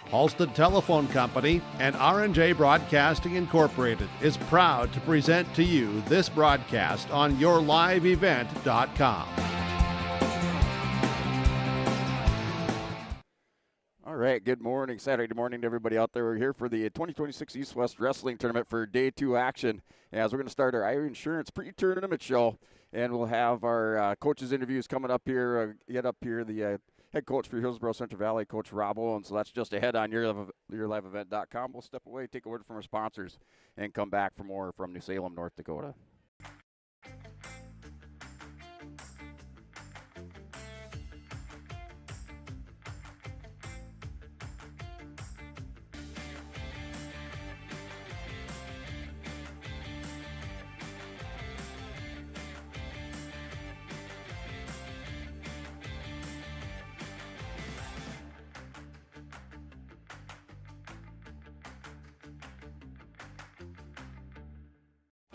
Halstead Telephone Company and R&J Broadcasting Incorporated is proud to present to you this broadcast on yourliveevent.com. All right, good morning, Saturday morning to everybody out there. We're here for the 2026 East-West Wrestling Tournament for Day 2 action. As we're going to start our Irish Insurance pre-tournament show, and we'll have our coaches' interviews coming up here. The head coach for Hillsborough Central Valley, Coach Rob Owens. So that's just ahead on yourliveevent.com. We'll step away, take a word from our sponsors, and come back for more from New Salem, North Dakota.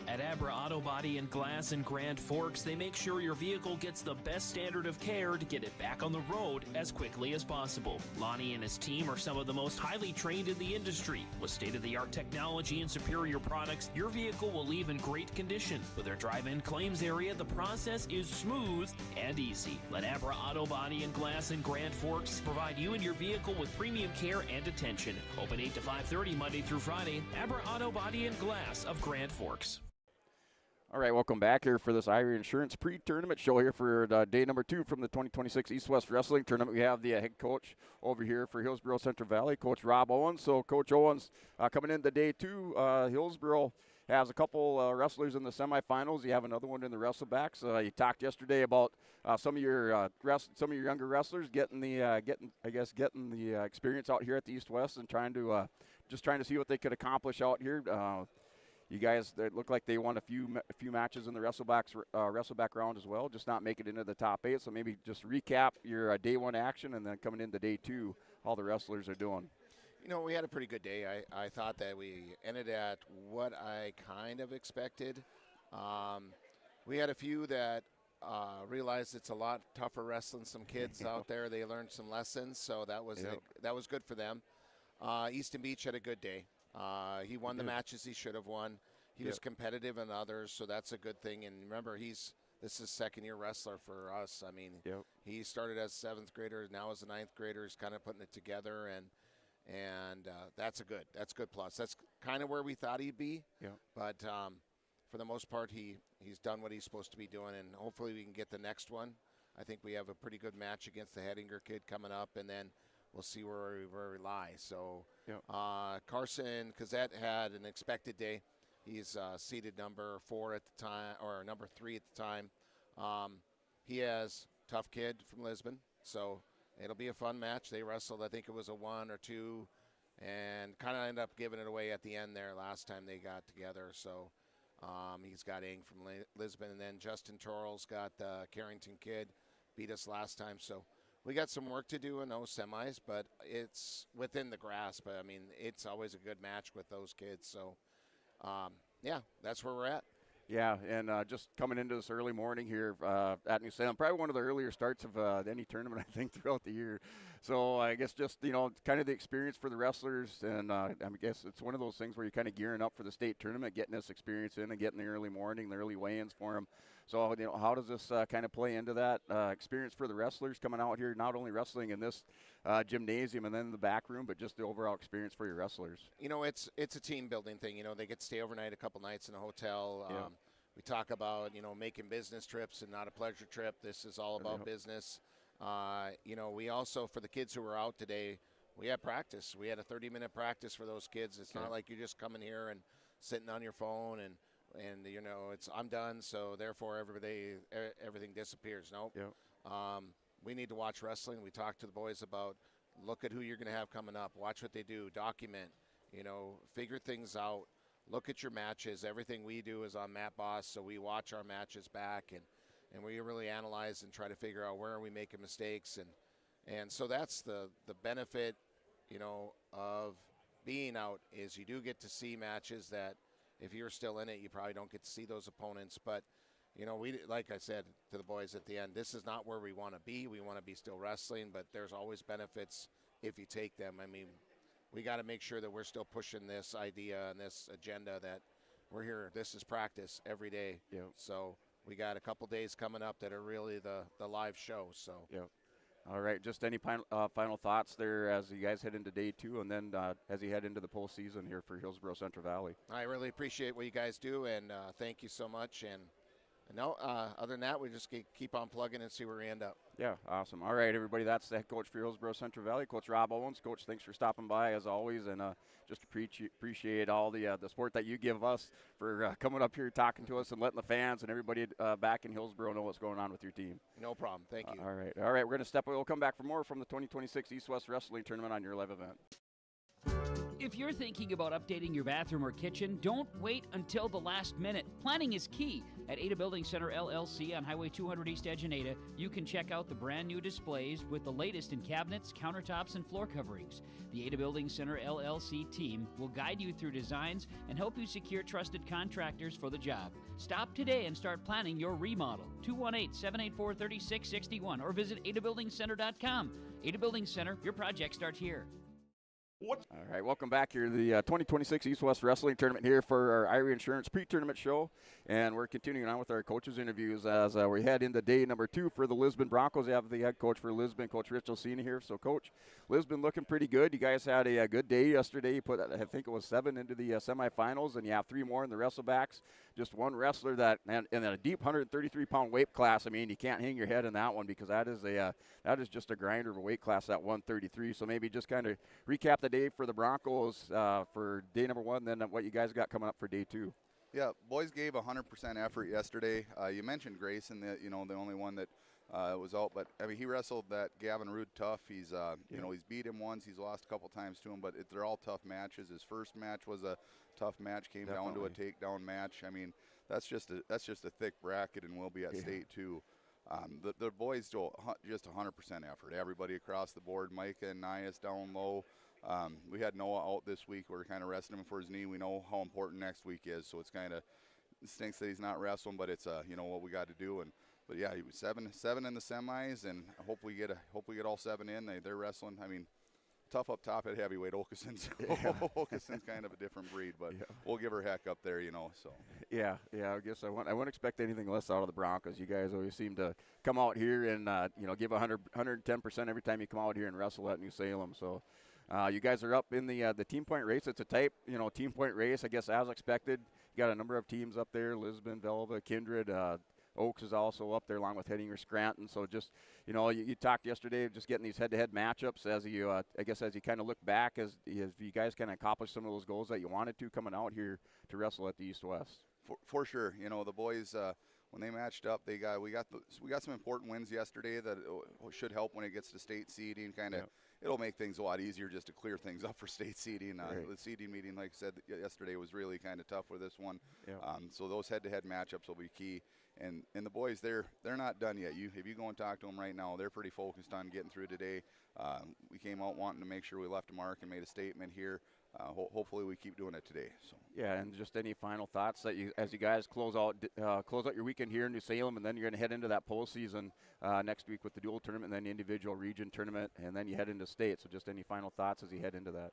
At Abra Auto Body and Glass in Grand Forks, they make sure your vehicle gets the best standard of care to get it back on the road as quickly as possible. Lonnie and his team are some of the most highly trained in the industry. With state-of-the-art technology and superior products, your vehicle will leave in great condition. With their drive-in claims area, the process is smooth and easy. Let Abra Auto Body and Glass in Grand Forks provide you and your vehicle with premium care and attention. Open 8 to 5:30 Monday through Friday. Abra Auto Body and Glass of Grand Forks. All right, welcome back here for this Irish Insurance pre-tournament show here for day number 2 from the 2026 East-West Wrestling Tournament. We have the head coach over here for Hillsborough Central Valley, Coach Rob Owens. So, Coach Owens, coming into day 2, Hillsborough has a couple wrestlers in the semifinals. You have another one in the wrestlebacks. You talked yesterday about some of your younger wrestlers getting the experience out here at the East-West and trying to see what they could accomplish out here. You guys, it looked like they won a few matches in the wrestleback round as well, just not make it into the top 8. So maybe just recap your day 1 action and then coming into day 2, how the wrestlers are doing. You know, we had a pretty good day. I thought that we ended at what I kind of expected. We had a few that realized it's a lot tougher wrestling some kids out there. They learned some lessons, so that was good for them. Easton Beach had a good day. He won the matches he should have won. He was competitive in others, so that's a good thing. And remember, this is second-year wrestler for us. I mean, he started as a 7th grader, now as a 9th grader. He's kind of putting it together, and that's good plus. That's kind of where we thought he'd be. Yeah. But for the most part, he's done what he's supposed to be doing, and hopefully we can get the next one. I think we have a pretty good match against the Hedinger kid coming up, and then we'll see where we lie. So Carson Cazette had an expected day. He's seeded number 4 at the time, or number 3 at the time. He has tough kid from Lisbon, so it'll be a fun match. They wrestled, I think it was a 1 or 2, and kind of ended up giving it away at the end there last time they got together. So he's got Ing from Lisbon, and then Justin Torrell's got Carrington kid, beat us last time. So we got some work to do in those semis, but it's within the grasp. I mean, it's always a good match with those kids. So, that's where we're at. Yeah, and just coming into this early morning here at New Salem, probably one of the earlier starts of any tournament, I think, throughout the year. So I guess just, kind of the experience for the wrestlers, and I guess it's one of those things where you're kind of gearing up for the state tournament, getting this experience in and getting the early morning, the early weigh-ins for them. So, how does this kind of play into that experience for the wrestlers coming out here, not only wrestling in this gymnasium and then in the back room, but just the overall experience for your wrestlers? It's a team building thing. They get to stay overnight a couple nights in a hotel. We talk about, making business trips and not a pleasure trip. This is all about business. We also, for the kids who were out today, we had practice. We had a 30-minute practice for those kids. It's not like you're just coming here and sitting on your phone and it's I'm done, so therefore everything disappears. Nope. We need to watch wrestling. We talked to the boys about look at who you're going to have coming up. Watch what they do. Document. Figure things out. Look at your matches. Everything we do is on Matt Boss, so we watch our matches back and we really analyze and try to figure out where are we making mistakes and so that's the benefit of being out is you do get to see matches that if you're still in it, you probably don't get to see those opponents. But you know, like I said to the boys at the end, this is not where we want to be. We want to be still wrestling, but there's always benefits if you take them. I mean, we got to make sure that we're still pushing this idea and this agenda that we're here. This is practice every day. Yep. So we got a couple days coming up that are really the live show. So. Yep. All right, just any final thoughts there as you guys head into day 2 and then as you head into the postseason here for Hillsborough Central Valley. I really appreciate what you guys do, and thank you so much. And no, other than that, we just keep on plugging and see where we end up. Yeah, awesome. All right, everybody, that's the head coach for Hillsborough Central Valley, Coach Rob Owens. Coach, thanks for stopping by as always, and just appreciate all the support that you give us for coming up here, talking to us, and letting the fans and everybody back in Hillsborough know what's going on with your team. No problem. Thank you. All right, we're going to step away. We'll come back for more from the 2026 East-West Wrestling Tournament on your live event. If you're thinking about updating your bathroom or kitchen, don't wait until the last minute. Planning is key. At Ada Building Center LLC on Highway 200 East Edge in Ada, you can check out the brand new displays with the latest in cabinets, countertops, and floor coverings. The Ada Building Center LLC team will guide you through designs and help you secure trusted contractors for the job. Stop today and start planning your remodel. 218-784-3661 or visit adabuildingcenter.com. Ada Building Center, your project starts here. All right, welcome back here to the 2026 East-West Wrestling Tournament here for our Irie Insurance pre-tournament show. And we're continuing on with our coaches' interviews as we head into day number 2 for the Lisbon Broncos. We have the head coach for Lisbon, Coach Rich Cena here. So, Coach, Lisbon looking pretty good. You guys had a good day yesterday. You put, I think it was 7 into the semifinals, and you have 3 more in the wrestlebacks. Just one wrestler that, and in a deep 133-pound weight class, I mean, you can't hang your head in that one because that is just a grinder of a weight class at 133. So maybe just kind of recap the day for the Broncos for day number 1, then what you guys got coming up for day 2. Yeah, boys gave 100% effort yesterday. You mentioned Grayson, the only one that was out, but I mean he wrestled that Gavin Rood tough. He's he's beat him once. He's lost a couple times to him, but they're all tough matches. His first match was a tough match. Came down to a takedown match. I mean that's just a thick bracket and will be at state too. The boys do just 100% effort. Everybody across the board. Micah and Nias down low. We had Noah out this week. We're kind of resting him for his knee. We know how important next week is, so it's kind of stinks that he's not wrestling, but it's what we got to do. But yeah, he was seven in the semis, and hope we get all 7 in. They're wrestling. I mean, tough up top at heavyweight. Okason's kind of a different breed, but we'll give her heck up there, So yeah. I guess I wouldn't expect anything less out of the Broncos. You guys always seem to come out here and give 110% every time you come out here and wrestle at New Salem. So. You guys are up in the team point race. It's a type, team point race, I guess, as expected. You got a number of teams up there, Lisbon, Velva, Kindred. Oaks is also up there along with Hettinger, Scranton. So just, you talked yesterday of just getting these head-to-head matchups as you, as you kind of look back, as you guys kind of accomplished some of those goals that you wanted to coming out here to wrestle at the East-West. For sure. The boys, when they matched up, we got some important wins yesterday that should help when it gets to state seeding. It'll make things a lot easier just to clear things up for state seeding. Right. The seeding meeting, like I said yesterday, was really kind of tough with this one. Yeah. So those head-to-head matchups will be key. And the boys, they're not done yet. If you go and talk to them right now, they're pretty focused on getting through today. We came out wanting to make sure we left a mark and made a statement here. Hopefully we keep doing it today. So. Yeah, and just any final thoughts that as you guys close out your weekend here in New Salem, and then you're going to head into that postseason next week with the dual tournament, and then the individual region tournament, and then you head into state. So just any final thoughts as you head into that?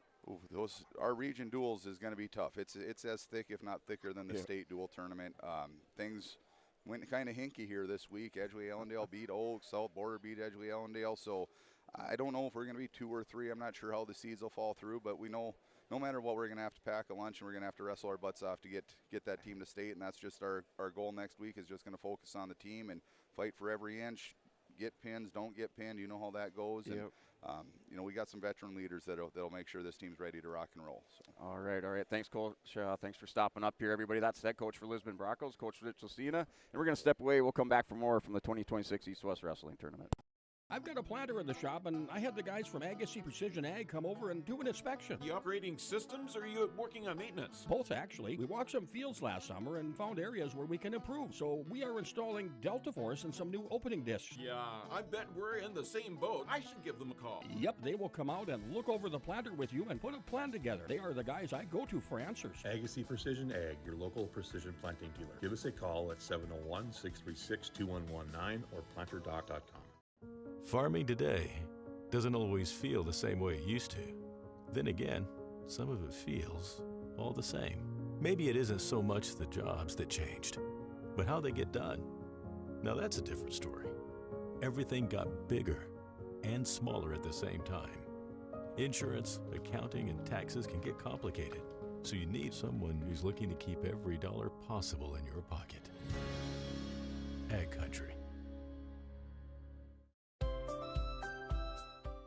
Our region duels is going to be tough. It's as thick, if not thicker, than the state dual tournament. Things went kind of hinky here this week. Edgeway-Ellendale beat Oaks. South Border beat Edgeway-Ellendale. So I don't know if we're going to be 2 or 3. I'm not sure how the seeds will fall through, but we know no matter what, we're going to have to pack a lunch and we're going to have to wrestle our butts off to get that team to state. And that's just our goal next week, is just going to focus on the team and fight for every inch. Get pins, don't get pinned. You know how that goes. Yep. And we got some veteran leaders that'll make sure this team's ready to rock and roll. So. All right. Thanks, Coach. Thanks for stopping up here, everybody. That's head coach for Lisbon Broncos, Coach Rich Cena. And we're going to step away. We'll come back for more from the 2026 East-West Wrestling Tournament. I've got a planter in the shop, and I had the guys from Agassi Precision Ag come over and do an inspection. You upgrading systems, or are you working on maintenance? Both, actually. We walked some fields last summer and found areas where we can improve, so we are installing Delta Force and some new opening discs. Yeah, I bet we're in the same boat. I should give them a call. Yep, they will come out and look over the planter with you and put a plan together. They are the guys I go to for answers. Agassi Precision Ag, your local precision planting dealer. Give us a call at 701-636-2119 or planterdoc.com. Farming today doesn't always feel the same way it used to. Then again, some of it feels all the same. Maybe it isn't so much the jobs that changed, but how they get done. Now that's a different story. Everything got bigger and smaller at the same time. Insurance, accounting, and taxes can get complicated, so you need someone who's looking to keep every dollar possible in your pocket. Ag Country.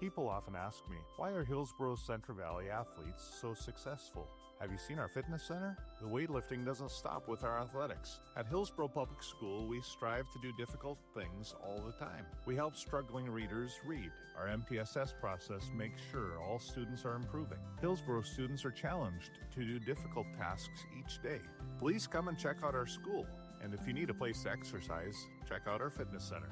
People often ask me, why are Hillsborough Central Valley athletes so successful? Have you seen our fitness center? The weightlifting doesn't stop with our athletics. At Hillsborough Public School, we strive to do difficult things all the time. We help struggling readers read. Our MTSS process makes sure all students are improving. Hillsborough students are challenged to do difficult tasks each day. Please come and check out our school. And if you need a place to exercise, check out our fitness center.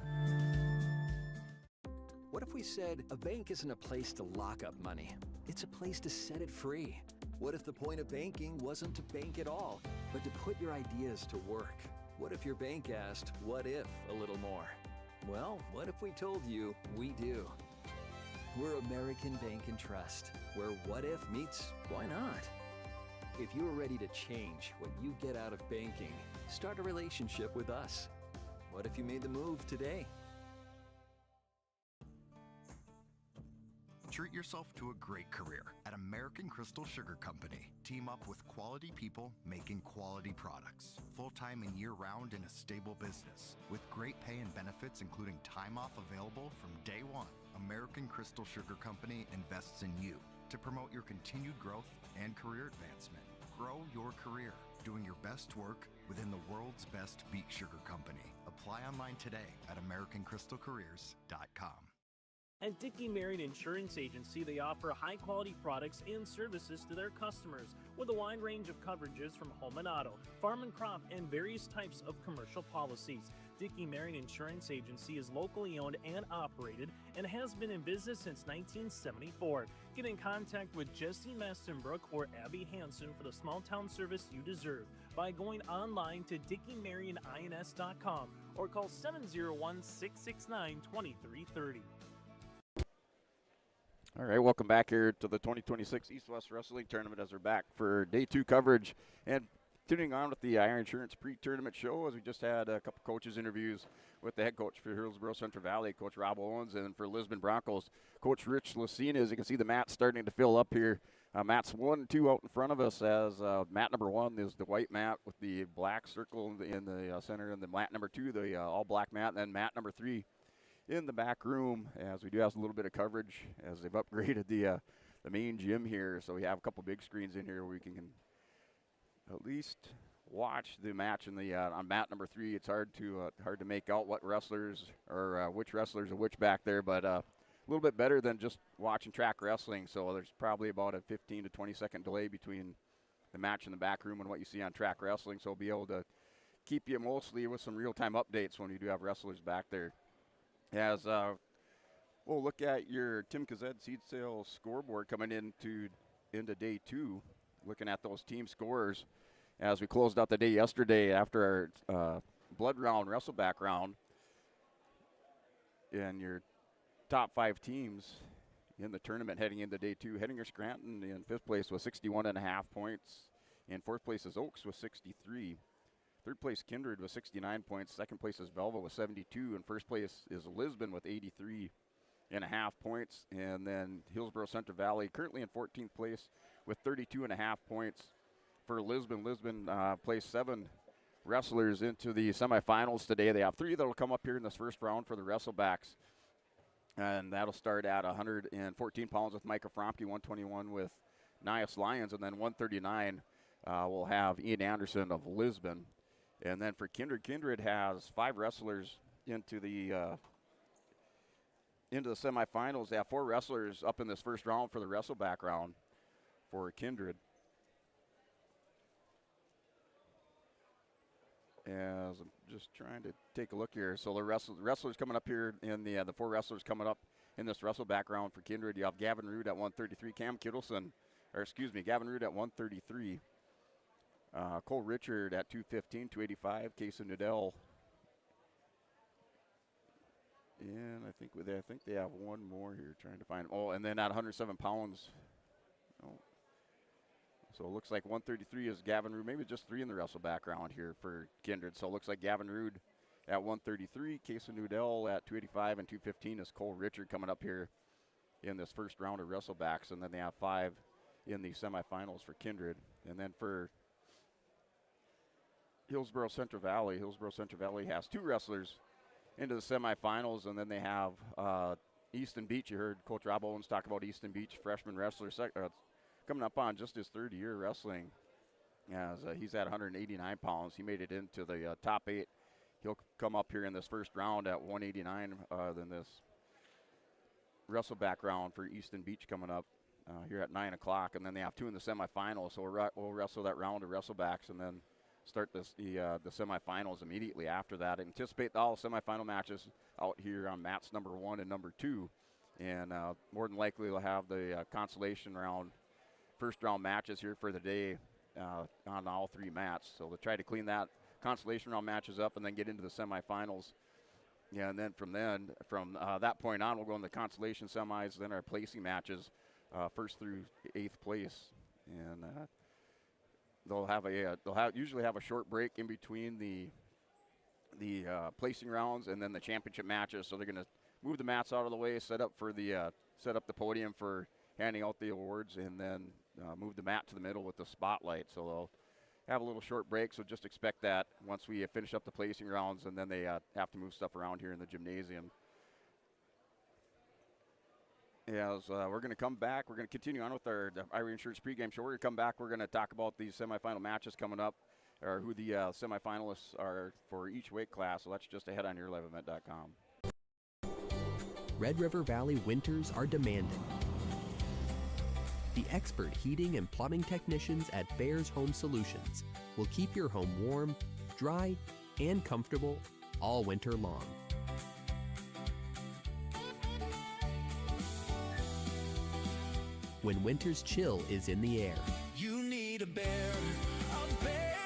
What if we said a bank isn't a place to lock up money? It's a place to set it free. What if the point of banking wasn't to bank at all, but to put your ideas to work? What if your bank asked, what if, a little more? Well, what if we told you we do? We're American Bank and Trust, where what if meets why not? If you're ready to change what you get out of banking, start a relationship with us. What if you made the move today? Treat yourself to a great career at American Crystal Sugar Company. Team up with quality people making quality products. Full-time and year-round in a stable business. With great pay and benefits including time off available from day one. American Crystal Sugar Company invests in you to promote your continued growth and career advancement. Grow your career doing your best work within the world's best beet sugar company. Apply online today at AmericanCrystalCareers.com. At Dickey Marion Insurance Agency, they offer high-quality products and services to their customers with a wide range of coverages from home and auto, farm and crop, and various types of commercial policies. Dickey Marion Insurance Agency is locally owned and operated and has been in business since 1974. Get in contact with Jesse Mastenbrook or Abby Hansen for the small-town service you deserve by going online to DickeyMarionINS.com or call 701-669-2330. All right, welcome back here to the 2026 East-West Wrestling Tournament as we're back for Day 2 coverage. And tuning on with the Iron Insurance pre-tournament show as we just had a couple coaches interviews with the head coach for Hillsborough Central Valley, Coach Rob Owens, and for Lisbon Broncos, Coach Rich Cena. As you can see, the mat's starting to fill up here. Mats 1 and 2 out in front of us as mat number 1 is the white mat with the black circle in the center, and the mat number 2, the all-black mat, and then mat number 3 in the back room, as we do have a little bit of coverage as they've upgraded the main gym here. So we have a couple big screens in here where we can at least watch the match in the on mat number 3. It's hard to make out what wrestlers or which wrestlers are which back there, but a little bit better than just watching track wrestling. So there's probably about a 15 to 20 second delay between the match in the back room and what you see on track wrestling. So we'll be able to keep you mostly with some real-time updates when you do have wrestlers back there. As we'll look at your Tim Kazed seed sales scoreboard coming into Day 2, looking at those team scores as we closed out the day yesterday after our blood round, wrestleback round. And your top 5 teams in the tournament heading into Day 2. Hettinger Scranton in 5th place with 61.5 points. In 4th place is Oaks with 63. 3rd place, Kindred with 69 points. 2nd place is Velva with 72. And 1st place is Lisbon with 83.5 points. And then Hillsborough Central Valley currently in 14th place with 32.5 points for Lisbon. Lisbon placed 7 wrestlers into the semifinals today. They have 3 that will come up here in this first round for the wrestlebacks. And that'll start at 114 pounds with Micah Fromke, 121 with Nias Lyons, and then 139 we'll have Ian Anderson of Lisbon. And then for Kindred has 5 wrestlers into the into the semifinals. They have 4 wrestlers up in this first round for the wrestleback round for Kindred. As I'm just trying to take a look here. So the wrestlers coming up here in the 4 wrestlers coming up in this wrestleback round for Kindred. You have Gavin Rood at 133, Gavin Rood at 133. Cole Richard at 215, 285. Casey Nudell. And I think they have one more here, trying to find. Oh, and then at 107 pounds. Oh. So it looks like 133 is Gavin Rood. Maybe just 3 in the wrestleback round here for Kindred. So it looks like Gavin Rood at 133, Casey Nudell at 285, and 215 is Cole Richard coming up here in this first round of wrestlebacks. And then they have 5 in the semifinals for Kindred. And then for Hillsborough Central Valley has 2 wrestlers into the semifinals, and then they have Easton Beach. You heard Coach Rob Owens talk about Easton Beach, freshman wrestler, coming up on just his 3rd year wrestling, as he's at 189 pounds. He made it into the top 8. He'll come up here in this first round at 189. Then this wrestleback round for Easton Beach coming up here at 9 o'clock, and then they have 2 in the semifinals. So we'll wrestle that round of wrestlebacks, and then start the semifinals immediately after that. Anticipate all semifinal matches out here on mats number 1 and number 2, and more than likely we'll have the consolation round, first round matches here for the day on all 3 mats. So we'll try to clean that consolation round matches up and then get into the semifinals. Yeah, and then from that point on, we'll go in the consolation semis, then our placing matches, 1st through 8th place, and they'll usually have a short break in between the placing rounds and then the championship matches. So they're going to move the mats out of the way, set up the podium for handing out the awards, and then move the mat to the middle with the spotlight. So they'll have a little short break. So just expect that once we finish up the placing rounds, and then they have to move stuff around here in the gymnasium. As we're going to come back, we're going to continue on with the Ira Insurance pregame show. We're going to come back. We're going to talk about these semifinal matches coming up, or who the semifinalists are for each weight class. So that's just ahead on yourliveevent.com. Red River Valley winters are demanding. The expert heating and plumbing technicians at Bears Home Solutions will keep your home warm, dry, and comfortable all winter long. When winter's chill is in the air, you need a bear in there.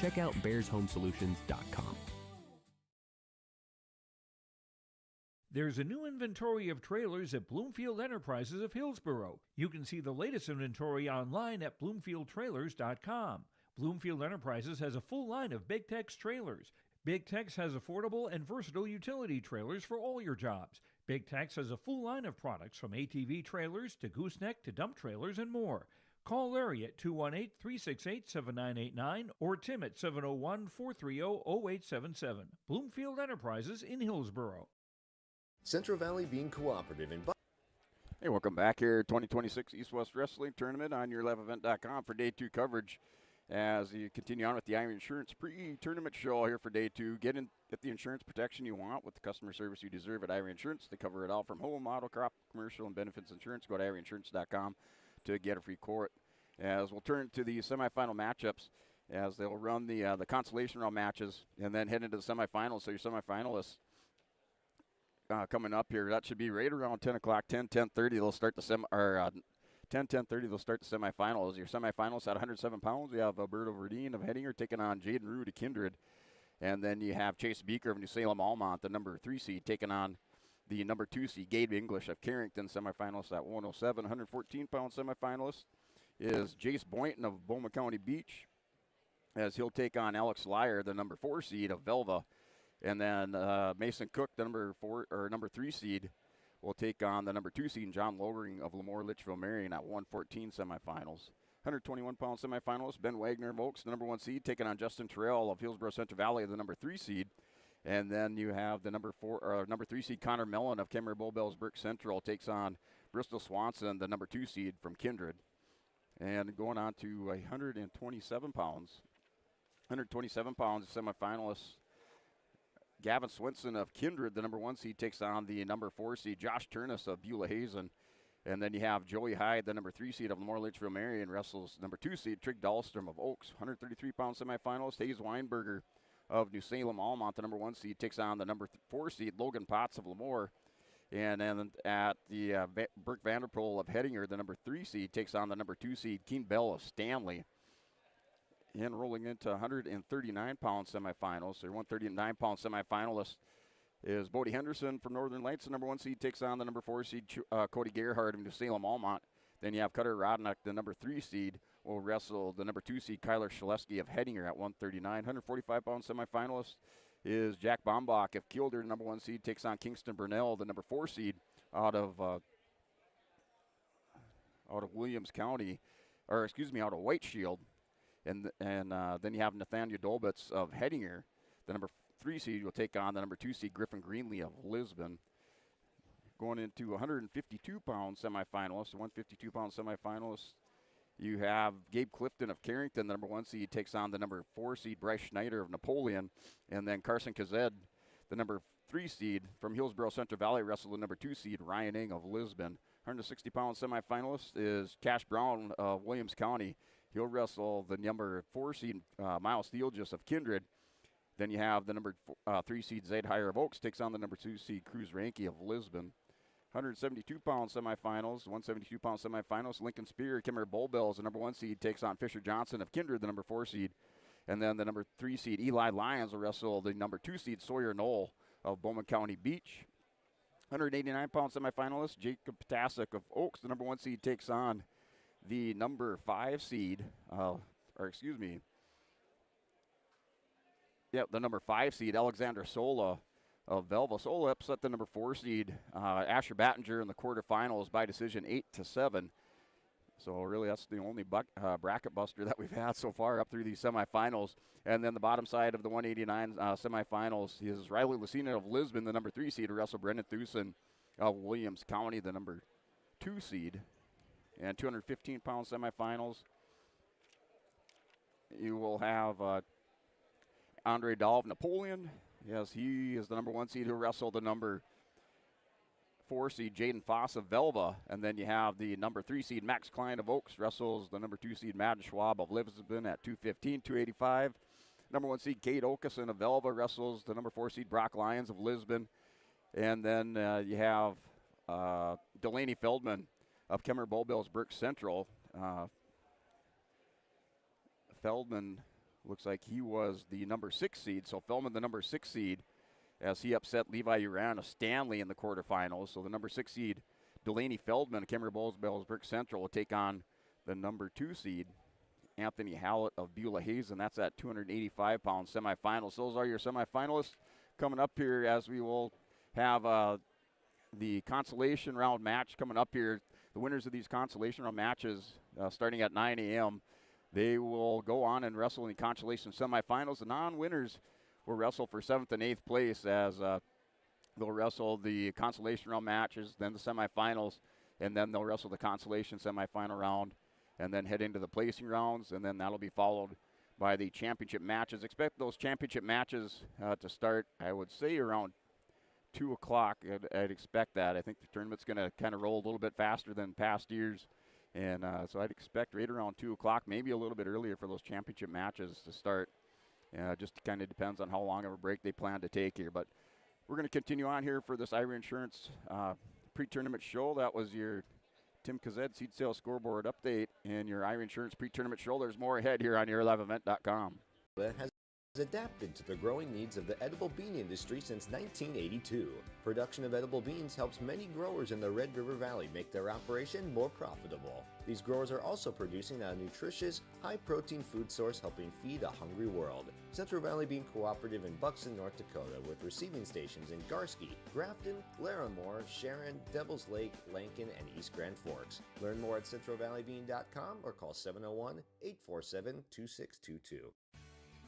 Check out bearshomesolutions.com. There's a new inventory of trailers at Bloomfield Enterprises of Hillsborough. You can see the latest inventory online at bloomfieldtrailers.com. Bloomfield Enterprises has a full line of Big Tex trailers. Big Tex has affordable and versatile utility trailers for all your jobs. Big Tex has a full line of products from ATV trailers to gooseneck to dump trailers and more. Call Larry at 218-368-7989 or Tim at 701-430-0877. Bloomfield Enterprises in Hillsborough. Central Valley Bean Cooperative Hey, welcome back here, 2026 East-West Wrestling Tournament on yourliveevent.com for Day 2 coverage. As you continue on with the Ira Insurance pre-tournament show here for Day 2, get the insurance protection you want with the customer service you deserve at Ira Insurance. They cover it all from home, auto, crop, commercial, and benefits insurance. Go to irainsurance.com to get a free quote. As we'll turn to the semifinal matchups, as they'll run the consolation round matches and then head into the semifinals. So your semifinalists coming up here, that should be right around 10 o'clock, 10:30. They'll start the 10:30. They'll start the semifinals. Your semifinals at 107 pounds. We have Alberto Verdeen of Hettinger taking on Jaden Rood of Kindred, and then you have Chase Beaker of New Salem Almont, the number 3 seed, taking on the number 2 seed Gabe English of Carrington. Semifinals at 107. 114 pound semifinalist is Jace Boynton of Bowman County Beach, as he'll take on Alex Lyer, the number 4 seed of Velva. And then Mason Cook, the number 3 seed, will take on the number 2 seed, John Lowering of Lemoore Litchfield Marion at 114 semifinals. 121 pound semifinalist Ben Wagner of Oaks, the number 1 seed, taking on Justin Terrell of Hillsborough Central Valley, the number 3 seed. And then you have the number 3 seed Connor Mellon of Kemerer Bull Bells Brick Central takes on Bristol Swanson, the number 2 seed from Kindred. And going on to 127 pounds. 127 pounds semifinalists. Gavin Swinson of Kindred, the number 1 seed, takes on the number 4 seed Josh Turnus of Beulah Hazen. And then you have Joey Hyde, the number 3 seed of Lamore Litchfield Marion, wrestles number 2 seed Trig Dahlstrom of Oaks, 133-pound semifinalist. Hayes Weinberger of New Salem Almont, the number 1 seed, takes on the number 4 seed Logan Potts of Lamore. And then at the Burke Vanderpool of Hettinger, the number 3 seed, takes on the number 2 seed Keen Bell of Stanley. And rolling into 139-pound semifinals, or 139-pound semifinalist is Bodie Henderson from Northern Lights. The number 1 seed takes on the number 4 seed Cody Gerhardt of New Salem Almont. Then you have Cutter Rodnick, the number 3 seed, will wrestle the number 2 seed Kyler Shaleski of Hettinger at 139. 145-pound semifinalist is Jack Bombach of Kielder. The number 1 seed takes on Kingston Burnell, the number 4 seed out of Williams County, or excuse me, out of White Shield. And then you have Nathaniel Dolbitz of Hettinger. The number 3 seed will take on the number 2 seed Griffin Greenlee of Lisbon. Going into 152-pound semifinalists, the 152-pound semifinalists, you have Gabe Clifton of Carrington, the number 1 seed, takes on the number 4 seed Bryce Schneider of Napoleon. And then Carson Kazed, the number 3 seed from Hillsborough Central Valley, wrestled the number 2 seed Ryan Ing of Lisbon. 160-pound semifinalist is Cash Brown of Williams County. He'll wrestle the number 4 seed Miles Theolgis of Kindred. Then you have the number 3 seed Zaid Heyer of Oaks takes on the number 2 seed Cruz Ranke of Lisbon. 172-pound semifinals, 172-pound semifinals. Lincoln Spear, Kimmer Bullbells, the number 1 seed, takes on Fisher Johnson of Kindred, the number 4 seed. And then the number 3 seed Eli Lyons will wrestle the number 2 seed Sawyer Knoll of Bowman County Beach. 189-pound semifinalist Jacob Ptasic of Oaks, the number 1 seed, takes on the number 5 seed, the number 5 seed Alexander Sola of Velva. Sola upset the number 4 seed Asher Battinger in the quarterfinals by decision 8-7. So really that's the only bracket buster that we've had so far up through these semifinals. And then the bottom side of the 189 semifinals is Riley Lucina of Lisbon, the number 3 seed, to wrestle Brendan Thusen of Williams County, the number 2 seed. And 215-pound semifinals, you will have Andre Dahl of Napoleon. Yes, he is the number 1 seed who wrestled the number 4 seed Jaden Foss of Velva. And then you have the number 3 seed Max Klein of Oaks wrestles the number 2 seed Madden Schwab of Lisbon at 215, 285. Number 1 seed Kate Okeson of Velva wrestles the number 4 seed Brock Lyons of Lisbon. And then you have Delaney Feldman of Kemmer Bullbills Burke Central. Feldman looks like he was the number 6 seed. So Feldman, the number 6 seed, as he upset Levi Uran of Stanley in the quarterfinals. So the number 6 seed Delaney Feldman of Kemmer Bullbills Burke Central will take on the number 2 seed Anthony Hallett of Beulah Hazen. That's at 285-pound semifinals. Those are your semifinalists. Coming up here, as we will have the consolation round match coming up here. The winners of these consolation round matches, starting at 9 a.m., they will go on and wrestle in the consolation semifinals. The non-winners will wrestle for 7th and 8th place as they'll wrestle the consolation round matches, then the semifinals, and then they'll wrestle the consolation semifinal round, and then head into the placing rounds, and then that'll be followed by the championship matches. Expect those championship matches to start, I would say, around 2 o'clock. I'd expect that. I think the tournament's going to kind of roll a little bit faster than past years. And so I'd expect right around 2 o'clock, maybe a little bit earlier for those championship matches to start. Just kind of depends on how long of a break they plan to take here. But we're going to continue on here for this Ira Insurance pre-tournament show. That was your Tim Kazed seed sales scoreboard update and your Ira Insurance pre-tournament show. There's more ahead here on yourliveevent.com. Has adapted to the growing needs of the edible bean industry since 1982. Production of edible beans helps many growers in the Red River Valley make their operation more profitable. These growers are also producing a nutritious, high-protein food source helping feed a hungry world. Central Valley Bean Cooperative in Buxton, North Dakota, with receiving stations in Garsky, Grafton, Larimore, Sharon, Devils Lake, Lankin, and East Grand Forks. Learn more at centralvalleybean.com or call 701-847-2622.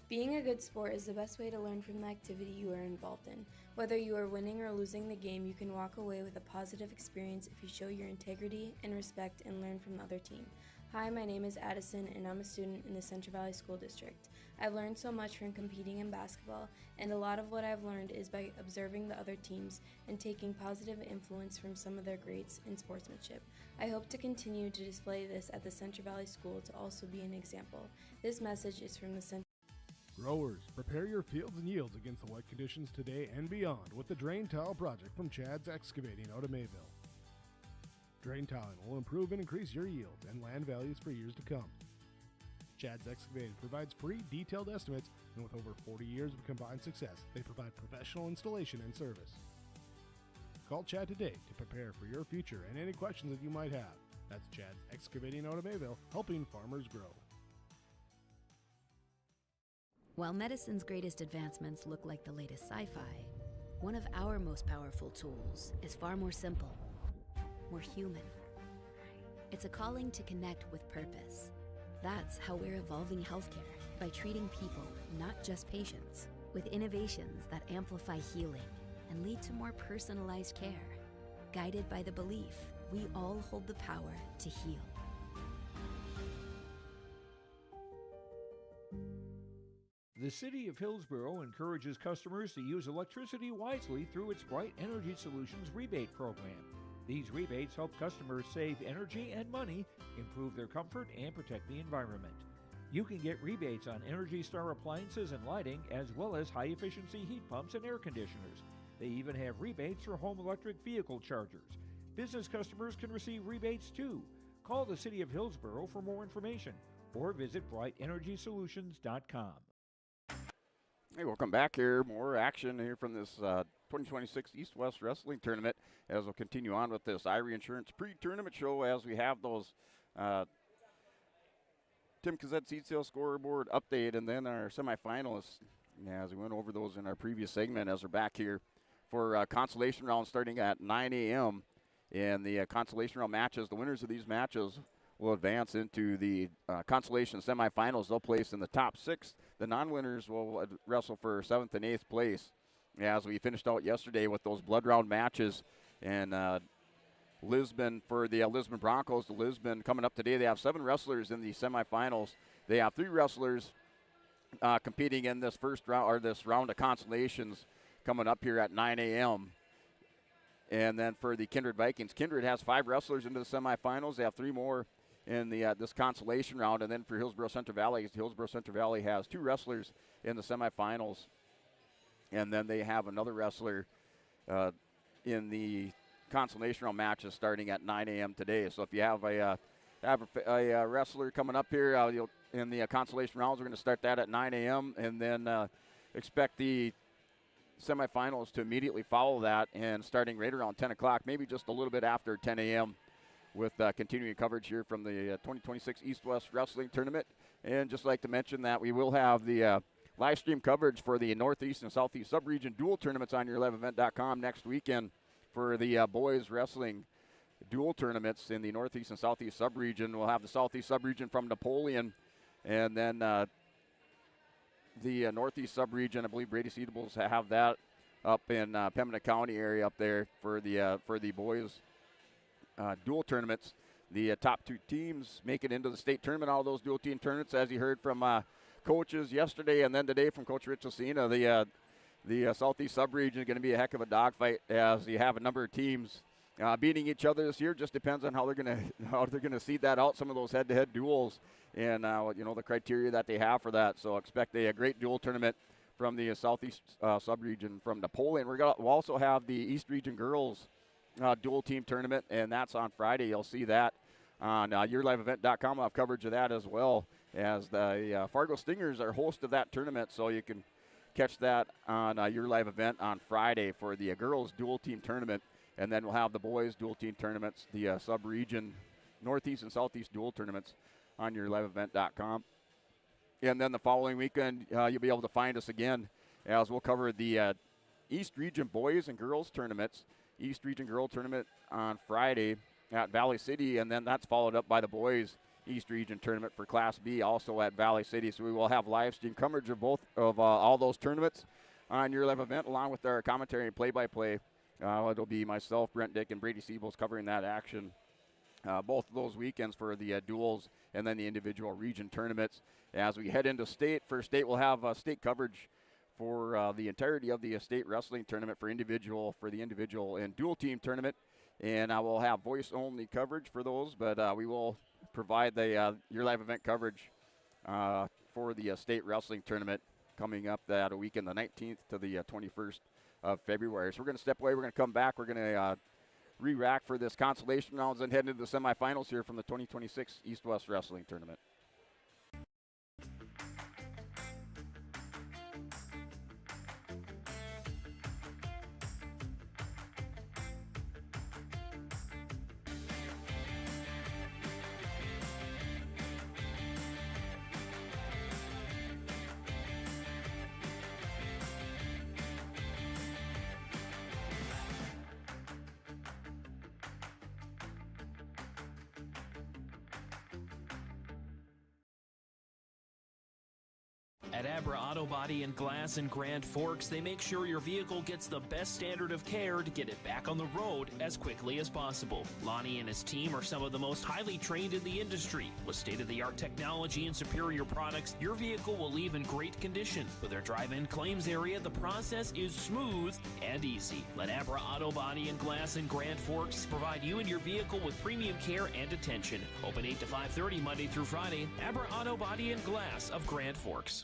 Being a good sport is the best way to learn from the activity you are involved in. Whether you are winning or losing the game, you can walk away with a positive experience if you show your integrity and respect and learn from the other team. Hi, my name is Addison, and I'm a student in the Central Valley School District. I've learned so much from competing in basketball, and a lot of what I've learned is by observing the other teams and taking positive influence from some of their greats in sportsmanship. I hope to continue to display this at the Central Valley School to also be an example. This message is from the Central. Growers, prepare your fields and yields against the wet conditions today and beyond with the Drain Tile Project from Chad's Excavating out of Mayville. Drain tiling will improve and increase your yields and land values for years to come. Chad's Excavating provides free detailed estimates, and with over 40 years of combined success, they provide professional installation and service. Call Chad today to prepare for your future and any questions that you might have. That's Chad's Excavating out of Mayville, helping farmers grow. While medicine's greatest advancements look like the latest sci-fi, one of our most powerful tools is far more simple, more human. It's a calling to connect with purpose. That's how we're evolving healthcare, by treating people, not just patients, with innovations that amplify healing and lead to more personalized care, guided by the belief we all hold the power to heal. The City of Hillsborough encourages customers to use electricity wisely through its Bright Energy Solutions rebate program. These rebates help customers save energy and money, improve their comfort, and protect the environment. You can get rebates on Energy Star appliances and lighting, as well as high-efficiency heat pumps and air conditioners. They even have rebates for home electric vehicle chargers. Business customers can receive rebates too. Call the City of Hillsborough for more information or visit brightenergysolutions.com. Hey, welcome back here. More action here from this 2026 East-West Wrestling Tournament as we'll continue on with this Irie Insurance pre-tournament show as we have those Tim Kazette seed sales scoreboard update and then our semifinalists. As we went over those in our previous segment, as we're back here for consolation round starting at 9 a.m. And the consolation round matches, the winners of these matches will advance into the consolation semifinals. They'll place in the top 6. The non-winners will wrestle for 7th and 8th place. As we finished out yesterday with those blood round matches, and Lisbon for the Lisbon Broncos, the Lisbon coming up today. They have 7 wrestlers in the semifinals. They have 3 wrestlers competing in this first round or this round of consolations coming up here at 9 a.m. And then for the Kindred Vikings, Kindred has 5 wrestlers into the semifinals. They have 3 more in the this consolation round. And then for Hillsborough Central Valley has 2 wrestlers in the semifinals. And then they have another wrestler in the consolation round matches starting at 9 a.m. today. So if you have a wrestler coming up here in the consolation rounds, we're going to start that at 9 a.m. and then expect the semifinals to immediately follow that and starting right around 10 o'clock, maybe just a little bit after 10 a.m. with continuing coverage here from the 2026 East-West Wrestling Tournament. And just like to mention that we will have the live stream coverage for the Northeast and Southeast Subregion dual tournaments on yourliveevent.com next weekend for the boys wrestling dual tournaments in the Northeast and Southeast Subregion. We'll have the Southeast Subregion from Napoleon, and then the Northeast Subregion, I believe Brady Seedables have that up in Pembina County area up there for the boys dual tournaments. The top 2 teams make it into the state tournament. All those dual team tournaments, as you heard from coaches yesterday and then today from Coach Rich Cena, the Southeast Subregion is going to be a heck of a dogfight as you have a number of teams beating each other this year. Just depends on how they're going to seed that out. Some of those head-to-head duels and the criteria that they have for that. So expect a great dual tournament from the Southeast Subregion from Napoleon. We'll also have the East Region girls dual team tournament, and that's on Friday. You'll see that on yourliveevent.com. I'll have coverage of that as well, as the Fargo Stingers are host of that tournament, so you can catch that on Your Live Event on Friday for the girls dual team tournament. And then we'll have the boys dual team tournaments, the sub-region Northeast and Southeast dual tournaments on yourliveevent.com. And then the following weekend, you'll be able to find us again as we'll cover the East Region boys and girls tournaments. East Region girl tournament on Friday at Valley City, and then that's followed up by the boys East Region tournament for Class B also at Valley City. So we will have live stream coverage of all those tournaments on Your Live Event, along with our commentary and play-by-play. It'll be myself, Brent Dick, and Brady Seebles covering that action both of those weekends for the duals and then the individual region tournaments. As we head into state, for state we'll have state coverage for the entirety of the state wrestling tournament for the individual and dual team tournament. And I will have voice-only coverage for those, but we will provide the your live event coverage for the state wrestling tournament coming up that weekend, the 19th to the 21st of February. So we're going to step away. We're going to come back. We're going to re-rack for this consolation rounds and head into the semifinals here from the 2026 East-West Wrestling Tournament. At Abra Auto Body and Glass in Grand Forks, they make sure your vehicle gets the best standard of care to get it back on the road as quickly as possible. Lonnie and his team are some of the most highly trained in the industry. With state-of-the-art technology and superior products, your vehicle will leave in great condition. With their drive-in claims area, the process is smooth and easy. Let Abra Auto Body and Glass in Grand Forks provide you and your vehicle with premium care and attention. Open 8 to 5:30 Monday through Friday. Abra Auto Body and Glass of Grand Forks.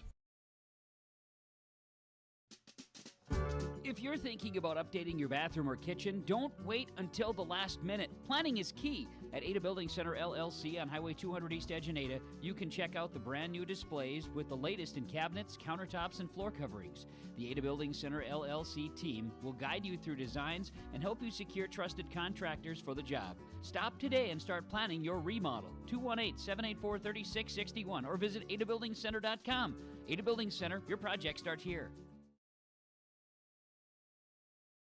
If you're thinking about updating your bathroom or kitchen, don't wait until the last minute. Planning is key. At Ada Building Center LLC on Highway 200 East Edge in Ada, you can check out the brand new displays with the latest in cabinets, countertops, and floor coverings. The Ada Building Center LLC team will guide you through designs and help you secure trusted contractors for the job. Stop today and start planning your remodel. 218-784-3661 or visit adabuildingcenter.com. Ada Building Center, your project starts here.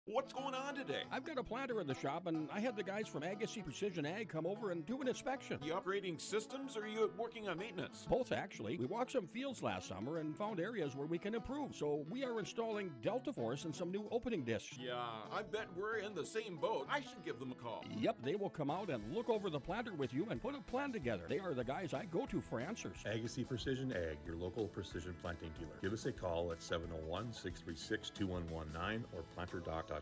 What's going on today? I've got a planter in the shop, and I had the guys from Agassi Precision Ag come over and do an inspection. You upgrading systems, or are you working on maintenance? Both, actually. We walked some fields last summer and found areas where we can improve, so we are installing Delta Force and some new opening discs. Yeah, I bet we're in the same boat. I should give them a call. Yep, they will come out and look over the planter with you and put a plan together. They are the guys I go to for answers. Agassi Precision Ag, your local precision planting dealer. Give us a call at 701-636-2119 or planterdoc.com.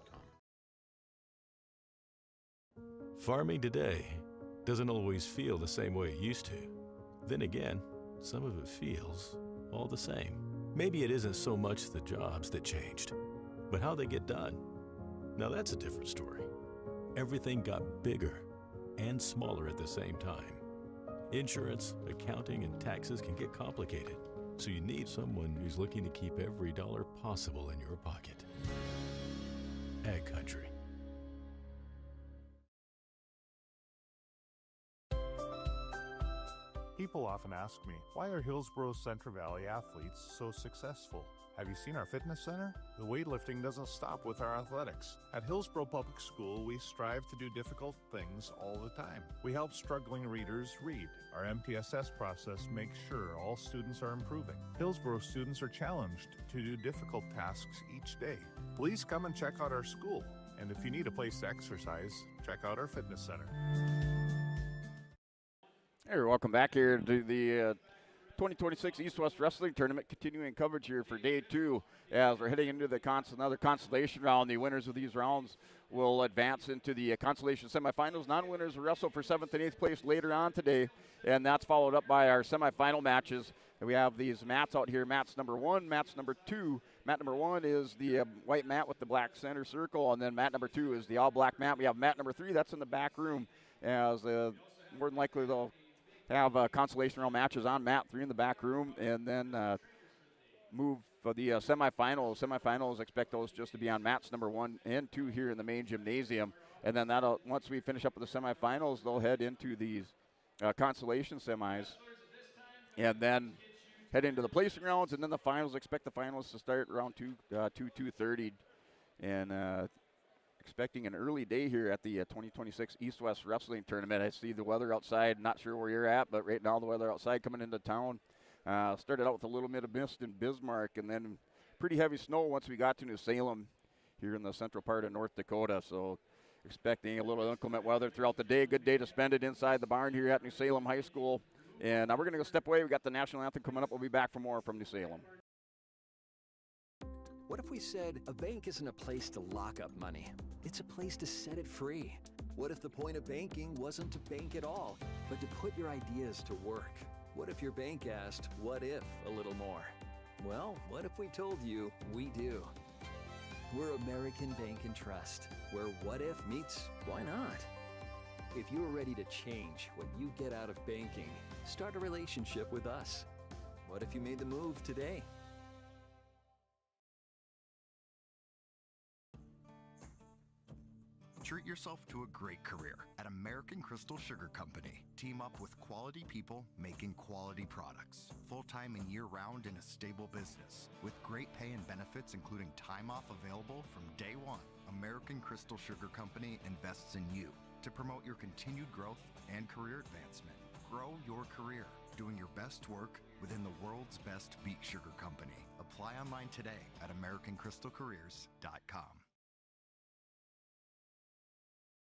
Farming today doesn't always feel the same way it used to. Then again, some of it feels all the same. Maybe it isn't so much the jobs that changed, but how they get done. Now that's a different story. Everything got bigger and smaller at the same time. Insurance, accounting, and taxes can get complicated, so you need someone who's looking to keep every dollar possible in your pocket. Ag Country. People often ask me, why are Hillsborough Central Valley athletes so successful? Have you seen our fitness center? The weightlifting doesn't stop with our athletics. At Hillsborough Public School, we strive to do difficult things all the time. We help struggling readers read. Our MTSS process makes sure all students are improving. Hillsborough students are challenged to do difficult tasks each day. Please come and check out our school. And if you need a place to exercise, check out our fitness center. Hey, welcome back here to the 2026 East-West Wrestling Tournament, continuing coverage here for day two as we're heading into the another consolation round. The winners of these rounds will advance into the consolation semifinals. Non-winners will wrestle for 7th and 8th place later on today, and that's followed up by our semifinal matches. And we have these mats out here, mats number 1, mats number 2. Mat number 1 is the white mat with the black center circle, and then mat number 2 is the all-black mat. We have mat number 3, that's in the back room, as more than likely they'll have consolation round matches on mat 3 in the back room, and then move for the semifinals. Semifinals, expect those just to be on mats number 1 and 2 here in the main gymnasium. And then that'll, once we finish up with the semifinals, they'll head into these consolation semis, and then head into the placing rounds, and then the finals. Expect the finals to start around 2:30, and expecting an early day here at the 2026 East-West Wrestling Tournament. I see the weather outside, not sure where you're at, but right now the weather outside coming into town. Started out with a little bit of mist in Bismarck, and then pretty heavy snow once we got to New Salem here in the central part of North Dakota. So expecting a little inclement weather throughout the day. Good day to spend it inside the barn here at New Salem High School. And now we're going to go step away. We got the national anthem coming up. We'll be back for more from New Salem. What if we said a bank isn't a place to lock up money? It's a place to set it free. What if the point of banking wasn't to bank at all, but to put your ideas to work? What if your bank asked, what if, a little more? Well, what if we told you we do? We're American Bank and Trust, where what if meets why not? If you're ready to change what you get out of banking, start a relationship with us. What if you made the move today? Treat yourself to a great career at American Crystal Sugar Company. Team up with quality people making quality products. Full-time and year-round in a stable business. With great pay and benefits including time off available from day one. American Crystal Sugar Company invests in you to promote your continued growth and career advancement. Grow your career, doing your best work within the world's best beet sugar company. Apply online today at AmericanCrystalCareers.com.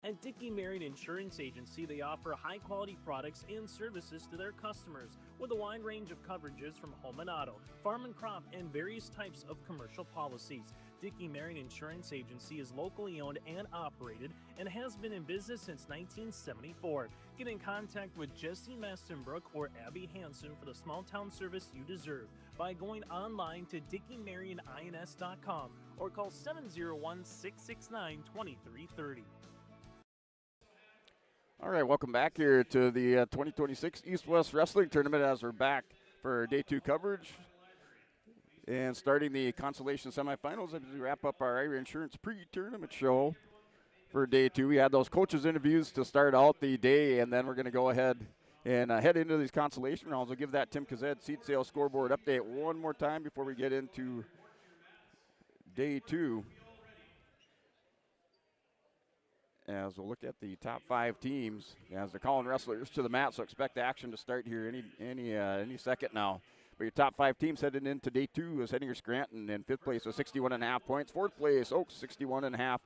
At Dickey Marion Insurance Agency, they offer high-quality products and services to their customers with a wide range of coverages from home and auto, farm and crop, and various types of commercial policies. Dickey Marion Insurance Agency is locally owned and operated and has been in business since 1974. Get in contact with Jesse Mastenbrook or Abby Hansen for the small-town service you deserve by going online to DickeyMarionINS.com or call 701-669-2330. All right, welcome back here to the 2026 East-West Wrestling Tournament as we're back for Day 2 coverage. And starting the Consolation semifinals as we wrap up our Ira Insurance pre-tournament show for Day 2. We had those coaches interviews to start out the day, and then we're going to go ahead and head into these Consolation rounds. We'll give that Tim Kazed seat sales scoreboard update one more time before we get into Day 2. As we'll look at the top 5 teams, as they're calling wrestlers to the mat, so expect action to start here any second now. But your top 5 teams heading into Day 2 is Headinger's Scranton in 5th place with 61.5 points. 4th place, Oaks, 61.5.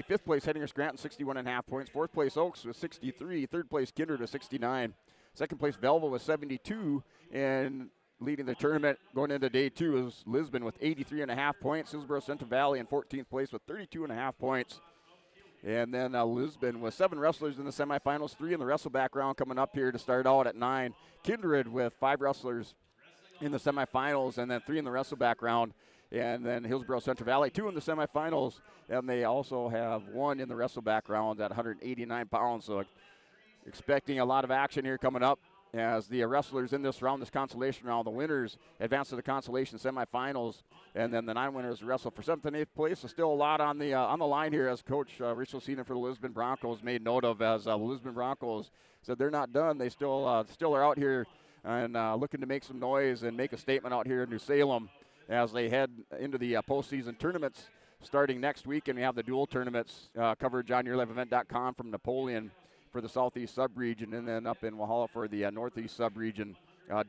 Fifth place, Headinger's Scranton, 61.5 points. 4th place, Oaks with 63. 3rd place, Kindred with 69. 2nd place, Belleville with 72. And leading the tournament going into Day 2 is Lisbon with 83.5 points. Hillsborough Central Valley in 14th place with 32.5 points. And then Lisbon with 7 wrestlers in the semifinals, 3 in the wrestleback round coming up here to start out at 9. Kindred with 5 wrestlers in the semifinals and then 3 in the wrestleback round. And then Hillsborough Central Valley, 2 in the semifinals, and they also have 1 in the wrestleback round at 189 pounds. So expecting a lot of action here coming up as the wrestlers in this round, this consolation round, the winners advance to the consolation semifinals, and then the 9 winners wrestle for 7th and 8th place. So still a lot on the line here, as Coach Rich Cena for the Lisbon Broncos made note of, as the Lisbon Broncos said they're not done. They still are out here and looking to make some noise and make a statement out here in New Salem as they head into the postseason tournaments starting next week. And we have the dual tournaments coverage on YourLiveEvent.com from Napoleon for the Southeast Subregion, and then up in Walhalla for the Northeast Subregion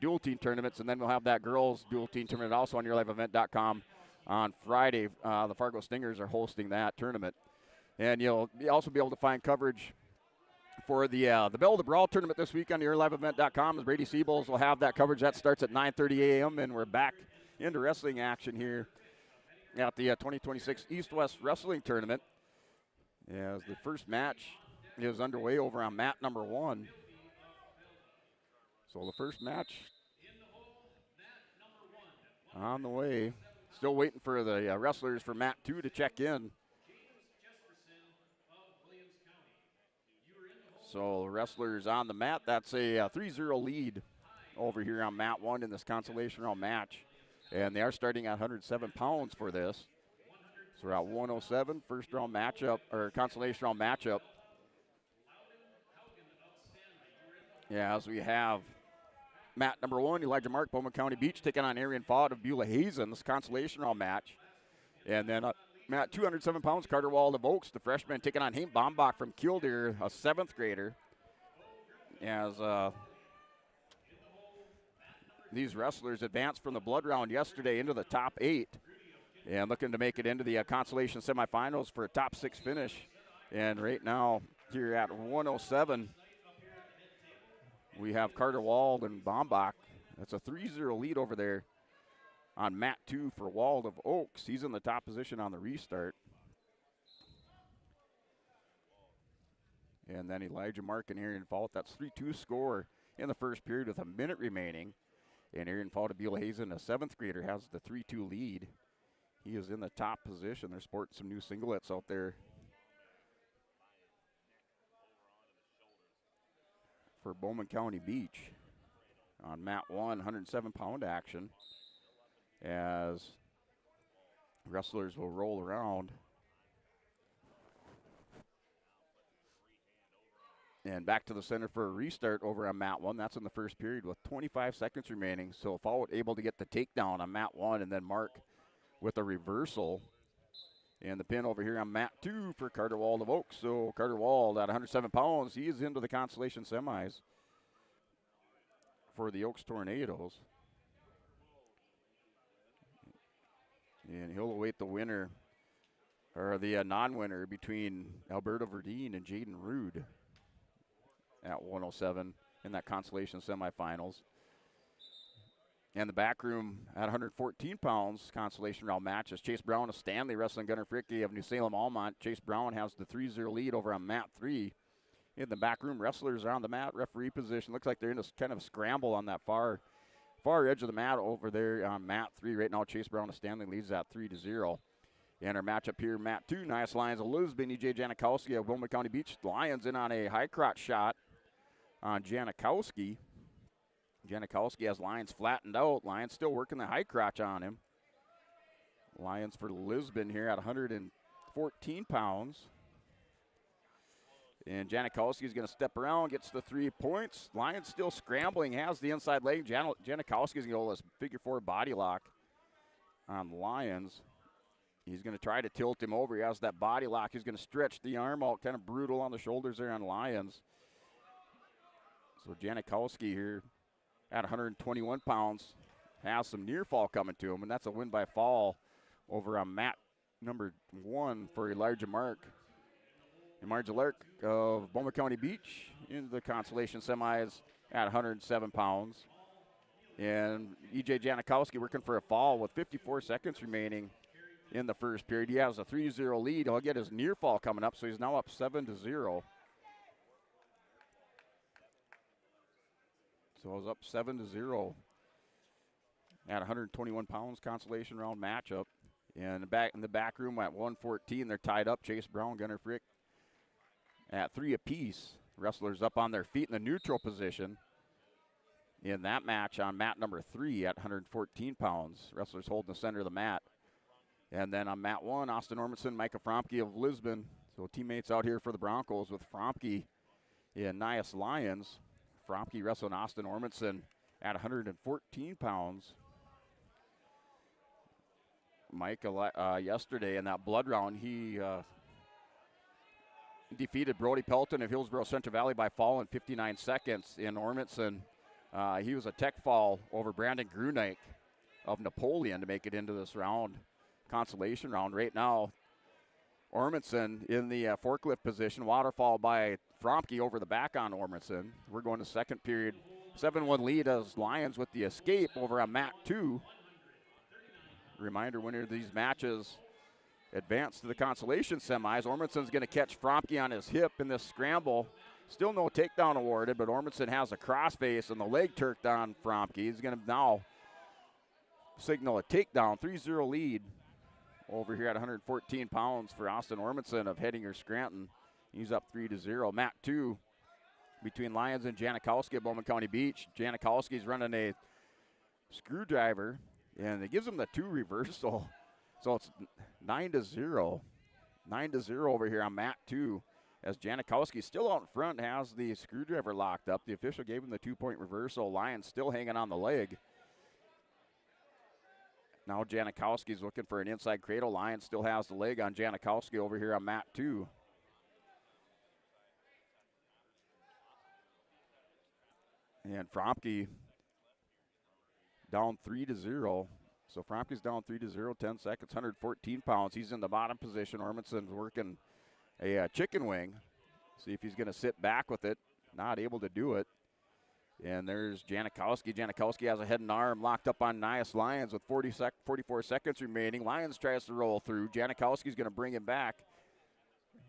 dual team tournaments. And then we'll have that girls dual team tournament also on YourLiveEvent.com on Friday. The Fargo Stingers are hosting that tournament. And you'll also be able to find coverage for the Bell of the Brawl tournament this week on YourLiveEvent.com, as Brady Seabolds will have that coverage. That starts at 9:30 a.m., and we're back into wrestling action here at the 2026 East-West Wrestling Tournament, as the first match is underway over on mat number 1. So the first match on the way. Still waiting for the wrestlers for mat 2 to check in. So wrestlers on the mat. That's a 3-0 lead over here on mat 1 in this consolation round match. And they are starting at 107 pounds for this. So we're at 107, first round matchup, or consolation round matchup. Yeah, as we have mat number 1, Elijah Mark, Bowman County Beach, taking on Arian Fod of Beulah Hazen, this consolation round match. And then mat 207 pounds, Carter Wald of Oaks, the freshman, taking on Hank Bombach from Killdeer, a 7th grader. As these wrestlers advanced from the blood round yesterday into the top 8. and looking to make it into the Consolation semifinals for a top 6 finish. And right now, here at 107, we have Carter Wald and Bombach. That's a 3-0 lead over there on mat 2 for Wald of Oaks. He's in the top position on the restart. And then Elijah Mark and Aaron Fault. That's 3-2 score in the first period with a minute remaining. And Aaron Fault of Beal-Hazen, a 7th grader, has the 3-2 lead. He is in the top position. They're sporting some new singlets out there for Bowman County Beach on mat 1, 107-pound action as wrestlers will roll around. And back to the center for a restart over on mat 1. That's in the first period with 25 seconds remaining. So Fault able to get the takedown on mat 1, and then Mark with a reversal. And the pin over here on mat 2 for Carter Wald of Oaks. So Carter Wald at 107 pounds, he is into the Consolation semis for the Oaks Tornadoes. And he'll await the winner, or the non-winner between Alberta Verdine and Jaden Rude at 107 in that Consolation semifinals. And the back room at 114 pounds, Consolation round matches. Chase Brown of Stanley wrestling Gunnar Fricke of New Salem Almont. Chase Brown has the 3-0 lead over on mat 3. In the back room, wrestlers are on the mat, referee position. Looks like they're in a kind of scramble on that far edge of the mat over there on mat 3. Right now, Chase Brown of Stanley leads that 3-0. And our matchup here, mat 2, Nice Lions of Lisbon, E.J. Janikowski of Bowman County Beach. Lions in on a high crotch shot on Janikowski. Janikowski has Lions flattened out. Lions still working the high crotch on him. Lions for Lisbon here at 114 pounds. And Janikowski is going to step around, gets the 3 points. Lions still scrambling, has the inside leg. Janikowski is going to go this figure 4 body lock on Lions. He's going to try to tilt him over. He has that body lock. He's going to stretch the arm out, kind of brutal on the shoulders there on Lions. So Janikowski here at 121 pounds has some near fall coming to him, and that's a win by fall over on mat number 1 for Elijah Mark. And Elijah Lark of Bowman County Beach in the Consolation semis at 107 pounds. And E.J. Janikowski working for a fall with 54 seconds remaining in the first period. He has a 3-0 lead. He'll get his near fall coming up, so he's now up 7-0. So I was up 7-0 at 121 pounds, Consolation round matchup. And in the back room at 114, they're tied up. Chase Brown, Gunnar Frick at 3 apiece. Wrestlers up on their feet in the neutral position in that match on mat number 3 at 114 pounds. Wrestlers holding the center of the mat. And then on mat 1, Austin Ormanson, Micah Fromke of Lisbon. So teammates out here for the Broncos with Fromke and Nias Lions. Fromke wrestling Austin Ormanson at 114 pounds. Micah yesterday in that blood round, he defeated Brody Pelton of Hillsborough Central Valley by fall in 59 seconds. In Ormanson, he was a tech fall over Brandon Grunike of Napoleon to make it into this round, Consolation round. Right now, Ormanson in the forklift position, waterfall by Fromke over the back on Ormanson. We're going to second period. 7-1 lead as Lions with the escape over on mat 2. Reminder, winner of these matches advance to the Consolation semis. Ormanson's going to catch Fromke on his hip in this scramble. Still no takedown awarded, but Ormanson has a crossface and the leg turked on Fromke. He's going to now signal a takedown. 3-0 lead over here at 114 pounds for Austin Ormanson of Hettinger Scranton. He's up 3-0. Mat 2 between Lions and Janikowski at Bowman County Beach. Janikowski's running a screwdriver, and it gives him the 2 reversal. So it's 9-0. 9-0 over here on mat 2 as Janikowski still out in front, has the screwdriver locked up. The official gave him the 2-point reversal. Lions still hanging on the leg. Now Janikowski's looking for an inside cradle. Lions still has the leg on Janikowski over here on mat 2. And Fromke down 3-0. So Fromke's down 3-0, 10 seconds, 114 pounds. He's in the bottom position. Ormandson's working a chicken wing. See if he's going to sit back with it. Not able to do it. And there's Janikowski. Janikowski has a head and arm locked up on Nias Lyons with 44 seconds remaining. Lyons tries to roll through. Janikowski's going to bring him back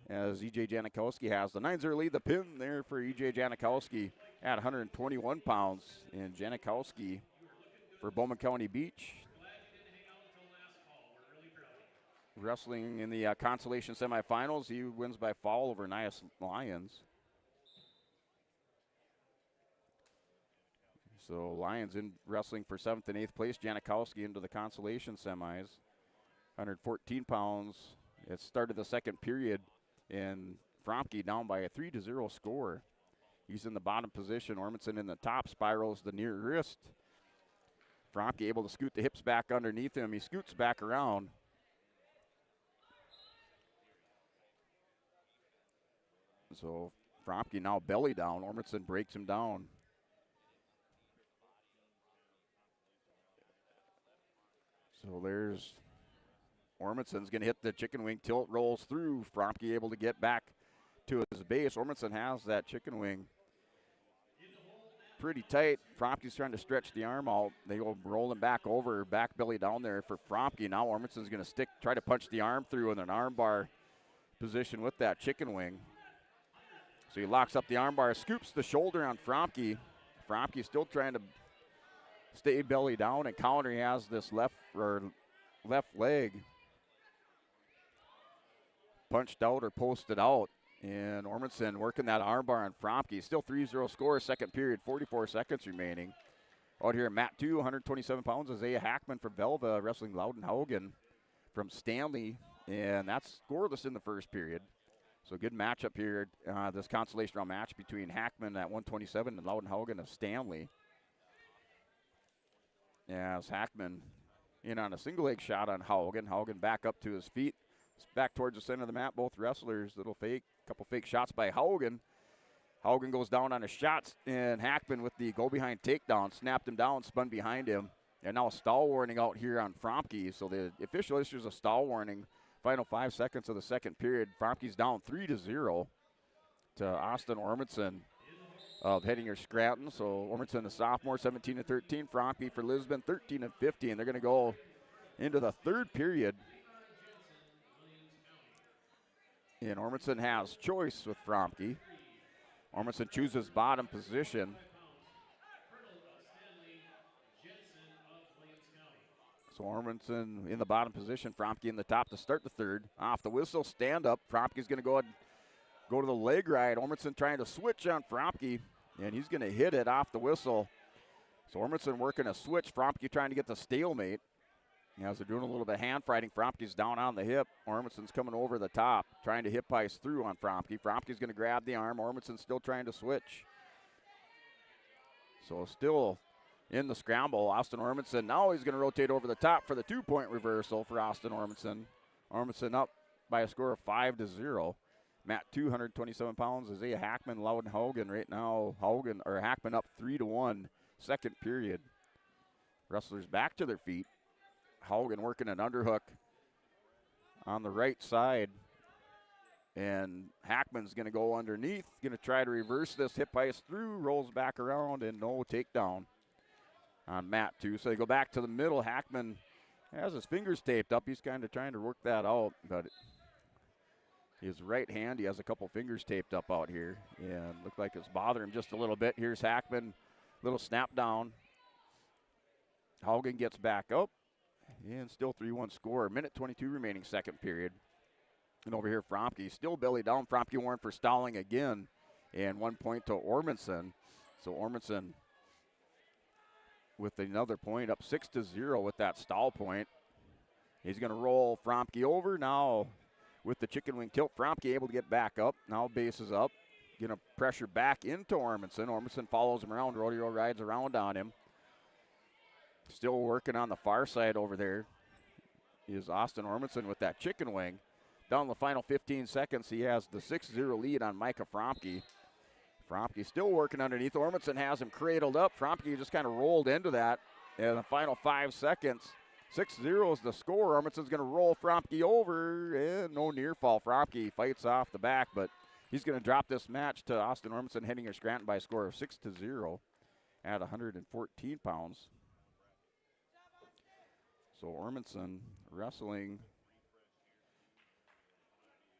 as E.J. Janikowski has the 9-0 lead. The pin there for E.J. Janikowski at 121 pounds. And Janikowski for Bowman County Beach. Wrestling in the Consolation semifinals. He wins by fall over Nias Lyons. So Lions in wrestling for 7th and 8th place. Janikowski into the Consolation semis. 114 pounds. It started the second period, and Fromke down by a 3-0 score. He's in the bottom position. Ormondson in the top, spirals the near wrist. Fromke able to scoot the hips back underneath him. He scoots back around. So Fromke now belly down. Ormondson breaks him down. So there's Ormandson's going to hit the chicken wing tilt, rolls through. Fromke able to get back to his base. Ormondson has that chicken wing pretty tight. Fromke's trying to stretch the arm out. They go rolling back over, back belly down there for Fromke. Now Ormandson's going to try to punch the arm through in an arm bar position with that chicken wing. So he locks up the arm bar, scoops the shoulder on Fromke. Fromke still trying to stay belly down and counter. He has this left leg punched out or posted out. And Ormondson working that arm bar on Fromke. Still 3-0 score, second period, 44 seconds remaining. Out here, Mat 2, 127 pounds. Isaiah Hackman from Velva wrestling Loudenhaugen from Stanley. And that's scoreless in the first period. So good matchup here, this consolation round match between Hackman at 127 and Loudenhaugen of Stanley. As Hackman in on a single leg shot on Haugen. Haugen back up to his feet, back towards the center of the mat. Both wrestlers, couple fake shots by Haugen. Haugen goes down on his shots, and Hackman with the go behind takedown, snapped him down, spun behind him. And now a stall warning out here on Fromke. So the official issues a stall warning. Final 5 seconds of the second period. Fromke's down 3-0 to Austin Ormondson of Hettinger Scranton. So Ormondson, the sophomore, 17-13. Fromke for Lisbon, 13-15. They're going to go into the third period. And Ormondson has choice with Fromke. Ormondson chooses bottom position. So Ormondson in the bottom position, Fromke in the top to start the third. Off the whistle, stand up. Fromke's going to go to the leg ride. Ormondson trying to switch on Fromke, and he's going to hit it off the whistle. So Ormondson working a switch. Fromke trying to get the stalemate. As they're doing a little bit of hand fighting, Fromke's down on the hip. Ormondson's coming over the top, trying to hip ice through on Fromke. Fromke's going to grab the arm. Ormondson's still trying to switch. So still in the scramble, Austin Ormondson. Now he's going to rotate over the top for the 2-point reversal for Austin Ormondson. Ormondson up by a score of 5-0. Mat 227 pounds. Isaiah Hackman, Loudenhaugen right now. Hackman up 3-1. Second period. Wrestlers back to their feet. Haugen working an underhook on the right side. And Hackman's going to go underneath. Going to try to reverse this. Hip ice through. Rolls back around and no takedown on Mat 2. So they go back to the middle. Hackman has his fingers taped up. He's kind of trying to work that out, but his right hand, he has a couple fingers taped up out here, and looked like it's bothering him just a little bit. Here's Hackman, little snap down. Haugen gets back up, and still 3-1 score. Minute 22 remaining second period. And over here, Fromke still belly down. Fromke warned for stalling again, and 1 point to Ormondson. So Ormondson with another point, up 6-0 with that stall point. He's going to roll Fromke over now with the chicken wing tilt. Fromke able to get back up. Now base is up. Going to pressure back into Ormondson. Ormondson follows him around. Rodeo rides around on him. Still working on the far side over there is Austin Ormondson with that chicken wing. Down the final 15 seconds, he has the 6-0 lead on Micah Fromke. Fromke still working underneath. Ormondson has him cradled up. Fromke just kind of rolled into that. In the final 5 seconds, 6-0 is the score. Armidson's going to roll Fromke over, and no near fall. Fromke fights off the back, but he's going to drop this match to Austin Armidson, Henninger Scranton by a score of 6-0 at 114 pounds. So Armidson wrestling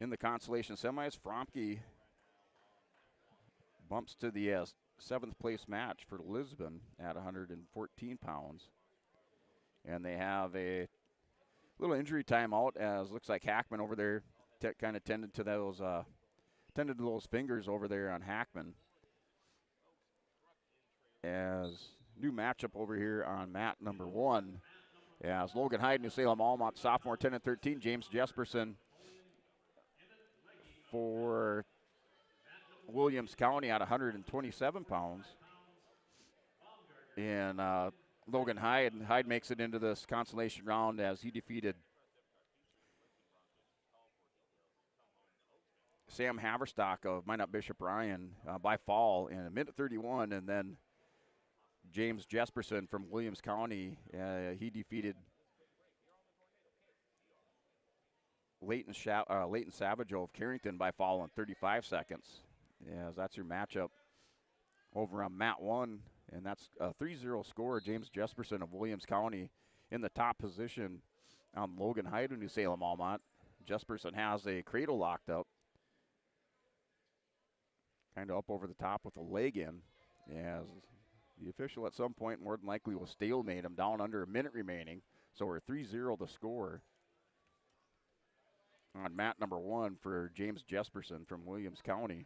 in the consolation semis. Fromke bumps to the seventh place match for Lisbon at 114 pounds. And they have a little injury timeout, as looks like Hackman over there kind of tended to those fingers over there on Hackman. As new matchup over here on mat number 1. As Logan Hyde, New Salem Almont, sophomore, 10-13. James Jesperson for Williams County at 127 pounds. And Logan Hyde makes it into this consolation round as he defeated Sam Haverstock of Minot Bishop Ryan by fall in a minute 31, and then James Jesperson from Williams County, he defeated Leighton Savage of Carrington by fall in 35 seconds. Yeah, that's your matchup over on mat 1, and that's a 3-0 score. James Jesperson of Williams County in the top position on Logan Hyde of New Salem Almont. Jesperson has a cradle locked up, kind of up over the top with a leg in, as the official at some point more than likely will stalemate him down under a minute remaining. So we're 3-0 the score on mat number 1 for James Jesperson from Williams County.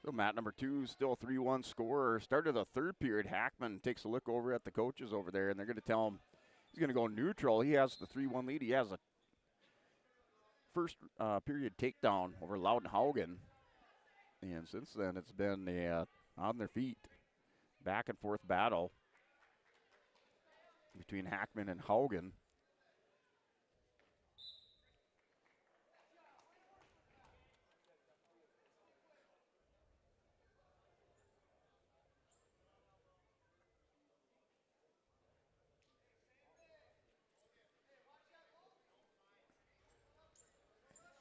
So mat number 2, still 3-1 score. Started the third period. Hackman takes a look over at the coaches over there, and they're going to tell him he's going to go neutral. He has the 3-1 lead. He has a first period takedown over Loudenhaugen. And since then, it's been on their feet, back and forth battle between Hackman and Haugen.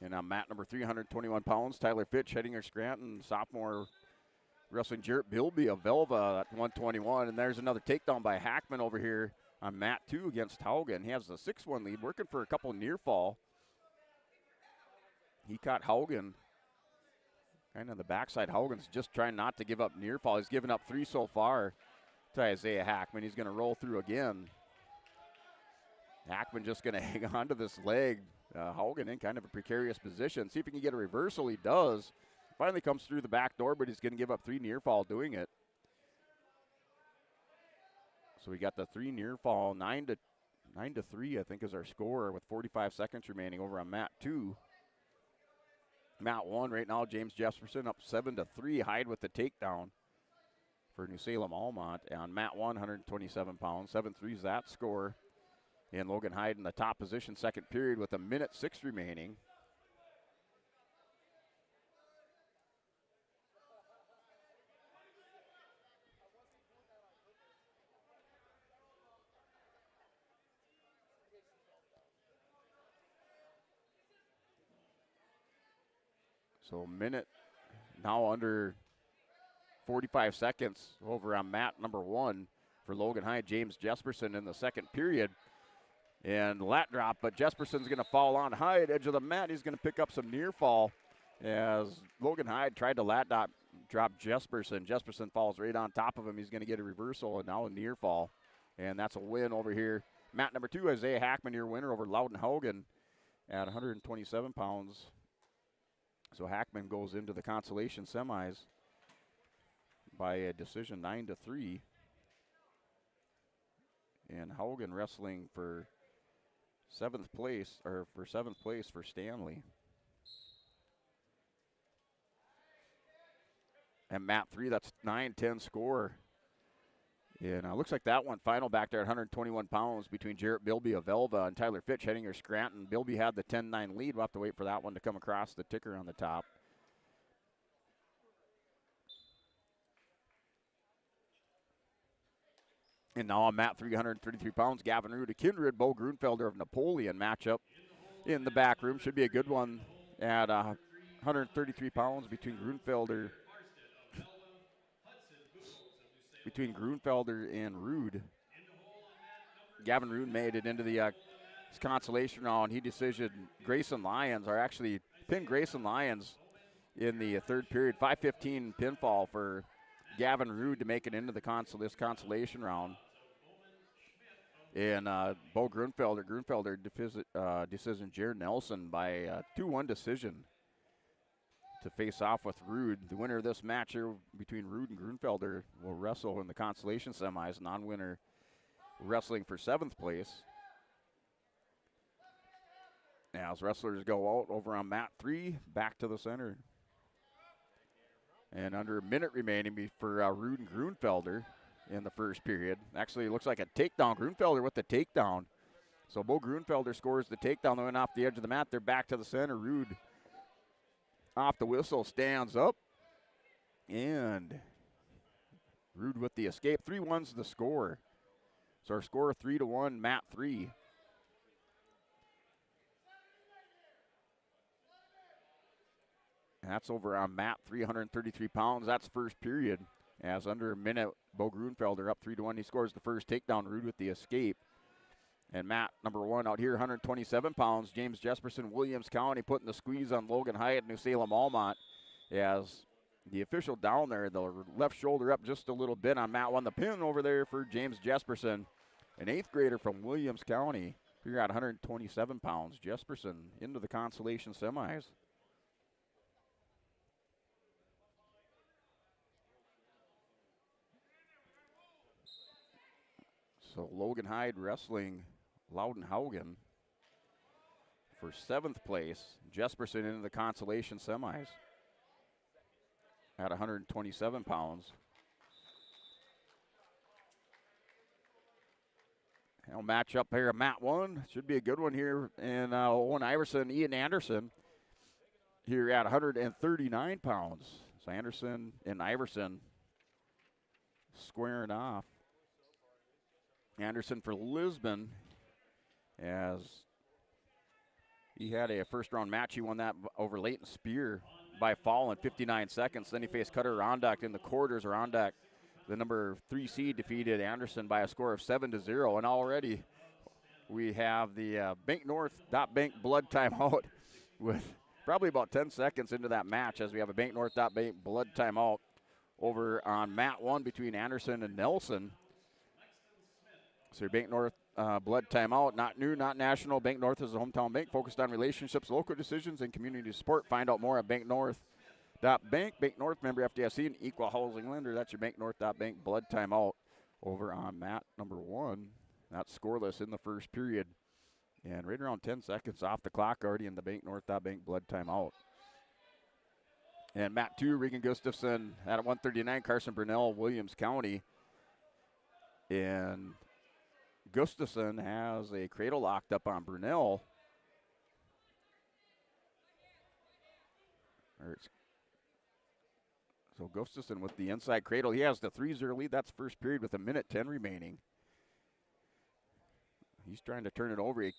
And on mat number 321 pounds, Tyler Fitch, Henninger Scranton, sophomore wrestling Jarrett Bilby of Velva at 121. And there's another takedown by Hackman over here on mat 2 against Haugen. He has a 6-1 lead, working for a couple near fall. He caught Haugen kind of the backside. Haugen's just trying not to give up near fall. He's given up 3 so far to Isaiah Hackman. He's going to roll through again. Hackman just going to hang on to this leg. Haugen in kind of a precarious position. See if he can get a reversal. He does. Finally comes through the back door, but he's going to give up 3 near fall doing it. So we got the 3 near fall, 9-3, I think, is our score with 45 seconds remaining over on mat 2. Mat 1 right now, James Jesperson up 7-3. Hyde with the takedown for New Salem Almont. On mat 1, 127 pounds. 7-3 is that score. And Logan Hyde in the top position, second period with a minute 6 remaining. So a minute now under 45 seconds over on mat number 1 for Logan Hyde. James Jesperson in the second period. And lat drop, but Jesperson's going to fall on Hyde, edge of the mat. He's going to pick up some near fall as Logan Hyde tried to lat drop Jesperson. Jesperson falls right on top of him. He's going to get a reversal and now a near fall. And that's a win over here. Mat number 2, Isaiah Hackman, your winner over Loudenhaugen at 127 pounds. So Hackman goes into the consolation semis by a decision 9-3. And Haugen wrestling for seventh place for Stanley. and mat 3. That's 9-10 score. And looks like that one final back there at 121 pounds between Jarrett Bilby of Elva and Tyler Fitch heading her Scranton. Bilby had the 10-9 lead. We'll have to wait for that one to come across the ticker on the top. And now on mat 333 pounds, Gavin Rude of Kindred, Bo Grunfelder of Napoleon matchup in the back room. Should be a good one at 133 pounds between Grunfelder and Rude. Gavin Rude made it into the consolation round. He decisioned Grayson Lyons, or actually pinned Grayson Lyons in the third period. 5:15 pinfall for Gavin Rude to make it into the consolation round. And Bo Grunfelder decision Jared Nelson by a 2-1 decision to face off with Rude. The winner of this match here between Rude and Grunfelder will wrestle in the consolation semis. Non-winner wrestling for 7th place. Now as wrestlers go out over on mat 3, back to the center. And under a minute remaining for Rude and Grunfelder in the first period. Actually, it looks like a takedown. Grunfelder with the takedown. So Bo Grunfelder scores the takedown. They went off the edge of the mat. They're back to the center. Rude off the whistle stands up. And Rude with the escape. 3-1's the score. So our score 3-1, mat 3. That's over on mat 333 pounds. That's first period. As under a minute, Bo Grunfelder up 3-1. He scores the first takedown. Rude with the escape. And mat number 1 out here, 127 pounds. James Jesperson, Williams County, putting the squeeze on Logan Hyatt, New Salem Almont. As the official down there, the left shoulder up just a little bit on mat 1. The pin over there for James Jesperson, an 8th grader from Williams County. Here at 127 pounds. Jesperson into the consolation semis. So Logan Hyde wrestling Loudenhaugen for 7th place. Jesperson into the consolation semis at 127 pounds. Now match up here, mat 1. Should be a good one here. And Owen Iverson, Ian Anderson here at 139 pounds. So Anderson and Iverson squaring off. Anderson for Lisbon, as he had a first-round match. He won that over Leighton Spear by fall in 59 seconds. Then he faced Cutter Rondak in the quarters. Rondak, the number 3 seed, defeated Anderson by a score of 7-0. And already we have the Bank North Bank blood timeout with probably about 10 seconds into that match, as we have a Bank North Bank blood timeout over on mat 1 between Anderson and Nelson. So your Bank North blood timeout, not new, not national. Bank North is a hometown bank focused on relationships, local decisions, and community support. Find out more at banknorth.bank. Bank North, member FDIC, and equal housing lender. That's your Bank North.bank blood timeout over on mat number 1. That's scoreless in the first period. And right around 10 seconds off the clock already in the Bank North.bank blood timeout. And mat 2, Regan Gustafson at 139, Carson Burnell, Williams County. And Gustafson has a cradle locked up on Brunel. So Gustafson with the inside cradle. He has the 3-0 lead. That's first period with 1:10 remaining. He's trying to turn it over. He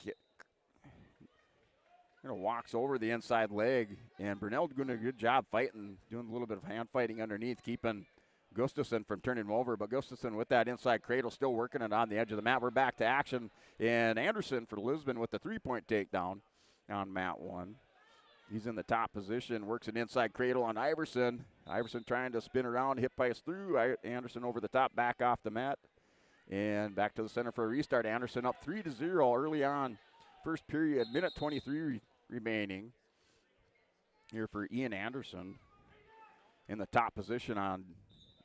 walks over the inside leg. And Brunel doing a good job fighting, doing a little bit of hand fighting underneath, keeping Gustafson from turning him over, but Gustafson with that inside cradle still working it on the edge of the mat. We're back to action, and Anderson for Lisbon with the 3-point takedown on mat 1. He's in the top position, works an inside cradle on Iverson. Iverson trying to spin around, hip ice through. Anderson over the top, back off the mat, and back to the center for a restart. Anderson up 3-0 early on, first period, 1:23 remaining here for Ian Anderson in the top position on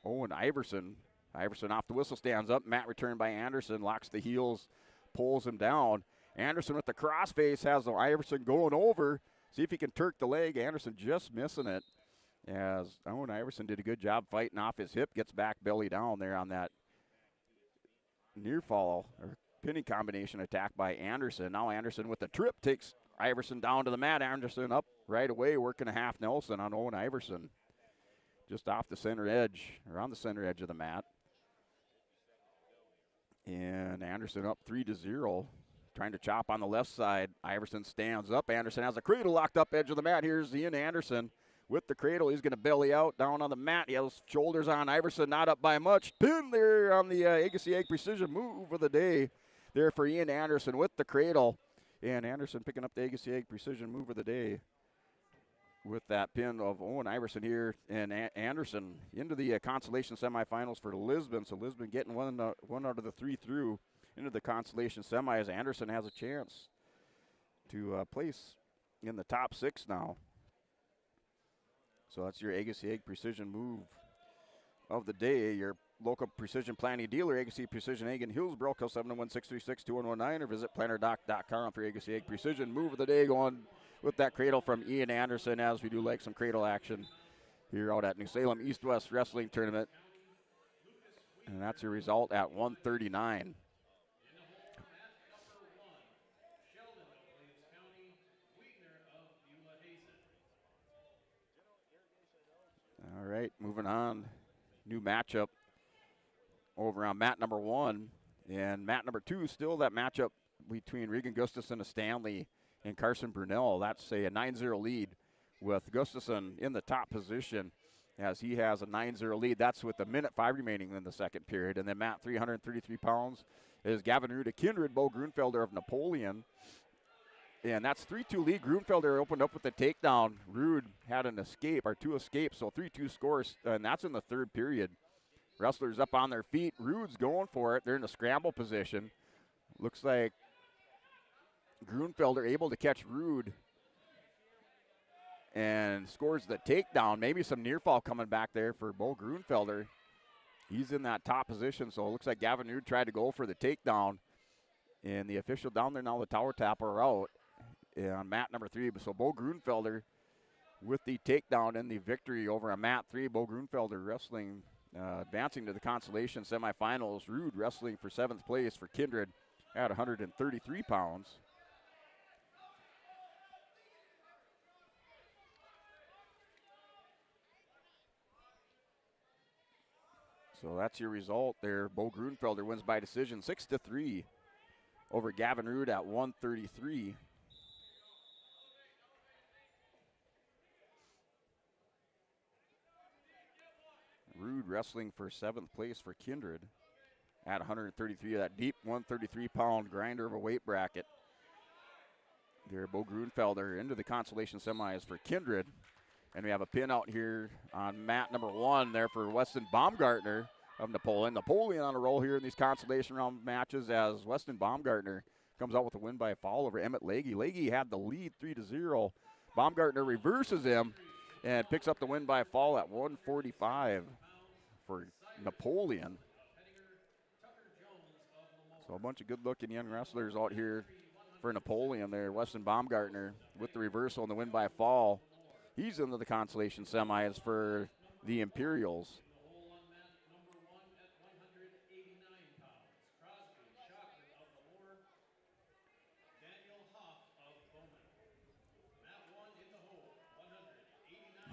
Owen Iverson. Iverson off the whistle, stands up. Mat return by Anderson, locks the heels, pulls him down. Anderson with the crossface has Iverson going over. See if he can Turk the leg. Anderson just missing it. as Owen Iverson did a good job fighting off his hip, gets back belly down there on that near fall or pinning combination attack by Anderson. Now Anderson with the trip takes Iverson down to the mat. Anderson up right away, working a half Nelson on Owen Iverson. Just off the center edge, or on the center edge of the mat. And Anderson up 3-0, trying to chop on the left side. Iverson stands up. Anderson has a cradle locked up edge of the mat. Here's Ian Anderson with the cradle. He's going to belly out down on the mat. He has shoulders on. Iverson not up by much. Pin there on the Agassi Egg Precision move of the day there for Ian Anderson with the cradle. And Anderson picking up the Agassi Egg Precision move of the day with that pin of Owen Iverson here, and Anderson into the consolation semifinals for Lisbon. So Lisbon getting one out of the 3 through into the consolation semis. Anderson has a chance to place in the top 6 now. So that's your Agassi Egg Precision move of the day. Your local precision planning dealer, Agassi Precision Egg in Hillsborough. Call 701-636-2119 or visit plannerdoc.com for Agassi Egg Precision move of the day, going with that cradle from Ian Anderson, as we do like some cradle action here out at New Salem East-West Wrestling Tournament. And that's your result at 139. All right, moving on. New matchup over on mat number 1. And mat number 2, still that matchup between Regan Gustafson of Stanley and Carson Brunell. That's a 9-0 lead with Gustafson in the top position as he has a 9-0 lead. That's with a minute 5 remaining in the second period. And then mat 333 pounds is Gavin Rude of Kindred, Bo Grunfelder of Napoleon. And that's 3-2 lead. Grunfelder opened up with a takedown. Rude had an escape, or 2 escapes, so 3-2 scores, and that's in the third period. Wrestlers up on their feet. Rude's going for it. They're in a scramble position. Looks like Grunfelder able to catch Rude and scores the takedown. Maybe some near fall coming back there for Bo Grunfelder. He's in that top position, so it looks like Gavin Rude tried to go for the takedown. And the official down there now, the tower tapper out on mat number 3. So Bo Grunfelder with the takedown and the victory over on mat 3. Bo Grunfelder wrestling, advancing to the consolation semifinals. Rude wrestling for 7th place for Kindred at 133 pounds. So that's your result there. Bo Grunfelder wins by decision 6-3 over Gavin Rude at 133. Rude wrestling for 7th place for Kindred at 133. That deep 133-pound grinder of a weight bracket. There, Bo Grunfelder into the consolation semis for Kindred. And we have a pin out here on mat number 1 there for Weston Baumgartner of Napoleon. Napoleon on a roll here in these consolation round matches as Weston Baumgartner comes out with a win by a fall over Emmett Leahy. Leahy had the lead 3-0. Baumgartner reverses him and picks up the win by a fall at 145 for Napoleon. So a bunch of good-looking young wrestlers out here for Napoleon there. Weston Baumgartner with the reversal and the win by a fall. He's into the consolation semis for the Imperials.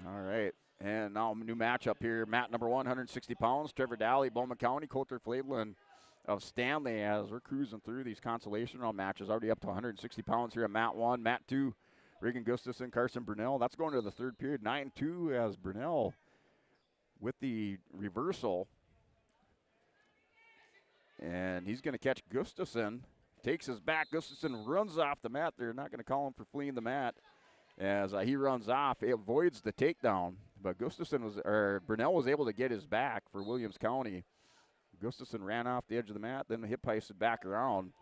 All right, and now a new matchup here. Mat number 1, 160 pounds. Trevor Daly, Bowman County. Coulter Flavelin of Stanley, as we're cruising through these consolation round matches. Already up to 160 pounds here at mat 1. Mat 2, Regan Gustafson, Carson Brunell. That's going to the third period. 9-2 as Brunell with the reversal. And he's going to catch Gustafson. Takes his back. Gustafson runs off the mat. They're not going to call him for fleeing the mat. As he runs off, he avoids the takedown. But Brunell was able to get his back for Williams County. Gustafson ran off the edge of the mat, then hip heisted back around.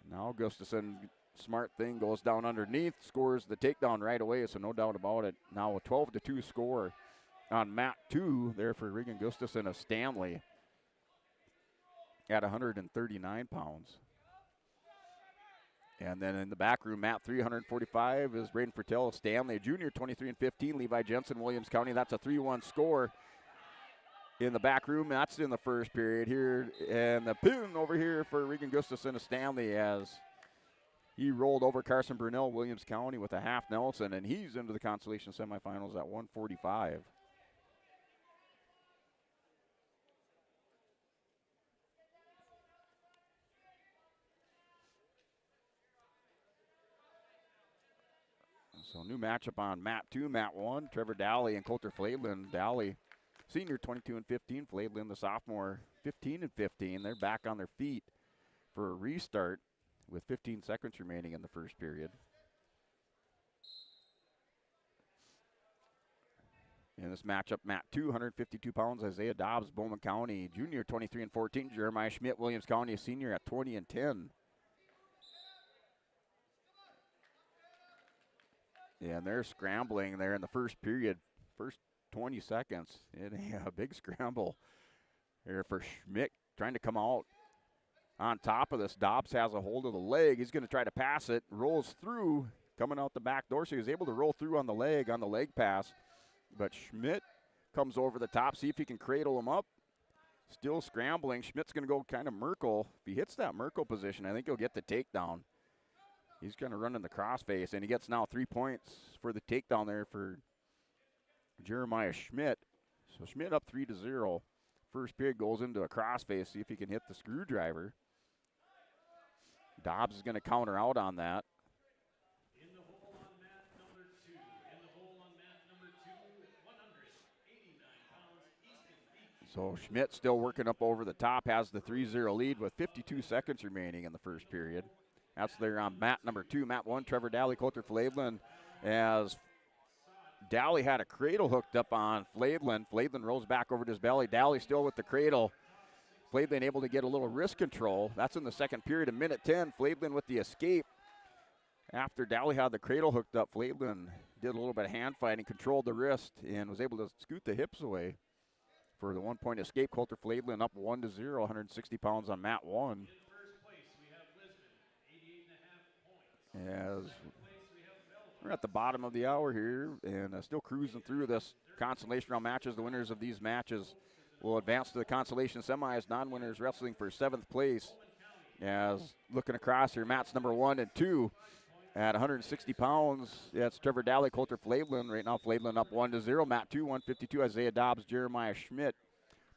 Now Gustafson, smart thing, goes down underneath, scores the takedown right away, so no doubt about it. Now a 12-2 score on mat 2 there for Regan Gustafson of Stanley at 139 pounds. And then in the back room, Matt 345 is Braden Fertel, Stanley Jr., 23 and 15. Levi Jensen, Williams County. That's a 3-1 score in the back room. That's in the first period here. And the pin over here for Regan Gustafson of Stanley as he rolled over Carson Brunel, Williams County, with a half Nelson, and he's into the consolation semifinals at 145. So new matchup on mat 2, mat 1, Trevor Dowley and Coulter Flaidlin. Dowley, senior, 22 and 15. Flaidlin, the sophomore, 15 and 15. They're back on their feet for a restart with 15 seconds remaining in the first period. In this matchup, mat 2, 152 pounds, Isaiah Dobbs, Bowman County, junior, 23 and 14. Jeremiah Schmidt, Williams County, a senior, at 20 and 10. Yeah, and they're scrambling there in the first period, first 20 seconds. A big scramble here for Schmidt, trying to come out on top of this. Dobbs has a hold of the leg. He's going to try to pass it, rolls through, coming out the back door. So he was able to roll through on the leg pass. But Schmidt comes over the top, see if he can cradle him up. Still scrambling. Schmidt's going to go kind of Merkel. If he hits that Merkel position, I think he'll get the takedown. He's going to run in the crossface, and he gets now 3 points for the takedown there for Jeremiah Schmidt. So Schmidt up 3-0. First period goes into a crossface, see if he can hit the screwdriver. Dobbs is going to counter out on that. So Schmidt still working up over the top, has the 3-0 lead with 52 seconds remaining in the first period. That's there on mat number 2. Mat 1, Trevor Dowley, Coulter Flaidlin, as Dowley had a cradle hooked up on Flaidlin. Flaidlin rolls back over to his belly. Dowley still with the cradle. Flaidlin able to get a little wrist control. That's in the second period, a minute 10. Flaidlin with the escape. After Dowley had the cradle hooked up, Flaidlin did a little bit of hand fighting, controlled the wrist, and was able to scoot the hips away for the 1 point escape. Coulter Flaidlin up 1-0, 160 pounds on mat 1. As we're at the bottom of the hour here and still cruising through this consolation round matches. The winners of these matches will advance to the consolation semis. Non-winners wrestling for 7th place. As looking across here, mats number 1 and 2 at 160 pounds. That's Trevor Dowley, Coulter Flaidlin. Right now, Flaidlin up 1-0. Mat 2, 152. Isaiah Dobbs, Jeremiah Schmidt.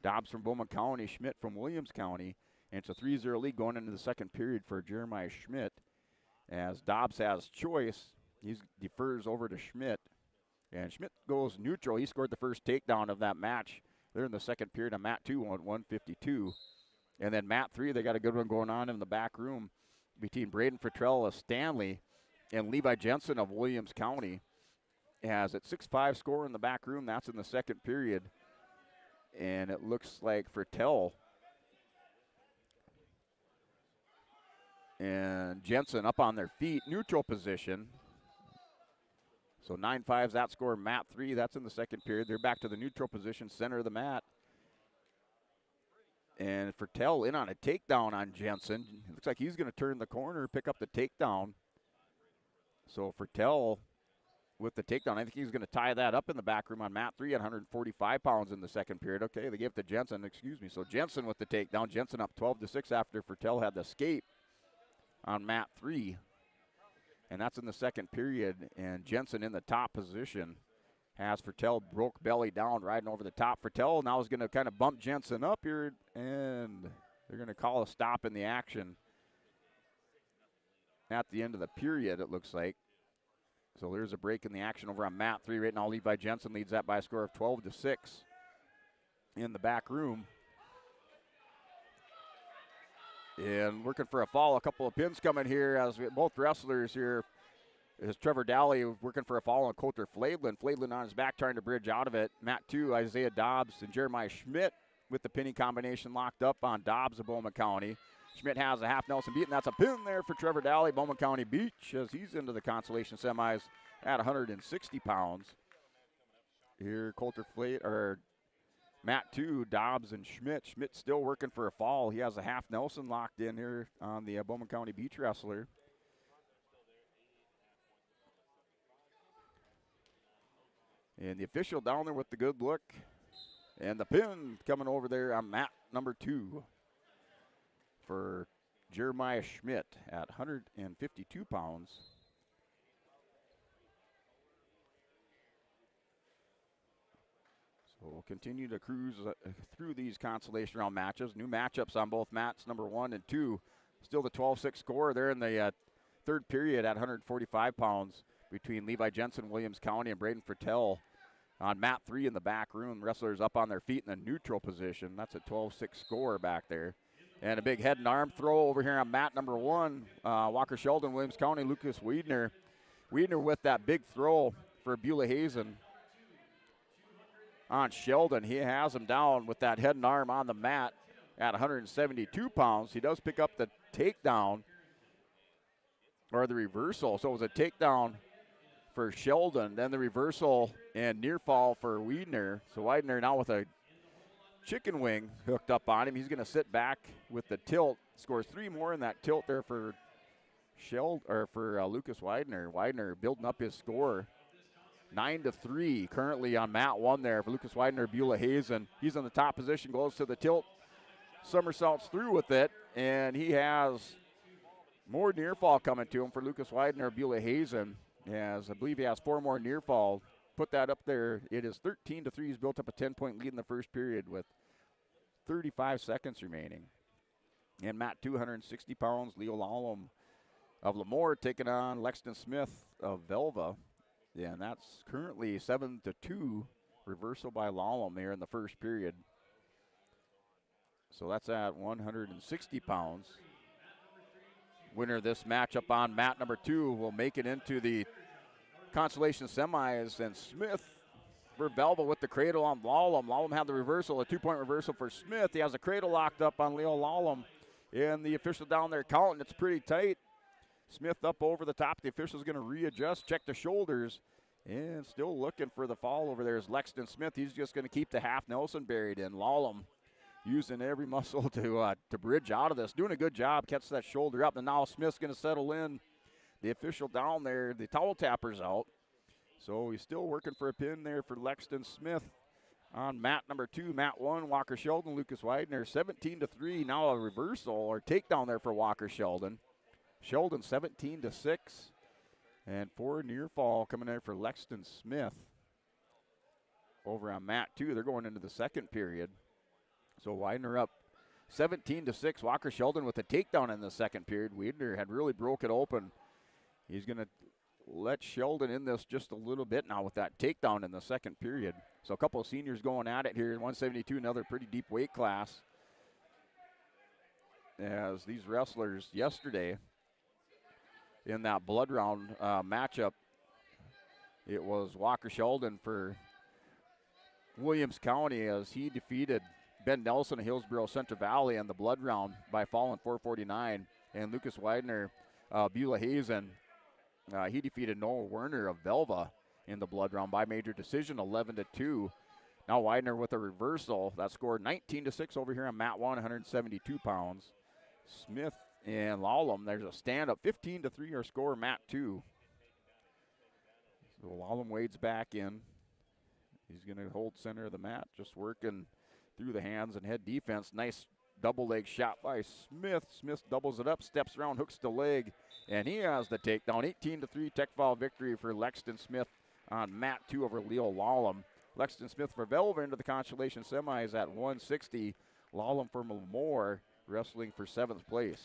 Dobbs from Bowman County, Schmidt from Williams County. And it's a 3-0 lead going into the second period for Jeremiah Schmidt. As Dobbs has choice, he defers over to Schmidt. And Schmidt goes neutral. He scored the first takedown of that match. They're in the second period on mat 2 on 152. And then mat 3, they got a good one going on in the back room between Braden Fertrell of Stanley and Levi Jensen of Williams County. Has it 6-5 score in the back room. That's in the second period. And it looks like Fertel and Jensen up on their feet, neutral position. So 9-5's that score. Mat 3, that's in the second period. They're back to the neutral position, center of the mat. And Fertel in on a takedown on Jensen. It looks like he's going to turn the corner, pick up the takedown. So Fertel with the takedown. I think he's going to tie that up in the back room on mat 3 at 145 pounds in the second period. Okay, they gave it to Jensen, excuse me. So Jensen with the takedown. Jensen up 12-6 after Fertel had the escape on mat 3. And that's in the second period. And Jensen in the top position has Fertel broke belly down, riding over the top. Fertel now is going to kind of bump Jensen up here, and they're going to call a stop in the action at the end of the period, it looks like. So there's a break in the action over on mat 3 right now. Levi Jensen leads that by a score of 12-6 in the back room. And working for a fall, a couple of pins coming here as both wrestlers here. Is Trevor Dowley working for a fall on Coulter Flaidlin. Flaidlin on his back trying to bridge out of it. Mat 2, Isaiah Dobbs and Jeremiah Schmidt with the pinning combination locked up on Dobbs of Bowman County. Schmidt has a half Nelson beat, and that's a pin there for Trevor Dowley, Bowman County Beach, as he's into the consolation semis at 160 pounds. Here, Mat 2, Dobbs and Schmidt. Schmidt still working for a fall. He has a half Nelson locked in here on the Bowman County Beach wrestler. And the official down there with the good look. And the pin coming over there on mat number 2 for Jeremiah Schmidt at 152 pounds. So we'll continue to cruise through these consolation round matches. New matchups on both mats, number 1 and 2. Still the 12-6 score there in the third period at 145 pounds between Levi Jensen, Williams County, and Braden Fertel. On mat 3 in the back room, wrestlers up on their feet in the neutral position. That's a 12-6 score back there. And a big head and arm throw over here on mat number 1. Walker Sheldon, Williams County, Lucas Wiedner. Wiedner with that big throw for Beulah Hazen on Sheldon. He has him down with that head and arm on the mat at 172 pounds. He does pick up the takedown, or the reversal. So it was a takedown for Sheldon, then the reversal and near fall for Wiedner. So Wiedner now with a chicken wing hooked up on him. He's going to sit back with the tilt. Scores 3 more in that tilt there for Lucas Wiedner. Wiedner building up his score. 9-3 currently on mat 1 there for Lucas Wiedner, Beulah Hazen. He's in the top position, goes to the tilt, somersaults through with it, and he has more near fall coming to him for Lucas Wiedner, Beulah Hazen. As I believe he has 4 more near fall. Put that up there. It is 13-3. He's built up a 10-point lead in the first period with 35 seconds remaining. And mat 260 pounds, Leo Lallam of Lemoore taking on Lexton Smith of Velva. Yeah, and that's currently 7-2 reversal by Lallam here in the first period. So that's at 160 pounds. Winner of this matchup on mat number 2 will make it into the consolation semis, and Smith for Velva with the cradle on Lallam. Lallam had the reversal, a 2-point reversal for Smith. He has a cradle locked up on Leo Lallam, and the official down there counting. It's pretty tight. Smith up over the top. The official's going to readjust, check the shoulders, and still looking for the fall over there is Lexton Smith. He's just going to keep the half Nelson buried in. Lallam using every muscle to bridge out of this. Doing a good job, catch that shoulder up, and now Smith's going to settle in. The official down there, the towel tapper's out. So he's still working for a pin there for Lexton Smith on mat number 2. Mat 1, Walker Sheldon, Lucas Wiedner, 17-3. Now a reversal or takedown there for Walker Sheldon. Sheldon 17-6. And 4 near fall coming there for Lexton Smith. Over on mat 2, they're going into the second period. So Wiedner up 17-6. Walker Sheldon with a takedown in the second period. Wiedner had really broke it open. He's going to let Sheldon in this just a little bit now with that takedown in the second period. So a couple of seniors going at it here in 172, another pretty deep weight class. As these wrestlers yesterday in that blood round matchup, it was Walker Sheldon for Williams County as he defeated Ben Nelson of Hillsborough Central Valley in the blood round by falling 449. And Lucas Wiedner, Beulah Hazen, he defeated Noah Werner of Velva in the blood round by major decision, 11-2. Now Wiedner with a reversal. That scored 19-6 over here on mat 1, 172 pounds. Smith and Lallam, there's a stand-up, 15-3 our score, mat 2. So Lallam wades back in. He's going to hold center of the mat, just working through the hands and head defense. Nice double leg shot by Smith. Smith doubles it up, steps around, hooks the leg, and he has the takedown. 18-3 tech foul victory for Lexton Smith on mat 2 over Leo Lallam. Lexton Smith for Velva into the consolation semis at 160. Lallam for Lemoore wrestling for 7th place.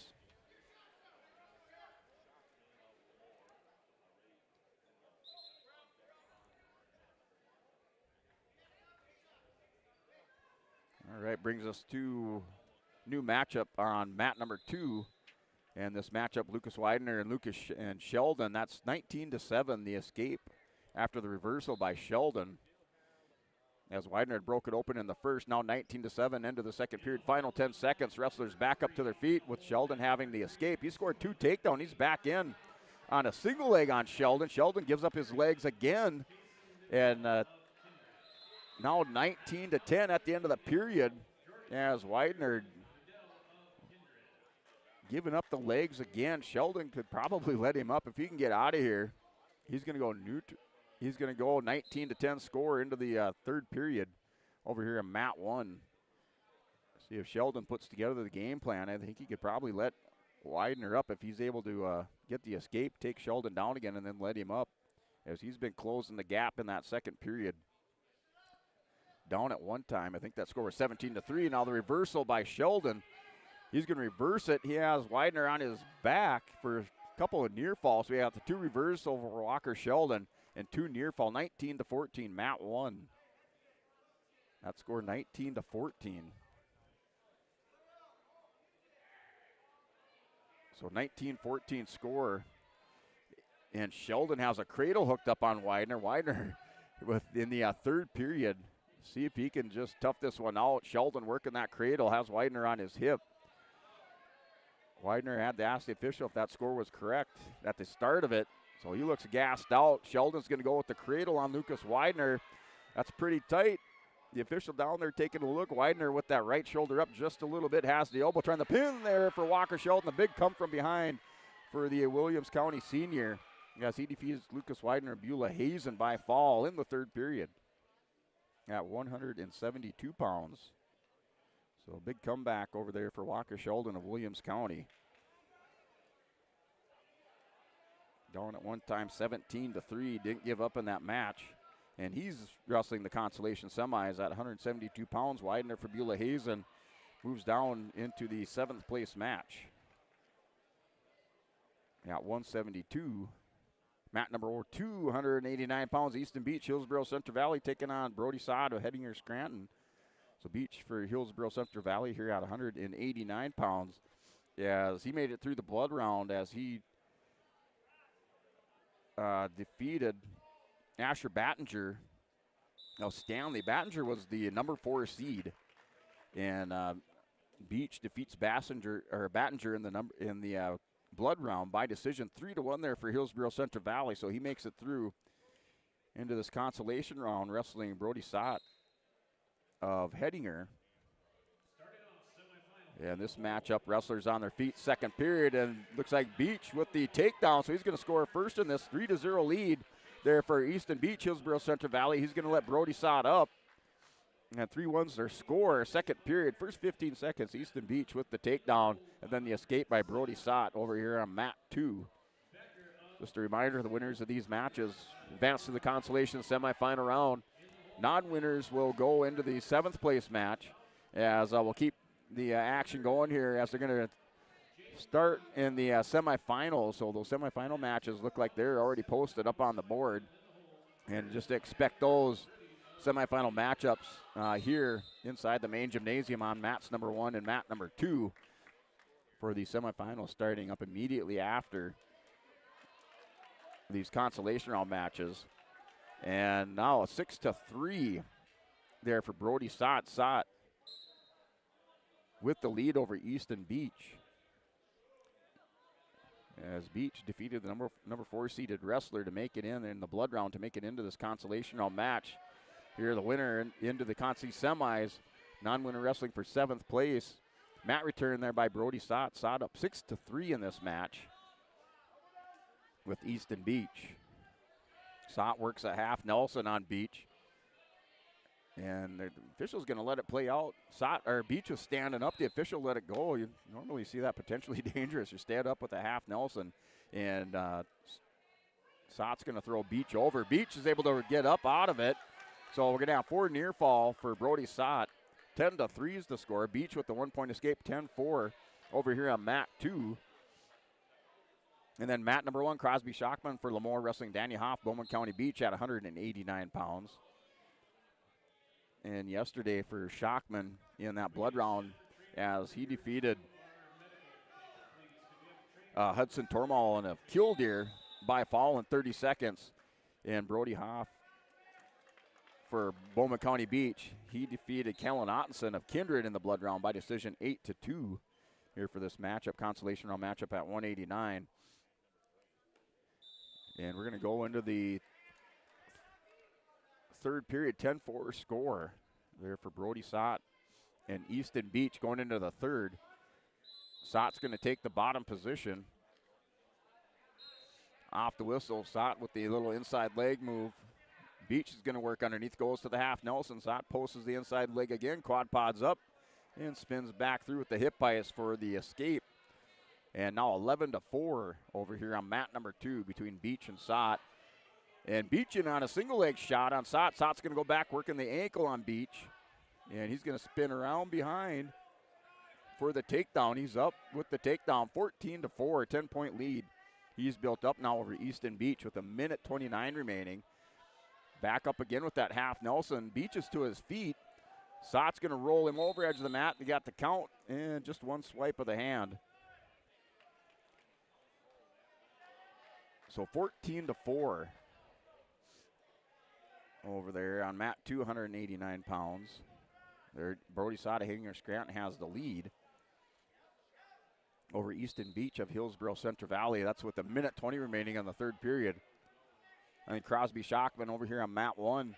All right, brings us to new matchup on mat number 2. And this matchup, Lucas Wiedner and Sheldon, that's 19-7, the escape after the reversal by Sheldon. As Wiedner had broke it open in the first, now 19-7, end of the second period. Final 10 seconds, wrestlers back up to their feet with Sheldon having the escape. He scored 2 takedowns. He's back in on a single leg on Sheldon. Sheldon gives up his legs again. And now 19-10 at the end of the period as Wiedner giving up the legs again. Sheldon could probably let him up if he can get out of here. He's going to go neutral. he's going to go 19-10 score into the third period over here in mat 1. See if Sheldon puts together the game plan. I think he could probably let Widener up if he's able to get the escape, take Sheldon down again, and then let him up, as he's been closing the gap in that second period. Down at one time, I think that score was 17-3. Now the reversal by Sheldon. He's going to reverse it. He has Widener on his back for a couple of near falls. We have the 2 reversal for Walker Sheldon and 2 near fall. 19-14, mat 1. That score 19-14. So 19-14 score. And Sheldon has a cradle hooked up on Widener. Widener in the third period. See if he can just tough this one out. Sheldon working that cradle, has Widener on his hip. Widener had to ask the official if that score was correct at the start of it. So he looks gassed out. Sheldon's going to go with the cradle on Lucas Widener. That's pretty tight. The official down there taking a look. Widener with that right shoulder up just a little bit. Has the elbow, trying to pin there for Walker Sheldon. The big come from behind for the Williams County senior. Yes, he defeats Lucas Widener and Beulah Hazen by fall in the third period at 172 pounds. So a big comeback over there for Walker Sheldon of Williams County. Down at one time 17-3, didn't give up in that match. And he's wrestling the Consolation semis at 172 pounds. Widener for Beulah Hazen moves down into the 7th place match at 172. Mat number 289 pounds, Easton Beach, Hillsborough Central Valley taking on Brody Sod of Hettinger Scranton. So Beach for Hillsborough Central Valley here at 189 pounds. As he made it through the blood round, as he defeated Asher Battinger of Stanley. Battinger was the number 4 seed, and Beach defeats Battinger in the blood round by decision, 3-1 there for Hillsborough Central Valley. So he makes it through into this consolation round, wrestling Brody Sott of Hettinger. And this matchup, wrestlers on their feet, second period, and looks like Beach with the takedown. So he's going to score first in this 3-0 lead there for Easton Beach, Hillsborough Central Valley. He's going to let Brody Sott up. And 3-1's their score. Second period, first 15 seconds, Easton Beach with the takedown, and then the escape by Brody Sott over here on mat 2. Just a reminder, the winners of these matches advance to the consolation semifinal round. Non-winners will go into the 7th place match, as we'll keep the action going here as they're going to start in the semifinals. So those semifinal matches look like they're already posted up on the board, and just expect those semifinal matchups here inside the main gymnasium on mats number 1 and mat number 2 for the semifinals, starting up immediately after these consolation round matches. And now a 6-3 there for Brody Sott. Sott with the lead over Easton Beach, as Beach defeated the number 4 seeded wrestler to make it in the blood round, to make it into this consolation round match. Here, the winner into the consolation semis. Non-winner wrestling for 7th place. Mat return there by Brody Sott. Sott up 6-3 in this match with Easton Beach. Sott works a half Nelson on Beach, and the official's going to let it play out. Beach was standing up. The official let it go. You normally see that potentially dangerous. You stand up with a half Nelson, and Sott's going to throw Beach over. Beach is able to get up out of it. So we're going to have 4 near fall for Brody Sott. 10-3 is the score. Beach with the 1-point escape, 10-4 over here on mat 2. And then mat number 1, Crosby Shockman for Lemoore wrestling Danny Hoff, Bowman County Beach at 189 pounds. And yesterday for Shockman in that blood round, as he defeated Hudson Tormal of Killdeer by fall in 30 seconds. And Brody Hoff for Bowman County Beach, he defeated Kellen Ottenson of Kindred in the blood round by decision 8-2 here for this matchup, consolation round matchup at 189. And we're going to go into the third period, 10-4 score there for Brody Sott and Easton Beach going into the third. Sott's going to take the bottom position. Off the whistle, Sott with the little inside leg move Beach is going to work underneath, goes to the half Nelson. Sott posts the inside leg again, quad pods up, and spins back through with the hip bias for the escape. And now 11-4 over here on mat number 2 between Beach and Sott. And Beach in on a single leg shot on Sott. Sott's going to go back working the ankle on Beach. And he's going to spin around behind for the takedown. He's up with the takedown, 14-4, 10-point lead. He's built up now over Easton Beach with 1:29 remaining. Back up again with that half Nelson. Beach is to his feet. Sott's going to roll him over edge of the mat. They got the count and just one swipe of the hand. So 14-4 over there on mat 289 pounds. There, Brody Sott of Hinger Scranton has the lead over Easton Beach of Hillsborough Central Valley. That's with 1:20 remaining on the third period. I think Crosby Shockman over here on mat 1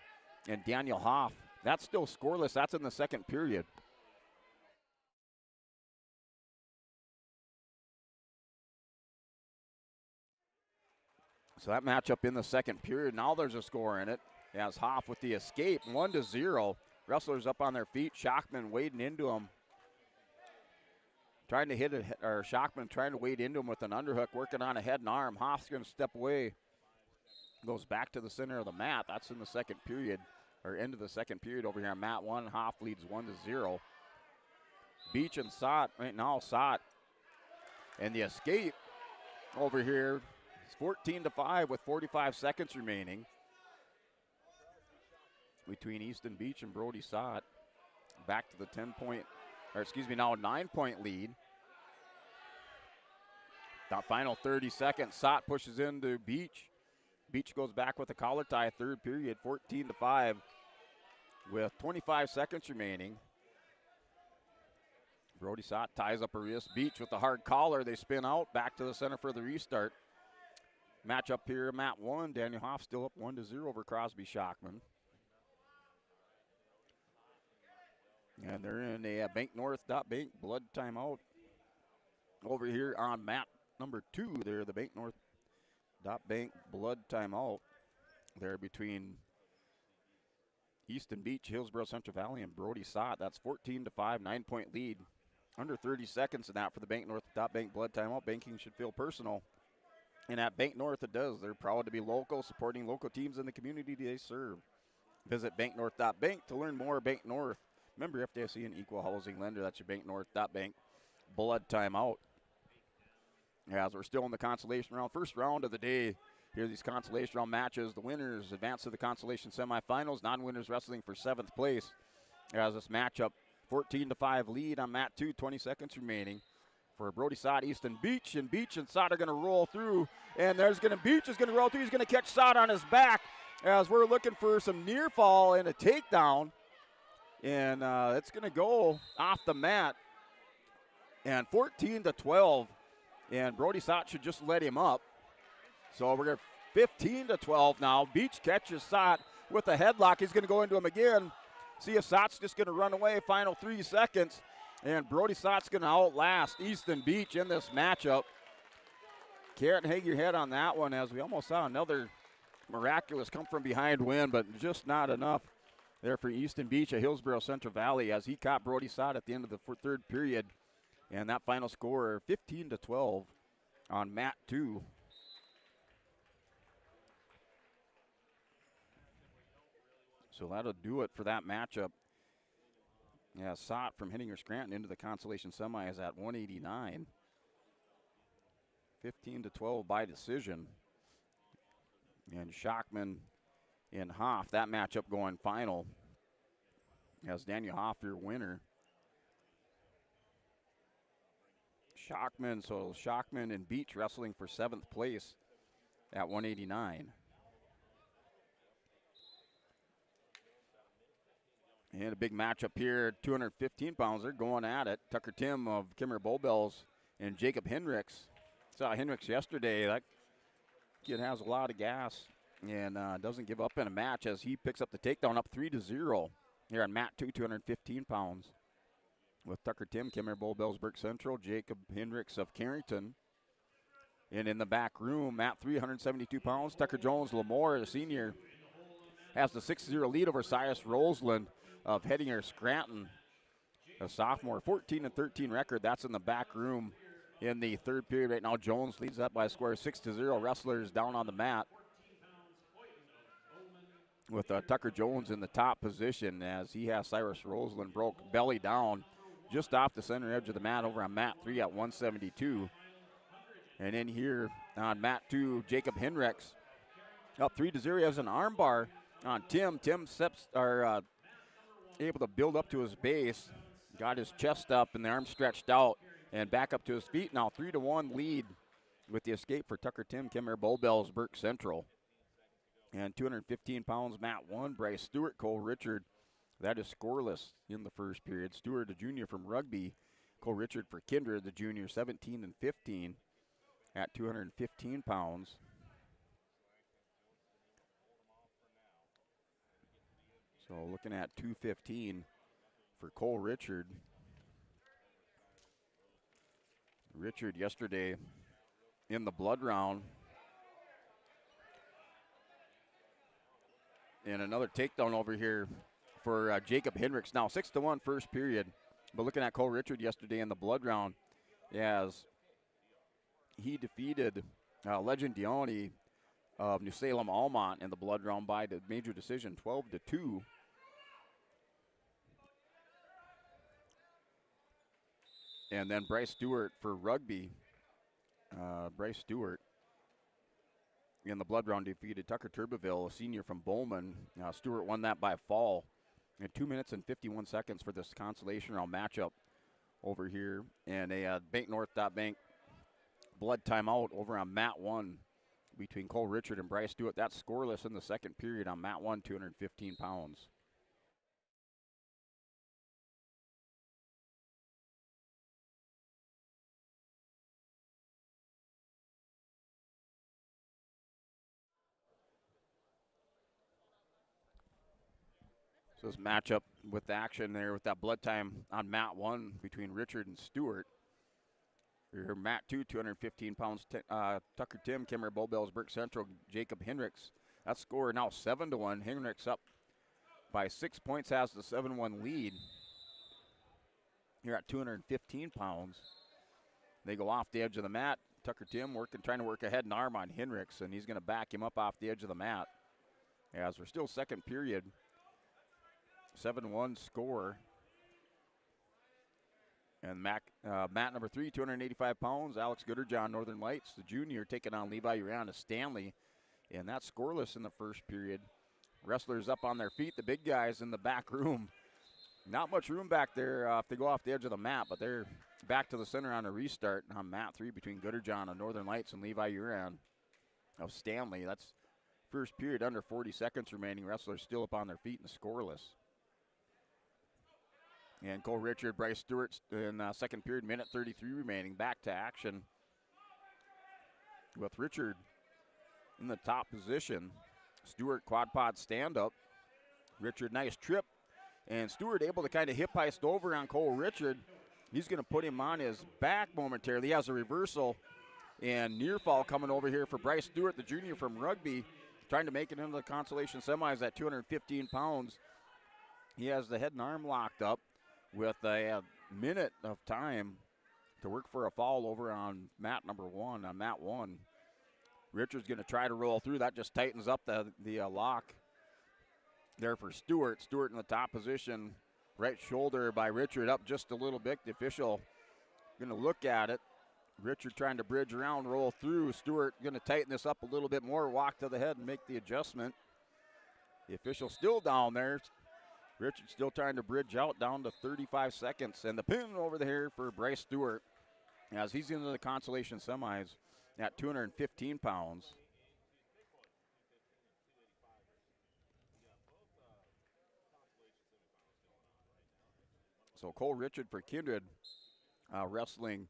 and Daniel Hoff. That's still scoreless. That's in the second period. So that matchup in the second period. Now there's a score in it. As Hoff with the escape, 1-0. Wrestlers up on their feet. Shockman wading into him. Trying to hit it, or Shockman trying to wade into him with an underhook, working on a head and arm. Hoff's going to step away. Goes back to the center of the mat. That's in the second period, or into the second period over here on mat 1. Hoff leads 1-0. Beach and Sott, right now Sott. And the escape over here is 14-5 with 45 seconds remaining between Easton Beach and Brody Sott. Back to the 9-point lead. That final 30 seconds, Sott pushes into Beach. Beach goes back with a collar tie, third period, 14-5 with 25 seconds remaining. Brody Sott ties up a wrist. Beach with the hard collar. They spin out, back to the center for the restart. Match up here, mat 1. Daniel Hoff still up 1-0 over Crosby Shockman. And they're in a Bank North Bank blood timeout over here on mat number 2. They're the Bank North Bank blood timeout there between Easton Beach, Hillsborough Central Valley, and Brody Sott. That's 14-5, 9-point lead. Under 30 seconds in that for the Bank North Bank blood timeout. Banking should feel personal. And at Bank North it does. They're proud to be local, supporting local teams in the community they serve. Visit banknorth.bank to learn more. Bank North, member FDIC and equal housing lender. That's your banknorth.bank blood timeout. As we're still in the consolation round, first round of the day. Here are these consolation round matches. The winners advance to the consolation semifinals. Non-winners wrestling for 7th place. As this matchup, 14-5 lead on mat 2, 20 seconds remaining for Brody Sott, Easton Beach. And Beach and Sott are going to roll through. And Beach is going to roll through. He's going to catch Sott on his back as we're looking for some near fall and a takedown. And it's going to go off the mat. And 14-12. And Brody Sott should just let him up. So we're going to 15-12 now. Beach catches Sott with a headlock. He's going to go into him again. See if Sott's just going to run away. Final 3 seconds. And Brody Sott's going to outlast Easton Beach in this matchup. Can't hang your head on that one, as we almost saw another miraculous come from behind win, but just not enough there for Easton Beach at Hillsborough Central Valley, as he caught Brody Sott at the end of the third period. And that final score, 15-12 on mat 2. So that'll do it for that matchup. Yeah, Sott from Hittinger Scranton into the consolation semi is at 189. 15-12 by decision. And Shockman and Hoff, that matchup going final. As Daniel Hoff, your winner. Shockman and Beach wrestling for 7th place at 189. And a big matchup here, 215 pounds. They're going at it. Tucker Tim of Kimmer Bowbells and Jacob Hendricks. Saw Hendricks yesterday. That kid has a lot of gas and doesn't give up in a match, as he picks up the takedown, up 3-0 here on mat 2, 215 pounds. With Tucker Tim, Kimmer Bowbells, Burke Central, Jacob Hendricks of Carrington. And in the back room, mat 372 pounds, Tucker Jones, Lamore, the senior. has the 6-0 lead over Cyrus Roseland of Hettinger Scranton, a sophomore. 14-13 record. That's in the back room in the third period right now. Jones leads that by a score of 6-0. Wrestlers down on the mat with Tucker Jones in the top position as he has Cyrus Roseland broke belly down just off the center edge of the mat over on mat 3 at 172. And in here on mat 2, Jacob Henricks up 3-0. He has an arm bar on Tim. Tim steps are able to build up to his base, got his chest up and the arm stretched out and back up to his feet. Now 3-1 lead with the escape for Tucker Tim, Kimmer Bowbells, Burke Central. And 215 pounds, mat 1, Bryce Stewart, Cole Richard. That is scoreless in the first period. Stewart, a junior from Rugby. Cole Richard for Kindred, the junior, 17-15 at 215 pounds. So looking at 215 for Cole Richard. Richard yesterday in the blood round. And another takedown over here for Jacob Hendricks. Now 6-1 first period. But looking at Cole Richard yesterday in the blood round as he defeated Legend Dione of New Salem Almont in the blood round by the major decision, 12-2. And then Bryce Stewart for Rugby. Bryce Stewart in the blood round defeated Tucker Turbeville, a senior from Bowman. Stewart won that by fall in 2 minutes and 51 seconds for this consolation round matchup over here. And a Bank blood timeout over on mat 1 between Cole Richard and Bryce Stewart. That's scoreless in the second period on mat 1, 215 pounds. So this matchup with the action there with that blood time on mat 1 between Richard and Stewart. Here, mat 2, 215 pounds. Tucker Tim, Kimmer Bowbells, Burke Central, Jacob Hendricks. That score now 7-1. Hendricks up by 6 points, has the 7-1 lead. Here at 215 pounds. They go off the edge of the mat. Tucker Tim trying to work a head and arm on Hendricks, and he's going to back him up off the edge of the mat. As we're still second period. 7-1 score. And mat number 3, 285 pounds, Alex Gooderjohn, Northern Lights, the junior, taking on Levi Uriana Stanley. And that's scoreless in the first period. Wrestlers up on their feet, the big guys in the back room. Not much room back there if they go off the edge of the mat, but they're back to the center on a restart on mat 3 between Gooderjohn of Northern Lights and Levi Urian of Stanley. That's first period, under 40 seconds remaining. Wrestlers still up on their feet and scoreless. And Cole Richard, Bryce Stewart in second period, minute 33 remaining. Back to action with Richard in the top position. Stewart quad pod stand up. Richard, nice trip. And Stewart able to kind of hip heist over on Cole Richard. He's going to put him on his back momentarily. He has a reversal and near fall coming over here for Bryce Stewart, the junior from Rugby, trying to make it into the consolation semis at 215 pounds. He has the head and arm locked up with a minute of time to work for a fall over on mat number 1, on mat 1. Richard's going to try to roll through. That just tightens up the lock there for Stewart. Stewart in the top position. Right shoulder by Richard up just a little bit. The official going to look at it. Richard trying to bridge around, roll through. Stewart going to tighten this up a little bit more, walk to the head and make the adjustment. The official still down there. Richard still trying to bridge out down to 35 seconds. And the pin over here for Bryce Stewart as he's into the consolation semis at 215 pounds. So Cole Richard for Kindred wrestling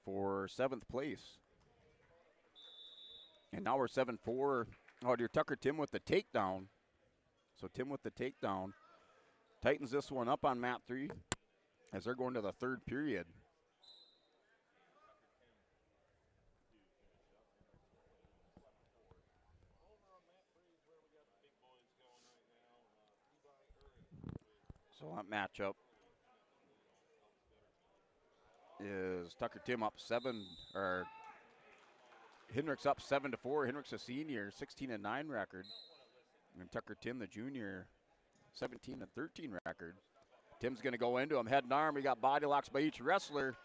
for 7th place. And now we're 7-4. Oh, dear, Tucker Tim with the takedown. So Tim with the takedown tightens this one up on mat 3 as they're going to the third period. So that matchup is Tucker Tim up 7, or Hendricks up 7-4. Hendricks a senior, 16-9 record. And Tucker Tim, the junior, 17-13 record. Tim's going to go into him, head and arm. We got body locks by each wrestler.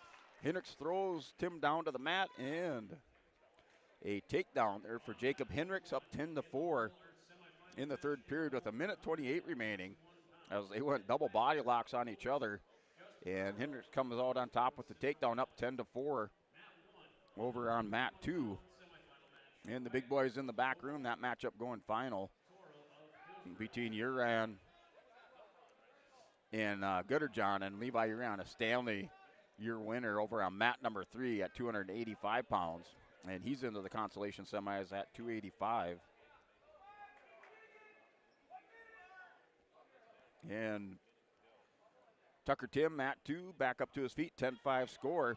Hendricks throws Tim down to the mat, and a takedown there for Jacob Hendricks, up 10-4 in the third period with 1:28 remaining as they went double body locks on each other. And Hendricks comes out on top with the takedown, up 10-4 over on mat 2. And the big boys in the back room, that matchup going final between Uran and Gooderjohn, and Levi Uran, a Stanley year winner over on mat number 3 at 285 pounds. And he's into the consolation semis at 285. And Tucker Tim, mat 2, back up to his feet, 10-5 score.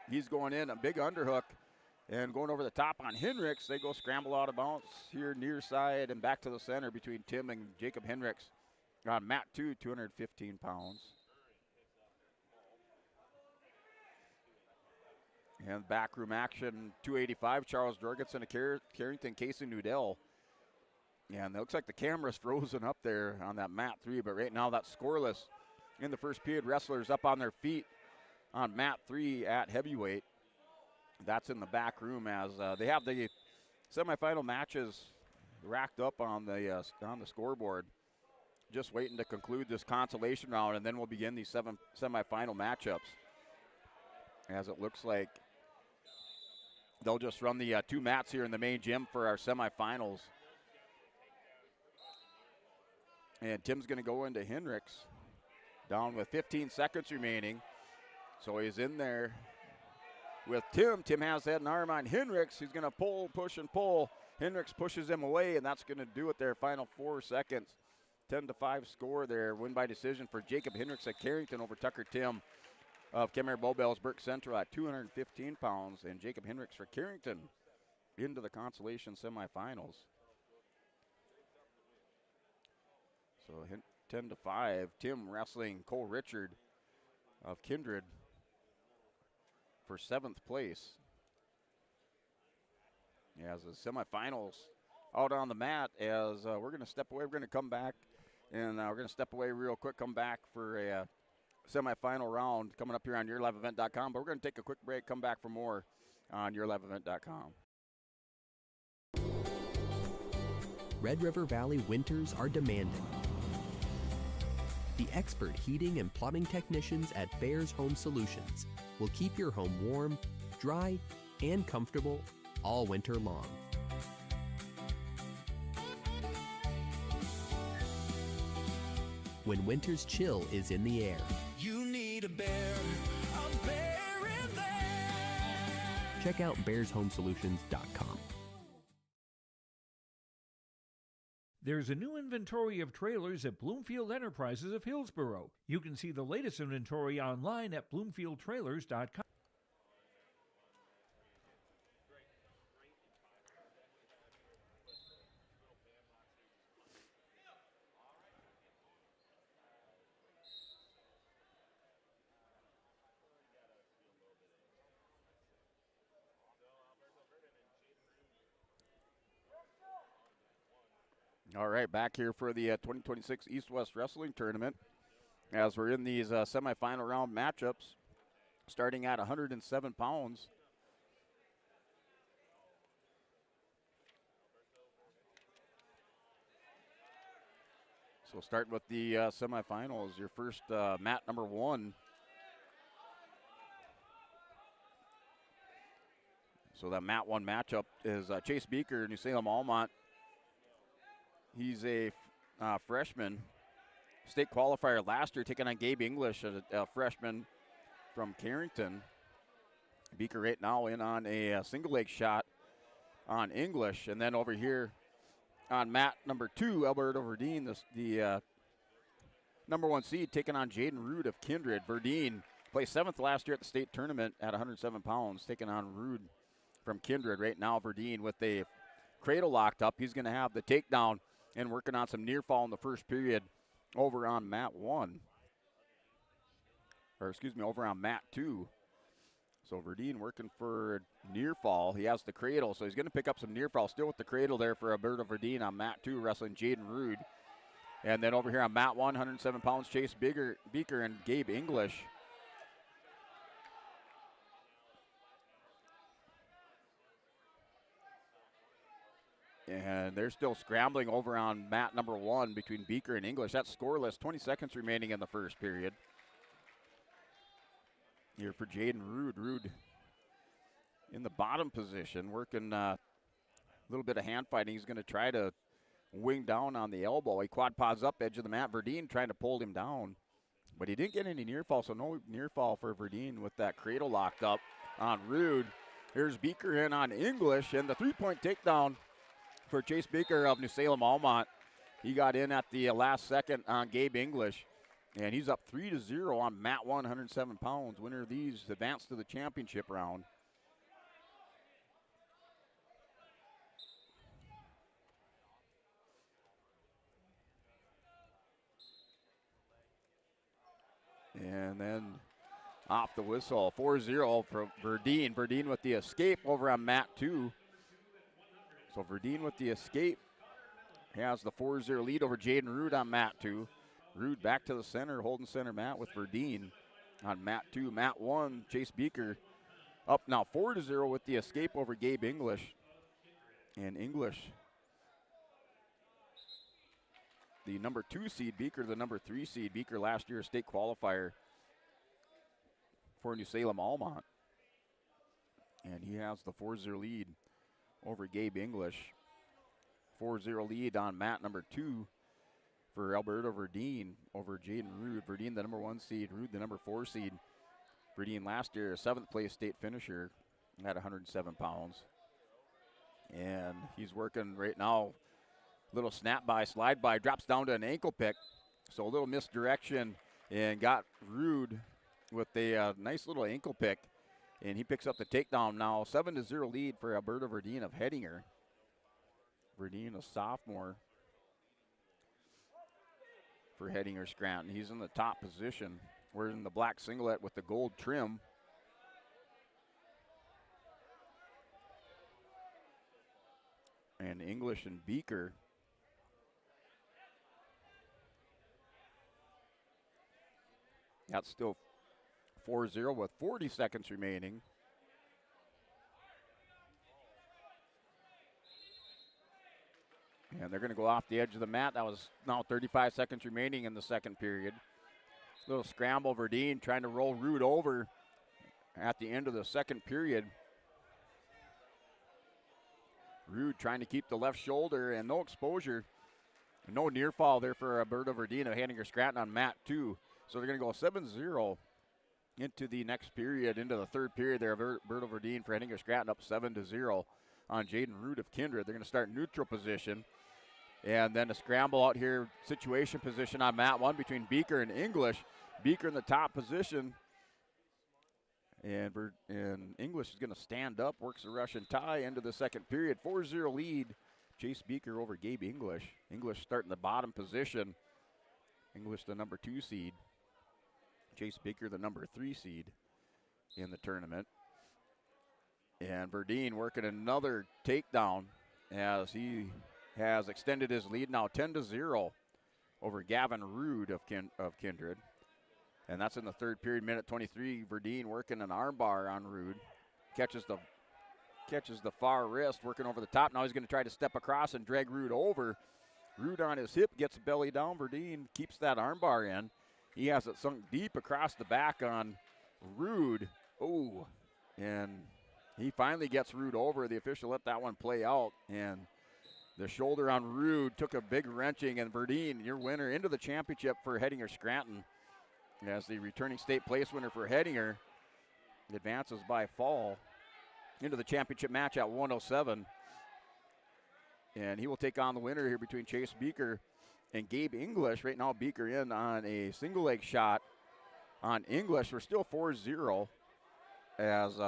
He's going in, a big underhook, and going over the top on Hendricks. They go scramble out of bounds here near side and back to the center between Tim and Jacob Hendricks on mat 2, 215 pounds. And backroom action, 285, Charles Jorgensen, Carrington, Casey Nudell. And it looks like the camera's frozen up there on that mat 3, but right now that's scoreless. In the first period, wrestlers up on their feet on mat 3 at heavyweight. That's in the back room as they have the semifinal matches racked up on the scoreboard. Just waiting to conclude this consolation round, and then we'll begin these 7 semifinal matchups. As it looks like they'll just run the 2 mats here in the main gym for our semifinals. And Tim's going to go into Hendricks, down with 15 seconds remaining. So he's in there with Tim. Tim has head and arm on Hendricks. He's going to pull, push, and pull. Hendricks pushes him away, and that's going to do it there. Final 4 seconds. 10-5 score there. Win by decision for Jacob Hendricks at Carrington over Tucker Tim of Kemmerer Bowbells Burke Central at 215 pounds. And Jacob Hendricks for Carrington into the consolation semifinals. So 10-5. Tim wrestling Cole Richard of Kindred for 7th place. As the semifinals out on the mat, as we're going to step away. We're going to come back, and we're going to step away real quick, come back for a semifinal round coming up here on YourLiveEvent.com. But we're going to take a quick break, come back for more on YourLiveEvent.com. Red River Valley winters are demanding. The expert heating and plumbing technicians at Bears Home Solutions will keep your home warm, dry, and comfortable all winter long. When winter's chill is in the air, You need a bear in there. check out bearshomesolutions.com. There's a new inventory of trailers at Bloomfield Enterprises of Hillsboro. You can see the latest inventory online at bloomfieldtrailers.com. All right, back here for the 2026 East-West Wrestling Tournament as we're in these semifinal round matchups starting at 107 pounds. So starting with the semifinals, your first mat number 1. So that mat 1 matchup is Chase Beaker, New Salem Almont. He's a freshman, state qualifier last year, taking on Gabe English, a freshman from Carrington. Beaker right now in on a single leg shot on English. And then over here on mat number 2, Alberto Verdeen, the number 1 seed, taking on Jaden Rude of Kindred. Verdeen placed 7th last year at the state tournament at 107 pounds, taking on Rude from Kindred. Right now, Verdeen with the cradle locked up. He's going to have the takedown and working on some near fall in the first period over on mat 1. over on mat 2. So Verdeen working for near fall. He has the cradle, so he's going to pick up some near fall. Still with the cradle there for Alberta Verdeen on mat 2, wrestling Jaden Rude. And then over here on mat 1, 107 pounds, Chase Beaker and Gabe English. And they're still scrambling over on mat number 1 between Beaker and English. That's scoreless, 20 seconds remaining in the first period. Here for Jaden Rude. Rude in the bottom position, working a little bit of hand fighting. He's going to try to wing down on the elbow. He quad paws up, edge of the mat. Verdeen trying to pull him down, but he didn't get any near fall, so no near fall for Verdeen with that cradle locked up on Rude. Here's Beaker in on English, and the three-point takedown for Chase Beaker of New Salem Almont. He got in at the last second on Gabe English, and he's up 3-0 on mat 1, 107 pounds. Winner of these advanced to the championship round. And then off the whistle, 4-0 for Verdeen. Verdeen with the escape over on mat 2. So Verdeen with the escape has the 4-0 lead over Jaden Rude on mat 2. Rude back to the center, holding center mat with Verdeen on mat 2. Mat 1, Chase Beaker up now 4-0 with the escape over Gabe English. And English, the number 2 seed, Beaker the number 3 seed. Beaker last year a state qualifier for New Salem Almont. And he has the 4-0 lead over Gabe English. 4-0 lead on mat number 2 for Alberta Verdeen over Jaden Rude. Verdeen the number 1 seed, Rude the number 4 seed. Verdeen last year a 7th place state finisher at 107 pounds. And he's working right now. Little snap by, slide by, drops down to an ankle pick. So a little misdirection and got Rude with a nice little ankle pick. And he picks up the takedown now. 7-0 lead for Alberta Verdeen of Hettinger. Verdeen, a sophomore for Hettinger Scranton. He's in the top position. Wearing the black singlet with the gold trim. And English and Beaker. That's still 4-0 with 40 seconds remaining. And they're going to go off the edge of the mat. That was now 35 seconds remaining in the second period. Little scramble, Verdeen trying to roll Rude over at the end of the second period. Rude trying to keep the left shoulder and no exposure. No near fall there for Alberta Verdeen of Hettinger Scranton on mat 2. So they're going to go 7-0 into the next period, into the third period there. Alberta Verdeen for Hettinger Scranton up 7-0 on Jaden Rude of Kindred. They're going to start neutral position. And then a scramble out here, situation position on mat 1 between Beaker and English. Beaker in the top position. And English is going to stand up, works the Russian tie into the second period. 4-0 lead, Chase Beaker over Gabe English. English starting the bottom position. English the number 2 seed. Chase Beaker the number 3 seed in the tournament. And Verdeen working another takedown as he has extended his lead now 10-0 over Gavin Rude of Kindred. And that's in the third period, minute 23. Verdeen working an armbar on Rude. Catches the far wrist, working over the top. Now he's going to try to step across and drag Rude over. Rude on his hip, gets belly down. Verdeen keeps that armbar in. He has it sunk deep across the back on Rude. Oh, and he finally gets Rude over. The official let that one play out, and the shoulder on Rude took a big wrenching, and Verdeen, your winner, into the championship for Hettinger Scranton. As the returning state place winner for Hettinger advances by fall into the championship match at 107. And he will take on the winner here between Chase Beaker and Gabe English. Right now, Beaker in on a single leg shot on English. We're still 4-0 as,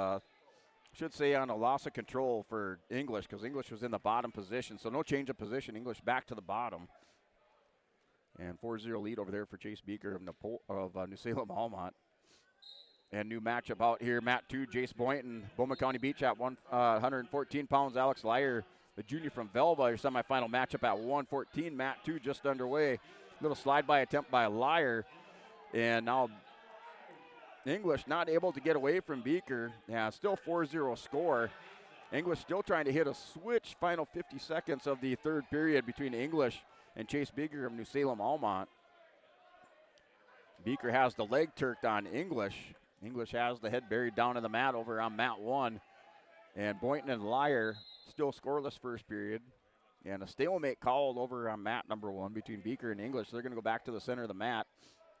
should say, on a loss of control for English because English was in the bottom position. So no change of position. English back to the bottom. And 4-0 lead over there for Chase Beaker of New Salem Almont. And new matchup out here, Matt 2, Jace Boynton, Bowman County Beach at 114 pounds. Alex Lyer, the junior from Velva, your semifinal matchup at 114. Matt 2 just underway. Little slide-by attempt by Lyer. And now English not able to get away from Beaker. Yeah, still 4-0 score. English still trying to hit a switch. Final 50 seconds of the third period between English and Chase Beaker of New Salem Almont. Beaker has the leg turked on English. English has the head buried down in the mat over on mat 1. And Boynton and Lyer still scoreless first period. And a stalemate called over on mat number 1 between Beaker and English. They're going to go back to the center of the mat.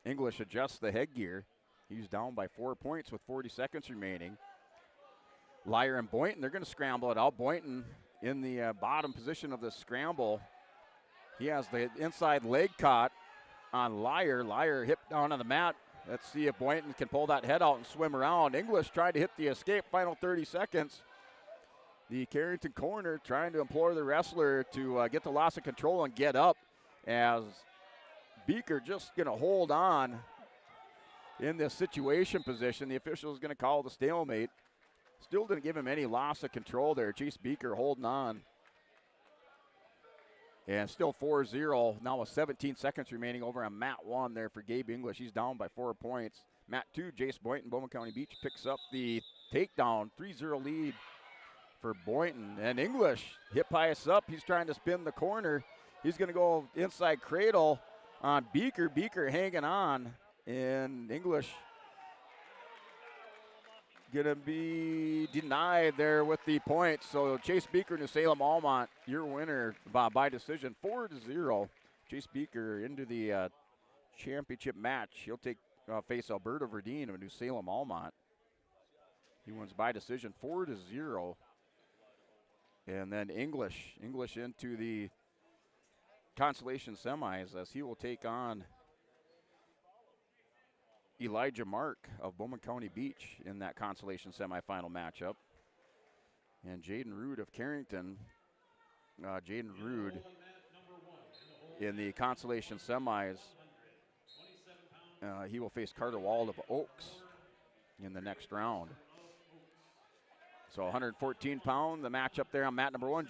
English adjusts the headgear. He's down by 4 points with 40 seconds remaining. Lyer and Boynton, they're going to scramble it out. Boynton in the bottom position of the scramble. He has the inside leg caught on Lyer. Lyer hip down on the mat. Let's see if Boynton can pull that head out and swim around. English tried to hit the escape, final 30 seconds. The Carrington corner trying to implore the wrestler to get the loss of control and get up, as Beaker just going to hold on in this situation position. The official is going to call the stalemate. Still didn't give him any loss of control there. Chase Beaker holding on. And still 4-0. Now with 17 seconds remaining over on mat 1 there for Gabe English. He's down by 4 points. Mat 2, Jace Boynton, Bowman County Beach picks up the takedown. 3-0 lead for Boynton. And English hip highest up. He's trying to spin the corner. He's going to go inside cradle on Beaker. Beaker hanging on. And English going to be denied there with the points. So Chase Beaker, New Salem Almont, your winner by decision, 4-0. Chase Beaker into the championship match. He'll face Alberto Verdine of New Salem Almont. He wins by decision, 4-0. And then English into the consolation semis as he will take on Elijah Mark of Bowman County Beach in that consolation semifinal matchup. And Jaden Rude of Carrington. Jaden Rude in the consolation semis. He will face Carter Wald of Oaks in the next round. So 114 pound, the matchup there on mat number 1,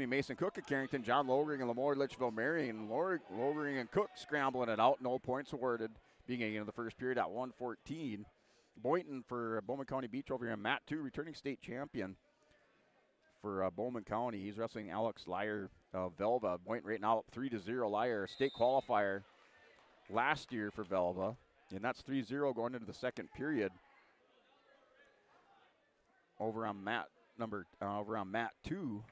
Mason Cook of Carrington, John Logering and Lemoore Litchfield Marion. Logering and Cook scrambling it out, no points awarded. Beginning of the first period at 114. Boynton for Bowman County Beach over here on mat 2, returning state champion for Bowman County. He's wrestling Alex Lyer of Velva. Boynton right now up 3-0. Lyer, state qualifier last year for Velva. And that's 3-0 going into the second period. Over on mat 2.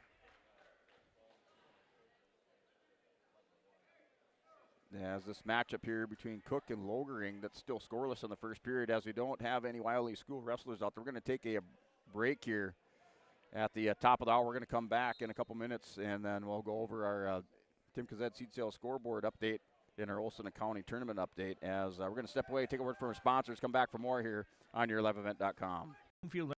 As this matchup here between Cook and Logering that's still scoreless in the first period, as we don't have any Wiley School wrestlers out there. We're going to take a break here at the top of the hour. We're going to come back in a couple minutes, and then we'll go over our Tim Kazet Seed Sales scoreboard update in our Olson County tournament update. As we're going to step away, take a word from our sponsors, come back for more here on yourliveevent.com. Bloomfield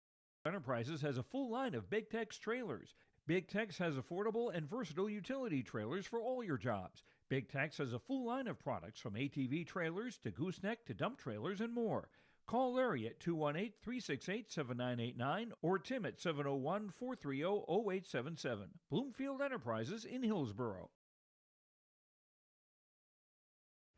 Enterprises has a full line of Big Tex trailers. Big Tex has affordable and versatile utility trailers for all your jobs. Big Tex has a full line of products from ATV trailers to gooseneck to dump trailers and more. Call Larry at 218-368-7989 or Tim at 701-430-0877. Bloomfield Enterprises in Hillsboro.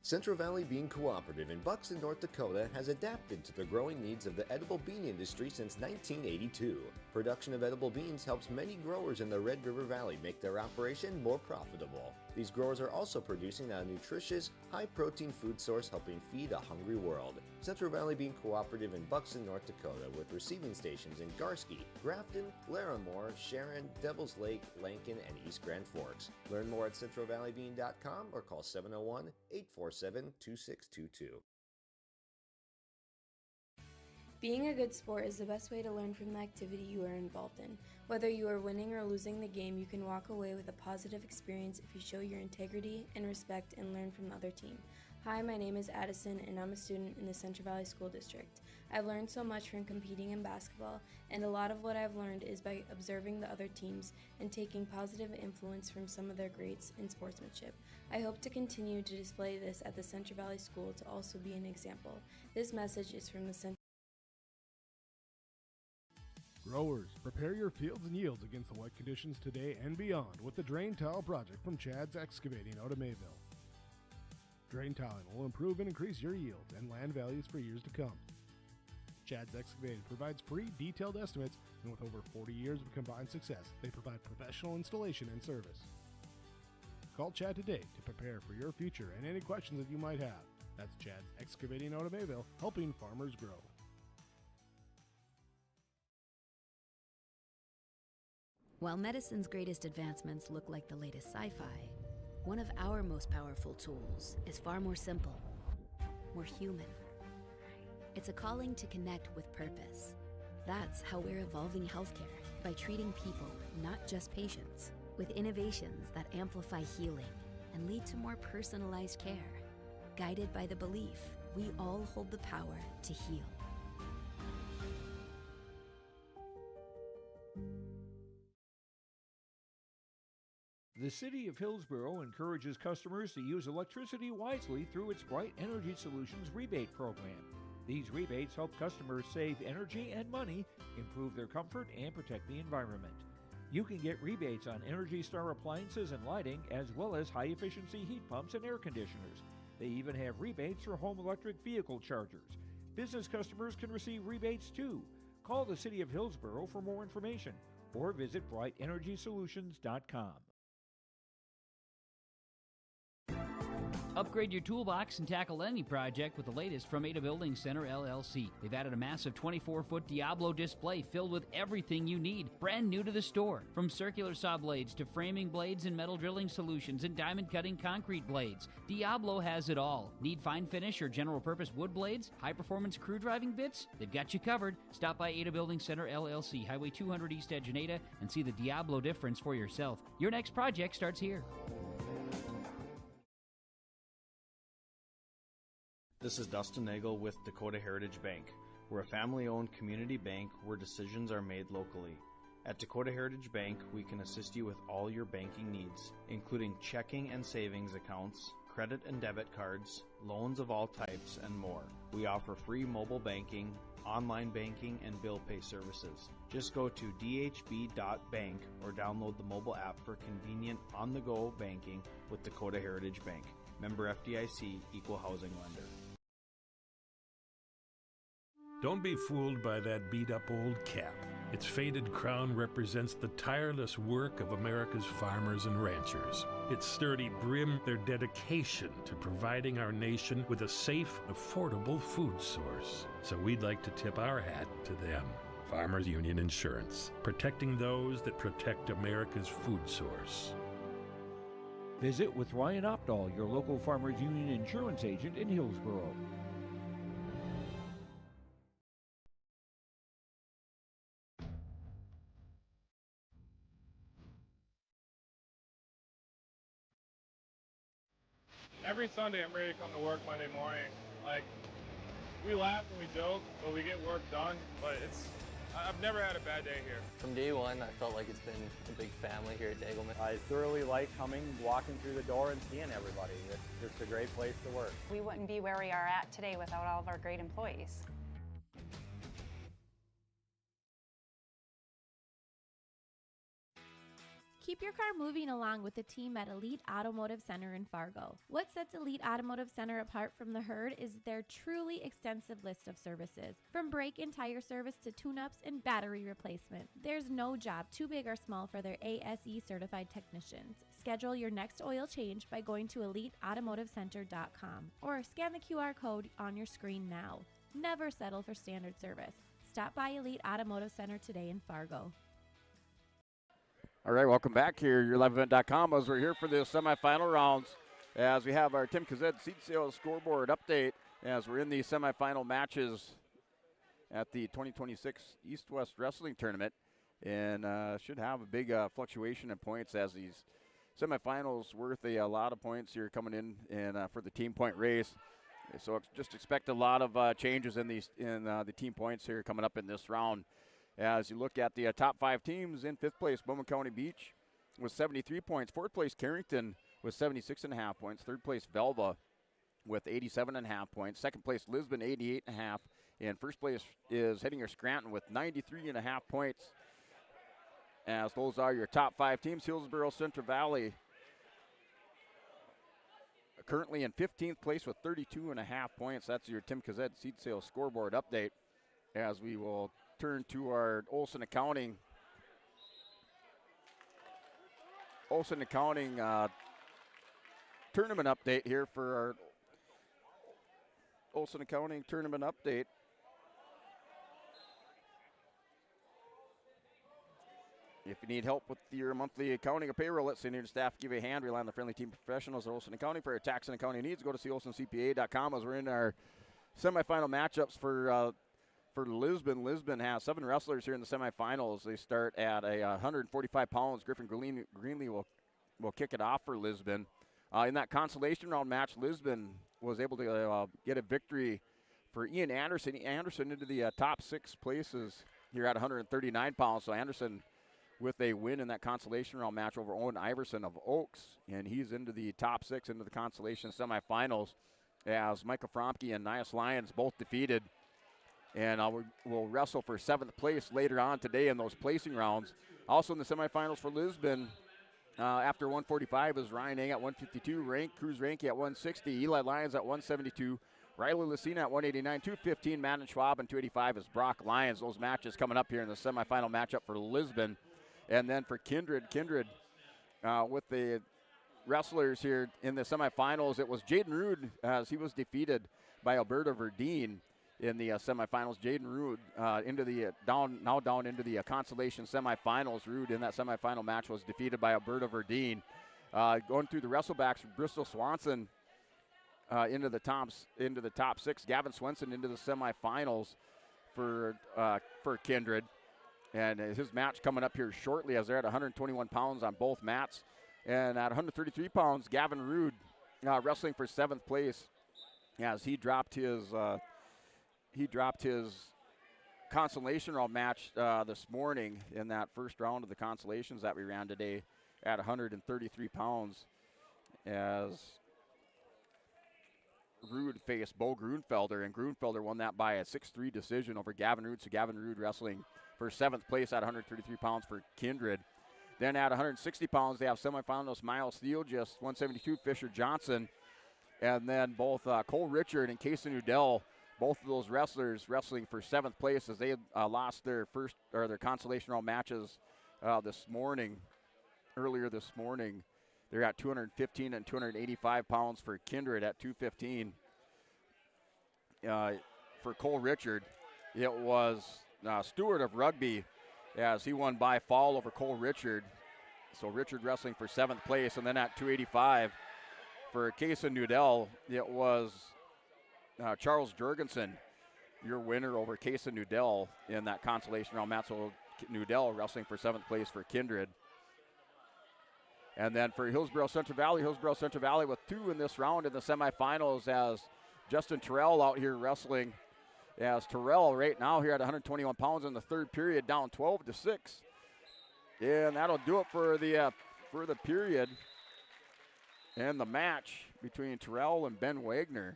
Central Valley Bean Cooperative in Buxton, North Dakota has adapted to the growing needs of the edible bean industry since 1982. Production of edible beans helps many growers in the Red River Valley make their operation more profitable. These growers are also producing a nutritious, high-protein food source helping feed a hungry world. Central Valley Bean Cooperative in Buxton, North Dakota, with receiving stations in Garsky, Grafton, Larimore, Sharon, Devils Lake, Lankin, and East Grand Forks. Learn more at centralvalleybean.com or call 701-847-2622. Being a good sport is the best way to learn from the activity you are involved in. Whether you are winning or losing the game, you can walk away with a positive experience if you show your integrity and respect and learn from the other team. Hi, my name is Addison, and I'm a student in the Central Valley School District. I've learned so much from competing in basketball, and a lot of what I've learned is by observing the other teams and taking positive influence from some of their greats in sportsmanship. I hope to continue to display this at the Central Valley School to also be an example. This message is from the Central. Growers, prepare your fields and yields against the wet conditions today and beyond with the Drain Tile project from Chad's Excavating out of Mayville. Drain tiling will improve and increase your yields and land values for years to come. Chad's Excavating provides free detailed estimates, and with over 40 years of combined success, they provide professional installation and service. Call Chad today to prepare for your future and any questions that you might have. That's Chad's Excavating out of Mayville, helping farmers grow. While medicine's greatest advancements look like the latest sci-fi, one of our most powerful tools is far more simple, more human. It's a calling to connect with purpose. That's how we're evolving healthcare, by treating people, not just patients, with innovations that amplify healing and lead to more personalized care, guided by the belief we all hold the power to heal. The City of Hillsborough encourages customers to use electricity wisely through its Bright Energy Solutions rebate program. These rebates help customers save energy and money, improve their comfort, and protect the environment. You can get rebates on Energy Star appliances and lighting, as well as high-efficiency heat pumps and air conditioners. They even have rebates for home electric vehicle chargers. Business customers can receive rebates too. Call the City of Hillsborough for more information or visit brightenergysolutions.com. Upgrade your toolbox and tackle any project with the latest from Ada Building Center LLC. They've added a massive 24-foot Diablo display filled with everything you need, brand new to the store. From circular saw blades to framing blades and metal drilling solutions and diamond cutting concrete blades, Diablo has it all. Need fine finish or general purpose wood blades? High performance crew driving bits? They've got you covered. Stop by Ada Building Center LLC, Highway 200 East Edge in Ada, and see the Diablo difference for yourself. Your next project starts here. This is Dustin Nagel with Dakota Heritage Bank. We're a family-owned community bank where decisions are made locally. At Dakota Heritage Bank, we can assist you with all your banking needs, including checking and savings accounts, credit and debit cards, loans of all types, and more. We offer free mobile banking, online banking, and bill pay services. Just go to dhb.bank or download the mobile app for convenient on-the-go banking with Dakota Heritage Bank. Member FDIC, Equal Housing Lender. Don't be fooled by that beat-up old cap. Its faded crown represents the tireless work of America's farmers and ranchers. Its sturdy brim, their dedication to providing our nation with a safe, affordable food source. So we'd like to tip our hat to them. Farmers Union Insurance, protecting those that protect America's food source. Visit with Ryan Opdahl, your local Farmers Union insurance agent in Hillsborough. Every Sunday I'm ready to come to work Monday morning. Like, we laugh and we joke, but we get work done. But I've never had a bad day here. From day one, I felt like it's been a big family here at Degelman. I thoroughly like coming, walking through the door and seeing everybody. It's just a great place to work. We wouldn't be where we are at today without all of our great employees. Keep your car moving along with the team at Elite Automotive Center in Fargo. What sets Elite Automotive Center apart from the herd is their truly extensive list of services. From brake and tire service to tune-ups and battery replacement, there's no job too big or small for their ASE certified technicians. Schedule your next oil change by going to EliteAutomotiveCenter.com or scan the QR code on your screen now. Never settle for standard service. Stop by Elite Automotive Center today in Fargo. All right, welcome back here. Your liveevent.com as we're here for the semifinal rounds as we have our Tim Kazed seat sales scoreboard update as we're in the semifinal matches at the 2026 East-West Wrestling Tournament, and should have a big fluctuation in points as these semifinals worth a lot of points here coming in and for the team point race. So just expect a lot of changes in the team points here coming up in this round. As you look at the top 5 teams, in 5th place, Bowman County Beach with 73 points. 4th place, Carrington with 76.5 points. 3rd place, Velva with 87.5 points. 2nd place, Lisbon, 88.5. And 1st place is Hettinger Scranton with 93.5 points. As those are your top 5 teams. Hillsborough Central Valley currently in 15th place with 32.5 points. That's your Tim Kazed seed sales scoreboard update. As we will turn to our Olson Accounting tournament update here for our Olson Accounting tournament update. If you need help with your monthly accounting or payroll, let senior staff give you a hand. Rely on the friendly team professionals at Olson Accounting for your tax and accounting needs. Go to olsoncpa.com as we're in our semifinal matchups for Lisbon. Lisbon has 7 wrestlers here in the semifinals. They start at 145 pounds. Griffin Greenlee will kick it off for Lisbon. In that consolation round match, Lisbon was able to get a victory for Ian Anderson. Anderson into the top 6 places here at 139 pounds. So Anderson with a win in that consolation round match over Owen Iverson of Oaks, and he's into the top 6 into the consolation semifinals as Micah Fromke and Nias Lyons both defeated. And we'll wrestle for 7th place later on today in those placing rounds. Also in the semifinals for Lisbon, after 145 is Ryan Ang at 152, Cruz Ranke at 160, Eli Lyons at 172, Riley Lucina at 189, 215, Madden Schwab, and 285 is Brock Lyons. Those matches coming up here in the semifinal matchup for Lisbon. And then for Kindred with the wrestlers here in the semifinals, it was Jaden Rude as he was defeated by Alberta Verdeen in the semifinals. Jaden Rude down into the consolation semifinals. Rude in that semifinal match was defeated by Alberta Verdeen. Going through the wrestlebacks, Bristol Swanson into the top 6. Gavin Swenson into the semifinals for Kindred. And his match coming up here shortly as they're at 121 pounds on both mats. And at 133 pounds, Gavin Rude wrestling for 7th place as he dropped his consolation round match this morning in that first round of the consolations that we ran today at 133 pounds as Rude faced Bo Grunfelder, and Grunfelder won that by a 6-3 decision over Gavin Rude. So Gavin Rude wrestling for 7th place at 133 pounds for Kindred. Then at 160 pounds, they have semifinalists Miles Steele, just 172, Fisher Johnson. And then both Cole Richard and Casey Nudell, both of those wrestlers wrestling for 7th place as they lost their consolation round matches earlier this morning. They're at 215 and 285 pounds for Kindred at 215. For Cole Richard, it was Stewart of Rugby as he won by fall over Cole Richard. So Richard wrestling for 7th place. And then at 285 for Kaysen Nudell, it was Charles Jurgensen, your winner over Kaysen Nudell in that consolation round match. So Nudell wrestling for 7th place for Kindred. And then for Hillsborough Central Valley with 2 in this round in the semifinals as Justin Terrell out here wrestling. As Terrell right now here at 121 pounds in the 3rd period, down 12-6. And that'll do it for the period and the match between Terrell and Ben Wagner.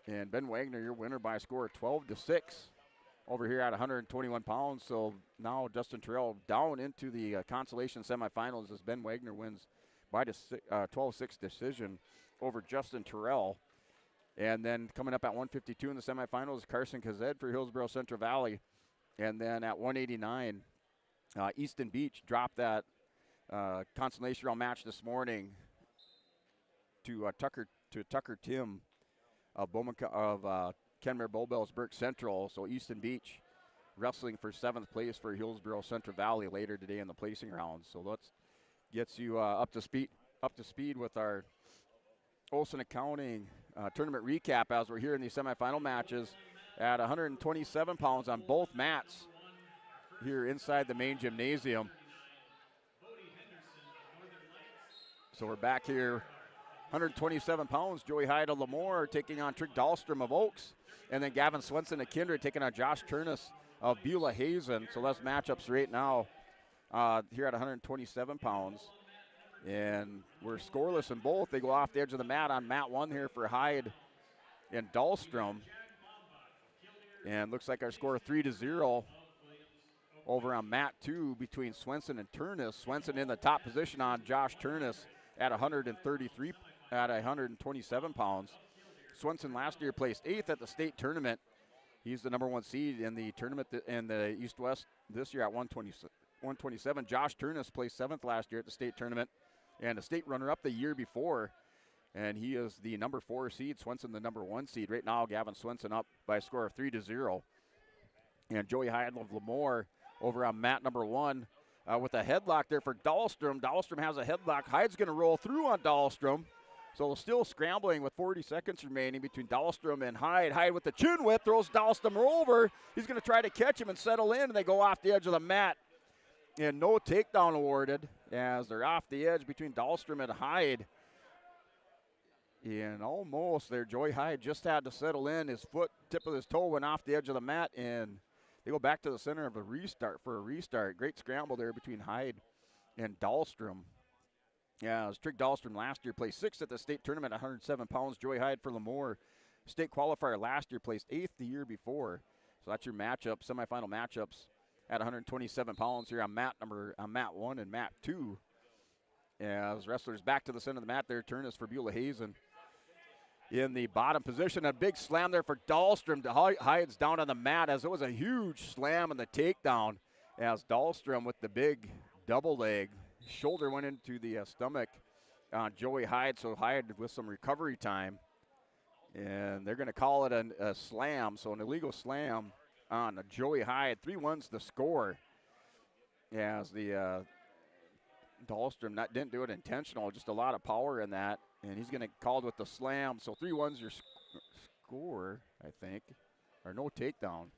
And Ben Wagner, your winner by a score of 12-6 over here at 121 pounds. So now Justin Terrell down into the consolation semifinals as Ben Wagner wins by the 12-6 decision over Justin Terrell. And then coming up at 152 in the semifinals, Carson Kazed for Hillsborough Central Valley. And then at 189, Easton Beach dropped that consolation round match this morning to Tucker Tim of Kenmare Bullbells Burke Central. So Easton Beach wrestling for 7th place for Hillsborough Central Valley later today in the placing rounds. So let's get you up to speed with our Olson Accounting tournament recap as we're here in these semifinal matches at 127 pounds on both mats here inside the main gymnasium. So we're back here, 127 pounds. Joey Hyde of Lemoore taking on Trick Dahlstrom of Oaks. And then Gavin Swenson of Kindred taking on Josh Turnus of Beulah Hazen. So that's matchups right now here at 127 pounds. And we're scoreless in both. They go off the edge of the mat on mat 1 here for Hyde and Dahlstrom. And looks like our score 3-0 over on mat 2 between Swenson and Turnus. Swenson in the top position on Josh Turnus at 133 at 127 pounds. Swenson last year placed 8th at the state tournament. He's the number 1 seed in the tournament in the East-West this year at 127. Josh Turnus placed 7th last year at the state tournament and a state runner-up the year before. And he is the number 4 seed, Swenson the number 1 seed. Right now, Gavin Swenson up by a score of 3-0. And Joey Hyde of Lemoore over on mat number 1 with a headlock there for Dahlstrom. Dahlstrom has a headlock. Hyde's going to roll through on Dahlstrom. So still scrambling with 40 seconds remaining between Dahlstrom and Hyde. Hyde with the chin whip throws Dahlstrom over. He's going to try to catch him and settle in, and they go off the edge of the mat. And no takedown awarded as they're off the edge between Dahlstrom and Hyde. And almost there, Joey Hyde just had to settle in. His foot, tip of his toe went off the edge of the mat, and they go back to the center of a restart for a restart. Great scramble there between Hyde and Dahlstrom. Yeah, it was Trick Dahlstrom last year placed 6th at the state tournament at 107 pounds. Joey Hyde for Lemoore. State qualifier last year placed 8th the year before. So that's your matchup, semifinal matchups at 127 pounds here on mat 1 and mat 2. As wrestlers back to the center of the mat there, Turnus for Beulah Hazen in the bottom position. A big slam there for Dahlstrom. Hyde's down on the mat as it was a huge slam in the takedown as Dahlstrom with the big double leg. Shoulder went into the stomach on Joey Hyde, so Hyde with some recovery time. And they're going to call it a slam, so an illegal slam on Joey Hyde. 3-1's the score as the Dahlstrom didn't do it intentional, just a lot of power in that. And he's going to call it with the slam, so 3-1's your score, I think, or no takedown.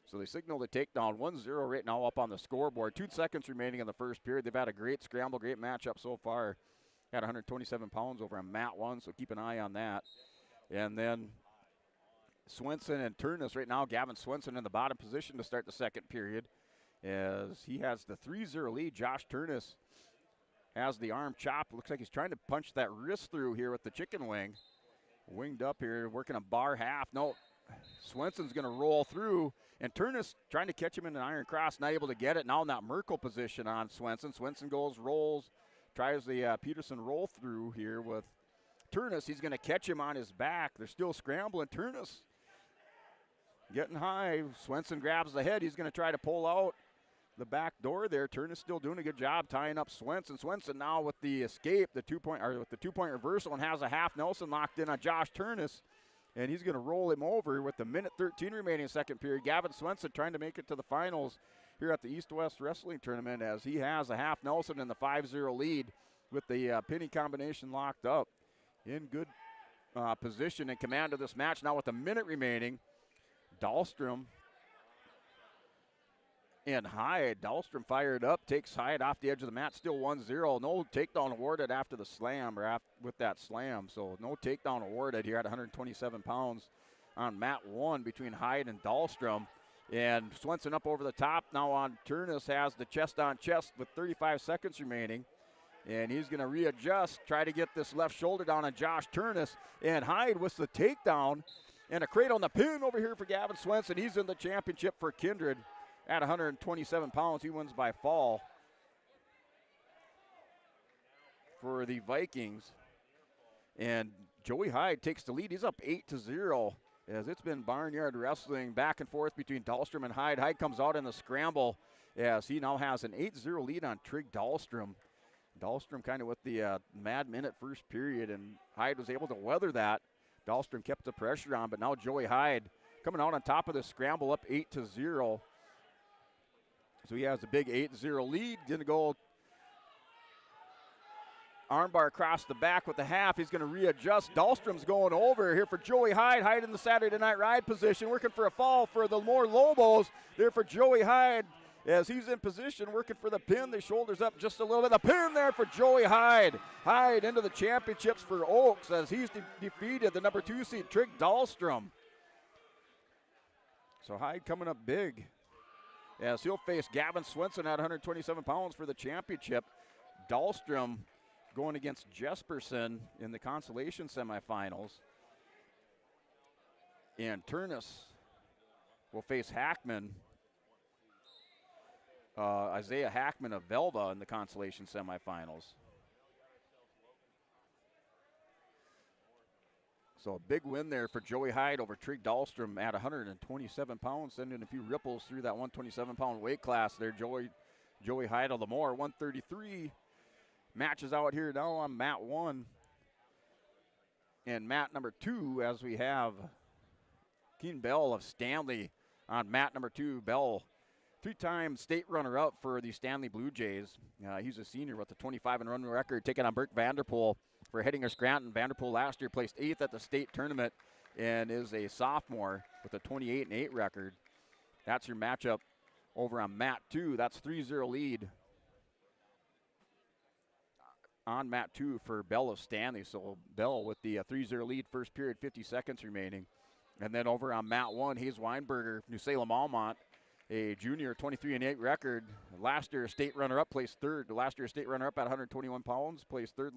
So they signal the takedown, 1-0 right now up on the scoreboard. 2 seconds remaining in the first period. They've had a great scramble, great matchup so far at 127 pounds over on mat 1, so keep an eye on that. And then Swenson and Turnus right now. Gavin Swenson in the bottom position to start the second period as he has the 3-0 lead. Josh Turnus has the arm chop. Looks like he's trying to punch that wrist through here with the chicken wing. Winged up here, working a bar half. No, Swenson's going to roll through, and Turnus trying to catch him in an iron cross, not able to get it. Now in that Merkel position on Swenson. Swenson goes, rolls, tries the Peterson roll through here with Turnus. He's going to catch him on his back. They're still scrambling. Turnus getting high. Swenson grabs the head. He's going to try to pull out the back door there. Turnus still doing a good job tying up Swenson. Swenson now with the escape, the two-point reversal, and has a half Nelson locked in on Josh Turnus. And he's going to roll him over with the minute 13 remaining second period. Gavin Swenson trying to make it to the finals here at the East-West Wrestling Tournament as he has a half Nelson in the 5-0 lead with the penny combination locked up. In good position and command of this match now with a minute remaining. Dahlstrom and Hyde. Dahlstrom fired up, takes Hyde off the edge of the mat, still 1-0. No takedown awarded after the slam or with that slam. So no takedown awarded here at 127 pounds on mat 1 between Hyde and Dahlstrom. And Swenson up over the top now on Turnus, has the chest on chest with 35 seconds remaining. And he's going to readjust, try to get this left shoulder down on Josh Turnus. And Hyde with the takedown and a crate on the pin over here for Gavin Swenson. He's in the championship for Kindred at 127 pounds. He wins by fall for the Vikings. And Joey Hyde takes the lead. He's up 8-0 as it's been barnyard wrestling back and forth between Dahlstrom and Hyde. Hyde comes out in the scramble as he now has an 8-0 lead on Trig Dahlstrom. Dahlstrom kind of with the mad minute first period, and Hyde was able to weather that. Dahlstrom kept the pressure on, but now Joey Hyde coming out on top of the scramble up 8-0. So he has a big 8-0 lead. Going to go Armbar across the back with the half. He's going to readjust. Dahlstrom's going over here for Joey Hyde. Hyde in the Saturday Night Ride position, working for a fall for the Lemoore Lobos. There for Joey Hyde as he's in position, working for the pin. The shoulders up just a little bit. The pin there for Joey Hyde. Hyde into the championships for Oaks as he's defeated the number 2 seed, Trig Dahlstrom. So Hyde coming up big as he'll face Gavin Swenson at 127 pounds for the championship. Dahlstrom going against Jesperson in the Consolation semifinals. And Turnus will face Hackman, Isaiah Hackman of Velva in the Consolation semifinals. So a big win there for Joey Hyde over Trig Dahlstrom at 127 pounds, sending a few ripples through that 127-pound weight class there. Joey Hyde of Lemoore, 133. Matches out here now on mat 1 and mat number 2 as we have Keen Bell of Stanley on mat number 2. Bell, 3-time state runner-up for the Stanley Blue Jays. He's a senior with a 25-run record, taking on Bert Vanderpool for Hettinger Scranton. Vanderpool last year placed 8th at the state tournament and is a sophomore with a 28-8 record. That's your matchup over on mat 2. That's 3-0 lead on mat 2 for Bell of Stanley. So Bell with the 3-0 lead, first period, 50 seconds remaining. And then over on mat 1, Hayes Weinberger, New Salem Almont, a junior, 23-8 record. Last year, state runner-up, placed 3rd. Last year, state runner-up at 121 pounds, placed 3rd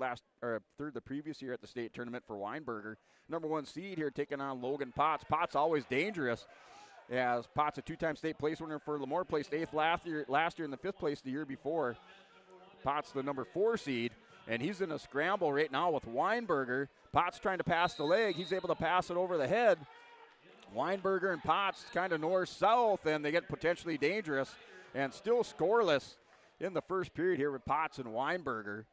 the previous year at the state tournament for Weinberger. Number 1 seed here, taking on Logan Potts. Potts always dangerous, as Potts, a 2-time state place winner for Lemoore, placed 8th last year in the 5th place the year before. Potts, the number 4 seed. And he's in a scramble right now with Weinberger. Potts trying to pass the leg. He's able to pass it over the head. Weinberger and Potts kind of north-south, and they get potentially dangerous and still scoreless in the first period here with Potts and Weinberger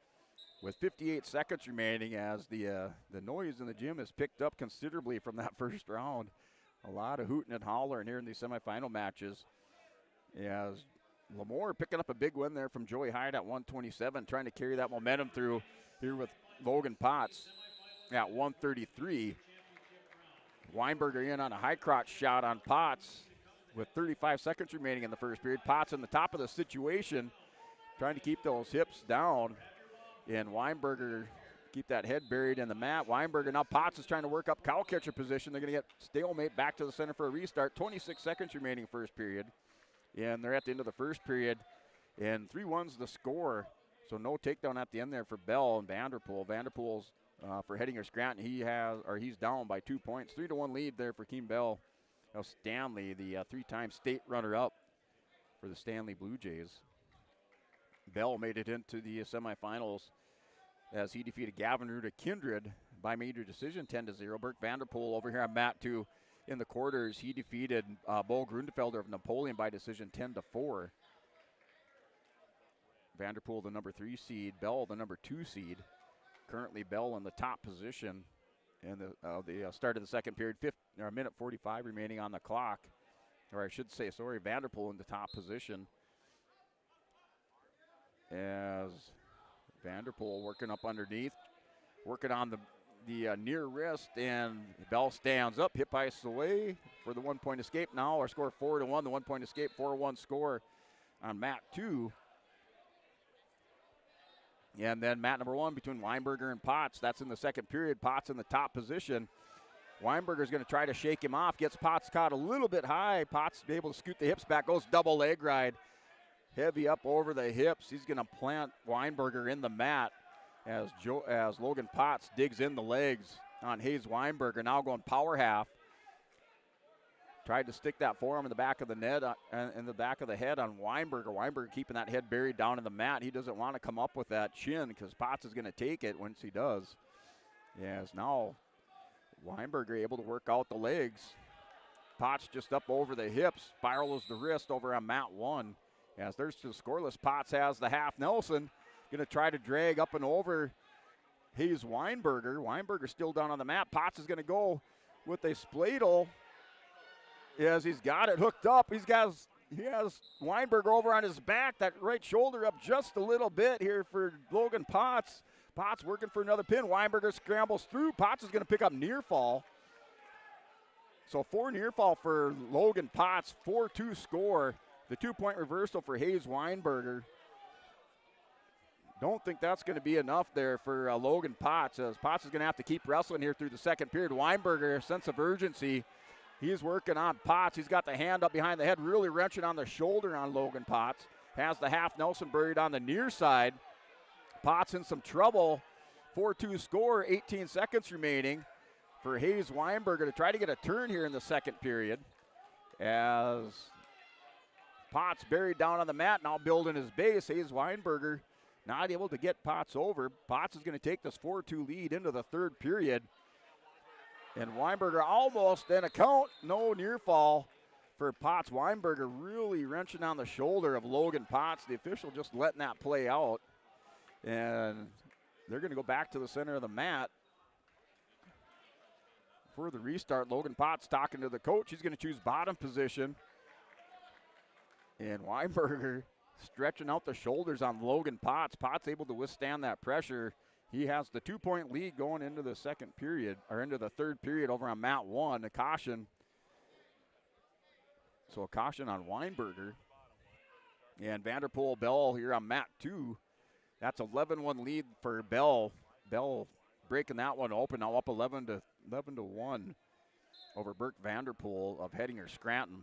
with 58 seconds remaining as the noise in the gym has picked up considerably from that first round. A lot of hooting and hollering here in these semifinal matches as Lemoore picking up a big win there from Joey Hyde at 127, trying to carry that momentum through here with Logan Potts at 133. Weinberger in on a high crotch shot on Potts with 35 seconds remaining in the first period. Potts in the top of the situation, trying to keep those hips down. And Weinberger keep that head buried in the mat. Weinberger, now Potts is trying to work up cow catcher position. They're going to get stalemate back to the center for a restart. 26 seconds remaining first period. And they're at the end of the first period. And 3-1's the score. So no takedown at the end there for Bell and Vanderpool. Vanderpool's for Hettinger Scranton. He's down by 2 points. 3-1 lead there for Keem Bell of Stanley, the 3-time state runner-up for the Stanley Blue Jays. Bell made it into the semifinals as he defeated Gavin Root of Kindred by major decision, 10-0. Bert Vanderpool over here on mat 2 in the quarters. He defeated Bo Grundefelder of Napoleon by decision, 10-4. Vanderpool, the number 3 seed. Bell, the number 2 seed. Currently Bell in the top position in the start of the second period. A minute 45 remaining on the clock. Or I should say, sorry, Vanderpool in the top position. As Vanderpool working up underneath, working on the near wrist, and Bell stands up. Hip ice away for the 1-point escape. Now our score 4-1. The 1-point escape, 4-1 score on mat 2. And then mat number 1 between Weinberger and Potts. That's in the second period. Potts in the top position. Weinberger's going to try to shake him off. Gets Potts caught a little bit high. Potts be able to scoot the hips back. Goes double leg ride. Heavy up over the hips. He's going to plant Weinberger in the mat as Logan Potts digs in the legs on Hayes Weinberger. Now going power half. Tried to stick that forearm in the back of the net, in the back of the head on Weinberger. Weinberger keeping that head buried down in the mat. He doesn't want to come up with that chin because Potts is going to take it once he does. Yes, now Weinberger able to work out the legs. Potts just up over the hips, spirals the wrist over on mat 1. As there's still scoreless. Potts has the half Nelson. Going to try to drag up and over Hayes Weinberger. Weinberger still down on the mat. Potts is going to go with a spladle. As he's got it hooked up. He has Weinberger over on his back. That right shoulder up just a little bit here for Logan Potts. Potts working for another pin. Weinberger scrambles through. Potts is going to pick up near fall. So 4 near fall for Logan Potts, 4-2 score. The 2-point reversal for Hayes Weinberger. Don't think that's going to be enough there for Logan Potts, as Potts is going to have to keep wrestling here through the second period. Weinberger, sense of urgency. He's working on Potts. He's got the hand up behind the head, really wrenching on the shoulder on Logan Potts. Has the half Nelson buried on the near side. Potts in some trouble. 4-2 score, 18 seconds remaining for Hayes Weinberger to try to get a turn here in the second period. As Potts buried down on the mat, now building his base. Hayes Weinberger not able to get Potts over. Potts is going to take this 4-2 lead into the third period. And Weinberger almost in a count. No near fall for Potts. Weinberger really wrenching on the shoulder of Logan Potts. The official just letting that play out. And they're going to go back to the center of the mat for the restart. Logan Potts talking to the coach. He's going to choose bottom position. And Weinberger stretching out the shoulders on Logan Potts. Potts able to withstand that pressure. He has the 2-point lead going into the second period, or into the third period over on mat 1. A caution. So a caution on Weinberger. And Vanderpool Bell here on mat 2. That's 11-1 lead for Bell. Bell breaking that one open, now up 11-1 over Burke Vanderpool of Hettinger Scranton.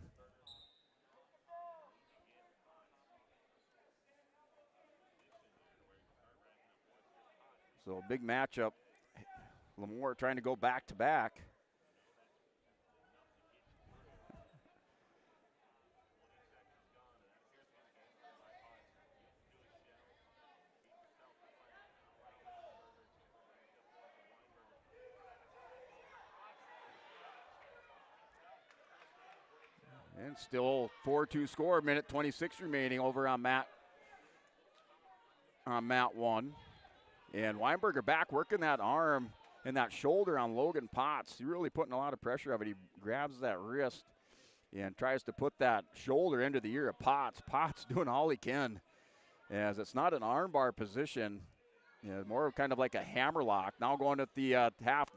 So big matchup. Lemoore trying to go back to back. And still 4-2 score, minute 26 remaining over on mat 1. And Weinberger back working that arm and that shoulder on Logan Potts. He's really putting a lot of pressure of it. He grabs that wrist and tries to put that shoulder into the ear of Potts. Potts doing all he can, as it's not an armbar position. More of kind of like a hammer lock. Now going at the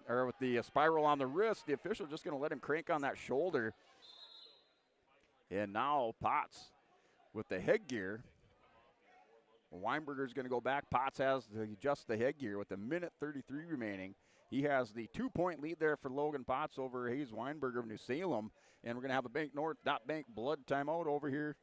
with the spiral on the wrist. The official just going to let him crank on that shoulder. And now Potts with the headgear. Weinberger's going to go back. Potts has to adjust the headgear with a minute 33 remaining. He has the 2-point lead there for Logan Potts over Hayes Weinberger of New Salem. And we're going to have a Bank North, not Bank blood timeout over here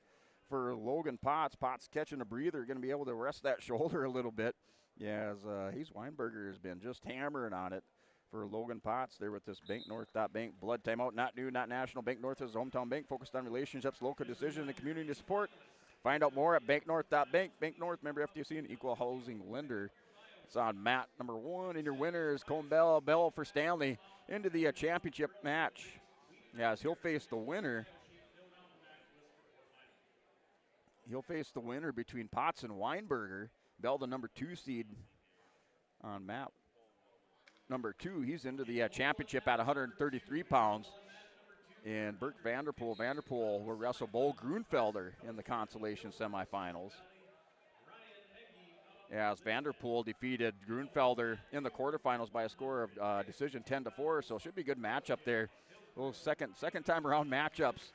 for Logan Potts. Potts catching a breather, going to be able to rest that shoulder a little bit. Yeah, as Hayes Weinberger has been just hammering on it for Logan Potts there with this Bank North, Bank blood timeout. Not new, not national. Bank North is a hometown bank focused on relationships, local decision, and community support. Find out more at banknorth.bank. Bank North, member FDIC, and equal housing lender. It's on mat number 1, and your winner is Cone Bell for Stanley into the championship match. Yes, he'll face the winner. He'll face the winner between Potts and Weinberger. Bell, the number 2 seed on mat number 2. He's into the championship at 133 pounds. And Burke Vanderpool will wrestle Bo Grunfelder in the Consolation semifinals. As Vanderpool defeated Grunfelder in the quarterfinals by a score of decision 10-4, so it should be a good matchup there. Those second time around matchups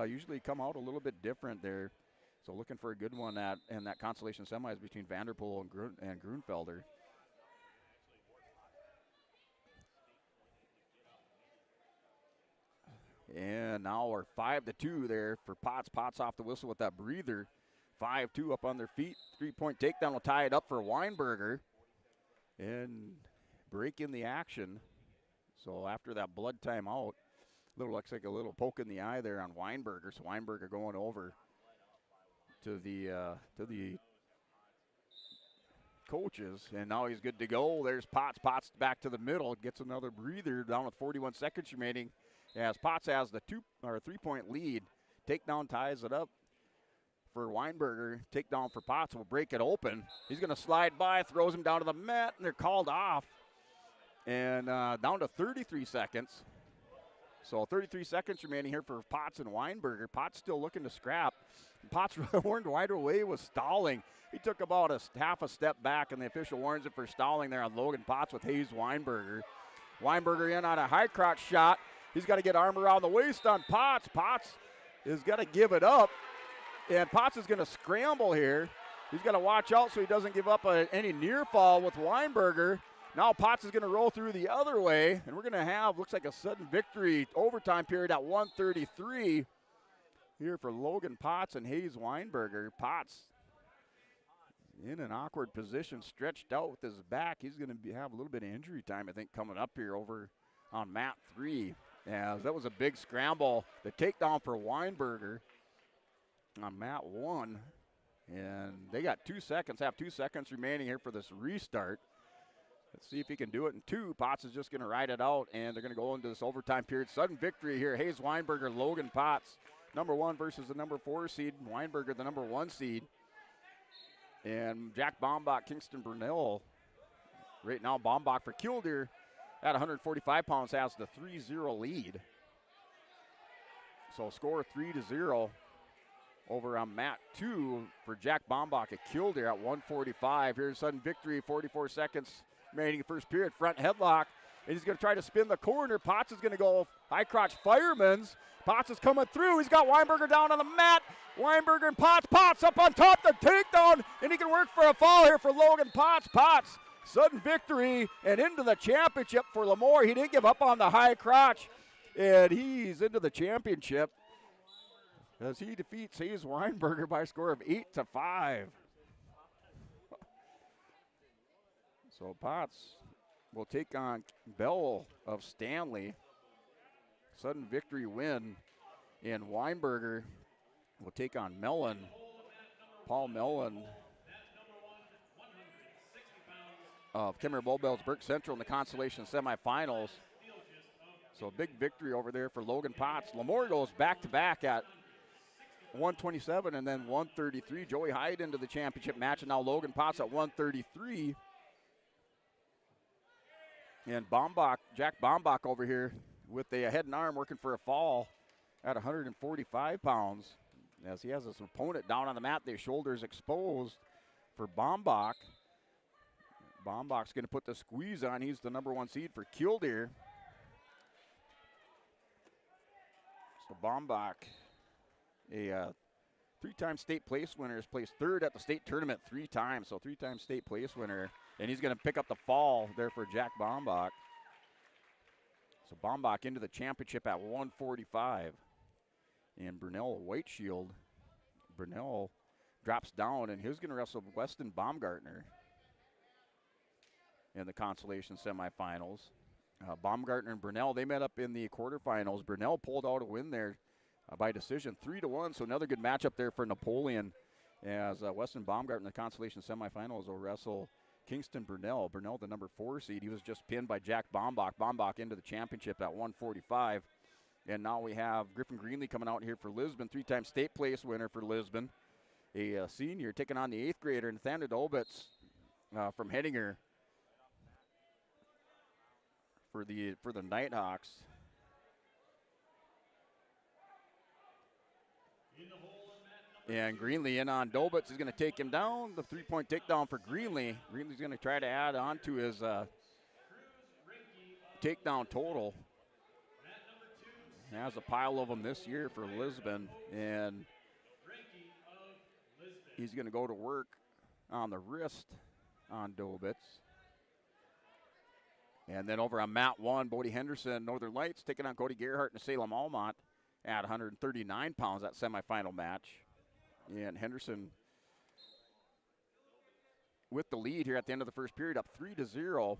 usually come out a little bit different there. So looking for a good one in that Consolation semis between Vanderpool and Grunfelder. And now we're 5-2 there for Potts. Potts off the whistle with that breather. 5-2 up on their feet. 3-point takedown will tie it up for Weinberger. And break in the action. So after that blood timeout, looks like a little poke in the eye there on Weinberger. So Weinberger going over to the coaches. And now he's good to go. There's Potts. Potts back to the middle. Gets another breather down with 41 seconds remaining. As Potts has the 3-point lead. Takedown ties it up for Weinberger. Takedown for Potts will break it open. He's going to slide by, throws him down to the mat, and they're called off. And down to 33 seconds. So 33 seconds remaining here for Potts and Weinberger. Potts still looking to scrap. Potts warned wide away was stalling. He took about half a step back, and the official warns him for stalling there on Logan Potts with Hayes Weinberger. Weinberger in on a high crotch shot. He's got to get arm around the waist on Potts. Potts is going to give it up, and Potts is going to scramble here. He's got to watch out so he doesn't give up any near fall with Weinberger. Now Potts is going to roll through the other way, and we're going to have, looks like a sudden victory overtime period at 1:33 here for Logan Potts and Hayes Weinberger. Potts in an awkward position, stretched out with his back. He's going to have a little bit of injury time, I think, coming up here over on mat 3. As that was a big scramble. The takedown for Weinberger on mat 1. And they got 2 seconds, have 2 seconds remaining here for this restart. Let's see if he can do it in 2. Potts is just going to ride it out, and they're going to go into this overtime period. Sudden victory here. Hayes Weinberger, Logan Potts, number 1 versus the number 4 seed. Weinberger, the number 1 seed. And Jack Bombach, Kingston Brunel. Right now, Bombach for Killdeer at 145 pounds has the 3-0 lead. So score 3-0 over on mat 2 for Jack Bombach at Killdeer at 145. Here's sudden victory, 44 seconds remaining in first period. Front headlock, and he's going to try to spin the corner. Potts is going to go high crotch fireman's. Potts is coming through. He's got Weinberger down on the mat. Weinberger and Potts. Potts up on top, the takedown, and he can work for a fall here for Logan Potts. Potts, sudden victory and into the championship for Lemoore. He didn't give up on the high crotch, and he's into the championship as he defeats Hayes Weinberger by a score of 8-5. So Potts will take on Bell of Stanley. Sudden victory win. And Weinberger will take on Mellon. Paul Mellon of Kimmer Bowbells Burke Central in the Consolation semifinals. So a big victory over there for Logan Potts. Lemoore goes back-to-back at 127 and then 133. Joey Hyde into the championship match, and now Logan Potts at 133. And Bombach, Jack Bombach over here with the head and arm working for a fall at 145 pounds. As he has his opponent down on the mat, their shoulders exposed for Bombach. Bombach's going to put the squeeze on. He's the number 1 seed for Killdeer. So Bombach, a 3-time state place winner, has placed 3rd at the state tournament 3 times. So 3-time state place winner. And he's going to pick up the fall there for Jack Bombach. So Bombach into the championship at 145. And Brunel White Shield. Brunel drops down, and he's going to wrestle Weston Baumgartner in the Consolation semifinals. Baumgartner and Brunel, they met up in the quarterfinals. Brunel pulled out a win there by decision, 3-1. So another good matchup there for Napoleon, as Weston Baumgartner in the Consolation semifinals will wrestle Kingston Brunel. Brunel, the number 4 seed. He was just pinned by Jack Bombach. Bombach into the championship at 145. And now we have Griffin Greenlee coming out here for Lisbon, 3-time state place winner for Lisbon. A senior taking on the 8th grader, Nathaniel Dobitz from Hettinger for the Nighthawks. And Greenlee in on Dobitz is going to take him down. The 3-point takedown for Greenlee. Greenlee's going to try to add on to his takedown total. He has a pile of them this year for Lisbon. And he's going to go to work on the wrist on Dobitz. And then over on mat 1, Bodie Henderson, Northern Lights, taking on Cody Gerhardt and Salem Almont at 139 pounds, that semifinal match. And Henderson with the lead here at the end of the first period, up 3-0.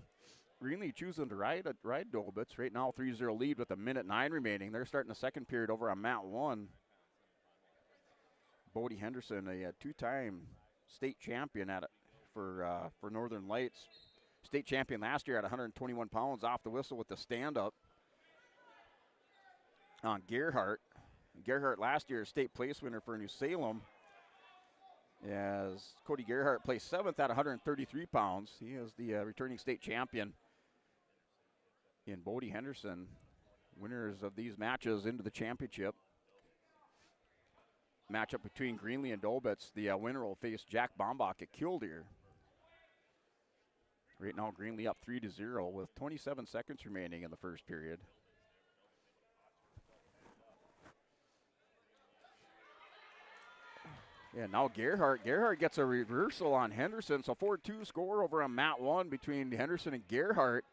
Greenlee choosing to ride Dobitz. Right now, 3-0 lead with 1:09 remaining. They're starting the second period over on mat 1. Bodie Henderson, a 2-time state champion for Northern Lights. State champion last year at 121 pounds off the whistle with the stand-up on Gerhardt. Gerhardt last year, state place winner for New Salem. As Cody Gerhardt placed 7th at 133 pounds. He is the returning state champion. And Bodie Henderson Winners of these matches into the championship. Matchup between Greenlee and Dolbitz. The winner will face Jack Bombach at Killdeer. Right now, Greenlee up 3-0 with 27 seconds remaining in the first period. Yeah, now Gerhardt. Gerhardt gets a reversal on Henderson. So 4-2 score over on mat 1 between Henderson and Gerhardt.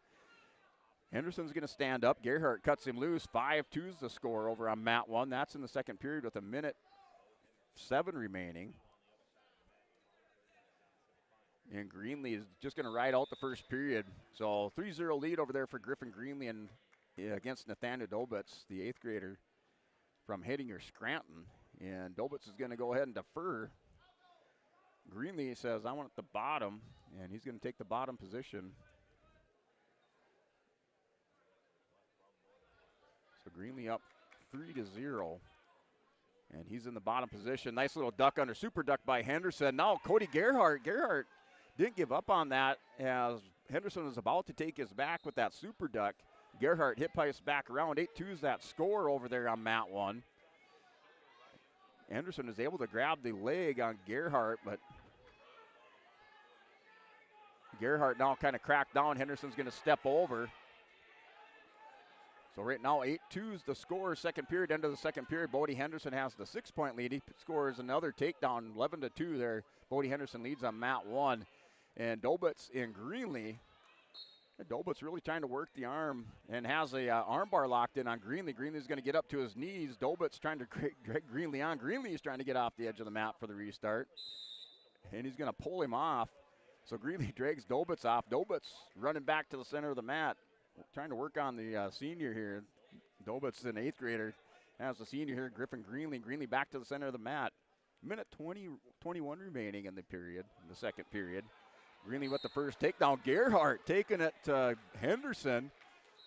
Henderson's going to stand up. Gerhardt cuts him loose. 5-2's the score over on mat 1. That's in the second period with 1:07 remaining. And Greenlee is just going to ride out the first period. So 3-0 lead over there for Griffin Greenlee and against Nathaniel Dolbitz, the 8th grader from Hettinger Scranton. And Dolbitz is going to go ahead and defer. Greenlee says, I want the bottom, and he's going to take the bottom position. So Greenlee up 3-0. And he's in the bottom position. Nice little duck under, super duck by Henderson. Now Cody Gerhardt. Gerhardt didn't give up on that as Henderson was about to take his back with that super duck. Gerhardt hit pipes back around. 8-2's that score over there on mat 1. Henderson is able to grab the leg on Gerhardt, but Gerhardt now kind of cracked down. Henderson's going to step over. So right now, 8-2's the score. Second period, end of the second period. Bodie Henderson has the 6-point lead. He scores another takedown, 11-2 there. Bodie Henderson leads on mat 1. And Dolbitz in Greenlee. Dolbitz really trying to work the arm and has a arm bar locked in on Greenlee. Greenlee's going to get up to his knees. Dolbitz trying to drag Greenlee on. Greenlee's trying to get off the edge of the mat for the restart. And he's going to pull him off. So Greenlee drags Dolbitz off. Dolbitz running back to the center of the mat. Trying to work on the senior here. Dolbitz, an 8th grader, has the senior here, Griffin Greenlee. Greenlee back to the center of the mat. 1:21 remaining in the period, in the second period. Greenlee with the first takedown. Gerhardt taking it to Henderson.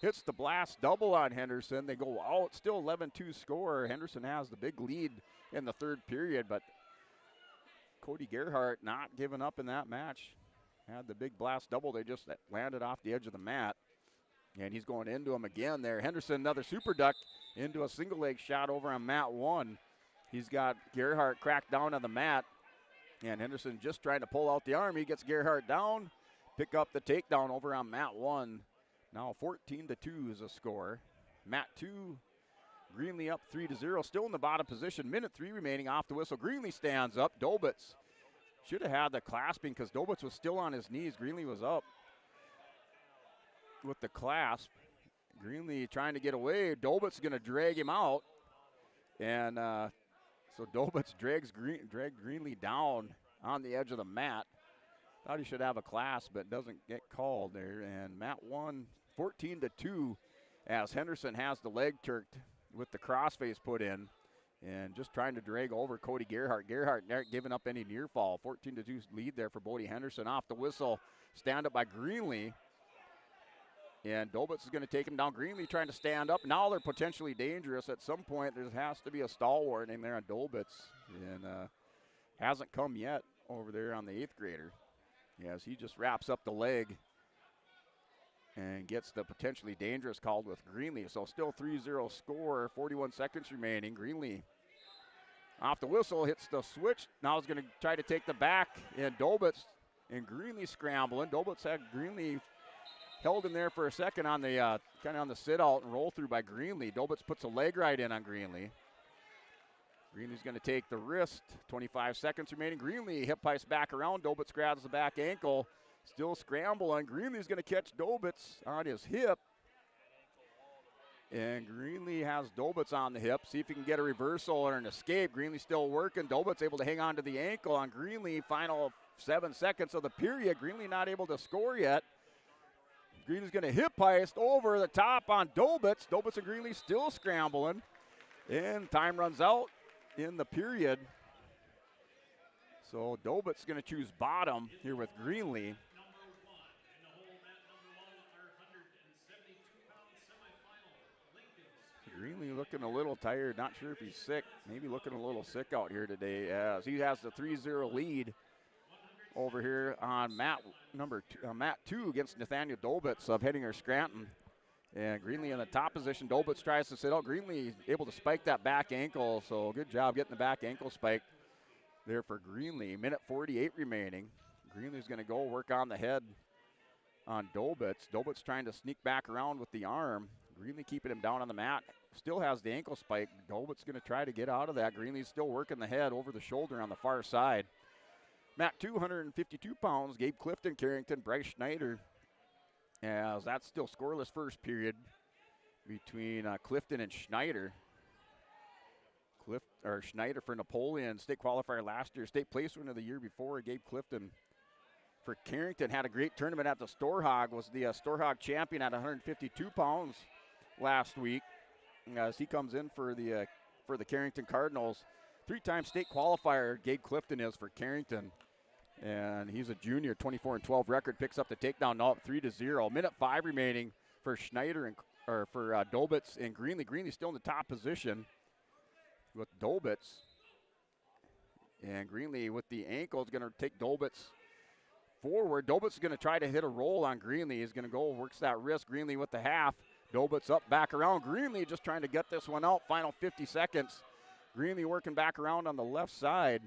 Hits the blast double on Henderson. They go out, still 11-2 score. Henderson has the big lead in the third period, but Cody Gerhardt not giving up in that match. Had the big blast double. They just landed off the edge of the mat. And he's going into him again there. Henderson, another super duck into a single leg shot over on mat 1. He's got Gerhardt cracked down on the mat. And Henderson just trying to pull out the arm. He gets Gerhardt down. Pick up the takedown over on mat 1. Now 14-2 is the score. Mat 2, Greenlee up 3-0. Still in the bottom position. 1:03 remaining off the whistle. Greenlee stands up. Dolbitz should have had the clasping because Dolbitz was still on his knees. Greenlee was up with the clasp. Greenlee trying to get away. Dolbitz going to drag him out. And so Dolbitz dragged Greenlee down on the edge of the mat. Thought he should have a clasp, but doesn't get called there. And mat 1, 14-2 as Henderson has the leg turked with the crossface put in. And just trying to drag over Cody Gerhardt. Gerhardt not giving up any near fall. 14-2 lead there for Bodie Henderson. Off the whistle, stand up by Greenlee. And Dolbitz is going to take him down. Greenlee trying to stand up. Now they're potentially dangerous. At some point, there has to be a stall warning there on Dolbitz. And hasn't come yet over there on the 8th grader. As he just wraps up the leg and gets the potentially dangerous called with Greenlee. So still 3-0 score, 41 seconds remaining. Greenlee off the whistle, hits the switch. Now he's going to try to take the back. And Dolbitz and Greenlee scrambling. Dolbitz had Greenlee held in there for a second on the kind of on the sit out and roll through by Greenlee. Dolbitz puts a leg right in on Greenlee. Greenlee's going to take the wrist. 25 seconds remaining. Greenlee hip pipes back around. Dolbitz grabs the back ankle. Still scrambling. Greenlee's going to catch Dolbitz on his hip. And Greenlee has Dolbitz on the hip. See if he can get a reversal or an escape. Greenlee still working. Dolbitz able to hang on to the ankle on Greenlee. Final 7 seconds of the period. Greenlee not able to score yet. Greenlee's going to hip heist over the top on Dolbitz. Dolbitz and Greenlee still scrambling. And time runs out in the period. So Dolbitz going to choose bottom here with Greenlee. Greenlee looking a little tired. Not sure if he's sick. Maybe looking a little sick out here today as he has the 3-0 lead over here on mat 2 against Nathaniel Dolbitz of Hettinger Scranton. And Greenlee in the top position. Dolbitz tries to sit out. Greenlee able to spike that back ankle, so good job getting the back ankle spike there for Greenlee. Minute 48 remaining. Greenlee's going to go work on the head on Dolbitz. Dolbitz trying to sneak back around with the arm. Greenlee keeping him down on the mat. Still has the ankle spike. Dolbitz going to try to get out of that. Greenlee's still working the head over the shoulder on the far side. Mat 252 pounds. Gabe Clifton, Carrington, Bryce Schneider. As that's still scoreless first period between Clifton and Schneider. Schneider for Napoleon, state qualifier last year, state place winner the year before. Gabe Clifton for Carrington had a great tournament at the Storehog, was the Storehog champion at 152 pounds last week. As he comes in for the Carrington Cardinals. 3-time state qualifier, Gabe Clifton is for Carrington. And he's a junior, 24-12 record, picks up the takedown now up 3-0. Minute 5 remaining for Schneider for Dolbitz and Greenlee. Greenlee still in the top position with Dolbitz. And Greenlee with the ankle is going to take Dolbitz forward. Dolbitz is going to try to hit a roll on Greenlee. He's going to go, works that wrist. Greenlee with the half. Dolbitz up, back around. Greenlee just trying to get this one out. Final 50 seconds. Greenlee working back around on the left side.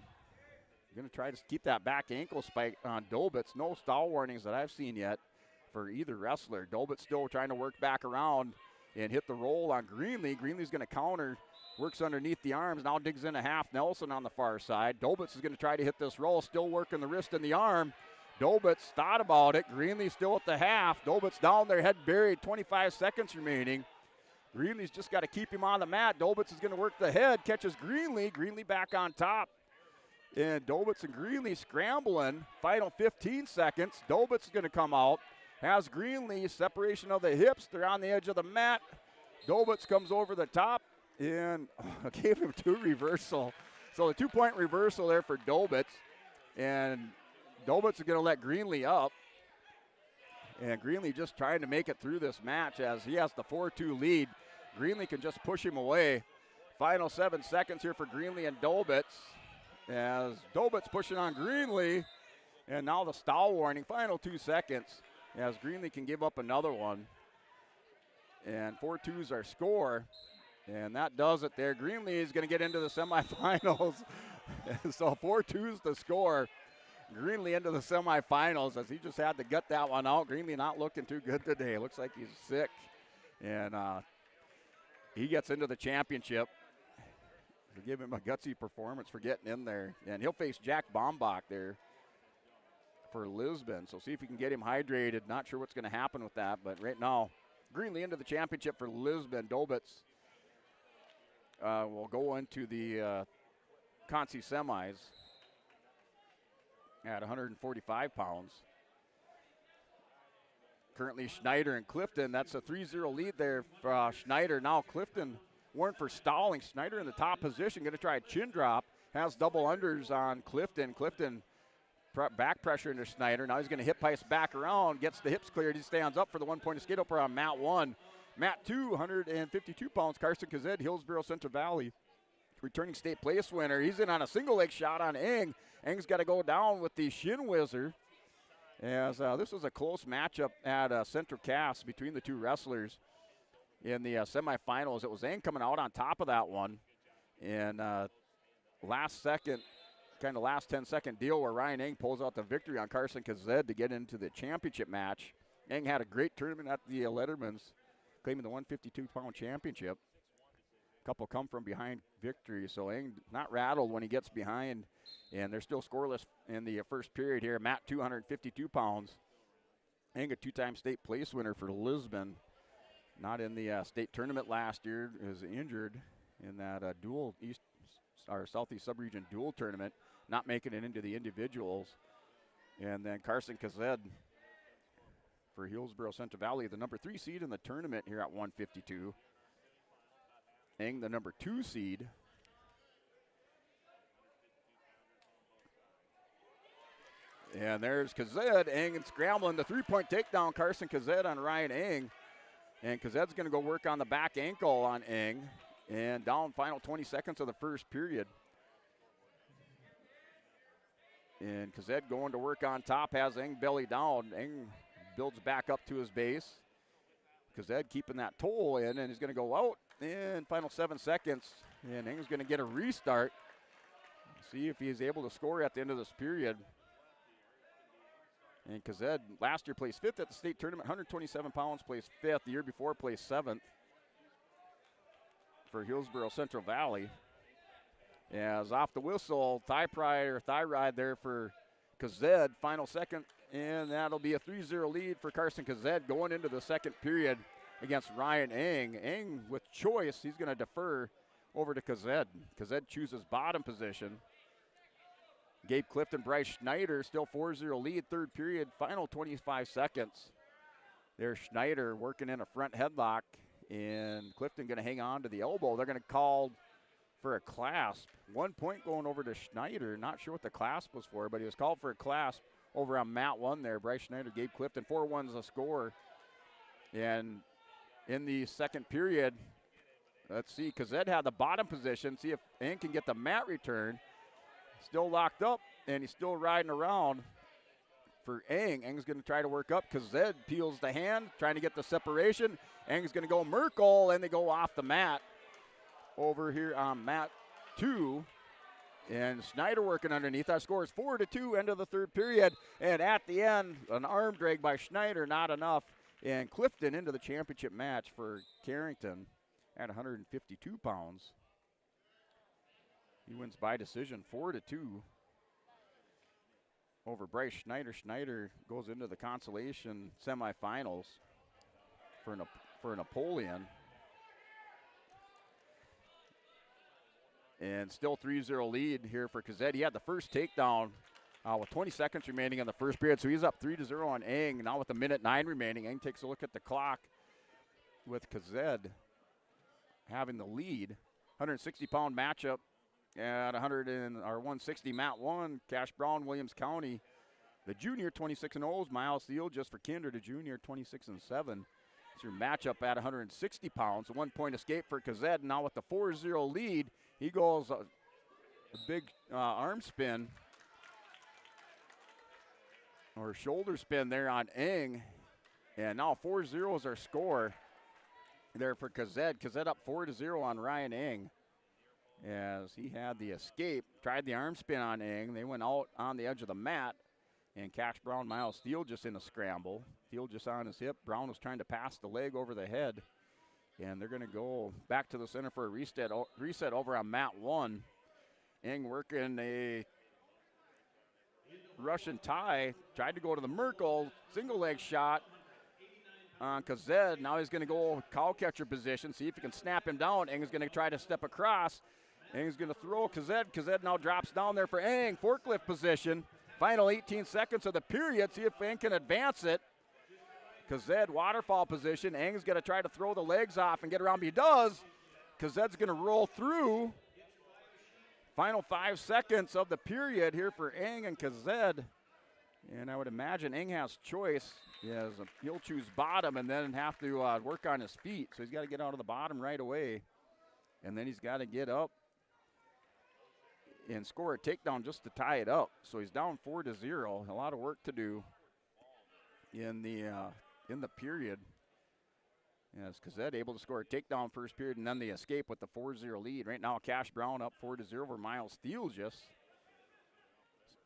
Going to try to keep that back ankle spike on Dolbitz. No stall warnings that I've seen yet for either wrestler. Dolbitz still trying to work back around and hit the roll on Greenlee. Greenlee's going to counter, works underneath the arms, now digs in a half Nelson on the far side. Dolbitz is going to try to hit this roll, still working the wrist and the arm. Dolbitz thought about it. Greenlee still at the half. Dolbitz down there, head buried, 25 seconds remaining. Greenlee's just got to keep him on the mat. Dolbitz is going to work the head, catches Greenlee. Greenlee back on top. And Dolbitz and Greenlee scrambling. Final 15 seconds. Dolbitz is going to come out. Has Greenlee, separation of the hips. They're on the edge of the mat. Dolbitz comes over the top and gave him 2 reversal. So the 2-point reversal there for Dolbitz. And Dolbitz is going to let Greenlee up. And Greenlee just trying to make it through this match as he has the 4-2 lead. Greenlee can just push him away. Final 7 seconds here for Greenlee and Dolbitz. As Dolbitz pushing on Greenlee, and now the stall warning, final 2 seconds, as Greenlee can give up another one. And 4-2's our score, and that does it there. Greenlee is going to get into the semifinals. So 4-2's the score. Greenlee into the semifinals as he just had to gut that one out. Greenlee not looking too good today. Looks like he's sick, and he gets into the championship. Give him a gutsy performance for getting in there. And he'll face Jack Bombach there for Lisbon. So see if we can get him hydrated. Not sure what's going to happen with that, but right now, Greenlee into the championship for Lisbon. Dolbitz will go into the Consi semis at 145 pounds. Currently Schneider and Clifton. That's a 3-0 lead there for Schneider. Now Clifton warned for stalling. Schneider in the top position, going to try a chin drop. Has double unders on Clifton. Clifton back pressure into Schneider. Now he's going to hip ice back around, gets the hips cleared. He stands up for the 1-point skate upper on Mat 1. Mat 2, 152 pounds. Carson Kazed, Hillsborough Central Valley, returning state place winner. He's in on a single leg shot on Eng. Eng's got to go down with the shin whizzer. As this was a close matchup at Central Cass between the 2 wrestlers. In the semifinals, it was Eng coming out on top of that one. And last 10-second deal where Ryan Eng pulls out the victory on Carson Kazed to get into the championship match. Eng had a great tournament at the Letterman's, claiming the 152-pound championship. A couple come from behind victory, so Eng not rattled when he gets behind. And they're still scoreless in the first period here. Mat 252 pounds. Eng, a 2-time state place winner for Lisbon. Not in the state tournament last year, is injured in that Southeast Subregion dual tournament, not making it into the individuals. And then Carson Kazed for Hillsborough Central Valley, the number 3 seed in the tournament here at 152. Eng, the number 2 seed. And there's Kazed. Eng and scrambling. The 3-point takedown, Carson Kazed on Ryan Eng. And Kazed's going to go work on the back ankle on Eng. And down final 20 seconds of the first period. And Kazed going to work on top, has Eng belly down. Eng builds back up to his base. Kazed keeping that toll in, and he's going to go out in final 7 seconds. And Eng's going to get a restart. See if he's able to score at the end of this period. And Kazed last year placed 5th at the state tournament, 127 pounds, placed 5th. The year before placed 7th for Hillsborough Central Valley. As off the whistle, thigh ride there for Kazed, final second, and that'll be a 3-0 lead for Carson Kazed going into the second period against Ryan Eng. Eng with choice, he's going to defer over to Kazed. Kazed chooses bottom position. Gabe Clifton, Bryce Schneider, still 4-0 lead, third period, final 25 seconds. There's Schneider working in a front headlock, and Clifton going to hang on to the elbow. They're going to call for a clasp. 1 point going over to Schneider. Not sure what the clasp was for, but he was called for a clasp over on mat 1 there. Bryce Schneider, Gabe Clifton, 4-1's the score. And in the second period, let's see, Kazed had the bottom position. See if Eng can get the mat return. Still locked up, and he's still riding around for Eng. Eng's going to try to work up. Kazed peels the hand, trying to get the separation. Eng's going to go Merkel, and they go off the mat over here on mat 2. And Schneider working underneath. Our score is 4-2, end of the third period. And at the end, an arm drag by Schneider, not enough. And Clifton into the championship match for Carrington at 152 pounds. He wins by decision, 4-2 over Bryce Schneider. Schneider goes into the consolation semifinals for Napoleon. And still 3-0 lead here for Kazed. He had the first takedown with 20 seconds remaining in the first period, so he's up 3-0 on Eng. Now with a minute 9 remaining, Eng takes a look at the clock with Kazed having the lead. 160-pound matchup at 160 mat 1. Cash Brown, Williams County. The junior 26-0 Miles Steele just for Kinder, the junior 26-7. It's your matchup at 160 pounds. A 1 point escape for Kazed. Now with the 4-0 lead, he goes a big arm spin or shoulder spin there on Eng. And now 4-0 is our score there for Kazed. Kazed up 4-0 on Ryan Eng as he had the escape, tried the arm spin on Eng. They went out on the edge of the mat, and Cash Brown, Miles Steele just in a scramble. Steele just on his hip. Brown was trying to pass the leg over the head, and they're going to go back to the center for a reset over on mat 1. Eng working a Russian tie, tried to go to the Merkel, single leg shot on Kazed. Now he's going to go cow catcher position, see if he can snap him down. Eng is going to try to step across. Eng's going to throw Kazed. Kazed now drops down there for Eng. Forklift position. Final 18 seconds of the period. See if Eng can advance it. Kazed waterfall position. Eng's going to try to throw the legs off and get around. But he does. Kazed's going to roll through. Final 5 seconds of the period here for Eng and Kazed. And I would imagine Eng has choice. He'll choose bottom and then have to work on his feet. So he's got to get out of the bottom right away. And then he's got to get up and score a takedown just to tie it up. So he's down 4-0. A lot of work to do in the period. As Kazed able to score a takedown first period and then the escape with the 4-0 lead. Right now, Cash Brown up 4-0 over Miles Steele just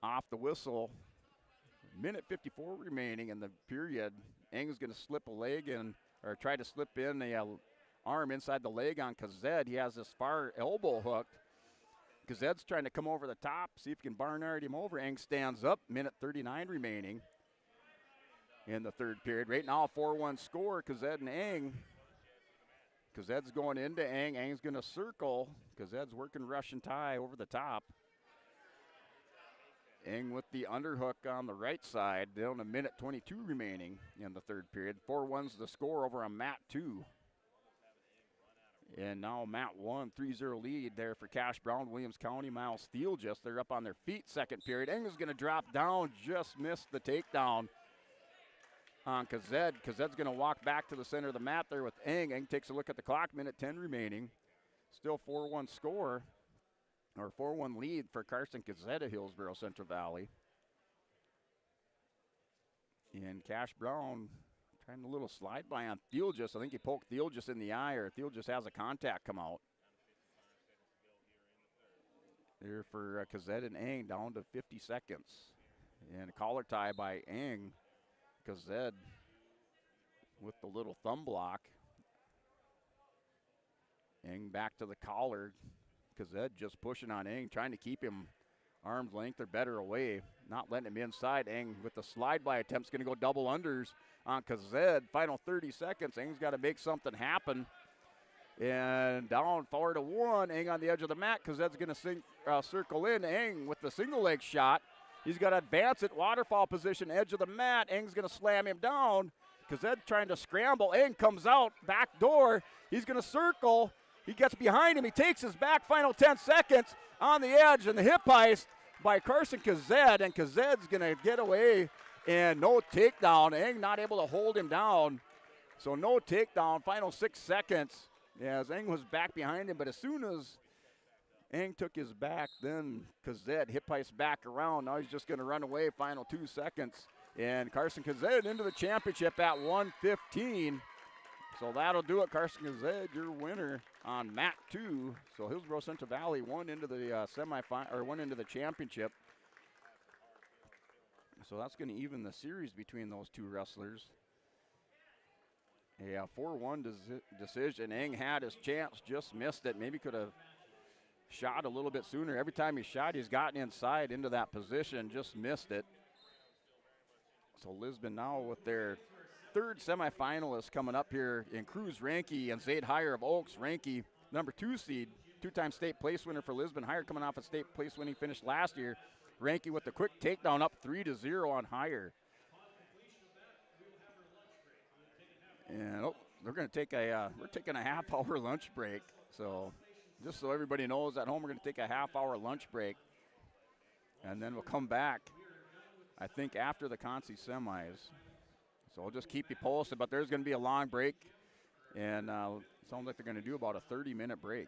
off the whistle. Minute 54 remaining in the period. Eng's going to slip a leg in, or try to slip in a arm inside the leg on Kazed. He has this far elbow hooked. Kazed's trying to come over the top, see if he can Barnard him over. Eng stands up, minute 39 remaining in the third period. Right now, 4-1 score, Kazed and Eng. Kazed's going into Eng. Eng's going to circle. Kazed's working Russian tie over the top. Eng with the underhook on the right side. Down a minute 22 remaining in the third period. 4-1's the score over on mat 2. And now mat 1, 3-0 lead there for Cash Brown, Williams County, Miles Steele just. They're up on their feet, second period. Eng is going to drop down, just missed the takedown on Kazed. Kazed's going to walk back to the center of the mat there with Eng. Eng takes a look at the clock, minute 10 remaining. Still 4-1 score, or 4-1 lead for Carson Kazed of Hillsborough Central Valley. And Cash Brown Trying a little slide by on Theoljus. I think he poked Theoljus in the eye, or Theoljus has a contact come out. There for Kazed and Eng, down to 50 seconds. And a collar tie by Eng. Kazed with the little thumb block. Eng back to the collar. Kazed just pushing on Eng, trying to keep him arm's length or better away. Not letting him inside. Eng with the slide by attempt is going to go double unders on Kazed. Final 30 seconds. Eng's got to make something happen. And down 4-1. Eng on the edge of the mat. Kazed's going to circle in. Eng with the single leg shot. He's got to advance it. Waterfall position, edge of the mat. Eng's going to slam him down. Kazed trying to scramble. Eng comes out. Back door. He's going to circle. He gets behind him. He takes his back. Final 10 seconds on the edge. And the hip heist by Carson Kazed. And Kazed's going to get away. And no takedown. Eng not able to hold him down. So no takedown. Final 6 seconds. Yeah, as Eng was back behind him, but as soon as Eng took his back, then Kazed hip heist back around. Now he's just going to run away. Final 2 seconds. And Carson Kazed into the championship at 1:15. So that'll do it. Carson Kazed, your winner on mat 2. So Hillsborough Central Valley won into the semifinal, or won into the championship. So that's going to even the series between those two wrestlers. Yeah, 4-1 decision. Eng had his chance, just missed it. Maybe could have shot a little bit sooner. Every time he shot, he's gotten inside into that position, just missed it. So Lisbon now with their third semifinalist coming up here in Cruz Ranke and Zaid Heyer of Oaks. Ranke, number 2 seed, 2-time state place winner for Lisbon. Heyer coming off a state place winning finish last year. Ranke with the quick takedown up 3-0 on Heyer. And they're going to take we're taking a half-hour lunch break. So just so everybody knows at home, we're going to take a half-hour lunch break. And then we'll come back, I think, after the Consi semis. So we'll just keep you posted. But there's going to be a long break. And it sounds like they're going to do about a 30-minute break.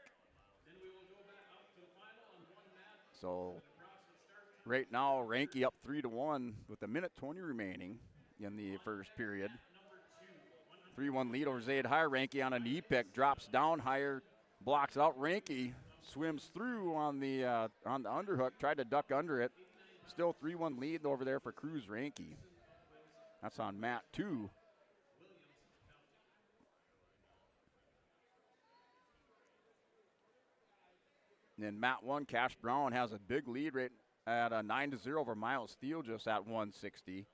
So right now, Ranke up 3-1 with a minute 20 remaining in the first period. 3-1 lead over Zaid Heyer. Ranke on a knee pick, drops down. Heyer blocks out. Ranke swims through on the underhook, tried to duck under it. Still 3-1 lead over there for Cruz Ranke. That's on mat 2. And then mat 1, Cash Brown has a big lead right at 9-0 over Miles Theoljus at 160.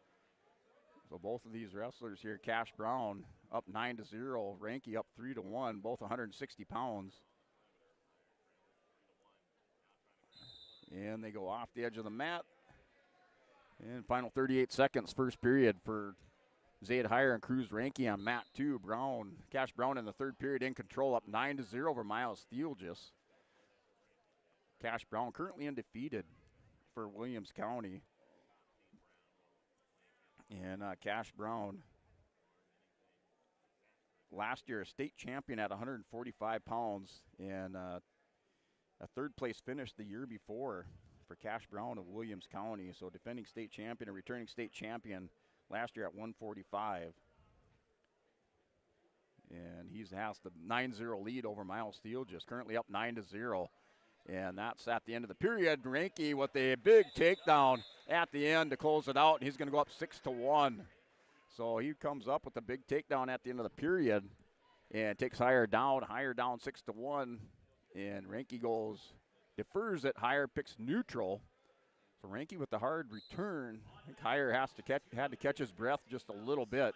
So both of these wrestlers here, Cash Brown up 9-0, Ranke up 3-1, both 160 pounds. And they go off the edge of the mat. And final 38 seconds, first period for Zaid Heyer and Cruz Ranke on mat 2. Cash Brown in the third period in control, up 9-0 over Miles Theoljus. Cash Brown currently undefeated for Williams County. And Cash Brown, last year a state champion at 145 pounds, and a third place finish the year before for Cash Brown of Williams County. So defending state champion and returning state champion last year at 145. And he has the 9-0 lead over Miles Theoljus, currently up 9-0. And that's at the end of the period. Ranke with a big takedown at the end to close it out. And he's going to go up 6-1. So he comes up with a big takedown at the end of the period and takes Heyer down. Heyer down 6-1. And Ranke defers it. Heyer picks neutral. So Ranke with the hard return. I think Heyer had to catch his breath just a little bit.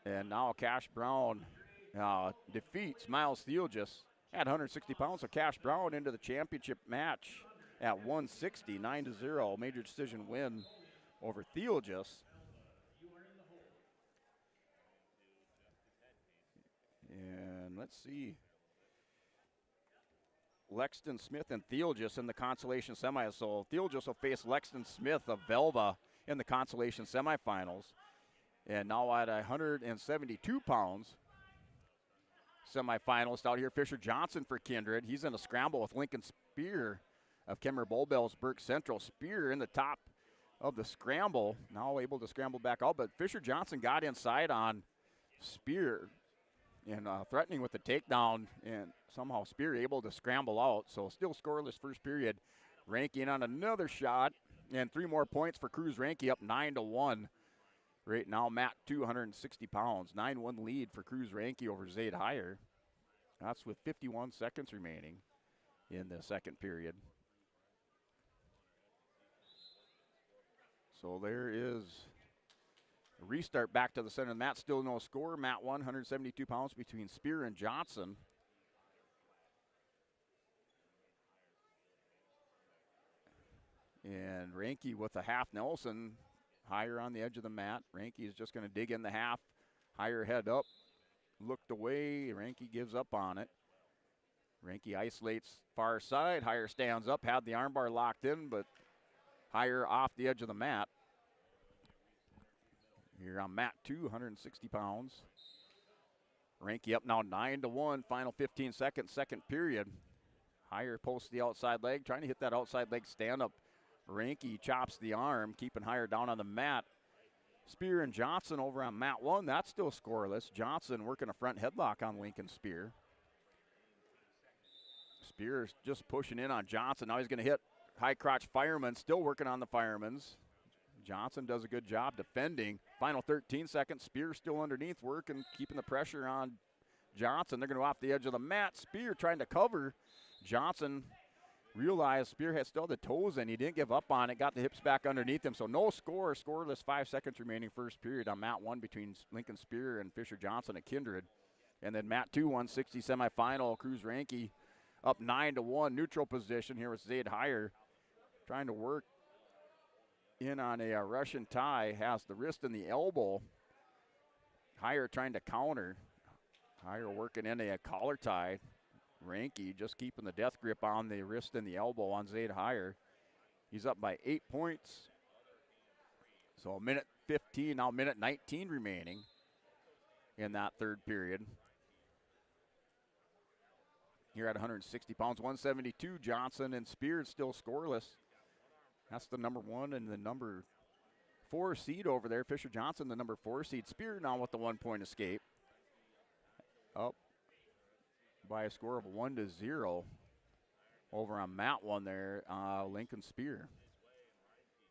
And now Cash Brown defeats Miles Theoljus at 160 pounds. So Cash Brown into the championship match at 160, 9-0, major decision win over Theoljus. And let's see. Lexton Smith and Theoljus in the consolation semis. So Theoljus will face Lexton Smith of Velva in the consolation semifinals. And now at 172 pounds, semifinalist out here, Fisher Johnson for Kindred. He's in a scramble with Lincoln Spear of Kemmer Bowbells Burke Central. Spear in the top of the scramble. Now able to scramble back out, but Fisher Johnson got inside on Spear and threatening with the takedown, and somehow Spear able to scramble out. So still scoreless first period. Ranky on another shot, and 3 more points for Cruz Ranky, up 9-1. Right now, Matt 260 pounds, 9-1 lead for Cruz Ranky over Zaid Heyer. That's with 51 seconds remaining in the second period. So there is a restart back to the center. Matt still no score. Matt 172 pounds between Spear and Johnson. And Ranky with a half Nelson. Heyer on the edge of the mat. Ranky is just going to dig in the half. Heyer head up. Looked away. Ranky gives up on it. Ranky isolates far side. Heyer stands up. Had the armbar locked in, but Heyer off the edge of the mat. Here on mat 2, 160 pounds. Ranky up now 9-1. Final 15 seconds, second period. Heyer posts the outside leg, trying to hit that outside leg stand up. Ranky chops the arm, keeping Heyer down on the mat. Spear and Johnson over on mat 1. That's still scoreless. Johnson working a front headlock on Lincoln Spear. Spear's just pushing in on Johnson. Now he's going to hit high crotch fireman, still working on the fireman's. Johnson does a good job defending. Final 13 seconds. Spear still underneath, working, keeping the pressure on Johnson. They're going to go off the edge of the mat. Spear trying to cover. Johnson realized Spear had still the toes in. He didn't give up on it. Got the hips back underneath him. So no score. Scoreless. 5 seconds remaining first period on mat 1 between Lincoln Spear and Fisher Johnson at Kindred. And then mat 2, 160 semifinal. Cruz Ranky up 9-1. Neutral position here with Zaid Heyer. Trying to work in on a Russian tie. Has the wrist and the elbow. Heyer trying to counter. Heyer working in a collar tie. Ranky just keeping the death grip on the wrist and the elbow on Zaid Heyer. He's up by 8 points. So a minute 15, now minute 19 remaining in that third period. Here at 160 pounds, 172. Johnson and Spear still scoreless. That's the number 1 and the number 4 seed over there. Fisher Johnson, the number 4 seed. Spear now with the 1-point escape. Up by a score of 1-0 over on mat 1 there, Lincoln Spear.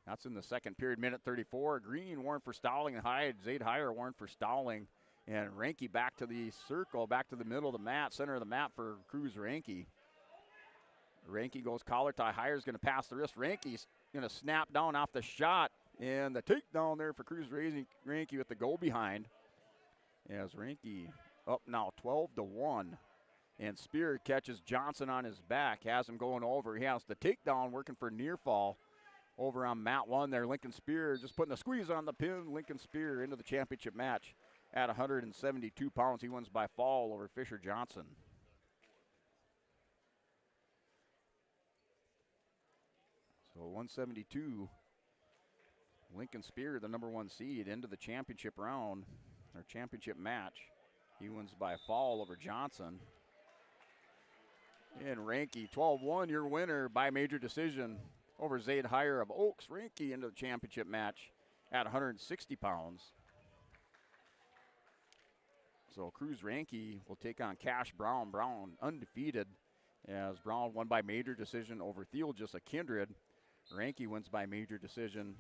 That's in the second period, minute 34. Green warned for stalling, and Zaid Heyer warned for stalling. And Ranky back to the circle, back to the middle of the mat, center of the mat for Cruz Ranky. Ranky goes collar tie. Heyer's going to pass the wrist. Ranky's going to snap down off the shot. And the takedown there for Cruz Ranky with the go behind. As Ranky up now 12-1. And Spear catches Johnson on his back, has him going over. He has the takedown working for near fall over on mat 1 there. Lincoln Spear just putting a squeeze on the pin. Lincoln Spear into the championship match at 172 pounds. He wins by fall over Fisher Johnson. So 172, Lincoln Spear, the number 1 seed, into the championship round, or championship match. He wins by fall over Johnson. And Ranky, 12-1, your winner by major decision over Zaid Heyer of Oaks. Ranky into the championship match at 160 pounds. So Cruz Ranky will take on Cash Brown. Brown undefeated, as Brown won by major decision over Thiel, just a Kindred. Ranky wins by major decision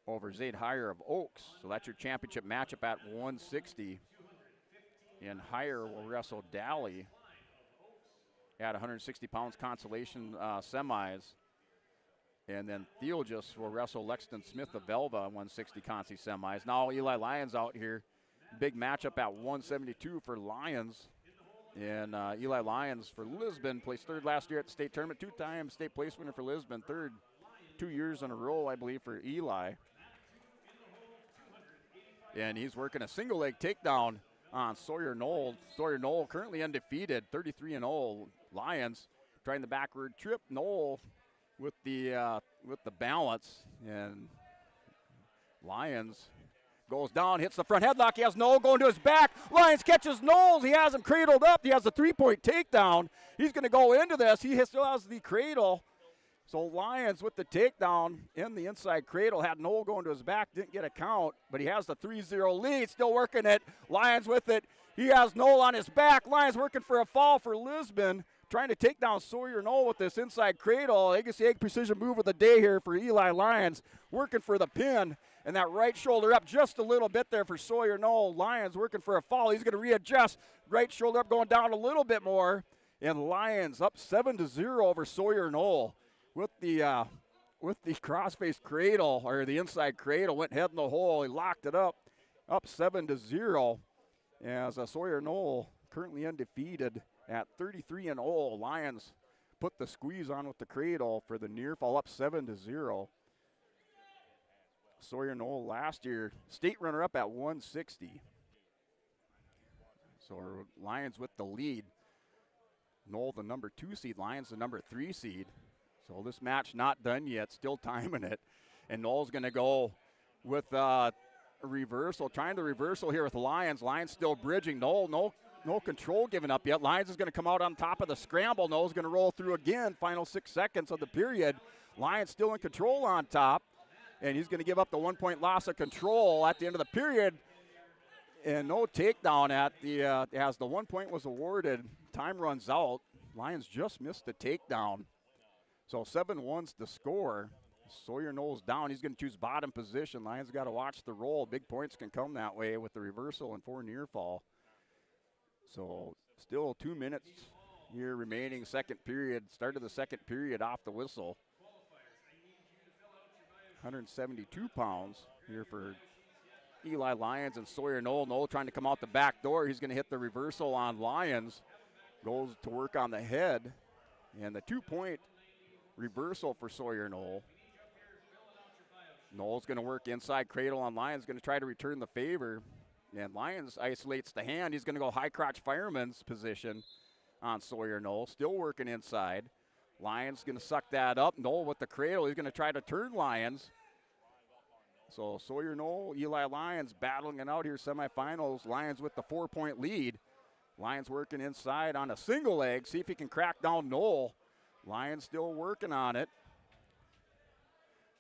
over Zaid Heyer of Oaks. So that's your championship matchup at 160. And Heyer will wrestle Daly at 160 pounds, consolation semis. And then Thiel just will wrestle Lexington Smith of Velva 160 consi semis. Now Eli Lyons out here. Big matchup at 172 for Lyons. And Eli Lyons for Lisbon placed 3rd last year at the state tournament. 2-time state place winner for Lisbon. 3rd 2 years in a row, I believe, for Eli. And he's working a single leg takedown on Sawyer Knoll. Sawyer Knoll currently undefeated, 33-0. Lyons trying the backward trip. Knoll with the balance, and Lyons goes down, hits the front headlock. He has Knoll going to his back. Lyons catches Knowles. He has him cradled up. He has the 3-point takedown. He's going to go into this. He still has the cradle. So Lions with the takedown in the inside cradle, had Noel going to his back, didn't get a count, but he has the 3-0 lead, still working it. Lions with it. He has Noel on his back. Lions working for a fall for Lisbon, trying to take down Sawyer Noel with this inside cradle. Legacy Egg precision move of the day here for Eli Lions, working for the pin. And that right shoulder up just a little bit there for Sawyer Noel. Lions working for a fall. He's going to readjust. Right shoulder up, going down a little bit more. And Lions up 7-0 over Sawyer Noel. With the crossface cradle, or the inside cradle, went head in the hole. He locked it up 7-0. As Sawyer Noel currently undefeated at 33-0. Lions put the squeeze on with the cradle for the near fall, up 7-0. Sawyer Noel last year, state runner-up at 160. So Lions with the lead. Noel the number 2 seed, Lions the number 3 seed. So this match not done yet, still timing it. And Noel's going to go with a reversal, trying the reversal here with Lions. Lions still bridging. Noel, no control given up yet. Lions is going to come out on top of the scramble. Noel's going to roll through again, final 6 seconds of the period. Lions still in control on top. And he's going to give up the 1-point loss of control at the end of the period. And no takedown at the, as the 1 point was awarded. Time runs out. Lions just missed the takedown. So 7-1's the score. Sawyer Noel's down. He's going to choose bottom position. Lions got to watch the roll. Big points can come that way with the reversal and 4 near fall. So still 2 minutes here remaining, second period. Start of the second period off the whistle. 172 pounds here for Eli Lions and Sawyer Noel. Noel trying to come out the back door. He's going to hit the reversal on Lions. Goes to work on the head. And the 2-point reversal for Sawyer Noel. Noel's going to work inside cradle on Lions, going to try to return the favor. And Lions isolates the hand. He's going to go high crotch fireman's position on Sawyer Noel. Still working inside. Lions going to suck that up. Noel with the cradle. He's going to try to turn Lions. So Sawyer Noel, Eli Lions battling it out here semifinals. Lions with the 4-point lead. Lions working inside on a single leg. See if he can crack down Noel. Lions still working on it.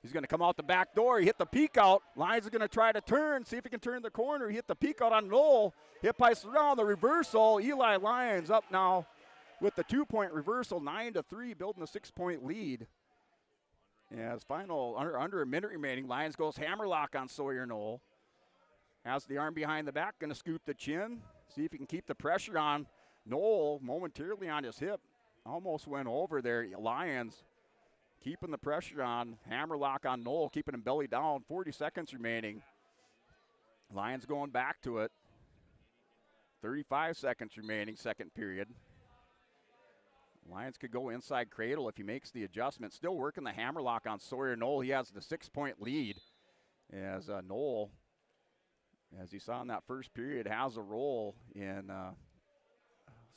He's going to come out the back door. He hit the peek out. Lions is going to try to turn, see if he can turn the corner. He hit the peek out on Noel. Hit by around the reversal. Eli Lions up now with the 2-point reversal, 9-3, building a 6-point lead. As final, under a minute remaining, Lions goes hammerlock on Sawyer Noel. Has the arm behind the back, going to scoop the chin. See if he can keep the pressure on Noel momentarily on his hip. Almost went over there. Lions keeping the pressure on. Hammerlock on Noel, keeping him belly down. 40 seconds remaining. Lions going back to it. 35 seconds remaining, second period. Lions could go inside cradle if he makes the adjustment. Still working the hammerlock on Sawyer Noel. He has the 6-point lead as Noel, as you saw in that first period, has a roll. And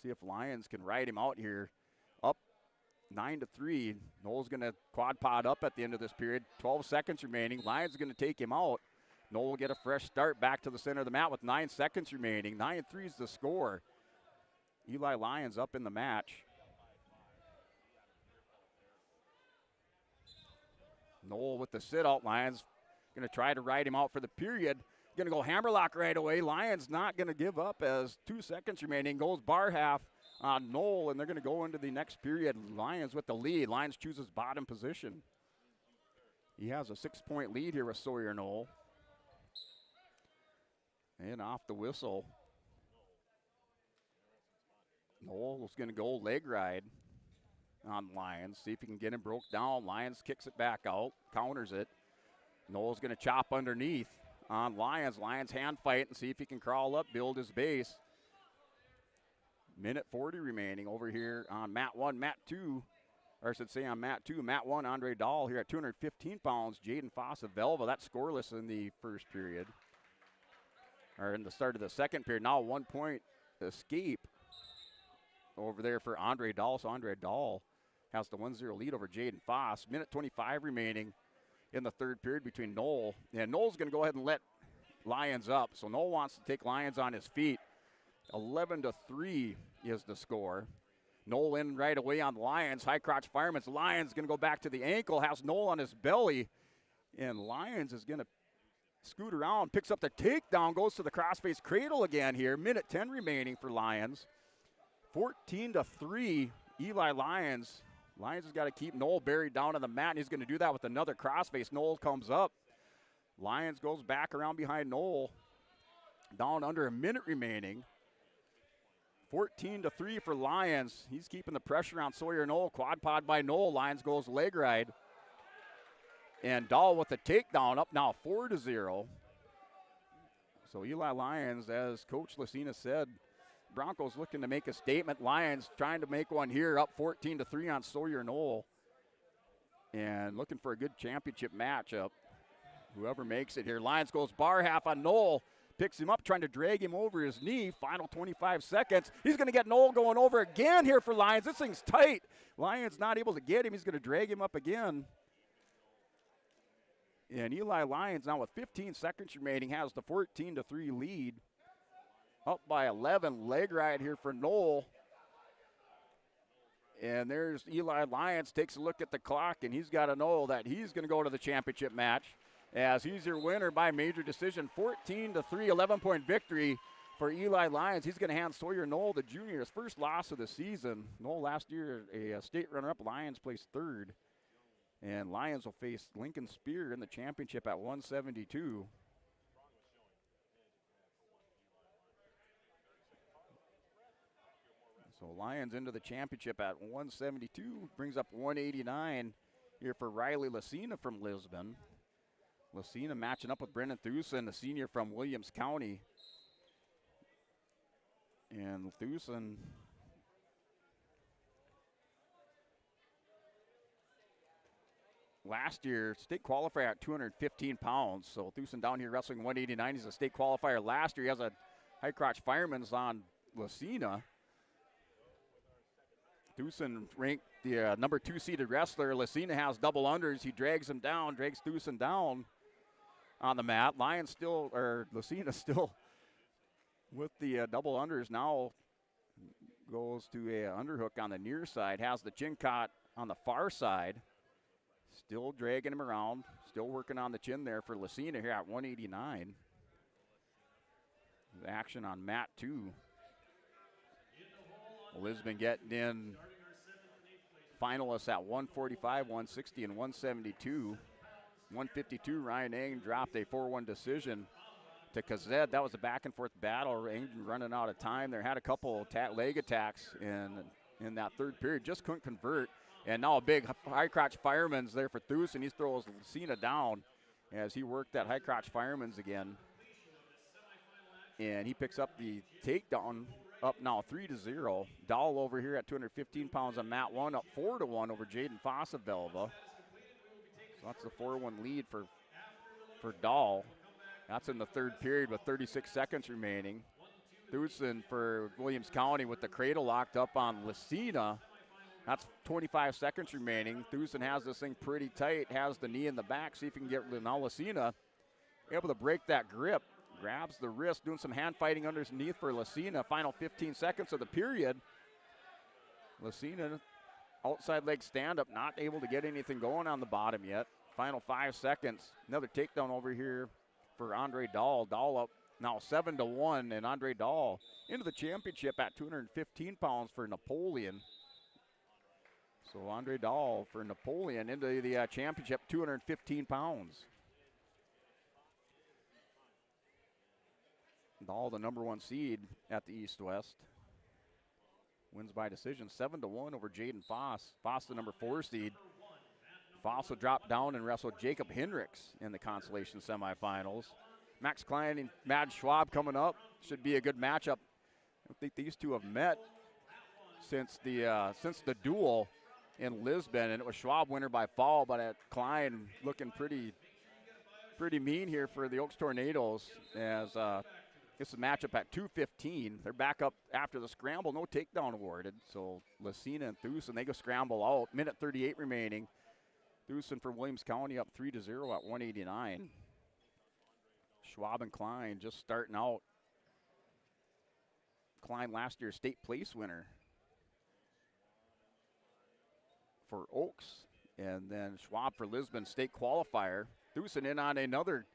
see if Lions can ride him out here. Up 9-3. Noel's going to quad pod up at the end of this period. 12 seconds remaining. Lions are going to take him out. Noel will get a fresh start back to the center of the mat with 9 seconds remaining. 9-3 is the score. Eli Lions up in the match. Noel with the sit-out. Lions going to try to ride him out for the period. Going to go hammerlock right away. Lions not going to give up as 2 seconds remaining. Goes bar half on Noel, and they're going to go into the next period. Lions with the lead. Lions chooses bottom position. He has a 6-point lead here with Sawyer Noel. And off the whistle, Noel's going to go leg ride on Lions. See if he can get him broke down. Lions kicks it back out, counters it. Noel's going to chop underneath on Lions. Lions hand fight and see if he can crawl up, build his base. Minute 40 remaining over here on mat 1, mat 2. Or I should say on mat 2, mat 1, Andre Dahl here at 215 pounds. Jaden Foss of Velva. That's scoreless in the first period. Or in the start of the second period. Now a 1-point escape over there for Andre Dahl. So Andre Dahl has the 1-0 lead over Jaden Foss. Minute 25 remaining in the third period between Noel. And Noel's going to go ahead and let Lions up. So Noel wants to take Lions on his feet. 11-3 is the score. Knoll in right away on Lyons. High crotch fireman's Lyons going to go back to the ankle, has Knoll on his belly, and Lyons is going to scoot around, picks up the takedown, goes to the crossface cradle again here. Minute 10 remaining for Lyons. 14-3, Eli Lyons. Lyons has got to keep Knoll buried down on the mat, and he's going to do that with another crossface. Knoll comes up. Lyons goes back around behind Knoll. Down under a minute remaining. 14-3 for Lyons. He's keeping the pressure on Sawyer Knoll. Quad pod by Knoll. Lyons goes leg ride. And Dahl with the takedown, up now 4-0. So Eli Lyons, as Coach Lucina said, Broncos looking to make a statement. Lyons trying to make one here, up 14-3 on Sawyer Knoll. And looking for a good championship matchup. Whoever makes it here. Lyons goes bar half on Knoll. Picks him up, trying to drag him over his knee. Final 25 seconds. He's going to get Knoll going over again here for Lyons. This thing's tight. Lyons not able to get him. He's going to drag him up again. And Eli Lyons now with 15 seconds remaining has the 14-3 lead. Up by 11, leg ride here for Knoll. And there's Eli Lyons, takes a look at the clock, and he's got to know that he's going to go to the championship match, as he's your winner by major decision. 14-3, 11-point victory for Eli Lyons. He's going to hand Sawyer Knoll, the junior, his first loss of the season. Knoll last year a state runner-up. Lyons placed third. And Lyons will face Lincoln Spear in the championship at 172. So Lyons into the championship at 172, brings up 189 here for Riley Lucina from Lisbon. Lucina matching up with Brendan Thusen, the senior from Williams County. And Thusen last year, state qualifier at 215 pounds. So Thusen down here wrestling 189. He's a state qualifier last year. He has a high crotch fireman's on Lucina. Thusen ranked the number 2 seeded wrestler. Lucina has double unders. He drags him down, drags Thusen down on the mat. Lucina still with the double unders now. Goes to a underhook on the near side. Has the chin caught on the far side. Still dragging him around. Still working on the chin there for Lucina here at 189. Action on mat 2. Lisbon getting in finalists at 145, 160, and 172. 152, Ryan Eng dropped a 4-1 decision to Kazed. That was a back-and-forth battle. Eng running out of time. There had a couple leg attacks in that third period. Just couldn't convert. And now a big high crotch fireman's there for Thusen. He throws Lucina down as he worked that high crotch fireman's again. And he picks up the takedown. Up now 3-0. Dahl over here at 215 pounds on mat 1, up 4-1 over Jaden Fossabelva. So that's the 4-1 lead for Dahl. That's in the third period with 36 seconds remaining. Thusen for Williams County with the cradle locked up on Lucina. That's 25 seconds remaining. Thusen has this thing pretty tight, has the knee in the back. See if he can get now Lucina able to break that grip. Grabs the wrist, doing some hand fighting underneath for Lucina. Final 15 seconds of the period. Lucina, outside leg stand up, not able to get anything going on the bottom yet. Final 5 seconds. Another takedown over here for Andre Dahl. Dahl up now 7-1, and Andre Dahl into the championship at 215 pounds for Napoleon. So Andre Dahl for Napoleon into the championship, 215 pounds. Dahl, the number 1 seed at the East-West. Wins by decision, 7-1 over Jaden Foss. Foss, the number 4 seed. Foss will drop down and wrestle Jacob Hendricks in the Consolation semifinals. Max Klein and Mad Schwab coming up. Should be a good matchup. I don't think these two have met since the duel in Lisbon, and it was Schwab winner by fall, but Klein looking pretty mean here for the Oaks Tornadoes as it's a matchup at 215. They're back up after the scramble. No takedown awarded. So Lucina and Thusen, they go scramble out. Minute 38 remaining. Thusen for Williams County up 3-0 at 189. Schwab and Klein just starting out. Klein last year state place winner. for Oaks. And then Schwab for Lisbon State qualifier. Thusen in on another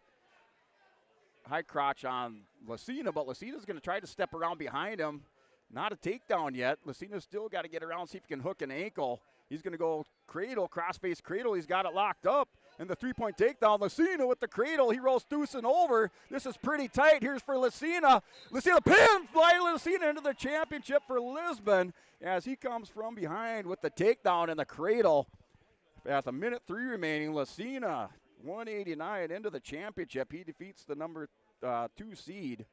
high crotch on Lucina, but Lucina's going to try to step around behind him. Not a takedown yet. Lucina's still got to get around, see if he can hook an ankle. He's going to go cradle, cross-face cradle. He's got it locked up. And the three-point takedown. Lucina with the cradle. He rolls Thusen over. This is pretty tight. Here's for Lucina. Lucina pins Lucina into the championship for Lisbon as he comes from behind with the takedown and the cradle. At a minute 3 remaining, Lucina 189 into the championship. He defeats the number 2 seed.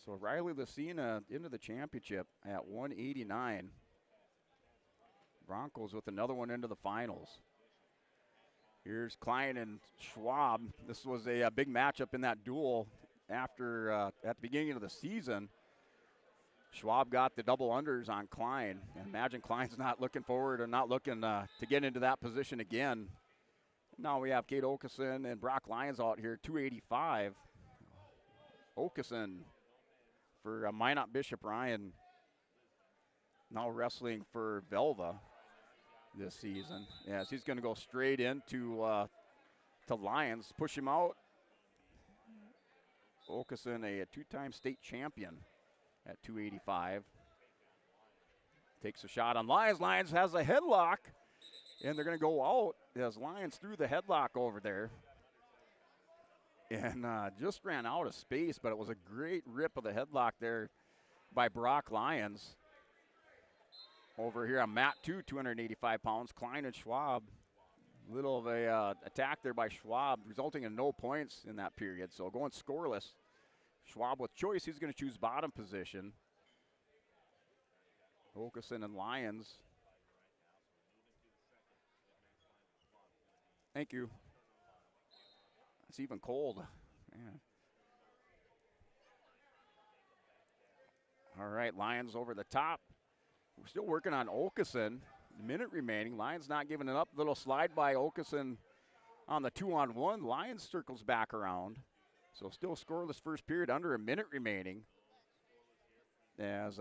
So Riley Lucina into the championship at 189. Broncos with another one into the finals. Here's Klein and Schwab. This was a big matchup in that duel after at the beginning of the season. Schwab got the double unders on Klein. And imagine Klein's not looking forward or not looking to get into that position again. Now we have Kate Okeson and Brock Lyons out here, 285. Okeson for Minot Bishop Ryan, now wrestling for Velva this season. Yes, he's going to go straight into to Lyons, push him out. Okeson, a two-time state champion at 285. Takes a shot on Lyons. Lyons has a headlock, and they're going to go out as Lyons threw the headlock over there. And just ran out of space, but it was a great rip of the headlock there by Brock Lyons. Over here on mat 2, 285 pounds. Klein and Schwab. Little of a attack there by Schwab, resulting in no points in that period. So going scoreless. Schwab with choice. He's going to choose bottom position. Okeson and Lyons. Thank you. It's even cold. Man. All right, Lyons over the top. We're still working on Okeson. A minute remaining. Lyons not giving it up. Little slide by Okeson on the 2-on-1. Lyons circles back around. So still scoreless first period, under a minute remaining. As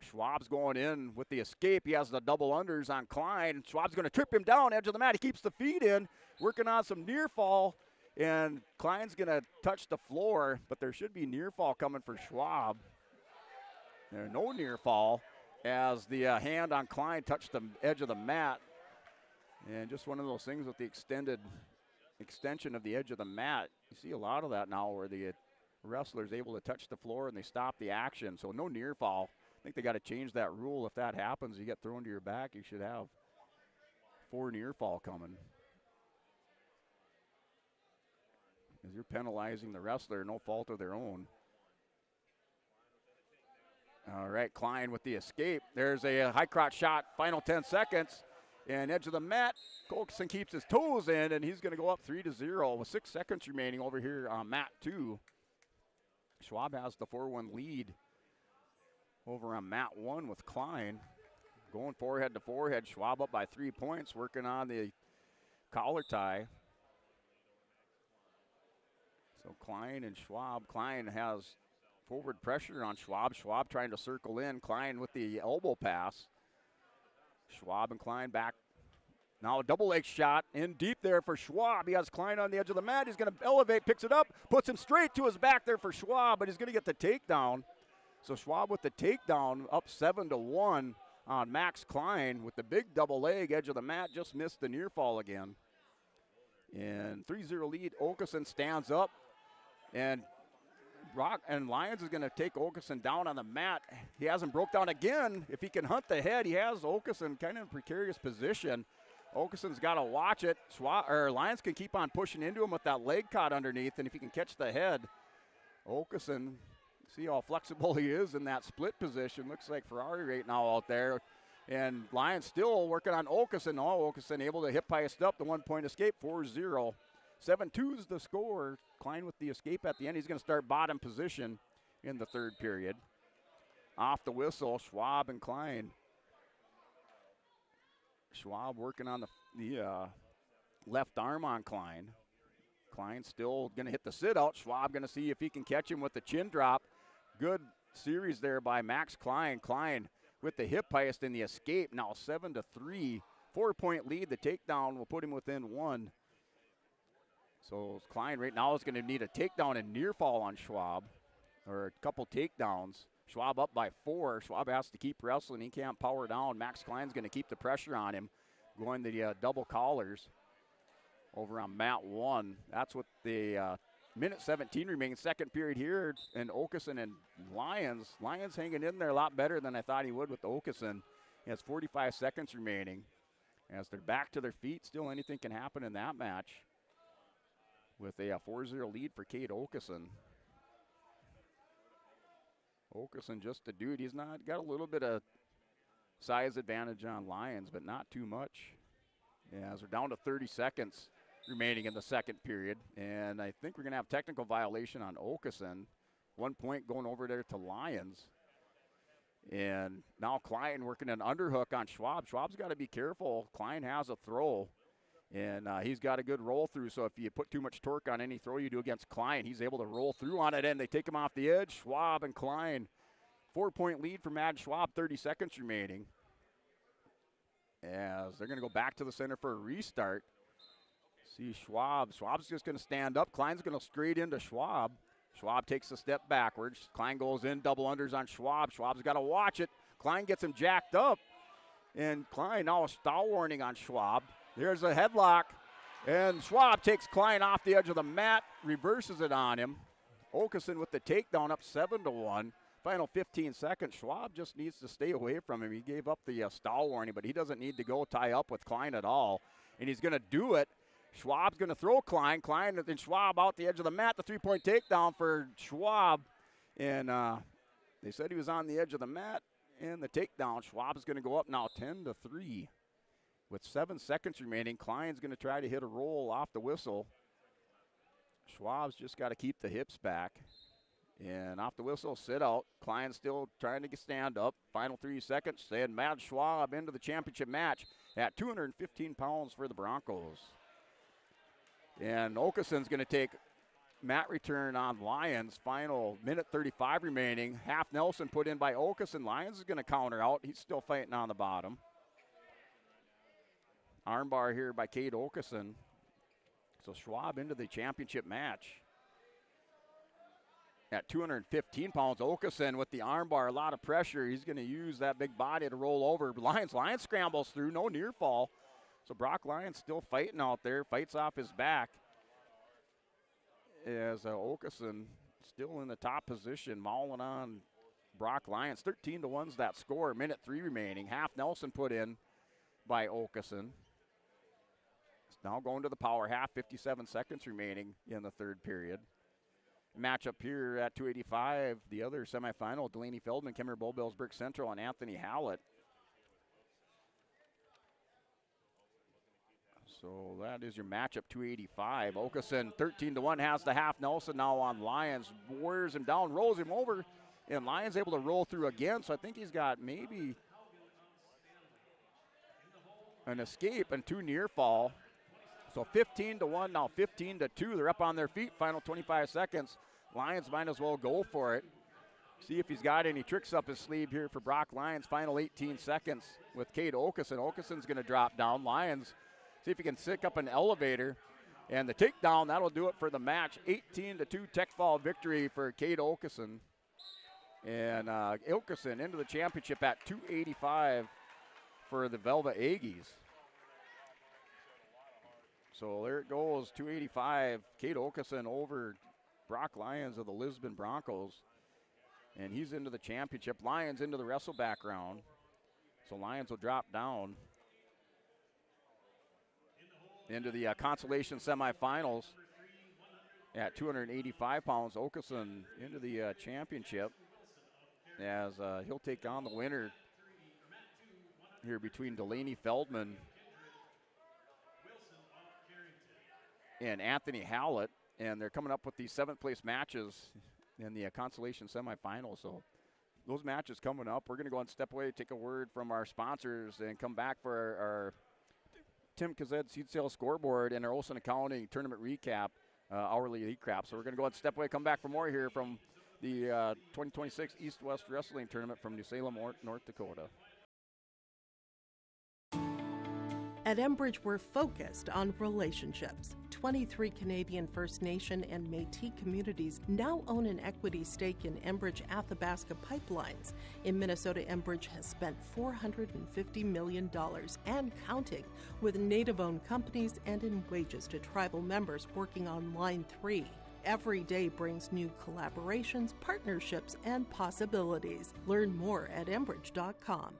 Schwab's going in with the escape. He has the double unders on Klein. Schwab's going to trip him down, edge of the mat. He keeps the feet in, working on some near fall. And Klein's going to touch the floor, but there should be near fall coming for Schwab. There's no near fall as the hand on Klein touched the edge of the mat. And just one of those things with the extension of the edge of the mat. You see a lot of that now where the wrestler's able to touch the floor and they stop the action. So no near fall. I think they got to change that rule. If that happens, you get thrown to your back, you should have 4 near fall coming. Because you're penalizing the wrestler, no fault of their own. All right, Klein with the escape. There's a high crotch shot, final 10 seconds. And edge of the mat, Colson keeps his toes in, and he's going to go up 3-0 with 6 seconds remaining over here on mat 2. Schwab has the 4-1 lead over on mat 1 with Klein. Going forehead to forehead, Schwab up by 3 points, working on the collar tie. So Klein and Schwab. Klein has forward pressure on Schwab. Schwab trying to circle in. Klein with the elbow pass. Schwab and Klein back. Now a double leg shot in deep there for Schwab. He has Klein on the edge of the mat. He's going to elevate, picks it up, puts him straight to his back there for Schwab, but he's going to get the takedown. So Schwab with the takedown, up 7-1 on Max Klein with the big double leg, edge of the mat, just missed the near fall again. And 3-0 lead. Okeson stands up, and Lyons is going to take Okeson down on the mat. He hasn't broke down again. If he can hunt the head, he has Okeson kind of in a precarious position. Okeson's got to watch it. Lyons can keep on pushing into him with that leg caught underneath, and if he can catch the head, Okeson, see how flexible he is in that split position. Looks like Ferrari right now out there. And Lyons still working on Okeson. Oh, Okeson able to hip heist up the 1-point escape, 4-0. 7-2 is the score. Klein with the escape at the end. He's going to start bottom position in the third period. Off the whistle, Schwab and Klein. Schwab working on the left arm on Klein. Klein still going to hit the sit-out. Schwab going to see if he can catch him with the chin drop. Good series there by Max Klein. Klein with the hip heist and the escape. Now 7-3, 4-point lead. The takedown will put him within 1. So Klein right now is going to need a takedown and near fall on Schwab, or a couple takedowns. Schwab up by 4. Schwab has to keep wrestling. He can't power down. Max Klein's going to keep the pressure on him, going the double collars over on mat 1. That's what the minute 17 remaining, second period here. And Okeson and Lyons hanging in there a lot better than I thought he would with Okeson. He has 45 seconds remaining. As they're back to their feet, still anything can happen in that match with a 4-0 lead for Cade Okeson. Okeson just a dude. He's not got a little bit of size advantage on Lyons, but not too much. Yeah, as we're down to 30 seconds remaining in the second period. And I think we're going to have technical violation on Okeson. 1 point going over there to Lyons. And now Klein working an underhook on Schwab. Schwab's got to be careful. Klein has a throw. And he's got a good roll through, so if you put too much torque on any throw you do against Klein, he's able to roll through on it, and they take him off the edge. Schwab and Klein, 4-point lead for Mad Schwab, 30 seconds remaining. As they're going to go back to the center for a restart. See Schwab. Schwab's just going to stand up. Klein's going to straight into Schwab. Schwab takes a step backwards. Klein goes in, double unders on Schwab. Schwab's got to watch it. Klein gets him jacked up, and Klein now a stall warning on Schwab. There's a headlock, and Schwab takes Klein off the edge of the mat, reverses it on him. Okeson with the takedown up 7-1. Final 15 seconds. Schwab just needs to stay away from him. He gave up the stall warning, but he doesn't need to go tie up with Klein at all, and he's going to do it. Schwab's going to throw Klein. Klein and Schwab out the edge of the mat. The 3-point takedown for Schwab, and they said he was on the edge of the mat, and the takedown. Schwab is going to go up now 10-3. With 7 seconds remaining, Klein's going to try to hit a roll off the whistle. Schwab's just got to keep the hips back. And off the whistle, sit out. Klein still trying to stand up. Final 3 seconds. Saying Mad Schwab into the championship match at 215 pounds for the Broncos. And Okeson's going to take mat return on Lyons. Final minute 35 remaining. Half Nelson put in by Okeson. Lyons is going to counter out. He's still fighting on the bottom. Armbar here by Cade Okeson. So Schwab into the championship match. At 215 pounds, Okeson with the armbar, a lot of pressure. He's going to use that big body to roll over. Lyons scrambles through, no near fall. So Brock Lyons still fighting out there, fights off his back. As Okeson still in the top position, mauling on Brock Lyons. 13-1's that score, minute 3 remaining. Half Nelson put in by Okeson. Now going to the power half, 57 seconds remaining in the third period. Matchup here at 285, the other semifinal, Delaney Feldman, Kemmer Bowbills, Burke Central, and Anthony Hallett. So that is your matchup, 285. Okeson, 13-1, has the half Nelson now on Lyons. Wears him down, rolls him over, and Lyons able to roll through again. So I think he's got maybe an escape and 2 near fall. So 15-1, now 15-2. They're up on their feet. Final 25 seconds. Lyons might as well go for it. See if he's got any tricks up his sleeve here for Brock Lyons. Final 18 seconds with Cade Okeson. Okeson's going to drop down. Lyons, see if he can stick up an elevator. And the takedown, that'll do it for the match. 18-2 tech fall victory for Cade Okeson. And Okeson into the championship at 285 for the Velvet Aggies. So there it goes, 285. Cade Okeson over Brock Lyons of the Lisbon Broncos. And he's into the championship. Lyons into the wrestle background. So Lyons will drop down into the Consolation semifinals at 285 pounds. Okeson into the championship as he'll take on the winner here between Delaney Feldman and Anthony Hallett, and they're coming up with these 7th place matches in the Consolation semifinals. So those matches coming up. We're going to go and step away, take a word from our sponsors, and come back for our Tim Kazed Seed Sales Scoreboard and our Olsen Accounting Tournament Recap, hourly recap. So we're going to go and step away, come back for more here from the 2026 East-West Wrestling Tournament from New Salem, North Dakota. At Enbridge, we're focused on relationships. 23 Canadian First Nation and Métis communities now own an equity stake in Enbridge Athabasca Pipelines. In Minnesota, Enbridge has spent $450 million and counting, with Native-owned companies and in wages to tribal members working on Line 3. Every day brings new collaborations, partnerships, and possibilities. Learn more at Enbridge.com.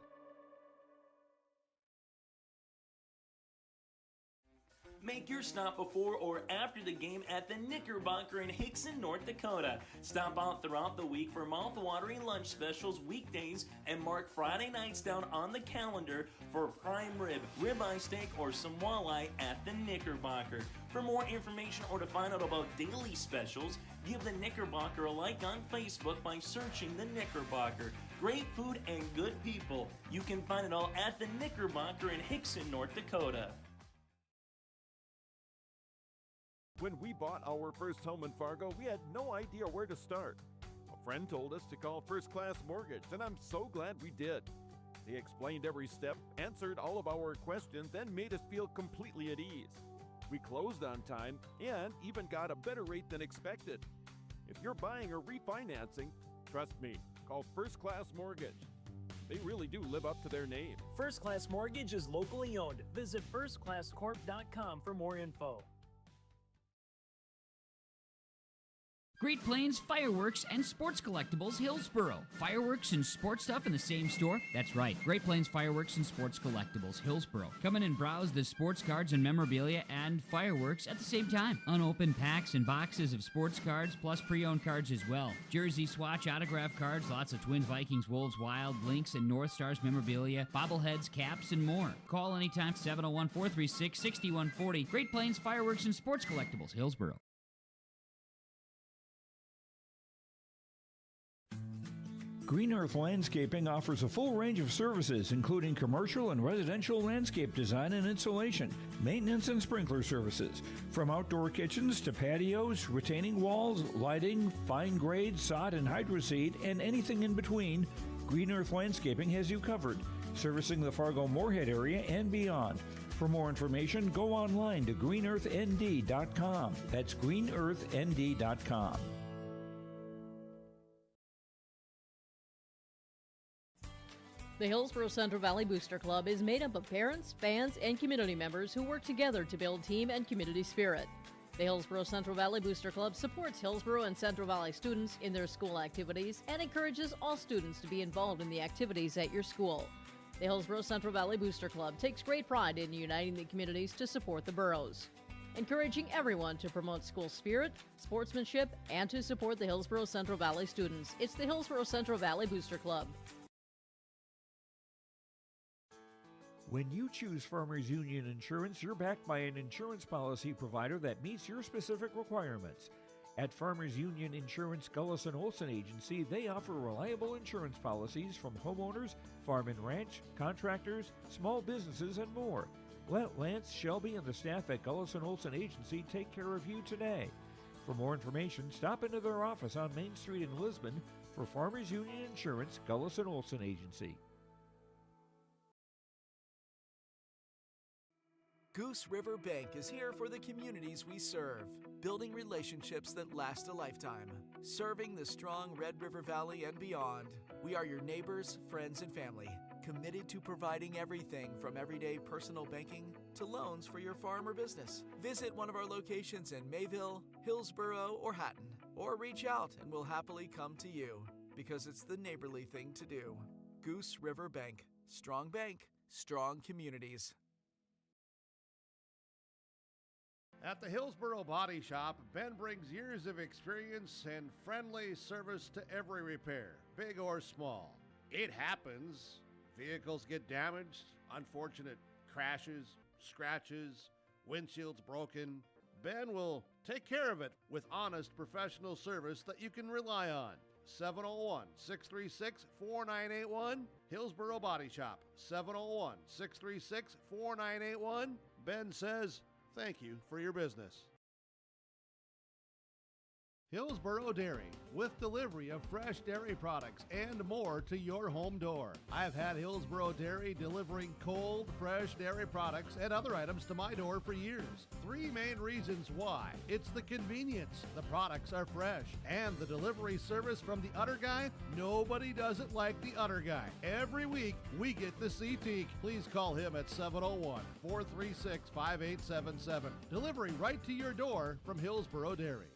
Make your stop before or after the game at the Knickerbocker in Hickson, North Dakota. Stop out throughout the week for mouth-watering lunch specials weekdays and mark Friday nights down on the calendar for prime rib, ribeye steak, or some walleye at the Knickerbocker. For more information or to find out about daily specials, give the Knickerbocker a like on Facebook by searching the Knickerbocker. Great food and good people. You can find it all at the Knickerbocker in Hickson, North Dakota. When we bought our first home in Fargo, we had no idea where to start. A friend told us to call First Class Mortgage, and I'm so glad we did. They explained every step, answered all of our questions, and made us feel completely at ease. We closed on time and even got a better rate than expected. If you're buying or refinancing, trust me, call First Class Mortgage. They really do live up to their name. First Class Mortgage is locally owned. Visit firstclasscorp.com for more info. Great Plains Fireworks and Sports Collectibles, Hillsboro. Fireworks and sports stuff in the same store? That's right. Great Plains Fireworks and Sports Collectibles, Hillsboro. Come in and browse the sports cards and memorabilia and fireworks at the same time. Unopened packs and boxes of sports cards, plus pre-owned cards as well. Jersey, Swatch, autograph cards, lots of Twins, Vikings, Wolves, Wild, Lynx, and North Stars memorabilia, bobbleheads, caps, and more. Call anytime, 701-436-6140. Great Plains Fireworks and Sports Collectibles, Hillsboro. Green Earth Landscaping offers a full range of services, including commercial and residential landscape design and installation, maintenance and sprinkler services. From outdoor kitchens to patios, retaining walls, lighting, fine grade, sod and hydroseed, and anything in between, Green Earth Landscaping has you covered, servicing the Fargo-Moorhead area and beyond. For more information, go online to greenearthnd.com. That's greenearthnd.com. The Hillsboro Central Valley Booster Club is made up of parents, fans, and community members who work together to build team and community spirit. The Hillsboro Central Valley Booster Club supports Hillsboro and Central Valley students in their school activities and encourages all students to be involved in the activities at your school. The Hillsboro Central Valley Booster Club takes great pride in uniting the communities to support the boroughs, encouraging everyone to promote school spirit, sportsmanship, and to support the Hillsboro Central Valley students. It's the Hillsboro Central Valley Booster Club. When you choose Farmers Union Insurance, you're backed by an insurance policy provider that meets your specific requirements. At Farmers Union Insurance Gullis & Olson Agency, they offer reliable insurance policies from homeowners, farm and ranch, contractors, small businesses, and more. Let Lance, Shelby, and the staff at Gullis & Olson Agency take care of you today. For more information, stop into their office on Main Street in Lisbon for Farmers Union Insurance Gullis & Olson Agency. Goose River Bank is here for the communities we serve, building relationships that last a lifetime, serving the strong Red River Valley and beyond. We are your neighbors, friends, and family, committed to providing everything from everyday personal banking to loans for your farm or business. Visit one of our locations in Mayville, Hillsboro, or Hatton, or reach out and we'll happily come to you, because it's the neighborly thing to do. Goose River Bank. Strong bank, strong communities. At the Hillsboro Body Shop, Ben brings years of experience and friendly service to every repair, big or small. It happens. Vehicles get damaged, unfortunate crashes, scratches, windshields broken. Ben will take care of it with honest professional service that you can rely on. 701-636-4981, Hillsboro Body Shop. 701-636-4981. Ben says, thank you for your business. Hillsboro Dairy, with delivery of fresh dairy products and more to your home door. I've had Hillsboro Dairy delivering cold, fresh dairy products and other items to my door for years. 3 main reasons why. It's the convenience, the products are fresh, and the delivery service from the Udder Guy. Nobody does it like the Udder Guy. Every week, we get the C-Teak. Please call him at 701-436-5877. Delivery right to your door from Hillsboro Dairy.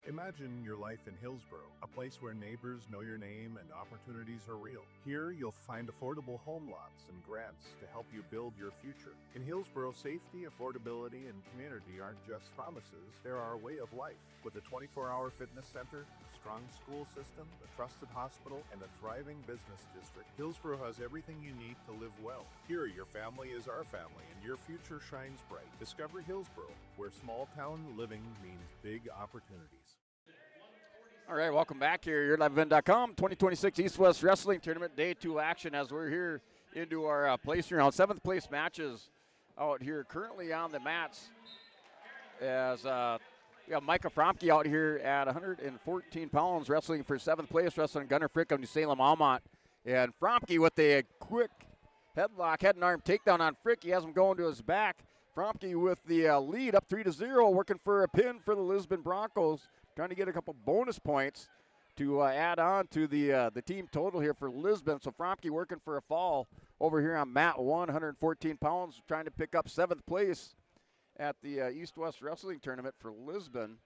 Imagine your life in Hillsboro, a place where neighbors know your name and opportunities are real. Here, you'll find affordable home lots and grants to help you build your future. In Hillsboro, safety, affordability, and community aren't just promises, they're our way of life. With a 24-hour fitness center, a strong school system, a trusted hospital, and a thriving business district, Hillsboro has everything you need to live well. Here, your family is our family, and your future shines bright. Discover Hillsboro, where small-town living means big opportunities. All right, welcome back here. You're at LiveEvent.com. 2026 East-West Wrestling Tournament Day 2 action as we're here into our place round. 7th place matches out here currently on the mats as we have Micah Fromke out here at 114 pounds wrestling for 7th place, wrestling Gunnar Frick of New Salem Almont. And Fromke with a quick headlock, head and arm takedown on Frick. He has him going to his back. Fromke with the lead up 3-0, working for a pin for the Lisbon Broncos. Trying to get a couple bonus points to add on to the team total here for Lisbon. So Fromke working for a fall over here on mat 1, 114 pounds, trying to pick up 7th place at the East-West Wrestling Tournament for Lisbon.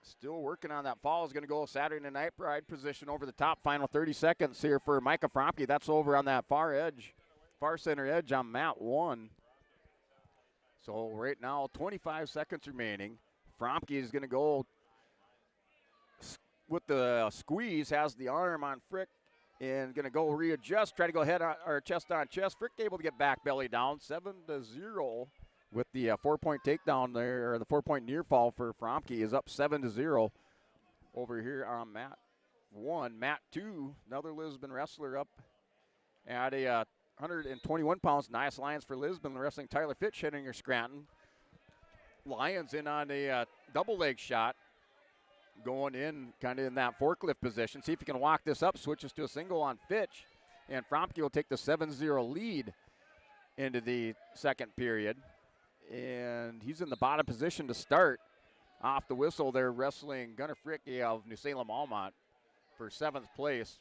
Still working on that fall. Is going to go Saturday Night Pride position over the top. Final 30 seconds here for Micah Fromke. That's over on that far edge, far center edge on mat 1. So right now, 25 seconds remaining. Fromke is going to go with the squeeze, has the arm on Frick, and going to go readjust, try to go head on, or chest on chest. Frick able to get back belly down, 7-0 with the 4-point takedown there, or the 4-point near fall for Fromke is up 7-0 over here on mat 1. Mat 2, another Lisbon wrestler up at a 121 pounds. Nice Lions for Lisbon, wrestling Tyler Fitch, hitting her Scranton. Lions in on a double leg shot, going in kind of in that forklift position. See if he can walk this up, switches to a single on Fitch, and Fromke will take the 7-0 lead into the second period. And he's in the bottom position to start. Off the whistle, they're wrestling Gunnar Frick of New Salem Almont for 7th place.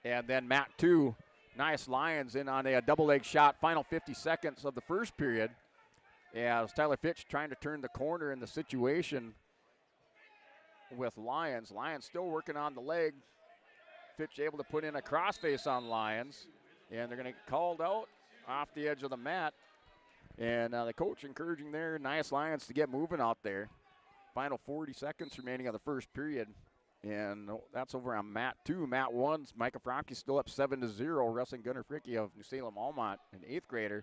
And then mat 2, nice Lions in on a double leg shot, final 50 seconds of the first period. As Tyler Fitch trying to turn the corner in the situation with Lions. Lions still working on the leg. Fitch able to put in a crossface on Lions. And they're going to get called out off the edge of the mat. And the coach encouraging their nice Lions to get moving out there. Final 40 seconds remaining of the first period. And that's over on mat 2. Mat 1's Micah Fromke still up 7-0, wrestling Gunnar Frick of New Salem Almont, an 8th grader.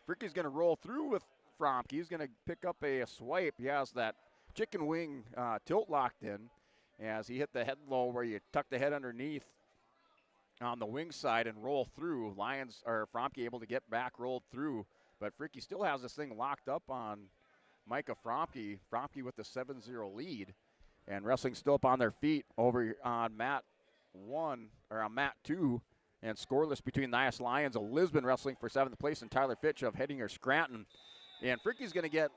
Fricke's going to roll through with Fromke. He's going to pick up a swipe. He has that chicken wing tilt locked in as he hit the head low where you tuck the head underneath on the wing side and roll through. Fromke able to get back, rolled through, but Fricky still has this thing locked up on Micah Fromke. Fromke with the 7-0 lead, and wrestling still up on their feet over on mat 1 or on mat 2. And scoreless between Nias Lions of Lisbon wrestling for 7th place and Tyler Fitch of Hettinger Scranton. And Fricky's going to get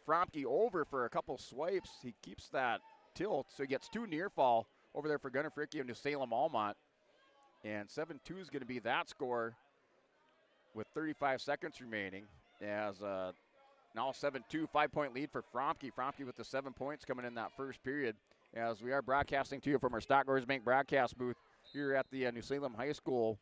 Fromke over for a couple swipes. He keeps that tilt, so he gets 2 near fall over there for Gunnar Fricky of New Salem Almont. And 7-2 is going to be that score with 35 seconds remaining. As now 7-2, 5-point lead for Fromke. Fromke with the 7 points coming in that first period. As we are broadcasting to you from our Stock Growers Bank broadcast booth here at the New Salem High School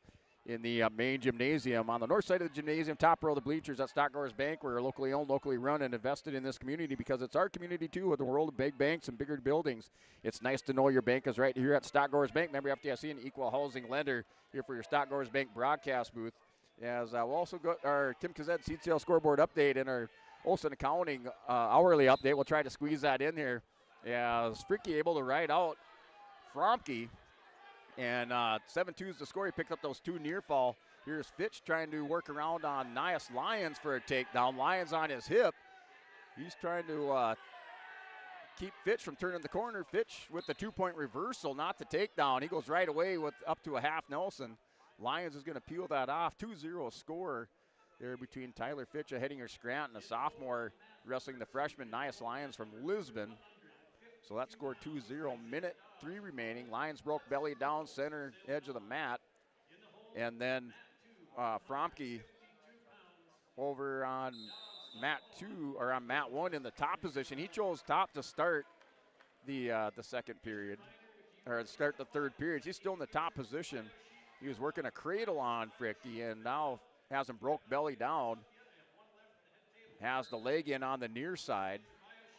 in the main gymnasium. On the north side of the gymnasium, top row of the bleachers at Stock Growers Bank. We're locally owned, locally run, and invested in this community because it's our community too, with the world of big banks and bigger buildings. It's nice to know your bank is right here at Stock Growers Bank. Member FDIC and equal housing lender here for your Stock Growers Bank broadcast booth. As we'll also got our Tim Kazet seed sale scoreboard update and our Olson Accounting hourly update. We'll try to squeeze that in here. As Fricky able to ride out Fromke. And 7-2 is the score. He picked up those 2 near fall. Here's Fitch trying to work around on Nias Lions for a takedown. Lions on his hip. He's trying to keep Fitch from turning the corner. Fitch with the 2-point reversal, not the takedown. He goes right away with up to a half Nelson. Lyons is going to peel that off. 2-0 score there between Tyler Fitch, a Hettinger Scranton, a sophomore, wrestling the freshman Nias Lyons from Lisbon. So that scored 2-0. Minute 3 remaining. Lyons broke belly down, center edge of the mat. And then Fromke over on mat 2, or on mat 1 in the top position. He chose top to start the second period, or to start the third period. He's still in the top position. He was working a cradle on Fricke and now has him broke belly down. Has the leg in on the near side.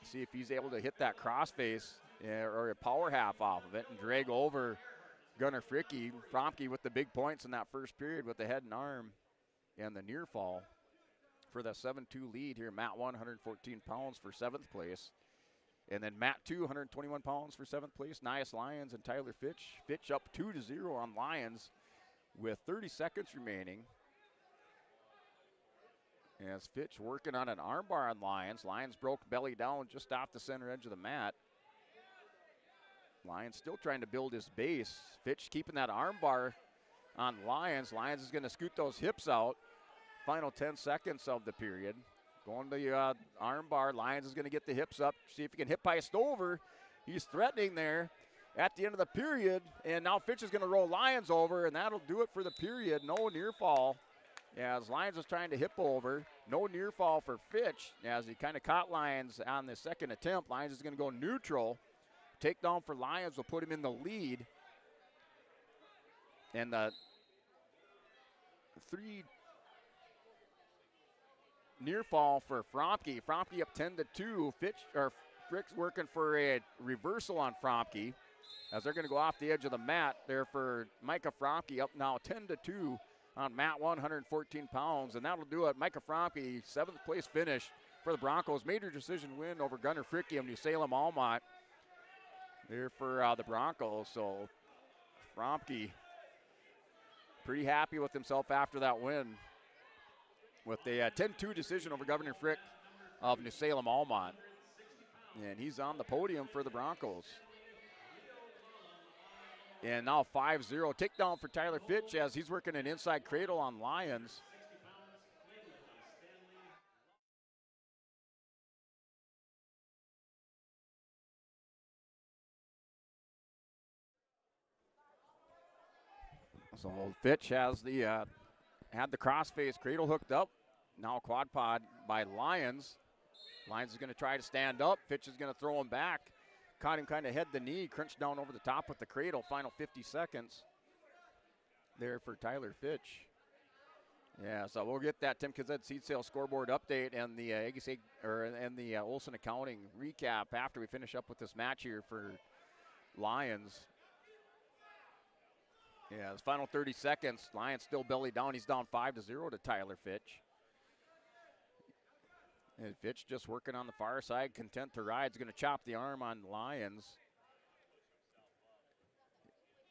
See if he's able to hit that crossface or a power half off of it and drag over Gunnar Fricke. Fromke with the big points in that first period with the head and arm and the near fall for the 7-2 lead here. Mat 1, 114 pounds for 7th place. And then Mat 2, 121 pounds for 7th place. Nias Lyons and Tyler Fitch. Fitch up 2-0 on Lyons with 30 seconds remaining. As Fitch working on an armbar on Lyons. Lyons broke belly down just off the center edge of the mat. Lyons still trying to build his base. Fitch keeping that armbar on Lyons. Lyons is going to scoot those hips out. Final 10 seconds of the period. Going to the armbar. Lyons is going to get the hips up. See if he can hip heist over. He's threatening there at the end of the period. And now Fitch is going to roll Lyons over, and that'll do it for the period. No near fall. As Lyons was trying to hip over. No near fall for Fitch as he kind of caught Lyons on the second attempt. Lyons is going to go neutral. Takedown for Lyons will put him in the lead. And the 3 near fall for Fromke. Fromke up 10-2. Frick's working for a reversal on Fromke as they're going to go off the edge of the mat there for Micah Fromke, up now 10-2 on mat 1, 114 pounds. And that'll do it. Micah Fromke, 7th place finish for the Broncos. Major decision win over Gunnar Fricke of New Salem Almont there for the Broncos. So Fromke pretty happy with himself after that win with a 10-2 decision over Governor Frick of New Salem Almont. And he's on the podium for the Broncos. And now 5-0. Takedown for Tyler Fitch as he's working an inside cradle on Lyons. So Fitch has had the crossface cradle hooked up. Now quad pod by Lyons. Lyons is going to try to stand up. Fitch is going to throw him back. Caught him kind of head the knee, crunched down over the top with the cradle. Final 50 seconds there for Tyler Fitch. Yeah, so we'll get that Tim Kazed seed sale scoreboard update and the Olson Accounting recap after we finish up with this match here for Lyons. Yeah, his final 30 seconds. Lyons still belly down. He's down 5-0 to Tyler Fitch. And Fitch just working on the far side, content to ride. He's going to chop the arm on Lyons.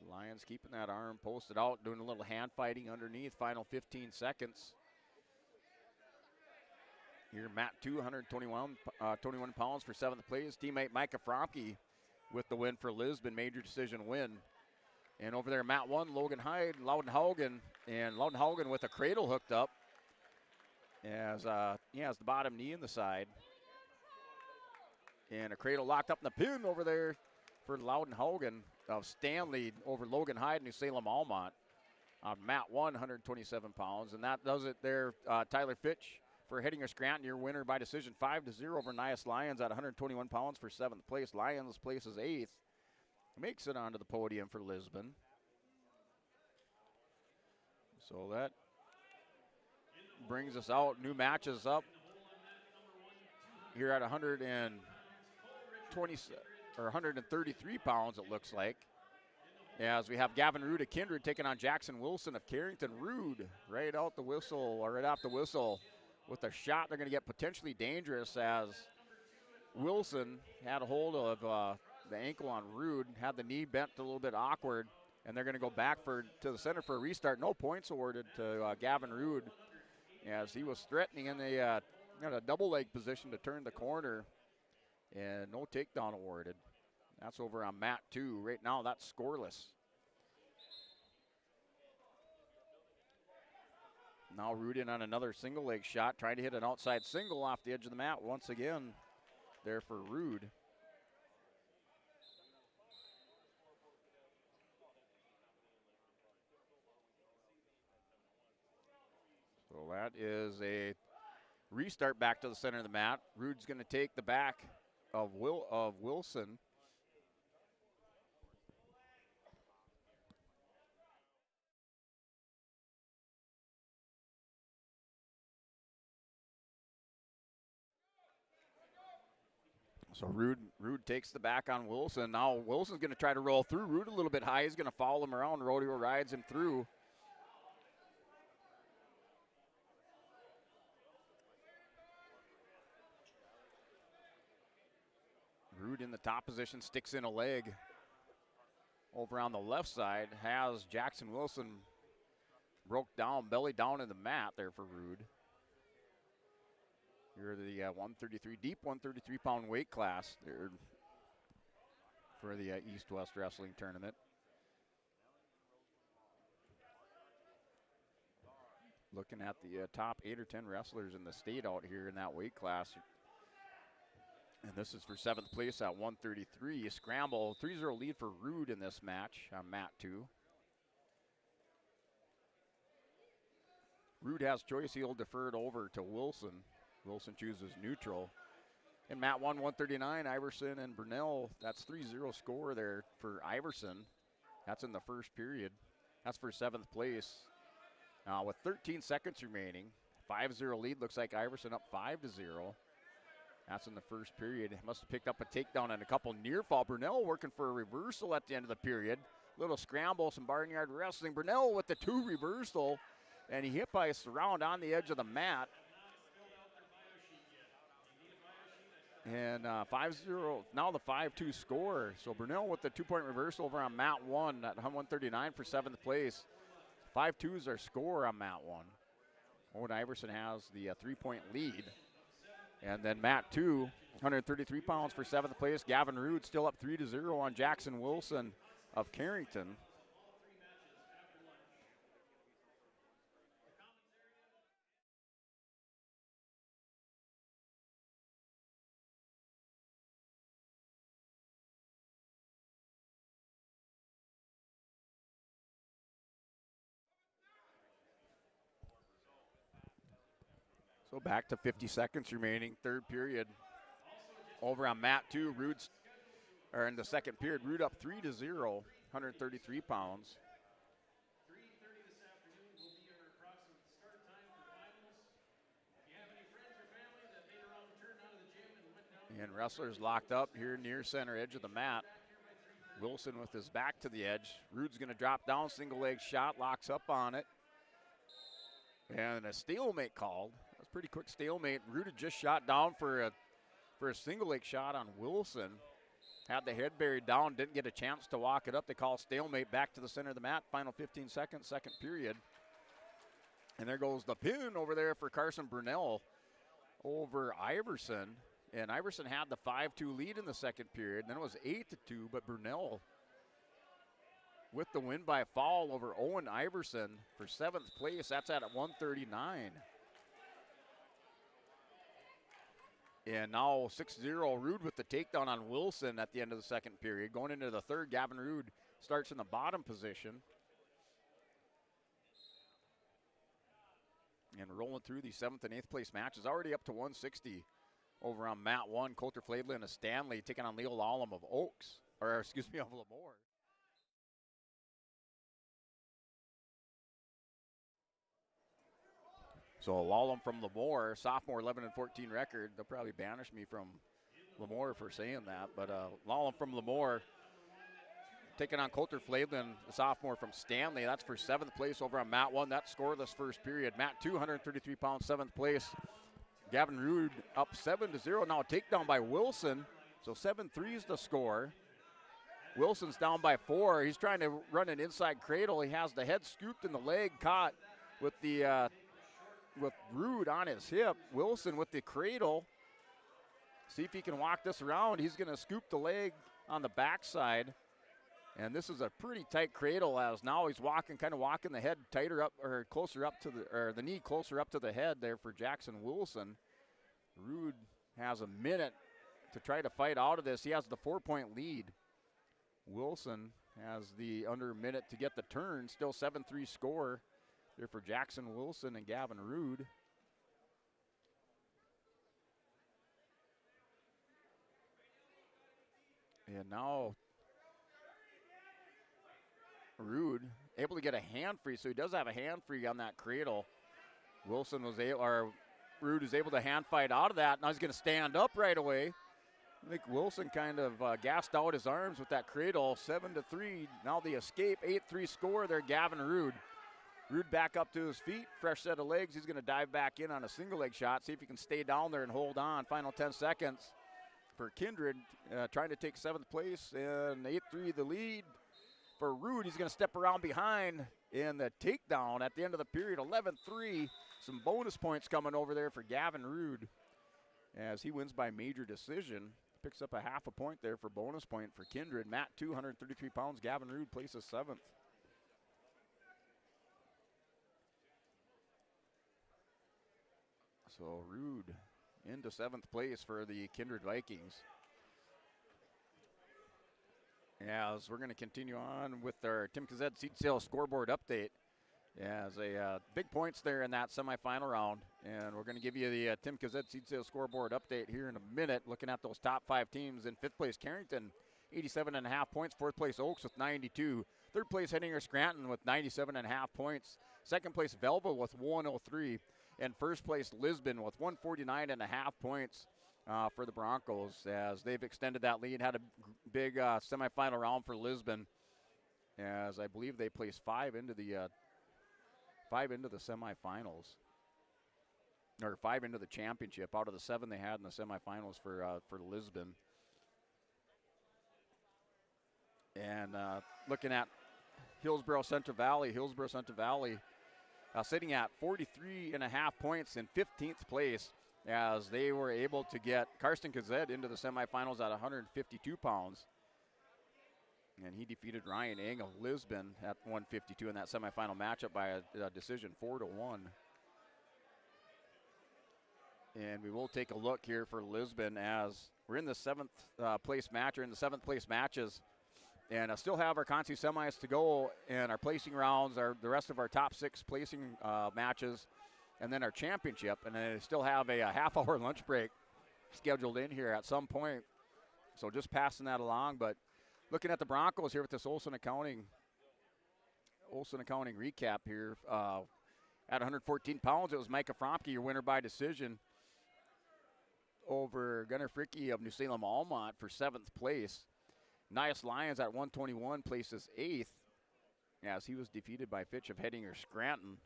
Lyons keeping that arm posted out, doing a little hand fighting underneath. Final 15 seconds. Here, Mat 2, 21 pounds for 7th place. Teammate Micah Fromke with the win for Lisbon, major decision win. And over there, Mat 1, Logan Hyde, Loudenhaugen, and Loudenhaugen with a cradle hooked up. As he has the bottom knee in the side. And a cradle locked up in the pin over there for Loudenhaugen of Stanley over Logan Hyde, New Salem Almont on mat 1, 127 pounds. And that does it there. Tyler Fitch for Hettinger Scranton, your winner by decision 5-0 over Nias Lyons at 121 pounds for 7th place. Lyons places 8th. Makes it onto the podium for Lisbon. So that brings us out. New matches up here at 133 pounds, it looks like. As we have Gavin Rude of Kindred taking on Jackson Wilson of Carrington. Rude right out the whistle, or right off the whistle with a shot. They're going to get potentially dangerous as Wilson had a hold of the ankle on Rude, had the knee bent a little bit awkward, and they're going to go back to the center for a restart. No points awarded to Gavin Rude as he was threatening in the Got a double leg position to turn the corner, and no takedown awarded. That's over on mat 2. Right now, that's scoreless. Now Rude in on another single leg shot, trying to hit an outside single off the edge of the mat once again there for Rude. So that is a restart back to the center of the mat. Rude's going to take the back of Wilson. So Rude takes the back on Wilson. Now Wilson's going to try to roll through Rude a little bit high. He's going to follow him around. Rodeo rides him through. Rude in the top position, sticks in a leg. Over on the left side has Jackson Wilson broke down, belly down in the mat there for Rude. You're the 133, deep 133-pound weight class there for the East-West Wrestling Tournament. Looking at the top 8 or 10 wrestlers in the state out here in that weight class. And this is for 7th place at 133. Scramble, 3-0 lead for Rude in this match on mat 2. Rude has choice. He'll defer it over to Wilson. Wilson chooses neutral. In mat 1, 139, Iverson and Brunel. That's 3-0 score there for Iverson. That's in the first period. That's for 7th place. Now with 13 seconds remaining, 5-0 lead. Looks like Iverson up 5-0. That's in the first period. Must have picked up a takedown and a couple near fall. Brunel working for a reversal at the end of the period. Little scramble, some barnyard wrestling. Brunel with the 2 reversal, and he hit by a surround on the edge of the mat. And 5-0, now the 5-2 score. So Brunel with the 2-point reversal over on mat 1 at 139 for 7th place. 5-2 is our score on mat 1. Owen Iverson has the 3-point lead. And then mat 2, 133 pounds for 7th place. Gavin Rude still up 3-0 on Jackson Wilson of Carrington. So back to 50 seconds remaining, third period. Over on mat 2, in the second period, Rude up 3-0, 133 pounds. And wrestlers locked up here near center edge of the mat. Wilson with his back to the edge. Rude's going to drop down, single leg shot, locks up on it. And a stalemate called. That's a pretty quick stalemate. Rude had just shot down for a single leg shot on Wilson. Had the head buried down, didn't get a chance to walk it up. They call stalemate back to the center of the mat. Final 15 seconds, second period. And there goes the pin over there for Carson Brunel over Iverson. And Iverson had the 5-2 lead in the second period. Then it was 8-2, but Brunel with the win by fall over Owen Iverson for 7th place. That's at 139. And now 6-0, Rude with the takedown on Wilson at the end of the second period. Going into the third, Gavin Rude starts in the bottom position. And rolling through the 7th and 8th place matches, already up to 160 over on mat 1. Coulter Flavelin and Stanley taking on Leo Lallam of of Lemoore. So Lallam from Lemoore, sophomore 11-14 record. They'll probably banish me from Lemoore for saying that. But Lallam from Lemoore taking on Coulter Flavelin, the sophomore from Stanley. That's for 7th place over on mat 1. That's scoreless first period. Mat 2, 133 pounds, 7th place. Gavin Rude up 7-0. Now a takedown by Wilson. So 7-3 is the score. Wilson's down by 4. He's trying to run an inside cradle. He has the head scooped and the leg caught with the with Rude on his hip. Wilson with the cradle. See if he can walk this around. He's going to scoop the leg on the backside. And this is a pretty tight cradle as now he's kind of walking the head tighter up or closer up to the knee closer up to the head there for Jackson Wilson. Rude has a minute to try to fight out of this. He has the 4-point lead. Wilson has the under a minute to get the turn. Still 7-3 score there for Jackson Wilson and Gavin Rude. And now Rude able to get a hand free, so he does have a hand free on that cradle. Rude is able to hand fight out of that. Now he's going to stand up right away. I think Wilson kind of gassed out his arms with that cradle. 7-3. Now the escape. 8-3 score there, Gavin Rude. Rude back up to his feet. Fresh set of legs. He's going to dive back in on a single leg shot. See if he can stay down there and hold on. Final 10 seconds for Kindred. Trying to take 7th place. And 8-3 the lead for Rude. He's going to step around behind in the takedown at the end of the period. 11-3. Some bonus points coming over there for Gavin Rude as he wins by major decision. Picks up a half a point there for bonus point for Kindred. Matt 233 pounds. Gavin Rude places 7th. So Rude into 7th place for the Kindred Vikings. As we're going to continue on with our Tim Kazed seat sales scoreboard update. As big points there in that semifinal round. And we're going to give you the Tim Kazed seat sales scoreboard update here in a minute. Looking at those top 5 teams. In 5th place, Carrington, 87.5 points. 4th place, Oaks with 92. 3rd place, Henninger Scranton with 97.5 points. 2nd place, Velva with 103. And 1st place, Lisbon with 149.5 points for the Broncos as they've extended that lead. Had a big semifinal round for Lisbon as I believe they placed 5 into the semifinals. Or 5 into the championship out of the 7 they had in the semifinals for Lisbon. And looking at Hillsborough Central Valley sitting at 43.5 points in 15th place as they were able to get Karsten Kazed into the semifinals at 152 pounds. And he defeated Ryan Eng of Lisbon at 152 in that semifinal matchup by a decision 4-1. And we will take a look here for Lisbon as we're in the 7th place match, or in the 7th place matches. And I still have our Consi semis to go, and our placing rounds are the rest of our top 6 placing matches, and then our championship. And then I still have a half-hour lunch break scheduled in here at some point. So just passing that along. But looking at the Broncos here with this Olson Accounting recap here. At 114 pounds, it was Micah Fromke, your winner by decision, over Gunnar Fricke of New Salem Almont for 7th place. Nias Lyons at 121 places 8th as he was defeated by Fitch of Hettinger Scranton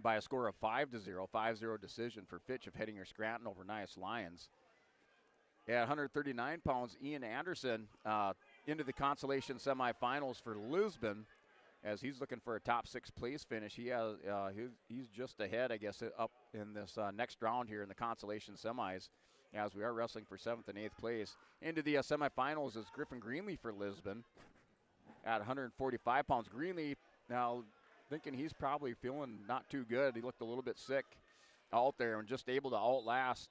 by a score of 5-0. 5-0 decision for Fitch of Hettinger Scranton over Nias Lyons. At 139 pounds, Ian Anderson into the consolation semifinals for Lisbon as he's looking for a top 6 place finish. He's just ahead, I guess, up in this next round here in the consolation semis, as we are wrestling for 7th and 8th place. Into the semifinals is Griffin Greenlee for Lisbon at 145 pounds. Greenlee now thinking he's probably feeling not too good. He looked a little bit sick out there and just able to outlast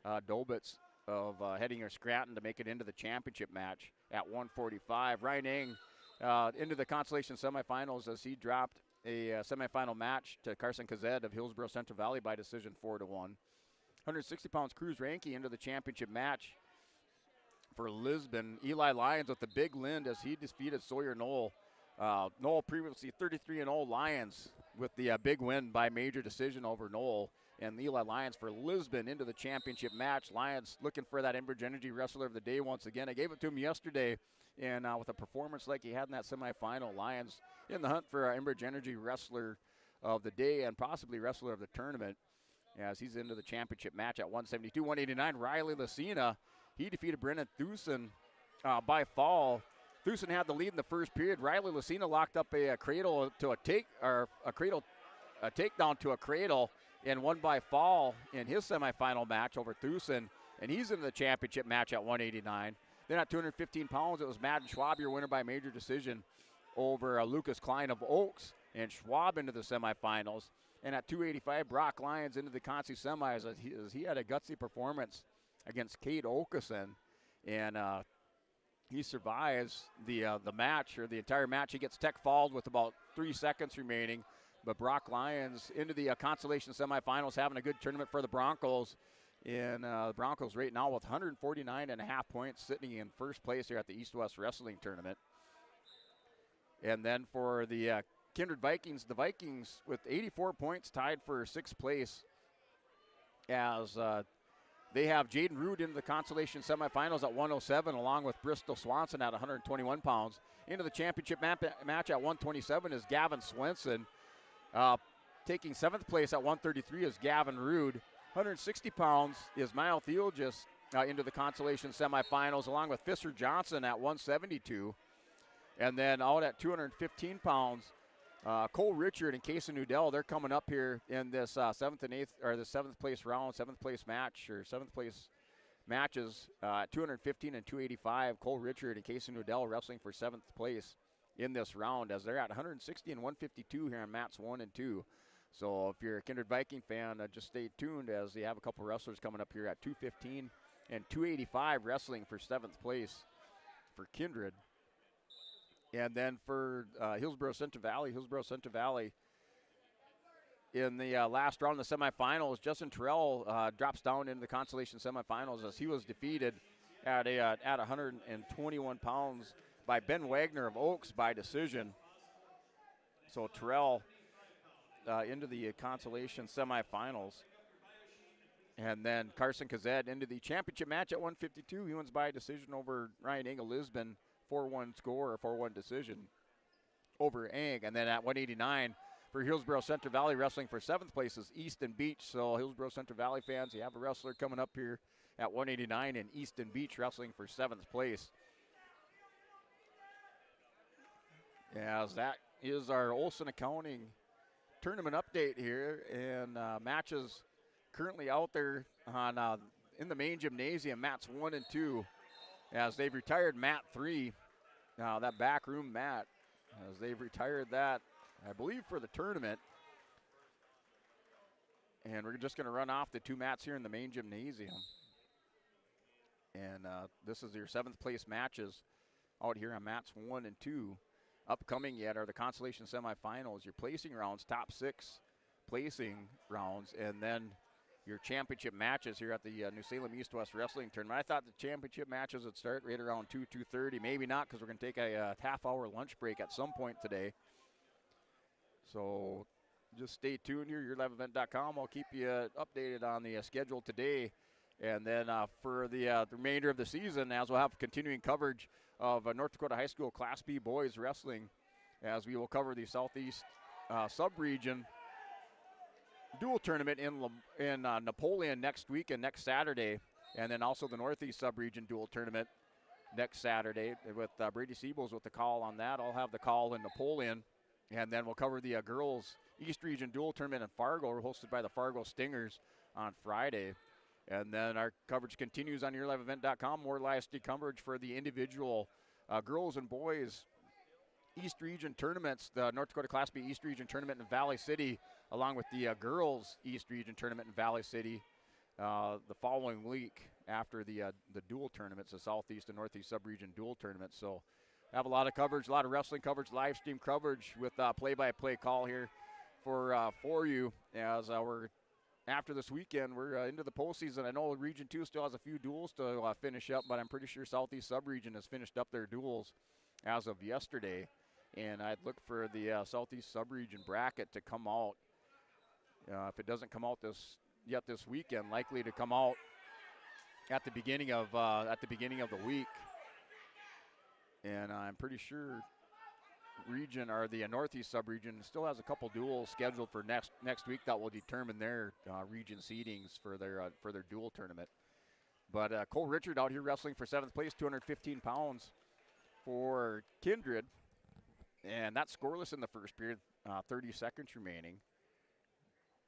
Dobitz of Hettinger Scranton to make it into the championship match at 145. Ryan Eng into the consolation semifinals as he dropped a semifinal match to Carson Kazed of Hillsborough Central Valley by decision 4-1. 160 pounds Cruz Ranke into the championship match for Lisbon. Eli Lyons with the big Lind as he defeated Sawyer Knoll. Knoll previously 33-0 Lions with the big win by major decision over Knoll. And Eli Lyons for Lisbon into the championship match. Lyons looking for that Enbridge Energy Wrestler of the Day once again. I gave it to him yesterday, and with a performance like he had in that semifinal, Lyons in the hunt for Enbridge Energy Wrestler of the Day and possibly Wrestler of the Tournament, as he's into the championship match at 172-189. Riley Lucina, he defeated Brennan Thusen by fall. Thusen had the lead in the first period. Riley Lucina locked up a cradle to a a takedown to a cradle and won by fall in his semifinal match over Thusen, and he's in the championship match at 189. Then at 215 pounds, it was Madden Schwab, your winner by major decision over Lucas Klein of Oaks, and Schwab into the semifinals. And at 285, Brock Lyons into the Consi semis as he had a gutsy performance against Cade Okeson, and he survives the match, or the entire match. He gets tech-fouled with about 3 seconds remaining, but Brock Lyons into the Consolation semifinals, having a good tournament for the Broncos. And the Broncos right now with 149.5 points, sitting in first place here at the East-West Wrestling Tournament. And then for the Kindred Vikings, the Vikings with 84 points tied for 6th place, as they have Jaden Root into the Consolation semifinals at 107, along with Bristol Swanson at 121 pounds. Into the championship match at 127 is Gavin Swenson. Taking 7th place at 133 is Gavin Rood. 160 pounds is Mile Theologist into the Consolation semifinals, along with Fisher Johnson at 172. And then out at 215 pounds, Cole Richard and Casey Nudell, they're coming up here in this 7th and 8th, or the 7th place round, 7th place match, or 7th place matches at 215 and 285. Cole Richard and Casey Nudell wrestling for 7th place in this round, as they're at 160 and 152 here on mats 1 and 2. So if you're a Kindred Viking fan, just stay tuned, as they have a couple wrestlers coming up here at 215 and 285 wrestling for 7th place for Kindred. And then for Hillsborough Central Valley in the last round of the semifinals, Justin Terrell drops down into the Consolation semifinals as he was defeated at 121 pounds by Ben Wagner of Oaks by decision. So Terrell into the Consolation semifinals. And then Carson Kazed into the championship match at 152. He wins by decision over Ryan Engel Lisbon, 4-1 score, or 4-1 decision over Ang. And then at 189 for Hillsborough Central Valley, wrestling for 7th place is Easton Beach. So Hillsborough Central Valley fans, you have a wrestler coming up here at 189 in Easton Beach, wrestling for 7th place. As that is our Olson Accounting tournament update here, and matches currently out there on in the main gymnasium, mats 1 and 2, as they've retired mat 3, that back room mat, as they've retired that, I believe, for the tournament. And we're just going to run off the 2 mats here in the main gymnasium. And this is your 7th place matches out here on mats 1 and 2. Upcoming yet are the Consolation semifinals, your placing rounds, top 6 placing rounds, and then your championship matches here at the New Salem East-West Wrestling Tournament. I thought the championship matches would start right around 2:30. Maybe not, because we're going to take a half-hour lunch break at some point today. So just stay tuned here, yourliveevent.com. I'll keep you updated on the schedule today. And then for the remainder of the season, as we'll have continuing coverage of North Dakota High School Class B boys wrestling, as we will cover the Southeast sub-region dual tournament in Napoleon next week and next Saturday, and then also the Northeast sub-region dual tournament next Saturday with Brady Siebels with the call on that. I'll have the call in Napoleon, and then we'll cover the girls East Region dual tournament in Fargo, hosted by the Fargo Stingers on Friday. And then our coverage continues on yourliveevent.com. More live stream coverage for the individual girls and boys East Region tournaments, the North Dakota Class B East Region tournament in Valley City, along with the girls East Region tournament in Valley City the following week after the dual tournaments, the Southeast and Northeast sub-region dual tournaments. So have a lot of coverage, a lot of wrestling coverage, live stream coverage with play-by-play call here for you as we're after this weekend. We're into the postseason. I know Region 2 still has a few duels to finish up, but I'm pretty sure Southeast sub-region has finished up their duels as of yesterday. And I'd look for the Southeast sub-region bracket to come out. If it doesn't come out this weekend, likely to come out at the beginning of the week. And I'm pretty sure region, or the Northeast sub-region, still has a couple duels scheduled for next week that will determine their region seedings for their dual tournament. But Cole Richard out here wrestling for 7th place, 215 pounds for Kindred. And that's scoreless in the first period, 30 seconds remaining.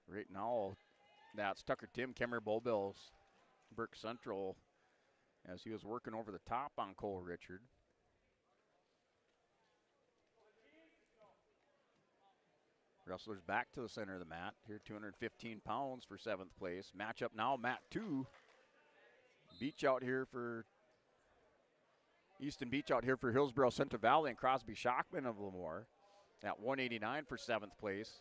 Right now, that's Tucker Tim, Kemmer Bowbills, Burke Central, as he was working over the top on Cole Richard. Wrestlers back to the center of the mat. Here, 215 pounds for 7th place. Matchup now, mat 2. Beach out here for Easton Beach out here for Hillsborough Central Valley and Crosby Shockman of Lemoore at 189 for 7th place.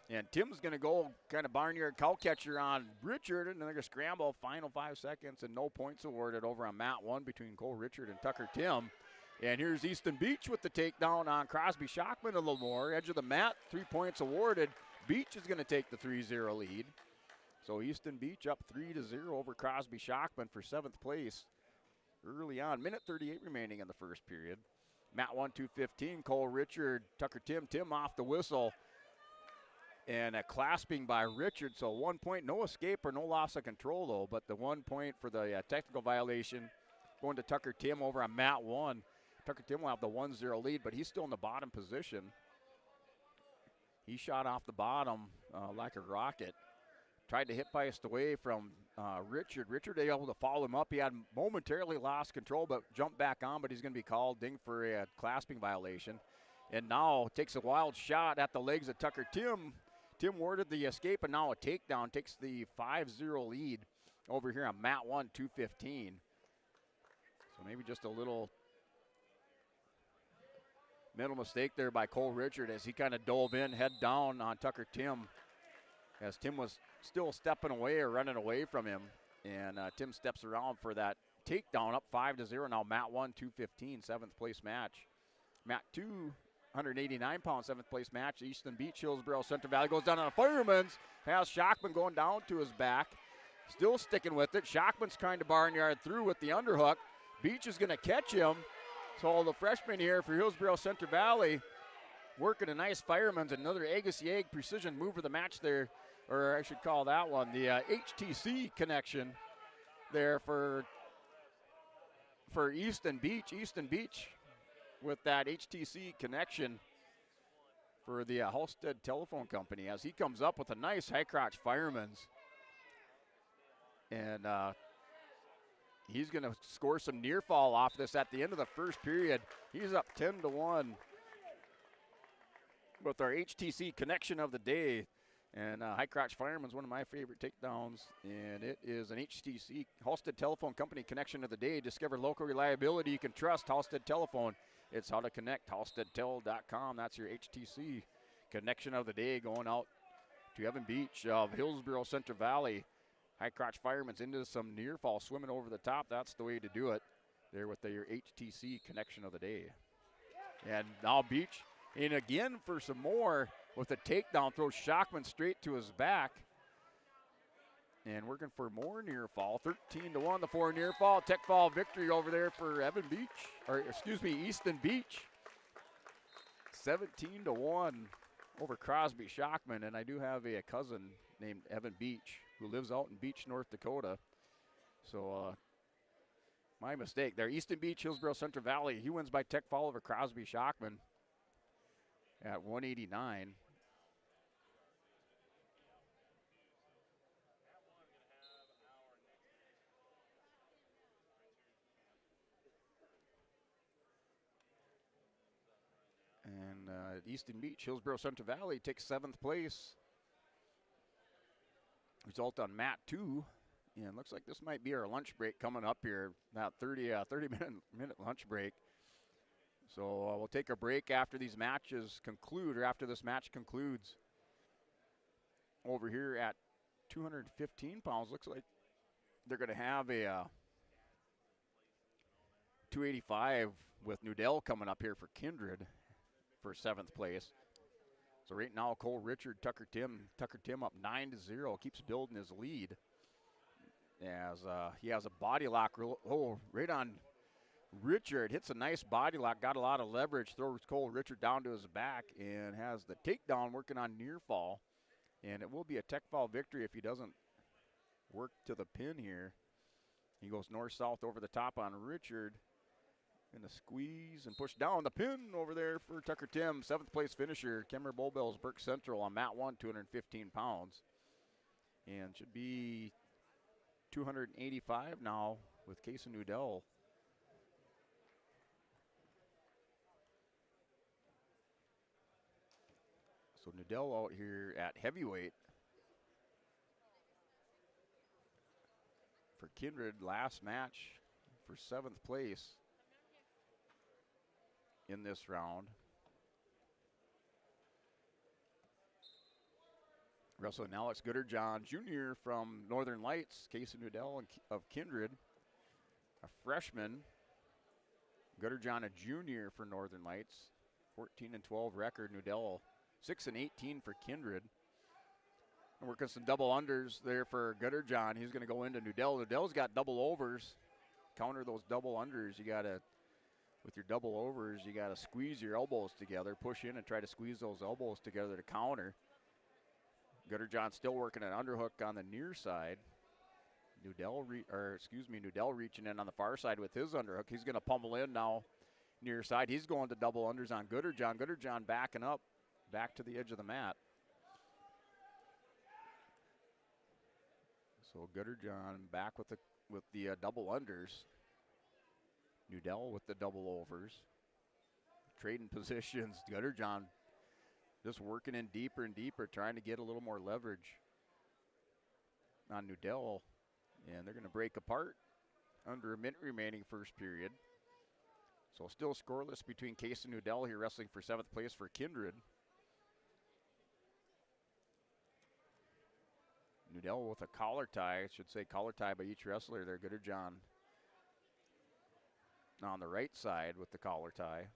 And Tim's going to go kind of barnyard cow catcher on Richard, and they're going to scramble final 5 seconds, and no points awarded over on mat 1 between Cole Richard and Tucker Tim. And here's Easton Beach with the takedown on Crosby Shockman of Lemoore. Edge of the mat, 3 points awarded. Beach is going to take the 3-0 lead. So Easton Beach up 3-0 over Crosby Shockman for 7th place early on. Minute 38 remaining in the first period. Mat 1, 2:15. Cole Richard, Tucker Tim. Tim off the whistle. And a clasping by Richard. So 1 point, no escape or no loss of control, though. But the 1 point for the technical violation going to Tucker Tim over on mat 1. Tucker Tim will have the 1-0 lead, but he's still in the bottom position. He shot off the bottom like a rocket. Tried to hit biased away from Richard. Richard able to follow him up. He had momentarily lost control, but jumped back on, but he's going to be called ding for a clasping violation. And now takes a wild shot at the legs of Tucker Tim. Tim warded the escape, and now a takedown. Takes the 5-0 lead over here on mat 1, 2:15. So maybe just a little mental mistake there by Cole Richard as he kind of dove in head down on Tucker Tim, as Tim was still stepping away or running away from him. And Tim steps around for that takedown, up 5-0 now. Mat 1, 2:15, 7th place match. Mat 2, 189-pound 7th place match. Easton Beach, Hillsborough Central Valley goes down on a fireman's. Has Shockman going down to his back. Still sticking with it. Shockman's trying to barnyard through with the underhook. Beach is going to catch him. So the freshman here for Hillsborough Central Valley working a nice fireman's, another Agassi Egg precision move of the match there, or I should call that one the HTC connection there for Easton Beach. Easton Beach with that HTC connection for the Halstead Telephone Company as he comes up with a nice high crotch fireman's. And he's going to score some near fall off this at the end of the first period. He's up 10-1 with our HTC connection of the day. And high crotch fireman's one of my favorite takedowns. And it is an HTC Halstead Telephone Company connection of the day. Discover local reliability you can trust. Halstead Telephone. It's how to connect. HalsteadTel.com. That's your HTC connection of the day going out to Evan Beach of Hillsborough Central Valley. High crotch fireman's into some near fall, swimming over the top. That's the way to do it there with your HTC connection of the day. And now Beach in again for some more with a takedown, throws Shockman straight to his back. And working for more near fall. 13-1, the 4 near fall. Tech fall victory over there for Evan Beach, or excuse me, Easton Beach. 17-1 over Crosby Shockman. And I do have a cousin named Evan Beach who lives out in Beach, North Dakota. So my mistake there. Easton Beach, Hillsborough Central Valley. He wins by tech fall over Crosby Shockman at 189. And Easton Beach, Hillsborough Central Valley takes 7th place. Result on mat 2. And looks like this might be our lunch break coming up here. About 30-minute lunch break. So we'll take a break after these matches conclude, or after this match concludes. Over here at 215 pounds, looks like they're going to have a 285 with Nudell coming up here for Kindred for 7th place. So right now, Cole Richard, Tucker Tim up 9-0, keeps building his lead. As he has a body lock right on Richard, hits a nice body lock, got a lot of leverage, throws Cole Richard down to his back, and has the takedown working on near fall. And it will be a tech fall victory if he doesn't work to the pin here. He goes north-south over the top on Richard. And a squeeze and push down the pin over there for Tucker Tim. 7th place finisher, Kemmer Bowbells, Burke Central on mat 1, 215 pounds. And should be 285 now with Case and Nudell. So Nudell out here at heavyweight. For Kindred, last match for 7th place in this round. Wrestling Alex Gooderjohn Jr. from Northern Lights, Casey Nudell of Kindred. A freshman, Gooderjohn a junior for Northern Lights. 14-12 record, Nudell 6-18 for Kindred. And working some double unders there for Gooderjohn. He's going to go into Nudell. Nudell's got double overs. Counter those double unders. You got to, with your double overs, you got to squeeze your elbows together, push in and try to squeeze those elbows together to counter. Gooderjohn still working an underhook on the near side. Nudell reaching in on the far side with his underhook. He's going to pummel in now near side. He's going to double unders on Gooderjohn. Gooderjohn backing up, back to the edge of the mat. So Gooderjohn back with the double unders. Nudell with the double overs. Trading positions. Gooderjohn just working in deeper and deeper, trying to get a little more leverage on Nudell. And they're going to break apart under a minute remaining first period. So still scoreless between Case and Nudell here wrestling for 7th place for Kindred. Nudell with a collar tie, I should say collar tie by each wrestler there. Gooderjohn on the right side with the collar tie.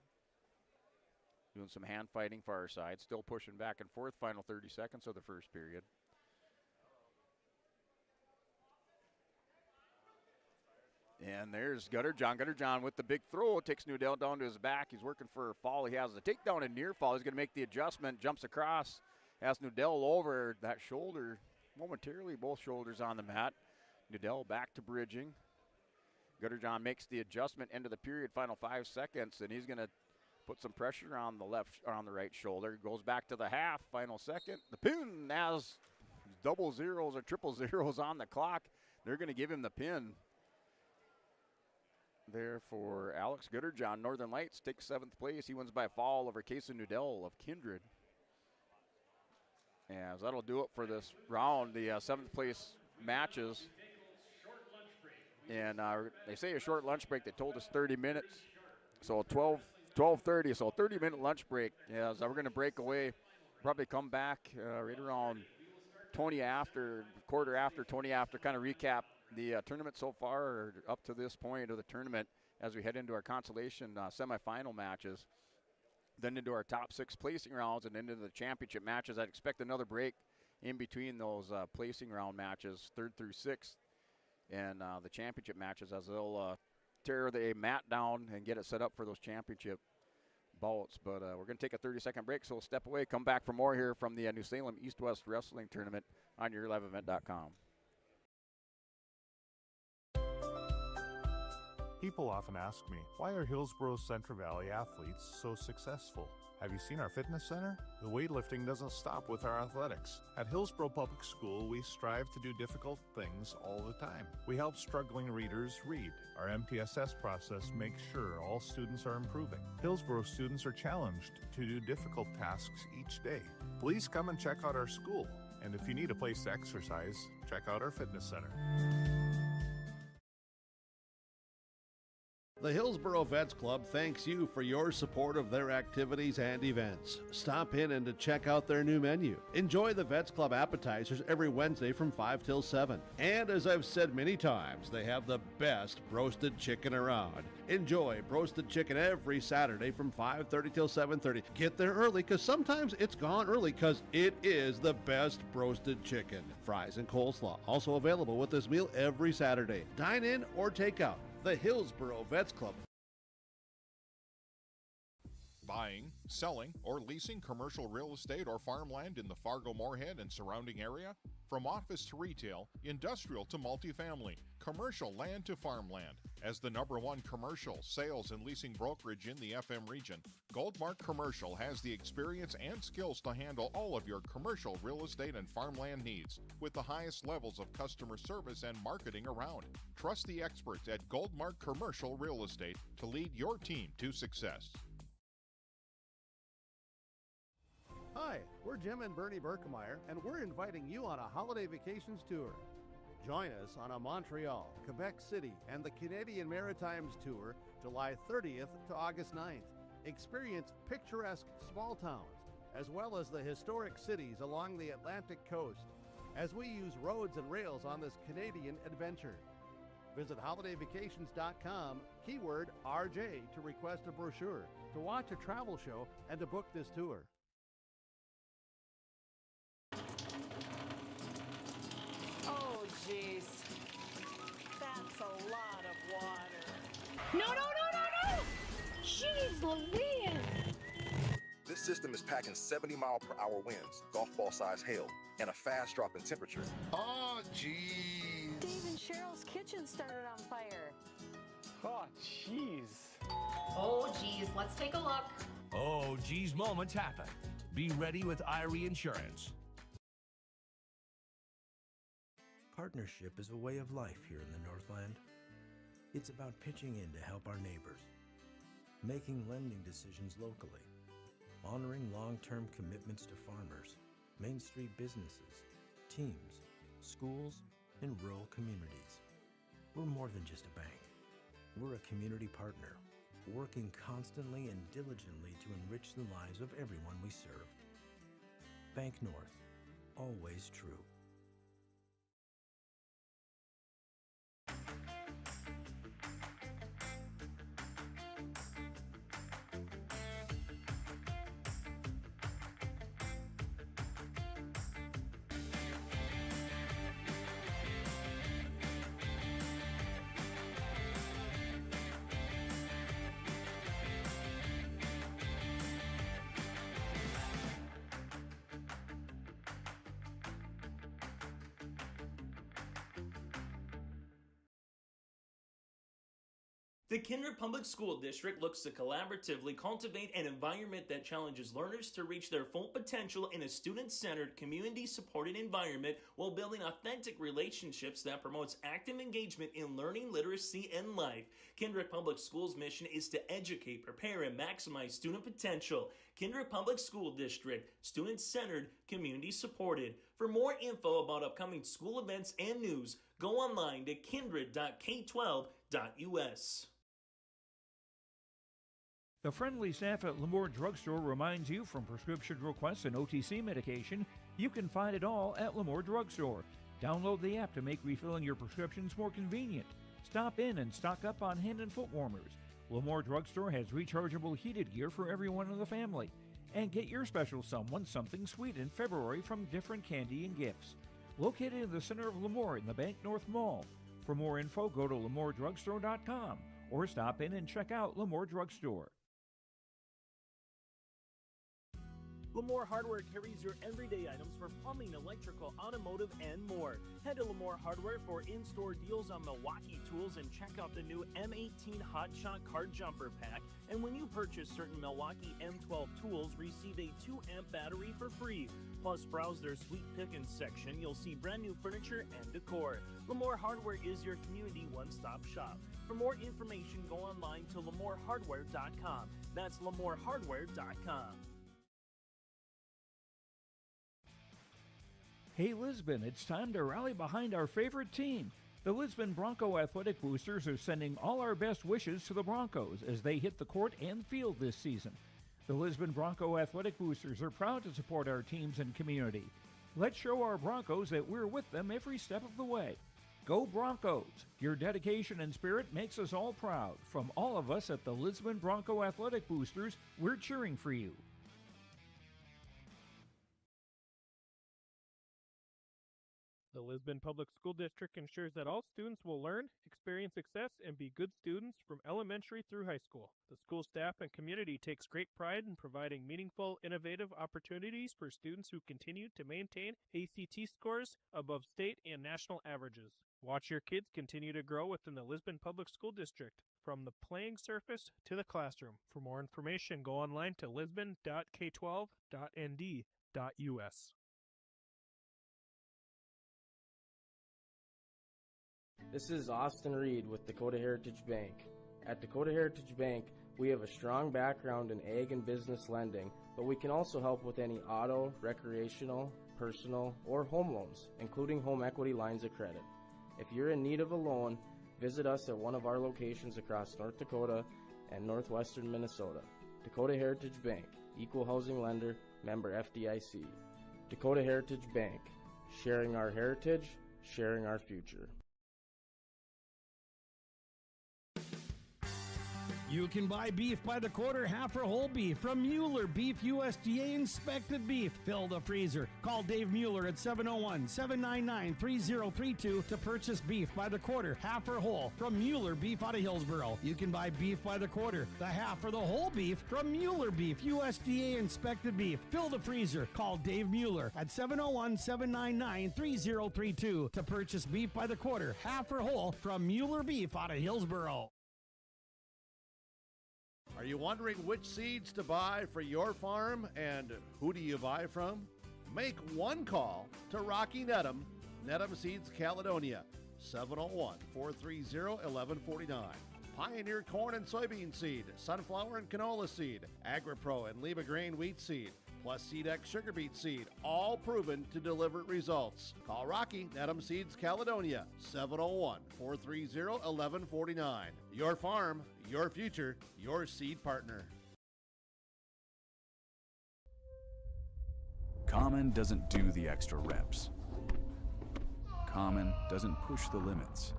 Doing some hand fighting far side, still pushing back and forth, final 30 seconds of the first period. And there's Gooderjohn. Gooderjohn with the big throw, takes Nudell down to his back. He's working for a fall. He has a takedown and near fall. He's going to make the adjustment, jumps across, has Nudell over that shoulder. Momentarily, both shoulders on the mat. Nudell back to bridging. Gooderjohn makes the adjustment, end of the period, final 5 seconds, and he's going to put some pressure on the left or on the right shoulder. Goes back to the half, final second. The pin has double zeros or triple zeros on the clock. They're going to give him the pin there for Alex Gooderjohn. Northern Lights takes 7th place. He wins by a fall over Casey Nudell of Kindred. As that'll do it for this round, the 7th place matches. And they say a short lunch break. They told us 30 minutes. So 12:30, so 30-minute lunch break. Yeah, so we're going to break away, probably come back right around 20 after, quarter after, 20 after, kind of recap the tournament so far, or up to this point of the tournament as we head into our Consolation semifinal matches, then into our top 6 placing rounds and into the championship matches. I'd expect another break in between those placing round matches, 3rd through 6th, and the championship matches as they'll tear the mat down and get it set up for those championship bouts. But we're going to take a 30-second break, so we'll step away, come back for more here from the New Salem East-West Wrestling Tournament on YourLiveEvent.com. People often ask me, why are Hillsboro's Central Valley athletes so successful? Have you seen our fitness center? The weightlifting doesn't stop with our athletics. At Hillsboro Public School, we strive to do difficult things all the time. We help struggling readers read. Our MTSS process makes sure all students are improving. Hillsboro students are challenged to do difficult tasks each day. Please come and check out our school. And if you need a place to exercise, check out our fitness center. The Hillsboro Vets Club thanks you for your support of their activities and events. Stop in and to check out their new menu. Enjoy the Vets Club appetizers every Wednesday from 5 till 7. And as I've said many times, they have the best roasted chicken around. Enjoy roasted chicken every Saturday from 5:30 till 7:30. Get there early because sometimes it's gone early because it is the best roasted chicken. Fries and coleslaw also available with this meal every Saturday. Dine in or take out. The Hillsboro Vets Club. Buying, selling, or leasing commercial real estate or farmland in the Fargo-Moorhead and surrounding area? From office to retail, industrial to multifamily, commercial land to farmland. As the #1 commercial sales and leasing brokerage in the FM region, Goldmark Commercial has the experience and skills to handle all of your commercial real estate and farmland needs with the highest levels of customer service and marketing around. Trust the experts at Goldmark Commercial Real Estate to lead your team to success. Hi, we're Jim and Bernie Berkemeyer, and we're inviting you on a holiday vacations tour. Join us on a Montreal, Quebec City, and the Canadian Maritimes tour, July 30th to August 9th. Experience picturesque small towns, as well as the historic cities along the Atlantic coast, as we use roads and rails on this Canadian adventure. Visit holidayvacations.com, keyword RJ, to request a brochure, to watch a travel show, and to book this tour. Oh, jeez. That's a lot of water. No, no, no, no, no! Jeez Louise! This system is packing 70-mile-per-hour winds, golf ball-sized hail, and a fast drop in temperature. Oh, jeez. Dave and Cheryl's kitchen started on fire. Oh, jeez. Oh, geez, let's take a look. Oh, geez, moments happen. Be ready with Irie Insurance. Partnership is a way of life here in the Northland. It's about pitching in to help our neighbors, making lending decisions locally, honoring long-term commitments to farmers, Main Street businesses, teams, schools, and rural communities. We're more than just a bank. We're a community partner, working constantly and diligently to enrich the lives of everyone we serve. Bank North, always true. The Kindred Public School District looks to collaboratively cultivate an environment that challenges learners to reach their full potential in a student-centered, community-supported environment while building authentic relationships that promotes active engagement in learning, literacy, and life. Kindred Public Schools' mission is to educate, prepare, and maximize student potential. Kindred Public School District, student-centered, community-supported. For more info about upcoming school events and news, go online to kindred.k12.us. The friendly staff at Lemoore Drugstore reminds you from prescription requests and OTC medication, you can find it all at Lemoore Drugstore. Download the app to make refilling your prescriptions more convenient. Stop in and stock up on hand and foot warmers. Lemoore Drugstore has rechargeable heated gear for everyone in the family. And get your special someone something sweet in February from different candy and gifts. Located in the center of Lemoore in the Bank North Mall. For more info, go to LemooreDrugstore.com or stop in and check out Lemoore Drugstore. Lamore Hardware carries your everyday items for plumbing, electrical, automotive, and more. Head to Lamore Hardware for in-store deals on Milwaukee tools and check out the new M18 Hot Shot Card Jumper Pack. And when you purchase certain Milwaukee M12 tools, receive a 2-amp battery for free. Plus, browse their Sweet Pickins section. You'll see brand new furniture and decor. Lamore Hardware is your community one-stop shop. For more information, go online to LamoreHardware.com. That's LamoreHardware.com. Hey Lisbon, it's time to rally behind our favorite team. The Lisbon Bronco Athletic Boosters are sending all our best wishes to the Broncos as they hit the court and field this season. The Lisbon Bronco Athletic Boosters are proud to support our teams and community. Let's show our Broncos that we're with them every step of the way. Go Broncos! Your dedication and spirit makes us all proud. From all of us at the Lisbon Bronco Athletic Boosters, we're cheering for you. The Lisbon Public School District ensures that all students will learn, experience success, and be good students from elementary through high school. The school staff and community takes great pride in providing meaningful, innovative opportunities for students who continue to maintain ACT scores above state and national averages. Watch your kids continue to grow within the Lisbon Public School District, from the playing surface to the classroom. For more information, go online to lisbon.k12.nd.us. This is Austin Reed with Dakota Heritage Bank. At Dakota Heritage Bank, we have a strong background in ag and business lending, but we can also help with any auto, recreational, personal, or home loans, including home equity lines of credit. If you're in need of a loan, visit us at one of our locations across North Dakota and northwestern Minnesota. Dakota Heritage Bank, equal housing lender, member FDIC. Dakota Heritage Bank, sharing our heritage, sharing our future. You can buy beef by the quarter, half or whole beef from Mueller Beef, USDA inspected beef. Fill the freezer. Call Dave Mueller at 701-799-3032 to purchase beef by the quarter, half or whole from Mueller Beef out of Hillsboro. You can buy beef by the quarter, the half or the whole beef from Mueller Beef, USDA inspected beef. Fill the freezer. Call Dave Mueller at 701-799-3032 to purchase beef by the quarter, half or whole from Mueller Beef out of Hillsboro. Are you wondering which seeds to buy for your farm and who do you buy from? Make one call to Rocky Nedham, Nedham Seeds Caledonia, 701-430-1149. Pioneer corn and soybean seed, sunflower and canola seed, AgriPro and Lima Grain wheat seed, plus SeedX sugar beet seed, all proven to deliver results. Call Rocky Nedham Seeds Caledonia, 701-430-1149. Your farm, your future, your seed partner. Common doesn't do the extra reps. Common doesn't push the limits.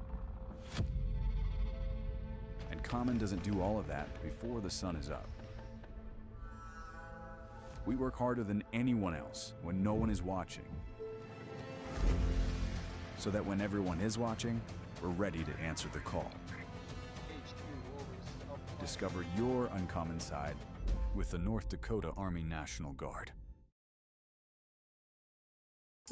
And Common doesn't do all of that before the sun is up. We work harder than anyone else when no one is watching, so that when everyone is watching, we're ready to answer the call. Discover your uncommon side with the North Dakota Army National Guard.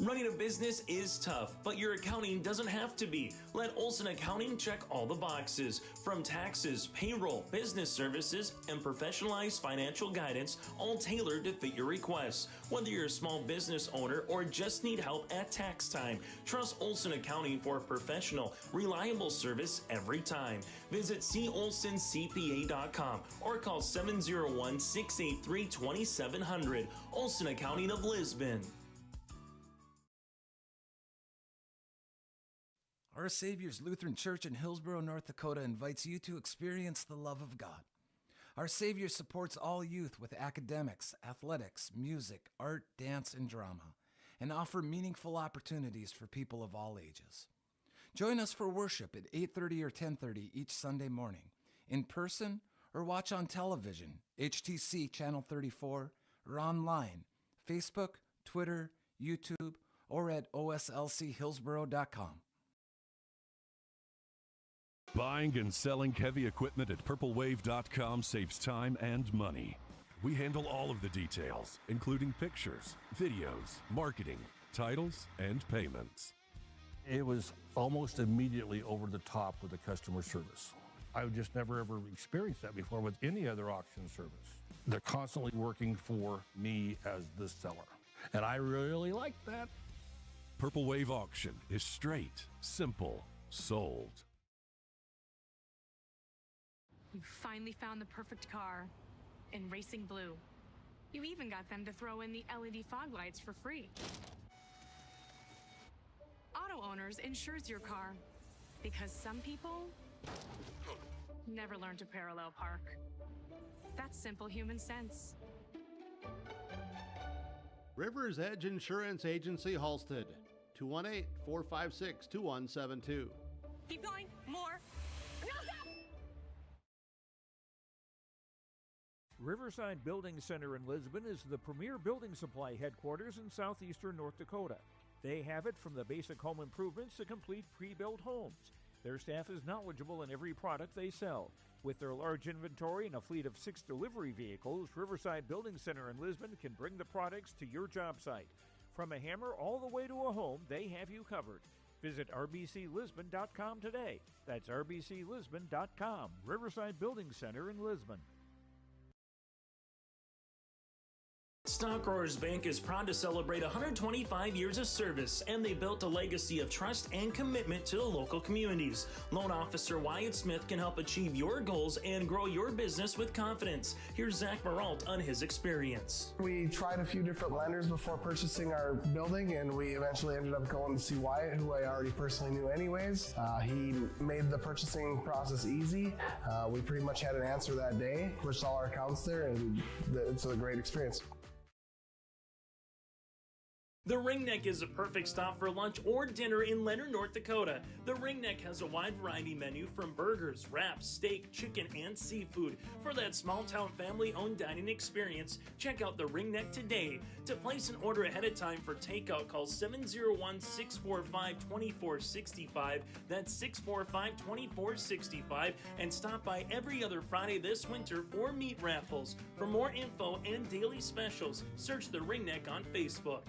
Running a business is tough, but your accounting doesn't have to be. Let Olson Accounting check all the boxes. From taxes, payroll, business services, and professionalized financial guidance, all tailored to fit your requests. Whether you're a small business owner or just need help at tax time, trust Olson Accounting for professional, reliable service every time. Visit colsoncpa.com or call 701-683-2700. Olson Accounting of Lisbon. Our Savior's Lutheran Church in Hillsboro, North Dakota invites you to experience the love of God. Our Savior supports all youth with academics, athletics, music, art, dance, and drama, and offer meaningful opportunities for people of all ages. Join us for worship at 8:30 or 10:30 each Sunday morning, in person or watch on television, HTC Channel 34, or online, Facebook, Twitter, YouTube, or at oslchillsboro.com. Buying and selling heavy equipment at purplewave.com saves time and money. We handle all of the details, including pictures, videos, marketing, titles, and payments. It was almost immediately over the top with the customer service. I've just never ever experienced that before with any other auction service. They're constantly working for me as the seller, and I really like that. Purple Wave Auction is straight, simple, sold. You finally found the perfect car in racing blue. You even got them to throw in the LED fog lights for free. Auto Owners insures your car because some people never learn to parallel park. That's simple human sense. River's Edge Insurance Agency, Halstead, 218-456-2172. Keep going, more. Riverside Building Center in Lisbon is the premier building supply headquarters in southeastern North Dakota. They have it from the basic home improvements to complete pre-built homes. Their staff is knowledgeable in every product they sell. With their large inventory and a fleet of 6 delivery vehicles, Riverside Building Center in Lisbon can bring the products to your job site. From a hammer all the way to a home, they have you covered. Visit rbclisbon.com today. That's rbclisbon.com, Riverside Building Center in Lisbon. Stock Growers Bank is proud to celebrate 125 years of service, and they built a legacy of trust and commitment to the local communities. Loan Officer Wyatt Smith can help achieve your goals and grow your business with confidence. Here's Zach Maralt on his experience. We tried a few different lenders before purchasing our building, and we eventually ended up going to see Wyatt, who I already personally knew anyways. He made the purchasing process easy. We pretty much had an answer that day, pushed all our accounts there, and it's a great experience. The Ringneck is a perfect stop for lunch or dinner in Leonard, North Dakota. The Ringneck has a wide variety menu from burgers, wraps, steak, chicken, and seafood. For that small-town family-owned dining experience, check out the Ringneck today. To place an order ahead of time for takeout, call 701-645-2465. That's 645-2465. And stop by every other Friday this winter for meat raffles. For more info and daily specials, search the Ringneck on Facebook.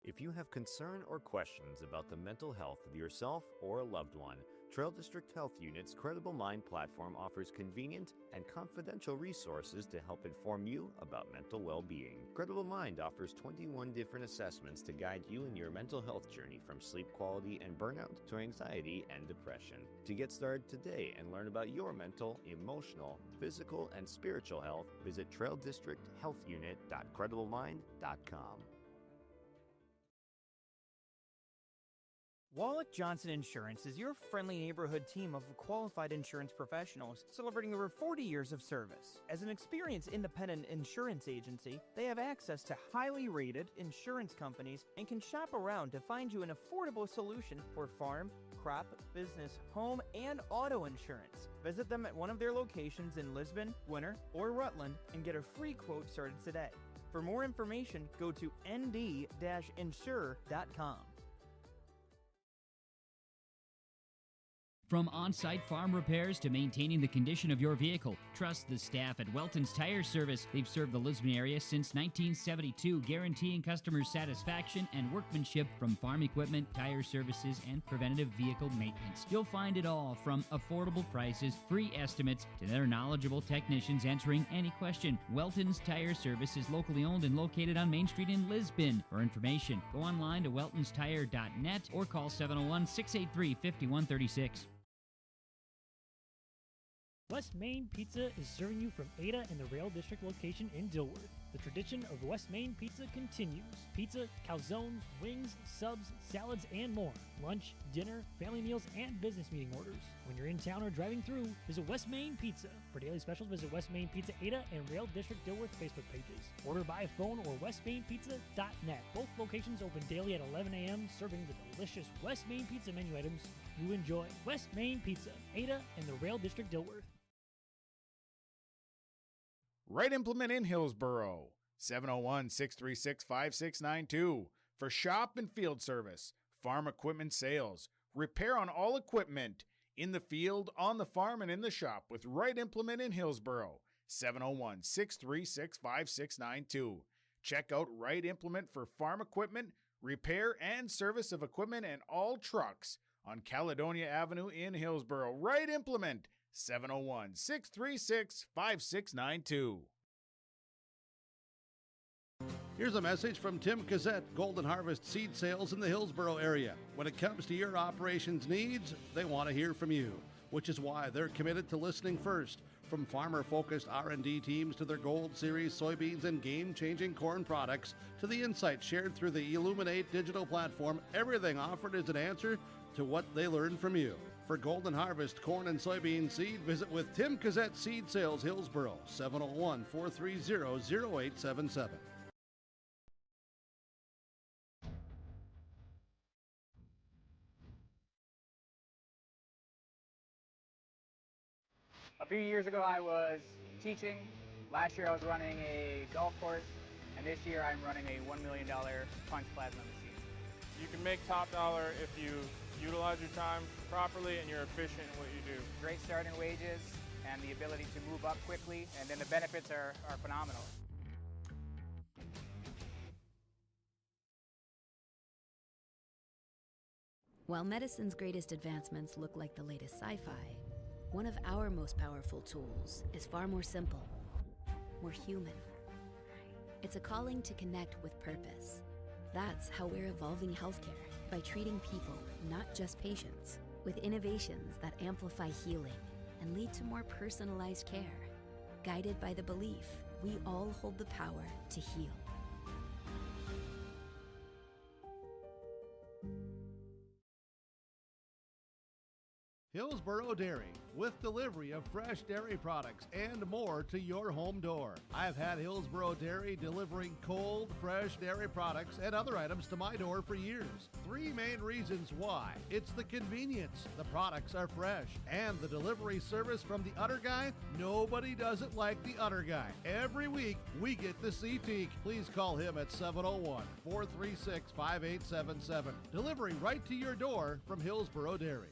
If you have concern or questions about the mental health of yourself or a loved one, Trail District Health Unit's Credible Mind platform offers convenient and confidential resources to help inform you about mental well-being. Credible Mind offers 21 different assessments to guide you in your mental health journey, from sleep quality and burnout to anxiety and depression. To get started today and learn about your mental, emotional, physical, and spiritual health, visit traildistricthealthunit.crediblemindcom. Wallach Johnson Insurance is your friendly neighborhood team of qualified insurance professionals celebrating over 40 years of service. As an experienced independent insurance agency, they have access to highly rated insurance companies and can shop around to find you an affordable solution for farm, crop, business, home, and auto insurance. Visit them at one of their locations in Lisbon, Winter, or Rutland and get a free quote started today. For more information, go to nd-insure.com. From on-site farm repairs to maintaining the condition of your vehicle, trust the staff at Welton's Tire Service. They've served the Lisbon area since 1972, guaranteeing customer satisfaction and workmanship from farm equipment, tire services, and preventative vehicle maintenance. You'll find it all from affordable prices, free estimates, to their knowledgeable technicians answering any question. Welton's Tire Service is locally owned and located on Main Street in Lisbon. For information, go online to weltonstire.net or call 701-683-5136. West Main Pizza is serving you from Ada and the Rail District location in Dilworth. The tradition of West Main Pizza continues. Pizza, calzones, wings, subs, salads, and more. Lunch, dinner, family meals, and business meeting orders. When you're in town or driving through, visit West Main Pizza. For daily specials, visit West Main Pizza Ada and Rail District Dilworth Facebook pages. Order by phone or westmainpizza.net. Both locations open daily at 11 a.m., serving the delicious West Main Pizza menu items you enjoy. West Main Pizza, Ada and the Rail District Dilworth. Right Implement in Hillsboro, 701-636-5692 for shop and field service, farm equipment sales, repair on all equipment, in the field, on the farm, and in the shop with Right Implement in Hillsboro, 701-636-5692. Check out Right Implement for farm equipment, repair and service of equipment and all trucks on Caledonia Avenue in Hillsboro. Right Implement, 701-636-5692. Here's a message from Tim Cassette, Golden Harvest Seed Sales in the Hillsboro area. When it comes to your operations needs, they want to hear from you, which is why they're committed to listening first. From farmer-focused R&D teams to their Gold Series soybeans and game-changing corn products to the insights shared through the Illuminate digital platform, everything offered is an answer to what they learned from you. For Golden Harvest corn and soybean seed, visit with Tim Cassette Seed Sales Hillsboro, 701-430-0877. A few years ago I was teaching. Last year I was running a golf course. And this year I'm running a $1 million punch plasma machine. You can make top dollar if you utilize your time properly and you're efficient in what you do. Great starting wages and the ability to move up quickly, and then the benefits are phenomenal. While medicine's greatest advancements look like the latest sci-fi, one of our most powerful tools is far more simple, more human. It's a calling to connect with purpose. That's how we're evolving healthcare, by treating people, not just patients, with innovations that amplify healing and lead to more personalized care, guided by the belief we all hold the power to heal. Hillsborough Dairy, with delivery of fresh dairy products and more to your home door. I've had Hillsborough Dairy delivering cold, fresh dairy products and other items to my door for years. 3 main reasons why. It's the convenience, the products are fresh, and the delivery service from the Udder Guy. Nobody does it like the Udder Guy. Every week, we get to see Teak. Please call him at 701-436-5877. Delivery right to your door from Hillsborough Dairy.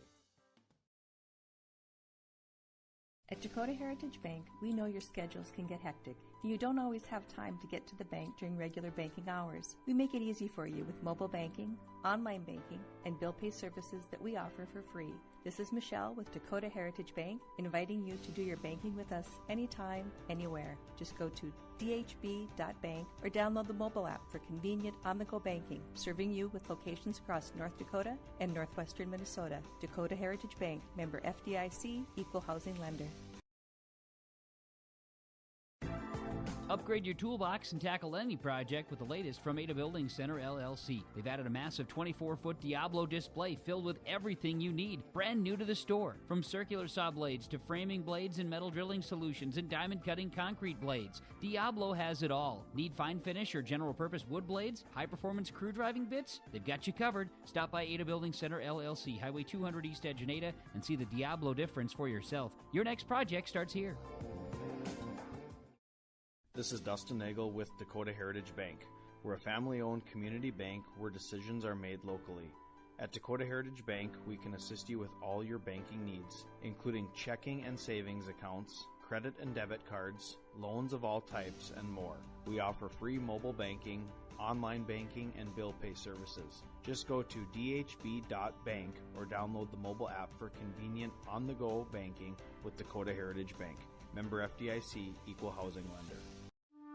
At Dakota Heritage Bank, we know your schedules can get hectic, and you don't always have time to get to the bank during regular banking hours. We make it easy for you with mobile banking, online banking, and bill pay services that we offer for free. This is Michelle with Dakota Heritage Bank, inviting you to do your banking with us anytime, anywhere. Just go to dhb.bank or download the mobile app for convenient on-the-go banking, serving you with locations across North Dakota and northwestern Minnesota. Dakota Heritage Bank, member FDIC, equal housing lender. Upgrade your toolbox and tackle any project with the latest from Ada Building Center, LLC. They've added a massive 24-foot Diablo display filled with everything you need, brand new to the store. From circular saw blades to framing blades and metal drilling solutions and diamond cutting concrete blades, Diablo has it all. Need fine finish or general purpose wood blades? High-performance crew driving bits? They've got you covered. Stop by Ada Building Center, LLC, Highway 200 East Edge in Ada, and see the Diablo difference for yourself. Your next project starts here. This is Dustin Nagel with Dakota Heritage Bank. We're a family-owned community bank where decisions are made locally. At Dakota Heritage Bank, we can assist you with all your banking needs, including checking and savings accounts, credit and debit cards, loans of all types, and more. We offer free mobile banking, online banking, and bill pay services. Just go to dhb.bank or download the mobile app for convenient on-the-go banking with Dakota Heritage Bank. Member FDIC, equal housing lender.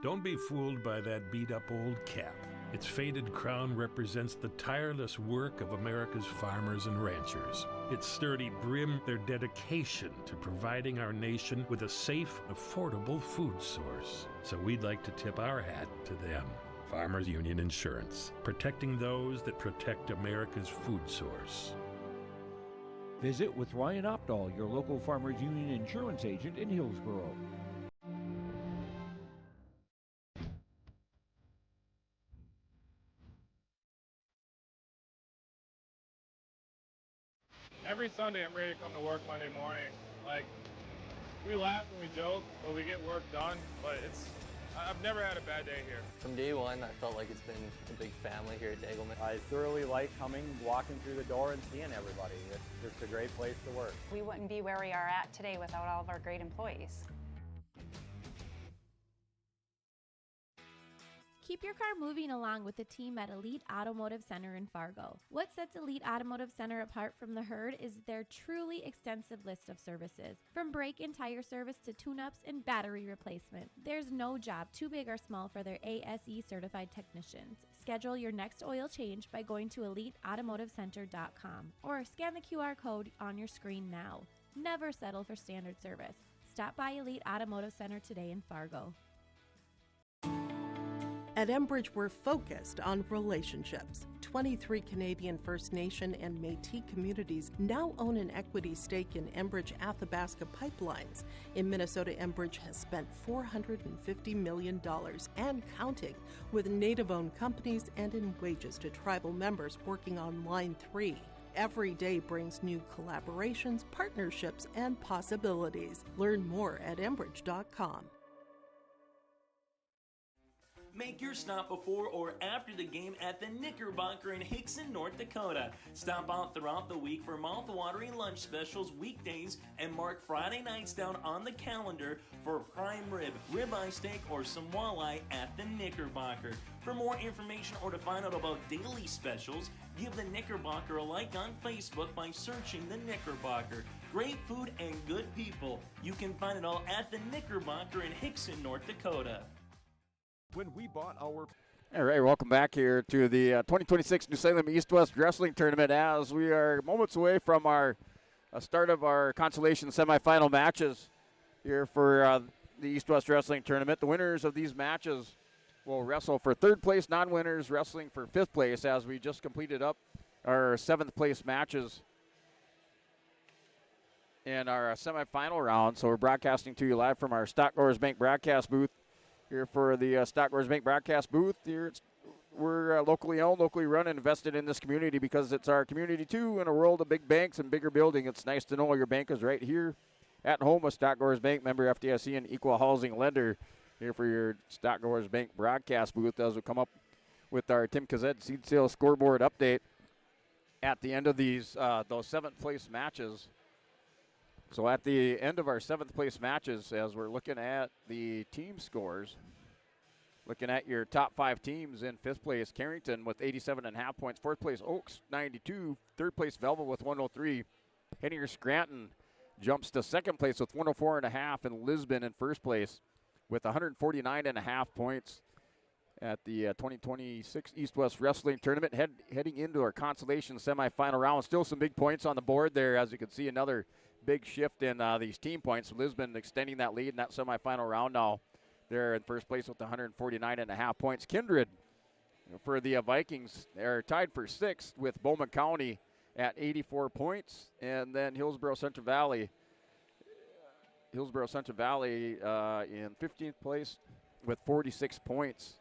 Don't be fooled by that beat-up old cap. Its faded crown represents the tireless work of America's farmers and ranchers. Its sturdy brim, their dedication to providing our nation with a safe, affordable food source. So we'd like to tip our hat to them. Farmers Union Insurance, protecting those that protect America's food source. Visit with Ryan Opdahl, your local Farmers Union Insurance agent in Hillsborough. Every Sunday I'm ready to come to work Monday morning. Like, we laugh and we joke, but we get work done, but I've never had a bad day here. From day one, I felt like it's been a big family here at Degelman. I thoroughly like walking through the door and seeing everybody. It's just a great place to work. We wouldn't be where we are at today without all of our great employees. Keep your car moving along with the team at Elite Automotive Center in Fargo. What sets Elite Automotive Center apart from the herd is their truly extensive list of services. From brake and tire service to tune-ups and battery replacement, there's no job too big or small for their ASE certified technicians. Schedule your next oil change by going to EliteAutomotiveCenter.com or scan the QR code on your screen now. Never settle for standard service. Stop by Elite Automotive Center today in Fargo. At Enbridge, we're focused on relationships. 23 Canadian First Nation and Métis communities now own an equity stake in Enbridge Athabasca Pipelines. In Minnesota, Enbridge has spent $450 million and counting with Native-owned companies and in wages to tribal members working on Line 3. Every day brings new collaborations, partnerships, and possibilities. Learn more at Enbridge.com. Make your stop before or after the game at the Knickerbocker in Hickson, North Dakota. Stop out throughout the week for mouth-watering lunch specials weekdays and mark Friday nights down on the calendar for prime rib, ribeye steak, or some walleye at the Knickerbocker. For more information or to find out about daily specials, give the Knickerbocker a like on Facebook by searching the Knickerbocker. Great food and good people. You can find it all at the Knickerbocker in Hickson, North Dakota. When we bought our... All right, welcome back here to the 2026 New Salem East-West Wrestling Tournament as we are moments away from our start of our Consolation semifinal matches here for the East-West Wrestling Tournament. The winners of these matches will wrestle for third place, non-winners wrestling for fifth place as we just completed up our seventh place matches in our semifinal round. So we're broadcasting to you live from our Stock Growers Bank broadcast booth here for the Stock Growers Bank broadcast booth. Here we're locally owned, locally run, and invested in this community because it's our community too. In a world of big banks and bigger building, it's nice to know your bank is right here at home with Stock Growers Bank, member FDIC and equal housing lender. Here for your Stock Growers Bank broadcast booth as we come up with our Tim Kazed seed sales scoreboard update at the end of these those seventh place matches. So at the end of our seventh place matches, as we're looking at the team scores, looking at your top five teams in fifth place, Carrington with 87.5 points, fourth place Oaks 92, third place Velva with 103, Henninger Scranton jumps to second place with 104.5, and Lisbon in first place with 149.5 points at the 2026 East-West Wrestling Tournament. Heading into our consolation semifinal round. Still some big points on the board there. As you can see, another big shift in these team points. Lisbon extending that lead in that semifinal round now. They're in first place with 149.5 points. Kindred for the Vikings, they're tied for sixth with Bowman County at 84 points. And then Hillsborough Central Valley in 15th place with 46 points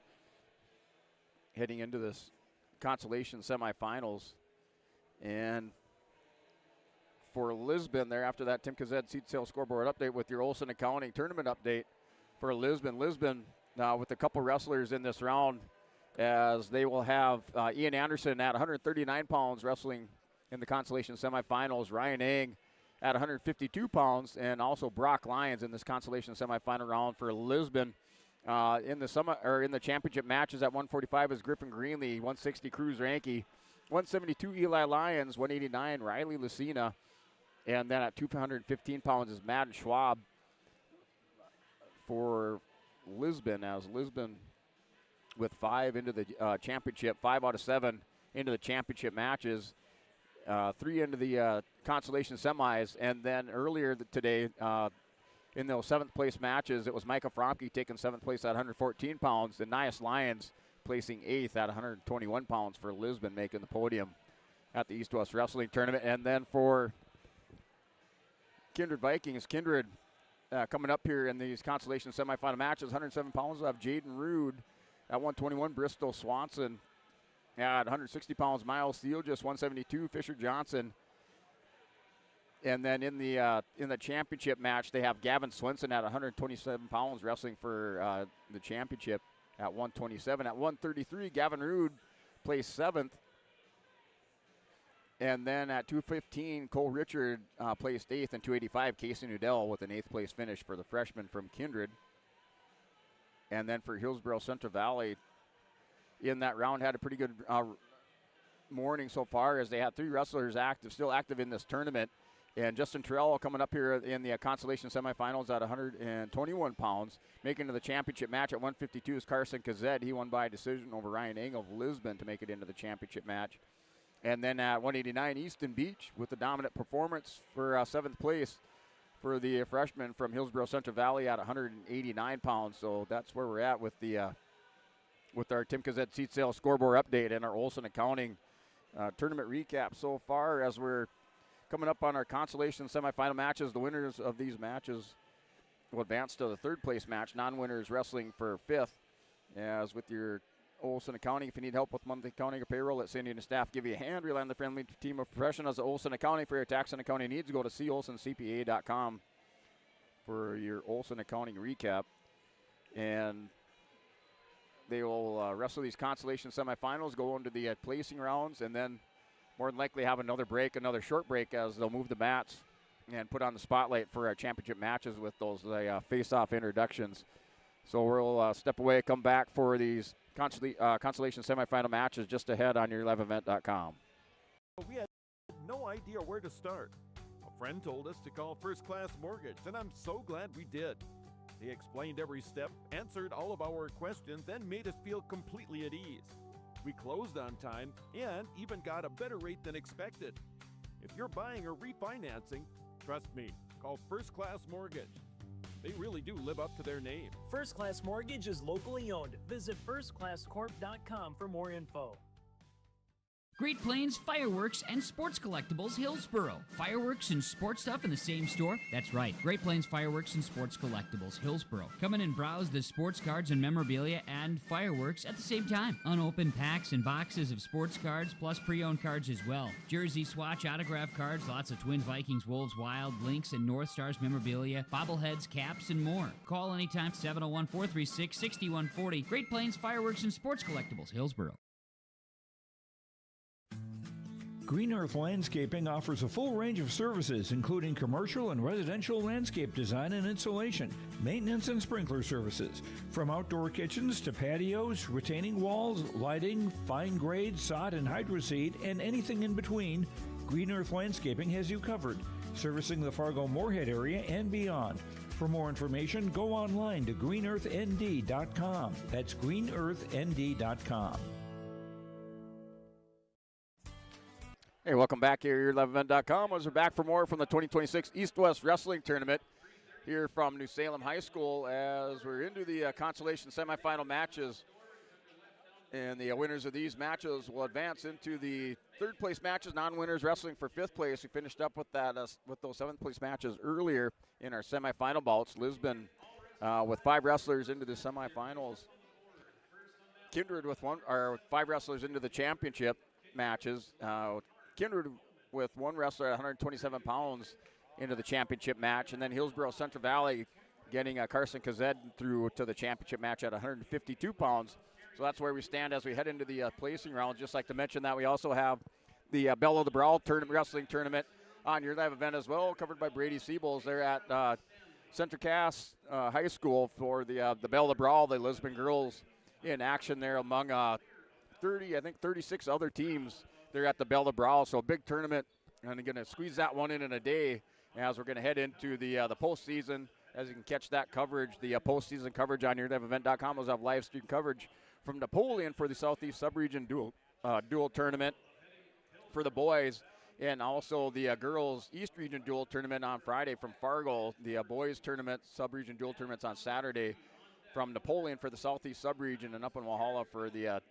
heading into this consolation semifinals. And for Lisbon, there after that Tim Kazed seed sales scoreboard update with your Olson Accounting tournament update for Lisbon. Lisbon now with a couple wrestlers in this round as they will have Ian Anderson at 139 pounds wrestling in the consolation semifinals. Ryan Eng at 152 pounds, and also Brock Lyons in this consolation semifinal round for Lisbon. In the championship matches at 145 is Griffin Greenlee, 160 Cruz Ranke, 172 Eli Lyons, 189 Riley Lucina, and then at 215 pounds is Madden Schwab for Lisbon, as Lisbon with 5 into the championship, 5 out of 7 into the championship matches. 3 into the consolation semis, and then earlier today in those seventh place matches, it was Micah Fromke taking seventh place at 114 pounds, and Nias Lyons placing eighth at 121 pounds for Lisbon, making the podium at the East-West Wrestling Tournament. And then for Kindred Vikings, Kindred coming up here in these consolation semifinal matches, 107 pounds, we'll have Jaden Rude at 121, Bristol Swanson at 160 pounds, Miles Steele just 172, Fisher Johnson. And then in the championship match, they have Gavin Swenson at 127 pounds wrestling for the championship at 127. At 133, Gavin Rude placed 7th. And then at 215, Cole Richard placed 8th, and 285, Casey Nudell with an 8th place finish for the freshman from Kindred. And then for Hillsborough Central Valley, in that round had a pretty good morning so far, as they had 3 wrestlers still active in this tournament. And Justin Terrell coming up here in the consolation semifinals at 121 pounds. Making to the championship match at 152 is Carson Kazed. He won by decision over Ryan Eng of Lisbon to make it into the championship match. And then at 189, Easton Beach with the dominant performance for 7th place for the freshman from Hillsborough Central Valley at 189 pounds. So that's where we're at with the with our Tim Kazed seat sales scoreboard update and our Olson Accounting tournament recap so far, as we're coming up on our consolation semifinal matches. The winners of these matches will advance to the 3rd place match. Non-winners wrestling for 5th. As with your Olson Accounting, if you need help with monthly accounting or payroll, let Cindy and the staff give you a hand. Rely on the friendly team of professionals at Olson Accounting for your tax and accounting needs. Go to colsoncpa.com for your Olson Accounting recap. And they will wrestle these consolation semifinals, go into the placing rounds, and then more than likely have another short break as they'll move the mats and put on the spotlight for our championship matches with those face-off introductions. So we'll step away, come back for these consolation semifinal matches just ahead on yourliveevent.com. We had no idea where to start. A friend told us to call First Class Mortgage, and I'm so glad we did. They explained every step, answered all of our questions, and made us feel completely at ease. We closed on time and even got a better rate than expected. If you're buying or refinancing, trust me, call First Class Mortgage. They really do live up to their name. First Class Mortgage is locally owned. Visit firstclasscorp.com for more info. Great Plains Fireworks and Sports Collectibles, Hillsboro. Fireworks and sports stuff in the same store? That's right. Great Plains Fireworks and Sports Collectibles, Hillsboro. Come in and browse the sports cards and memorabilia and fireworks at the same time. Unopened packs and boxes of sports cards, plus pre-owned cards as well. Jersey, Swatch, autograph cards, lots of Twins, Vikings, Wolves, Wild, Lynx, and North Stars memorabilia, bobbleheads, caps, and more. Call anytime, 701-436-6140. Great Plains Fireworks and Sports Collectibles, Hillsboro. Green Earth Landscaping offers a full range of services, including commercial and residential landscape design and installation, maintenance and sprinkler services. From outdoor kitchens to patios, retaining walls, lighting, fine grade, sod and hydroseed, and anything in between, Green Earth Landscaping has you covered, servicing the Fargo-Moorhead area and beyond. For more information, go online to greenearthnd.com. That's greenearthnd.com. Hey, welcome back here at yourliveevent.com. As we're back for more from the 2026 East-West Wrestling Tournament here from New Salem High School as we're into the consolation semifinal matches. And the winners of these matches will advance into the third place matches, non-winners wrestling for fifth place. We finished up with that with those seventh place matches earlier in our semifinal bouts. Lisbon with 5 wrestlers into the semifinals. Kindred with 5 wrestlers into the championship matches. Kindred with 1 wrestler at 127 pounds into the championship match, and then Hillsboro Central Valley getting Carson Kazed through to the championship match at 152 pounds. So that's where we stand as we head into the placing rounds. Just like to mention that we also have the Bell of the Brawl wrestling tournament on your live event as well, covered by Brady Siebels. They're at Central Cass High School for the Bell of the Brawl, the Lisbon girls in action there among 36 other teams. They're at the Bell of the Brawl, so a big tournament, and they're going to squeeze that one in a day as we're going to head into the postseason. As you can catch that coverage, the postseason coverage on yourliveevent.com. We'll have live stream coverage from Napoleon for the Southeast Subregion dual tournament for the boys, and also the girls East Region dual tournament on Friday from Fargo. The boys tournament, Subregion dual tournaments on Saturday from Napoleon for the Southeast Subregion, and up in Walhalla for the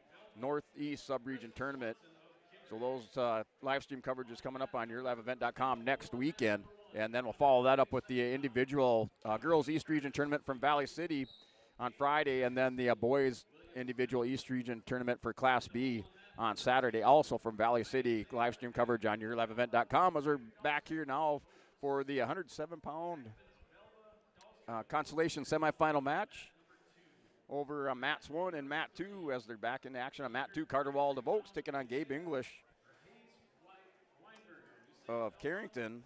Northeast Subregion tournament. So those live stream coverage is coming up on yourliveevent.com next weekend. And then we'll follow that up with the individual girls East Region tournament from Valley City on Friday, and then the boys individual East Region tournament for Class B on Saturday, also from Valley City. Live stream coverage on yourliveevent.com as we're back here now for the 107-pound consolation semifinal match over Mats 1 and Mat 2 as they're back in action. On Mat 2, Carter Wald of Oaks taking on Gabe English of Carrington.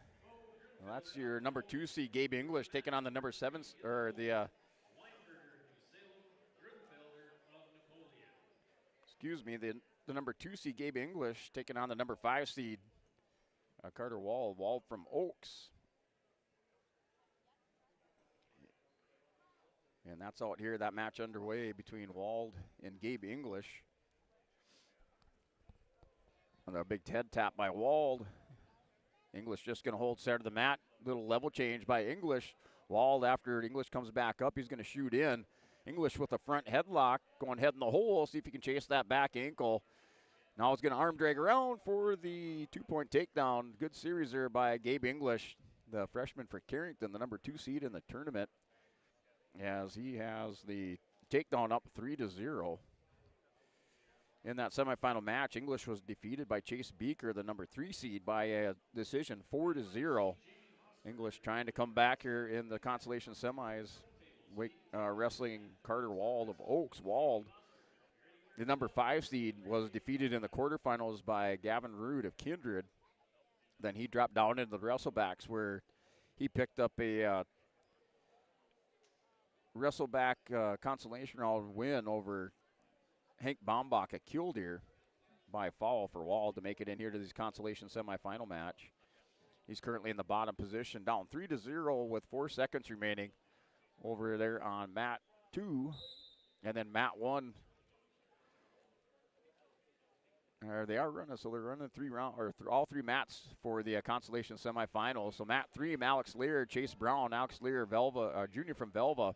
Well, that's your number 2 seed, Gabe English, taking on the number 7, or the, the number 2 seed, Gabe English, taking on the number 5 seed, Carter Wald from Oaks. And that's out here, that match underway between Wald and Gabe English. And a big head tap by Wald. English just going to hold center of the mat. Little level change by English. Wald, after English comes back up, he's going to shoot in. English with a front headlock, going head in the hole. See if he can chase that back ankle. Now he's going to arm drag around for the 2-point takedown. Good series there by Gabe English, the freshman for Carrington, the number 2 seed in the tournament, as he has the takedown up 3-0. In that semifinal match, English was defeated by Chase Beaker, the number 3 seed, by a decision 4-0. English trying to come back here in the consolation semis, wrestling Carter Wald of Oaks. Wald The number 5 seed was defeated in the quarterfinals by Gavin Rood of Kindred. Then he dropped down into the wrestlebacks where he picked up a wrestleback consolation round win over Hank Baumbach at Killdeer by fall for Wald to make it in here to this consolation semifinal match. He's currently in the bottom position, down 3-0 with 4 seconds remaining over there on mat 2. And then mat 1. They are running, so they're running 3 rounds, or all 3 mats for the consolation semifinals. So mat 3, Alex Lear, Chase Brown, Alex Lear, Velva, junior from Velva,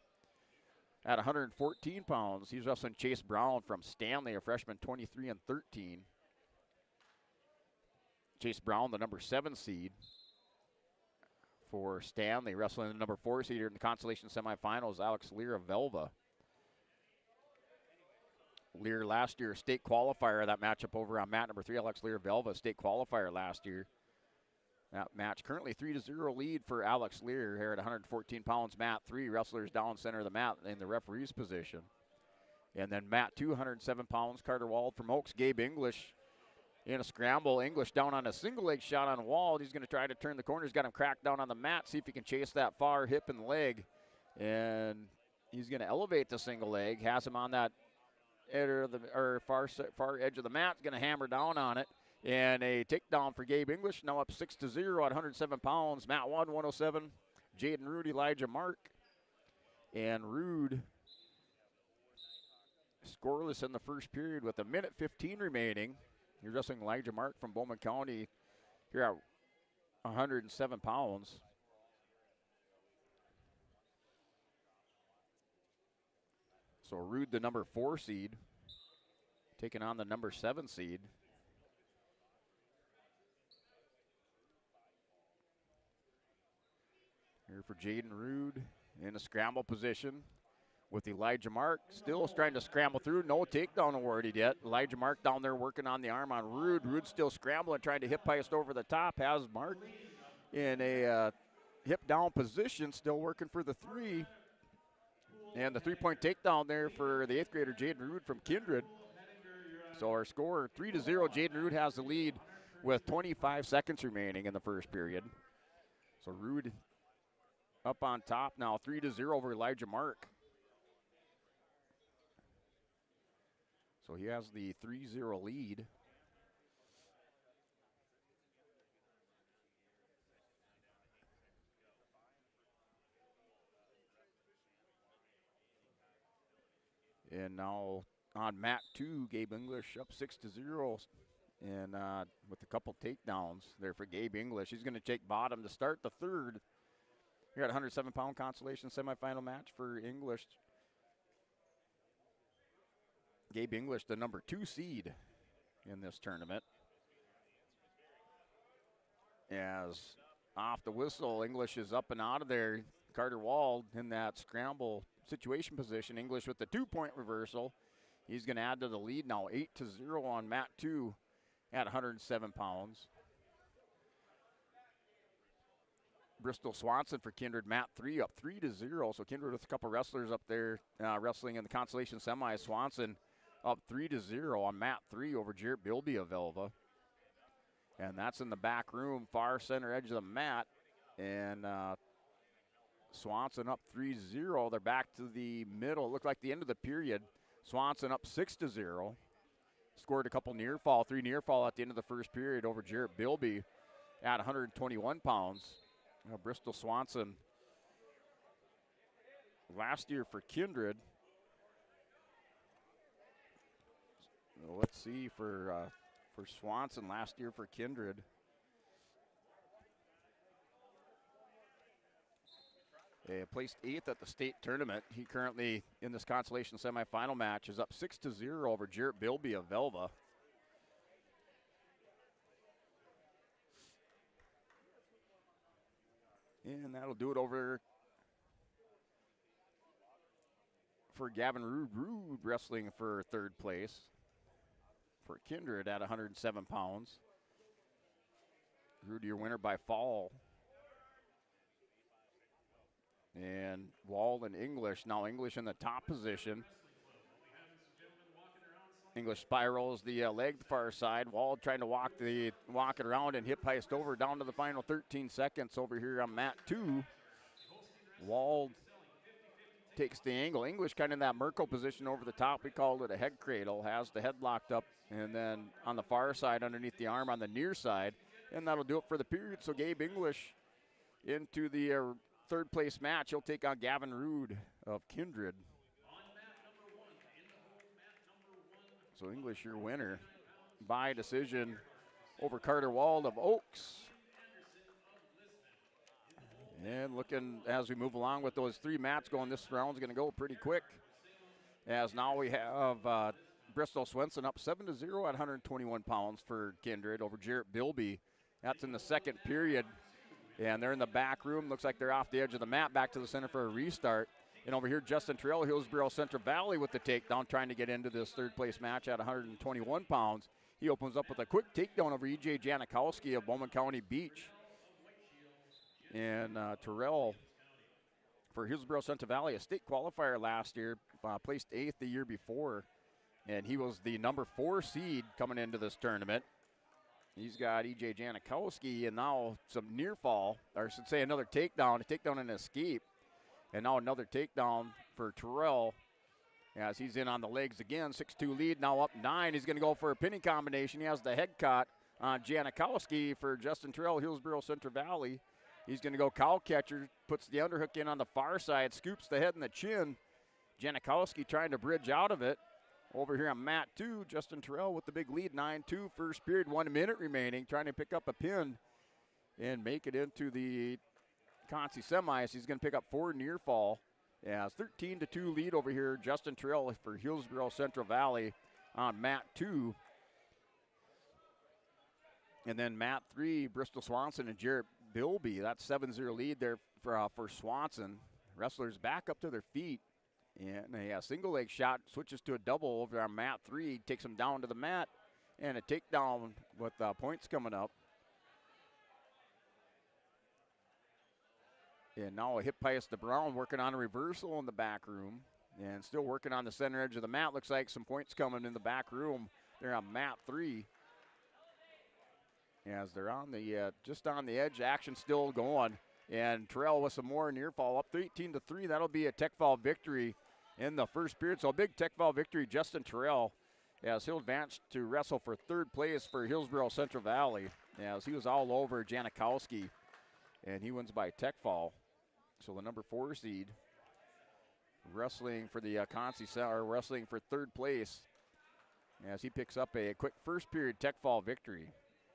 at 114 pounds. He's wrestling Chase Brown from Stanley, a freshman, 23 and 13. Chase Brown, the number 7 seed for Stanley, wrestling the number 4 seed here in the consolation semifinals, Alex Lear of Velva. Lear last year, state qualifier, that matchup over on mat number 3, Alex Lear Velva, state qualifier last year. That match currently 3-0 lead for Alex Lear here at 114 pounds. Mat 3, wrestlers down center of the mat in the referee's position. And then mat 2, 107 pounds, Carter Wald from Oaks, Gabe English in a scramble. English down on a single leg shot on Wald. He's going to try to turn the corner. He's got him cracked down on the mat, see if he can chase that far hip and leg. And he's going to elevate the single leg, has him on that far edge of the mat, going to hammer down on it. And a takedown for Gabe English, now up 6-0 at 107 pounds. Mat 1, 107, Jaden Rude, Elijah Mark. And Rude scoreless in the first period with 1:15 remaining. You're wrestling Elijah Mark from Bowman County here at 107 pounds. So Rude, the number 4 seed, taking on the number 7 seed. Here for Jaden Rude in a scramble position with Elijah Mark. Still trying to scramble through. No takedown awarded yet. Elijah Mark down there working on the arm on Rude. Rude still scrambling, trying to hip heist over the top. Has Mark in a hip down position, still working for the 3. And the 3-point takedown there for the 8th grader, Jaden Rude from Kindred. So our score, 3-0. Jaden Rude has the lead with 25 seconds remaining in the first period. So Rude up on top now, 3-0 over Elijah Mark. So he has the 3-0 lead. And now on mat 2, Gabe English up 6-0. And with a couple takedowns there for Gabe English. He's going to take bottom to start the third. We got a 107-pound consolation semifinal match for English. Gabe English, the number 2 seed in this tournament. As off the whistle, English is up and out of there. Carter Wald in that scramble situation position. English with the 2-point reversal. He's going to add to the lead now, 8-0 on mat 2 at 107 pounds. Bristol Swanson for Kindred, mat 3 up 3-0. So Kindred with a couple wrestlers up there wrestling in the consolation semi. Swanson up 3-0 on mat 3 over Jarrett Bilby of Velva. And that's in the back room, far center edge of the mat. And Swanson up 3-0. They're back to the middle. Looked like the end of the period. Swanson up 6-0. Scored a couple near fall, 3 near fall at the end of the first period over Jarrett Bilby at 121 pounds. Bristol Swanson last year for Kindred. Let's see for Swanson last year for Kindred. Placed 8th at the state tournament. He currently, in this consolation semifinal match, is up 6-0 over Jarrett Bilby of Velva. And that'll do it over for Gavin Rude. Rude wrestling for 3rd place for Kindred at 107 pounds. Rude, your winner by fall. And Wall and English, now English in the top position. English spirals the leg far side. Wald trying to walk it around and hip heist over down to the final 13 seconds over here on mat 2. Wald takes the angle. English kind of in that Merkel position over the top. We called it a head cradle. Has the head locked up, and then on the far side underneath the arm on the near side. And that'll do it for the period. So Gabe English into the third place match. He'll take on Gavin Rude of Kindred. So English, your winner by decision over Carter Wald of Oaks. And looking as we move along with those 3 mats going, this round's going to go pretty quick. As now we have Bristol Swenson up 7-0 at 121 pounds for Kindred over Jarrett Bilby. That's in the second period. And they're in the back room. Looks like they're off the edge of the mat, back to the center for a restart. And over here, Justin Terrell, Hillsborough Central Valley with the takedown, trying to get into this third place match at 121 pounds. He opens up with a quick takedown over E.J. Janikowski of Bowman County Beach. And Terrell for Hillsborough Central Valley, a state qualifier last year, placed 8th the year before. And he was the number 4 seed coming into this tournament. He's got E.J. Janikowski and now some near fall, or I should say another takedown, a takedown and escape. And now another takedown for Terrell as he's in on the legs again. 6-2 lead, now up 9. He's going to go for a pinning combination. He has the head caught on Janikowski for Justin Terrell, Hillsborough Central Valley. He's going to go cow catcher, puts the underhook in on the far side, scoops the head and the chin. Janikowski trying to bridge out of it. Over here on mat 2, Justin Terrell with the big lead, 9-2, first period, 1 minute remaining, trying to pick up a pin and make it into the Consi semis. He's going to pick up 4 near fall. Yeah, 13-2 lead over here. Justin Terrell for Hillsborough Central Valley on mat 2. And then mat 3, Bristol Swanson and Jarrett Bilby. That's 7-0 lead there for Swanson. Wrestlers back up to their feet. And a single leg shot switches to a double over on mat 3. Takes him down to the mat. And a takedown with points coming up. And now a hip heist to Brown, working on a reversal in the back room. And still working on the center edge of the mat. Looks like some points coming in the back room. They're on mat 3. As they're on the just on the edge, action still going. And Terrell with some more near fall, up 18-3. That'll be a tech foul victory in the first period. So a big tech foul victory, Justin Terrell, as he'll advance to wrestle for third place for Hillsborough Central Valley. As he was all over Janikowski, and he wins by tech fall. So the number 4 seed wrestling for the wrestling for third place as he picks up a quick first period tech fall victory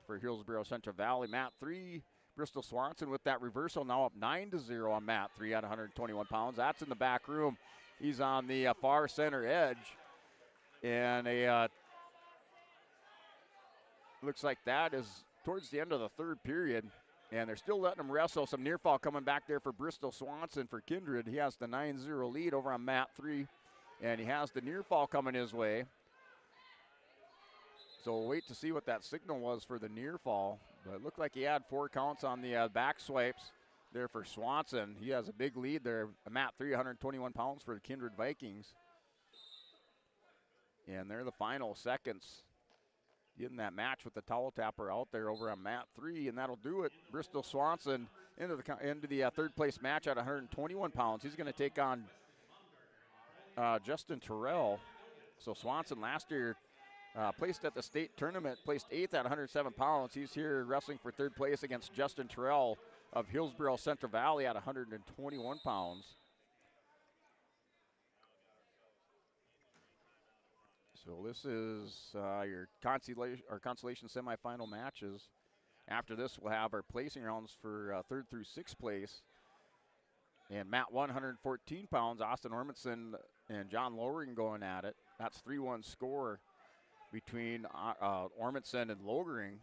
for Hillsborough Central Valley. Mat 3, Bristol Swanson with that reversal, now up 9-0 on mat 3 at 121 pounds. That's in the back room. He's on the far center edge. And looks like that is towards the end of the third period. And they're still letting him wrestle. Some near fall coming back there for Bristol Swanson for Kindred. He has the 9-0 lead over on mat 3. And he has the near fall coming his way. So we'll wait to see what that signal was for the near fall. But it looked like he had 4 counts on the back swipes there for Swanson. He has a big lead there. Mat 3, 121 pounds for the Kindred Vikings. And they're the final seconds. Getting that match with the towel tapper out there over on mat 3, and that'll do it. Bristol Swanson into the third place match at 121 pounds. He's going to take on Justin Terrell. So Swanson last year placed at the state tournament, placed 8th at 107 pounds. He's here wrestling for third place against Justin Terrell of Hillsborough Central Valley at 121 pounds. So this is your consolation semifinal matches. After this, we'll have our placing rounds for 3rd through 6th place. And mat 114 pounds, Austin Ormondson and John Lowering going at it. That's 3-1 score between Ormondson and Lowering.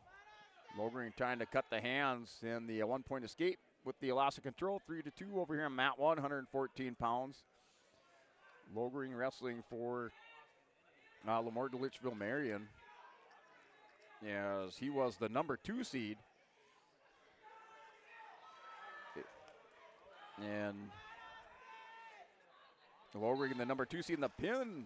Lowering trying to cut the hands in the 1-point escape with the loss of control. 3-2 over here on mat 1, 114 pounds. Lowering wrestling for Lamar de Litchville Marion, as he was the number 2 seed. And Lowering the number 2 seed in the pin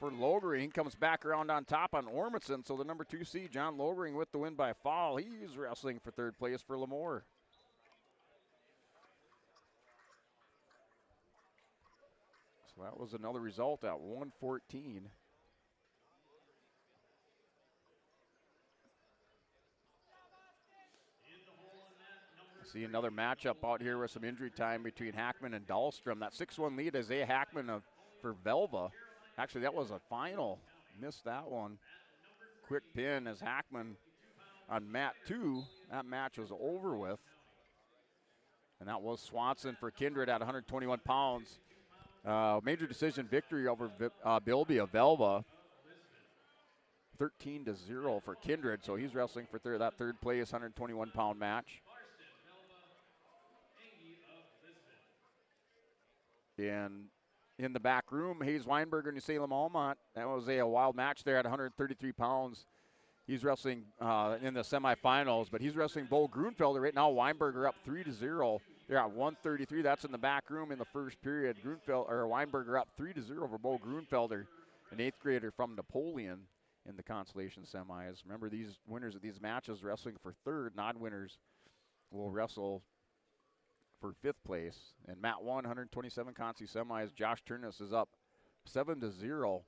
for Logering. Comes back around on top on Ormondson. So the number 2 seed, John Logering, with the win by fall. He's wrestling for third place for Lemoore. So that was another result at 114. See another matchup out here with some injury time between Hackman and Dahlstrom. That 6-1 lead, Isaiah Hackman for Velva. Actually, that was a final. Missed that one. Quick pin as Hackman on mat 2. That match was over with. And that was Swanson for Kindred at 121 pounds. Major decision victory over Bilby of Velva. 13-0 for Kindred, so he's wrestling for that third place 121-pound match. And in the back room, Hayes Weinberger and New Salem Almont. That was a wild match there at 133 pounds. He's wrestling in the semifinals, but he's wrestling Bo Grunfelder right now. Weinberger up 3-0. They're at 133. That's in the back room in the first period. Weinberger up 3-0 over Bo Grunfelder, an 8th grader from Napoleon in the consolation semis. Remember, these winners of these matches wrestling for third. Non-winners will wrestle for 5th place. And Mat 1, 127 consi semis. Josh Turnus is up 7-0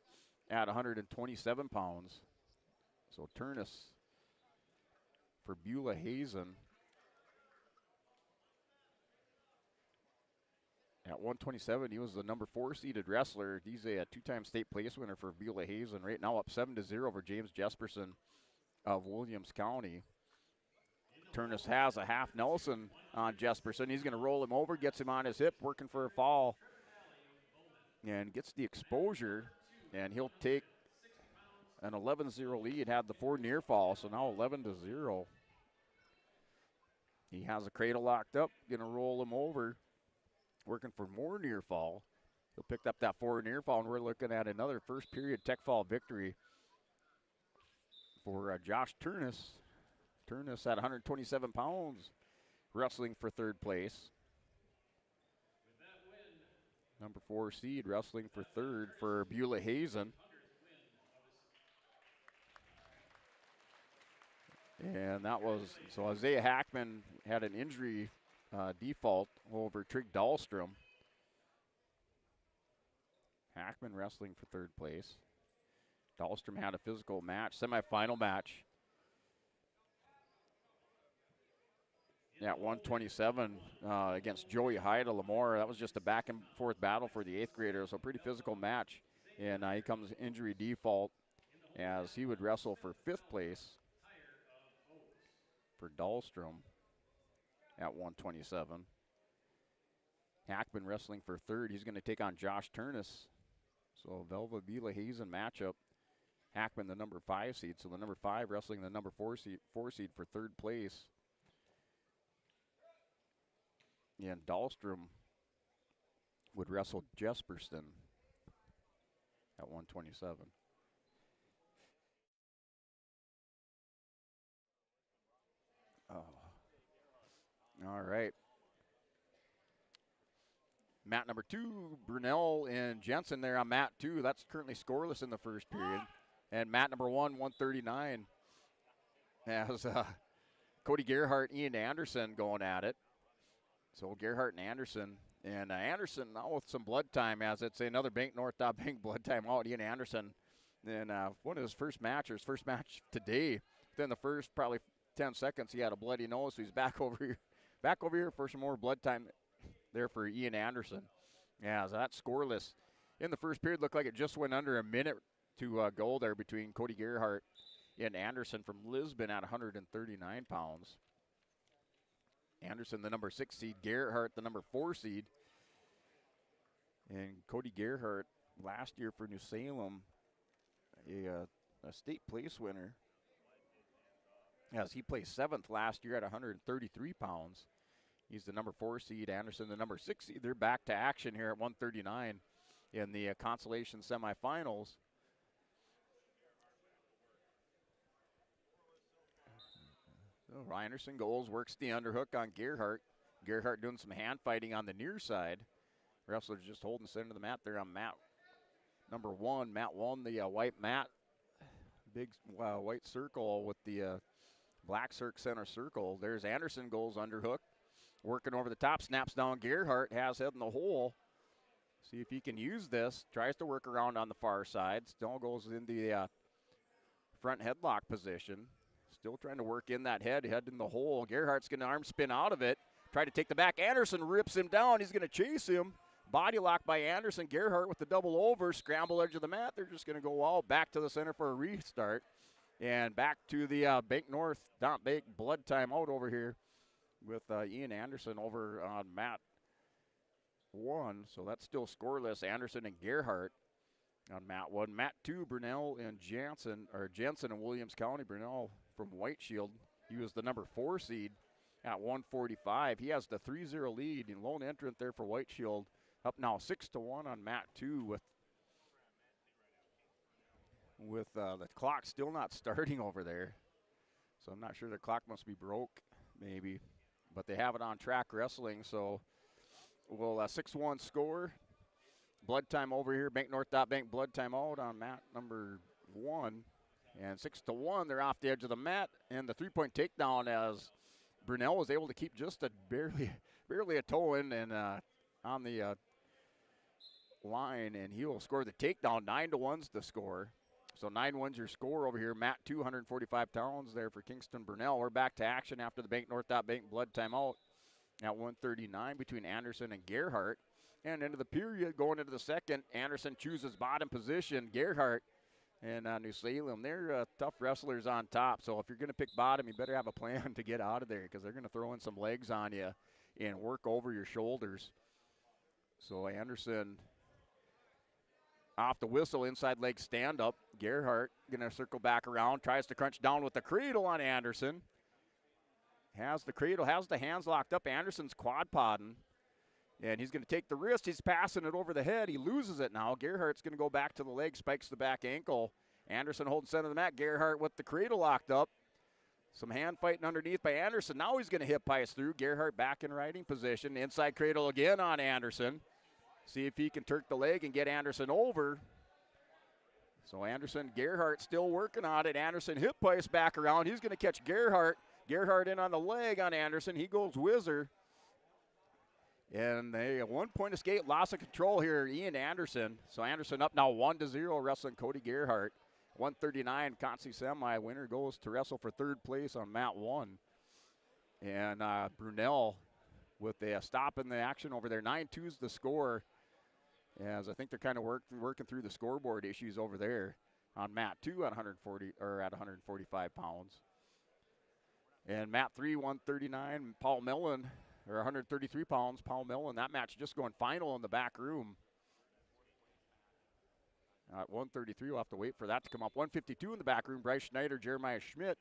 at 127 pounds. So Turnus for Beulah Hazen at 127. He was the number 4 seeded wrestler. He's a 2-time state place winner for Beulah Hazen. Right now up 7-0 over James Jesperson of Williams County. Turnus has a half Nelson on Jesperson. He's going to roll him over, gets him on his hip, working for a fall, and gets the exposure, and he'll take an 11-0 lead. Had the 4 near fall, so now 11-0. He has a cradle locked up, going to roll him over, working for more near fall. He'll pick up that 4 near fall, and we're looking at another first period tech fall victory for Josh Turnus. Turnus at 127 pounds, wrestling for third place. Number 4 seed wrestling for third for Beulah Hazen. And that was, so Isaiah Hackman had an injury default over Trig Dahlstrom. Hackman wrestling for third place. Dahlstrom had a physical match, semifinal match at 127 against Joey Hyde of Lemoore. That was just a back and forth battle for the 8th grader, so pretty physical match. And he comes injury default as he would wrestle for 5th place for Dahlstrom at 127. Hackman wrestling for third. He's going to take on Josh Turnus. So Velva Beulah Hazen matchup. Hackman the number 5 seed, so the number 5 wrestling the number 4 seed for third place. And Dahlstrom would wrestle Jesperson at 127. Oh. All right. Mat number 2, Brunel and Jensen there on mat 2. That's currently scoreless in the first period. And mat number 1, 139, has Cody Gerhardt, Ian Anderson going at it. So Gerhardt and Anderson. And Anderson now with some blood time, as it's another Bank North Bank blood time out. Ian Anderson. And one of his first match today. Within the first probably 10 seconds, he had a bloody nose, so he's back over here for some more blood time there for Ian Anderson. Yeah, so that's scoreless. In the first period, looked like it just went under a minute to go there between Cody Gerhardt and Anderson from Lisbon at 139 pounds. Anderson, the number 6 seed, Gerhardt, the number 4 seed. And Cody Gerhardt, last year for New Salem, a state place winner. As he placed 7th last year at 133 pounds. He's the number 4 seed. Anderson, the number 6 seed. They're back to action here at 139 in the Consolation semifinals. So Anderson goes, works the underhook on Gerhardt. Gerhardt doing some hand fighting on the near side. Wrestler's just holding center of the mat there on mat number 1. Matt 1, the white mat. Big white circle with the black center circle. There's Anderson goes underhook. Working over the top, snaps down Gerhardt, has head in the hole. See if he can use this. Tries to work around on the far side. Still goes in the front headlock position. Still trying to work in that head in the hole. Gerhardt's going to arm spin out of it. Try to take the back. Anderson rips him down. He's going to chase him. Body lock by Anderson. Gerhardt with the double over. Scramble edge of the mat. They're just going to go all back to the center for a restart. And back to the Bank North, Bank blood timeout over here with Ian Anderson over on mat 1. So that's still scoreless. Anderson and Gerhardt on mat 1. Mat 2, Brunel and Jensen in Williams County. Brunel from White Shield. He was the number 4 seed at 145. He has the 3-0 lead in lone entrant there for White Shield. Up now 6-1 on mat 2 with the clock still not starting over there. So I'm not sure the clock must be broke maybe. But they have it on track wrestling. So we'll 6-1 score. Blood time over here. Bank North Bank blood time out on mat number 1. And 6-1, they're off the edge of the mat. And the 3-point takedown as Brunel was able to keep just a barely a toe in and on the line, and he will score the takedown. 9-1's the score. So 9-1's your score over here. Mat 245 pounds there for Kingston Brunel. We're back to action after the Bank North Bank blood timeout at 139 between Anderson and Gerhardt. And into the period, going into the second, Anderson chooses bottom position. Gerhardt and New Salem, they're tough wrestlers on top. So if you're going to pick bottom, you better have a plan to get out of there because they're going to throw in some legs on you and work over your shoulders. So Anderson off the whistle, inside leg stand up. Gerhardt going to circle back around, tries to crunch down with the cradle on Anderson. Has the cradle, has the hands locked up. Anderson's quad podding. And he's going to take the wrist. He's passing it over the head. He loses it now. Gerhardt's going to go back to the leg, spikes the back ankle. Anderson holding center of the mat. Gerhardt with the cradle locked up. Some hand fighting underneath by Anderson. Now he's going to hip ice through. Gerhardt back in riding position. Inside cradle again on Anderson. See if he can turk the leg and get Anderson over. So Anderson, Gerhardt still working on it. Anderson hip ice back around. He's going to catch Gerhardt. Gerhardt in on the leg on Anderson. He goes whizzer. And a 1-point escape, loss of control here, Ian Anderson. So Anderson up now 1-0, wrestling Cody Gerhardt. 139, Consi semi winner goes to wrestle for 3rd place on mat 1. And Brunel with a stop in the action over there. 9-2's the score. As I think they're kind of working through the scoreboard issues over there on mat 2 at 145 pounds. And mat 3, 139, Paul Millen. Or 133 pounds, Paul Millen. That match just going final in the back room. At 133, we'll have to wait for that to come up. 152 in the back room, Bryce Schneider, Jeremiah Schmidt.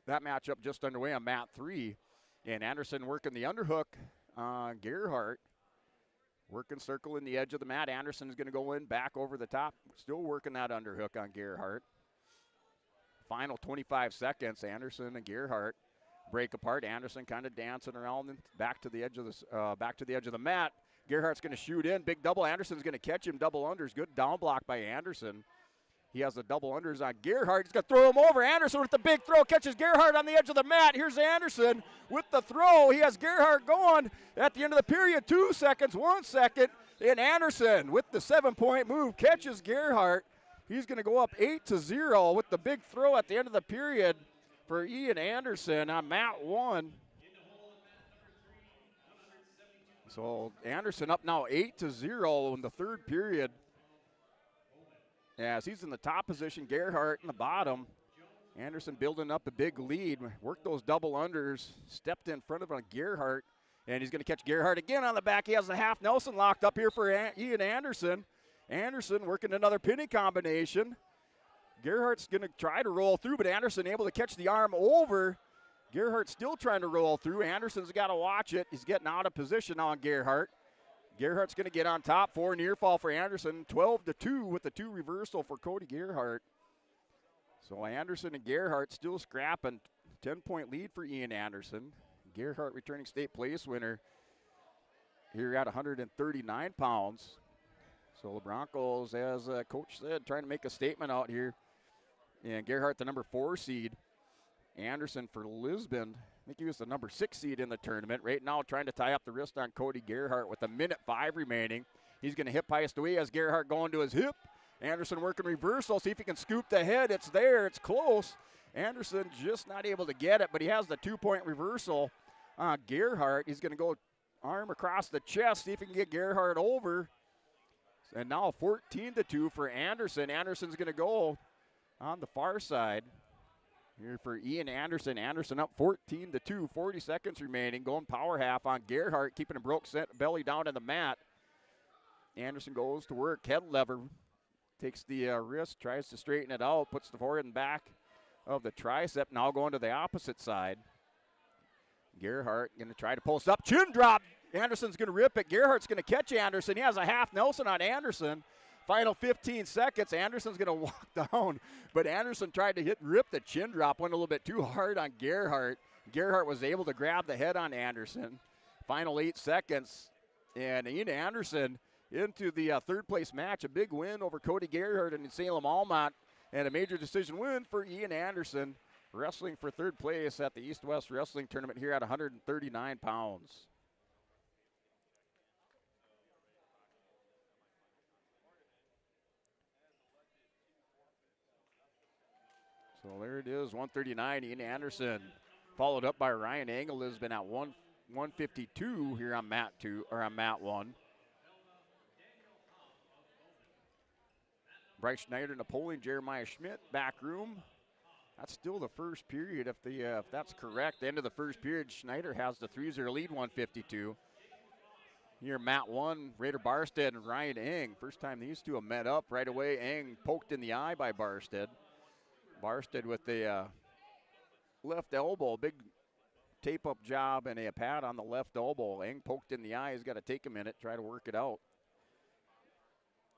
That matchup just underway on mat 3. And Anderson working the underhook on Gerhardt. Working circle in the edge of the mat. Anderson is going to go in, back over the top. Still working that underhook on Gerhardt. Final 25 seconds, Anderson and Gerhardt break apart. Anderson kind of dancing around and back to the edge of the mat. Gerhardt's going to shoot in, big double. Anderson's going to catch him, double unders. Good down block by Anderson. He has the double unders on Gerhardt. He's going to throw him over. Anderson with the big throw catches Gerhardt on the edge of the mat. Here's Anderson with the throw. He has Gerhardt going at the end of the period. 2 seconds, 1 second. And Anderson with the 7-point move catches Gerhardt. He's going to go up 8-0 with the big throw at the end of the period for Ian Anderson on mat 1. So Anderson up now 8-0 in the 3rd period. As he's in the top position, Gerhardt in the bottom. Anderson building up a big lead. Worked those double unders, stepped in front of Gerhardt, and he's going to catch Gerhardt again on the back. He has the half Nelson locked up here for Ian Anderson. Anderson working another pinning combination. Gerhardt's going to try to roll through, but Anderson able to catch the arm over. Gerhardt's still trying to roll through. Anderson's got to watch it. He's getting out of position on Gerhardt. Gerhardt's going to get on top. 4 near fall for Anderson. 12-2 with the 2 reversal for Cody Gerhardt. So Anderson and Gerhardt still scrapping. 10-point lead for Ian Anderson. Gerhardt returning state place winner here at 139 pounds. So the Broncos, as Coach said, trying to make a statement out here. And Gerhardt, the number 4 seed. Anderson for Lisbon. I think he was the number 6 seed in the tournament. Right now trying to tie up the wrist on Cody Gerhardt with 1:05 remaining. He's going to hip heist away as Gerhardt going to his hip. Anderson working reversal, see if he can scoop the head. It's there, it's close. Anderson just not able to get it, but he has the 2-point reversal on Gerhardt. He's going to go arm across the chest, see if he can get Gerhardt over. And now 14-2 for Anderson. Anderson's going to go on the far side. Here for Ian Anderson. Anderson up 14-2, 40 seconds remaining. Going power half on Gerhardt, keeping him broke, set belly down to the mat. Anderson goes to work. Head lever. Takes the wrist, tries to straighten it out, puts the forward and back of the tricep. Now going to the opposite side. Gerhardt going to try to post up. Chin drop. Anderson's going to rip it. Gerhardt's going to catch Anderson. He has a half Nelson on Anderson. Final 15 seconds. Anderson's going to walk down, but Anderson tried to rip the chin drop. Went a little bit too hard on Gerhardt. Gerhardt was able to grab the head on Anderson. Final 8 seconds, and Ian Anderson into the third place match. A big win over Cody Gerhardt and Salem Almont, and a major decision win for Ian Anderson, wrestling for third place at the East-West Wrestling Tournament here at 139 pounds. So there it is, 139, Ian Anderson, followed up by Ryan Engel, has been at 152 here on mat 1. Bryce Schneider, Napoleon, Jeremiah Schmidt, back room. That's still the first period. If that's correct, the end of the first period, Schneider has the 3-0 lead, 152. Here, mat 1, Raider Barstead and Ryan Eng. First time these two have met up right away. Eng poked in the eye by Barstead. Barstead with the left elbow, big tape-up job and a pad on the left elbow. Eng poked in the eye. He's got to take a minute, try to work it out.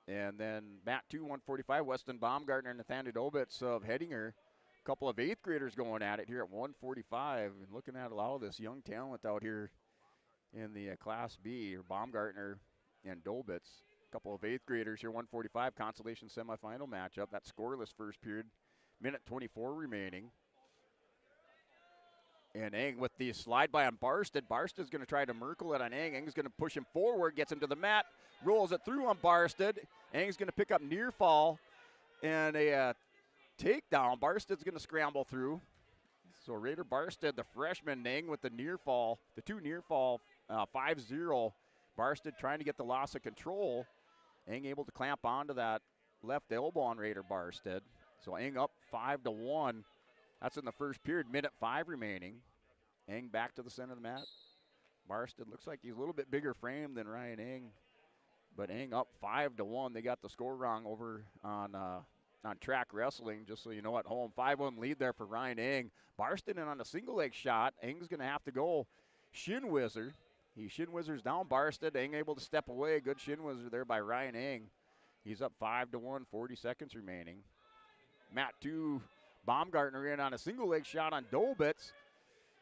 And then mat 2, 145, Weston Baumgartner and Nathaniel Dobitz of Hettinger. A couple of 8th graders going at it here at 145. And looking at a lot of this young talent out here in the Class B, Baumgartner and Dobitz. A couple of 8th graders here, 145, Consolation semifinal matchup. That scoreless first period. Minute 24 remaining. And Eng with the slide by on Barstead. Barstead's going to try to Merkle it on Eng. Eng's going to push him forward, gets him to the mat, rolls it through on Barstead. Eng's going to pick up near fall and a takedown. Barstead's going to scramble through. So Raider Barstead, the freshman, Eng with the near fall, the 2 near fall, 5-0. Barstead trying to get the loss of control. Eng able to clamp onto that left elbow on Raider Barstead. So Eng up 5-1. That's in the first period, minute 5 remaining. Eng back to the center of the mat. Barstead looks like he's a little bit bigger frame than Ryan Eng. But Eng up 5-1. They got the score wrong over on track wrestling, just so you know at home. 5-1 lead there for Ryan Eng. Barstead in on a single leg shot. Eng's going to have to go shin whizzer. He shin whizzers down Barstead. Eng able to step away. Good shin whizzer there by Ryan Eng. He's up 5-1, 40 seconds remaining. Mat 2, Baumgartner in on a single leg shot on Dobitz.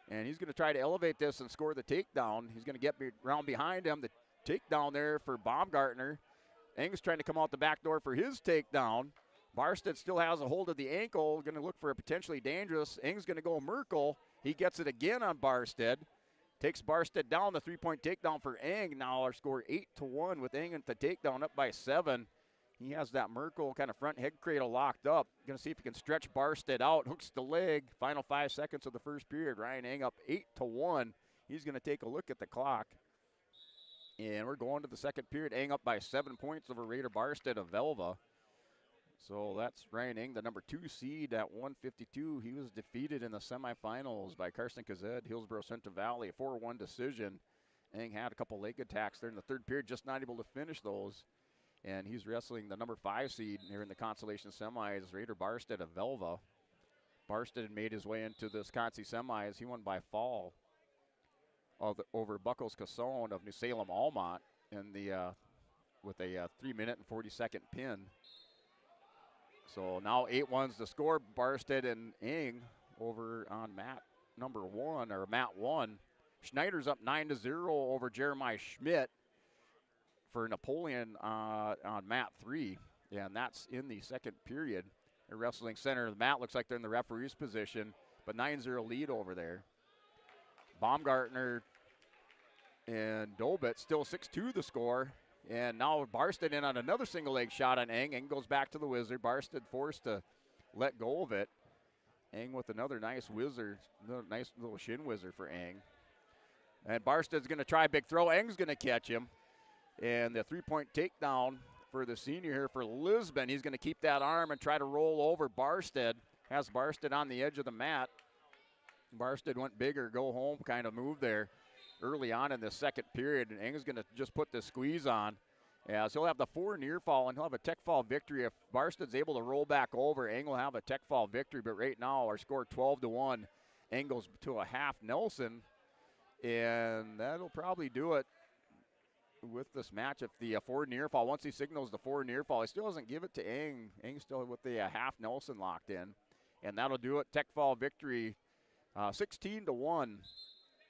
And he's going to try to elevate this and score the takedown. He's going to get around behind him. The takedown there for Baumgartner. Eng's trying to come out the back door for his takedown. Barstead still has a hold of the ankle, going to look for a potentially dangerous. Eng's going to go Merkle. He gets it again on Barstead. Takes Barstead down, the 3-point takedown for Eng. Now our score 8-1 with Eng at the takedown up by 7. He has that Merkle kind of front head cradle locked up. Going to see if he can stretch Barstead out. Hooks the leg. Final 5 seconds of the first period. Ryan Eng up 8-1. He's going to take a look at the clock. And we're going to the second period. Eng up by 7 points over Raider Barstead of Velva. So that's Ryan Eng, the number 2 seed at 152. He was defeated in the semifinals by Carson Kazed, Hillsborough Central Valley, a 4-1 decision. Eng had a couple leg attacks there in the third period, just not able to finish those. And he's wrestling the number 5 seed here in the Consolation semis, Raider Barstead of Velva. Barstead made his way into the Consi semis. He won by fall over Buckles Casson of New Salem Almont in the with a 3-minute and 40-second pin. So now 8-1's the score. Barstead and Eng over on mat 1. Schneider's up 9-0 over Jeremiah Schmidt. for Napoleon on mat 3, and that's in the second period. They're wrestling center of the mat. Looks like they're in the referee's position, but 9-0 lead over there. Baumgartner and Dolbitz still 6-2 the score. And now Barstead in on another single leg shot on Eng. Eng goes back to the Wizard. Barstead forced to let go of it. Eng with another nice whizzer, nice little shin whizzer for Eng. And Barstead's going to try a big throw. Eng's going to catch him. And the three-point takedown for the senior here for Lisbon. He's going to keep that arm and try to roll over Barstead. Has Barstead on the edge of the mat. Barstead went bigger, go home kind of move there early on in the second period. And Eng's going to just put the squeeze on. Yeah, so he'll have the 4 near fall, and he'll have a tech fall victory. If Barstead's able to roll back over, Eng will have a tech fall victory. But right now, our score 12-1. Eng goes to a half Nelson. And that'll probably do it with this match. If the 4 near fall, once he signals the 4 near fall, he still doesn't give it to Eng. Eng still with the half Nelson locked in. And that'll do it. Tech fall victory 16-1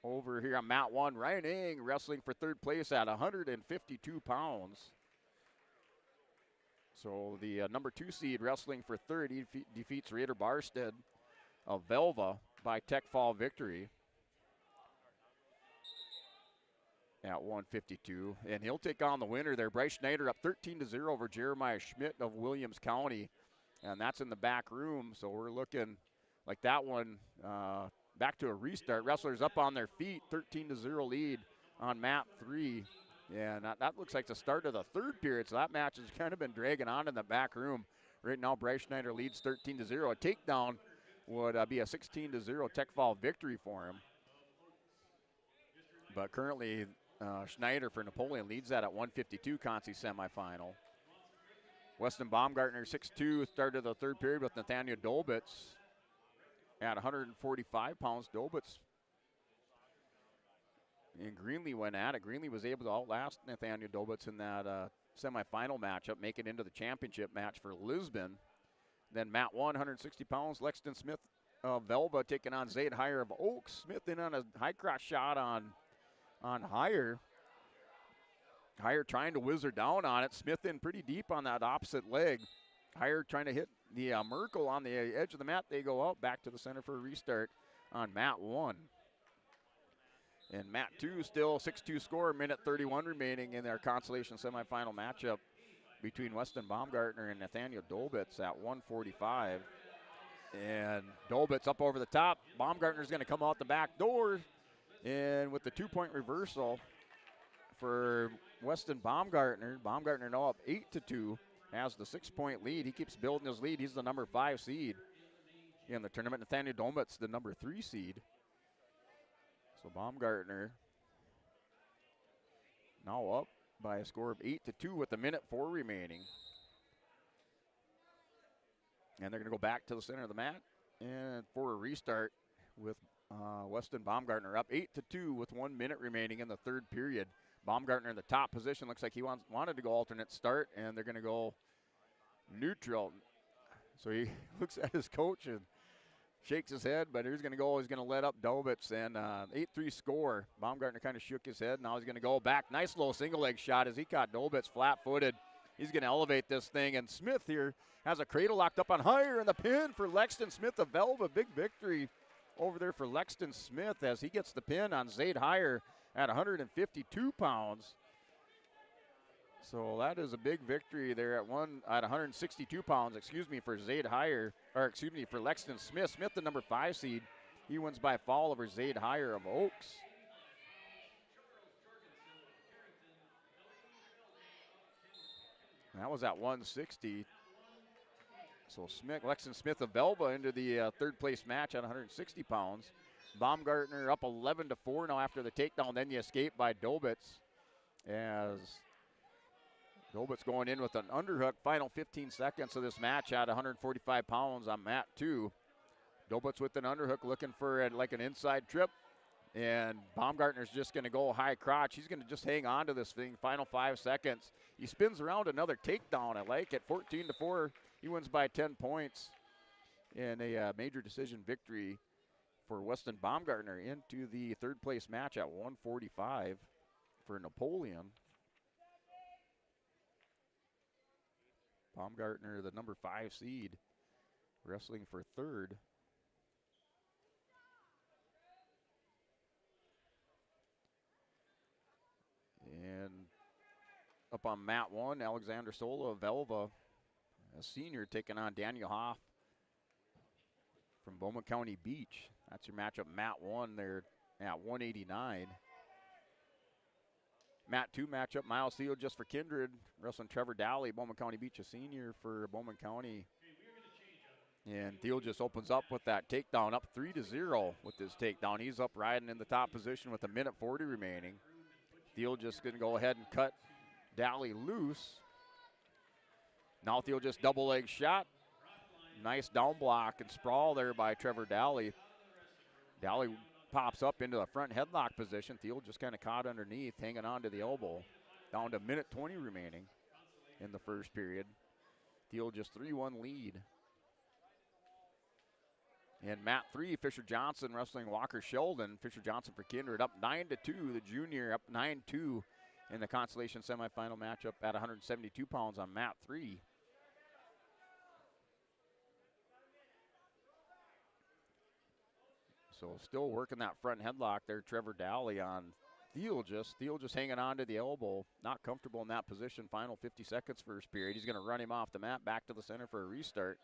over here on mat 1. Ryan Eng wrestling for third place at 152 pounds. So the number 2 seed wrestling for third. He defeats Raider Barstead of Velva by tech fall victory at 152. And he'll take on the winner there. Bryce Schneider up 13-0 over Jeremiah Schmidt of Williams County. And that's in the back room. So we're looking like that one back to a restart. Wrestlers up on their feet, 13-0 lead on mat 3. And that looks like the start of the third period. So that match has kind of been dragging on in the back room. Right now, Bryce Schneider leads 13-0. A takedown would be a 16-0 tech fall victory for him. But currently, Schneider for Napoleon leads that at 152 Consi semifinal. Weston Baumgartner 6-2 started the third period with Nathaniel Dolbitz at 145 pounds. Dolbitz and Greenlee went at it. Greenlee was able to outlast Nathaniel Dolbitz in that semifinal matchup, make it into the championship match for Lisbon. Then mat 1, 160 pounds, Lexington Smith of Velva taking on Zaid Heyer of Oaks. Smith in on a high cross shot on Heyer. Heyer trying to whizzer down on it. Smith in pretty deep on that opposite leg. Heyer trying to hit the Merkel on the edge of the mat. They go out back to the center for a restart on mat 1. And mat 2 still 6-2 score, minute 31 remaining in their consolation semifinal matchup between Weston Baumgartner and Nathaniel Dolbitz at 145. And Dolbitz up over the top. Baumgartner's going to come out the back door. And with the 2-point reversal for Weston Baumgartner, Baumgartner now up 8-2, has the 6-point lead. He keeps building his lead. He's the number 5 seed in the tournament. Nathaniel Dolbitz, the number 3 seed. So Baumgartner now up by a score of 8-2 with a minute 4 remaining. And they're going to go back to the center of the mat and for a restart with Weston Baumgartner up 8-2 with 1 minute remaining in the third period. Baumgartner in the top position. Looks like he wanted to go alternate start, and they're going to go neutral. So he looks at his coach and shakes his head, but he's going to go. He's going to let up Dolbitz, and 8-3 score. Baumgartner kind of shook his head. Now he's going to go back. Nice little single leg shot as he caught Dolbitz flat-footed. He's going to elevate this thing, and Smith here has a cradle locked up on Heyer, and the pin for Lexington Smith of Velva. Big victory over there for Lexington Smith as he gets the pin on Zaid Heyer at 152 pounds. So that is a big victory there at 162 pounds, for Zaid Heyer, for Lexington Smith. Smith, the number 5 seed. He wins by fall over Zaid Heyer of Oaks. That was at 160. So Lexington Smith of Velva into the third place match at 160 pounds. Baumgartner up 11-4 now after the takedown, then the escape by Dolbitz. As Dolbitz going in with an underhook, final 15 seconds of this match at 145 pounds on mat 2. Dolbitz with an underhook looking for like an inside trip. And Baumgartner's just going to go high crotch. He's going to just hang on to this thing, final 5 seconds. He spins around another takedown. I like it, 14-4. He wins by 10 points in a major decision victory for Weston Baumgartner into the third place match at 145 for Napoleon. Baumgartner, the number 5 seed, wrestling for third. And up on mat 1, Alexander Sola of Velva, a senior, taking on Daniel Hoff from Bowman County Beach. That's your matchup, mat 1 there at 189. Mat 2 matchup, Miles Thiel just for Kindred, wrestling Trevor Dowley, Bowman County Beach, a senior for Bowman County. And Thiel just opens up with that takedown, up 3-0 with this takedown. He's up riding in the top position with 1:40 remaining. Thiel just going to go ahead and cut Dowley loose. Now Thiel just double leg shot. Nice down block and sprawl there by Trevor Dowley. Dowley pops up into the front headlock position. Thiel just kind of caught underneath, hanging on to the elbow. Down to 1:20 remaining in the first period. Thiel just 3-1 lead. And mat 3, Fisher Johnson wrestling Walker Sheldon. Fisher Johnson for Kindred up 9-2. The junior up 9-2 in the Consolation semifinal matchup at 172 pounds on mat 3. So still working that front headlock there, Trevor Dowley on Thiel just hanging on to the elbow. Not comfortable in that position. Final 50 seconds first period. He's going to run him off the mat, back to the center for a restart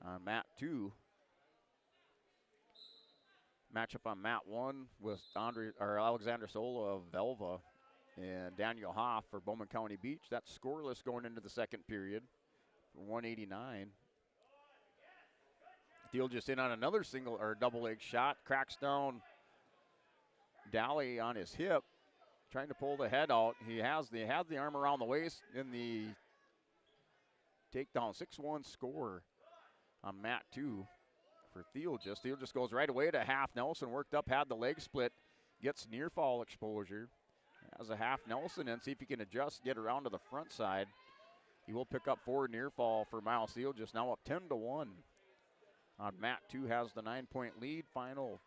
on mat 2. Matchup on mat 1 with Alexander Sola of Velva and Daniel Hoff for Bowman County Beach. That's scoreless going into the second period for 189. Thiel just in on another single or double leg shot, cracks down Dowley on his hip, trying to pull the head out. He has the arm around the waist in the takedown. 6-1 score on mat 2 for Thiel just. Thiel just goes right away to half Nelson, worked up, had the leg split, gets near fall exposure. Has a half Nelson and see if he can adjust, get around to the front side. He will pick up 4 near fall for Miles Thiel, just now up 10-1. On mat 2 has the 9-point lead. Final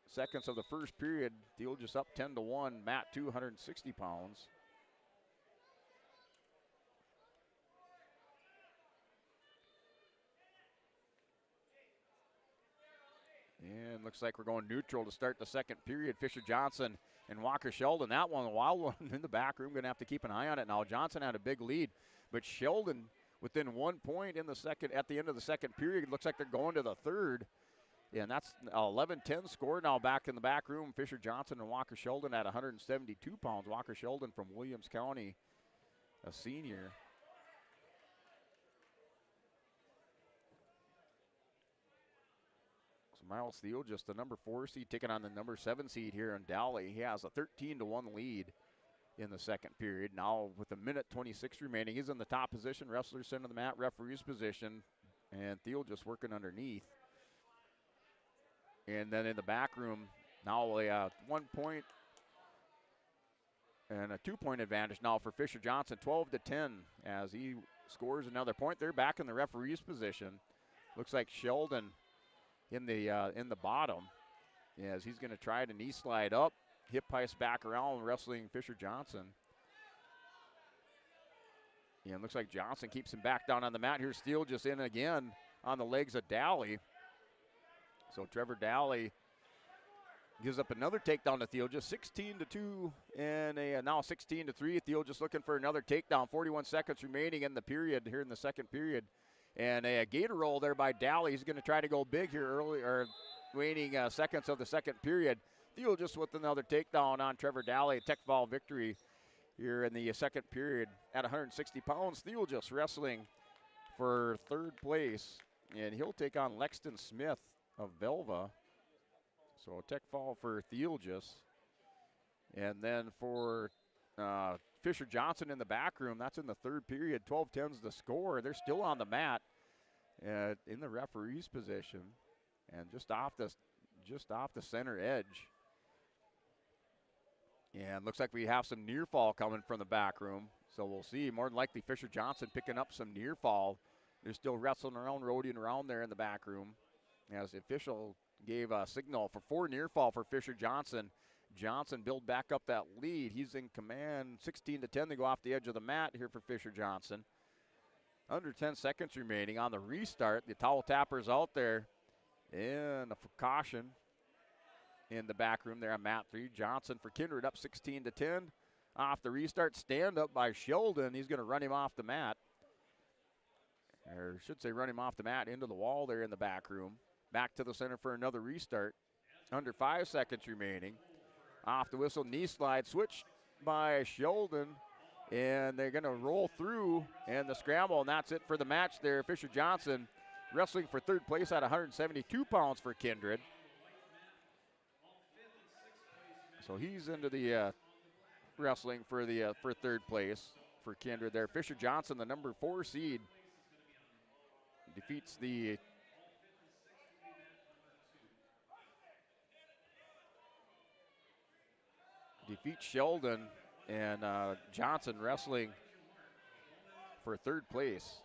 seconds of the first period. Thiel just up 10-1. Mat 2, 160 pounds. And looks like we're going neutral to start the second period. Fisher Johnson and Walker Sheldon. That one, a wild one in the back room. Going to have to keep an eye on it now. Johnson had a big lead, but Sheldon within 1 point in the second, at the end of the second period. Looks like they're going to the third. And that's 11-10 score now back in the back room. Fisher Johnson and Walker Sheldon at 172 pounds. Walker Sheldon from Williams County, a senior. So Miles Thiel, just the number 4 seed, taking on the number 7 seed here in Dowley. He has a 13-1 lead in the second period. Now with 1:26 remaining, he's in the top position. Wrestlers center of the mat, referee's position, and Thiel just working underneath. And then in the back room, now a 1 point and a 2-point advantage now for Fisher Johnson, 12-10 as he scores another point. They're back in the referee's position. Looks like Sheldon in the bottom as he's going to try to knee slide up. Hip heist back around, wrestling Fisher Johnson. And looks like Johnson keeps him back down on the mat. Here's Thiel just in again on the legs of Dowley. So Trevor Dowley gives up another takedown to Thiel, just 16-2 and now 16-3. Thiel just looking for another takedown. 41 seconds remaining in the period here in the second period. And a gator roll there by Dowley. He's going to try to go big here early, or waning seconds of the second period. Thiel just with another takedown on Trevor Dowley. Tech fall victory here in the second period at 160 pounds. Thiel just wrestling for third place, and he'll take on Lexton Smith of Velva. So a tech fall for Thiel just. And then for Fisher Johnson in the back room, that's in the third period. 12-10's the score. They're still on the mat in the referee's position and just off the center edge. And looks like we have some near fall coming from the back room. So we'll see. More than likely Fisher Johnson picking up some near fall. They're still wrestling around, roading around there in the back room. As the official gave a signal for 4 near fall for Fisher Johnson. Johnson build back up that lead. He's in command. 16-10. They go off the edge of the mat here for Fisher Johnson. Under 10 seconds remaining on the restart. The towel tapper's out there. And a caution in the back room there on mat 3. Johnson for Kindred up 16-10. Off the restart. Stand up by Sheldon. He's going to run him off the mat. Or should say run him off the mat into the wall there in the back room. Back to the center for another restart. Under 5 seconds remaining. Off the whistle, knee slide, switch by Sheldon. And they're going to roll through and the scramble, and that's it for the match there. Fisher Johnson wrestling for third place at 172 pounds for Kindred. So he's into the wrestling for the for third place for Kindred there. Fisher Johnson, the number 4 seed, defeats Sheldon, and Johnson wrestling for third place.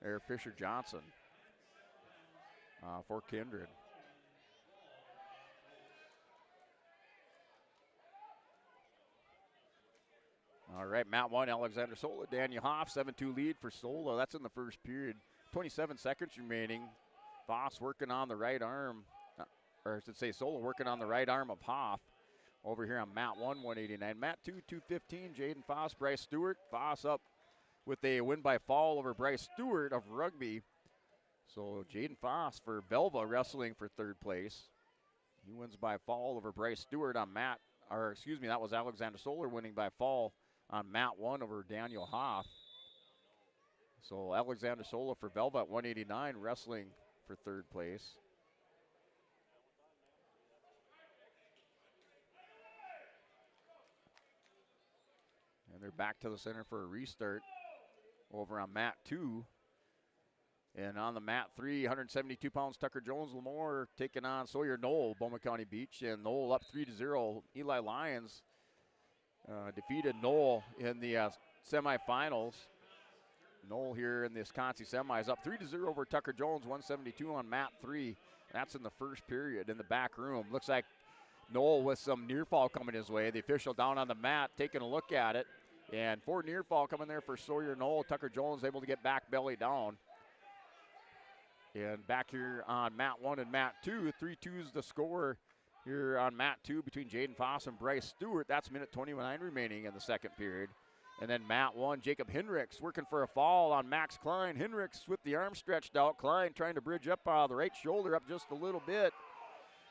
There, Fisher Johnson for Kindred. All right, mat 1, Alexander Sola, Daniel Hoff, 7-2 lead for Sola. That's in the first period. 27 seconds remaining. Voss working on the right arm, or I should say Sola working on the right arm of Hoff. Over here on mat 1, 189. Mat 2, 215, Jaden Foss, Bryce Stewart. Foss up with a win by fall over Bryce Stewart of Rugby. So Jaden Foss for Velva wrestling for third place. He wins by fall over Bryce Stewart on that was Alexander Solar winning by fall on mat 1 over Daniel Hoff. So Alexander Sola for Velva at 189 wrestling for third place. And they're back to the center for a restart over on mat 2. And on the mat 3, 172 pounds, Tucker Jones-Lamore taking on Sawyer Knoll, Bowman County Beach. And Knoll up 3-0. Eli Lyons defeated Knoll in the semifinals. Knoll here in the Wisconsin semis up 3-0 over Tucker Jones, 172 on mat 3. That's in the first period in the back room. Looks like Knoll with some near fall coming his way. The official down on the mat taking a look at it. And 4 near fall coming there for Sawyer Knoll. Tucker Jones able to get back belly down. And back here on mat 1 and mat 2, 3-2's the score here on mat 2 between Jaden Foss and Bryce Stewart. That's minute 29 remaining in the second period. And then mat 1, Jacob Hinrichs working for a fall on Max Klein. Hinrichs with the arm stretched out. Klein trying to bridge up the right shoulder up just a little bit.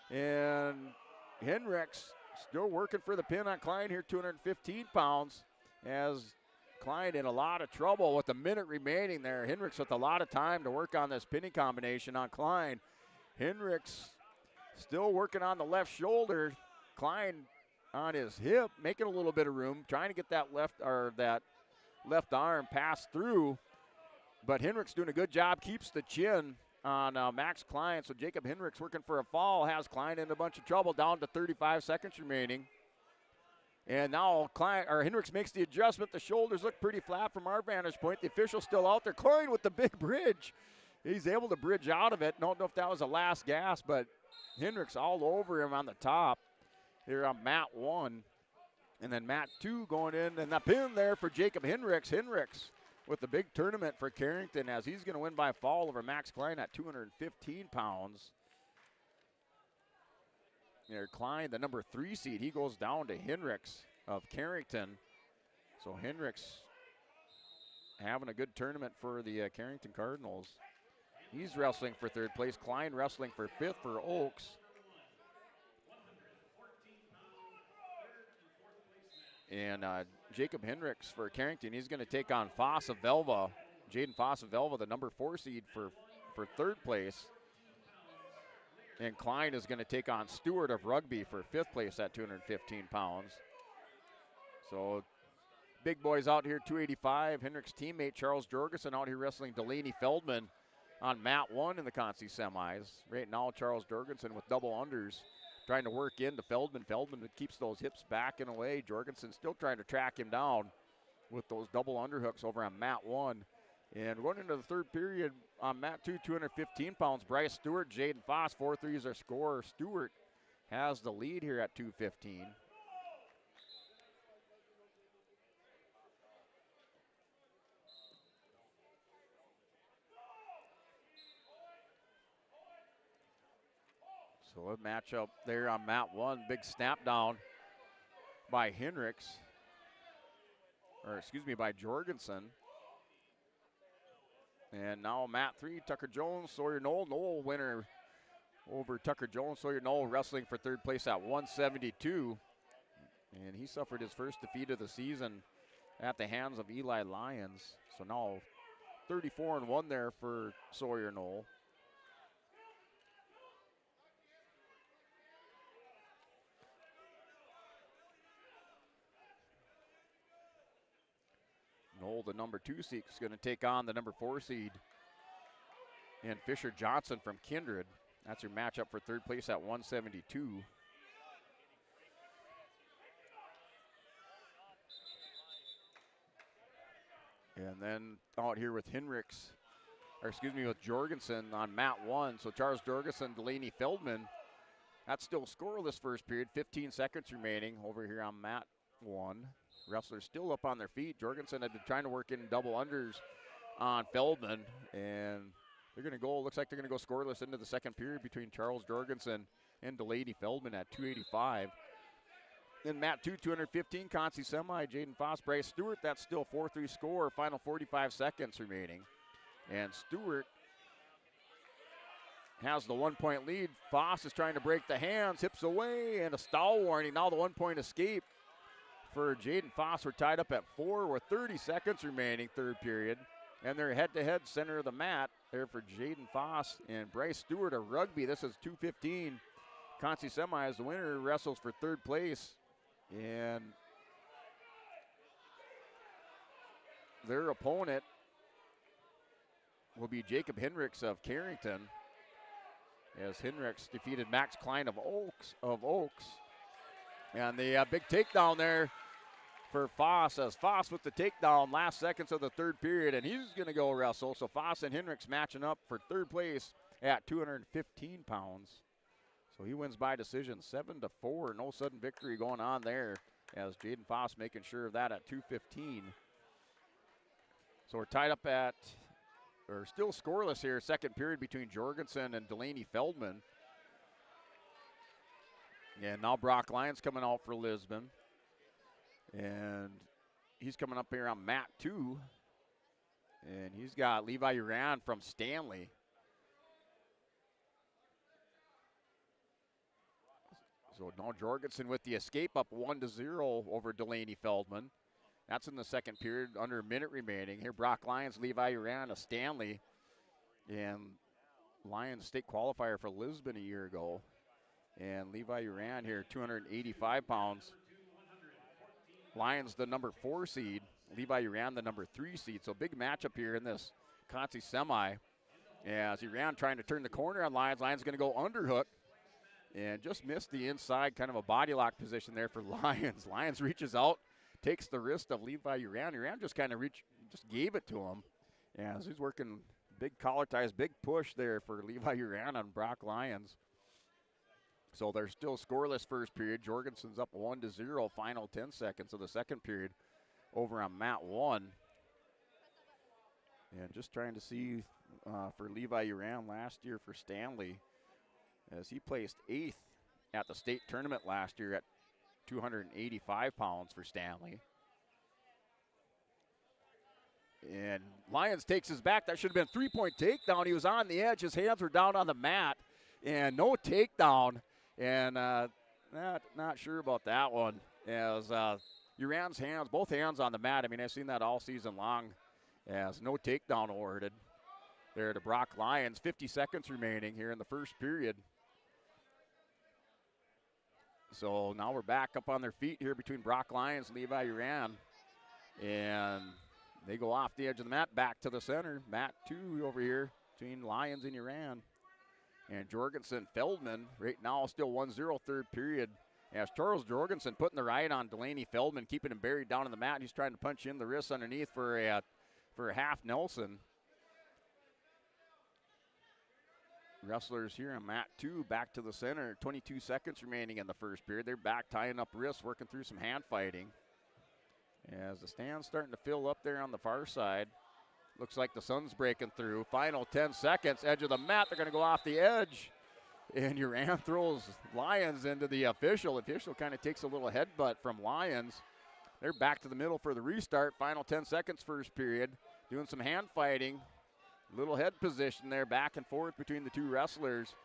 And Hinrichs still working for the pin on Klein here, 215 pounds. As Klein in a lot of trouble with a minute remaining there. Hinrichs with a lot of time to work on this pinning combination on Klein. Hinrichs still working on the left shoulder. Klein on his hip, making a little bit of room, trying to get that left arm passed through. But Hinrichs doing a good job, keeps the chin on Max Klein. So Jacob Hinrichs working for a fall, has Klein in a bunch of trouble, down to 35 seconds remaining. And now Hinrichs makes the adjustment. The shoulders look pretty flat from our vantage point. The official's still out there. Klein with the big bridge. He's able to bridge out of it. Don't know if that was the last gasp, but Hinrichs all over him on the top here on mat 1. And then mat 2 going in, and the pin there for Jacob Hinrichs. Hinrichs with the big tournament for Carrington, as he's going to win by fall over Max Klein at 215 pounds. There, Klein, the number 3 seed, he goes down to Hinrichs of Carrington. So Hinrichs having a good tournament for the Carrington Cardinals. He's wrestling for third place. Klein wrestling for 5th for Oaks. And Jacob Hinrichs for Carrington, he's going to take on Foss of Velva. Jaden Foss of Velva, the number 4 seed for third place. And Klein is going to take on Stewart of Rugby for 5th place at 215 pounds. So big boys out here, 285. Hinrichs' teammate Charles Jorgensen out here wrestling Delaney Feldman on mat 1 in the Consi semis. Right now, Charles Jorgensen with double unders trying to work into Feldman. Feldman keeps those hips back and away. Jorgensen still trying to track him down with those double underhooks over on mat 1. And going into the third period on mat 2, 215 pounds, Bryce Stewart, Jaden Foss, 4-3 is our score. Stewart has the lead here at 2:15. So a matchup there on mat 1. Big snap down by Henricks. Or excuse me, by Jorgensen. And now mat 3, Tucker Jones, Sawyer Knoll. Knoll winner over Tucker Jones. Sawyer Knoll wrestling for third place at 172. And he suffered his first defeat of the season at the hands of Eli Lyons. So now 34-1 there for Sawyer Knoll. Knoll, the number 2 seed, is going to take on the number 4 seed and Fisher Johnson from Kindred. That's your matchup for third place at 172. And then out here with Henricks, or excuse me, with Jorgensen on mat 1. So Charles Jorgensen, Delaney Feldman. That's still scoreless first period, 15 seconds remaining over here on mat 1. Wrestlers still up on their feet. Jorgensen had been trying to work in double unders on Feldman, and they're going to go, looks like they're going to go scoreless into the second period between Charles Jorgensen and Delaney Feldman at 285. Then mat 2, 215, Consi semi, Jaden Foss, Bryce Stewart. That's still 4-3 score, final 45 seconds remaining. And Stewart has the 1-point lead. Foss is trying to break the hands, hips away, and a stall warning. Now the 1-point escape for Jaden Foss. We're tied up at 4 with 30 seconds remaining, third period. And they're head-to-head center of the mat there for Jaden Foss and Bryce Stewart of rugby. This is 2:15. Consi semi as the winner wrestles for third place. And their opponent will be Jacob Henricks of Carrington, as Henricks defeated Max Klein of Oaks. And the big takedown there for Foss, as Foss with the takedown last seconds of the third period, and he's going to go wrestle. So Foss and Henricks matching up for third place at 215 pounds. So he wins by decision 7-4. No sudden victory going on there, as Jaden Foss making sure of that at 215. So we're tied up at, or still scoreless here, second period between Jorgensen and Delaney Feldman. And now Brock Lyons coming out for Lisbon. And he's coming up here on mat 2. And he's got Levi Uran from Stanley. So now Jorgensen with the escape, up 1-0 over Delaney Feldman. That's in the second period, under a minute remaining. Here Brock Lyons, Levi Uran of Stanley. And Lyons state qualifier for Lisbon a year ago. And Levi Uran here, 285 pounds. Lyons the number 4 seed. Levi Uran the number 3 seed. So big matchup here in this Consi semi. As Uran trying to turn the corner on Lyons. Lyons going to go underhook. And just missed the inside, kind of a body lock position there for Lyons. Lyons reaches out, takes the wrist of Levi Uran. Uran just kind of just gave it to him. As he's working big collar ties, big push there for Levi Uran on Brock Lyons. So they're still scoreless first period. Jorgensen's up 1-0, final 10 seconds of the second period over on mat 1. And just trying to see for Levi Uran last year for Stanley, as he placed 8th at the state tournament last year at 285 pounds for Stanley. And Lyons takes his back. That should have been a 3-point takedown. He was on the edge. His hands were down on the mat. And no takedown. And not sure about that one. As Uran's hands, both hands on the mat. I mean, I've seen that all season long. As no takedown awarded there to Brock Lyons. 50 seconds remaining here in the first period. So now we're back up on their feet here between Brock Lyons and Levi Uran. And they go off the edge of the mat, back to the center. Mat 2 over here between Lyons and Uran. And Jorgensen Feldman right now still 1-0 third period. As Charles Jorgensen putting the right on Delaney Feldman, keeping him buried down in the mat. He's trying to punch in the wrists underneath for a half Nelson. wrestlers here on mat 2 back to the center. 22 seconds remaining in the first period. They're back tying up wrists, working through some hand fighting. As the stand's starting to fill up there on the far side. Looks like the sun's breaking through. Final 10 seconds, edge of the mat. They're going to go off the edge. And Uran throws Lyons into the official. Official kind of takes a little headbutt from Lyons. They're back to the middle for the restart. Final 10 seconds first period. Doing some hand fighting. Little head position there, back and forth between the two wrestlers.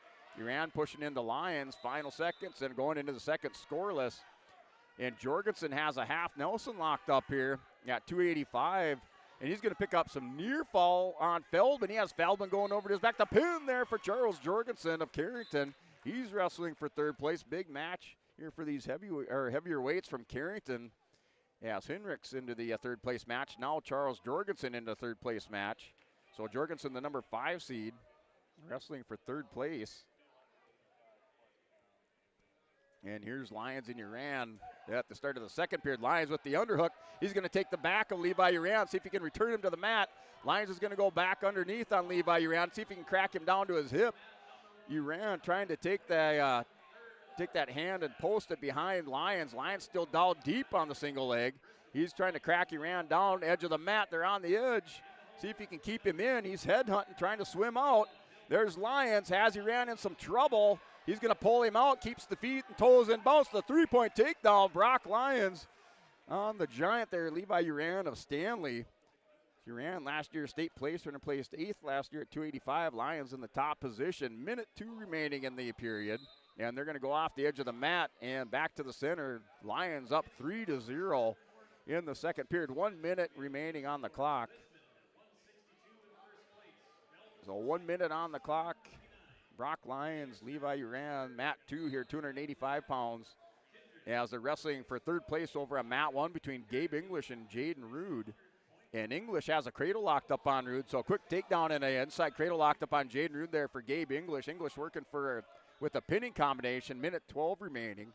Uran pushing into Lyons. Final seconds and going into the second scoreless. And Jorgensen has a half Nelson locked up here at 285. And he's going to pick up some near fall on Feldman. He has Feldman going over to his back. The pin there for Charles Jorgensen of Carrington. He's wrestling for third place. Big match here for these heavier weights from Carrington. As Hinrichs into the third place match. Now Charles Jorgensen into the third place match. So Jorgensen, the number 5 seed, wrestling for third place. And here's Lyons and Uran at the start of the second period. Lyons with the underhook. He's going to take the back of Levi Uran, see if he can return him to the mat. Lyons is going to go back underneath on Levi Uran, see if he can crack him down to his hip. Uran trying to take that hand and post it behind Lyons. Lyons still down deep on the single leg. He's trying to crack Uran down, edge of the mat. They're on the edge. See if he can keep him in. He's headhunting, trying to swim out. There's Lyons, has Uran in some trouble. He's going to pull him out, keeps the feet and toes in bounce. The three-point takedown. Brock Lyons on the giant there. Levi Uran of Stanley. Uran last year state placer and placed 8th last year at 285. Lyons in the top position. Minute 2 remaining in the period. And they're going to go off the edge of the mat and back to the center. Lyons up 3-0 in the second period. 1 minute remaining on the clock. So 1 minute on the clock. Brock Lyons, Levi Uran, mat 2 here, 285 pounds. As they're wrestling for third place over at mat 1 between Gabe English and Jaden Rude. And English has a cradle locked up on Rude, so a quick takedown and an inside cradle locked up on Jaden Rude there for Gabe English. English working with a pinning combination, minute 12 remaining.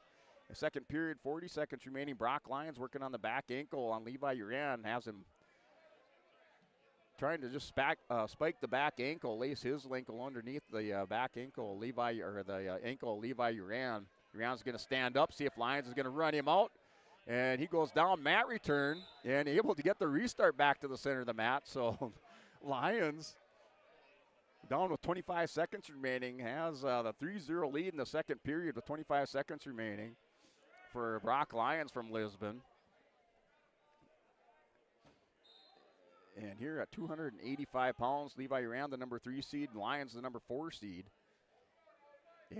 The second period, 40 seconds remaining. Brock Lyons working on the back ankle on Levi Uran, has him trying to just spike the back ankle, lace his ankle underneath the back ankle, ankle of Levi Uran. Uran's going to stand up, see if Lyons is going to run him out. And he goes down, mat return, and able to get the restart back to the center of the mat. So Lyons, down with 25 seconds remaining, has the 3-0 lead in the second period with 25 seconds remaining for Brock Lyons from Lisbon. And here at 285 pounds, Levi Uran, the number 3 seed, Lyons, the number 4 seed.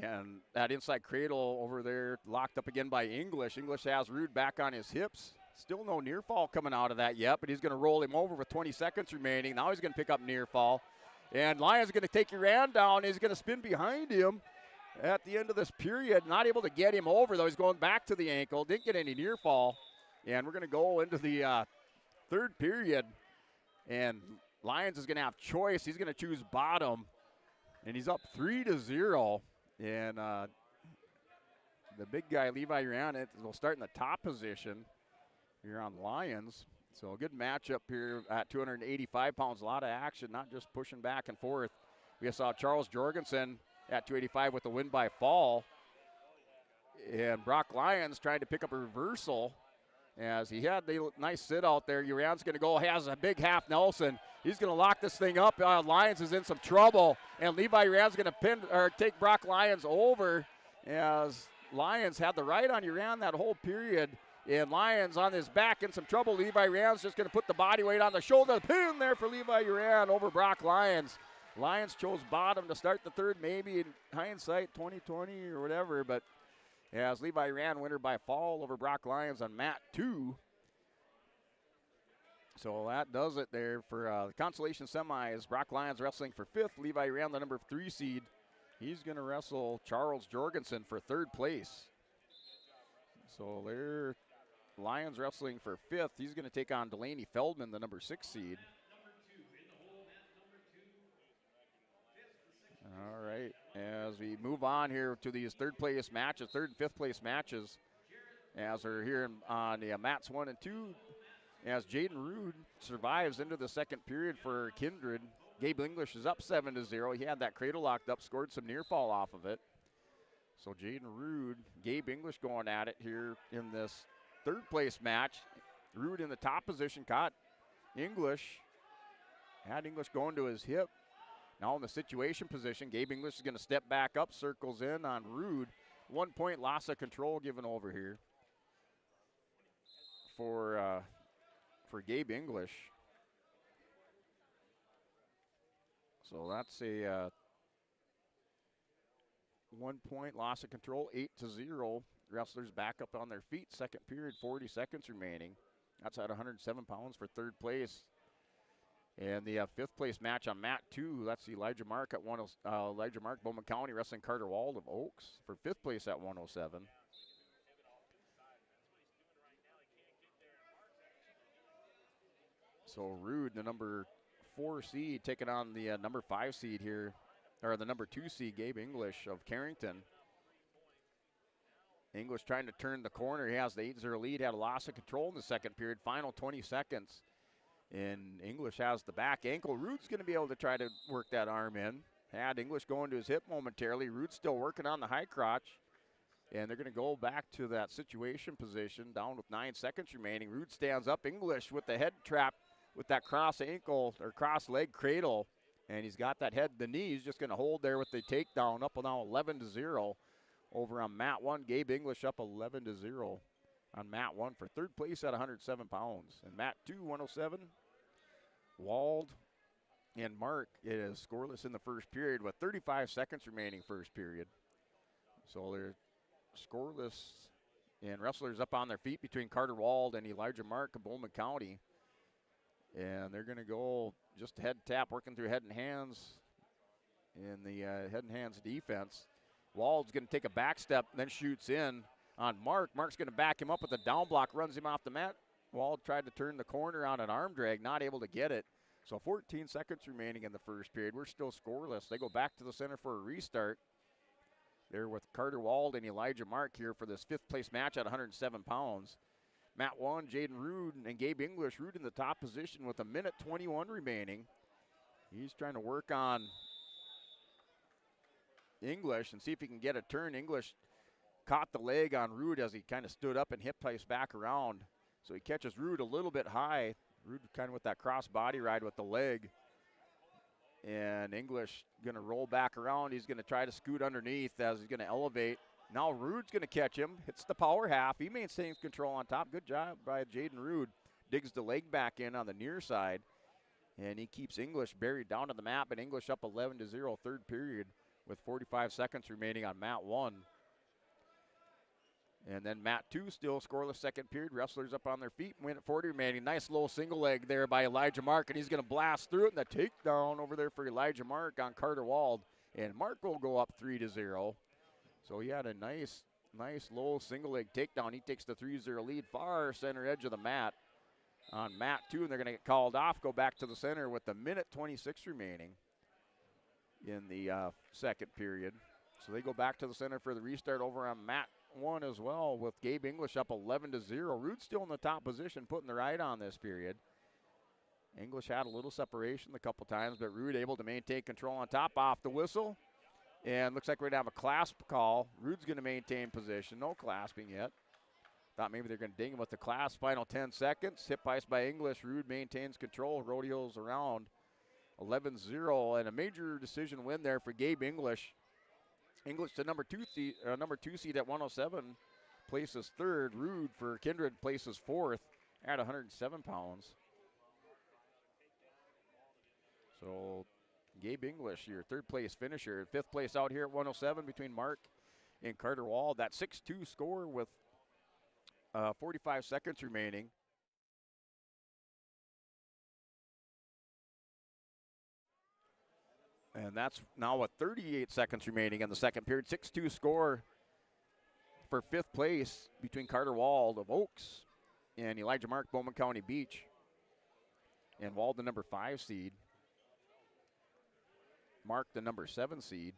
And that inside cradle over there locked up again by English. English has Rude back on his hips. Still no near fall coming out of that yet, but he's going to roll him over with 20 seconds remaining. Now he's going to pick up near fall. And Lyons is going to take Uran down. He's going to spin behind him at the end of this period. Not able to get him over, though. He's going back to the ankle. Didn't get any near fall. And we're going to go into the third period. And Lyons is going to have choice. He's going to choose bottom. And he's up 3-0. And the big guy, Levi Uran, will start in the top position here on Lyons. So a good matchup here at 285 pounds. A lot of action, not just pushing back and forth. We saw Charles Jorgensen at 285 with the win by fall. And Brock Lyons trying to pick up a reversal as he had the nice sit out there. Uran's going to go, has a big half Nelson. He's going to lock this thing up. Lyons is in some trouble, and Levi Uran's going to take Brock Lyons over as Lyons had the right on Uran that whole period. And Lyons on his back in some trouble. Levi Uran's just going to put the body weight on the shoulder. The pin there for Levi Uran over Brock Lyons. Lyons chose bottom to start the third, maybe in hindsight 2020 or whatever, but as Levi Uran winner by fall over Brock Lyons on mat 2. So that does it there for the consolation semis. Brock Lyons wrestling for 5th. Levi Uran, the number 3 seed. He's going to wrestle Charles Jorgensen for 3rd place. So there, Lyons wrestling for 5th. He's going to take on Delaney Feldman, the number 6 seed. All right, as we move on here to these 3rd place matches, 3rd and 5th place matches, as we're here on the mats 1 and 2, as Jaden Rude survives into the second period for Kindred. Gabe English is up 7-0. He had that cradle locked up, scored some near fall off of it. So Jaden Rude, Gabe English going at it here in this third place match. Rude in the top position, caught English. Had English going to his hip. Now in the situation position, Gabe English is going to step back up, circles in on Rude. 1 point loss of control given over here for Gabe English. So that's a 1 point loss of control, 8-0. Wrestlers back up on their feet. Second period, 40 seconds remaining. That's at 107 pounds for third place. And the fifth place match on mat 2, that's Elijah Mark at Elijah Mark, Bowman County, wrestling Carter Wald of Oaks for fifth place at 107. So Rude, the number 4 seed, taking on the number 5 seed here, or the number 2 seed, Gabe English of Carrington. English trying to turn the corner. He has the 8-0 lead, had a loss of control in the second period, final 20 seconds. And English has the back ankle. Rude's going to be able to try to work that arm in. Had English going to his hip momentarily. Rude's still working on the high crotch. And they're going to go back to that situation position, down with 9 seconds remaining. Rude stands up. English with the head trap with that cross ankle or cross leg cradle. And he's got that head, the knee. He's just going to hold there with the takedown, up now 11-0 over on mat 1. Gabe English up 11-0 on mat 1 for third place at 107 pounds. And mat 2, 107. Wald and Mark is scoreless in the first period with 35 seconds remaining first period. So they're scoreless, and wrestlers up on their feet between Carter Wald and Elijah Mark of Bowman County. And they're going to go just head tap, working through head and hands in the head and hands defense. Wald's going to take a back step, then shoots in on Mark. Mark's going to back him up with a down block, runs him off the mat. Wald tried to turn the corner on an arm drag, not able to get it. So 14 seconds remaining in the first period. We're still scoreless. They go back to the center for a restart. They're with Carter Wald and Elijah Mark here for this fifth place match at 107 pounds. Mat 1, Jaden Rude and Gabe English. Rude in the top position with 1:21 remaining. He's trying to work on English and see if he can get a turn. English caught the leg on Rude as he kind of stood up and hip placed back around. So he catches Rude a little bit high. Rude kind of with that cross body ride with the leg. And English going to roll back around. He's going to try to scoot underneath as he's going to elevate. Now Rude's going to catch him. Hits the power half. He maintains control on top. Good job by Jaden Rude. Digs the leg back in on the near side. And he keeps English buried down to the mat. And English up 11-0 third period with 45 seconds remaining on mat 1. And then mat 2 still scoreless second period. Wrestlers up on their feet. Win at 40 remaining. Nice low single leg there by Elijah Mark. And he's going to blast through it. And the takedown over there for Elijah Mark on Carter Wald. And Mark will go up 3-0. So he had a nice low single leg takedown. He takes the 3-0 lead far center edge of the mat on mat 2. And they're going to get called off. Go back to the center with 1:26 remaining in the second period. So they go back to the center for the restart over on mat 1 as well, with Gabe English up 11-0. Rude's still in the top position, putting the right on this period. English had a little separation a couple times, but Rude able to maintain control on top off the whistle. And looks like we're going to have a clasp call. Rude's going to maintain position. No clasping yet. Thought maybe they're going to ding him with the clasp. Final 10 seconds. Hip ice by English. Rude maintains control. Rodeos around. 11-0, and a major decision win there for Gabe English. English to number 2 seed at 107, places third. Rude for Kindred places fourth at 107 pounds. So Gabe English, your third place finisher. Fifth place out here at 107 between Mark and Carter Wald. That 6-2 score with 45 seconds remaining. And that's now with 38 seconds remaining in the second period. 6-2 score for fifth place between Carter Wald of Oaks and Elijah Mark, Bowman County Beach. And Wald, the number 5 seed. Mark, the number 7 seed.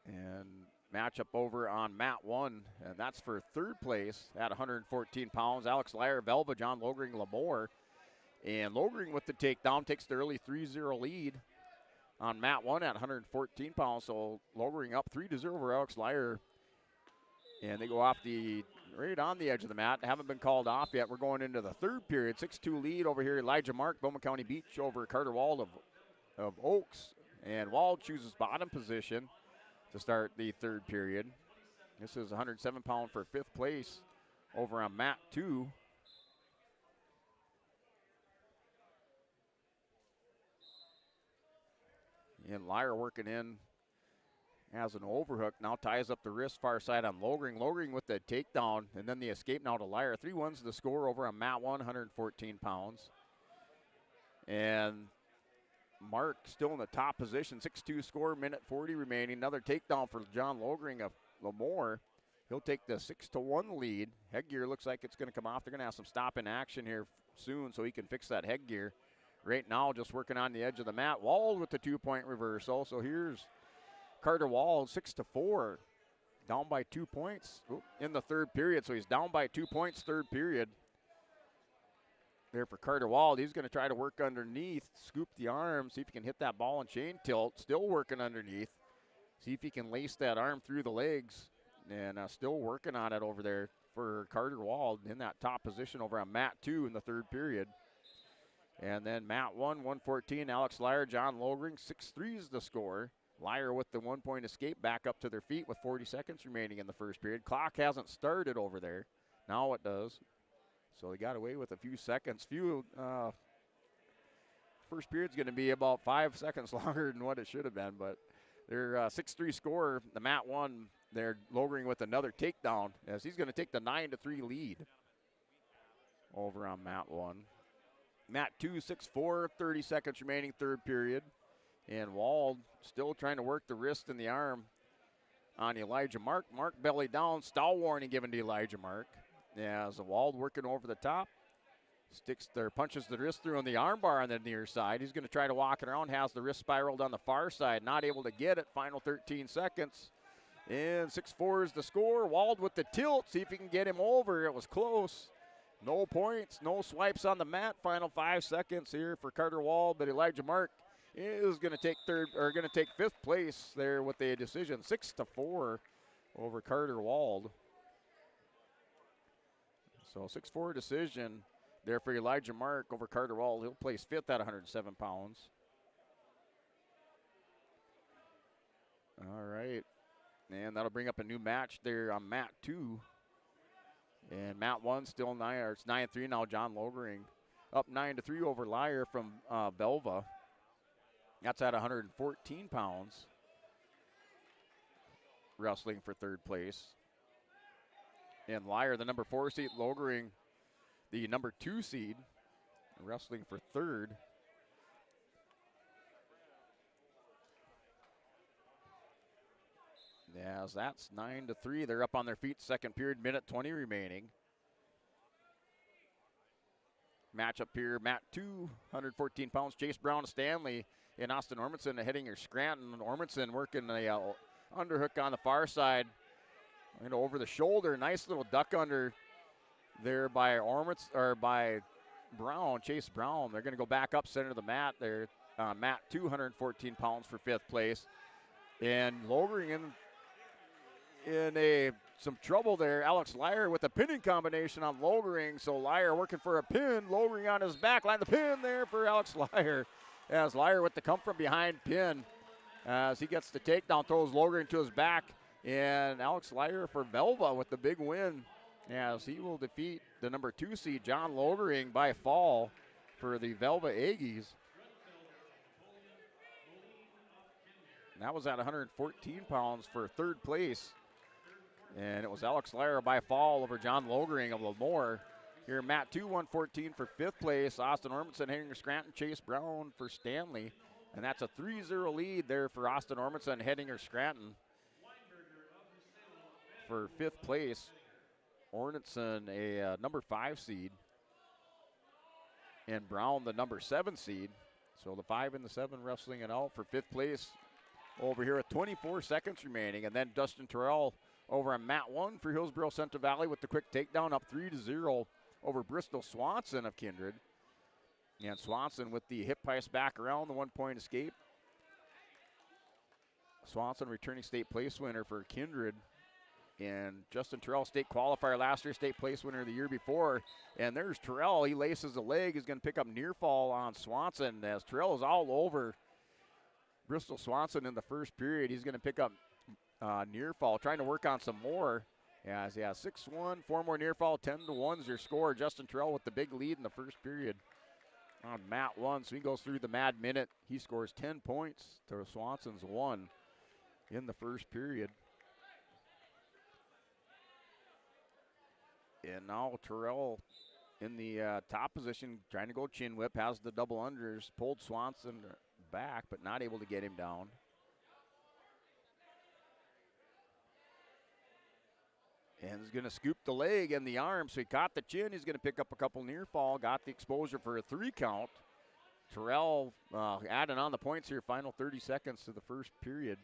And matchup over on mat 1, and that's for third place at 114 pounds. Alex Lyer, Velva, John Logring, Lamore. And Logring with the takedown takes the early 3-0 lead on mat 1 at 114 pounds. So Logring up 3-0 over Alex Lyer. And they go off right on the edge of the mat. Haven't been called off yet. We're going into the third period. 6-2 lead over here. Elijah Mark, Bowman County Beach over Carter Wald of Oaks. And Wald chooses bottom position to start the third period. This is 107 pound for fifth place over on mat 2. And Lyer working in has an overhook. Now ties up the wrist far side on Logring. Logring with the takedown and then the escape now to Lyer. 3-1's the score over on mat 1, 114 pounds. And Mark still in the top position. 6-2 score, minute 40 remaining. Another takedown for John Logring of Lamore. He'll take the 6-1 lead. Headgear looks like it's going to come off. They're going to have some stop in action here soon so he can fix that headgear. Right now, just working on the edge of the mat. Wald with the 2-point reversal. So here's Carter Wald, 6-4, down by 2 points in the third period. So he's down by 2 points third period. There for Carter Wald. He's going to try to work underneath, scoop the arm, see if he can hit that ball and chain tilt. Still working underneath. See if he can lace that arm through the legs. And still working on it over there for Carter Wald in that top position over on mat 2 in the third period. And then mat 1, 114, Alex Lyer, John Logring, 6-3 is the score. Lyer with the 1-point escape back up to their feet with 40 seconds remaining in the first period. Clock hasn't started over there. Now it does. So they got away with a few seconds. First period's going to be about 5 seconds longer than what it should have been, but they're 6-3 score. The mat 1, they're Logring with another takedown as he's going to take the 9-3 lead over on mat 1. Mat 2, 6-4, 30 seconds remaining, third period. And Wald still trying to work the wrist and the arm on Elijah Mark. Mark belly down, stall warning given to Elijah Mark. As Wald working over the top. Punches the wrist through on the arm bar on the near side. He's going to try to walk it around, has the wrist spiraled on the far side. Not able to get it, final 13 seconds. And 6-4 is the score. Wald with the tilt, see if he can get him over. It was close. No points, no swipes on the mat. Final 5 seconds here for Carter Wald, but Elijah Mark is going to take fifth place there with a decision, 6-4 over Carter Wald. So 6-4 decision there for Elijah Mark over Carter Wald. He'll place fifth at 107 pounds. All right, and that'll bring up a new match there on mat 2. And mat 1 still 9, or it's 9-3 now. John Logring up 9-3 over Lyer from Velva. That's at 114 pounds. Wrestling for third place. And Lyer, the number 4 seed, Logring, the number 2 seed, wrestling for third. Yes, that's 9-3. They're up on their feet. Second period, minute 20 remaining. Matchup here, mat 2, 114 pounds. Chase Brown, Stanley, and Austin Ormondson heading here. Scranton. Ormondson working a underhook on the far side. Over the shoulder. Nice little duck under there by by Brown, Chase Brown. They're going to go back up center of the mat there. Mat 2, 114 pounds for fifth place. And Logring in some trouble there. Alex Lyer with a pinning combination on Logring. So Lyer working for a pin. Logring on his back line. The pin there for Alex Lyer. As Lyer with the come from behind pin. As he gets the takedown, throws Logring to his back. And Alex Lyer for Velva with the big win. As he will defeat the number 2 seed, John Logring, by fall for the Velva Aggies. And that was at 114 pounds for third place. And it was Alex Lyer by fall over John Logring of Lamore. Here, mat 2, 114 for fifth place. Austin Ormondson, Henry Scranton, Chase Brown for Stanley. And that's a 3-0 lead there for Austin Ormondson, Hedinger Scranton. For fifth place, Ormondson, a number 5 seed. And Brown, the number 7 seed. So the 5 and the 7 wrestling it out for fifth place. over here with 24 seconds remaining. And then Dustin Terrell over on mat 1 for Hillsborough Central Valley with the quick takedown, up 3-0 over Bristol Swanson of Kindred. And Swanson with the hip pass back around the 1-point escape. Swanson returning state place winner for Kindred. And Justin Terrell, state qualifier last year, state place winner the year before. And there's Terrell. He laces the leg. He's going to pick up near fall on Swanson as Terrell is all over Bristol Swanson in the first period. He's going to pick up near fall, trying to work on some more. Yeah, 6-1, 4 more near fall, 10-1 is your score. Justin Terrell with the big lead in the first period on mat 1. So he goes through the mad minute. He scores 10 points to Swanson's 1 in the first period. And now Terrell in the top position, trying to go chin whip, has the double unders, pulled Swanson back, but not able to get him down. And he's going to scoop the leg and the arm, so he caught the chin. He's going to pick up a couple near fall, got the exposure for a 3 count. Terrell adding on the points here, final 30 seconds to the first period.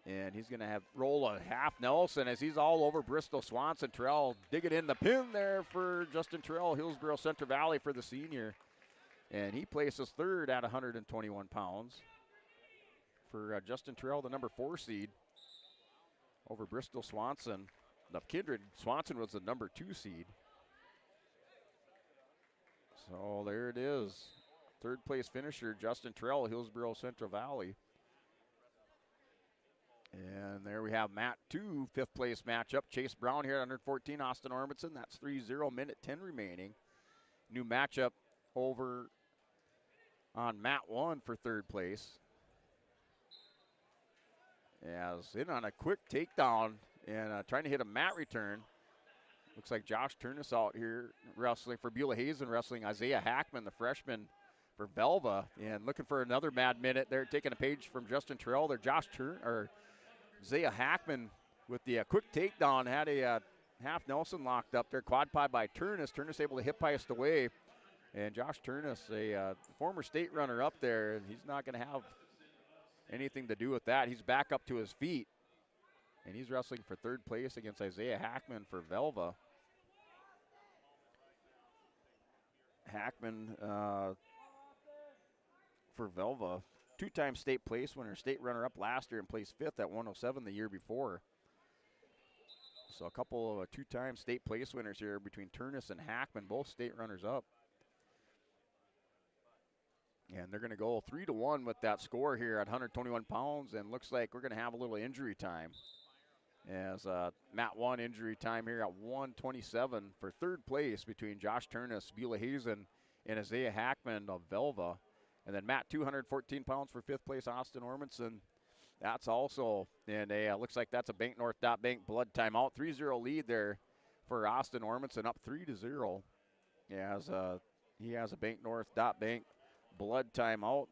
And he's going to roll a half Nelson as he's all over Bristol Swanson. Terrell digging in the pin there for Justin Terrell, Hillsborough Central Valley for the senior. And he places third at 121 pounds for Justin Terrell, the number 4 seed, over Bristol Swanson. Of Kindred, Swanson was the number 2 seed. So there it is. Third place finisher, Justin Terrell, Hillsborough Central Valley. And there we have mat 2, 5th place matchup. Chase Brown here at 114, Austin Ormondson. That's 3-0, minute 10 remaining. New matchup over on mat 1 for third place. As in on a quick takedown and trying to hit a mat return. Looks like Josh Turnus out here wrestling for Beulah Hazen, wrestling Isaiah Hackman, the freshman for Velva. And looking for another mad minute. They're taking a page from Justin Terrell. They're Isaiah Hackman with the quick takedown, had a half Nelson locked up there, quad pie by Turnus. Turnus able to hip heist away. And Josh Turnus, a former state runner up there, and he's not going to have anything to do with that. He's back up to his feet, and he's wrestling for third place against Isaiah Hackman for Velva. Hackman for Velva, 2-time state place winner, state runner-up last year and placed 5th at 107 the year before. So a couple of 2-time state place winners here between Turnus and Hackman, both state runners-up. And they're going to go 3-1 with that score here at 121 pounds, and looks like we're going to have a little injury time. As mat 1 injury time here at 127 for third place between Josh Turnus, Beulah Hazen, and Isaiah Hackman of Velva. And then mat 2, 114 pounds for 5th place, Austin Ormondson. That's also, and looks like that's a Bank North Bank blood timeout. 3-0 lead there for Austin Ormondson, up 3-0. As he has a Bank North Bank blood timeout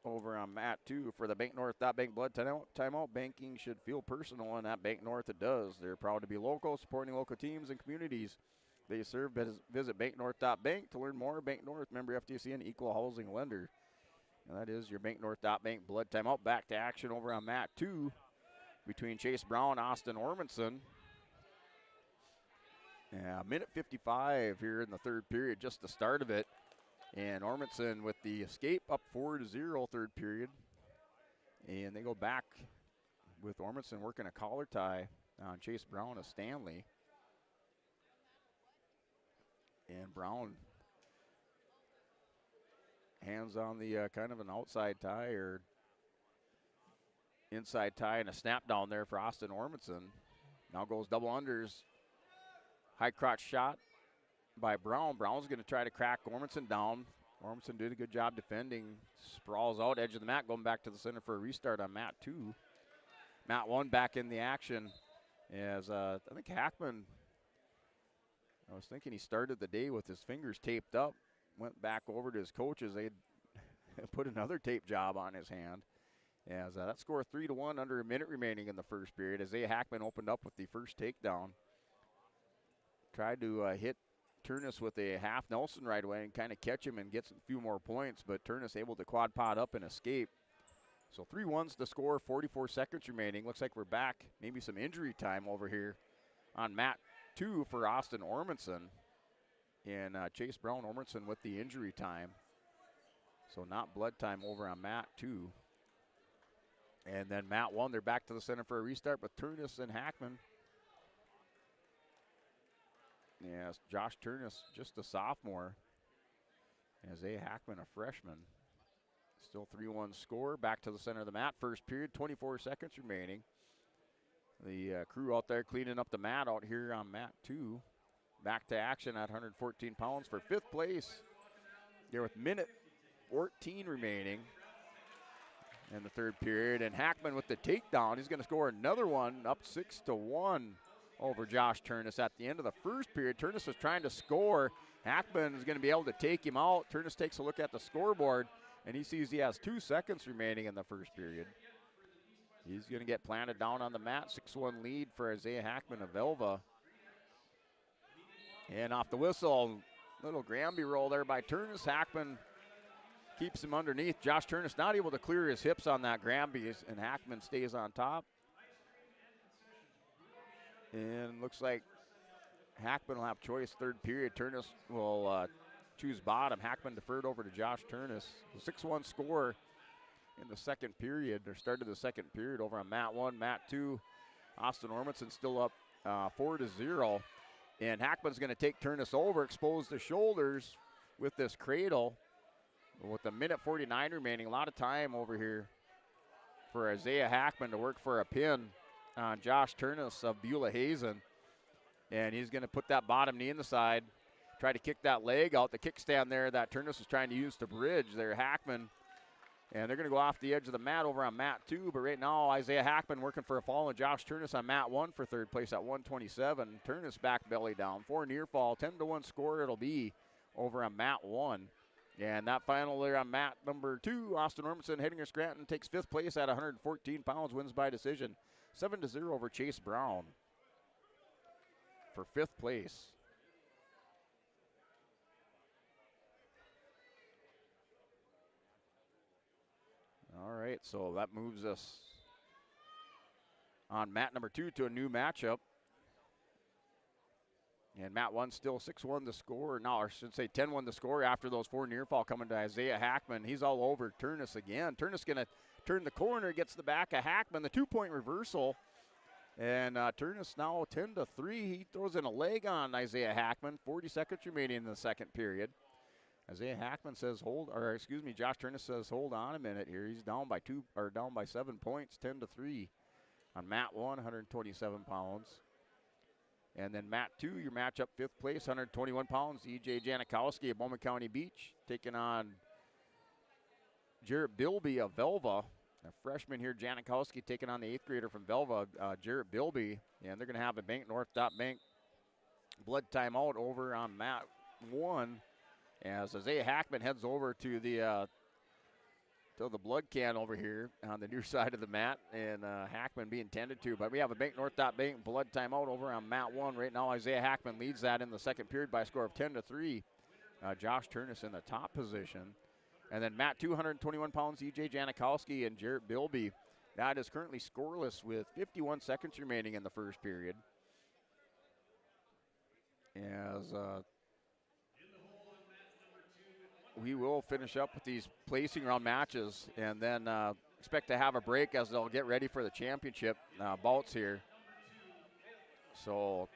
over on mat 2 for the Bank North Bank blood timeout. Banking should feel personal, and that Bank North it does. They're proud to be local, supporting local teams and communities they serve. Visit banknorth.bank to learn more. Bank North, member FDIC, and equal housing lender. And that is your Bank North.bank blood timeout. Back to action over on mat 2 between Chase Brown and Austin Ormondson. Yeah, minute 55 here in the third period, just the start of it. And Ormondson with the escape, up 4-0 third period. And they go back with Ormondson working a collar tie on Chase Brown of Stanley. And Brown hands on the kind of an outside tie or inside tie, and a snap down there for Austin Ormondson. Now goes double unders. High crotch shot by Brown. Brown's going to try to crack Ormondson down. Ormondson did a good job defending. Sprawls out, edge of the mat, going back to the center for a restart on mat 2. Mat 1 back in the action as I think Hackman, I was thinking he started the day with his fingers taped up, went back over to his coaches. They put another tape job on his hand. As that score 3-1 under a minute remaining in the first period. Isaiah Hackman opened up with the first takedown. Tried to hit Turnus with a half Nelson right away and kind of catch him and get a few more points, but Turnus able to quad pot up and escape. So 3-1's the score, 44 seconds remaining. Looks like we're back. Maybe some injury time over here on mat 2 for Austin Ormanson. And Chase Brown Ormanson with the injury time. So not blood time over on mat 2. And then mat 1, they're back to the center for a restart with Turnus and Hackman. Yes, Josh Turnus, just a sophomore. Isaiah Hackman, a freshman. Still 3-1 score. Back to the center of the mat. First period, 24 seconds remaining. The crew out there cleaning up the mat out here on mat 2. Back to action at 114 pounds for 5th place. There with minute 14 remaining in the third period. And Hackman with the takedown. He's going to score another one, up 6-1 over Josh Turnus at the end of the first period. Turnus was trying to score. Hackman is going to be able to take him out. Turnus takes a look at the scoreboard, and he sees he has 2 seconds remaining in the first period. He's going to get planted down on the mat. 6-1 lead for Isaiah Hackman of Velva. And off the whistle, little Granby roll there by Turnus. Hackman keeps him underneath. Josh Turnus not able to clear his hips on that Granby, and Hackman stays on top. And looks like Hackman will have choice third period. Turnus will choose bottom. Hackman deferred over to Josh Turnus. The 6-1 score in the second period, or start of the second period over on mat 1. Mat 2, Austin Ormanson still up 4-0. And Hackman's going to take Turnus over, expose the shoulders with this cradle. With a minute 49 remaining, a lot of time over here for Isaiah Hackman to work for a pin on Josh Turnus of Beulah Hazen. And he's going to put that bottom knee in the side, try to kick that leg out. The kickstand there that Turnus was trying to use to bridge there, Hackman. And they're going to go off the edge of the mat over on mat 2. But right now, Isaiah Hackman working for a fall, and Josh Turnus on mat 1 for third place at 127. Turnus back belly down. 4 near fall, 10-1 score it'll be over on mat 1. And that final there on mat number 2, Austin Ormanson, Hettinger Scranton takes 5th place at 114 pounds, wins by decision. 7-0 over Chase Brown for 5th place. All right, so that moves us on mat number 2 to a new matchup. And mat 1 still 6-1 the score. No, I should say 10-1 the score after those 4 near fall coming to Isaiah Hackman. He's all over Turnus again. Turnus going to turn the corner, gets the back of Hackman, the 2-point reversal. And Turnus now 10-3. He throws in a leg on Isaiah Hackman. 40 seconds remaining in the second period. Isaiah Hackman says Josh Turnus says hold on a minute here. He's down by 7 points, 10-3 on mat 1, 127 pounds. And then mat 2, your matchup 5th place, 121 pounds, E.J. Janikowski of Bowman County Beach, taking on Jarrett Bilby of Velva. A freshman here, Janikowski, taking on the 8th grader from Velva, Jarrett Bilby. And they're going to have a Bank North Bank blood timeout over on mat 1 as Isaiah Hackman heads over to the blood can over here on the near side of the mat, and Hackman being tended to. But we have a Bank North Bank blood timeout over on mat 1 right now. Isaiah Hackman leads that in the second period by a score of 10-3. Josh Turnus in the top position. And then mat 2, 121 pounds, E.J. Janikowski and Jarrett Bilby. That is currently scoreless with 51 seconds remaining in the first period. As we will finish up with these placing round matches and then expect to have a break as they'll get ready for the championship bouts here. So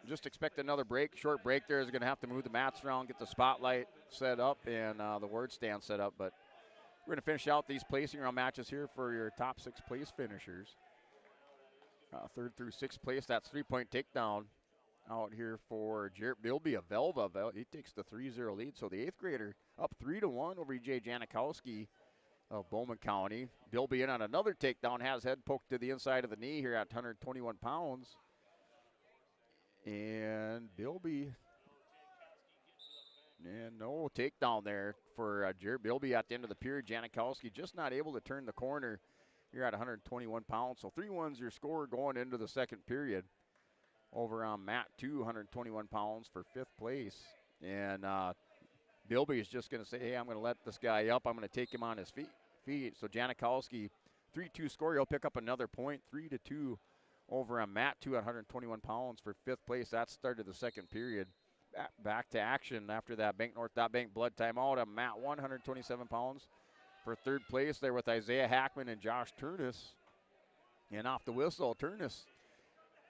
just expect another break, short break there. Is going to have to move the mats around, get the spotlight set up and the word stand set up. But we're going to finish out these placing round matches here for your top 6 place finishers. 3rd through 6th place, that's 3-point takedown out here for Jarrett Bilby of Velva. He takes the 3-0 lead. So the 8th grader up 3-1 over E.J. Janikowski of Bowman County. Bilby in on another takedown, has head poked to the inside of the knee here at 121 pounds. And Bilby, and no takedown there for Jarrett Bilby at the end of the period. Janikowski just not able to turn the corner here at 121 pounds. So 3-1's your score going into the second period. Over on mat 2, 121 pounds for 5th place. And Bilby is just going to say, hey, I'm going to let this guy up. I'm going to take him on his feet. So Janikowski 3-2 score. He'll pick up another point, 3-2 over on Matt 2 at 121 pounds for 5th place. That started the second period. Back to action after that Bank blood timeout. On Matt 127 pounds for 3rd place there with Isaiah Hackman and Josh Turnus. And off the whistle, Turnus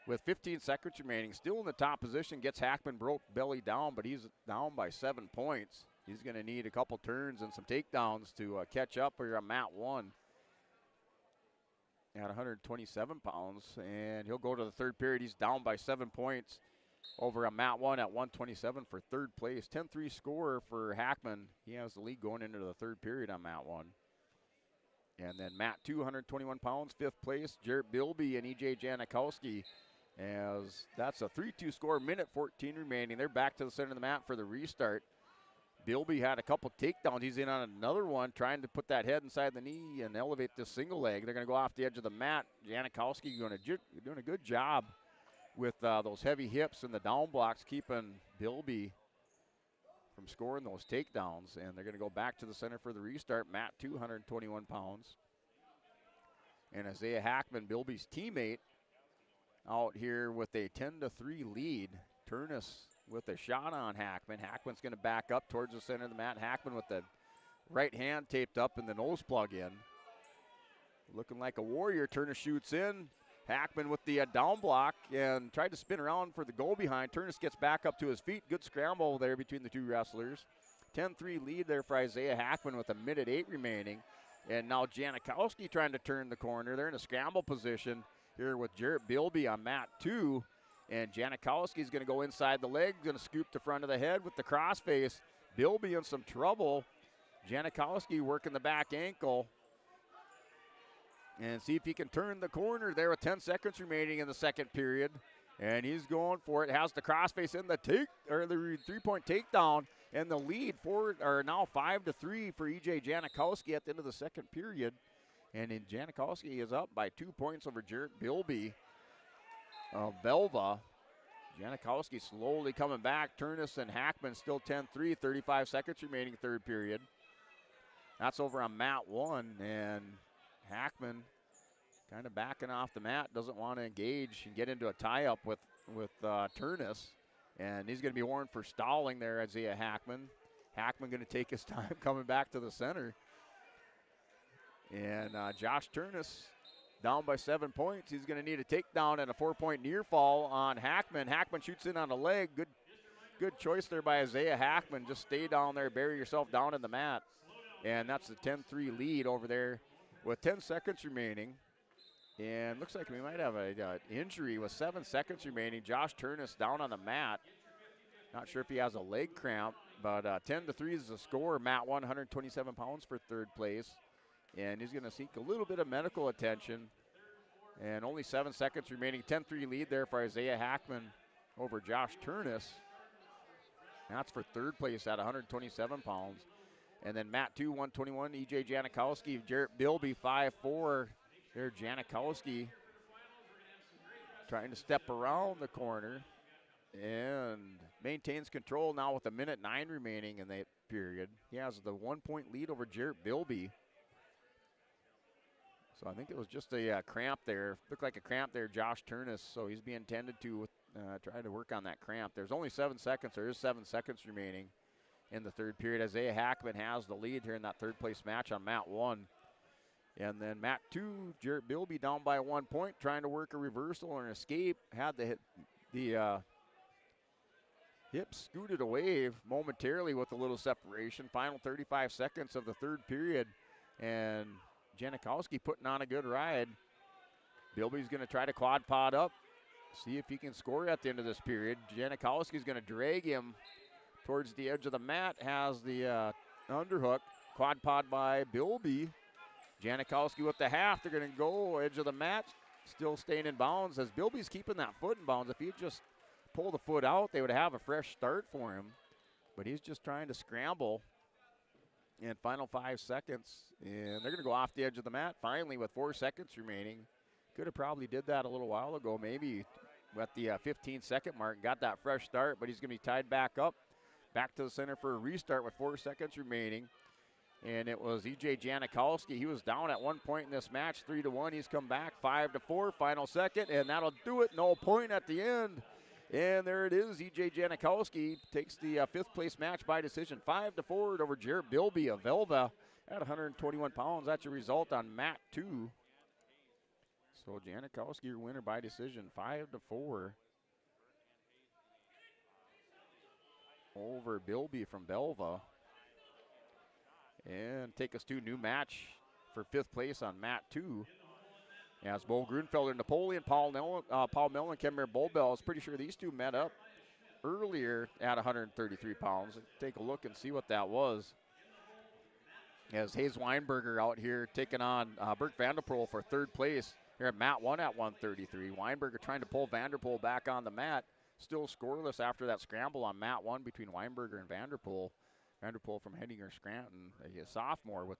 with 15 seconds remaining, still in the top position, gets Hackman broke belly down, but he's down by 7 points. He's going to need a couple turns and some takedowns to catch up here on Matt 1 at 127 pounds. And he'll go to the 3rd period. He's down by 7 points over on Matt 1 at 127 for 3rd place. 10-3 score for Hackman. He has the lead going into the 3rd period on Matt 1. And then Matt 2, 121 pounds, 5th place. Jarrett Bilby and E.J. Janikowski, as that's a 3-2 score, minute 14 remaining. They're back to the center of the mat for the restart. Bilby had a couple takedowns. He's in on another one, trying to put that head inside the knee and elevate this single leg. They're going to go off the edge of the mat. Janikowski doing a good job with those heavy hips and the down blocks, keeping Bilby from scoring those takedowns. And they're going to go back to the center for the restart. Matt 2, 121 pounds. And Isaiah Hackman, Bilby's teammate, out here with a 10-3 lead. Turnus with a shot on Hackman. Hackman's going to back up towards the center of the mat. Hackman with the right hand taped up and the nose plug in. Looking like a warrior. Turnus shoots in. Hackman with the down block and tried to spin around for the goal behind. Turnus gets back up to his feet. Good scramble there between the two wrestlers. 10-3 lead there for Isaiah Hackman with a minute 8 remaining. And now Janikowski trying to turn the corner. They're in a scramble position here with Jarrett Bilby on mat 2. And Janikowski's going to go inside the leg, going to scoop the front of the head with the crossface. Bilby in some trouble. Janikowski working the back ankle. And see if he can turn the corner there with 10 seconds remaining in the second period. And he's going for it. Has the crossface in the three-point takedown. And the lead now 5-3 for E.J. Janikowski at the end of the second period. And then Janikowski is up by 2 points over Jarrett Bilby of Velva. Janikowski slowly coming back. Turnus and Hackman still 10-3, 35 seconds remaining third period. That's over on mat 1, and Hackman kind of backing off the mat, doesn't want to engage and get into a tie-up with Turnus. And he's going to be warned for stalling there, Isaiah Hackman. Hackman going to take his time coming back to the center. And Josh Turnus down by 7 points. He's going to need a takedown and a 4-point near fall on Hackman. Hackman shoots in on the leg. Good choice there by Isaiah Hackman. Just stay down there, bury yourself down in the mat. And that's the 10-3 lead over there with 10 seconds remaining. And looks like we might have an injury with 7 seconds remaining. Josh Turnus down on the mat. Not sure if he has a leg cramp, but 10-3 is the score. Matt 127 pounds for third place. And he's going to seek a little bit of medical attention. And only 7 seconds remaining. 10-3 lead there for Isaiah Hackman over Josh Turnus. That's for third place at 127 pounds. And then Matt 2, 121, E.J. Janikowski, Jarrett Bilby, 5'4". There, Janikowski trying to step around the corner and maintains control now with a minute 9 remaining in that period. He has the 1-point lead over Jarrett Bilby. So I think it was just a cramp there. Looked like a cramp there, Josh Turnus. So he's being tended to try to work on that cramp. There's only 7 seconds. There is 7 seconds remaining in the third period. Isaiah Hackman has the lead here in that third place match on Mat 1. And then Mat 2, Jarrett Bilby down by 1 point, trying to work a reversal or an escape. Had the hip scooted away momentarily with a little separation. Final 35 seconds of the third period. And Janikowski putting on a good ride. Bilby's going to try to quad pod up, see if he can score at the end of this period. Janikowski's going to drag him towards the edge of the mat, has the underhook. Quad pod by Bilby. Janikowski with the half. They're going to go edge of the mat, still staying in bounds as Bilby's keeping that foot in bounds. If he just pull the foot out, they would have a fresh start for him. But he's just trying to scramble. And final 5 seconds. And they're going to go off the edge of the mat finally with 4 seconds remaining. Could have probably did that a little while ago, maybe at the 15-second mark. Got that fresh start, but he's going to be tied back up. Back to the center for a restart with 4 seconds remaining. And it was E.J. Janikowski. He was down at one point in this match, 3-1. He's come back 5-4, final second, and that'll do it. No point at the end. And there it is. E.J. Janikowski takes the fifth place match by decision, 5-4 over Jared Bilby of Velva at 121 pounds. That's your result on mat 2. So Janikowski, your winner by decision, 5-4 over Bilby from Belva. And take us to a new match for fifth place on mat 2. As Bo Grunfelder, Napoleon, Paul Mellon, and Kemmer Bolbell. I was pretty sure these two met up earlier at 133 pounds. Take a look and see what that was. As Hayes Weinberger out here taking on Bert Vanderpool for third place here at mat 1 at 133. Weinberger trying to pull Vanderpool back on the mat. Still scoreless after that scramble on mat 1 between Weinberger and Vanderpool. Vanderpool from Henninger Scranton, a sophomore with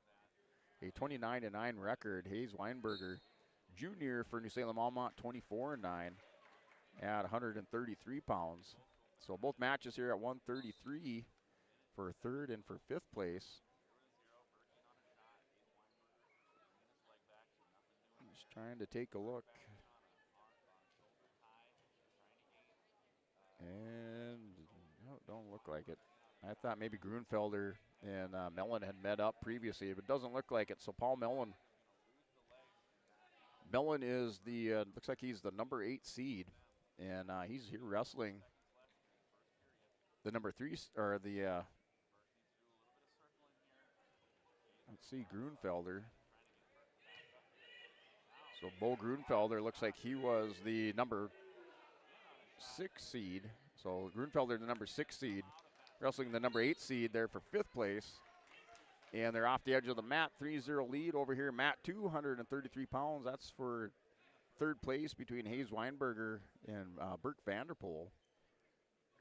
a 29-9 record. Hayes Weinberger, junior for New Salem Almont, 24-9 at 133 pounds. So both matches here at 133 for third and for fifth place. Just trying to take a look. And no, don't look like it. I thought maybe Grunfelder and Mellon had met up previously, but it doesn't look like it. So Paul Mellon. Mellon is the, looks like he's the number 8 seed, and he's here wrestling the number 3, or the, let's see, Grunfelder. So Bo Grunfelder looks like he was the number 6 seed. So Grunfelder, the number 6 seed, wrestling the number 8 seed there for fifth place. And they're off the edge of the mat, 3-0 lead over here. Mat 2, 133 pounds. That's for third place between Hayes Weinberger and Bert Vanderpool.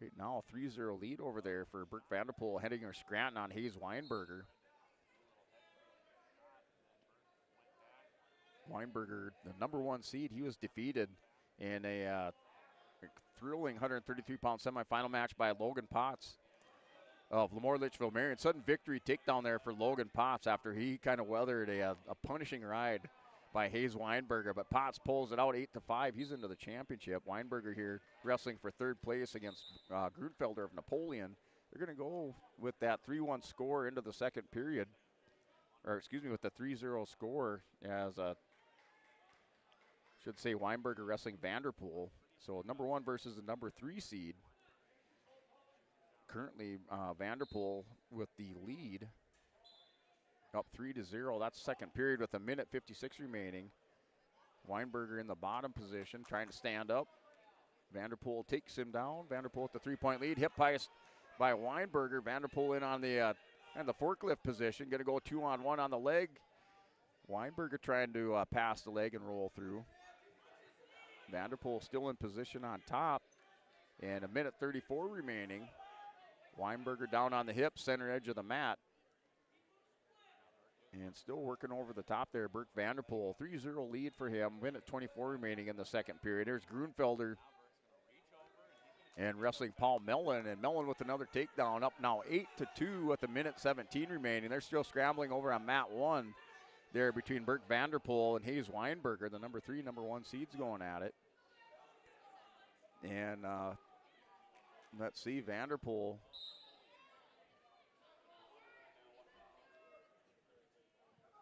Right now, 3-0 lead over there for Bert Vanderpool, Henninger Scranton on Hayes Weinberger. Weinberger, the number 1 seed, he was defeated in a thrilling 133-pound semifinal match by Logan Potts of Lemoore Litchfield Marion. Sudden victory takedown there for Logan Potts after he kind of weathered a punishing ride by Hayes Weinberger. But Potts pulls it out 8-5. He's into the championship. Weinberger here wrestling for third place against Grunfelder of Napoleon. They're going to go with that 3-1 score into the second period. Or excuse me, with the 3-0 score as should say Weinberger wrestling Vanderpool. So number 1 versus the number 3 seed. Currently, Vanderpool with the lead, up 3-0. That's second period with 1:56 remaining. Weinberger in the bottom position, trying to stand up. Vanderpool takes him down. Vanderpool with the 3-point lead. Hip heist by Weinberger. Vanderpool in on the forklift position. Going to go 2-on-1 on the leg. Weinberger trying to pass the leg and roll through. Vanderpool still in position on top. And 1:34 remaining. Weinberger down on the hip, center edge of the mat. And still working over the top there, Bert Vanderpool. 3-0 lead for him, 1:24 remaining in the second period. There's Grunfelder and wrestling Paul Mellon. And Mellon with another takedown, up now 8-2 with 1:17 remaining. They're still scrambling over on mat 1 there between Bert Vanderpool and Hayes Weinberger, the number 3, number 1 seeds going at it. And let's see, Vanderpool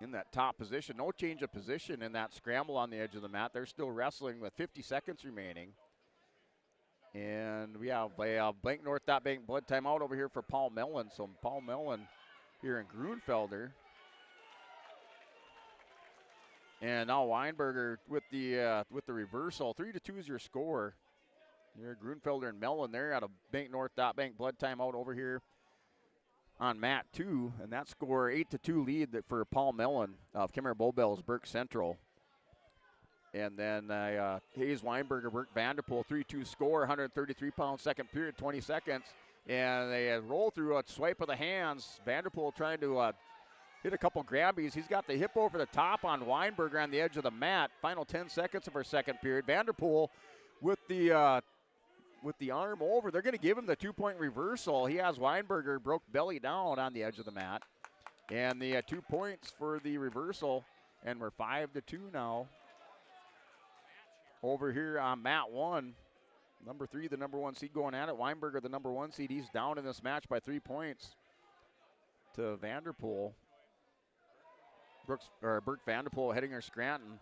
in that top position. No change of position in that scramble on the edge of the mat. They're still wrestling with 50 seconds remaining. And we have a Blank North Bank blood timeout over here for Paul Mellon. So Paul Mellon here in Grunfelder. And now Weinberger with the reversal. 3-2 is your score. Here, Grunfelder and Mellon there out of Bank North Bank blood timeout over here on mat 2. And that score, 8-2 lead for Paul Mellon of Kimmer Bobel's Burke Central. And then Hayes Weinberger, Bert Vanderpool, 3-2 score, 133-pound second period, 20 seconds. And they roll through a swipe of the hands. Vanderpool trying to hit a couple grabbies. He's got the hip over the top on Weinberger on the edge of the mat. Final 10 seconds of our second period. Vanderpool with the arm over. They're going to give him the 2-point reversal. He has Weinberger broke belly down on the edge of the mat. And the 2 points for the reversal, and we're 5-2 now. Over here on mat 1, number 3, the number 1 seed going at it. Weinberger, the number 1 seed, he's down in this match by 3 points to Vanderpool. Burt Vanderpool heading her Scranton.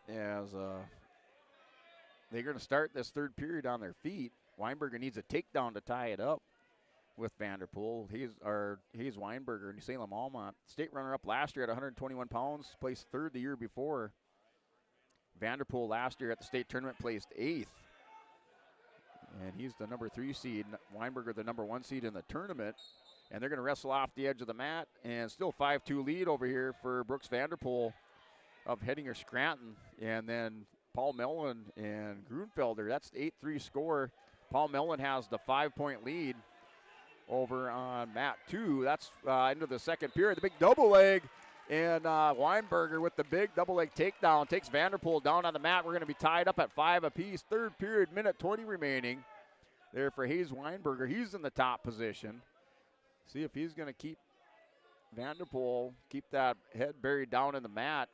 As they're going to start this third period on their feet. Weinberger needs a takedown to tie it up with Vanderpool. He's Weinberger and Salem Almont. State runner-up last year at 121 pounds, placed third the year before. Vanderpool last year at the state tournament placed 8th. And he's the number 3 seed. Weinberger the number 1 seed in the tournament. And they're going to wrestle off the edge of the mat. And still 5-2 lead over here for Brooks Vanderpool of Hettinger Scranton. And then Paul Mellon and Grunfelder. That's the 8-3 score. Paul Mellon has the 5-point lead over on mat 2. That's into the second period. The big double leg. And Weinberger with the big double leg takedown takes Vanderpool down on the mat. We're going to be tied up at 5 apiece. Third period, minute 20 remaining. There for Hayes Weinberger. He's in the top position. See if he's going to keep Vanderpool, keep that head buried down in the mat.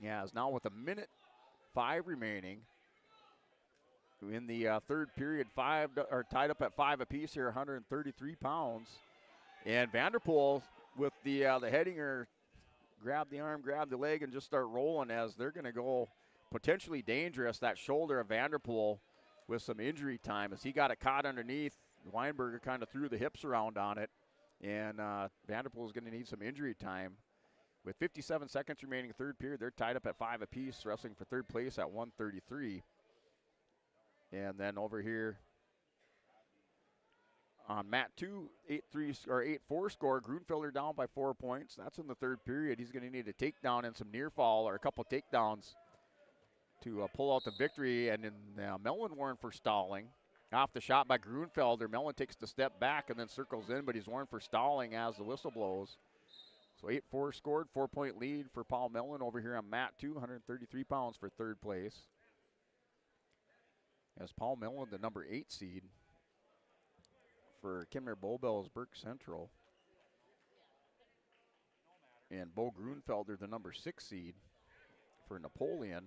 Yeah, it's now with a minute 5 remaining. In the third period, tied up at 5 apiece here, 133 pounds. And Vanderpool with the Hettinger grab the arm, grab the leg, and just start rolling as they're going to go potentially dangerous. That shoulder of Vanderpool with some injury time as he got it caught underneath. Weinberger kind of threw the hips around on it, and Vanderpool is going to need some injury time. With 57 seconds remaining third period, they're tied up at 5 apiece, wrestling for third place at 133. And then over here on mat 2, 8-4 score. Grunfelder down by 4 points. That's in the third period. He's going to need a takedown and some near fall or a couple takedowns to pull out the victory. And then Mellon warned for stalling. Off the shot by Grunfelder. Mellon takes the step back and then circles in, but he's warned for stalling as the whistle blows. So 8-4 scored, 4-point lead for Paul Mellon over here on mat 2, 133 pounds for third place. As Paul Mellon, the number 8 seed for Kimmer Bobel's Burke Central. And Bo Grunfelder, the number 6 seed for Napoleon.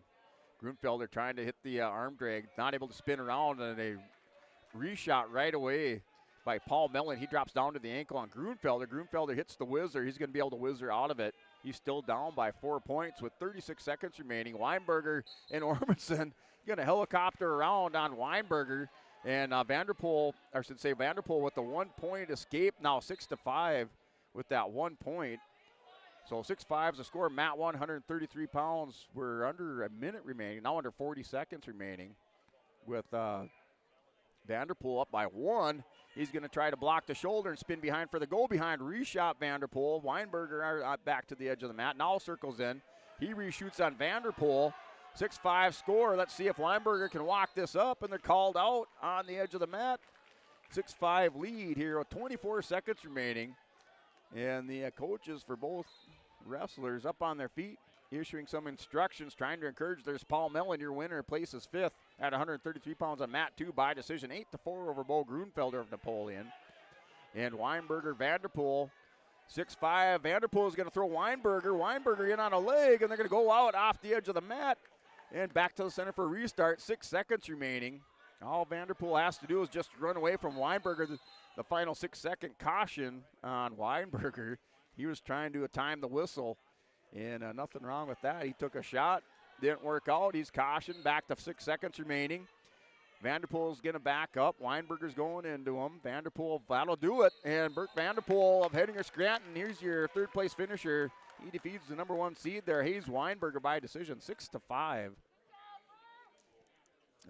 Grunfelder trying to hit the arm drag, not able to spin around, and a reshot right away by Paul Mellon. He drops down to the ankle on Grunfelder. Grunfelder hits the whizzer. He's going to be able to whizzer out of it. He's still down by 4 points with 36 seconds remaining. Weinberger and Ormanson going to helicopter around on Weinberger. And Vanderpool with the 1 point escape, now 6-5 with that 1 point. So 6-5 is the score. Mat 133 pounds. We're under a minute remaining, now under 40 seconds remaining with Vanderpool up by 1. He's going to try to block the shoulder and spin behind for the goal behind. Reshot Vanderpool. Weinberger back to the edge of the mat. Now circles in. He reshoots on Vanderpool. 6-5 score. Let's see if Weinberger can walk this up, and they're called out on the edge of the mat. 6-5 lead here with 24 seconds remaining. And the coaches for both wrestlers up on their feet, issuing some instructions, trying to encourage. There's Paul Mellon, your winner, places 5th at 133 pounds on mat 2 by decision. 8-4 over Bo Grunfelder of Napoleon. And Weinberger, Vanderpool, 6-5. Vanderpool is going to throw Weinberger. Weinberger in on a leg, and they're going to go out off the edge of the mat. And back to the center for a restart. 6 seconds remaining. All Vanderpool has to do is just run away from Weinberger. The final 6-second caution on Weinberger. He was trying to time the whistle, and nothing wrong with that. He took a shot, didn't work out. He's cautioned, back to 6 seconds remaining. Vanderpool's going to back up. Weinberger's going into him. Vanderpool, that'll do it. And Burt Vanderpool of Hettinger Scranton, here's your third place finisher. He defeats the number 1 seed there, Hayes Weinberger, by decision, 6-5.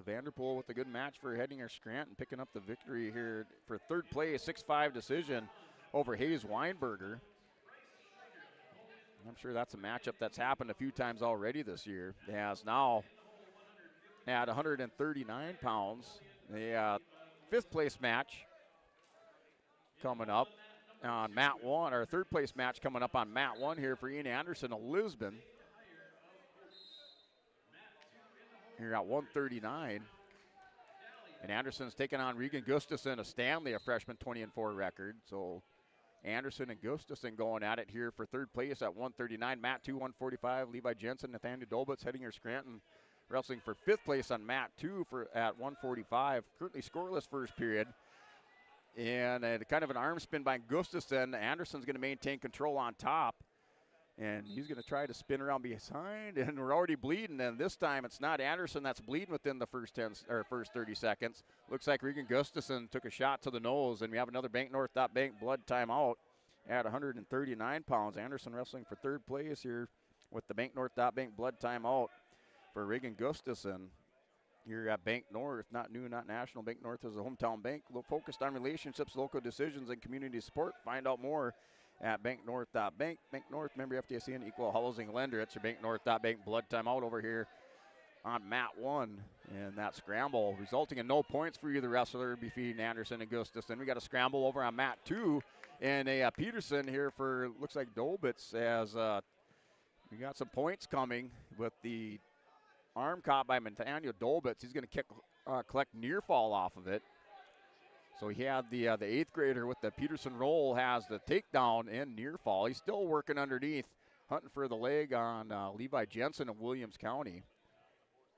Vanderpool with a good match for Hettinger Scranton, picking up the victory here for third place, 6-5 decision over Hayes Weinberger. I'm sure that's a matchup that's happened a few times already this year. It has now at 139 pounds. The 5th place match coming up on mat 1, or third place match coming up on mat 1 here for Ian Anderson of Lisbon. Here at 139. And Anderson's taking on Regan Gustafson, a Stanley, a freshman 20-4 record. So Anderson and Gustafson going at it here for third place at 139. Mat 2, 145. Levi Jensen, Nathaniel Dolbitz, Hettinger Scranton wrestling for fifth place on mat 2 at 145. Currently scoreless first period. And kind of an arm spin by Gustafson. Anderson's going to maintain control on top. And he's going to try to spin around behind, and we're already bleeding. And this time it's not Anderson that's bleeding within the first 30 seconds. Looks like Regan Gustafson took a shot to the nose, and we have another Bank North Bank blood timeout at 139 pounds. Anderson wrestling for third place here with the Bank North Bank blood timeout for Regan Gustafson. Here at Bank North, not new, not national. Bank North is a hometown bank focused on relationships, local decisions, and community support. Find out more at banknorth.bank. Bank North, member FDIC and equal housing lender. It's your Bank North.bank blood timeout over here on mat 1. And that scramble resulting in no points for either wrestler between Anderson and Gustafson. We got a scramble over on mat 2. And a Peterson here for, looks like Dolbitz, as we got some points coming with the arm caught by Nathaniel Dolbitz. He's going to collect near fall off of it. So he had the 8th grader with the Peterson roll has the takedown and near fall. He's still working underneath, hunting for the leg on Levi Jensen of Williams County.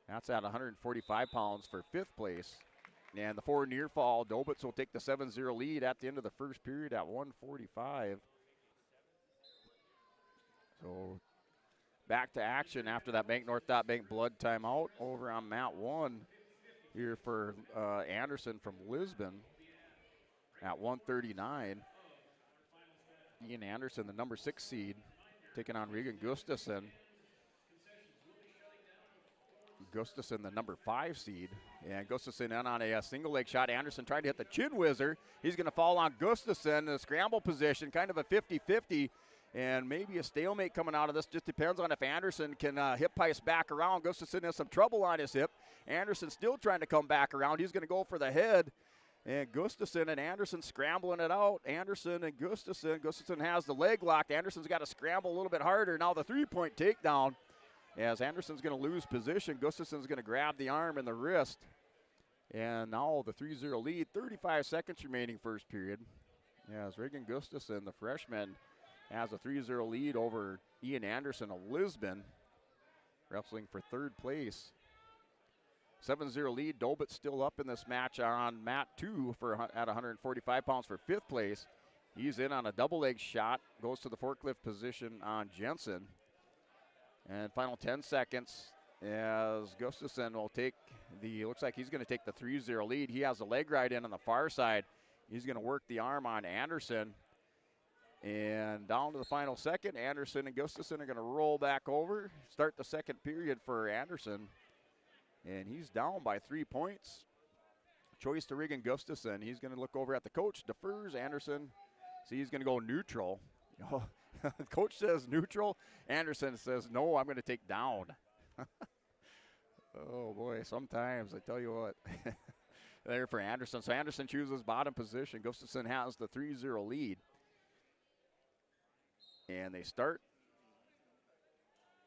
That's at 145 pounds for 5th place. And the 4 near fall, Dolbitz will take the 7-0 lead at the end of the first period at 145. So back to action after that Bank North Bank blood timeout over on mat 1 here for Anderson from Lisbon at 139. Ian Anderson, the number 6 seed, taking on Regan Gustafson. Gustafson, the number 5 seed. And Gustafson in on a single leg shot. Anderson tried to hit the chin whizzer. He's going to fall on Gustafson. The scramble position, kind of a 50-50. And maybe a stalemate coming out of this. Just depends on if Anderson can hip heist back around. Gustafson has some trouble on his hip. Anderson still trying to come back around. He's going to go for the head. And Gustafson and Anderson scrambling it out. Anderson and Gustafson. Gustafson has the leg locked. Anderson's got to scramble a little bit harder. Now the 3-point takedown. As Anderson's going to lose position, Gustafson's going to grab the arm and the wrist. And now the 3-0 lead. 35 seconds remaining first period. As Regan Gustafson, the freshman, has a 3-0 lead over Ian Anderson of Lisbon, wrestling for third place. 7-0 lead. Dolbitz still up in this match on mat 2 at 145 pounds for 5th place. He's in on a double leg shot. Goes to the forklift position on Jensen. And final 10 seconds as Gustafson will take looks like he's going to take the 3-0 lead. He has a leg right in on the far side. He's going to work the arm on Anderson. And down to the final second, Anderson and Gustafson are going to roll back over. Start the second period for Anderson. And he's down by 3 points. Choice to Regan Gustafson. He's going to look over at the coach, defers Anderson. See, he's going to go neutral. Coach says neutral. Anderson says, no, I'm going to take down. Oh, boy, sometimes, I tell you what. There for Anderson. So Anderson chooses bottom position. Gustafson has the 3-0 lead. And they start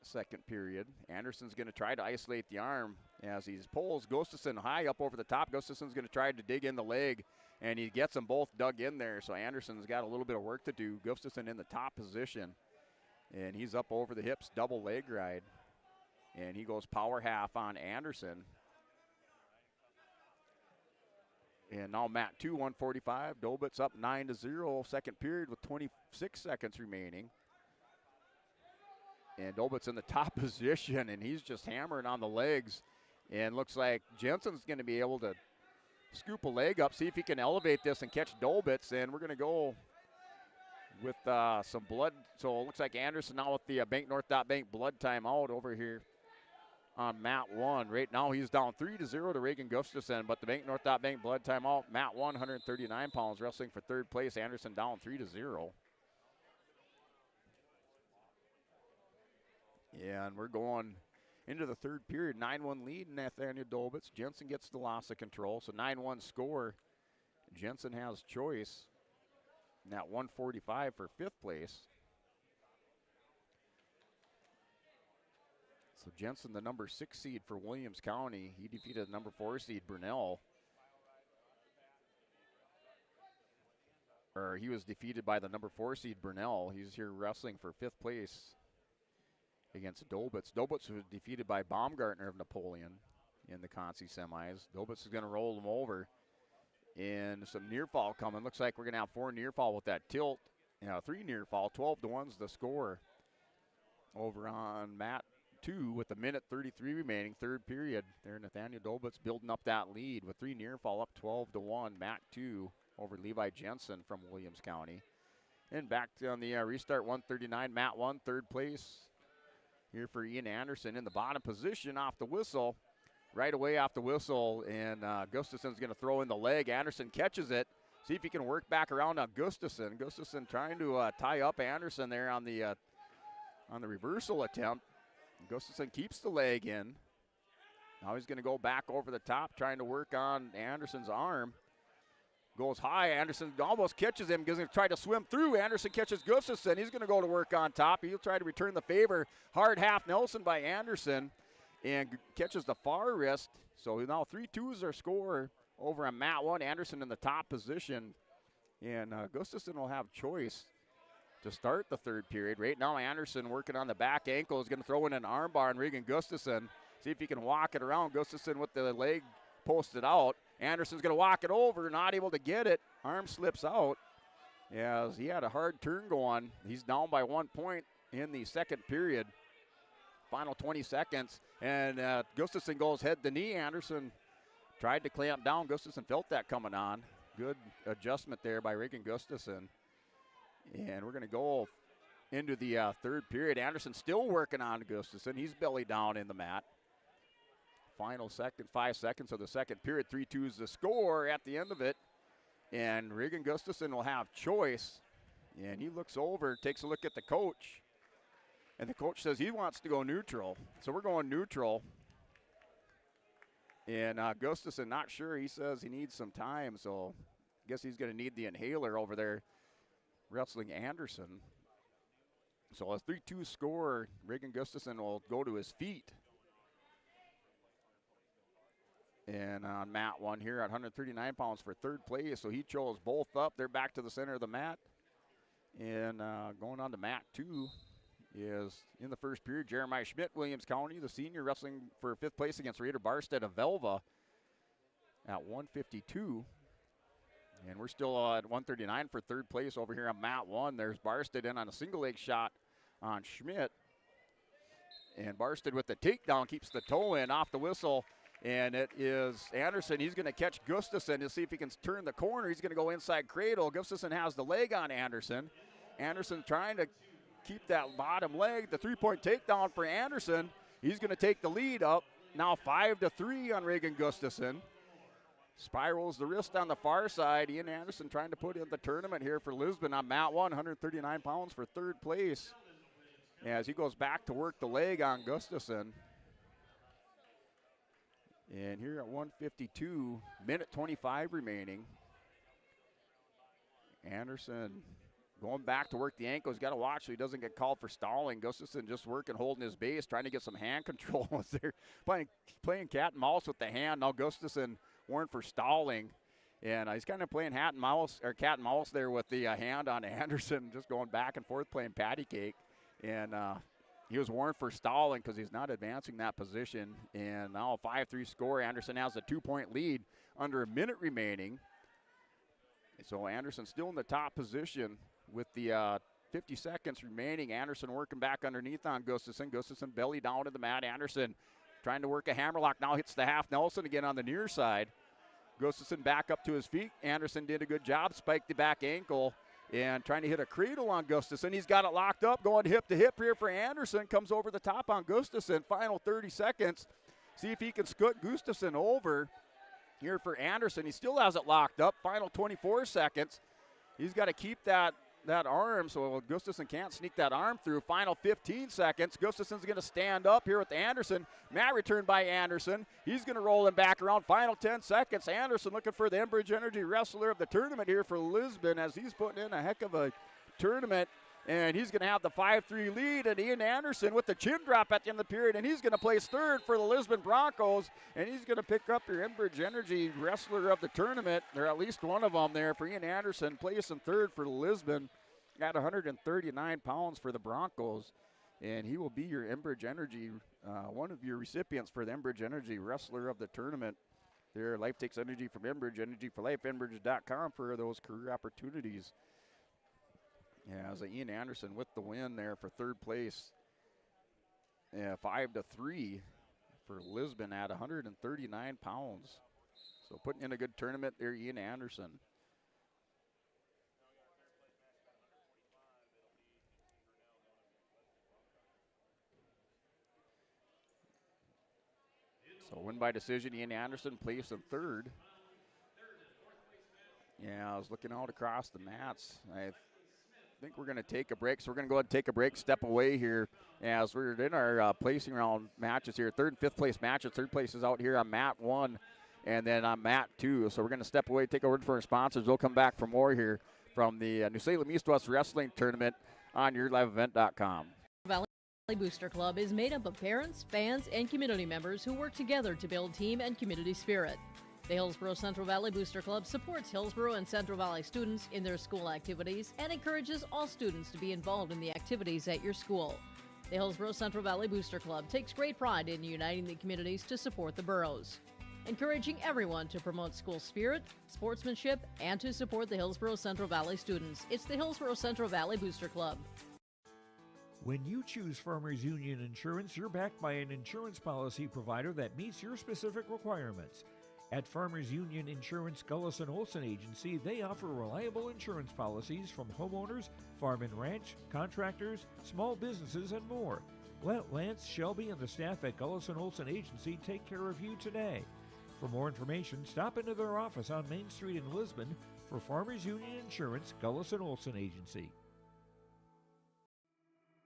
second period. Anderson's going to try to isolate the arm as he pulls Gustafson high up over the top. Gustafson's going to try to dig in the leg, and he gets them both dug in there. So Anderson's got a little bit of work to do. Gustafson in the top position, and he's up over the hips, double leg ride. And he goes power half on Anderson. And now mat 2, 145. Dolbitz up 9-0, second period with 26 seconds remaining. And Dolbitz in the top position, and he's just hammering on the legs. And looks like Jensen's going to be able to scoop a leg up, see if he can elevate this and catch Dolbitz. And we're going to go with some blood. So it looks like Anderson now with the Bank North Bank blood timeout over here on mat 1. Right now he's down 3-0 to Regan Gustafson, but the Bank North Bank blood timeout, mat 1, 139 pounds, wrestling for third place. Anderson down 3-0. Yeah, and we're going into the third period. 9-1 lead, Nathaniel Dolbitz. Jensen gets the loss of control, so 9-1 score. Jensen has choice. And at 145 for 5th place. So Jensen, the number 6 seed for Williams County. He defeated the number 4 seed, Brunel. he was defeated by the number 4 seed Burnell. He's here wrestling for 5th place against Dobitz. Dobitz was defeated by Baumgartner of Napoleon in the Consi semis. Dobitz is going to roll him over. And some near fall coming. Looks like we're going to have 4 near fall with that tilt. 3 near fall. 12-1's the score over on mat 2 with a minute 33 remaining, 3rd period. There, Nathaniel Dobitz building up that lead with 3 near fall up 12-1. Mat 2 over Levi Jensen from Williams County. And back on the restart, 139, mat 1, 3rd place. Here for Ian Anderson in the bottom position off the whistle. Right away off the whistle, and Gustafson's going to throw in the leg. Anderson catches it. See if he can work back around on Gustafson. Gustafson trying to tie up Anderson there on the reversal attempt. Gustafson keeps the leg in. Now he's going to go back over the top, trying to work on Anderson's arm. Goes high. Anderson almost catches him. Going to try to swim through. Anderson catches Gustafson. He's going to go to work on top. He'll try to return the favor. Hard half Nelson by Anderson. And catches the far wrist. So now 3-2 are score over on mat 1. Anderson in the top position. And Gustafson will have choice to start the 3rd period. Right now, Anderson working on the back ankle is going to throw in an arm bar on Regan Gustafson. See if he can walk it around. Gustafson with the leg posted out. Anderson's going to walk it over, not able to get it. Arm slips out as he had a hard turn going. He's down by 1 point in the 2nd period. Final 20 seconds, and Gustafson goes head to knee. Anderson tried to clamp down. Gustafson felt that coming on. Good adjustment there by Reagan Gustafson. And we're going to go into the 3rd period. Anderson still working on Gustafson. He's belly down in the mat. Final 5 seconds of the 2nd period. 3-2 is the score at the end of it. And Reagan Gustafson will have choice. And he looks over, takes a look at the coach. And the coach says he wants to go neutral. So we're going neutral. And Gustafson not sure. He says he needs some time. So I guess he's going to need the inhaler over there wrestling Anderson. So a 3-2 score. Reagan Gustafson will go to his feet. And on mat 1 here at 139 pounds for 3rd place. So he chose both up. They're back to the center of the mat. And going on to mat 2 is in the 1st period, Jeremiah Schmidt, Williams County, the senior, wrestling for 5th place against Raider Barstead of Velva at 152. And we're still at 139 for 3rd place over here on mat 1. There's Barstead in on a single leg shot on Schmidt. And Barstead with the takedown keeps the toe in off the whistle. And it is Anderson. He's going to catch Gustafson to see if he can turn the corner. He's going to go inside cradle. Gustafson has the leg on Anderson. Anderson trying to keep that bottom leg. The 3-point takedown for Anderson. He's going to take the lead up. Now 5-3 on Reagan Gustafson. Spirals the wrist on the far side. Ian Anderson trying to put in the tournament here for Lisbon on mat 1, 139 pounds for 3rd place. As he goes back to work the leg on Gustafson. And here at 152, minute 25 remaining. Anderson going back to work the ankle. He's got to watch so he doesn't get called for stalling. Gustafson just working, holding his base, trying to get some hand control. They're playing cat and mouse with the hand. Now Gustafson warned for stalling. And he's kind of playing cat and mouse there with the hand on Anderson, just going back and forth playing patty cake. And he was warned for stalling because he's not advancing that position. And now a 5-3 score. Anderson has a 2-point lead under a minute remaining. So Anderson still in the top position with the 50 seconds remaining. Anderson working back underneath on Gustafson. Gustafson belly down to the mat. Anderson trying to work a hammerlock. Now hits the half Nelson again on the near side. Gustafson back up to his feet. Anderson did a good job. Spiked the back ankle. And trying to hit a cradle on Gustafson. He's got it locked up, going hip to hip here for Anderson. Comes over the top on Gustafson. Final 30 seconds. See if he can scoot Gustafson over here for Anderson. He still has it locked up. Final 24 seconds. He's got to keep that arm so Gustafson can't sneak that arm through. Final 15 seconds. Gustafson's going to stand up here with Anderson. Mat return by Anderson. He's going to roll him back around. Final 10 seconds. Anderson looking for the Enbridge Energy Wrestler of the tournament here for Lisbon as he's putting in a heck of a tournament. And he's going to have the 5-3 lead, and Ian Anderson with the chin drop at the end of the period, and he's going to place third for the Lisbon Broncos, and he's going to pick up your Enbridge Energy Wrestler of the Tournament, or at least one of them there for Ian Anderson, placing third for Lisbon at 139 pounds for the Broncos, and he will be your Enbridge Energy, one of your recipients for the Enbridge Energy Wrestler of the Tournament. There, Life takes energy from Enbridge, energy for life, enbridge.com for those career opportunities. Yeah, as Ian Anderson with the win there for third place. 5-3 for Lisbon at 139 pounds. So putting in a good tournament there, Ian Anderson. So win by decision, Ian Anderson placed in third. Yeah, I was looking out across the mats. I think we're going to take a break, so we're going to go ahead and take a break, step away here as we're in our placing round matches here. Third and fifth place matches. Third place is out here on mat 1 and then on mat 2. So we're going to step away, take a word for our sponsors. We'll come back for more here from the New Salem East-West Wrestling Tournament on YourLiveEvent.com. Valley Booster Club is made up of parents, fans, and community members who work together to build team and community spirit. The Hillsborough Central Valley Booster Club supports Hillsborough and Central Valley students in their school activities and encourages all students to be involved in the activities at your school. The Hillsborough Central Valley Booster Club takes great pride in uniting the communities to support the boroughs, encouraging everyone to promote school spirit, sportsmanship, and to support the Hillsborough Central Valley students. It's the Hillsborough Central Valley Booster Club. When you choose Farmers Union Insurance, you're backed by an insurance policy provider that meets your specific requirements. At Farmers Union Insurance Gullis & Olson Agency, they offer reliable insurance policies from homeowners, farm and ranch, contractors, small businesses, and more. Let Lance, Shelby, and the staff at Gullis & Olson Agency take care of you today. For more information, stop into their office on Main Street in Lisbon for Farmers Union Insurance Gullis & Olson Agency.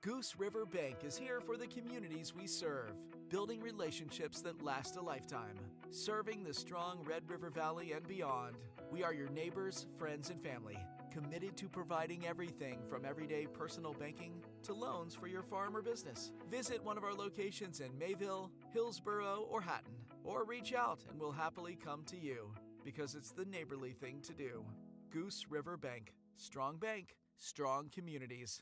Goose River Bank is here for the communities we serve, building relationships that last a lifetime. Serving the strong Red River Valley and beyond, we are your neighbors, friends, and family, committed to providing everything from everyday personal banking to loans for your farm or business. Visit one of our locations in Mayville, Hillsborough, or Hatton, or reach out and we'll happily come to you, because it's the neighborly thing to do. Goose River Bank. Strong bank, strong communities.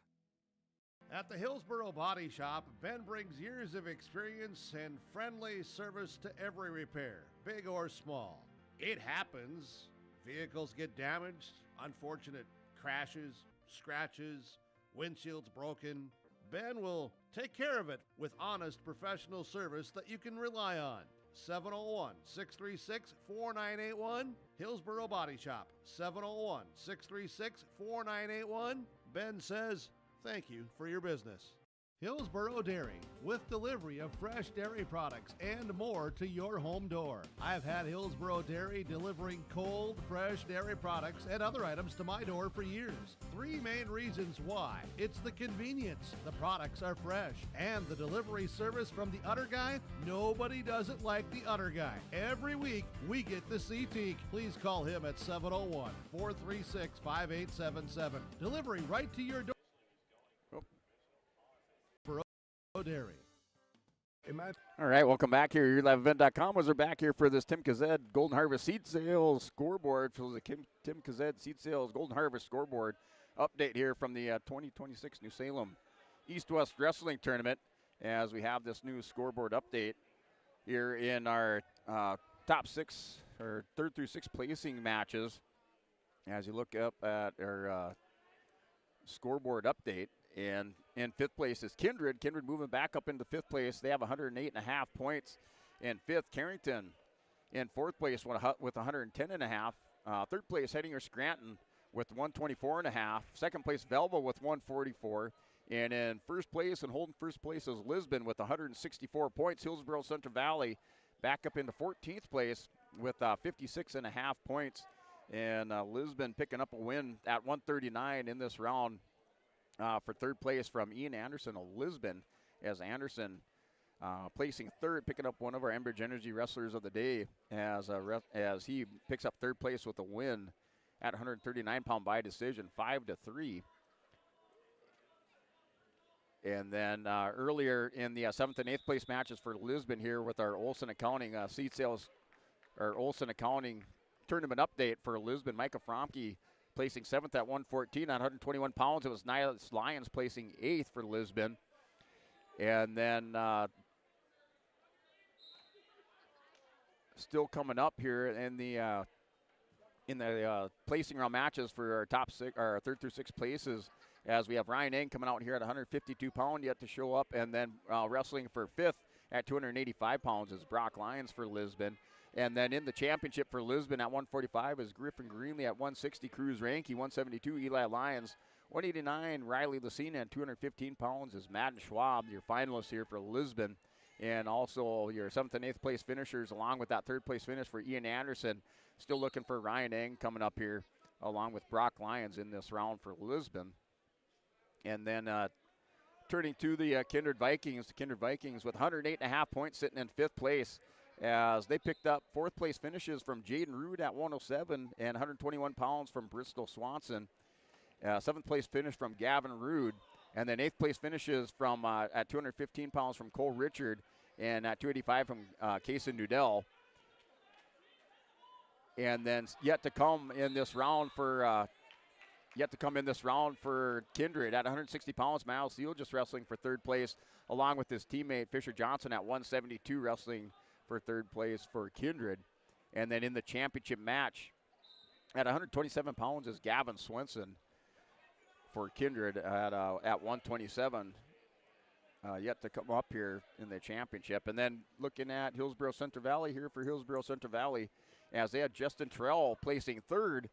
At the Hillsborough Body Shop, Ben brings years of experience and friendly service to every repair, big or small. It happens. Vehicles get damaged, unfortunate crashes, scratches, windshields broken. Ben will take care of it with honest professional service that you can rely on. 701-636-4981, Hillsborough Body Shop, 701-636-4981. Ben says, thank you for your business. Hillsborough Dairy, with delivery of fresh dairy products and more to your home door. I've had Hillsborough Dairy delivering cold, fresh dairy products and other items to my door for years. 3 main reasons why. It's the convenience, the products are fresh, and the delivery service from the Udder Guy. Nobody does it like the Udder Guy. Every week, we get the CT. Please call him at 701-436-5877. Delivery right to your door. Dairy. All right, welcome back here. YourLiveEvent.com. We're back here for this Tim Kazed Golden Harvest Seed Sales scoreboard for the Tim Kazed Seed Sales Golden Harvest scoreboard update here from the 2026 New Salem East-West Wrestling Tournament, as we have this new scoreboard update here in our top 6 or 3rd through 6th placing matches. As you look up at our scoreboard update, and in 5th place is Kindred. Kindred moving back up into 5th place. They have 108.5 points in 5th. Carrington in 4th place with 110.5. 3rd place, Hettinger Scranton with 124.5. 2nd place, Velva with 144. And in 1st place and holding 1st place is Lisbon with 164 points. Hillsborough Central Valley back up into 14th place with 56.5 points. And Lisbon picking up a win at 139 in this round. For 3rd place from Ian Anderson of Lisbon, as Anderson placing 3rd, picking up one of our Enbridge Energy Wrestlers of the Day as he picks up 3rd place with a win at 139-pound by decision, 5-3. And then earlier in the 7th and 8th place matches for Lisbon here with our Olson Accounting seed sales, or Olson Accounting tournament update for Lisbon. Micah Fromke placing 7th at 114 on 121 pounds. It was Nihilus Lyons placing 8th for Lisbon. And then still coming up here in the placing round matches for our top six, our 3rd through 6th places, as we have Ryan Eng coming out here at 152 pound yet to show up, and then wrestling for 5th at 285 pounds is Brock Lyons for Lisbon. And then in the championship for Lisbon at 145 is Griffin Greenlee at 160, Cruz Ranke 172, Eli Lyons 189, Riley Lucina, and 215 pounds is Madden Schwab, your finalists here for Lisbon. And also your 7th and 8th place finishers, along with that 3rd place finish for Ian Anderson. Still looking for Ryan Eng coming up here, along with Brock Lyons in this round for Lisbon. And then turning to the Kindred Vikings, with 108.5 points sitting in 5th place, as they picked up 4th place finishes from Jaden Rude at 107 and 121 pounds from Bristol Swanson. 7th place finish from Gavin Rude. And then 8th place finishes from at 215 pounds from Cole Richard, and at 285 from Kason Nudell. And then yet to come in this round for Kindred at 160 pounds, Miles Seal just wrestling for 3rd place, along with his teammate Fisher Johnson at 172 wrestling for 3rd place for Kindred. And then in the championship match at 127 pounds is Gavin Swenson for Kindred at 127, yet to come up here in the championship. And then looking at Hillsborough Central Valley here for Hillsborough Central Valley, as they had Justin Terrell placing 3rd,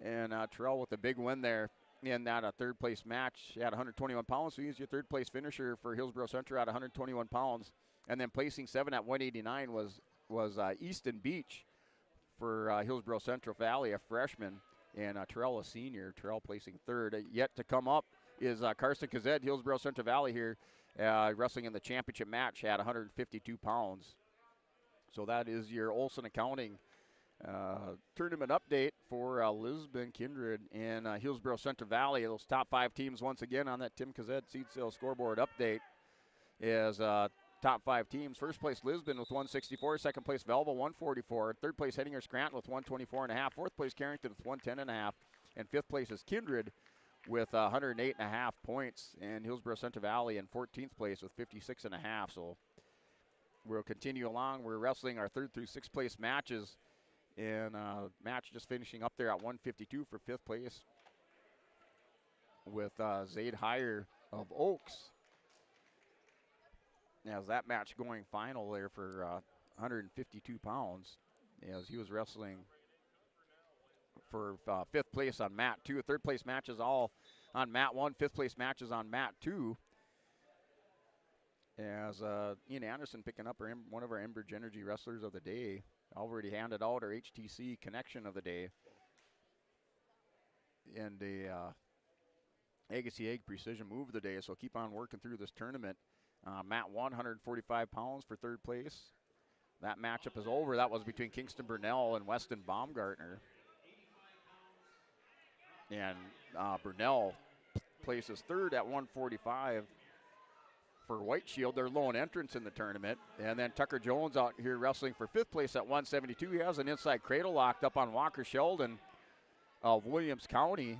and Terrell with a big win there in that 3rd place match at 121 pounds. So he's your 3rd place finisher for Hillsborough Central at 121 pounds. And then placing 7 at 189 was Easton Beach for Hillsborough Central Valley, a freshman. And Terrell, a senior. Terrell placing 3rd. Yet to come up is Carson Kazed, Hillsborough Central Valley here, wrestling in the championship match at 152 pounds. So that is your Olson Accounting tournament update for Lisbon, Kindred, and Hillsborough Central Valley. Those top 5 teams once again on that Tim Kazed seed sales scoreboard update is top 5 teams. 1st place Lisbon with 164, 2nd place Velva 144, 3rd place Hettinger Scranton with 124.5, 4th place Carrington with 110.5, and 5th place is Kindred with 108.5 points, and Hillsborough Central Valley in 14th place with 56.5. So we'll continue along. We're wrestling our 3rd through 6th place matches, and match just finishing up there at 152 for 5th place with Zaid Heyer of Oaks. As that match going final there for 152 pounds, as he was wrestling for 5th place on mat 2. 3rd place matches all on mat 1, 5th place matches on mat 2. As Ian Anderson picking up one of our Enbridge Energy wrestlers of the day. Already handed out our HTC connection of the day. And the Agassi Egg Precision move of the day. So keep on working through this tournament. Mat 1, 145 pounds for 3rd place. That matchup is over. That was between Kingston Burnell and Weston Baumgartner. And Burnell places 3rd at 145 for White Shield. They're lone entrance in the tournament. And then Tucker Jones out here wrestling for 5th place at 172. He has an inside cradle locked up on Walker Sheldon of Williams County.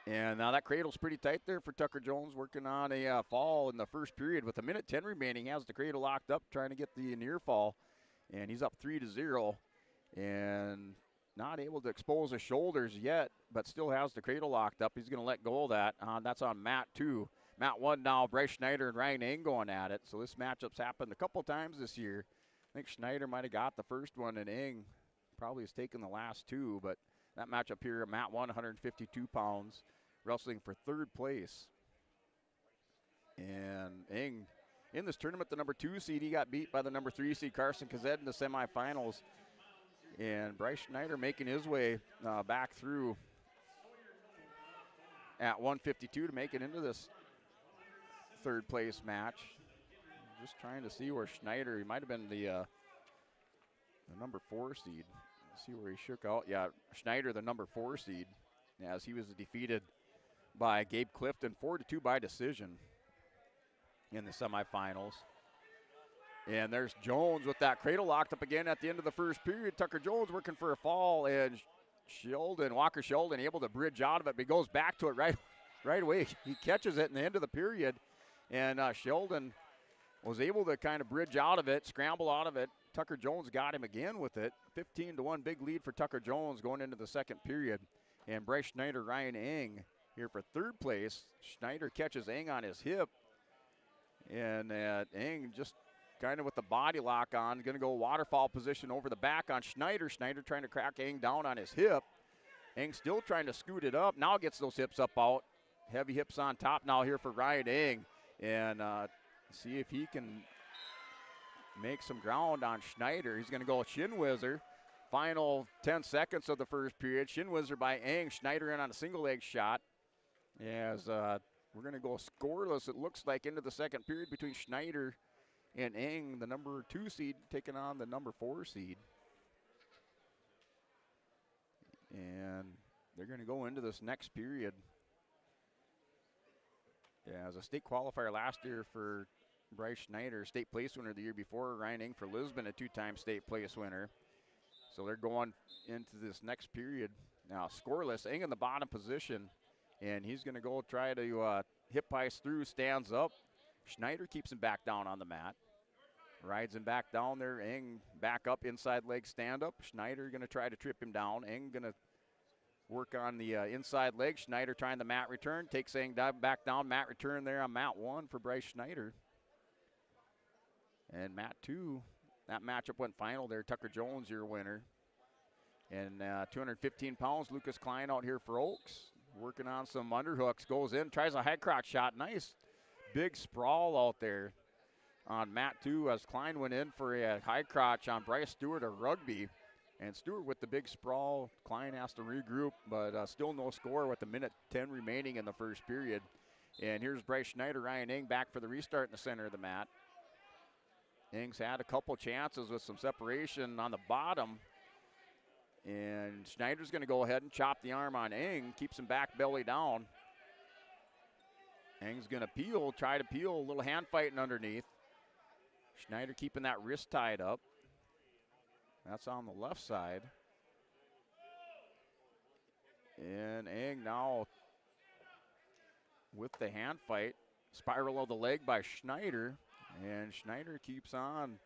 And now that cradle's pretty tight there for Tucker Jones, working on a fall in the first period. With 1:10 remaining, he has the cradle locked up, trying to get the near fall. And he's up 3-0 and not able to expose his shoulders yet, but still has the cradle locked up. He's going to let go of that. That's on mat 2. Mat 1 now, Bryce Schneider and Ryan Eng going at it. So this matchup's happened a couple times this year. I think Schneider might have got the first one, and Eng probably has taken the last 2, but that matchup here, mat 1, 152 pounds, wrestling for 3rd place. And Eng, in this tournament, the number 2 seed, he got beat by the number 3 seed, Carson Kazed, in the semifinals. And Bryce Schneider making his way back through at 152 to make it into this 3rd place match. Just trying to see where Schneider, he might have been the number 4 seed. See where he shook out. Yeah, Schneider, the number 4 seed, as he was defeated by Gabe Clifton, 4-2 by decision in the semifinals. And there's Jones with that cradle locked up again at the end of the first period. Tucker Jones working for a fall, and Walker Sheldon able to bridge out of it, but he goes back to it right away. He catches it in the end of the period, and Sheldon was able to kind of bridge out of it, scramble out of it. Tucker Jones got him again with it. 15-1 big lead for Tucker Jones going into the second period. And Bryce Schneider, Ryan Eng here for third place. Schneider catches Eng on his hip, and Eng just kind of with the body lock on, going to go waterfall position over the back on Schneider. Schneider trying to crack Eng down on his hip. Eng still trying to scoot it up. Now gets those hips up out. Heavy hips on top now here for Ryan Eng. And see if he can make some ground on Schneider. He's going to go Shin Whizzer. Final 10 seconds of the first period. Shin Whizzer by Eng. Schneider in on a single leg shot. As we're going to go scoreless, it looks like, into the second period between Schneider and Eng, the number 2 seed, taking on the number 4 seed. And they're going to go into this next period. Yeah, as a state qualifier last year for Bryce Schneider, state place winner the year before. Ryan Eng for Lisbon, a 2-time state place winner. So they're going into this next period now scoreless. Eng in the bottom position, and he's going to go try to hip ice through, stands up. Schneider keeps him back down on the mat. Rides him back down there. Eng back up, inside leg stand up. Schneider going to try to trip him down. Eng going to work on the inside leg. Schneider trying the mat return. Takes Eng back down. Mat return there on mat 1 for Bryce Schneider. And mat 2, that matchup went final there. Tucker Jones, your winner. And 215 pounds, Lucas Klein out here for Oaks. Working on some underhooks. Goes in, tries a high crotch shot. Nice big sprawl out there on mat 2 as Klein went in for a high crotch on Bryce Stewart of Rugby. And Stewart with the big sprawl. Klein has to regroup, but still no score with a minute 10 remaining in the first period. And here's Bryce Schneider, Ryan Eng back for the restart in the center of the mat. Eng's had a couple chances with some separation on the bottom. And Schneider's going to go ahead and chop the arm on Eng, keeps him back belly down. Eng's going to peel, try to peel, a little hand fighting underneath. Schneider keeping that wrist tied up. That's on the left side. And Eng now with the hand fight. Spiral of the leg by Schneider. And Schneider keeps on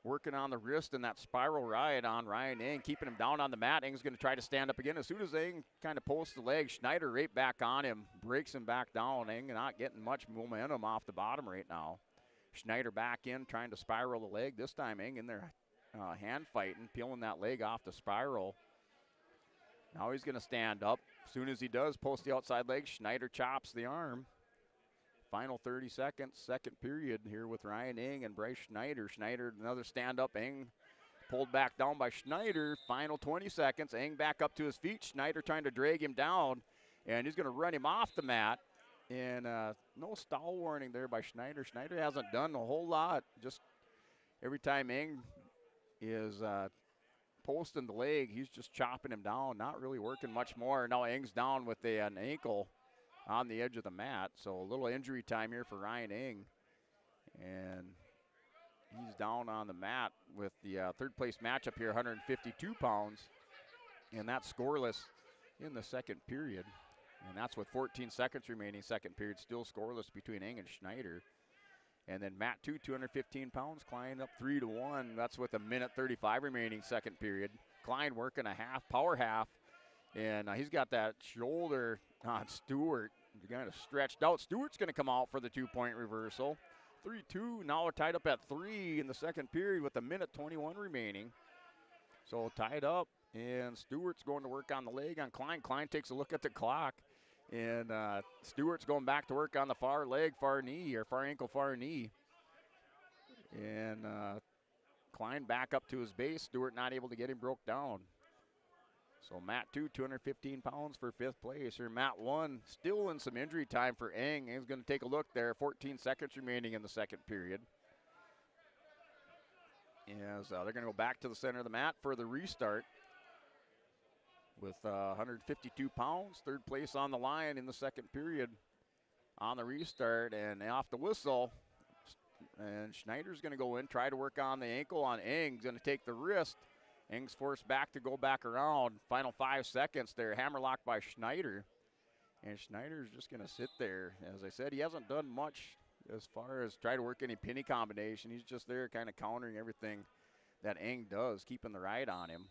working on the wrist and that spiral ride on Ryan Eng, keeping him down on the mat. Eng's going to try to stand up again. As soon as Eng kind of posts the leg, Schneider right back on him, breaks him back down. Eng not getting much momentum off the bottom right now. Schneider back in, trying to spiral the leg. This time Eng in there hand fighting, peeling that leg off the spiral. Now he's going to stand up. As soon as he does, post the outside leg, Schneider chops the arm. Final 30 seconds, second period here with Ryan Eng and Bryce Schneider. Schneider, another stand-up. Eng pulled back down by Schneider. Final 20 seconds. Eng back up to his feet. Schneider trying to drag him down, and he's going to run him off the mat. And no stall warning there by Schneider. Schneider hasn't done a whole lot. Just every time Eng is posting the leg, he's just chopping him down, not really working much more. Now Eng's down with an ankle on the edge of the mat, so a little injury time here for Ryan Eng. And he's down on the mat with the third place matchup here, 152 pounds. And that's scoreless in the second period. And that's with 14 seconds remaining, second period, still scoreless between Eng and Schneider. And then Matt 215 pounds, Klein up 3-1. That's with a minute 35 remaining, second period. Klein working a half, power half. And he's got that shoulder on Stewart. Kind of stretched out. Stewart's going to come out for the 2-point reversal. 3-2. Now we're tied up at 3 in the second period with a minute 21 remaining. So tied up. And Stewart's going to work on the leg on Klein. Klein takes a look at the clock. And Stewart's going back to work on the far leg, far knee, or far ankle, far knee. And Klein back up to his base. Stewart not able to get him broke down. So Matt 2, 215 pounds for fifth place. Or Matt 1, still in some injury time for Eng. Eng's going to take a look there. 14 seconds remaining in the second period. As they're going to go back to the center of the mat for the restart. with 152 pounds. Third place on the line in the second period on the restart. And off the whistle, and Schneider's going to go in, try to work on the ankle on Eng's, going to take the wrist. Eng's forced back to go back around. Final 5 seconds there, hammerlock by Schneider. And Schneider's just going to sit there. As I said, he hasn't done much as far as try to work any penny combination. He's just there kind of countering everything that Eng does, keeping the ride on him.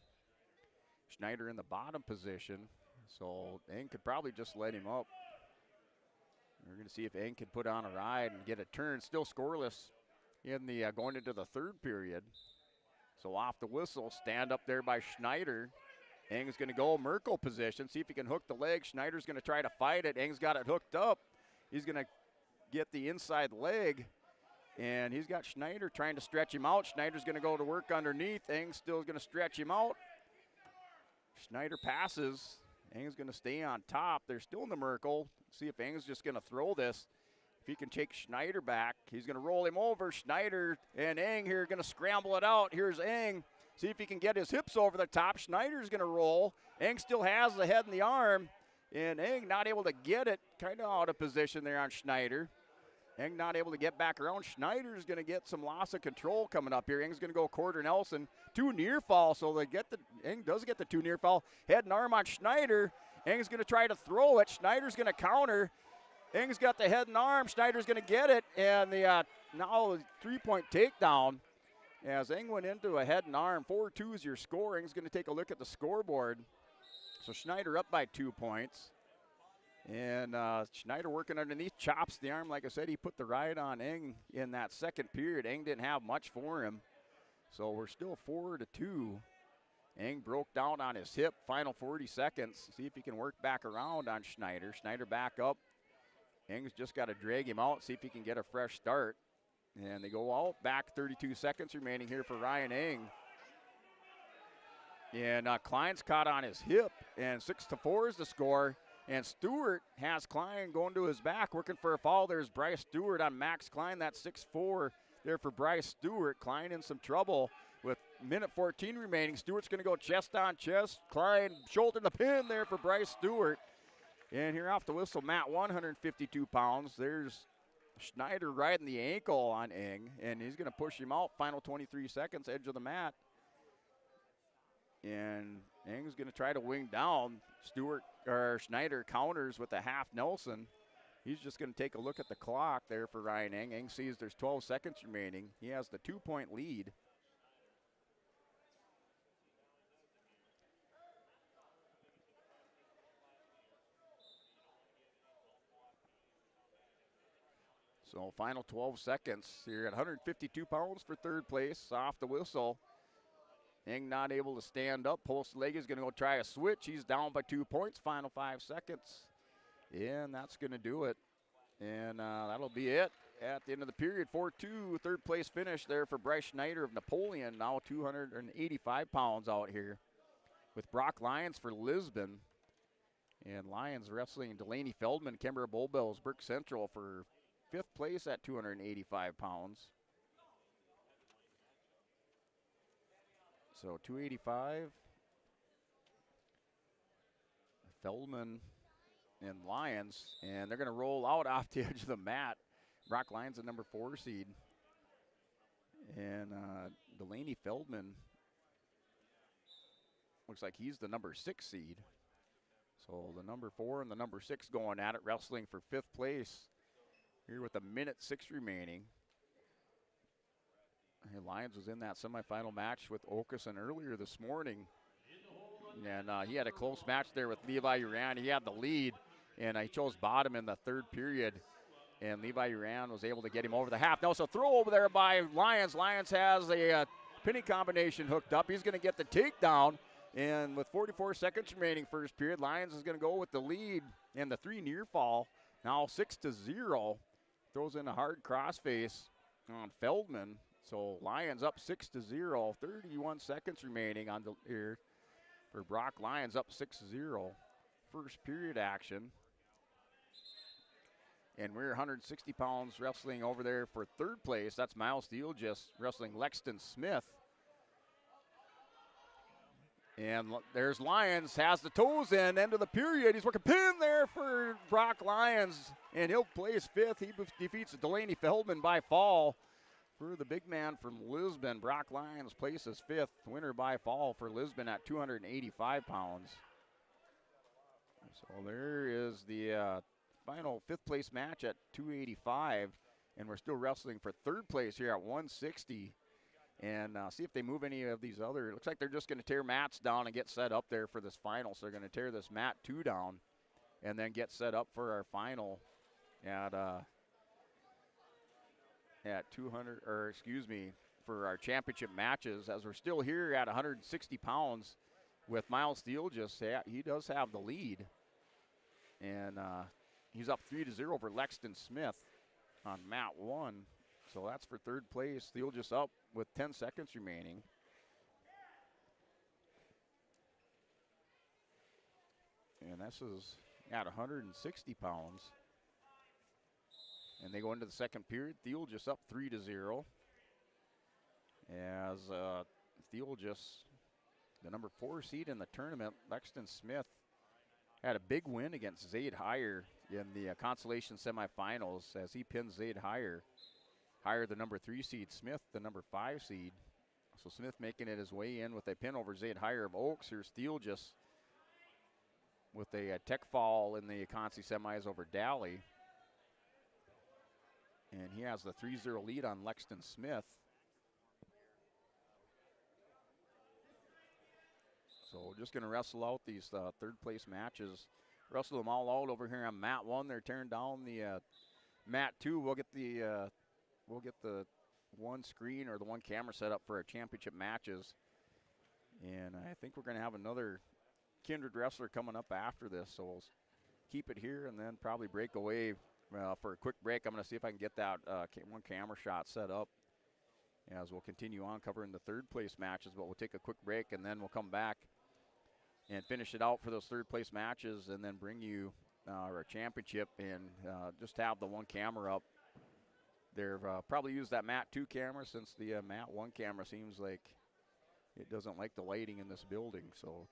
Schneider in the bottom position, so Eng could probably just let him up. We're going to see if Eng can put on a ride and get a turn. Still scoreless in the going into the third period. So off the whistle, stand up there by Schneider. Eng's going to go Merkel position, see if he can hook the leg. Schneider's going to try to fight it. Eng's got it hooked up. He's going to get the inside leg, and he's got Schneider trying to stretch him out. Schneider's going to go to work underneath. Eng's still going to stretch him out. Schneider passes. Eng's going to stay on top. They're still in the Merkel. See if Eng's just going to throw this. If he can take Schneider back, he's going to roll him over. Schneider and Eng here are going to scramble it out. Here's Eng. See if he can get his hips over the top. Schneider's going to roll. Eng still has the head and the arm. And Eng not able to get it. Kind of out of position there on Schneider. Eng not able to get back around. Schneider's going to get some loss of control coming up here. Eng's going to go quarter Nelson. 2 near fall, so they get the Eng does get the 2 near fall. Head and arm on Schneider. Eng's going to try to throw it. Schneider's going to counter. Eng's got the head and arm. Schneider's going to get it, and the now 3-point takedown. As Eng went into a head and arm, 4-2 is your score. Eng's going to take a look at the scoreboard. So Schneider up by 2 points. And Schneider working underneath, chops the arm. Like I said, he put the ride on Eng in that second period. Eng didn't have much for him. So we're still 4-2. Eng broke down on his hip, final 40 seconds. See if he can work back around on Schneider. Schneider back up. Eng's just got to drag him out, see if he can get a fresh start. And they go out, back 32 seconds remaining here for Ryan Eng. And Klein's caught on his hip, and 6-4 is the score. And Stewart has Klein going to his back, working for a foul. There's Bryce Stewart on Max Klein. That's 6-4 there for Bryce Stewart. Klein in some trouble with minute 14 remaining. Stewart's going to go chest on chest. Klein shoulder the pin there for Bryce Stewart. And here off the whistle, Matt, 152 pounds. There's Schneider riding the ankle on Eng, and he's going to push him out. Final 23 seconds, edge of the mat. And Eng's going to try to wing down. Schneider counters with a half Nelson. He's just going to take a look at the clock there for Ryan Eng. Eng sees there's 12 seconds remaining. He has the 2-point lead. So final 12 seconds here at 152 pounds for third place. Off the whistle. Eng not able to stand up. Post leg is going to go try a switch. He's down by 2 points. Final 5 seconds. And that's going to do it. And that'll be it at the end of the period. 4-2, third place finish there for Bryce Schneider of Napoleon. Now 285 pounds out here with Brock Lyons for Lisbon. And Lyons wrestling Delaney Feldman, Kemper Bullbells, Burke Central for 5th place at 285 pounds. So 285. Feldman and Lyons, and they're going to roll out off the edge of the mat. Brock Lyons, the number 4 seed. And Delaney Feldman looks like he's the number 6 seed. So the number 4 and the number 6 going at it, wrestling for 5th place here with 1:06 remaining. And Lyons was in that semifinal match with Okeson earlier this morning. And he had a close match there with Levi Uran. He had the lead, and he chose bottom in the third period. And Levi Uran was able to get him over the half. Now, so throw over there by Lyons. Lyons has a penny combination hooked up. He's going to get the takedown. And with 44 seconds remaining first period, Lyons is going to go with the lead and the 3 near fall. Now 6-0. Throws in a hard crossface on Feldman. So Lyons up 6-0. 31 seconds remaining on the here for Brock Lyons, up 6-0. First period action. And we're 160 pounds wrestling over there for third place. That's Miles Steele just wrestling Lexton Smith. And there's Lyons, has the toes in, end of the period. He's working pin there for Brock Lyons, and he'll place fifth. He defeats Delaney Feldman by fall. For the big man from Lisbon, Brock Lyons places fifth, winner by fall for Lisbon at 285 pounds. So there is the final fifth place match at 285, and we're still wrestling for third place here at 160. And see if they move any of these other. It looks like they're just going to tear mats down and get set up there for this final. So they're going to tear this mat 2 down and then get set up for our final at 200, or excuse me, for our championship matches, as we're still here at 160 pounds with Miles Thielgis. He does have the lead. And he's up 3-0 over Lexton Smith on mat 1. So that's for third place. Thielgis up with 10 seconds remaining. And this is at 160 pounds. And they go into the second period. Thielgis up 3-0. As Thielgis, the number 4 seed in the tournament, Lexton Smith, had a big win against Zaid Heyer in the Consolation semifinals as he pinned Zaid Heyer. Heyer, the number 3 seed, Smith, the number 5 seed. So Smith making it his way in with a pin over Zaid Heyer of Oaks. Here's Thielgis with a tech fall in the Consi semis over Daly. And he has the 3-0 lead on Lexton Smith. So we're just going to wrestle out these third place matches. Wrestle them all out over here on mat 1. They're tearing down the mat 2. We'll get the one screen or the one camera set up for our championship matches. And I think we're going to have another Kindred wrestler coming up after this. So we'll keep it here and then probably break away for a quick break. I'm going to see if I can get that one camera shot set up as we'll continue on covering the third place matches. But we'll take a quick break and then we'll come back and finish it out for those third place matches and then bring you our championship and just have the one camera up. They've probably used that mat 2 camera since the mat 1 camera seems like it doesn't like the lighting in this building. So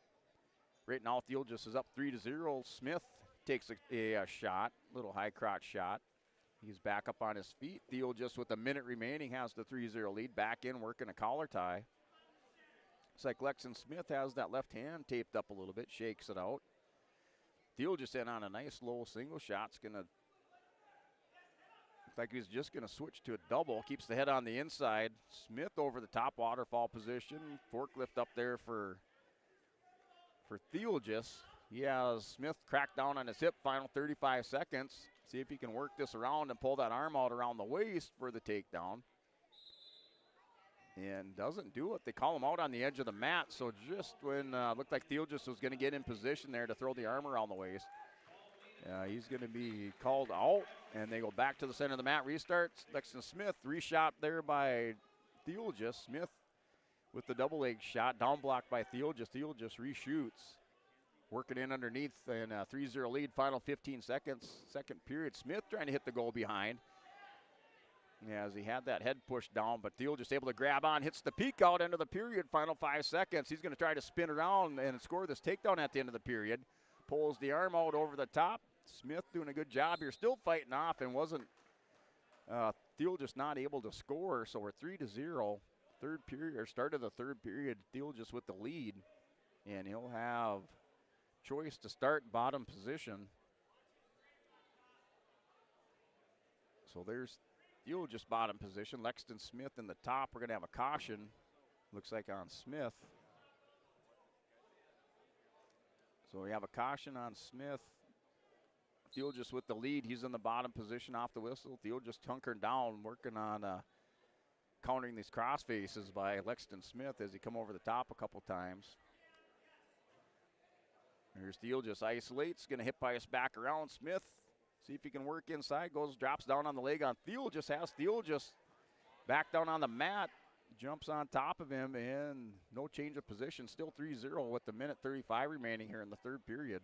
right now Thielgis is up 3-0. Smith takes a shot, little high crotch shot. He's back up on his feet. Thielgis with a minute remaining has the 3-0 lead. Back in working a collar tie. It's like Lexton Smith has that left hand taped up a little bit, shakes it out. Thielgis in on a nice low single shot. It's going to look like he's just going to switch to a double. Keeps the head on the inside. Smith over the top waterfall position. Forklift up there for Thielgis. He has Smith cracked down on his hip, final 35 seconds. See if he can work this around and pull that arm out around the waist for the takedown. And doesn't do it. They call him out on the edge of the mat. So just when looked like Thielgis was going to get in position there to throw the arm around the waist, he's going to be called out. And they go back to the center of the mat. Restarts. Lexton Smith, reshot there by Thielgis. Smith with the double leg shot. Down blocked by Thielgis. Thielgis reshoots. Working in underneath and a 3-0 lead. Final 15 seconds. Second period. Smith trying to hit the goal behind. As he had that head pushed down, but Thielgis able to grab on, hits the peak out end of the period, final 5 seconds. He's going to try to spin around and score this takedown at the end of the period. Pulls the arm out over the top. Smith doing a good job here, still fighting off and wasn't Thielgis not able to score, so we're 3-0. Third period, or start of the third period, Thielgis with the lead, and he'll have choice to start bottom position. So there's Thielgis bottom position. Lexton Smith in the top. We're going to have a caution, looks like on Smith. So we have a caution on Smith. Thielgis with the lead. He's in the bottom position off the whistle. Thielgis hunkering down, working on countering these cross faces by Lexton Smith as he come over the top a couple times. Here's Thielgis, isolates, going to hip bias back around Smith. See if he can work inside, drops down on the leg on Thielgis, has Thielgis back down on the mat, jumps on top of him, and no change of position. Still 3-0 with the minute 35 remaining here in the third period.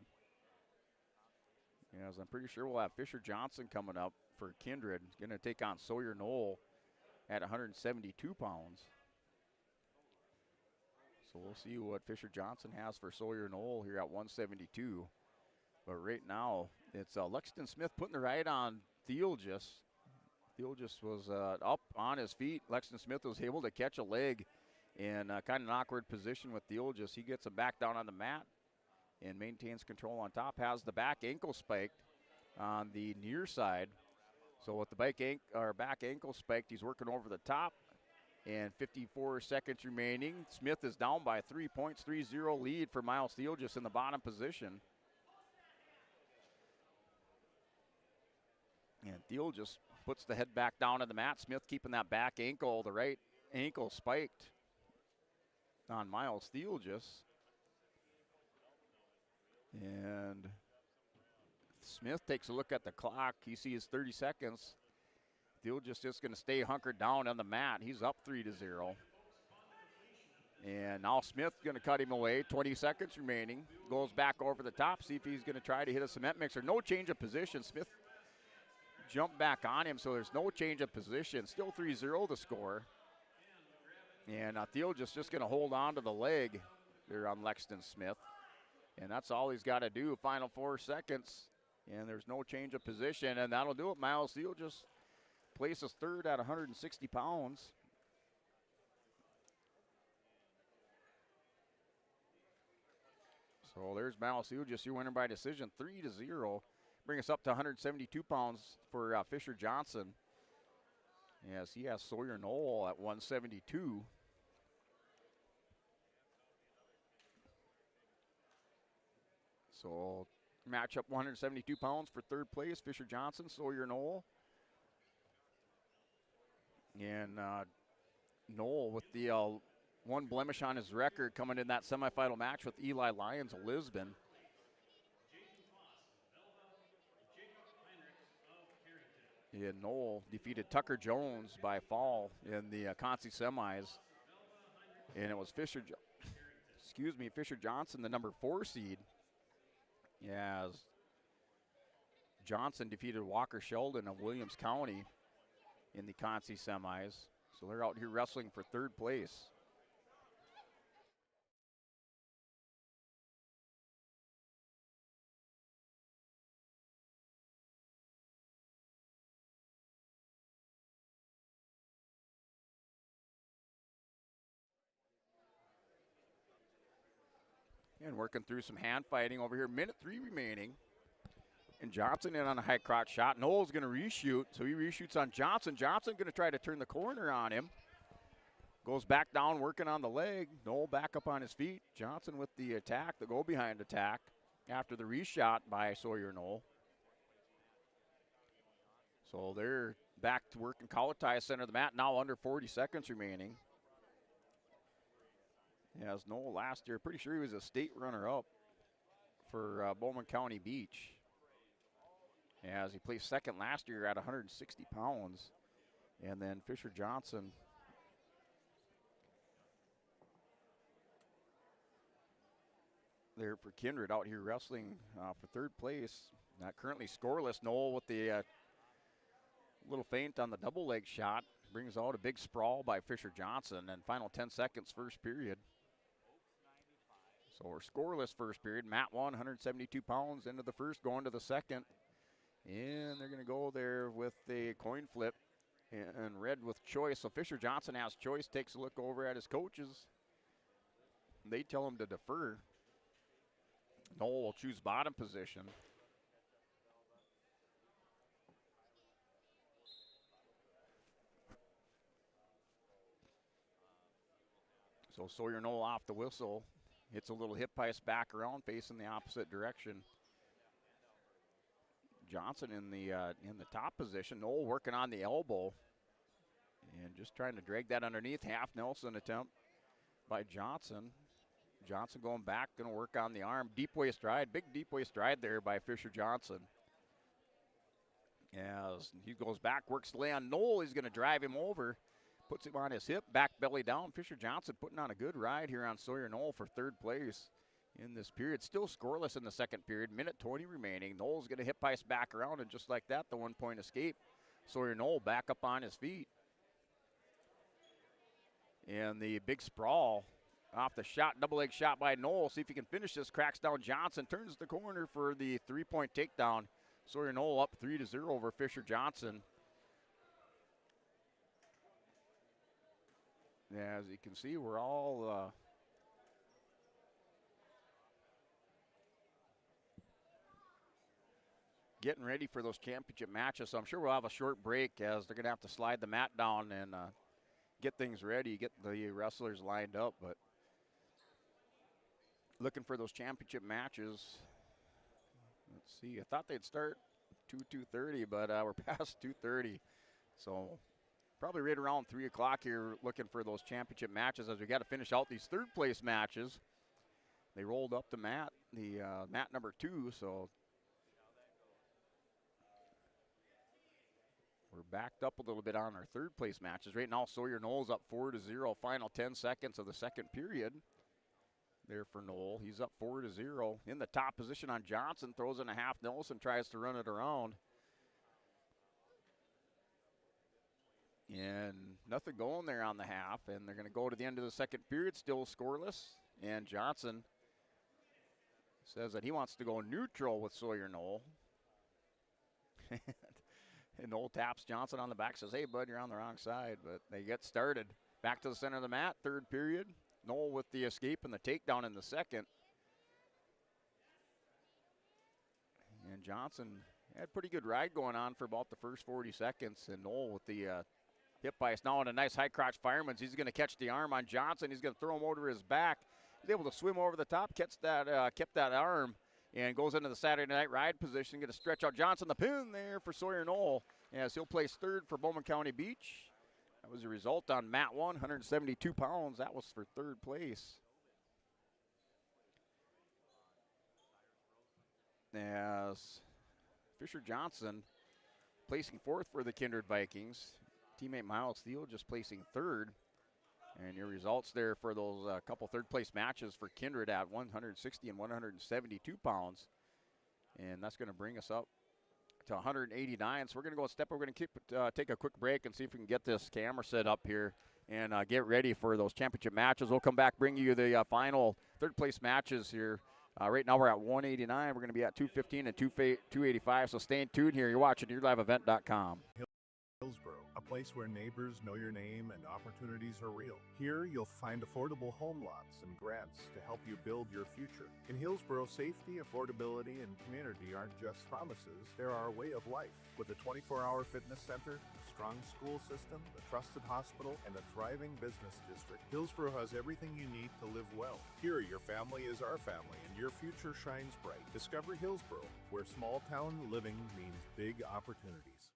Yes, I'm pretty sure we'll have Fisher Johnson coming up for Kindred. Going to take on Sawyer Knoll at 172 pounds. So we'll see what Fisher Johnson has for Sawyer Knoll here at 172. But right now, it's Lexington Smith putting the right on Theolgis. Theolgis was up on his feet. Lexington Smith was able to catch a leg in kind of an awkward position with Theolgis. He gets him back down on the mat and maintains control on top. Has the back ankle spiked on the near side. So with the back ankle spiked, he's working over the top. And 54 seconds remaining. Smith is down by 3 points, 3-0 lead for Miles Theolgis in the bottom position. And Theolgis puts the head back down on the mat. Smith keeping that back ankle, the right ankle spiked on Miles Theolgis. And Smith takes a look at the clock. He sees 30 seconds. Theolgis just going to stay hunkered down on the mat. He's up 3-0. And now Smith's going to cut him away. 20 seconds remaining. Goes back over the top. See if he's going to try to hit a cement mixer. No change of position. Smith jumped back on him, so there's no change of position. Still 3-0 the score. And Theolgis just going to hold on to the leg there on Lexington Smith. And that's all he's got to do. Final 4 seconds. And there's no change of position. And that'll do it. Miles Theolgis places third at 160 pounds. So there's Miles Theolgis, your winner by decision, 3-0. Bring us up to 172 pounds for Fisher Johnson. Yes, he has Sawyer Knoll at 172. So match up 172 pounds for third place, Fisher Johnson, Sawyer Knoll. And Knoll with the one blemish on his record coming in that semifinal match with Eli Lyons of Lisbon. Yeah, Knoll defeated Tucker Jones by fall in the Consi semis. And it was Fisher Johnson, the number 4 seed. As Johnson defeated Walker Sheldon of Williams County in the Consi semis. So they're out here wrestling for third place. And working through some hand fighting over here. Minute 3 remaining. And Johnson in on a high crotch shot. Knoll's going to reshoot, so he reshoots on Johnson. Johnson going to try to turn the corner on him. Goes back down, working on the leg. Knoll back up on his feet. Johnson with the attack, the go-behind attack after the reshot by Sawyer Knoll. So they're back to working Kalatai center of the mat, now under 40 seconds remaining. As Knoll last year, pretty sure he was a state runner-up for Bowman County Beach. As he placed second last year at 160 pounds. And then Fisher Johnson there for Kindred out here wrestling for third place. Not currently scoreless. Knoll with the little feint on the double leg shot. Brings out a big sprawl by Fisher Johnson. And final 10 seconds first period. So we're scoreless first period. Matt won 172 pounds into the first, going to the second. And they're going to go there with a coin flip and red with choice. So Fisher Johnson has choice, takes a look over at his coaches. They tell him to defer. Knoll will choose bottom position. So Sawyer Knoll off the whistle. Hits a little hip ice back around, facing the opposite direction. Johnson in the top position. Knoll working on the elbow. And just trying to drag that underneath. Half Nelson attempt by Johnson. Johnson going back, going to work on the arm. Deep waist stride, big deep waist stride there by Fisher Johnson. As he goes back, works to lay on Knoll. He's going to drive him over. Puts him on his hip, back belly down. Fisher Johnson putting on a good ride here on Sawyer Knoll for third place in this period. Still scoreless in the second period. Minute 20 remaining. Knoll's going to hip ice back around, and just like that, the 1 point escape. Sawyer Knoll back up on his feet. And the big sprawl Off the shot, double leg shot by Knoll. See if he can finish this. Cracks down Johnson, turns the corner for the 3-point takedown. Sawyer Knoll up 3-0 over Fisher Johnson. Yeah, as you can see, we're all getting ready for those championship matches. So I'm sure we'll have a short break as they're going to have to slide the mat down and get things ready, get the wrestlers lined up. But looking for those championship matches. Let's see. I thought they'd start 2:30, but we're past 2:30. So probably right around 3 o'clock here looking for those championship matches as we got to finish out these third place matches. They rolled up the mat, mat number 2, so we're backed up a little bit on our third place matches. Right now, Sawyer Knoll's up 4-0, final 10 seconds of the second period. There for Knoll. He's up 4-0. In the top position on Johnson, throws in a half. Nelson tries to run it around. And nothing going there on the half. And they're going to go to the end of the second period, still scoreless. And Johnson says that he wants to go neutral with Sawyer Knoll. And Knoll taps Johnson on the back, says, hey, bud, you're on the wrong side. But they get started. Back to the center of the mat, third period. Knoll with the escape and the takedown in the second. And Johnson had a pretty good ride going on for about the first 40 seconds. And Knoll with the hip bias now on a nice high crotch fireman's. He's going to catch the arm on Johnson. He's going to throw him over his back. He's able to swim over the top, kept that arm, and goes into the Saturday Night Ride position. Going to stretch out Johnson. The pin there for Sawyer Knoll as he'll place third for Bowman County Beach. That was a result on mat 1, 172 pounds. That was for third place. As Fisher Johnson placing fourth for the Kindred Vikings. Teammate Miles Thiel just placing third. And your results there for those couple third place matches for Kindred at 160 and 172 pounds. And that's going to bring us up to 189. So we're going to go a step. We're going to take a quick break and see if we can get this camera set up here and get ready for those championship matches. We'll come back, bring you the final third place matches here. Right now we're at 189. We're going to be at 215 and 285. So stay tuned here. You're watching YourLiveEvent.com. Hillsboro, a place where neighbors know your name and opportunities are real. Here, you'll find affordable home lots and grants to help you build your future. In Hillsboro, safety, affordability, and community aren't just promises, they're our way of life. With a 24-hour fitness center, a strong school system, a trusted hospital, and a thriving business district, Hillsboro has everything you need to live well. Here, your family is our family, and your future shines bright. Discover Hillsboro, where small-town living means big opportunities.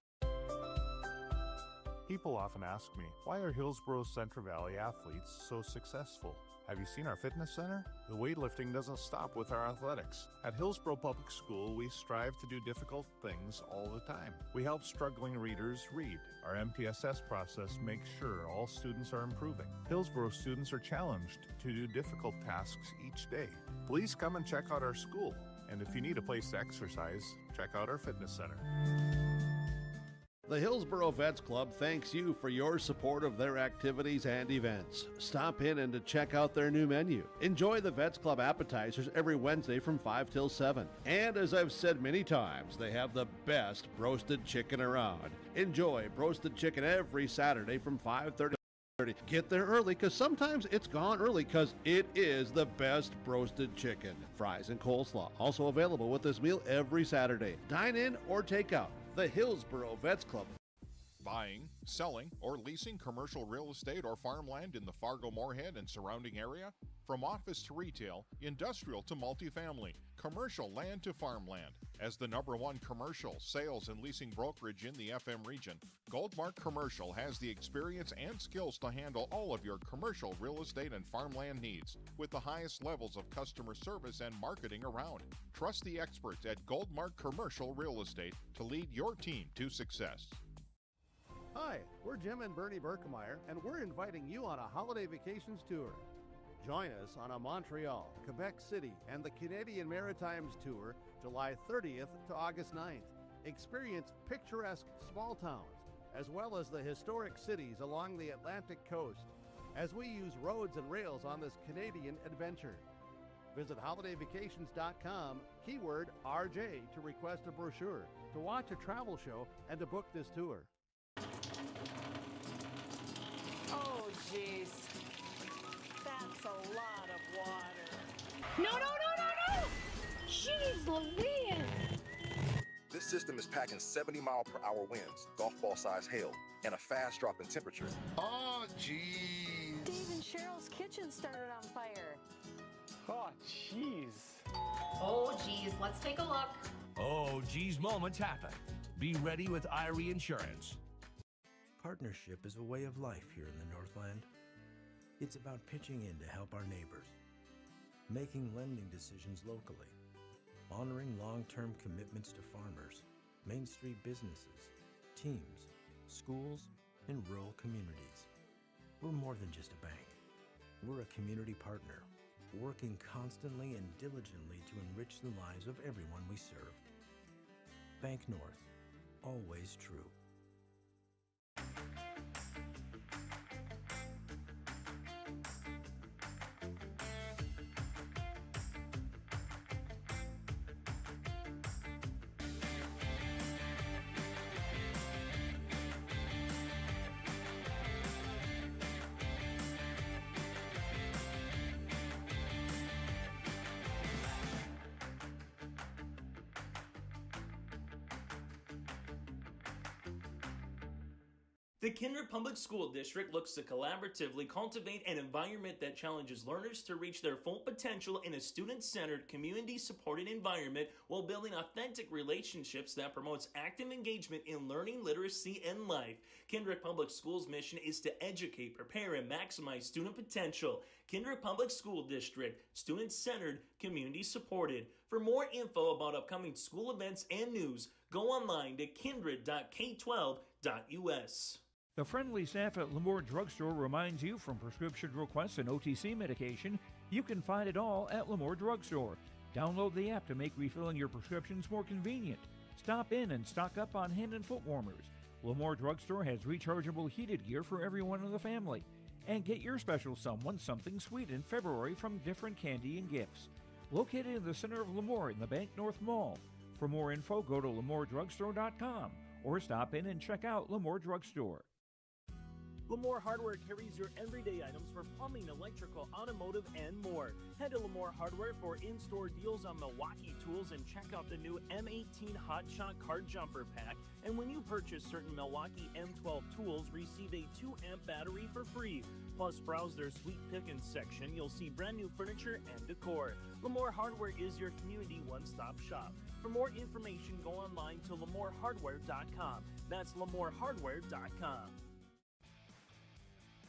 People often ask me, why are Hillsboro's Central Valley athletes so successful? Have you seen our fitness center? The weightlifting doesn't stop with our athletics. At Hillsboro Public School, we strive to do difficult things all the time. We help struggling readers read. Our MTSS process makes sure all students are improving. Hillsboro students are challenged to do difficult tasks each day. Please come and check out our school. And if you need a place to exercise, check out our fitness center. The Hillsboro Vets Club thanks you for your support of their activities and events. Stop in and to check out their new menu. Enjoy the Vets Club appetizers every Wednesday from 5 till 7. And as I've said many times, they have the best roasted chicken around. Enjoy roasted chicken every Saturday from 5:30. Get there early because sometimes it's gone early because it is the best roasted chicken. Fries and coleslaw also available with this meal every Saturday. Dine in or take out. The Hillsboro Vets Club. Buying, selling, or leasing commercial real estate or farmland in the Fargo-Moorhead and surrounding area? From office to retail, industrial to multifamily, commercial land to farmland. As the #1 commercial, sales, and leasing brokerage in the FM region, Goldmark Commercial has the experience and skills to handle all of your commercial real estate and farmland needs with the highest levels of customer service and marketing around. Trust the experts at Goldmark Commercial Real Estate to lead your team to success. Hi, we're Jim and Bernie Berkemeyer, and we're inviting you on a holiday vacations tour. Join us on a Montreal, Quebec City, and the Canadian Maritimes tour, July 30th to August 9th. Experience picturesque small towns, as well as the historic cities along the Atlantic coast. as we use roads and rails on this Canadian adventure. Visit holidayvacations.com, keyword RJ, to request a brochure, to watch a travel show, and to book this tour. Oh, jeez. That's a lot of water. No! Jeez Louise! This system is packing 70-mile-per-hour winds, golf ball-sized hail, and a fast drop in temperature. Oh, jeez. Dave and Cheryl's kitchen started on fire. Oh, jeez. Oh, geez, let's take a look. Oh, geez, moments happen. Be ready with Irie Insurance. Partnership is a way of life here in the Northland. It's about pitching in to help our neighbors, making lending decisions locally, honoring long-term commitments to farmers, Main Street businesses, teams, schools, and rural communities. We're more than just a bank. We're a community partner, working constantly and diligently to enrich the lives of everyone we serve. Bank North, always true. The Kindred Public School District looks to collaboratively cultivate an environment that challenges learners to reach their full potential in a student-centered, community-supported environment while building authentic relationships that promotes active engagement in learning, literacy, and life. Kindred Public Schools' mission is to educate, prepare, and maximize student potential. Kindred Public School District, student-centered, community-supported. For more info about upcoming school events and news, go online to kindred.k12.us. The friendly staff at Lemoore Drugstore reminds you from prescription requests and OTC medication, you can find it all at Lemoore Drugstore. Download the app to make refilling your prescriptions more convenient. Stop in and stock up on hand and foot warmers. Lemoore Drugstore has rechargeable heated gear for everyone in the family. And get your special someone something sweet in February from different candy and gifts. Located in the center of Lemoore in the Bank North Mall. For more info, go to LemooreDrugstore.com or stop in and check out Lemoore Drugstore. Lamore Hardware carries your everyday items for plumbing, electrical, automotive, and more. Head to Lamore Hardware for in-store deals on Milwaukee tools and check out the new M18 Hot Shot Card Jumper Pack. And when you purchase certain Milwaukee M12 tools, receive a 2-amp battery for free. Plus, browse their Sweet Pickins section. You'll see brand new furniture and decor. Lamore Hardware is your community one-stop shop. For more information, go online to LamoreHardware.com. That's LamoreHardware.com.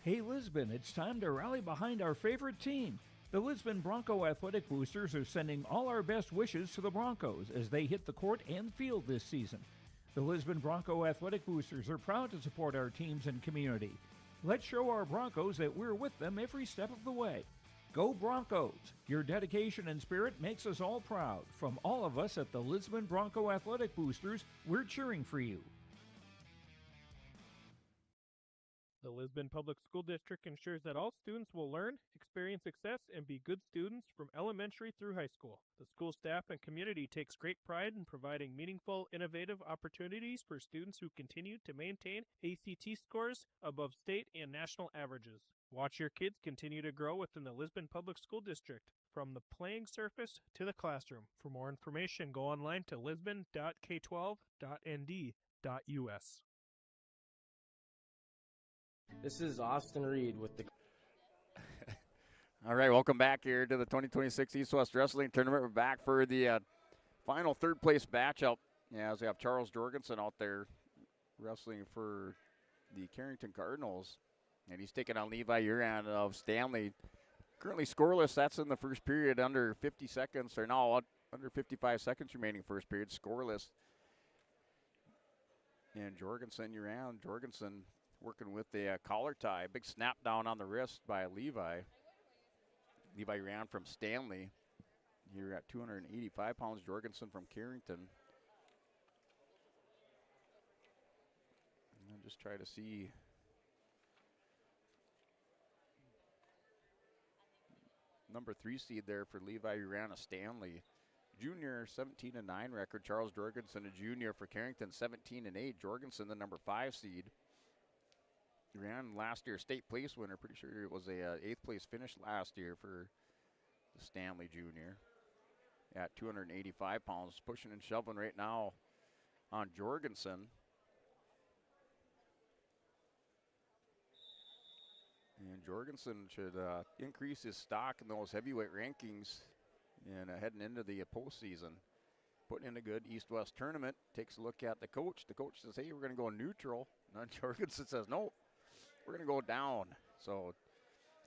Hey Lisbon, it's time to rally behind our favorite team. The Lisbon Bronco Athletic Boosters are sending all our best wishes to the Broncos as they hit the court and field this season. The Lisbon Bronco Athletic Boosters are proud to support our teams and community. Let's show our Broncos that we're with them every step of the way. Go Broncos! Your dedication and spirit makes us all proud. From all of us at the Lisbon Bronco Athletic Boosters, we're cheering for you. The Lisbon Public School District ensures that all students will learn, experience success, and be good students from elementary through high school. The school staff and community takes great pride in providing meaningful, innovative opportunities for students who continue to maintain ACT scores above state and national averages. Watch your kids continue to grow within the Lisbon Public School District, from the playing surface to the classroom. For more information, go online to lisbon.k12.nd.us. This is Austin Reed with the... All right, welcome back here to the 2026 East-West Wrestling Tournament. We're back for the final third-place matchup. Yeah, as we have Charles Jorgensen out there wrestling for the Carrington Cardinals. And he's taking on Levi Uran of Stanley. Currently scoreless. That's in the first period, under 50 seconds, or no, under 55 seconds remaining first period, scoreless. And Jorgensen working with the collar tie. Big snap down on the wrist by Levi. Levi ran from Stanley. You're at 285 pounds. Jorgensen from Carrington. And just try to see number 3 seed there for Levi Urana Stanley. Junior 17-9 record. Charles Jorgensen, a junior for Carrington, 17-8. Jorgensen, the number 5 seed. Ran last year state place winner. Pretty sure it was a 8th place finish last year for the Stanley junior at 285 pounds. Pushing and shoving right now on Jorgensen. And Jorgensen should increase his stock in those heavyweight rankings and heading into the postseason. Putting in a good East-West tournament. Takes a look at the coach. The coach says, hey, we're going to go neutral. And Jorgensen says, no, we're going to go down. So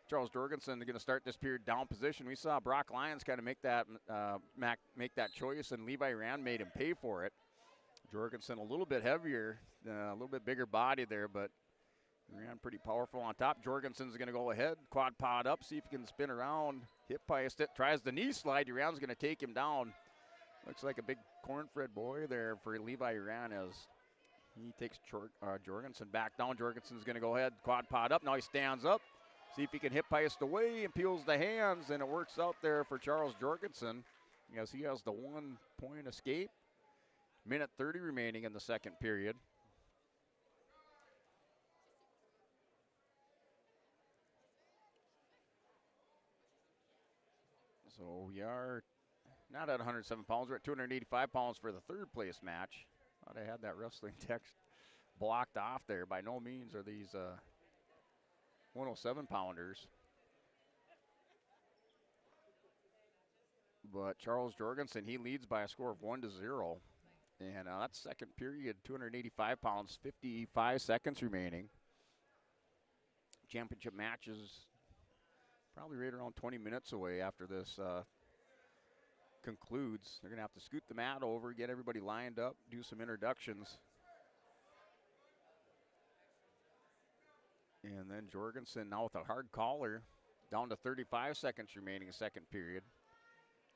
Charles Jorgensen is going to start this period down position. We saw Brock Lyons kind of make that choice, and Levi Rand made him pay for it. Jorgensen a little bit heavier, a little bit bigger body there, but ran pretty powerful on top. Jorgensen's going to go ahead, quad pod up, see if he can spin around, hip heist it, tries the knee slide. Uran's going to take him down. Looks like a big cornfed boy there for Levi Uran as he takes Jorgensen back down. Jorgensen's going to go ahead, quad pod up. Now he stands up, see if he can hip heist away and peels the hands, and it works out there for Charles Jorgensen as he has the 1 point escape. Minute 30 remaining in the second period. So we are not at 107 pounds. We're at 285 pounds for the third place match. Thought I had that wrestling text blocked off there. By no means are these 107 pounders. But Charles Jorgensen, he leads by a score of 1-0. And that's second period, 285 pounds, 55 seconds remaining. Championship match is probably right around 20 minutes away after this concludes. They're going to have to scoot the mat over, get everybody lined up, do some introductions. And then Jorgensen now with a hard collar, down to 35 seconds remaining in second period.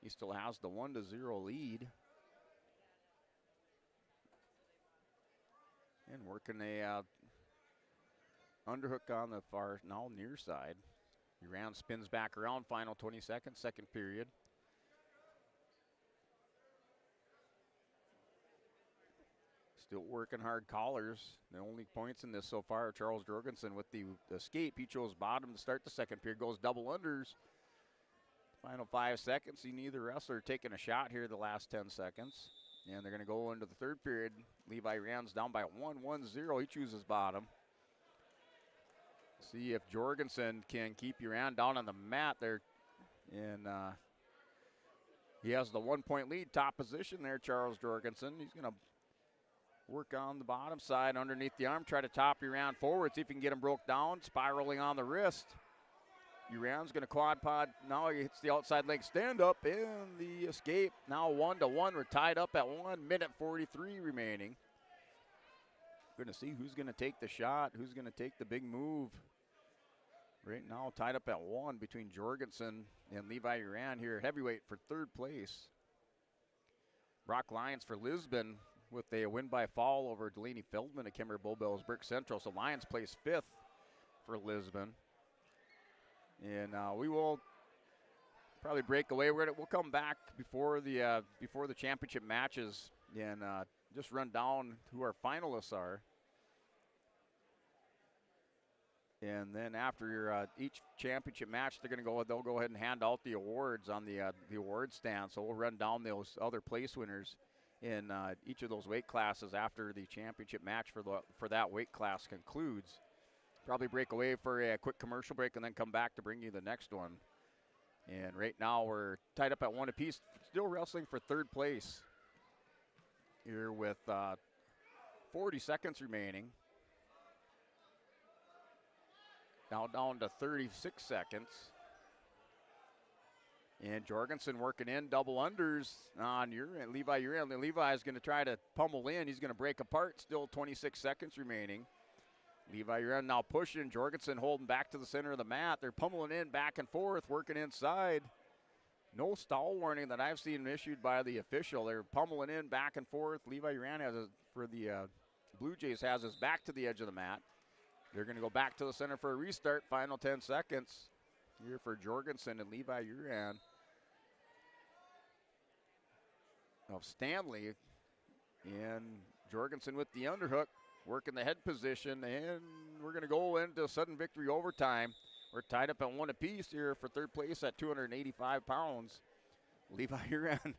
He still has the 1-0 lead. And working a underhook on the far now near side. Uran spins back around, final 20 seconds, second period. Still working hard collars. The only points in this so far are Charles Jorgensen with the escape. He chose bottom to start the second period, goes double unders. Final 5 seconds. See neither wrestler taking a shot here the last 10 seconds. And they're going to go into the third period. Levi Rand's down by 1-1-0. He chooses bottom. See if Jorgensen can keep Uran down on the mat there. And he has the 1 point lead, top position there, Charles Jorgensen. He's going to work on the bottom side underneath the arm, try to top Uran forward, see if he can get him broke down, spiraling on the wrist. Uran's going to quad pod. Now he hits the outside leg stand up and the escape. Now 1-1. We're tied up at 1 minute 43 remaining. Going to see who's going to take the shot, who's going to take the big move. Right now tied up at 1 between Jorgensen and Levi Uran here, heavyweight for third place. Brock Lyons for Lisbon with a win by fall over Delaney Feldman at Kimmer Bullbells Brick Central. So Lyons plays 5th for Lisbon. And we will probably break away. We'll come back before the championship matches and just run down who our finalists are. And then after each championship match, they'll go ahead and hand out the awards on the award stand. So we'll run down those other place winners in each of those weight classes after the championship match for that weight class concludes. Probably break away for a quick commercial break and then come back to bring you the next one. And right now we're tied up at 1 apiece, still wrestling for third place here with 40 seconds remaining. Now down to 36 seconds. And Jorgensen working in double unders on Levi Uran. Levi is going to try to pummel in. He's going to break apart. Still 26 seconds remaining. Levi Uran now pushing. Jorgensen holding back to the center of the mat. They're pummeling in back and forth, working inside. No stall warning that I've seen issued by the official. They're pummeling in back and forth. Levi Uran for the Blue Jays has his back to the edge of the mat. They're going to go back to the center for a restart. Final 10 seconds. here for Jorgensen and Levi Uran. Of Stanley, and Jorgensen with the underhook, working the head position, and we're going to go into sudden victory overtime. We're tied up at 1 apiece here for third place at 285 pounds. Levi Uran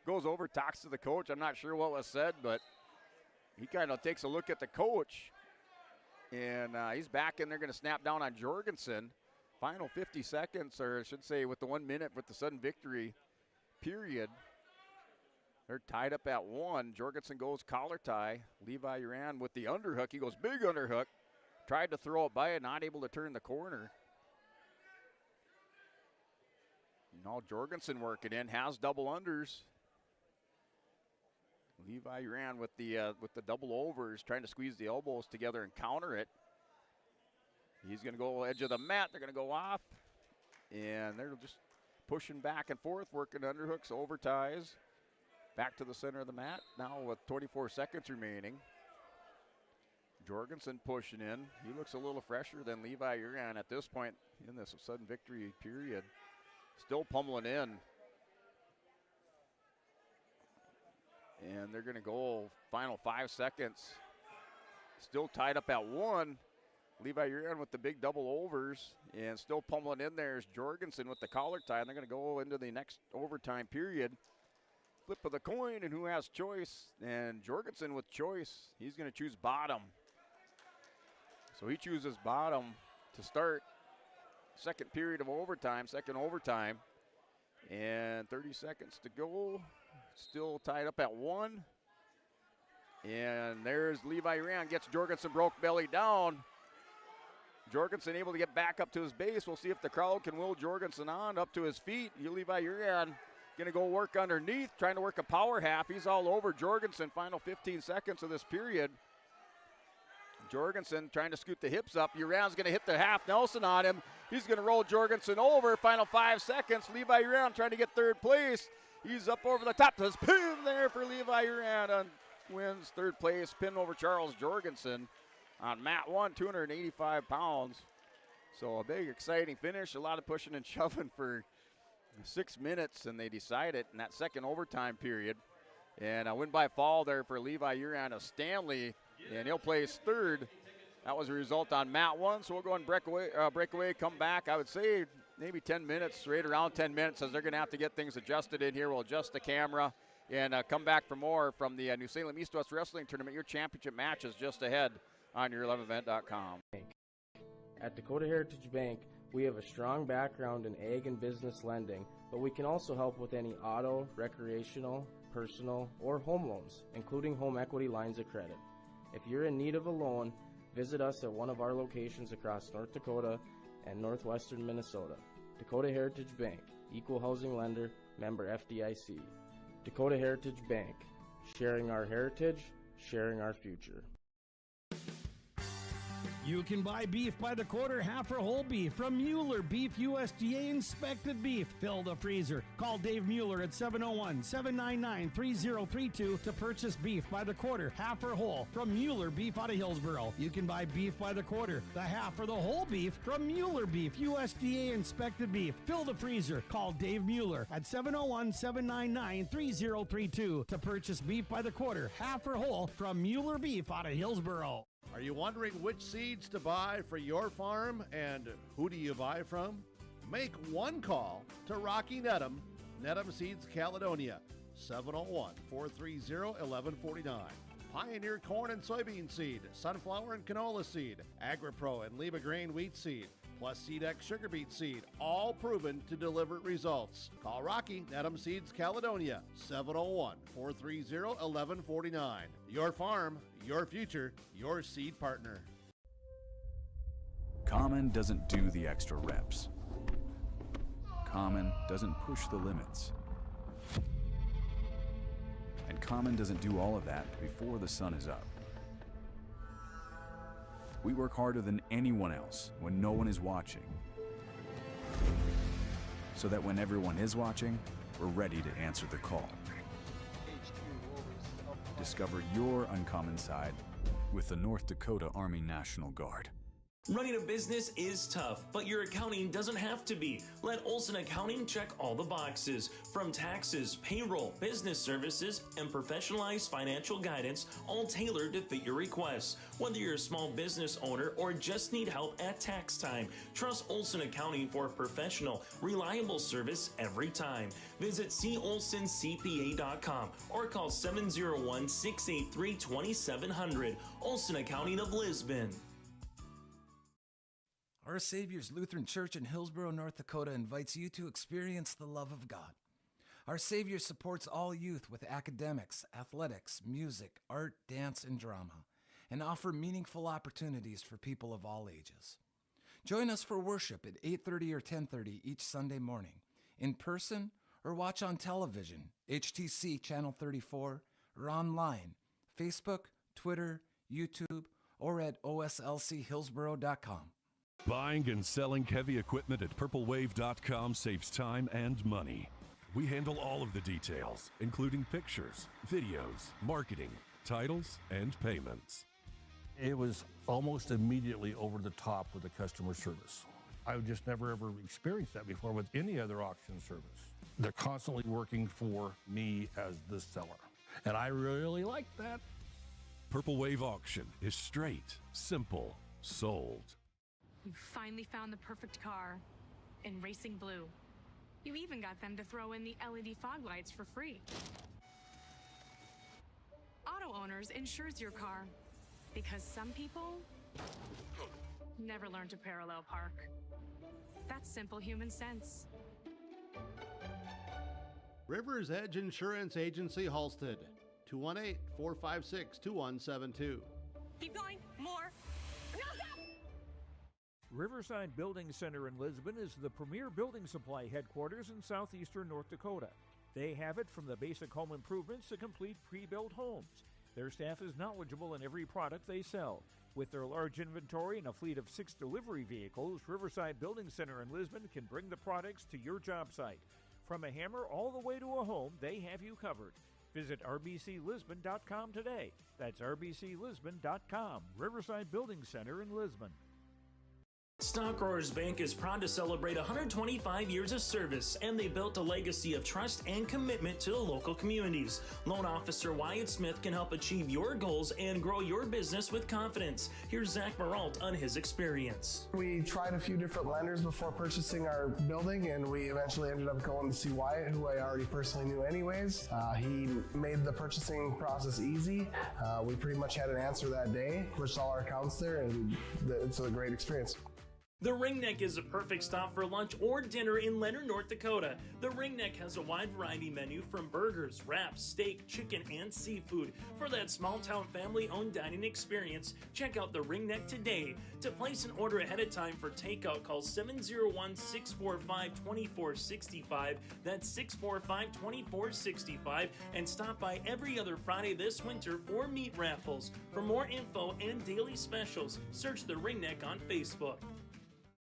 goes over, talks to the coach. I'm not sure what was said, but he kind of takes a look at the coach, and he's back in there, going to snap down on Jorgensen. Final 50 seconds, or I should say with the 1 minute with the sudden victory period. They're tied up at 1. Jorgensen goes collar tie. Levi Uran with the underhook. He goes big underhook. Tried to throw it by it, not able to turn the corner. Now Jorgensen working in, has double unders. Levi Uran with the double overs, trying to squeeze the elbows together and counter it. He's going to go edge of the mat. They're going to go off, and they're just pushing back and forth, working underhooks, over ties. Back to the center of the mat, now with 24 seconds remaining. Jorgensen pushing in. He looks a little fresher than Levi Uran at this point in this sudden victory period. Still pummeling in. And they're going to go final 5 seconds. Still tied up at 1. Levi Uran with the big double overs, and still pummeling in there is Jorgensen with the collar tie, and they're going to go into the next overtime period. Flip of the coin, and who has choice? And Jorgensen with choice. He's going to choose bottom. So he chooses bottom to start second period of overtime, second overtime. And 30 seconds to go. Still tied up at 1. And there's Levi Uran, gets Jorgensen broke belly down. Jorgensen able to get back up to his base. We'll see if the crowd can will Jorgensen on up to his feet. Levi Uran going to go work underneath, trying to work a power half. He's all over Jorgensen. Final 15 seconds of this period. Jorgensen trying to scoot the hips up. Uran's going to hit the half Nelson on him. He's going to roll Jorgensen over. Final 5 seconds. Levi Uran trying to get third place. He's up over the top. There's pin there for Levi Uran. Wins third place. Pin over Charles Jorgensen on mat 1, 285 pounds. So a big, exciting finish. A lot of pushing and shoving for 6 minutes, and they decide it in that second overtime period. And a win by fall there for Levi Uran of Stanley, and he'll place third. That was a result on mat 1, so we'll go and breakaway, come back. I would say maybe 10 minutes, right around 10 minutes, as they're going to have to get things adjusted in here. We'll adjust the camera and come back for more from the New Salem East-West Wrestling Tournament. Your championship match is just ahead on yourloveevent.com. At Dakota Heritage Bank, we have a strong background in ag and business lending, but we can also help with any auto, recreational, personal, or home loans, including home equity lines of credit. If you're in need of a loan, visit us at one of our locations across North Dakota and northwestern Minnesota. Dakota Heritage Bank, equal housing lender, member FDIC. Dakota Heritage Bank, sharing our heritage, sharing our future. You can buy beef by the quarter, half or whole beef from Mueller Beef, USDA inspected beef. Fill the freezer. Call Dave Mueller at 701-799-3032 to purchase beef by the quarter, half or whole from Mueller Beef out of Hillsboro. You can buy beef by the quarter, the half or the whole beef from Mueller Beef, USDA inspected beef. Fill the freezer. Call Dave Mueller at 701-799-3032 to purchase beef by the quarter, half or whole from Mueller Beef out of Hillsboro. Are you wondering which seeds to buy for your farm and who do you buy from? Make one call to Rocky Nedham, Nedham Seeds Caledonia, 701-430-1149. Pioneer Corn and Soybean Seed, Sunflower and Canola Seed, AgriPro and Lima Grain Wheat Seed, plus Seedex Sugar Beet Seed, all proven to deliver results. Call Rocky Nedham Seeds Caledonia, 701-430-1149. Your farm, your future, your seed partner. Common doesn't do the extra reps. Common doesn't push the limits. And Common doesn't do all of that before the sun is up. We work harder than anyone else when no one is watching, so that when everyone is watching, we're ready to answer the call. Discover your uncommon side with the North Dakota Army National Guard. Running a business is tough, but your accounting doesn't have to be. Let Olson Accounting check all the boxes. From taxes, payroll, business services, and professionalized financial guidance, all tailored to fit your requests. Whether you're a small business owner or just need help at tax time, trust Olson Accounting for professional, reliable service every time. Visit colsoncpa.com or call 701-683-2700. Olson Accounting of Lisbon. Our Savior's Lutheran Church in Hillsborough, North Dakota invites you to experience the love of God. Our Savior supports all youth with academics, athletics, music, art, dance, and drama, and offer meaningful opportunities for people of all ages. Join us for worship at 8:30 or 10:30 each Sunday morning, in person or watch on television, HTC Channel 34, or online, Facebook, Twitter, YouTube, or at oslchillsboro.com. Buying and selling heavy equipment at purplewave.com saves time and money. We handle all of the details, including pictures, videos, marketing, titles, and payments. It was almost immediately over the top with the customer service. I've just never ever experienced that before with any other auction service. They're constantly working for me as the seller, and I really like that. Purple Wave Auction is straight, simple, sold. You finally found the perfect car in racing blue. You even got them to throw in the LED fog lights for free. Auto Owners insures your car because some people never learn to parallel park. That's simple human sense. River's Edge Insurance Agency, Halstead, 218-456-2172. Keep going, more. Riverside Building Center in Lisbon is the premier building supply headquarters in southeastern North Dakota. They have it from the basic home improvements to complete pre-built homes. Their staff is knowledgeable in every product they sell. With their large inventory and a fleet of 6 delivery vehicles, Riverside Building Center in Lisbon can bring the products to your job site. From a hammer all the way to a home, they have you covered. Visit rbclisbon.com today. That's rbclisbon.com. Riverside Building Center in Lisbon. Stock Growers Bank is proud to celebrate 125 years of service, and they built a legacy of trust and commitment to the local communities. Loan Officer Wyatt Smith can help achieve your goals and grow your business with confidence. Here's Zach Maralt on his experience. We tried a few different lenders before purchasing our building, and we eventually ended up going to see Wyatt, who I already personally knew anyways. He made the purchasing process easy. We pretty much had an answer that day, pushed all our accounts there, and it's a great experience. The Ringneck is a perfect stop for lunch or dinner in Leonard, North Dakota. The Ringneck has a wide variety menu from burgers, wraps, steak, chicken, and seafood. For that small-town family-owned dining experience, check out the Ringneck today. To place an order ahead of time for takeout, call 701-645-2465. That's 645-2465. And stop by every other Friday this winter for meat raffles. For more info and daily specials, search the Ringneck on Facebook.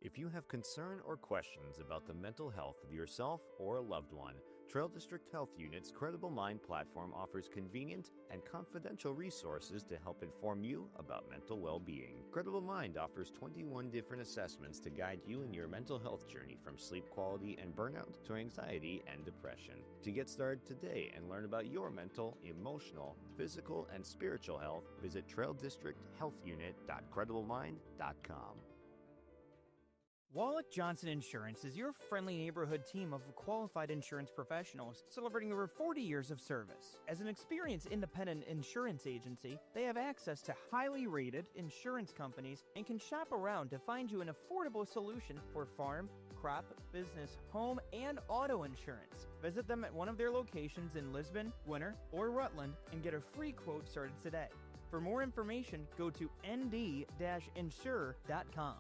If you have concern or questions about the mental health of yourself or a loved one, Trail District Health Unit's Credible Mind platform offers convenient and confidential resources to help inform you about mental well-being. Credible Mind offers 21 different assessments to guide you in your mental health journey, from sleep quality and burnout to anxiety and depression. To get started today and learn about your mental, emotional, physical, and spiritual health, visit traildistricthealthunit.crediblemind.com. Wallach Johnson Insurance is your friendly neighborhood team of qualified insurance professionals celebrating over 40 years of service. As an experienced independent insurance agency, they have access to highly rated insurance companies and can shop around to find you an affordable solution for farm, crop, business, home, and auto insurance. Visit them at one of their locations in Lisbon, Winter, or Rutland and get a free quote started today. For more information, go to nd-insure.com.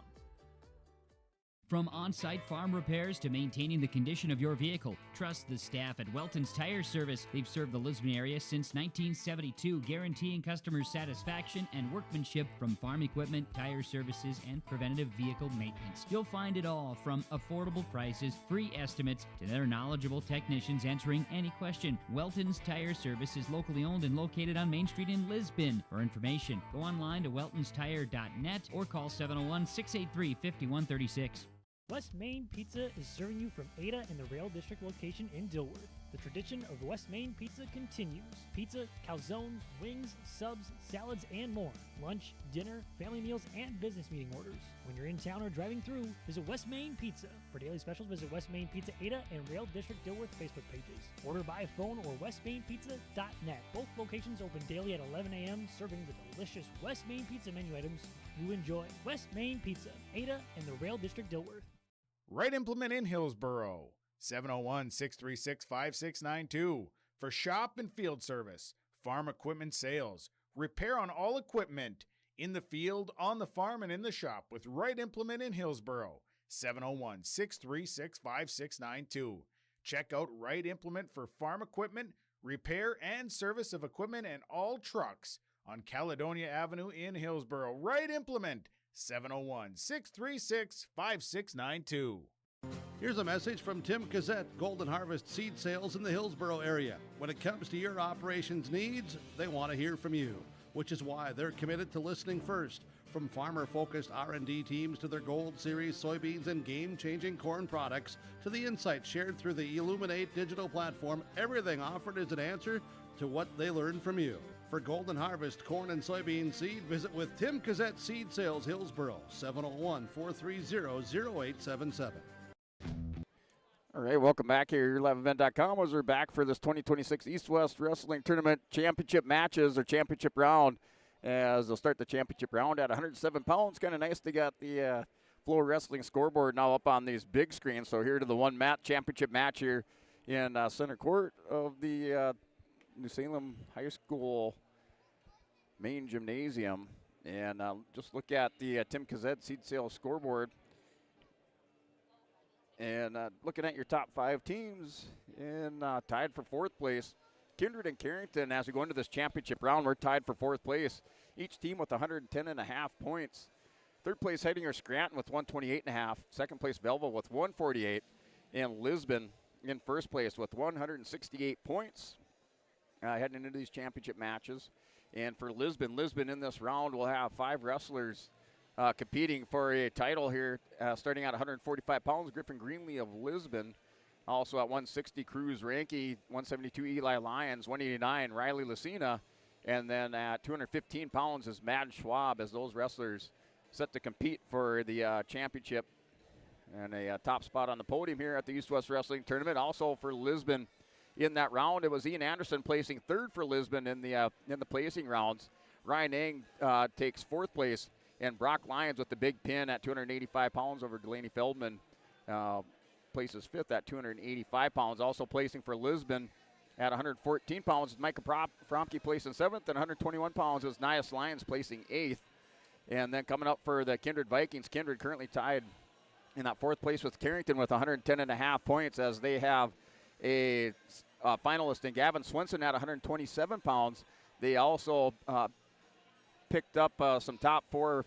From on-site farm repairs to maintaining the condition of your vehicle, trust the staff at Welton's Tire Service. They've served the Lisbon area since 1972, guaranteeing customer satisfaction and workmanship from farm equipment, tire services, and preventative vehicle maintenance. You'll find it all from affordable prices, free estimates, to their knowledgeable technicians answering any question. Welton's Tire Service is locally owned and located on Main Street in Lisbon. For information, go online to weltonstire.net or call 701-683-5136. West Main Pizza is serving you from Ada and the Rail District location in Dilworth. The tradition of West Main Pizza continues. Pizza, calzones, wings, subs, salads, and more. Lunch, dinner, family meals, and business meeting orders. When you're in town or driving through, visit West Main Pizza. For daily specials, visit West Main Pizza Ada and Rail District Dilworth Facebook pages. Order by phone or westmainpizza.net. Both locations open daily at 11 a.m., serving the delicious West Main Pizza menu items you enjoy. West Main Pizza, Ada and the Rail District Dilworth. Right Implement in Hillsboro, 701-636-5692 for shop and field service, farm equipment sales, repair on all equipment in the field, on the farm, and in the shop with Right Implement in Hillsboro, 701-636-5692. Check out Right Implement for farm equipment, repair and service of equipment and all trucks on Caledonia Avenue in Hillsboro. Right Implement, 701-636-5692. Here's a message from Tim Cassette, Golden Harvest Seed Sales in the Hillsboro area. When it comes to your operations needs, they want to hear from you, which is why they're committed to listening first. From farmer-focused R&D teams to their Gold Series soybeans and game-changing corn products to the insights shared through the Illuminate digital platform, everything offered is an answer to what they learned from you. For Golden Harvest corn and soybean seed, visit with Tim Cassette Seed Sales Hillsboro, 701-430-0877. All right, welcome back here at YourLiveEvent.com as we're back for this 2026 East-West Wrestling Tournament Championship matches or championship round. As they'll start the championship round at 107 pounds. Kind of nice they got the Flow Wrestling scoreboard now up on these big screens. So here to the championship match here in center court of the New Salem High School main gymnasium. And just look at the Tim Cassette Seed Sales scoreboard. And looking at your top 5 teams and tied for 4th place, Kindred and Carrington, as we go into this championship round, we're tied for 4th place. Each team with 110.5 points. 3rd place, Heidinger Scranton with 128.5. 2nd place, Belleville with 148. And Lisbon in 1st place with 168 points. Heading into these championship matches. And for Lisbon in this round will have 5 wrestlers competing for a title here, starting at 145 pounds. Griffin Greenlee of Lisbon. Also at 160, Cruz Ranke. 172, Eli Lyons. 189, Riley Lucina. And then at 215 pounds is Madden Schwab, as those wrestlers set to compete for the championship and a top spot on the podium here at the East-West Wrestling Tournament. Also for Lisbon in that round, it was Ian Anderson placing 3rd for Lisbon in the placing rounds. Ryan Eng takes 4th place. And Brock Lyons with the big pin at 285 pounds over Delaney Feldman places 5th at 285 pounds. Also placing for Lisbon at 114 pounds, Micah Fromke placing 7th, and 121 pounds is Nias Lyons placing 8th. And then coming up for the Kindred Vikings, Kindred currently tied in that 4th place with Carrington with 110.5 points, as they have a finalist in Gavin Swenson at 127 pounds. They also picked up some top 4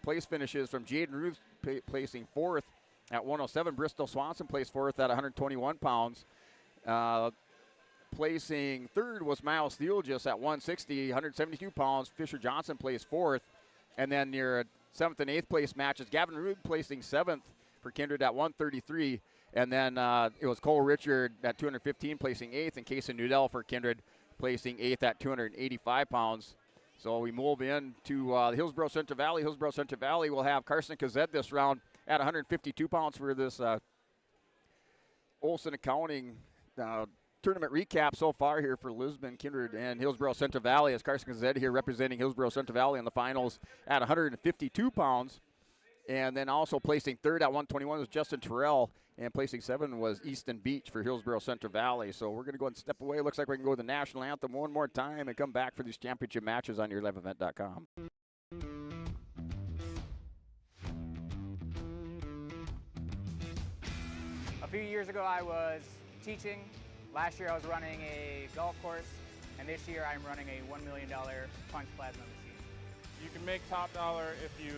place finishes from Jaden Ruth placing 4th at 107. Bristol Swanson placed 4th at 121 pounds. Placing 3rd was Miles Theologis at 160, 172 pounds. Fisher Johnson placed 4th. And then your 7th and 8th place matches, Gavin Rude placing 7th for Kindred at 133. And then it was Cole Richard at 215 placing 8th, and Casey Nudell for Kindred placing 8th at 285 pounds. So we move into the Hillsborough Central Valley. Hillsborough Central Valley will have Carson Kazed this round at 152 pounds for this Olson Accounting tournament recap so far here for Lisbon, Kindred, and Hillsborough Central Valley, as Carson Kazed here representing Hillsborough Central Valley in the finals at 152 pounds. And then also placing 3rd at 121 was Justin Terrell, and placing 7 was Easton Beach for Hillsborough Central Valley. So we're going to go ahead and step away. Looks like we can go with the national anthem one more time and come back for these championship matches on YourLiveEvent.com. A few years ago I was teaching. Last year I was running a golf course, and this year I'm running a $1 million punch plasma machine. You can make top dollar if you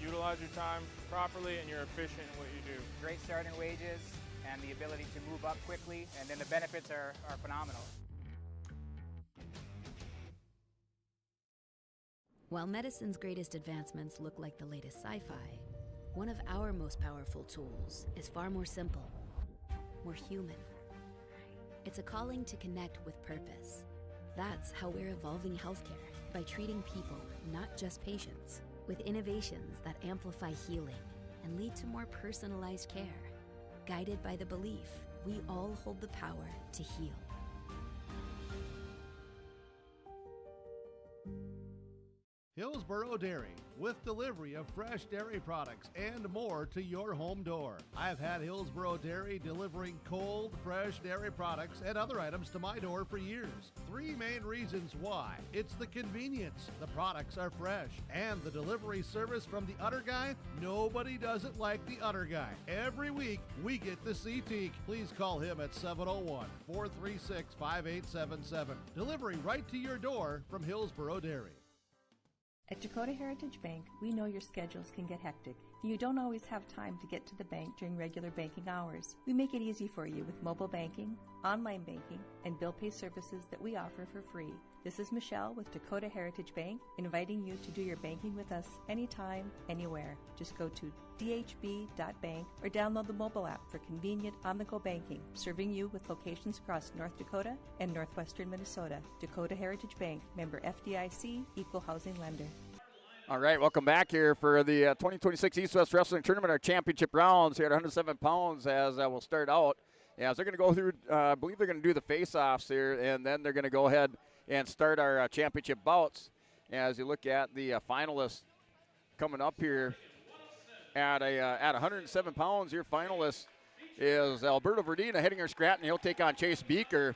utilize your time properly and you're efficient in what you do. Great starting wages and the ability to move up quickly, and then the benefits are phenomenal. While medicine's greatest advancements look like the latest sci-fi, one of our most powerful tools is far more simple, more human. It's a calling to connect with purpose. That's how we're evolving healthcare, by treating people, not just patients, with innovations that amplify healing and lead to more personalized care, guided by the belief we all hold the power to heal. Hillsboro Dairy, with delivery of fresh dairy products and more to your home door. I've had Hillsboro Dairy delivering cold, fresh dairy products and other items to my door for years. 3 main reasons why. It's the convenience, the products are fresh, and the delivery service from the Udder Guy. Nobody does it like the Udder Guy. Every week, we get the C-Teak. Please call him at 701-436-5877. Delivery right to your door from Hillsboro Dairy. At Dakota Heritage Bank, we know your schedules can get hectic, and you don't always have time to get to the bank during regular banking hours. We make it easy for you with mobile banking, online banking, and bill pay services that we offer for free. This is Michelle with Dakota Heritage Bank, inviting you to do your banking with us anytime, anywhere. Just go to dhb.bank or download the mobile app for convenient on-the-go banking, serving you with locations across North Dakota and northwestern Minnesota. Dakota Heritage Bank, member FDIC, equal housing lender. All right, welcome back here for the 2026 East-West Wrestling Tournament, our championship rounds here at 107 pounds as we'll start out. As they're going to go through, I believe they're going to do the face-offs here, and then they're going to go ahead and start our championship bouts. As you look at the finalists coming up here at 107 pounds, your finalist is Alberto Verdina heading her Scranton. He'll take on Chase Beaker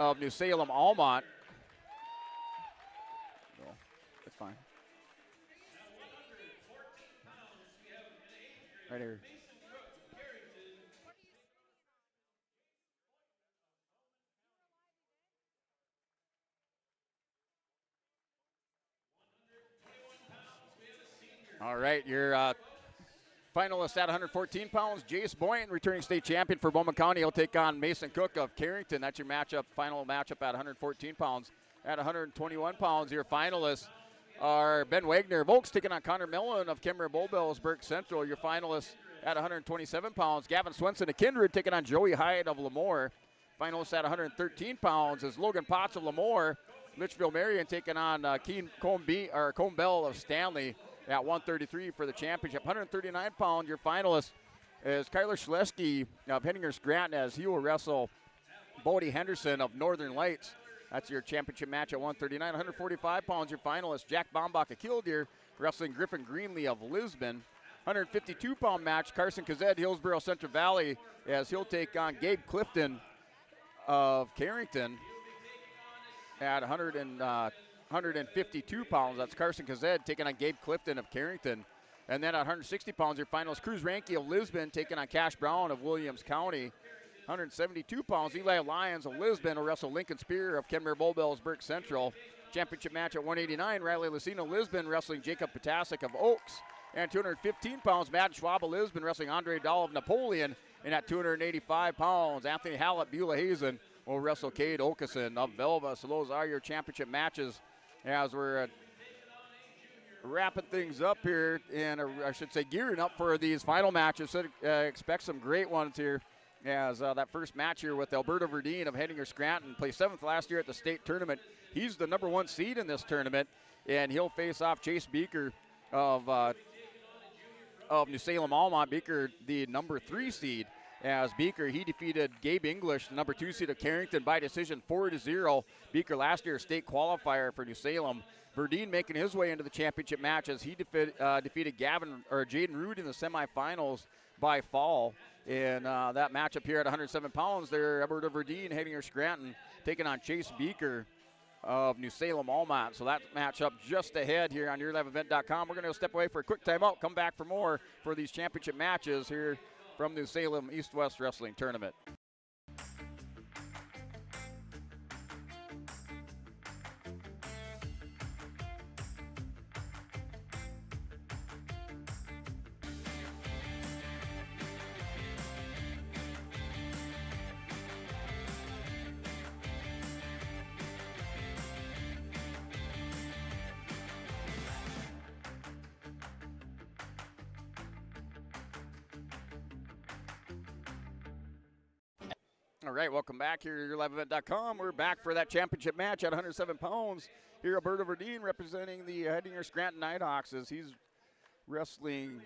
of New Salem Almont. No, that's fine. Right here. All right, your finalist at 114 pounds, Jace Boynton, returning state champion for Bowman County. He'll take on Mason Cook of Carrington. That's your final matchup at 114 pounds. At 121 pounds, your finalists are Ben Wagner of Oaks taking on Connor Mellon of Kemmer Bowbells, Burke Central. Your finalists at 127 pounds, Gavin Swenson of Kindred taking on Joey Hyde of Lemoore. Finalists at 113 pounds is Logan Potts of Lemoore. Litchfield Marion taking on Combe Bell of Stanley at 133 for the championship. 139 pound, your finalist is Kyler Schlesky of Henninger Scranton as he will wrestle Bodie Henderson of Northern Lights. That's your championship match at 139. 145 pounds, your finalist Jack Bombach of Killdeer wrestling Griffin Greenlee of Lisbon. 152 pound match, Carson Kazed, Hillsborough Central Valley, as he'll take on Gabe Clifton of Carrington at 152 pounds. That's Carson Kazed taking on Gabe Clifton of Carrington. And then at 160 pounds, your finalist Cruz Ranke of Lisbon taking on Cash Brown of Williams County. 172 pounds, Eli Lyons of Lisbon will wrestle Lincoln Spear of Kenmare Bowbells, Burke Central. Championship match at 189, Riley Lucino Lisbon wrestling Jacob Potasic of Oaks. And 215 pounds, Matt Schwab of Lisbon wrestling Andre Dahl of Napoleon. And at 285 pounds, Anthony Hallett, Beulah Hazen will wrestle Cade Okeson of Velva. So those are your championship matches as we're wrapping things up here, and I should say gearing up for these final matches. So expect some great ones here. As that first match here with Alberto Verdine of Henninger Scranton, placed 7th last year at the state tournament. He's the #1 seed in this tournament, and he'll face off Chase Beaker of New Salem Almont. Beaker, the #3 seed. As Beaker, he defeated Gabe English, the #2 seed of Carrington, by decision 4-0. Beaker last year state qualifier for New Salem. Verdine making his way into the championship match as he defeated Jaden Root in the semifinals by fall. In that matchup here at 107 pounds, there, Alberto Verdine heading her Scranton, taking on Chase Beaker of New Salem Almont. So that matchup just ahead here on YourLiveEvent.com. We're going to step away for a quick timeout, come back for more for these championship matches here from New Salem East-West Wrestling Tournament. All right, welcome back here to YourLiveEvent.com. We're back for that championship match at 107 pounds. Here, Alberto Verdeen representing the Hettinger Scranton Nighthawks as he's wrestling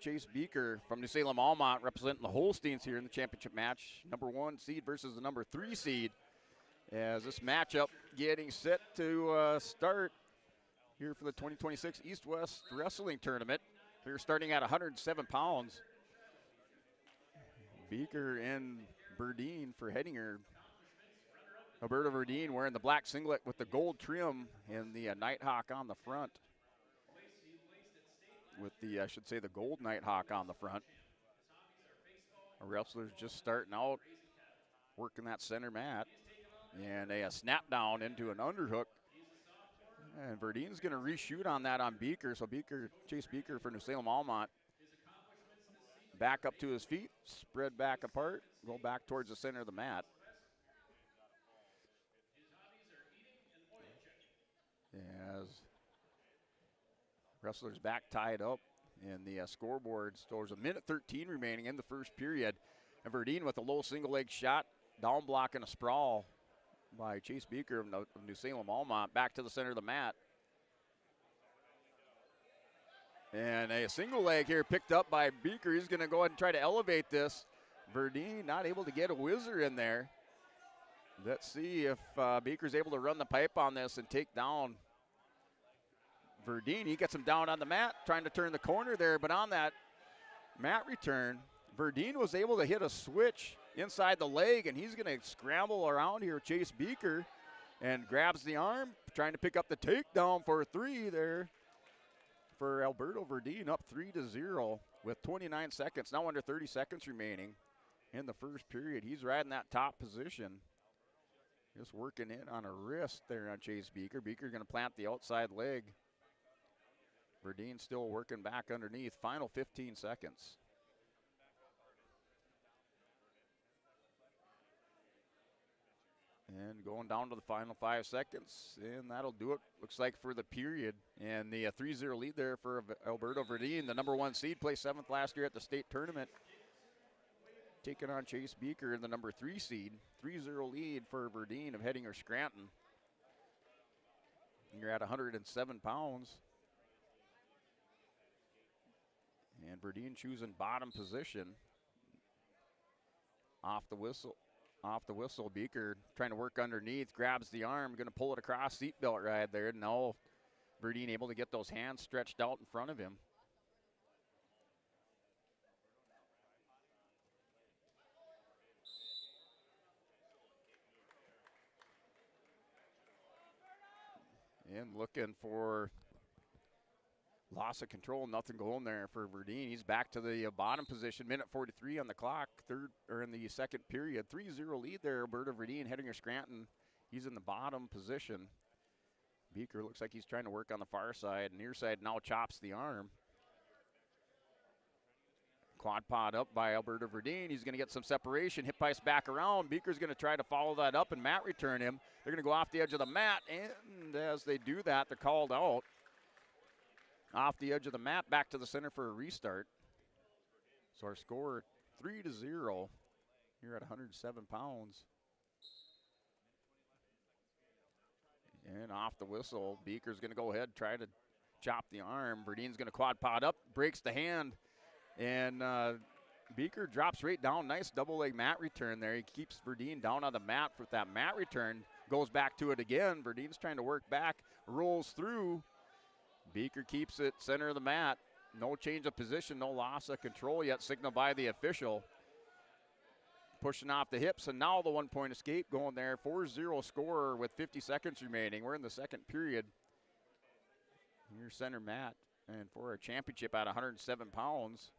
Chase Beaker from New Salem Almont, representing the Holsteins here in the championship match. Number 1 seed versus the number 3 seed. As this matchup getting set to start here for the 2026 East-West Wrestling Tournament. Here starting at 107 pounds. Beaker and Verdeen for Hettinger. Alberto Verdeen wearing the black singlet with the gold trim and the Nighthawk on the front. With the, I should say, the gold Nighthawk on the front. Our wrestlers just starting out, working that center mat. And a snap down into an underhook. And Verdeen's going to reshoot on that on Beaker. So Beaker, Chase Beaker for New Salem Almont. Back up to his feet, spread back apart, go back towards the center of the mat. As wrestlers back tied up, and the scoreboard stores a minute 13 remaining in the first period. And Verdeen with a low single leg shot, down block and a sprawl by Chase Beaker of New Salem Almont, back to the center of the mat. And a single leg here picked up by Beaker. He's going to go ahead and try to elevate this. Verdeen not able to get a whizzer in there. Let's see if Beaker's able to run the pipe on this and take down Verdeen. He gets him down on the mat, trying to turn the corner there. But on that mat return, Verdeen was able to hit a switch inside the leg, and he's going to scramble around here with Chase Beaker and grabs the arm, trying to pick up the takedown for 3 there. For Alberto Verdeen, up 3-0 with 29 seconds, now under 30 seconds remaining in the first period. He's riding that top position. Just working in on a wrist there on Chase Beaker. Beaker going to plant the outside leg. Verdeen still working back underneath. Final 15 seconds. And going down to the final 5 seconds, and that'll do it, looks like, for the period. And the 3-0 lead there for Alberto Verdeen, the number 1 seed, placed 7th last year at the state tournament, taking on Chase Beaker in the number 3 seed. 3-0 lead for Verdeen of Hettinger Scranton. You're at 107 pounds. And Verdeen choosing bottom position. Off the whistle, Beaker trying to work underneath, grabs the arm, going to pull it across, seatbelt ride there. Now Verdeen able to get those hands stretched out in front of him. And looking for loss of control, nothing going there for Verdeen. He's back to the bottom position, minute 43 on the clock, in the second period. 3-0 lead there, Alberto Verdeen, Hettinger Scranton. He's in the bottom position. Beaker looks like he's trying to work on the far side. Near side now chops the arm. Quad pod up by Alberto Verdeen. He's going to get some separation. Hip ice back around. Beaker's going to try to follow that up and mat return him. They're going to go off the edge of the mat, and as they do that, they're called out. Off the edge of the mat, back to the center for a restart. So our score 3-0 here at 107 pounds. And off the whistle, Beaker's going to go ahead, try to chop the arm. Verdeen's going to quad pod up, breaks the hand, and Beaker drops right down. Nice double leg mat return there. He keeps Verdeen down on the mat with that mat return. Goes back to it again. Verdeen's trying to work back, rolls through. Beaker keeps it center of the mat. No change of position, no loss of control yet, signaled by the official. Pushing off the hips, and now the 1-point escape going there. 4-0 score with 50 seconds remaining. We're in the second period. Here's center mat, and for a championship at 107 pounds.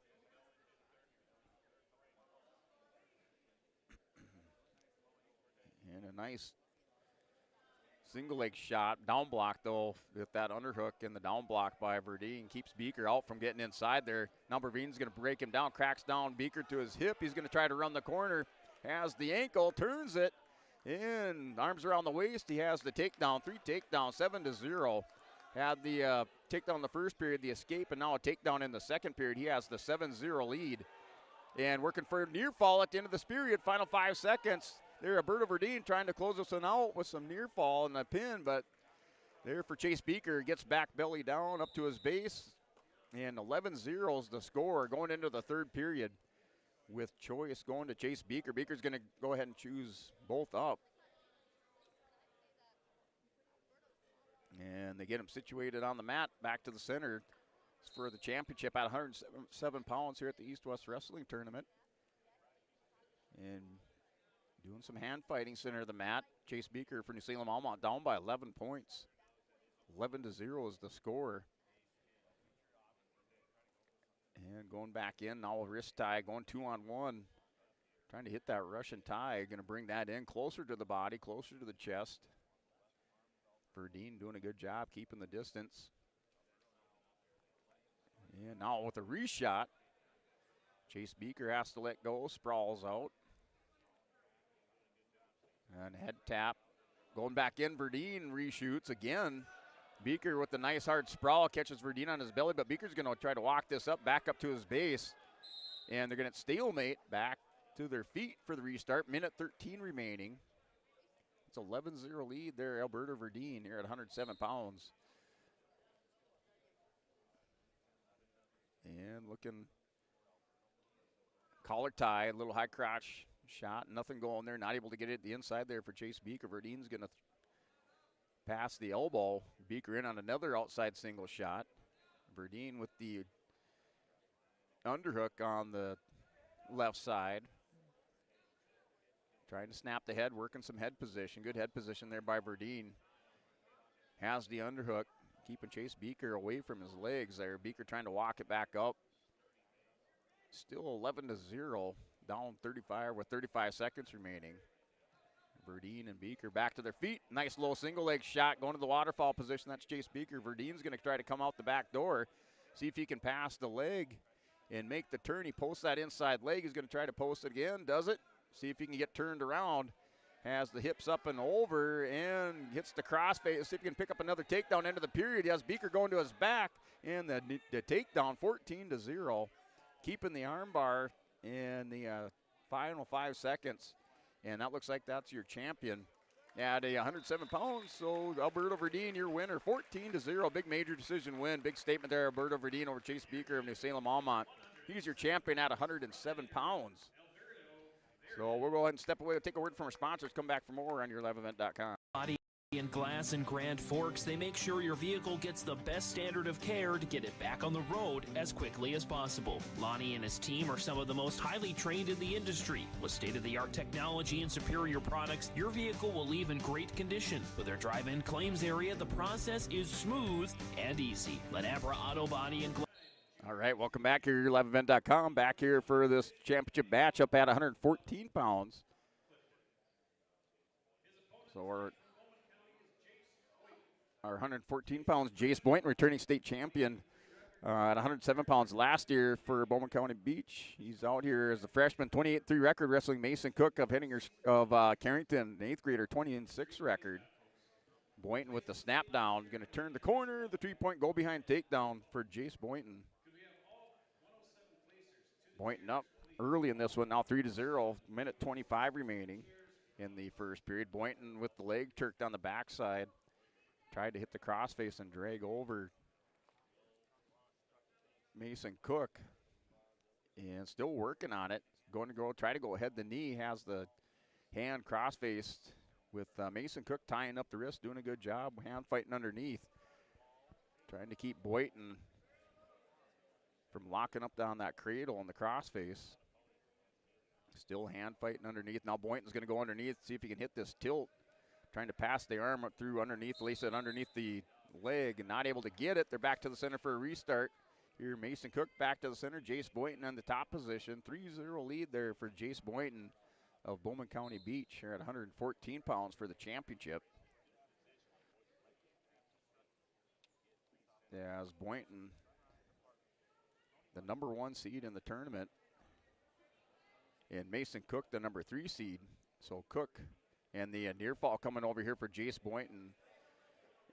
nice single leg shot. Down block, though, with that underhook and the down block by Verdeen. Keeps Beaker out from getting inside there. Now Verdeen's going to break him down, cracks down Beaker to his hip. He's going to try to run the corner. Has the ankle, turns it in. Arms around the waist. He has the takedown. 3 takedowns, 7-0. Had the takedown in the first period, the escape, and now a takedown in the second period. He has the 7-0 lead. And working for a near fall at the end of this period. Final 5 seconds. There, Alberto Verdeen trying to close this one out with some near fall and a pin, but there for Chase Beaker. Gets back belly down up to his base. And 11-0 is the score going into the third period with choice going to Chase Beaker. Beaker's going to go ahead and choose both up. And they get him situated on the mat, back to the center for the championship at 107 pounds here at the East-West Wrestling Tournament. And doing some hand fighting center of the mat. Chase Beaker for New Salem Almont down by 11 points. 11-0 is the score. And going back in, now a wrist tie, going 2-on-1. Trying to hit that Russian tie, going to bring that in closer to the body, closer to the chest. Verdeen doing a good job keeping the distance. And now with a reshot, Chase Beaker has to let go, sprawls out. And head tap, going back in, Verdeen reshoots again. Beaker with the nice hard sprawl, catches Verdeen on his belly, but Beaker's gonna try to walk this up, back up to his base. And they're gonna stalemate back to their feet for the restart, minute 13 remaining. It's 11-0 lead there, Alberto Verdeen here at 107 pounds. And looking, collar tie, a little high crotch shot, nothing going there, not able to get it the inside there for Chase Beaker. Verdeen's gonna pass the elbow. Beaker in on another outside single shot. Verdeen with the underhook on the left side. Trying to snap the head, working some head position. Good head position there by Verdeen. Has the underhook, keeping Chase Beaker away from his legs there. Beaker trying to walk it back up. Still 11-0, down 35 with 35 seconds remaining. Verdeen and Beaker back to their feet. Nice low single leg shot going to the waterfall position. That's Chase Beaker. Verdeen's going to try to come out the back door, see if he can pass the leg and make the turn. He posts that inside leg. He's going to try to post it again. Does it? See if he can get turned around. Has the hips up and over and hits the crossface. See if he can pick up another takedown into the period. He has Beaker going to his back and the takedown 14-0. Keeping the arm bar in the final 5 seconds. And that looks like that's your champion at 107 pounds. So Alberto Verdeen, your winner, 14-0. Big major decision win. Big statement there, Alberto Verdeen over Chase Beaker of New Salem Almont. He's your champion at 107 pounds. So we'll go ahead and step away and take a word from our sponsors. Come back for more on yourliveevent.com. Body and glass in Grand Forks, they make sure your vehicle gets the best standard of care to get it back on the road as quickly as possible. Lonnie and his team are some of the most highly trained in the industry. With state-of-the-art technology and superior products, your vehicle will leave in great condition. With their drive-in claims area, the process is smooth and easy. Let Abra Auto Body and Glass. All right, welcome back here to yourliveevent.com. Back here for this championship match up at 114 pounds. So our 114 pounds, Jace Boynton, returning state champion at 107 pounds last year for Bowman County Beach. He's out here as a freshman, 28-3 record, wrestling Mason Cook of Carrington, an 8th grader, 20-6 record. Boynton with the snap down, going to turn the corner, the 3-point goal behind takedown for Jace Boynton. Boynton up early in this one, now 3-0, minute 25 remaining in the first period. Boynton with the leg jerked on the backside. Tried to hit the crossface and drag over Mason Cook. And still working on it. Going to try to go ahead the knee. Has the hand crossfaced with Mason Cook tying up the wrist. Doing a good job. Hand fighting underneath. Trying to keep Boynton from locking up down that cradle on the crossface. Still hand fighting underneath. Now Boynton's going to go underneath. See if he can hit this tilt. Trying to pass the arm up through underneath, lace it underneath the leg and not able to get it. They're back to the center for a restart. Here, Mason Cook back to the center. Jace Boynton on the top position. 3-0 lead there for Jace Boynton of Bowman County Beach here at 114 pounds for the championship. As Boynton, the number 1 seed in the tournament, and Mason Cook, the number 3 seed. So Cook and the near fall coming over here for Jace Boynton.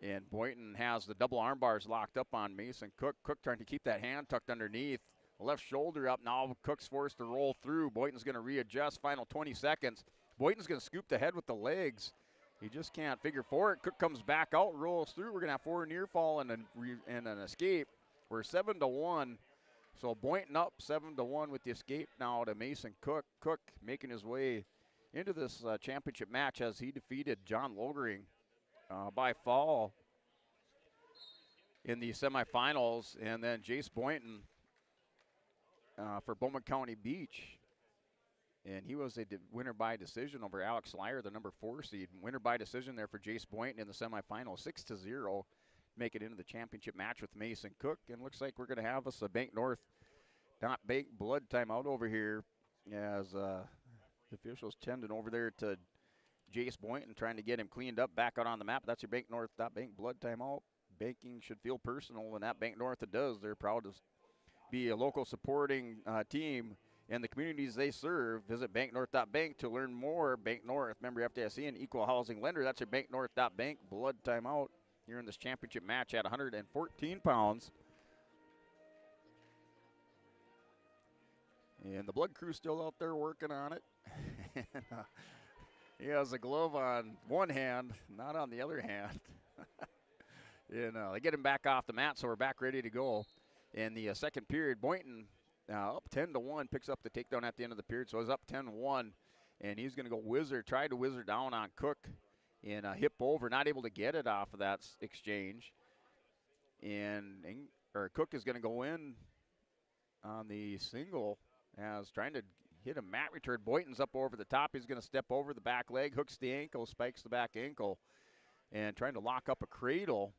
And Boynton has the double arm bars locked up on Mason Cook. Cook trying to keep that hand tucked underneath. Left shoulder up. Now Cook's forced to roll through. Boynton's going to readjust. Final 20 seconds. Boynton's going to scoop the head with the legs. He just can't figure for it. Cook comes back out, rolls through. We're going to have 4 near fall and an escape. We're 7-1. So Boynton up 7-1 with the escape now to Mason Cook. Cook making his way into this championship match as he defeated John Logering by fall in the semifinals. And then Jace Boynton for Bowman County Beach. And he was a winner by decision over Alex Lyer, the number 4 seed. Winner by decision there for Jace Boynton in the semifinal, 6-0. Make it into the championship match with Mason Cook. And looks like we're going to have us a Bank North, not Bank blood timeout over here as the officials tending over there to Jace Boynton, trying to get him cleaned up back out on the map. That's your Bank North, not Bank blood timeout. Banking should feel personal, and that Bank North it does. They're proud to be a local supporting team in the communities they serve. Visit banknorth.bank to learn more. Bank North, member FDIC and equal housing lender. That's your banknorth.bank blood timeout here in this championship match at 114 pounds. And the blood crew's still out there working on it. He has a glove on one hand, not on the other hand. They get him back off the mat, so we're back ready to go. In the second period, Boynton up 10-1, picks up the takedown at the end of the period, so he's up 10-1. And he's going to go try to whizzer down on Cook in a hip over, not able to get it off of that exchange. And Cook is going to go in on the single as trying to hit a mat return. Boynton's up over the top. He's going to step over the back leg, hooks the ankle, spikes the back ankle, and trying to lock up a cradle.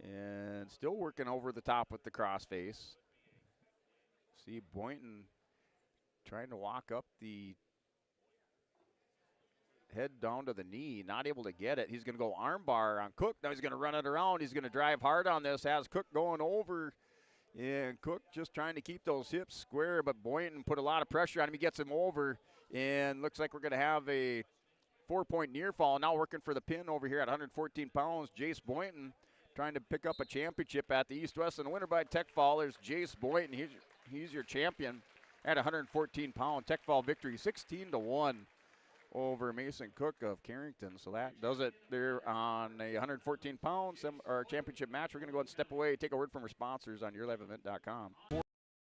And still working over the top with the crossface. See Boynton trying to walk up the head down to the knee, not able to get it. He's going to go armbar on Cook. Now he's going to run it around. He's going to drive hard on this. Has Cook going over. And Cook just trying to keep those hips square, but Boynton put a lot of pressure on him. He gets him over, and looks like we're going to have a 4-point near fall. Now working for the pin over here at 114 pounds. Jace Boynton trying to pick up a championship at the East-West. And the winner by tech fall is Jace Boynton. He's your champion at 114 pound tech fall victory, 16-1 over Mason Cook of Carrington. So that does it there on a 114 pound championship match. We're going to go ahead and step away, take a word from our sponsors on yourliveevent.com.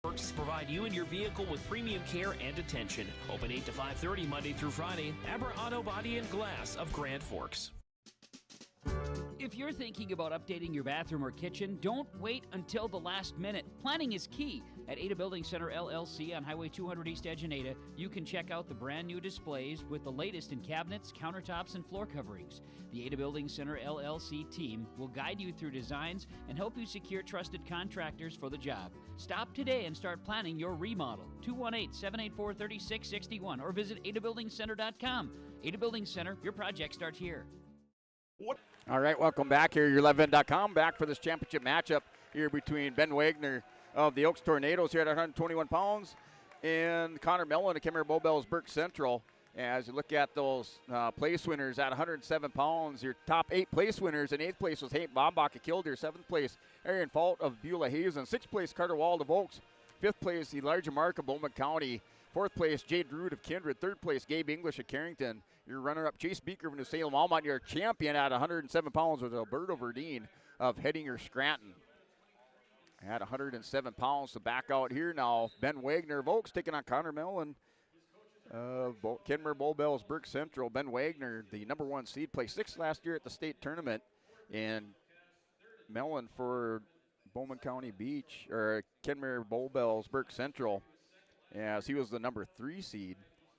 Works provide you and your vehicle with premium care and attention. Open 8 to 5:30 Monday through Friday. Abra Auto Body and Glass of Grand Forks. If you're thinking about updating your bathroom or kitchen, don't wait until the last minute. Planning is key. At Ada Building Center LLC on Highway 200 East Edge in Ada, you can check out the brand new displays with the latest in cabinets, countertops, and floor coverings. The Ada Building Center LLC team will guide you through designs and help you secure trusted contractors for the job. Stop today and start planning your remodel. 218-784-3661 or visit adabuildingcenter.com. Ada Building Center, your project starts here. All right, welcome back here. yourliveevent.com back for this championship matchup here between Ben Wagner of the Oaks Tornadoes here at 121 pounds and Connor Mellon of Kimmer Bowbells Burke Central. As you look at those place winners at 107 pounds, your top 8 place winners. In 8th place was Hank Bombach of Killdeer. 7th place, Aaron Fault of Beulah Hazen. 6th place, Carter Wald of Oaks. 5th place, Elijah Mark of Bowman County. 4th place, Jade Root of Kindred. 3rd place, Gabe English of Carrington. Your runner-up, Chase Beeker of New Salem Almont. Your champion at 107 pounds was Alberto Verdeen of Hettinger Scranton. At 107 pounds to back out here now. Ben Wagner of Oaks taking on Connor Mellon of Kenmore Bowbells Burke Central. Ben Wagner, the number 1 seed, placed 6th last year at the state tournament. And Mellon for Bowman County Beach, or Kenmore Bowbells Burke Central, as he was the number 3 seed.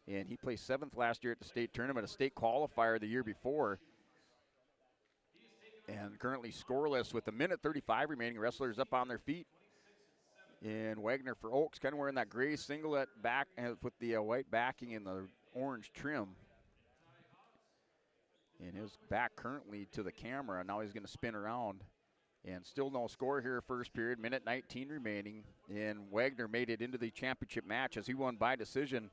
And he placed 7th last year at the state tournament, a state qualifier the year before. And currently scoreless with a minute 35 remaining. Wrestlers up on their feet. And Wagner for Oaks, kind of wearing that gray singlet back and with the white backing and the orange trim. And his back currently to the camera. Now he's going to spin around. And still no score here first period, minute 19 remaining. And Wagner made it into the championship match as he won by decision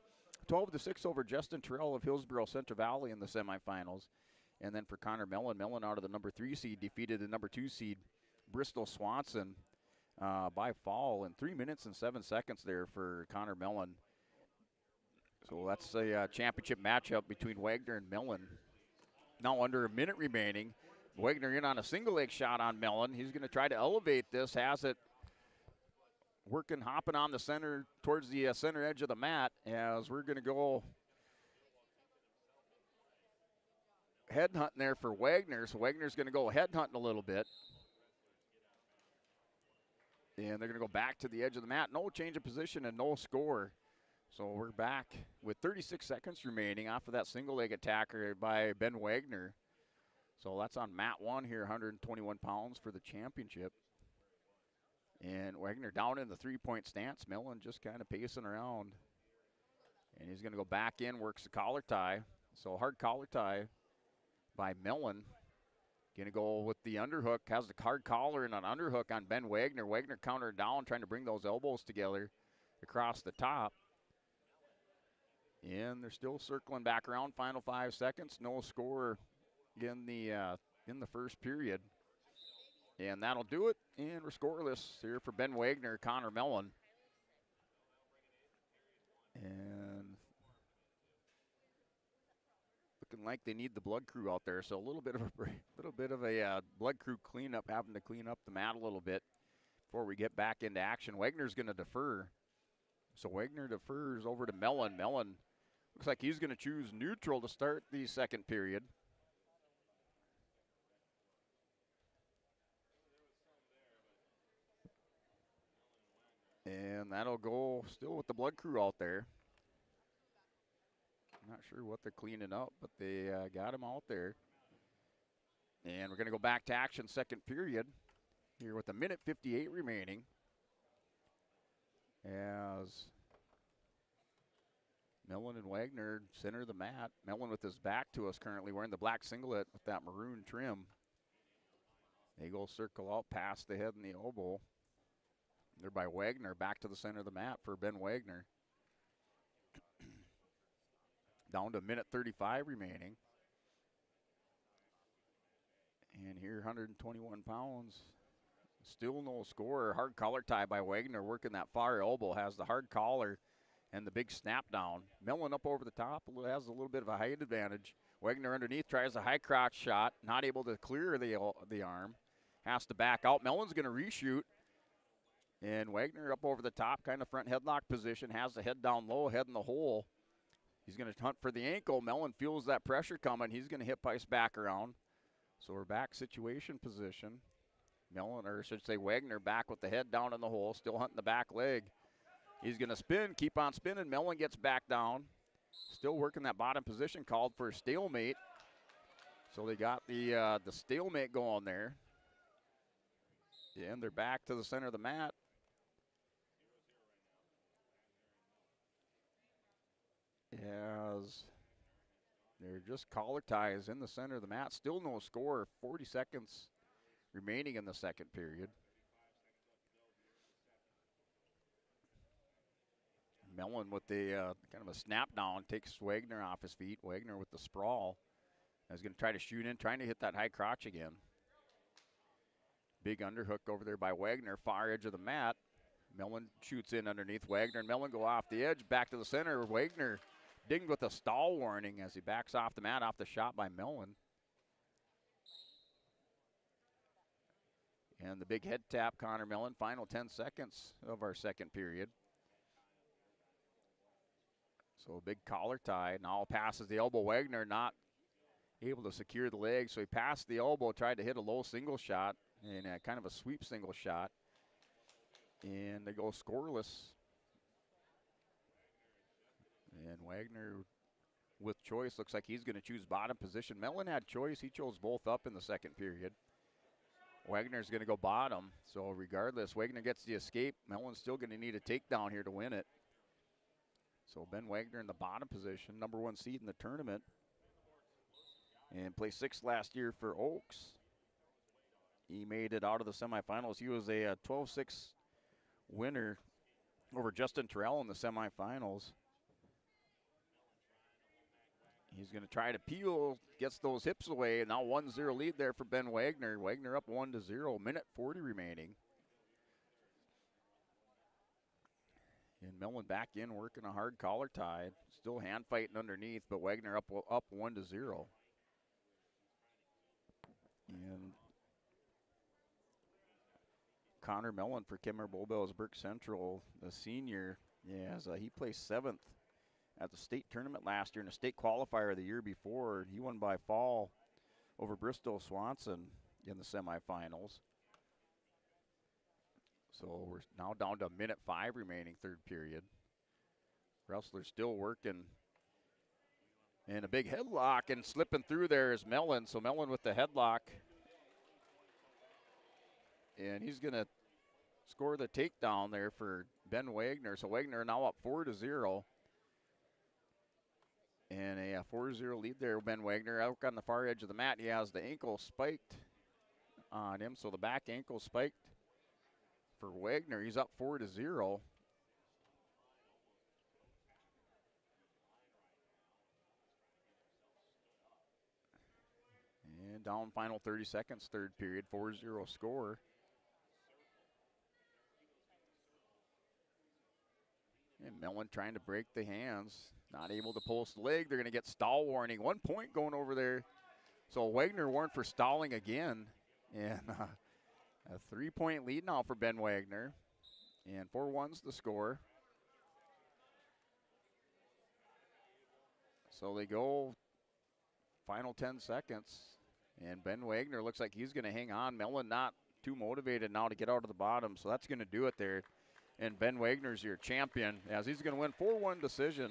12-6 over Justin Terrell of Hillsborough Central Valley in the semifinals. And then for Connor Mellon, out of the number 3 seed defeated the number 2 seed Bristol Swanson by fall in 3 minutes and 7 seconds there for Connor Mellon. So that's a championship matchup between Wagner and Mellon. Now under a minute remaining. Wagner in on a single leg shot on Mellon. He's going to try to elevate this, has it working, hopping on the center, towards the center edge of the mat as we're going to go head hunting there for Wagner. So Wagner's going to go head hunting a little bit. And they're going to go back to the edge of the mat. No change of position and no score. So we're back with 36 seconds remaining off of that single leg attacker by Ben Wagner. So that's on mat 1 here, 121 pounds for the championship. And Wagner down in the three-point stance. Mellon just kind of pacing around. And he's going to go back in, works the collar tie. So hard collar tie by Mellon. Going to go with the underhook. Has the hard collar and an underhook on Ben Wagner. Wagner countered down, trying to bring those elbows together across the top. And they're still circling back around. Final 5 seconds. No score in the first period. And that'll do it. And we're scoreless here for Ben Wagner, Connor Mellon. And looking like they need the blood crew out there. So a little bit of a blood crew cleanup, having to clean up the mat a little bit before we get back into action. Wagner's going to defer. So Wagner defers over to Mellon. Mellon looks like he's going to choose neutral to start the second period. And that'll go still with the blood crew out there. Not sure what they're cleaning up, but they got him out there. And we're going to go back to action second period here with a minute 58 remaining. As Mellon and Wagner center the mat. Mellon with his back to us currently wearing the black singlet with that maroon trim. They go circle out past the head and the elbow. They're by Wagner, back to the center of the mat for Ben Wagner. Down to a minute 35 remaining. And here, 121 pounds. Still no score. Hard collar tie by Wagner, working that far elbow. Has the hard collar and the big snap down. Mellon up over the top, has a little bit of a height advantage. Wagner underneath tries a high crotch shot, not able to clear the arm. Has to back out. Mellon's going to reshoot. And Wagner up over the top, kind of front headlock position, has the head down low, head in the hole. He's going to hunt for the ankle. Mellon feels that pressure coming. He's going to hip ice back around. So we're back situation position. Mellon, or I should say Wagner, back with the head down in the hole, still hunting the back leg. He's going to spin, keep on spinning. Mellon gets back down. Still working that bottom position, called for a stalemate. So they got the stalemate going there. And they're back to the center of the mat. As they're just collar ties in the center of the mat. Still no score. 40 seconds remaining in the second period. Mellon with the kind of a snap down takes Wagner off his feet. Wagner with the sprawl. Is going to try to shoot in, trying to hit that high crotch again. Big underhook over there by Wagner, far edge of the mat. Mellon shoots in underneath Wagner, and Mellon go off the edge, back to the center. Wagner dinged with a stall warning as he backs off the mat, off the shot by Mellon. And the big head tap, Connor Mellon, final 10 seconds of our second period. So big collar tie, now passes the elbow. Wagner not able to secure the leg, so he passed the elbow, tried to hit a low single shot, and kind of a sweep single shot. And they go scoreless. And Wagner with choice, looks like he's going to choose bottom position. Mellon had choice, he chose both up in the second period. Wagner's going to go bottom, so regardless, Wagner gets the escape. Mellon's still going to need a takedown here to win it. So Ben Wagner in the bottom position, number 1 seed in the tournament. And placed 6th last year for Oaks. He made it out of the semifinals. He was a 12-6 winner over Justin Terrell in the semifinals. He's going to try to peel, gets those hips away. Now 1-0 lead there for Ben Wagner. Wagner up 1-0, minute 40 remaining. And Millen back in, working a hard collar tie. Still hand fighting underneath, but Wagner up 1-0. And Connor Millen for Kimmer Bobelsburg Central, the senior. Yeah, he placed 7th at the state tournament last year and a state qualifier the year before. He won by fall over Bristol Swanson in the semifinals. So we're now down to minute 5 remaining, third period. Wrestler still working. And a big headlock, and slipping through there is Mellon. So Mellon with the headlock. And he's going to score the takedown there for Ben Wagner. So Wagner now up 4-0. And a 4-0 lead there. Ben Wagner out on the far edge of the mat. He has the ankle spiked on him. So the back ankle spiked for Wagner. He's up 4-0. And down final 30 seconds, third period, 4-0 score. And Mellon trying to break the hands. Not able to post the leg. They're going to get stall warning. 1 point going over there. So Wagner warned for stalling again. And a 3-point lead now for Ben Wagner. And 4-1's the score. So they go final 10 seconds. And Ben Wagner looks like he's going to hang on. Mellon not too motivated now to get out of the bottom. So that's going to do it there. And Ben Wagner's your champion, as he's going to win 4-1 decision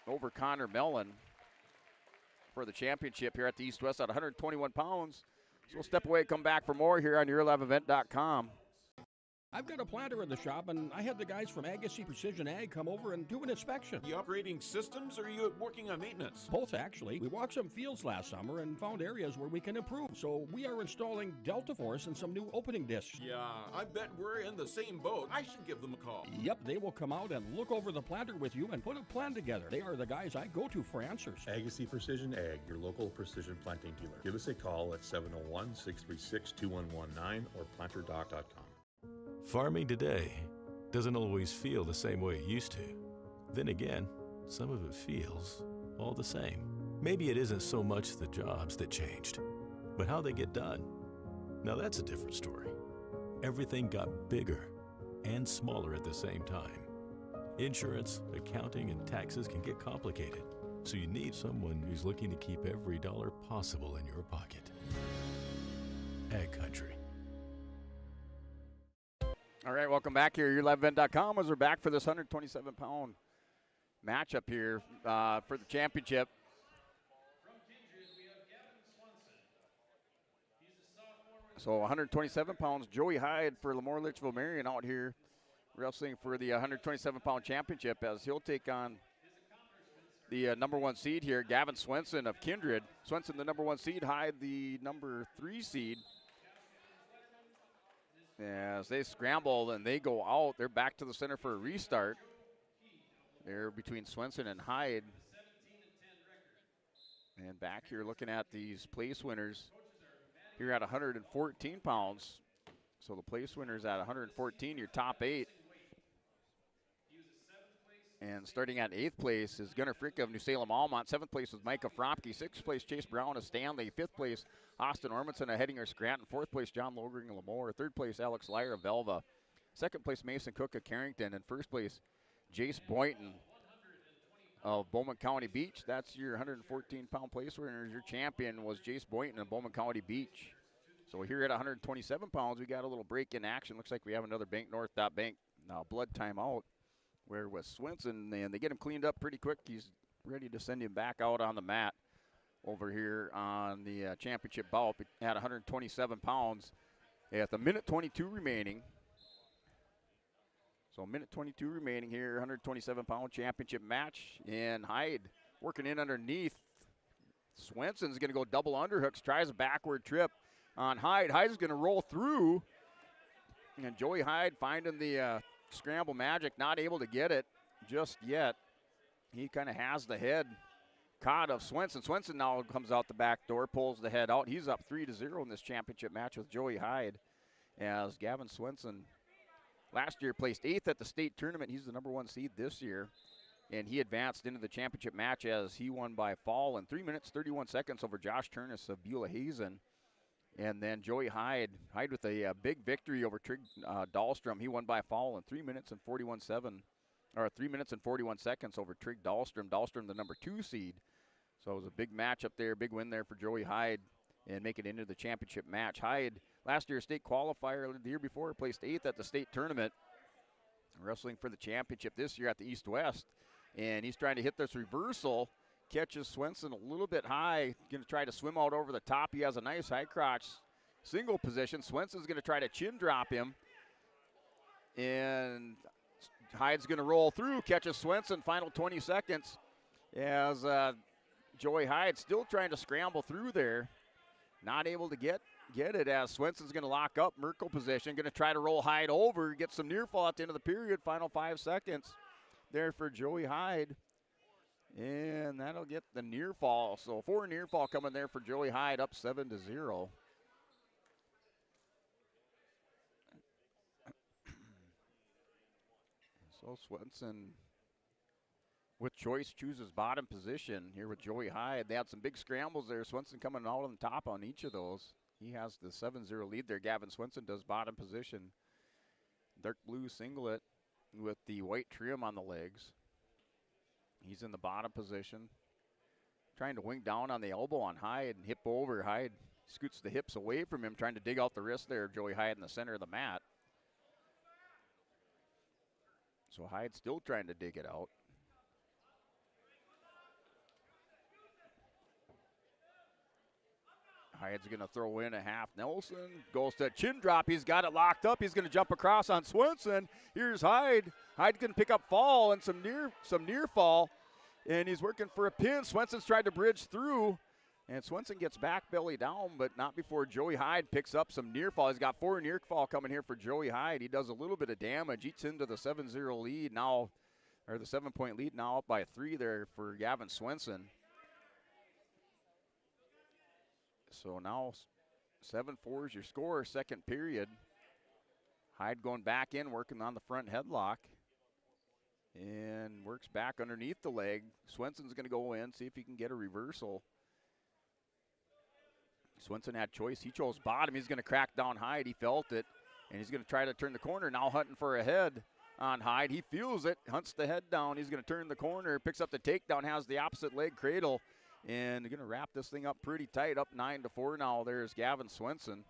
over Connor Mellon for the championship here at the East-West at 121 pounds. So we'll step away, come back for more here on YourLiveEvent.com. I've got a planter in the shop, and I had the guys from Agassi Precision Ag come over and do an inspection. You upgrading systems, or are you working on maintenance? Both, actually. We walked some fields last summer and found areas where we can improve. So we are installing Delta Force and some new opening discs. Yeah, I bet we're in the same boat. I should give them a call. Yep, they will come out and look over the planter with you and put a plan together. They are the guys I go to for answers. Agassi Precision Ag, your local precision planting dealer. Give us a call at 701-636-2119 or planterdoc.com. Farming today doesn't always feel the same way it used to. Then again, some of it feels all the same. Maybe it isn't so much the jobs that changed, but how they get done. Now that's a different story. Everything got bigger and smaller at the same time. Insurance, accounting, and taxes can get complicated, so you need someone who's looking to keep every dollar possible in your pocket. Ag Country. All right, welcome back here. YourLiveEvent.com as we're back for this 127-pound matchup here for the championship. So 127 pounds, Joey Hyde for Lemoore Litchfield Marion out here wrestling for the 127-pound championship, as he'll take on the number 1 seed here, Gavin Swenson of Kindred. Swenson, the number 1 seed, Hyde, the number 3 seed. As they scramble and they go out, they're back to the center for a restart. They're between Swenson and Hyde. And back here looking at these place winners here at 114 pounds. So the place winners at 114, your top 8. And starting at 8th place is Gunnar Frick of New Salem Almont. 7th place was Micah Fropke. 6th place, Chase Brown of Stanley. 5th place, Austin Ormanson of Hettinger Scranton. 4th place, John Logring of Lemoore. 3rd place, Alex Lyer of Velva. 2nd place, Mason Cook of Carrington. And 1st place, Jace Boynton of Bowman County Beach. That's your 114-pound place winner. Your champion was Jace Boynton of Bowman County Beach. So here at 127 pounds, we got a little break in action. Looks like we have another Bank North Bank blood timeout. Where with Swenson, and they get him cleaned up pretty quick. He's ready to send him back out on the mat over here on the championship bout at 127 pounds. At the minute 22 remaining. So minute 22 remaining here, 127-pound championship match. And Hyde working in underneath. Swenson's going to go double underhooks, tries a backward trip on Hyde. Hyde's going to roll through. And Joey Hyde finding the scramble magic, not able to get it just yet. He kind of has the head caught of Swenson. Swenson now comes out the back door, pulls the head out. He's up 3-0 in this championship match with Joey Hyde, as Gavin Swenson last year placed 8th at the state tournament. He's the number 1 seed this year, and he advanced into the championship match as he won by fall in 3 minutes, 31 seconds over Josh Turnus of Beulah Hazen. And then Joey Hyde with a big victory over Trig Dahlstrom. He won by fall in 3 minutes and 41 seconds over Trig Dahlstrom. Dahlstrom, the number 2 seed. So it was a big match up there, big win there for Joey Hyde, and make it into the championship match. Hyde, last year state qualifier, the year before, placed 8th at the state tournament, wrestling for the championship this year at the East-West. And he's trying to hit this reversal. Catches Swenson a little bit high, going to try to swim out over the top. He has a nice high crotch single position. Swenson's going to try to chin drop him. And Hyde's going to roll through, catches Swenson, final 20 seconds. As Joey Hyde still trying to scramble through there. Not able to get it as Swenson's going to lock up, Merkel position. Going to try to roll Hyde over, get some near fall at the end of the period. Final 5 seconds there for Joey Hyde. And that'll get the near fall. So 4 near fall coming there for Joey Hyde, up 7-0. So Swenson, with choice, chooses bottom position here with Joey Hyde. They had some big scrambles there. Swenson coming out on top on each of those. He has the 7-0 lead there. Gavin Swenson does bottom position. Dark blue singlet with the white trim on the legs. He's in the bottom position. Trying to wing down on the elbow on Hyde and hip over. Hyde scoots the hips away from him, trying to dig out the wrist there. Joey Hyde in the center of the mat. So Hyde still trying to dig it out. Hyde's going to throw in a half Nelson. Goes to chin drop. He's got it locked up. He's going to jump across on Swenson. Here's Hyde. Hyde can pick up fall and some near fall. And he's working for a pin. Swenson's tried to bridge through. And Swenson gets back belly down, but not before Joey Hyde picks up some near fall. He's got 4 near fall coming here for Joey Hyde. He does a little bit of damage. Eats into the 7-0 lead now, or the 7-point lead now, up by 3 there for Gavin Swenson. So now 7-4 is your score, second period. Hyde going back in, working on the front headlock. And works back underneath the leg. Swenson's going to go in, see if he can get a reversal. Swenson had choice. He chose bottom. He's going to crack down Hyde. He felt it. And he's going to try to turn the corner. Now hunting for a head on Hyde. He feels it, hunts the head down. He's going to turn the corner, picks up the takedown, has the opposite leg cradle. And they're going to wrap this thing up pretty tight, up 9-4 now. There's Gavin Swenson.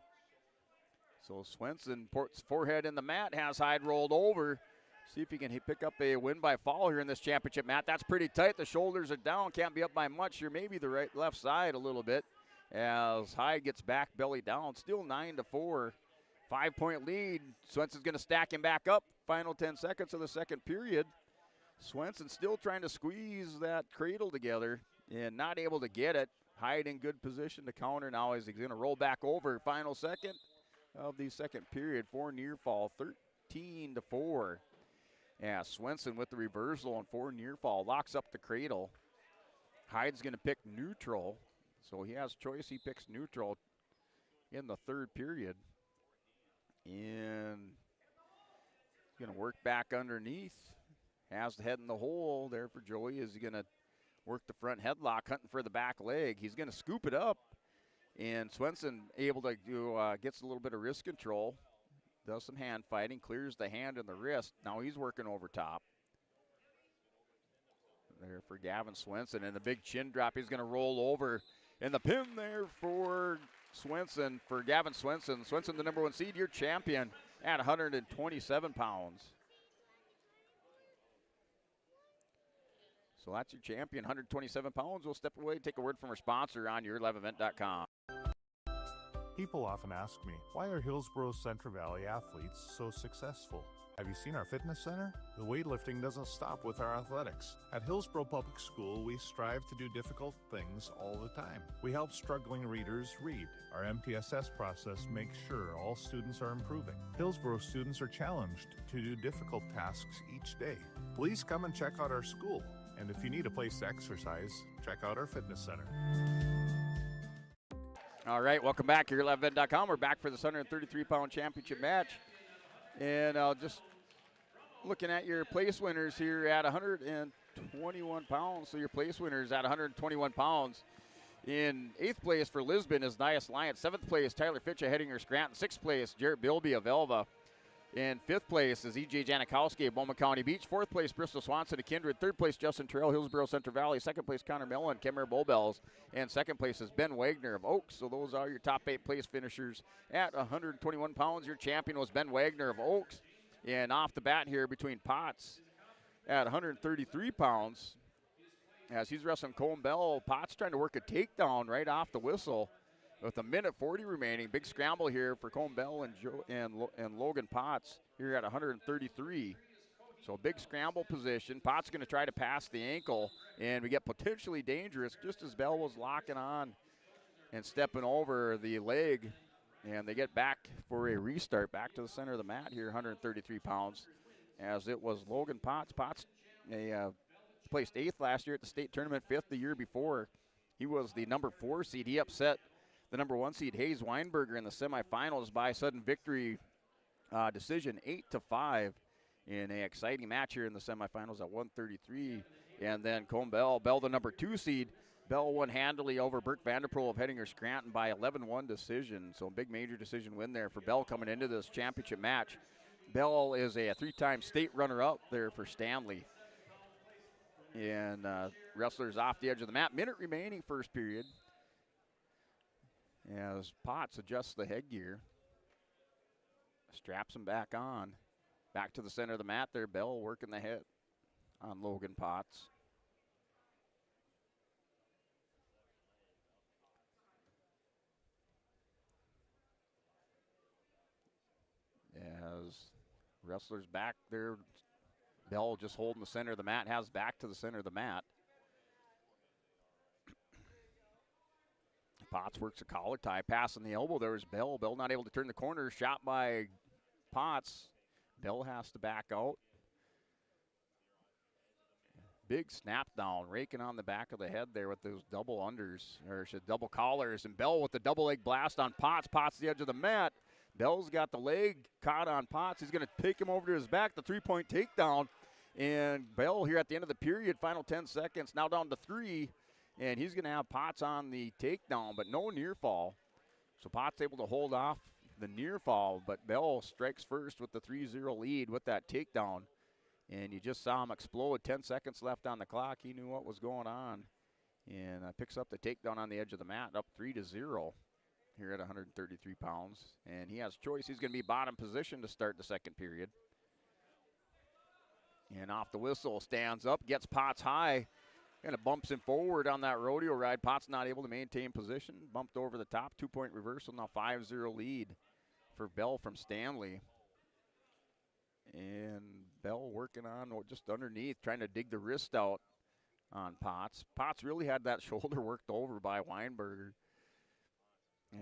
So Swenson puts forehead in the mat, has Hyde rolled over. See if he can pick up a win by fall here in this championship mat. That's pretty tight. The shoulders are down. Can't be up by much here. Maybe the left side a little bit as Hyde gets back belly down. Still 9-4. 5-point lead. Swenson's going to stack him back up. Final 10 seconds of the second period. Swenson still trying to squeeze that cradle together and not able to get it. Hyde in good position to counter now as he's going to roll back over. Final second of the second period. 4 near fall, 13-4. Yeah, Swenson with the reversal on 4 near fall. Locks up the cradle. Hyde's going to pick neutral. So he has choice. He picks neutral in the third period. And he's going to work back underneath. Has the head in the hole there for Joey. Is he going to work the front headlock, hunting for the back leg. He's going to scoop it up. And Swenson able to do, gets a little bit of wrist control. Does some hand fighting, clears the hand and the wrist. Now he's working over top. There for Gavin Swenson. And the big chin drop. He's going to roll over. And the pin there for Swenson, for Gavin Swenson. Swenson, the number 1 seed, your champion at 127 pounds. So that's your champion, 127 pounds. We'll step away and take a word from our sponsor on yourliveevent.com. People often ask me, why are Hillsborough Central Valley athletes so successful? Have you seen our fitness center? The weightlifting doesn't stop with our athletics. At Hillsborough Public School, we strive to do difficult things all the time. We help struggling readers read. Our MTSS process makes sure all students are improving. Hillsborough students are challenged to do difficult tasks each day. Please come and check out our school. And if you need a place to exercise, check out our fitness center. All right, welcome back here at LevEd.com. We're back for this 133-pound championship match. And just looking at your place winners here at 121 pounds. So your place winners at 121 pounds. In 8th place for Lisbon is Nias Lyons. 7th place, Tyler Fitch of Hettinger Scranton. 6th place, Jarrett Bilby of Elva. In 5th place is E.J. Janikowski of Bowman County Beach. 4th place, Bristol Swanson of Kindred. 3rd place, Justin Trail, Hillsborough Central Valley. 2nd place, Connor Mellon, Kemmer Bowbells. And 2nd place is Ben Wagner of Oaks. So those are your top 8 place finishers at 121 pounds. Your champion was Ben Wagner of Oaks. And off the bat here between Potts at 133 pounds. As he's wrestling Colm Bell, Potts trying to work a takedown right off the whistle. With 1:40 remaining, big scramble here for Colm Bell and Logan Potts here at 133. So big scramble position. Potts going to try to pass the ankle, and we get potentially dangerous just as Bell was locking on and stepping over the leg. And they get back for a restart, back to the center of the mat here, 133 pounds, as it was Logan Potts. Potts placed 8th last year at the state tournament, 5th the year before. He was the number 4 seed. He upset the number 1 seed, Hayes Weinberger, in the semifinals by sudden victory decision, 8-5, in an exciting match here in the semifinals at 133. And then Colm Bell, the number 2 seed. Bell won handily over Bert Vanderpool of Hettinger Scranton by 11-1 decision. So a big major decision win there for Bell coming into this championship match. Bell is a 3-time state runner-up there for Stanley. And wrestlers off the edge of the mat. Minute remaining first period. As Potts adjusts the headgear. Straps him back on. Back to the center of the mat there. Bell working the head on Logan Potts. As wrestlers back there. Bell just holding the center of the mat. Has back to the center of the mat. Potts works a collar tie, pass on the elbow. There's Bell. Bell not able to turn the corner. Shot by Potts. Bell has to back out. Big snap down, raking on the back of the head there with those double unders, or double collars. And Bell with the double leg blast on Potts. Potts the edge of the mat. Bell's got the leg caught on Potts. He's going to take him over to his back, the 3-point takedown. And Bell here at the end of the period, final 10 seconds, now down to 3. And he's going to have Potts on the takedown, but no near fall. So Potts able to hold off the near fall, but Bell strikes first with the 3-0 lead with that takedown. And you just saw him explode. 10 seconds left on the clock. He knew what was going on. And picks up the takedown on the edge of the mat, up 3-0 here at 133 pounds. And he has choice. He's going to be bottom position to start the second period. And off the whistle, stands up, gets Potts high. Kind of bumps him forward on that rodeo ride. Potts not able to maintain position. Bumped over the top. 2-point reversal. Now 5-0 lead for Bell from Stanley. And Bell working on just underneath, trying to dig the wrist out on Potts. Potts really had that shoulder worked over by Weinberger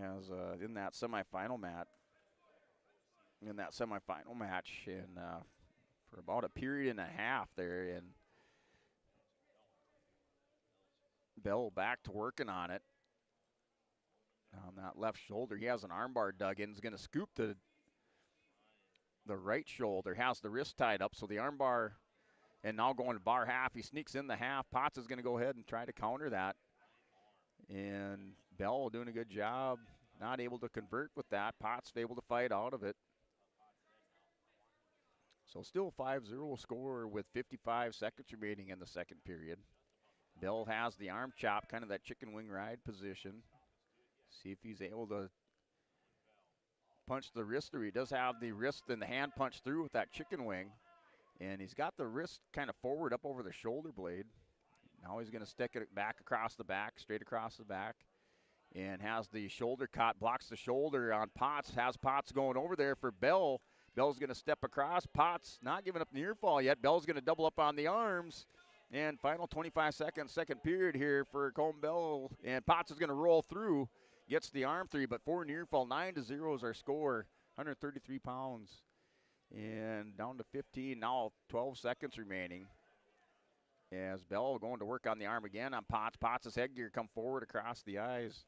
as in that semifinal match. In that semifinal match, and for about a period and a half there, and Bell back to working on it. On that left shoulder, he has an armbar dug in. He's going to scoop the right shoulder, has the wrist tied up, so the armbar, and now going to bar half. He sneaks in the half. Potts is going to go ahead and try to counter that. And Bell doing a good job, not able to convert with that. Potts able to fight out of it. So still 5-0 score with 55 seconds remaining in the second period. Bell has the arm chop, kind of that chicken wing ride position. See if he's able to punch the wrist through. He does have the wrist and the hand punch through with that chicken wing. And he's got the wrist kind of forward up over the shoulder blade. Now he's going to stick it back across the back, straight across the back. And has the shoulder caught, blocks the shoulder on Potts. Has Potts going over there for Bell. Bell's going to step across. Potts not giving up near fall yet. Bell's going to double up on the arms. And final 25 seconds, second period here for Colton Bell. And Potts is going to roll through. Gets the arm three, but 4 near fall. 9-0 is our score. 133 pounds. And down to 15. Now 12 seconds remaining. As Bell going to work on the arm again on Potts. Potts' headgear come forward across the eyes.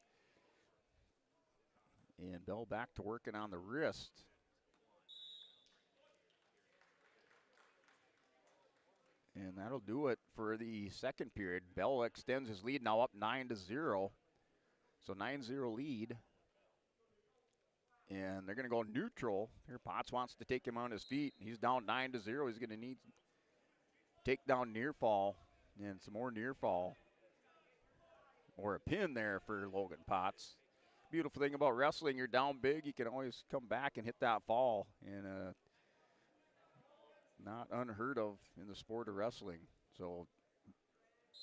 And Bell back to working on the wrist. And that'll do it for the second period. Bell extends his lead now up 9-0. So 9-0 lead. And they're going to go neutral. Here Potts wants to take him on his feet. He's down 9-0. He's going to need to take down near fall and some more near fall. Or a pin there for Logan Potts. Beautiful thing about wrestling, you're down big, you can always come back and hit that fall. And not unheard of in the sport of wrestling. So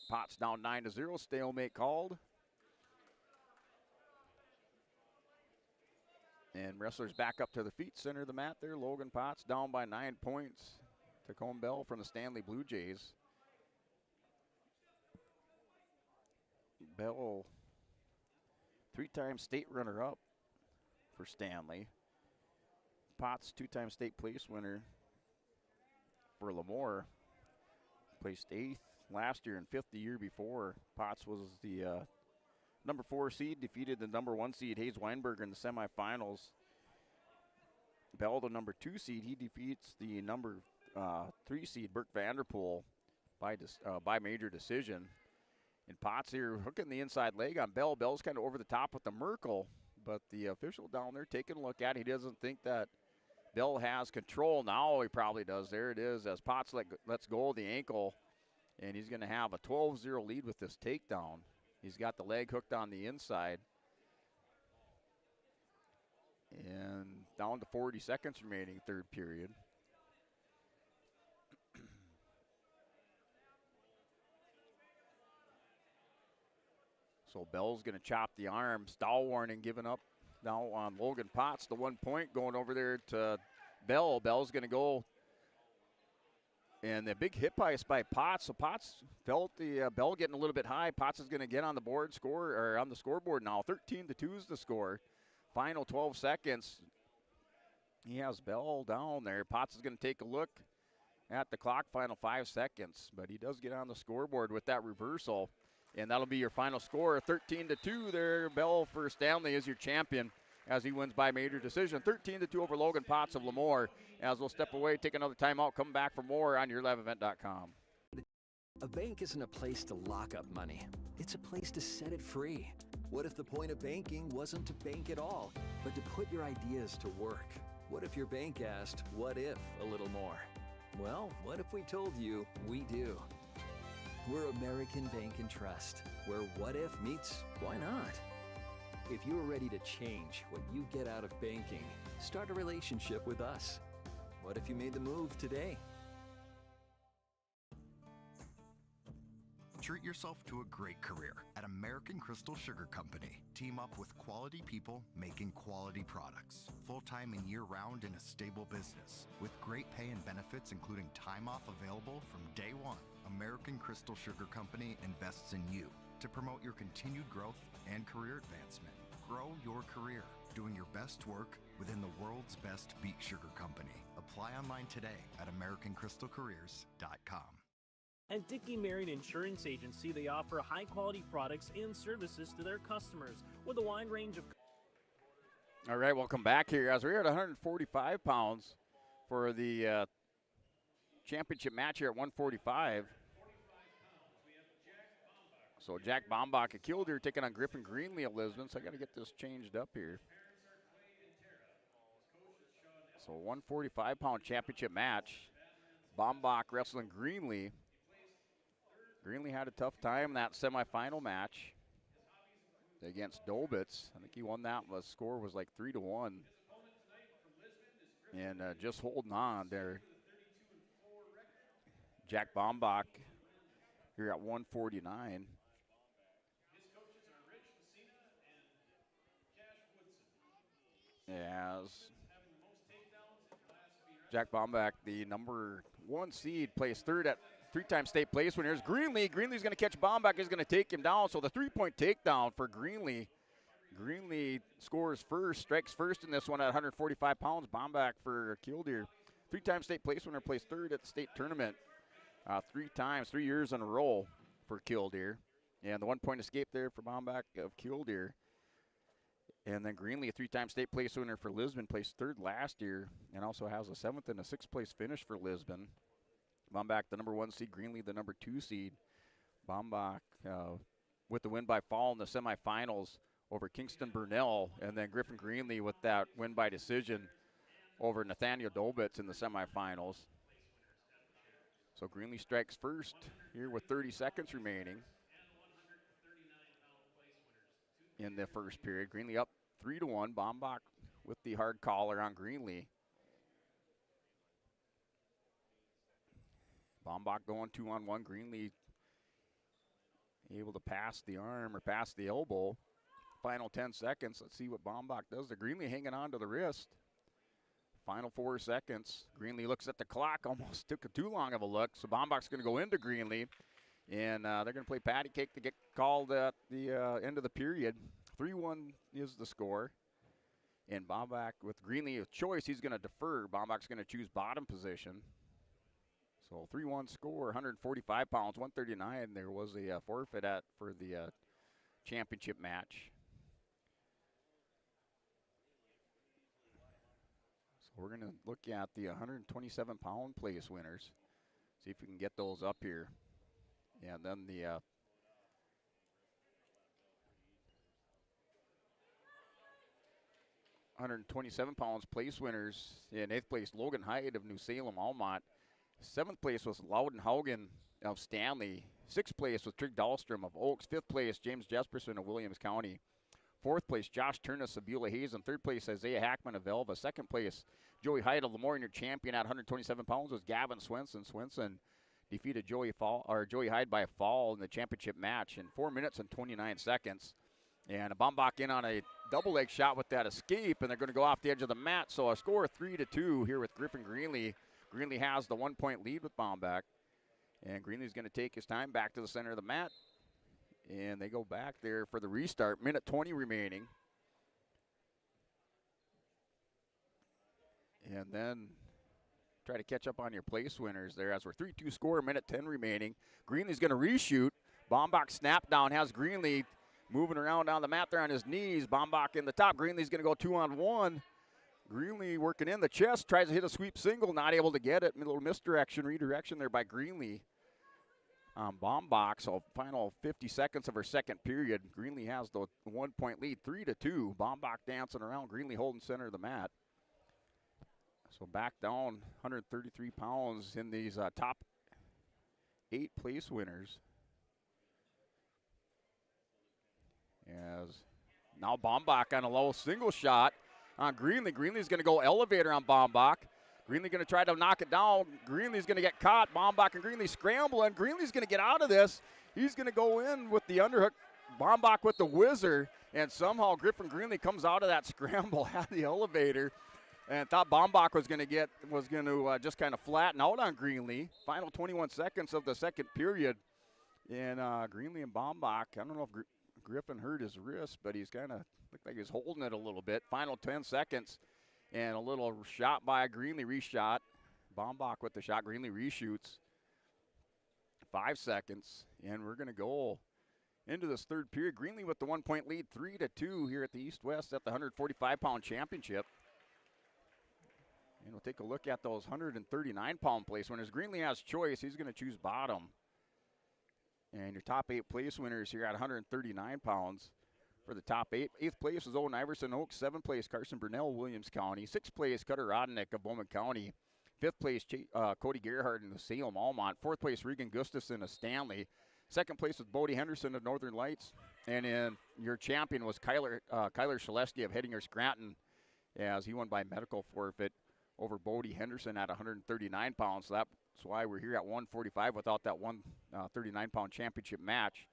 Potts down 9-0, stalemate called. And wrestlers back up to the feet, center of the mat there. Logan Potts down by 9 points to Colton Bell from the Stanley Blue Jays. Bell, 3-time state runner-up for Stanley. Potts, 2-time state place winner for Lemoore. Placed 8th last year and 5th the year before. Potts was the number 4 seed, defeated the number 1 seed, Hayes Weinberger, in the semifinals. Bell, the number 2 seed, he defeats the number 3 seed, Burke Vanderpool, by major decision. And Potts here hooking the inside leg on Bell. Bell's kind of over the top with the Merkle, but the official down there taking a look at it. He doesn't think that Bell has control. Now he probably does. There it is as Potts lets go of the ankle, and he's going to have a 12-0 lead with this takedown. He's got the leg hooked on the inside. And down to 40 seconds remaining, third period. So Bell's going to chop the arm. Stall warning given up now on Logan Potts. The 1 point going over there to Bell. Bell's going to go. And the big hip ice by Potts. So Potts felt the Bell getting a little bit high. Potts is going to get on the board on the scoreboard now. 13-2 is the score. Final 12 seconds. He has Bell down there. Potts is going to take a look at the clock. Final 5 seconds. But he does get on the scoreboard with that reversal. And that'll be your final score. 13-2 there. Bell for Stanley is your champion as he wins by major decision. 13-2 over Logan Potts of Lemoore. As we'll step away, take another timeout, come back for more on yourliveevent.com. A bank isn't a place to lock up money. It's a place to set it free. What if the point of banking wasn't to bank at all, but to put your ideas to work? What if your bank asked, what if, a little more? Well, what if we told you we do? We're American Bank and Trust, where what if meets why not? If you're ready to change what you get out of banking, start a relationship with us. What if you made the move today? Treat yourself to a great career at American Crystal Sugar Company. Team up with quality people making quality products. Full-time and year-round in a stable business. With great pay and benefits including time off available from day one. American Crystal Sugar Company invests in you to promote your continued growth and career advancement. Grow your career, doing your best work within the world's best beet sugar company. Apply online today at AmericanCrystalCareers.com. At Dickey Marion Insurance Agency, they offer high-quality products and services to their customers with a wide range of... All right, welcome back here as we're at 145 pounds for the championship match here at 145. So Jack Bombach, a Killdeer, taking on Griffin Greenlee of Lisbon. So I got to get this changed up here. So 145-pound championship match. Bombach wrestling Greenlee. Greenlee had a tough time in that semifinal match against Dobitz. I think he won that. The score was like 3-1. And just holding on there. Jack Bombach here at 149. As Jack Bombach, the number 1 seed, placed third at 3-time state place winners. Greenlee. Greenlee's going to catch Bombach. He's going to take him down. So the 3-point takedown for Greenlee. Greenlee scores first, strikes first in this one at 145 pounds. Bombach for Killdeer. 3-time state place winner, placed third at the state tournament 3 times, 3 years in a row for Killdeer. And the 1-point escape there for Bombach of Killdeer. And then Greenlee, a 3-time state place winner for Lisbon, placed third last year and also has a 7th and a 6th place finish for Lisbon. Bombach, the number 1 seed, Greenlee, the number 2 seed. Bombach with the win by fall in the semifinals over Kingston Burnell, and then Griffin Greenlee with that win by decision over Nathaniel Dobitz in the semifinals. So Greenlee strikes first here with 30 seconds remaining in the first period. Greenlee up 3-1. Bombach with the hard collar on Greenlee. Bombach going 2-on-1. Greenlee able to pass the arm or pass the elbow. Final 10 seconds. Let's see what Bombach does. The Greenlee hanging on to the wrist. Final 4 seconds. Greenlee looks at the clock. Almost took too long of a look. So Bombach's going to go into Greenlee. And they're going to play patty cake to get called at the end of the period. 3-1 is the score. And Bombach, with Greenlee a choice, he's going to defer. Bombach's going to choose bottom position. So 3-1 score, 145 pounds, 139. There was a forfeit for the championship match. So we're going to look at the 127-pound place winners. See if we can get those up here. And then the 127 pounds place winners. In 8th place, Logan Hyde of New Salem, Almont. 7th place was Loudon Haugen of Stanley. 6th place was Trig Dahlstrom of Oaks. 5th place, James Jesperson of Williams County. 4th place, Josh Turnus of Beulah Hazen. 3rd place, Isaiah Hackman of Elva. 2nd place, Joey Hyde of Lemoore. And your champion at 127 pounds was Gavin Swenson. Swenson defeated Joey Hyde by a fall in the championship match in 4 minutes and 29 seconds. And Bombach in on a double leg shot with that escape, and they're going to go off the edge of the mat. So a score of 3-2 here with Griffin Greenlee. Greenlee has the 1-point lead with Bombach. And Greenlee's going to take his time back to the center of the mat. And they go back there for the restart. Minute 20 remaining. And then try to catch up on your place winners there as we're 3-2 score, minute 10 remaining. Greenlee's going to reshoot. Bombach snap down, has Greenlee moving around down the mat there on his knees. Bombach in the top. Greenlee's going to go 2-on-1. Greenlee working in the chest, tries to hit a sweep single, not able to get it. A little misdirection, redirection there by Greenlee. Bombach, so final 50 seconds of her second period. Greenlee has the 1-point lead, 3-2. Bombach dancing around, Greenlee holding center of the mat. So back down 133 pounds in these top 8 place winners. As now Bombach on a low single shot on Greenlee. Greenlee's going to go elevator on Bombach. Greenlee going to try to knock it down. Greenlee's going to get caught. Bombach and Greenlee scrambling. Greenlee's going to get out of this. He's going to go in with the underhook. Bombach with the whizzer. And somehow Griffin Greenlee comes out of that scramble at the elevator. And thought Bombach was going to just kind of flatten out on Greenlee. Final 21 seconds of the second period. And Greenlee and Bombach, I don't know if Griffin hurt his wrist, but he's kind of looked like he's holding it a little bit. Final 10 seconds. And a little shot by Greenlee, reshot. Bombach with the shot. Greenlee reshoots. 5 seconds. And we're going to go into this third period. Greenlee with the 1-point lead, 3-2 here at the East-West at the 145-pound championship. And we'll take a look at those 139-pound place winners. Greenlee has choice. He's going to choose bottom. And your top 8 place winners here at 139 pounds. For the top 8, 8th place is Owen Iverson Oaks. 7th place, Carson Burnell, Williams County. 6th place, Cutter Rodnick of Bowman County. 5th place, Cody Gerhardt in the Salem, Almont. 4th place, Regan Gustafson of Stanley. 2nd place was Bodie Henderson of Northern Lights. And in your champion was Kyler Shaleski of Hettinger Scranton, as he won by medical forfeit over Bodie Henderson at 139 pounds. So that's why we're here at 145 without that 139-pound championship match.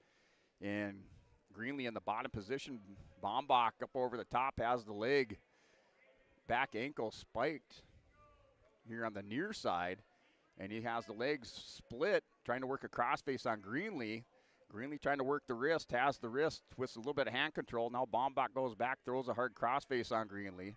And Greenlee in the bottom position. Bombach up over the top, has the leg. Back ankle spiked. here on the near side. And he has the legs split, trying to work a crossface on Greenlee. Greenlee trying to work the wrist, has the wrist, twists a little bit of hand control. Now Baumbach goes back, throws a hard crossface on Greenlee.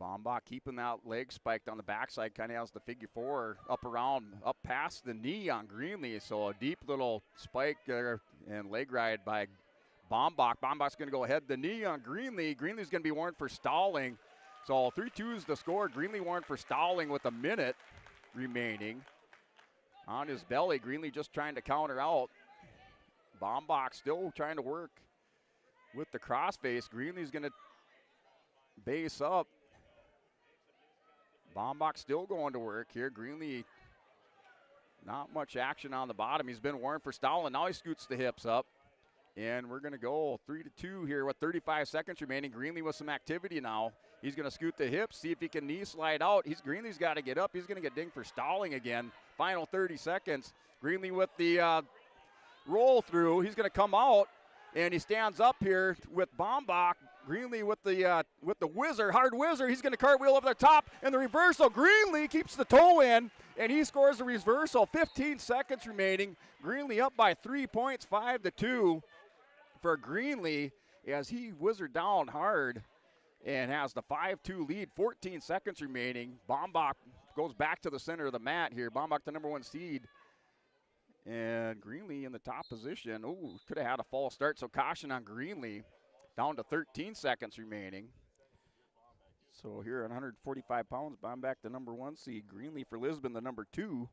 Baumbach keeping that leg spiked on the backside, kind of has the figure four up around, up past the knee on Greenlee. So a deep little spike there and leg ride by Baumbach. Baumbach's going to go ahead the knee on Greenlee. Greenlee's going to be warned for stalling. So 3-2 is the score. Greenlee warned for stalling with a minute remaining. On his belly, Greenlee just trying to counter out. Baumbach still trying to work with the crossface. Greenlee's going to base up. Baumbach still going to work here. Greenlee, not much action on the bottom. He's been warned for stalling. Now he scoots the hips up. And we're going to go 3-2 here with 35 seconds remaining. Greenlee with some activity now. He's going to scoot the hips, see if he can knee slide out. Greenlee's got to get up. He's going to get dinged for stalling again. Final 30 seconds. Greenlee with the roll through. He's going to come out, and he stands up here with Baumbach. Greenlee with the whizzer, hard whizzer. He's going to cartwheel over the top, and the reversal. Greenlee keeps the toe in, and he scores the reversal. 15 seconds remaining. Greenlee up by 3 points, 5-2 for Greenlee as he whizzered down hard and has the 5-2 lead. 14 seconds remaining. Baumbach goes back to the center of the mat here. Baumbach, the number 1 seed. And Greenlee in the top position. Ooh, could have had a false start, so caution on Greenlee. Down to 13 seconds remaining. So here at 145 pounds, Baumbach, the number 1 seed. Greenlee for Lisbon, the number 2.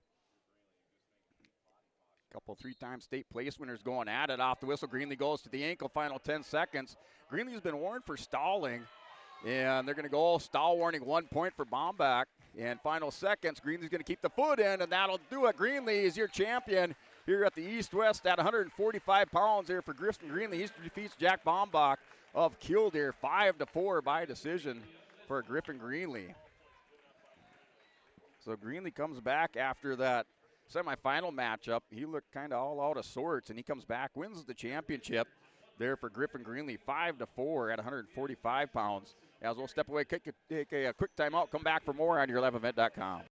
Couple 3-time state place winners going at it off the whistle. Greenlee goes to the ankle, final 10 seconds. Greenlee's been warned for stalling, and they're going to go stall warning, 1 point for Baumbach. And final seconds, Greenlee's going to keep the foot in, and that'll do it. Greenlee is your champion here at the East-West at 145 pounds here for Griffin Greenlee. He defeats Jack Baumbach of Killdeer 5-4 by decision for Griffin Greenlee. So Greenlee comes back after that semifinal matchup. He looked kind of all out of sorts, and he comes back, wins the championship there for Griffin Greenlee, 5-4 at 145 pounds. As we'll step away, take a quick timeout, come back for more on your11event.com.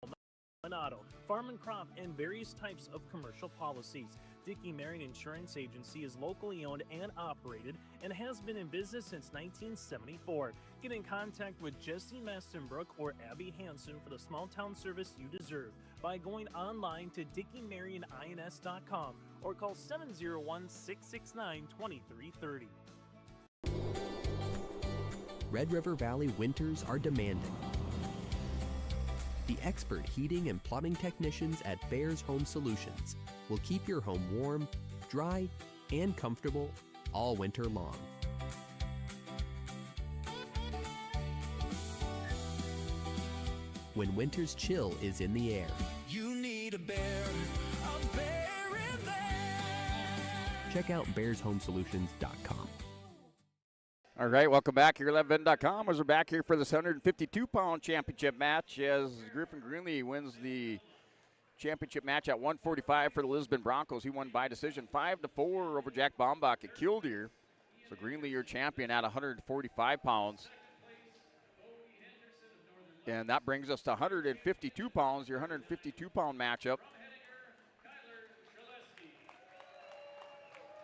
Auto, farm and crop, and various types of commercial policies. Dickey Marion Insurance Agency is locally owned and operated and has been in business since 1974. Get in contact with Jesse Mastenbrook or Abby Hansen for the small town service you deserve by going online to dickeymarionins.com or call 701-669-2330. Red River Valley winters are demanding. The expert heating and plumbing technicians at Bears Home Solutions will keep your home warm, dry, and comfortable all winter long. When winter's chill is in the air, you need a bear in there. Check out bearshomesolutions.com. All right, welcome back here at 11event.com as we're back here for this 152-pound championship match as Griffin Greenlee wins the championship match at 145 for the Lisbon Broncos. He won by decision 5-4 over Jack Baumbach at Killdeer. So Greenlee, your champion at 145 pounds. And that brings us to 152 pounds, your 152-pound matchup.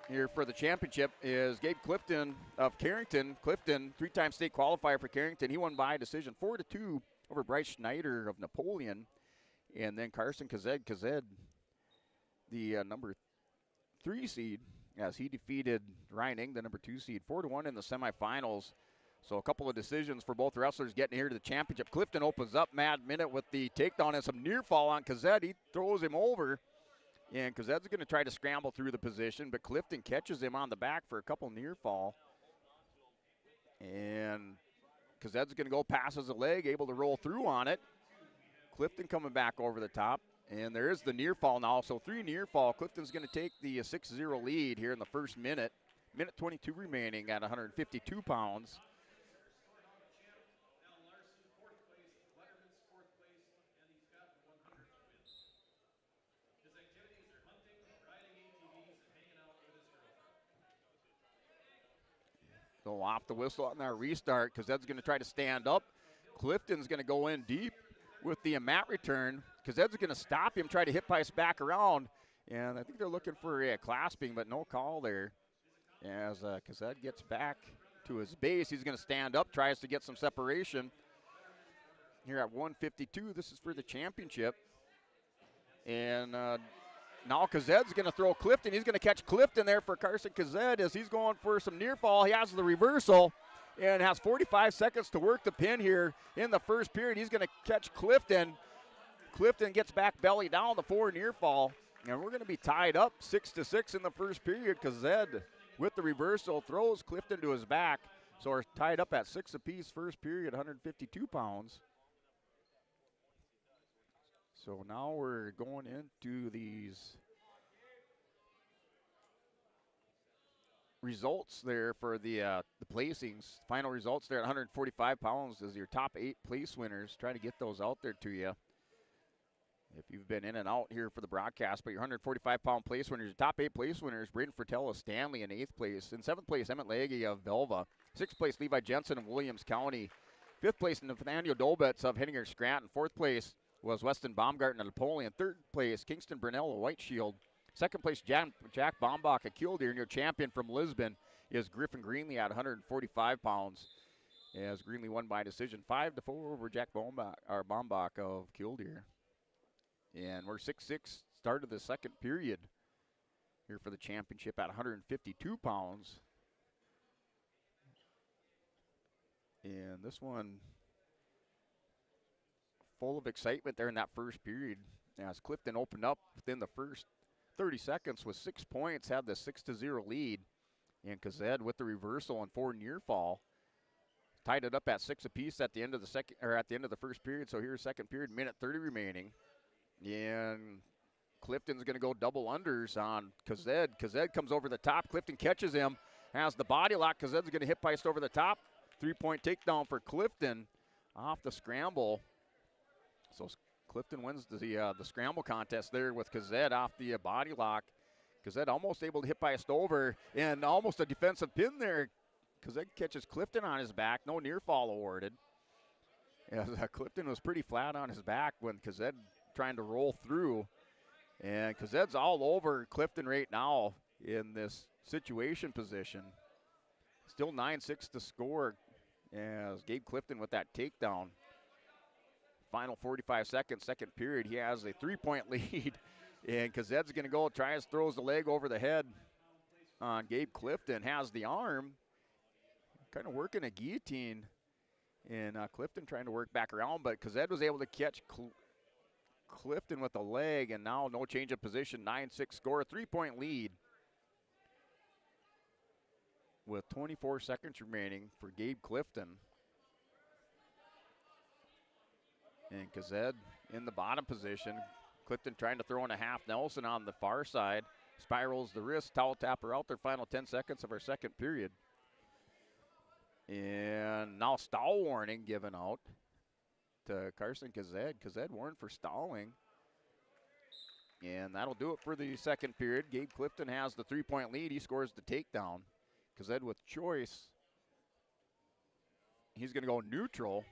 Here for the championship is Gabe Clifton of Carrington. Clifton, 3-time state qualifier for Carrington. He won by decision 4-2 over Bryce Schneider of Napoleon. And then Carson Kazed, the number 3 seed, as he defeated Reining, the number 2 seed, 4-1 in the semifinals. So a couple of decisions for both wrestlers getting here to the championship. Clifton opens up Mad Minute with the takedown and some near fall on Kazed. He throws him over. And Kazed's going to try to scramble through the position, but Clifton catches him on the back for a couple near fall. And Kazed's going to go passes a leg, able to roll through on it. Clifton coming back over the top. And there is the near fall now, so 3 near fall. Clifton's going to take the 6-0 lead here in the first minute. Minute 22 remaining at 152 pounds. So off the whistle on our restart. Kazed's going to try to stand up. Clifton's going to go in deep with the mat return. Kazed's going to stop him, try to hip ice back around. And I think they're looking for a clasping, but no call there. As Kazed gets back to his base, he's going to stand up, tries to get some separation. Here at 152, this is for the championship. And now Kazed's going to throw Clifton. He's going to catch Clifton there for Carson Kazed as he's going for some near fall. He has the reversal and has 45 seconds to work the pin here in the first period. He's going to catch Clifton. Clifton gets back belly down, the 4 near fall. And we're going to be tied up 6-6 in the first period. Kazed with the reversal throws Clifton to his back. So we're tied up at 6 apiece first period, 152 pounds. So now we're going into these results there for the placings. Final results there at 145 pounds is your top 8 place winners. Trying to get those out there to you. If you've been in and out here for the broadcast, but your 145-pound place winners, your top 8 place winners, Braden Fratello of Stanley in 8th place. In 7th place, Emmett Legge of Velva. 6th place, Levi Jensen of Williams County. 5th place, Nathaniel Dobetz of Henninger Scranton. 4th place was Weston Baumgarten of Napoleon. 3rd place, Kingston Brunel of White Shield. 2nd place, Jack Bombach of Killdeer. And your champion from Lisbon is Griffin Greenlee at 145 pounds. As Greenlee won by decision 5-4 over Jack Bombach of Killdeer. And we're 6-6, start of the second period here for the championship at 152 pounds. And this one full of excitement there in that first period. As Clifton opened up within the first 30 seconds with 6 points, had the 6-0 lead. And Kazed with the reversal and 4 near fall. Tied it up at 6 apiece at the end of the first period. So here's second period, minute 30 remaining. And Clifton's going to go double unders on Kazed. Kazed comes over the top. Clifton catches him, has the body lock. Kazed's going to hip ice over the top. 3-point takedown for Clifton off the scramble. So Clifton wins the scramble contest there with Kazed off the body lock. Kazed almost able to hip ice over and almost a defensive pin there. Kazed catches Clifton on his back. No near fall awarded. As Clifton was pretty flat on his back when Kazed trying to roll through. And Kazed's all over Clifton right now in this situation position. Still 9-6 to score as Gabe Clifton with that takedown. Final 45 seconds, second period. He has a 3-point lead. And Kazed's going to go, throws the leg over the head on Gabe Clifton. Has the arm. Kind of working a guillotine. And Clifton trying to work back around. But Kazed was able to catch Clifton with the leg, and now no change of position, 9-6 score, 3-point lead with 24 seconds remaining for Gabe Clifton. And Kazed in the bottom position. Clifton trying to throw in a half Nelson on the far side. Spirals the wrist, towel tapper out their final 10 seconds of our second period. And now stall warning given out to Carson Kazed. Kazed warned for stalling. And that'll do it for the second period. Gabe Clifton has the 3-point lead. He scores the takedown. Kazed with choice. He's going to go neutral.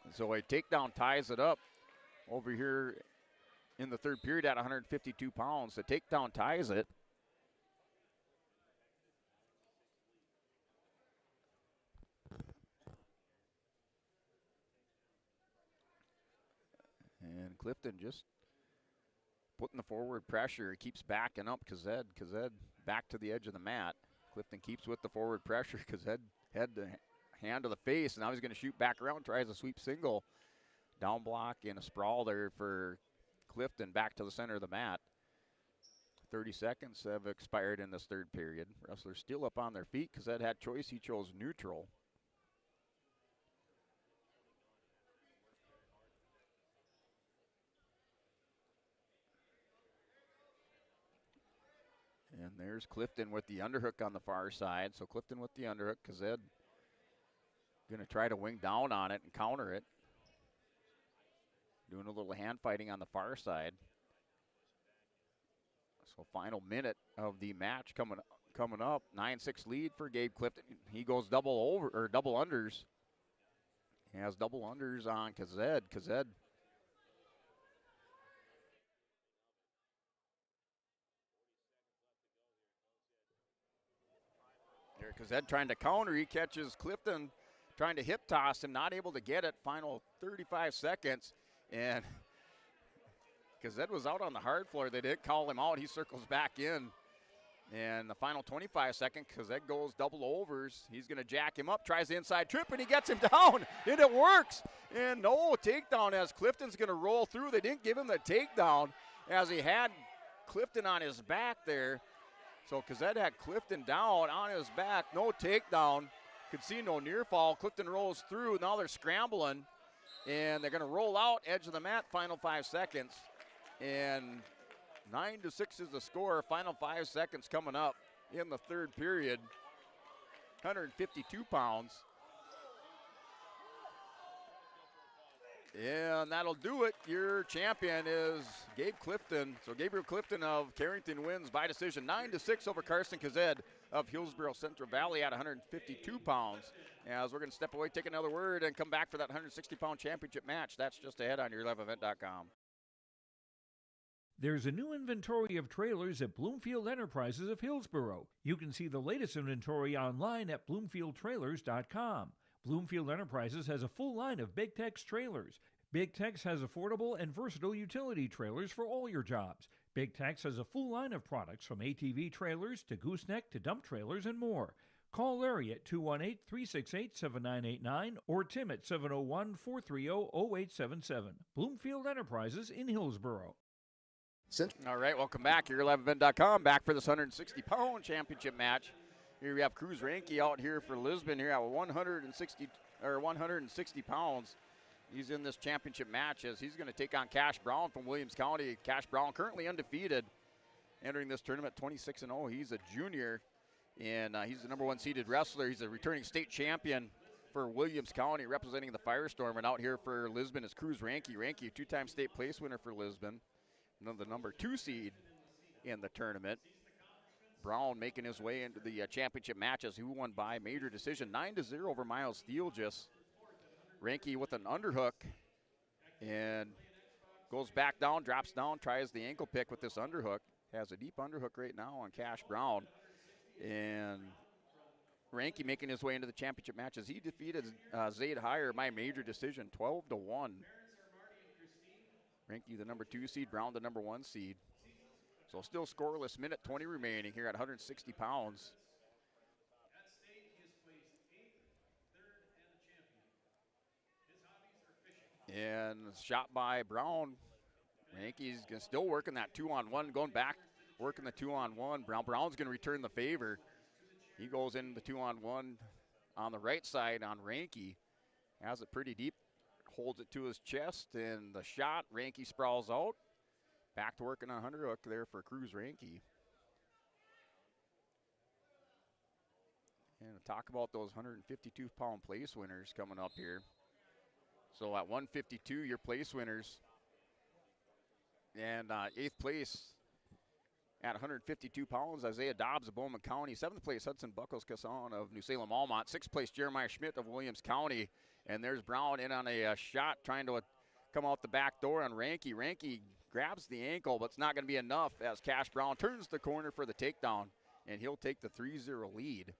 And so a takedown ties it up over here in the third period at 152 pounds. The takedown ties it. And Clifton just putting the forward pressure. He keeps backing up Kazed. Kazed back to the edge of the mat. Clifton keeps with the forward pressure. Kazed head to hand to the face. Now he's going to shoot back around, tries a sweep single. Down block and a sprawl there for Clifton back to the center of the mat. 30 seconds have expired in this third period. Wrestlers still up on their feet. Kazed had choice. He chose neutral. And there's Clifton with the underhook on the far side. So Clifton with the underhook. Kazed going to try to wing down on it and counter it. Doing a little hand fighting on the far side. So final minute of the match coming coming up. 9-6 lead for Gabe Clifton. He goes double unders. He has double unders on Kazed. Here, Kazed trying to counter. He catches Clifton trying to hip toss him, not able to get it. Final 35 seconds. And Kazed was out on the hard floor. They didn't call him out. He circles back in. And the final 25 seconds, Kazed goes double overs. He's going to jack him up, tries the inside trip, and he gets him down, and it works. And no takedown as Clifton's going to roll through. They didn't give him the takedown as he had Clifton on his back there. So Kazed had Clifton down on his back, no takedown. Could see no near fall. Clifton rolls through. Now they're scrambling, and they're going to roll out, edge of the mat, final 5 seconds. And 9-6 is the score. Final 5 seconds coming up in the third period. 152 pounds. And that'll do it. Your champion is Gabe Clifton. So Gabriel Clifton of Carrington wins by decision 9-6 over Carson Kazed of Hillsborough Central Valley at 152 pounds. As we're going to step away, take another word, and come back for that 160-pound championship match. That's just ahead on YourLiveEvent.com. There's a new inventory of trailers at Bloomfield Enterprises of Hillsborough. You can see the latest inventory online at bloomfieldtrailers.com. Bloomfield Enterprises has a full line of Big Tex trailers. Big Tex has affordable and versatile utility trailers for all your jobs. Big Tex has a full line of products from ATV trailers to gooseneck to dump trailers and more. Call Larry at 218-368-7989 or Tim at 701-430-0877. Bloomfield Enterprises in Hillsborough. All right, welcome back. YourLiveEvent.com, back for this 160-pound championship match. Here we have Cruz Ranke out here for Lisbon here at 160 pounds. He's in this championship match as he's going to take on Cash Brown from Williams County. Cash Brown currently undefeated, entering this tournament 26-0. He's a junior, and he's the number 1 seeded wrestler. He's a returning state champion for Williams County, representing the Firestorm. And out here for Lisbon is Cruz Ranke. Ranke, a 2-time state place winner for Lisbon. The number 2 seed in the tournament. Brown making his way into the championship matches, who won by major decision 9-0 over Miles Steelgis. Ranke with an underhook and goes back down, drops down, tries the ankle pick with this underhook. Has a deep underhook right now on Cash Brown. And Ranke making his way into the championship matches. He defeated Zayd Heyer by major decision 12-1. Ranke the number 2 seed, Brown the number 1 seed. So still scoreless, minute 20 remaining here at 160 pounds. And shot by Brown. Ranke's still working that 2-on-1, going back, working the 2-on-1. Brown's going to return the favor. He goes in the 2-on-1 on the right side on Ranke. Has it pretty deep. Holds it to his chest, and the shot, Ranke sprawls out. Back to working on underhook there for Cruz Ranke. And talk about those 152-pound place winners coming up here. So at 152, your place winners. And 8th place at 152 pounds, Isaiah Dobbs of Bowman County. 7th place, Hudson Buckles-Casson of New Salem Almont. 6th place, Jeremiah Schmidt of Williams County. And there's Brown in on a shot, trying to come out the back door on Ranke. Ranke grabs the ankle, but it's not going to be enough as Cash Brown turns the corner for the takedown, and he'll take the 3-0 lead.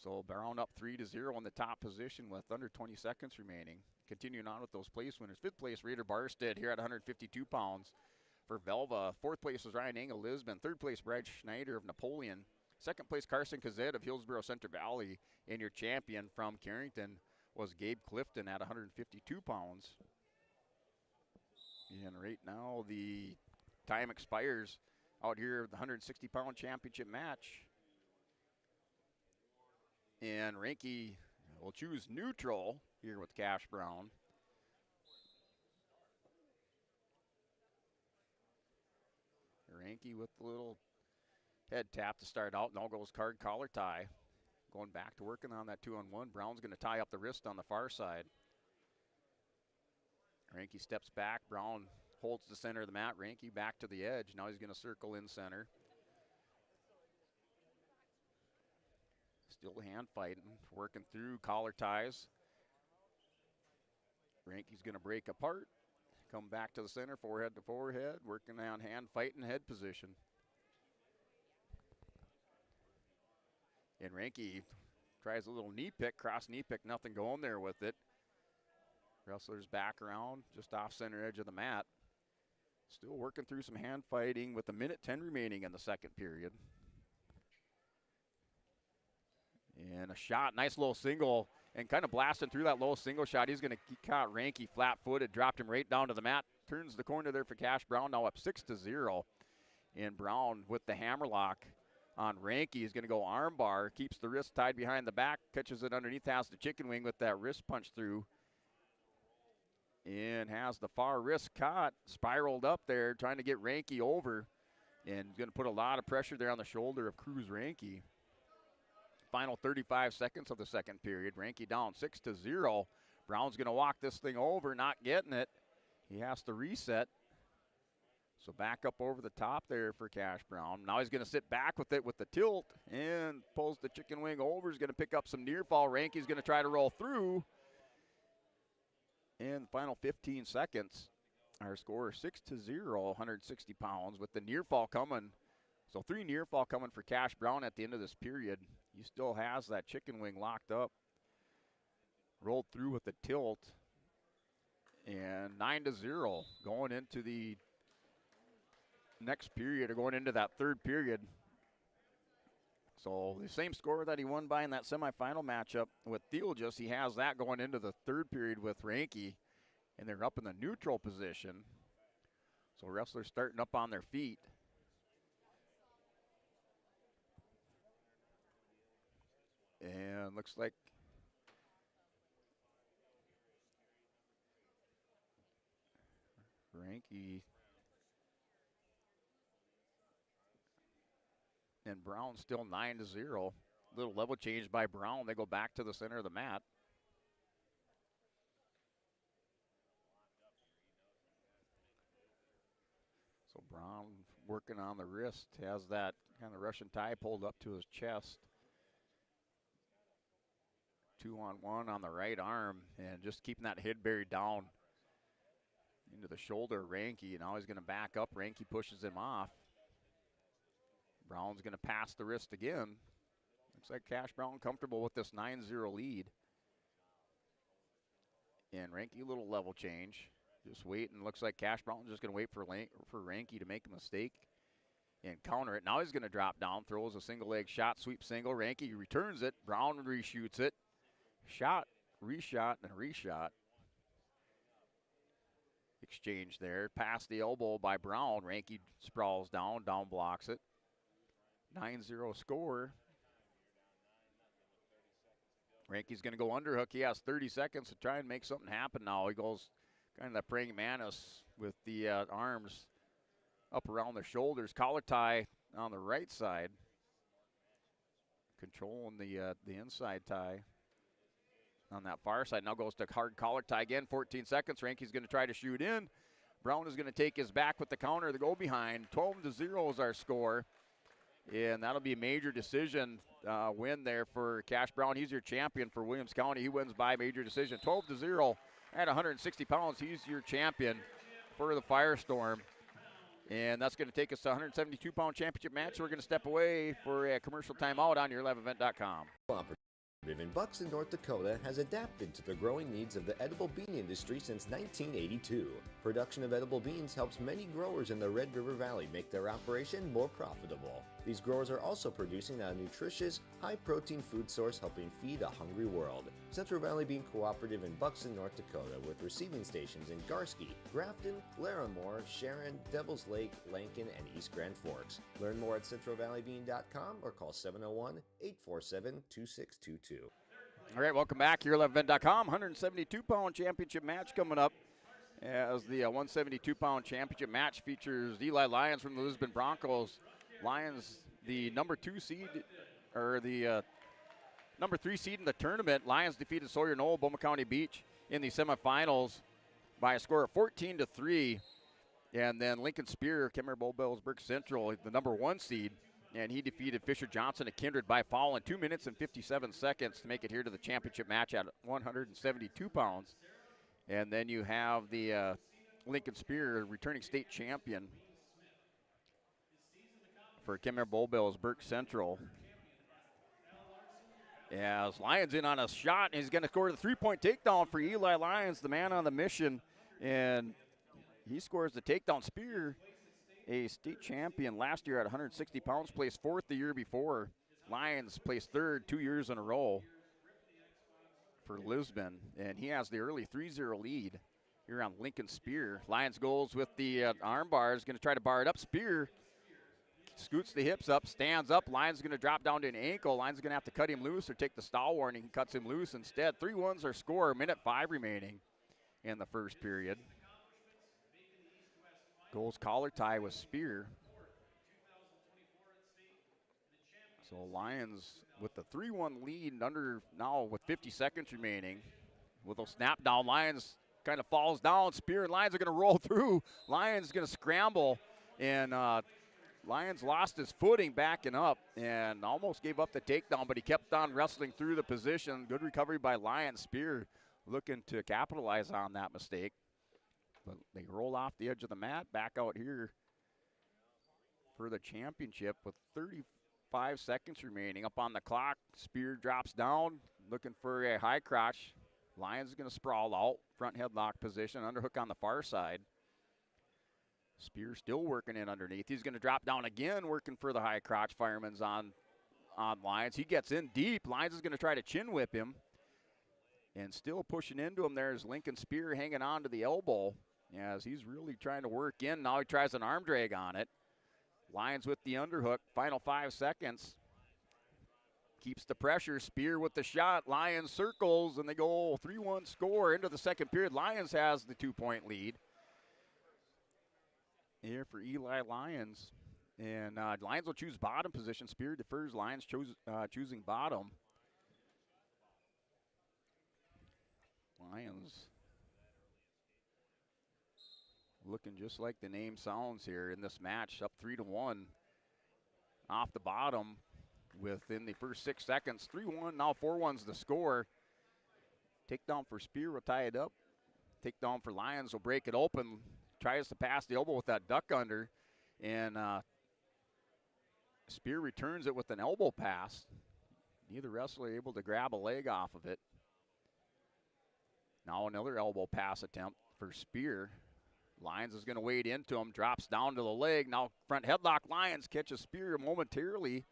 So Brown up 3-0 in the top position with under 20 seconds remaining. Continuing on with those place winners. 5th place, Raider Barstead here at 152 pounds for Velva. 4th place was Ryan Engel, Lisbon. 3rd place, Brad Schneider of Napoleon. 2nd place, Carson Kazed of Hillsborough Central Valley. And your champion from Carrington was Gabe Clifton at 152 pounds. And right now the time expires out here, the 160-pound championship match. And Ranke will choose neutral here with Cash Brown. Ranke with the little head tap to start out. Now goes card collar tie. Going back to working on that 2-on-1. Brown's going to tie up the wrist on the far side. Ranke steps back. Brown holds the center of the mat. Ranke back to the edge. Now he's going to circle in center. Still hand fighting, working through collar ties. Ranky's going to break apart, come back to the center, forehead to forehead, working on hand fight and head position. And Ranky tries a little knee pick, cross knee pick, nothing going there with it. Wrestler's back around, just off center edge of the mat. Still working through some hand fighting with 1:10 remaining in the second period. And a shot, nice little single, and kind of blasting through that low single shot. He's going to caught Ranky flat-footed, dropped him right down to the mat. Turns the corner there for Cash Brown, now up 6-0. And Brown with the hammerlock on Ranky is going to go arm bar, keeps the wrist tied behind the back, catches it underneath, has the chicken wing with that wrist punch through. And has the far wrist caught, spiraled up there, trying to get Ranky over. And going to put a lot of pressure there on the shoulder of Cruz Ranky. Final 35 seconds of the second period. Ranky down 6-0. Brown's going to walk this thing over, not getting it. He has to reset. So back up over the top there for Cash Brown. Now he's going to sit back with it with the tilt and pulls the chicken wing over. He's going to pick up some near fall. Ranky's going to try to roll through. In the final 15 seconds, our score 6-0, 160 pounds with the near fall coming. So 3 near fall coming for Cash Brown at the end of this period. He still has that chicken wing locked up. Rolled through with the tilt. And 9-0 going into the next period, or going into that third period. So the same score that he won by in that semifinal matchup with Theologist, he has that going into the third period with Ranky. And they're up in the neutral position. So wrestlers starting up on their feet. And looks like Ranky and Brown still 9-0. Little level change by Brown. They go back to the center of the mat. So Brown working on the wrist, has that kind of Russian tie pulled up to his chest. 2-on-1 on the right arm, and just keeping that head buried down into the shoulder of Ranky. Now he's going to back up. Ranky pushes him off. Brown's going to pass the wrist again. Looks like Cash Brown comfortable with this 9-0 lead. And Ranky a little level change. Just waiting. Looks like Cash Brown's just going to wait for Ranky to make a mistake and counter it. Now he's going to drop down, throws a single leg shot, sweep single. Ranky returns it. Brown reshoots it. Shot, reshot, and reshot. Exchange there. Past the elbow by Brown. Ranky sprawls down blocks it. 9-0 score. Ranky's going to go underhook. He has 30 seconds to try and make something happen now. He goes kind of that praying mantis with the arms up around the shoulders. Collar tie on the right side. Controlling the inside tie on that far side. Now goes to hard collar tie again. 14 seconds. Ranky's going to try to shoot in. Brown is going to take his back with the counter to go behind. 12-0 is our score. And that'll be a major decision win there for Cash Brown. He's your champion for Williams County. He wins by major decision. 12-0 at 160 pounds. He's your champion for the Firestorm. And that's going to take us to a 172-pound championship match. So we're going to step away for a commercial timeout on yourliveevent.com. In Buxton, North Dakota has adapted to the growing needs of the edible bean industry since 1982. Production of edible beans helps many growers in the Red River Valley make their operation more profitable. These growers are also producing a nutritious, high-protein food source helping feed a hungry world. Central Valley Bean Cooperative in Buxton, North Dakota, with receiving stations in Garsky, Grafton, Larimore, Sharon, Devils Lake, Lankin, and East Grand Forks. Learn more at centralvalleybean.com or call 701-847-2622. All right, welcome back. yourliveevent.com. 172-pound championship match coming up. As the 172-pound championship match features Eli Lyons from the Lisbon Broncos. Lions, the number 2 seed, or the number 3 seed in the tournament. Lions defeated Sawyer Knoll, Boma County Beach in the semifinals by a score of 14-3. And then Lincoln Spear, Kemmer Bowbellsburg Central, the number 1 seed, and he defeated Fisher Johnson of Kindred by fall in 2 minutes and 57 seconds to make it here to the championship match at 172 pounds. And then you have the Lincoln Spear, returning state champion for Kenmare Bull Bills, Burke Central. As Lyons in on a shot, and he's going to score the three-point takedown for Eli Lyons, the man on the mission. And he scores the takedown. Spear, a state champion last year at 160 pounds, placed fourth the year before. Lyons placed third 2 years in a row for Lisbon. And he has the early 3-0 lead here on Lincoln Spear. Lyons goes with the arm bar, is going to try to bar it up. Spear scoots the hips up, stands up. Lyons is going to drop down to an ankle. Lyons is going to have to cut him loose or take the stall warning. He cuts him loose instead. 3-1s are score, minute 5 remaining in the first period. Goals collar tie with Spear. So Lyons with the 3-1 lead under now with 50 seconds remaining. With a snap down, Lyons kind of falls down. Spear and Lyons are going to roll through. Lyons is going to scramble, and Lyons lost his footing backing up and almost gave up the takedown, but he kept on wrestling through the position. Good recovery by Lyons. Spear looking to capitalize on that mistake. But they roll off the edge of the mat, back out here for the championship with 35 seconds remaining. Up on the clock, Spear drops down, looking for a high crotch. Lyons is going to sprawl out, front headlock position, underhook on the far side. Spear still working in underneath. He's going to drop down again, working for the high crotch. Fireman's on Lyons. He gets in deep. Lyons is going to try to chin whip him. And still pushing into him. There's Lincoln Spear hanging on to the elbow as he's really trying to work in. Now he tries an arm drag on it. Lyons with the underhook. Final 5 seconds. Keeps the pressure. Spear with the shot. Lyons circles, and they go 3-1 score into the second period. Lyons has the 2-point lead here for Eli Lyons. And Lyons will choose bottom position. Spear defers. Lyons choosing bottom. Lyons looking just like the name sounds here in this match, up 3-1 off the bottom within the first 6 seconds. 3-1, now 4-1's the score. Takedown for Spear will tie it up. Takedown for Lyons will break it open. Tries to pass the elbow with that duck under, and Spear returns it with an elbow pass. Neither wrestler able to grab a leg off of it. Now another elbow pass attempt for Spear. Lyons is going to wade into him, drops down to the leg. Now front headlock. Lyons catches Spear momentarily.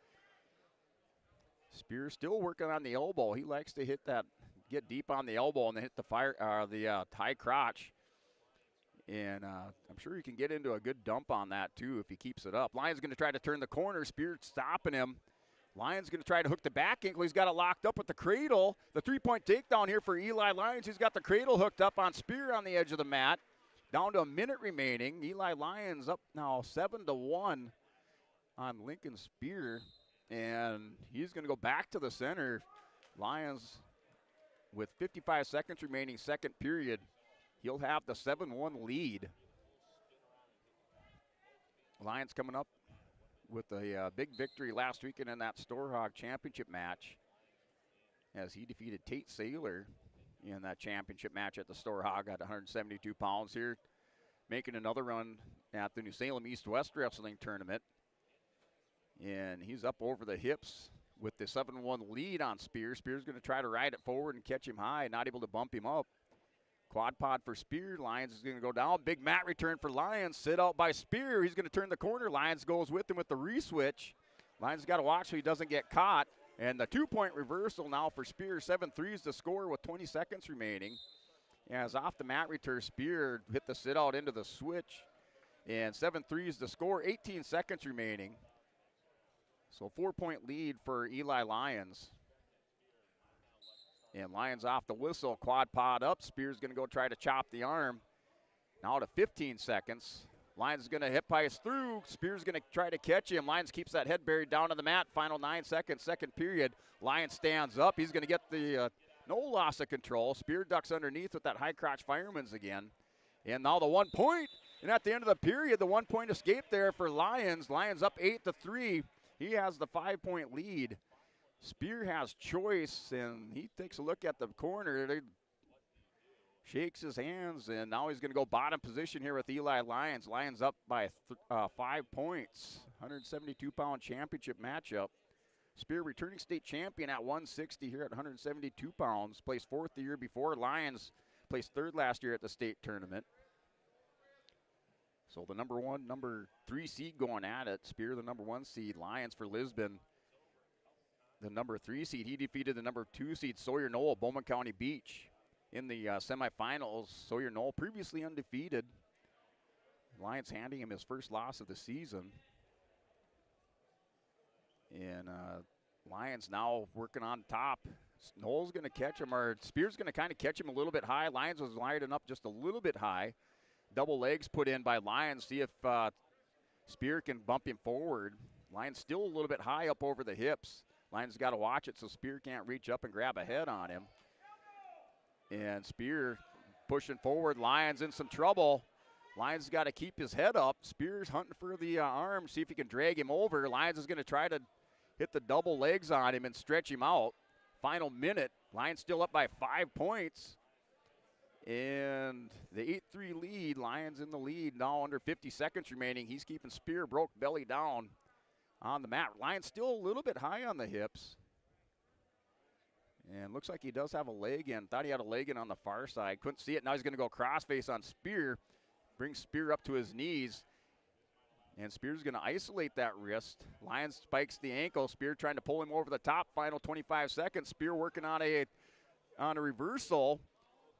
Spear still working on the elbow. He likes to hit that, get deep on the elbow and then hit the high crotch. And I'm sure he can get into a good dump on that too if he keeps it up. Lyons going to try to turn the corner. Spear stopping him. Lyons going to try to hook the back ankle. He's got it locked up with the cradle. The 3-point takedown here for Eli Lyons. He's got the cradle hooked up on Spear on the edge of the mat. Down to a minute remaining. Eli Lyons up now 7-1 on Lincoln Spear. And he's going to go back to the center. Lyons with 55 seconds remaining, second period. He'll have the 7-1 lead. Lyons coming up with a big victory last weekend in that Storehog championship match as he defeated Tate Saylor in that championship match at the Storehog at 172 pounds here, making another run at the New Salem East-West Wrestling Tournament. And he's up over the hips with the 7-1 lead on Spear. Spear's going to try to ride it forward and catch him high, not able to bump him up. Quad pod for Spear. Lyons is going to go down. Big mat return for Lyons. Sit out by Spear. He's going to turn the corner. Lyons goes with him with the re-switch. Lyons got to watch so he doesn't get caught. And the 2-point reversal now for Spear. 7-3 to score with 20 seconds remaining. As off the mat return, Spear hit the sit out into the switch. And 7-3 to score. 18 seconds remaining. So 4-point lead for Eli Lyons. And Lyons off the whistle, quad pod up. Spear's going to go try to chop the arm. Now to 15 seconds. Lyons is going to hip ice through. Spear's going to try to catch him. Lyons keeps that head buried down on the mat. Final 9 seconds, second period. Lyons stands up. He's going to get the no loss of control. Spear ducks underneath with that high crotch fireman's again. And now the 1 point. And at the end of the period, the 1 point escape there for Lyons. Lyons up 8-3. He has the 5-point lead. Spear has choice, and he takes a look at the corner. Shakes his hands, and now he's going to go bottom position here with Eli Lyons. Lyons up by 5 points. 172-pound championship matchup. Spear returning state champion at 160 here at 172 pounds. Placed 4th the year before. Lyons placed 3rd last year at the state tournament. So the number 1, number 3 seed going at it. Spear the number 1 seed. Lyons for Lisbon, the number 3 seed. He defeated the number 2 seed Sawyer Knoll, Bowman County Beach, in the semifinals. Sawyer Knoll previously undefeated. Lyons handing him his first loss of the season. And Lyons now working on top. Knoll's going to catch him, or Spear's going to kind of catch him a little bit high. Lyons was lining up just a little bit high. Double legs put in by Lyons. See if Spear can bump him forward. Lyons still a little bit high up over the hips. Lyons got to watch it so Spear can't reach up and grab a head on him. And Spear pushing forward. Lyons in some trouble. Lyons got to keep his head up. Spear's hunting for the arm, see if he can drag him over. Lyons is going to try to hit the double legs on him and stretch him out. Final minute. Lyons still up by 5 points. And the 8-3 lead. Lyons in the lead now, under 50 seconds remaining. He's keeping Spear broke belly down on the mat. Lyons still a little bit high on the hips. And looks like he does have a leg in. Thought he had a leg in on the far side. Couldn't see it. Now he's going to go crossface on Spear. Brings Spear up to his knees. And Spear's going to isolate that wrist. Lyons spikes the ankle. Spear trying to pull him over the top. Final 25 seconds. Spear working on a reversal.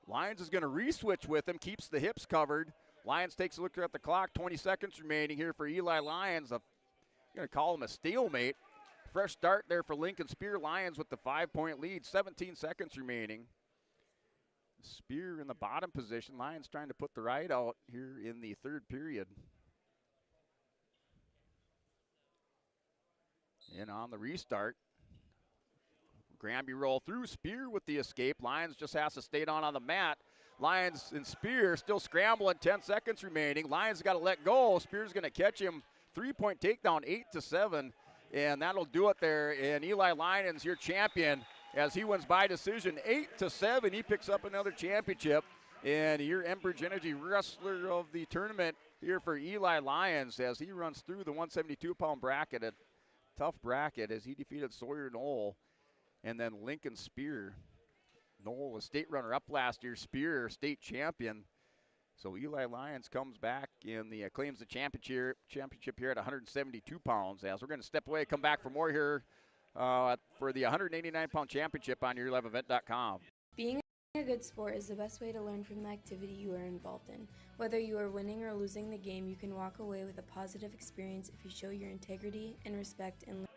Lyons is going to re-switch with him. Keeps the hips covered. Lyons takes a look at the clock. 20 seconds remaining here for Eli Lyons. I'm going to call him a stalemate. Fresh start there for Lincoln Spear. Lyons with the 5-point lead. 17 seconds remaining. Spear in the bottom position. Lyons trying to put the right out here in the 3rd period. And on the restart, Granby roll through. Spear with the escape. Lyons just has to stay down on the mat. Lyons and Spear still scrambling. 10 seconds remaining. Lyons got to let go. Spear's going to catch him. 3-point takedown, 8-7. And that'll do it there. And Eli Lyons, your champion, as he wins by decision 8-7. He picks up another championship. And your Enbridge Energy Wrestler of the tournament here for Eli Lyons as he runs through the 172-pound bracket. A tough bracket as he defeated Sawyer Knoll and then Lincoln Spear. Knoll, a state runner-up last year. Spear, state champion. So Eli Lyons comes back in the claims the championship here at 172 pounds. As we're going to step away, come back for more here for the 189-pound championship on YourLiveEvent.com. Being a good sport is the best way to learn from the activity you are involved in. Whether you are winning or losing the game, you can walk away with a positive experience if you show your integrity and respect and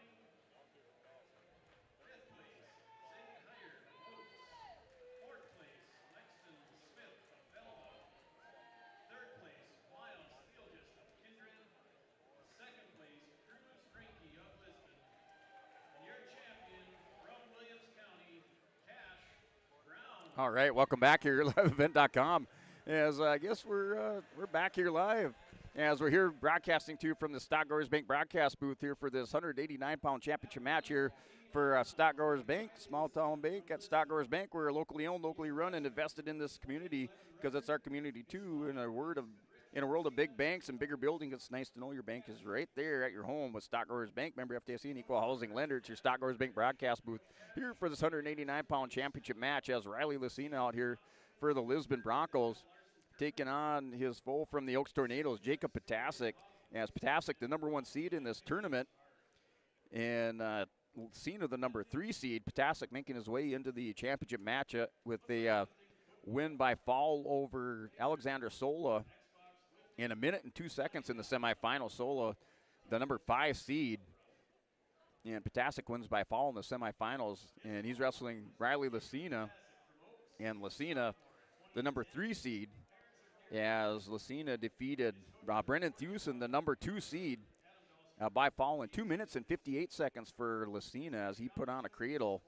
All right, welcome back here at LiveEvent.com. As I guess we're back here live as we're here broadcasting to you from the Stock Growers Bank broadcast booth here for this 189-pound championship match here for Stock Growers Bank, small town bank at Stock Growers Bank. We're locally owned, locally run, and invested in this community because it's our community too. In a world of big banks and bigger buildings, it's nice to know your bank is right there at your home with Stock Growers Bank, member FDIC and equal housing lender. It's your Stock Growers Bank broadcast booth here for this 189-pound championship match as Riley Lucina out here for the Lisbon Broncos, taking on his foe from the Oaks Tornadoes, Jacob Potasic. As Potasic, the number 1 seed in this tournament, and Lucina, the number 3 seed. Potasic making his way into the championship match with a win by fall over Alexander Sola in 1 minute and 2 seconds in the semifinal. Sola, the number 5 seed, and Potasic wins by fall in the semifinals, and he's wrestling Riley Lucina, and Lucina, the number 3 seed, as Lucina defeated Brendan Thewson, the number 2 seed, by fall in 2 minutes and 58 seconds for Lucina as he put on a cradle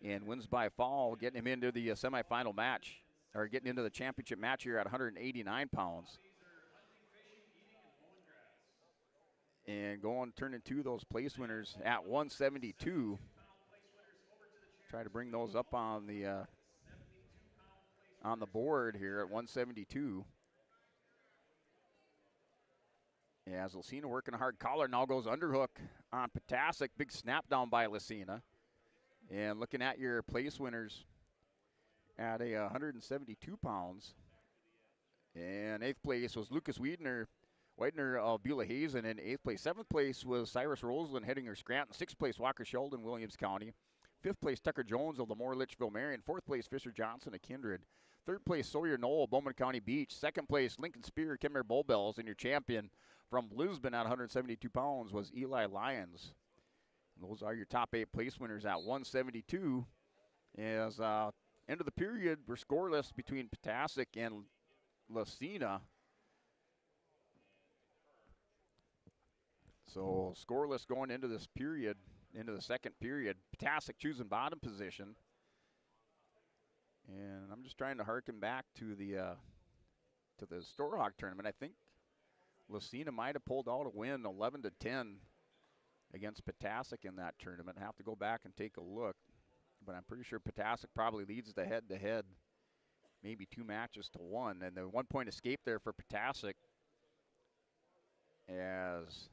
and wins by fall, getting him into the semifinal match, or getting into the championship match here at 189 pounds. And turning to those place winners at 172. Try to bring those up on the board here at 172. Yeah, as Lucina working a hard collar, now goes underhook on Ptacek. Big snap down by Lucina. And looking at your place winners at 172 pounds. And 8th place was Lucas Widener of Beulah Hazen in 8th place. 7th place was Cyrus Roseland, Hettinger Scranton. 6th place, Walker Sheldon, Williams County. 5th place, Tucker Jones of Lemoore Litchfield Marion. 4th place, Fisher Johnson of Kindred. 3rd place, Sawyer Knoll, Bowman County Beach. 2nd place, Lincoln Spear, Kenmare Bull Bells. And your champion from Lisbon at 172 pounds was Eli Lyons. And those are your top 8 place winners at 172. As end of the period, we're scoreless between Ptacek and Lucina. So scoreless going into this period, into the second period. Ptacek choosing bottom position. And I'm just trying to harken back to the Storehawk tournament. I think Lucina might have pulled out a win 11-10 against Ptacek in that tournament. I have to go back and take a look. But I'm pretty sure Ptacek probably leads the head-to-head, maybe 2 matches to 1. And the 1-point escape there for Ptacek as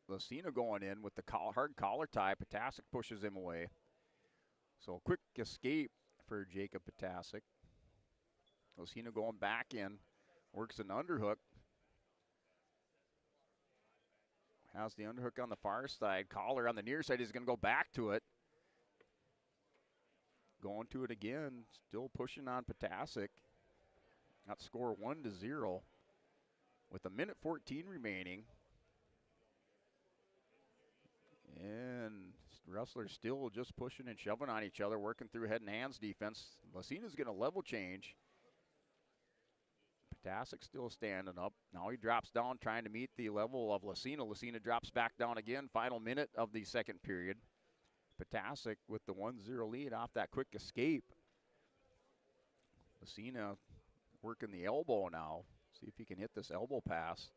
Lucina going in with the hard collar tie. Ptacek pushes him away. So quick escape for Jacob Ptacek. Lucina going back in, works an underhook. Has the underhook on the far side. Collar on the near side is going to go back to it. Going to it again, still pushing on Ptacek. Got score 1-0 with 1:14 remaining. And wrestlers still just pushing and shoving on each other, working through head and hands defense. Lucina's going to level change. Ptacek still standing up. Now he drops down trying to meet the level of Lucina. Lucina drops back down again. Final minute of the second period. Ptacek with the 1-0 lead off that quick escape. Lucina working the elbow now. See if he can hit this elbow pass.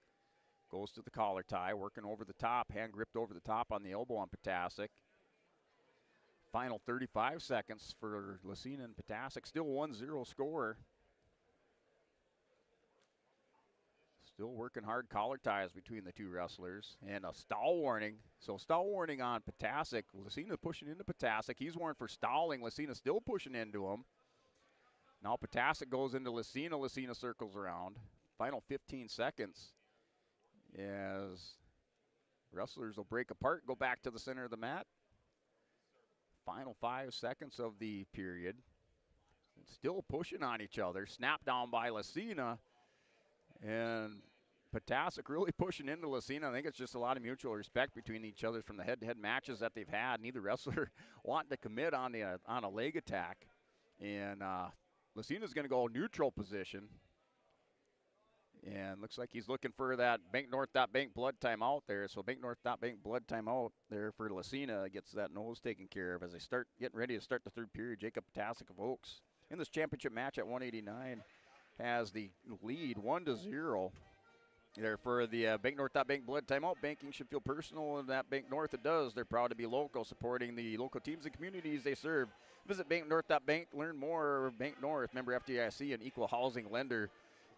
Goes to the collar tie, working over the top, hand gripped over the top on the elbow on Ptacek. Final 35 seconds for Lucina and Ptacek. Still 1-0 score. Still working hard collar ties between the two wrestlers. And a stall warning. So stall warning on Ptacek. Lucina pushing into Ptacek. He's warned for stalling. Lucina still pushing into him. Now Ptacek goes into Lucina. Lucina circles around. Final 15 seconds. As wrestlers will break apart, go back to the center of the mat. Final 5 seconds of the period. Still pushing on each other. Snap down by Lucina. And Ptacek really pushing into Lucina. I think it's just a lot of mutual respect between each other from the head-to-head matches that they've had. Neither wrestler wanting to commit on a leg attack. And Lucina's going to go neutral position. And looks like he's looking for that Bank North Bank blood timeout there. So Bank North Bank blood timeout there for Lucina. Gets that nose taken care of as they start getting ready to start the third period. Jacob Ptacek of Oaks in this championship match at 189 has the lead 1-0 there for the Bank North Bank blood timeout. Banking should feel personal, and that Bank North it does. They're proud to be local, supporting the local teams and communities they serve. Visit Bank North Bank, learn more. Bank North, member FDIC, an equal housing lender.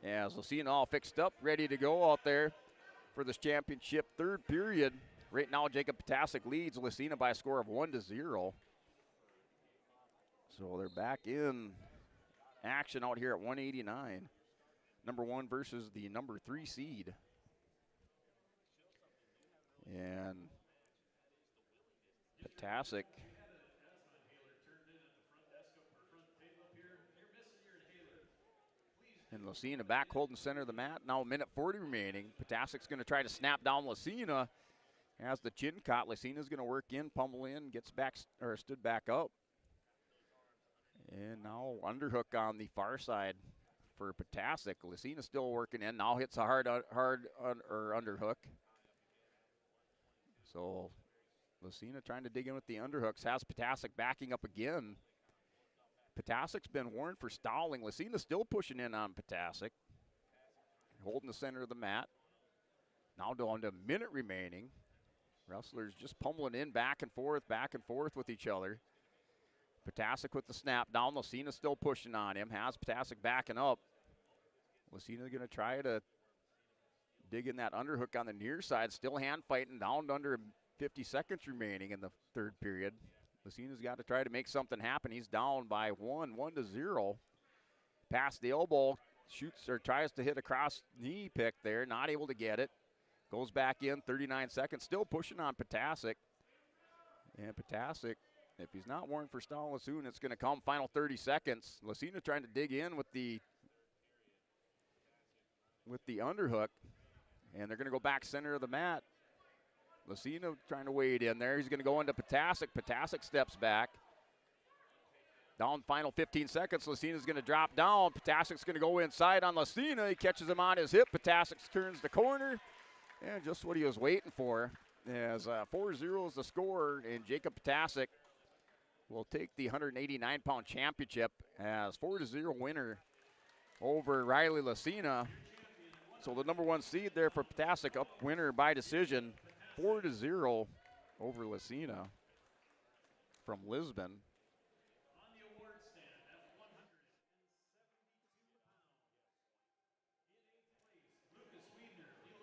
As Lucina all fixed up, ready to go out there for this championship third period. Right now, Jacob Ptacek leads Lucina by a score of 1-0. So they're back in action out here at 189. Number 1 versus the number 3 seed. And Ptacek and Lucina back holding center of the mat. Now 1:40 remaining. Ptacek's going to try to snap down Lucina. Has the chin caught. Lucina's going to work in, pummel in, gets back or stood back up. And now underhook on the far side for Ptacek. Lucina still working in. Now hits a hard underhook. So Lucina trying to dig in with the underhooks. Has Ptacek backing up again. Ptacek's been warned for stalling. Lucina still pushing in on Ptacek. Holding the center of the mat. Now down to a minute remaining. Wrestlers just pummeling in back and forth with each other. Potasic with the snap down. Lucina still pushing on him. Has Potasic backing up. Lucina going to try to dig in that underhook on the near side. Still hand fighting down to under 50 seconds remaining in the third period. Lucina's got to try to make something happen. He's down by 1-0. Past the elbow. Shoots or tries to hit a cross knee pick there. Not able to get it. Goes back in, 39 seconds. Still pushing on Potasic. And Potasic, if he's not warned for stalling soon, it's going to come. Final 30 seconds. Lucina trying to dig in with the underhook. And they're going to go back center of the mat. Lucina trying to wade in there. He's going to go into Potasic. Potasic steps back. Down final 15 seconds. Lucina's going to drop down. Potasic's going to go inside on Lucina. He catches him on his hip. Potasic turns the corner. And just what he was waiting for. As 4-0 is the score, and Jacob Potasic will take the 189-pound championship as 4-0 winner over Riley Lucina. So the number 1 seed there for Potasic, up winner by decision, 4-0 over Lucina from Lisbon.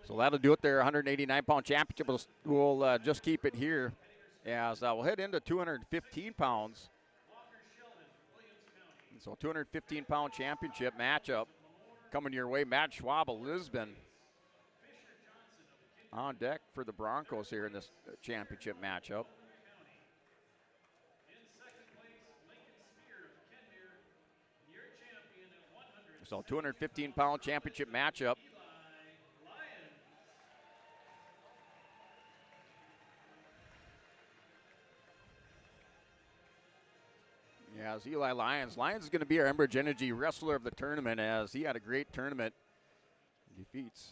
So that'll do it there. 189-pound championship. We'll just keep it here as we'll head into 215 pounds. And so 215-pound championship matchup coming your way. Matt Schwab of Lisbon on deck for the Broncos here in this championship matchup. So 215-pound championship matchup. Yeah, it's Eli Lyons. Lyons is going to be our Enbridge Energy Wrestler of the tournament as he had a great tournament. Defeats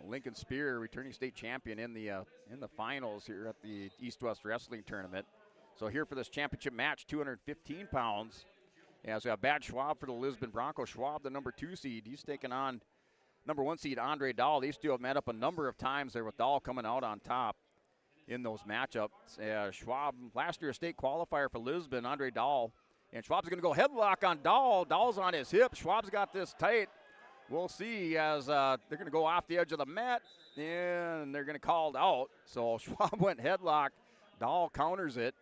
Lincoln Spear, returning state champion in the finals here at the East-West Wrestling Tournament. So here for this championship match, 215 pounds. As we have Bad Schwab for the Lisbon Broncos. Schwab, the number 2 seed. He's taking on number 1 seed Andre Dahl. These two have met up a number of times there with Dahl coming out on top in those matchups. Schwab, last year a state qualifier for Lisbon, Andre Dahl. And Schwab's going to go headlock on Dahl. Dahl's on his hip. Schwab's got this tight. We'll see as they're going to go off the edge of the mat, and they're going to call it out. So Schwab went headlock. Dahl counters it,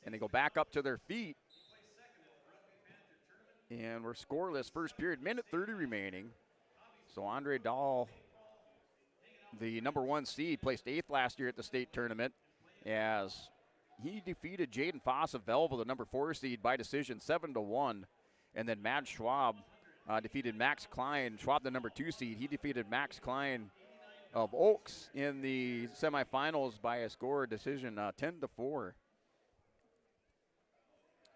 and they go back up to their feet. And we're scoreless first period, minute 30 remaining. So Andre Dahl, the number 1 seed, placed 8th last year at the state tournament as he defeated Jaden Foss of Velva, the number 4 seed, by decision 7-1. And then Matt Schwab defeated Max Klein. Schwab, the number 2 seed, he defeated Max Klein of Oaks in the semifinals by a score decision 10-4.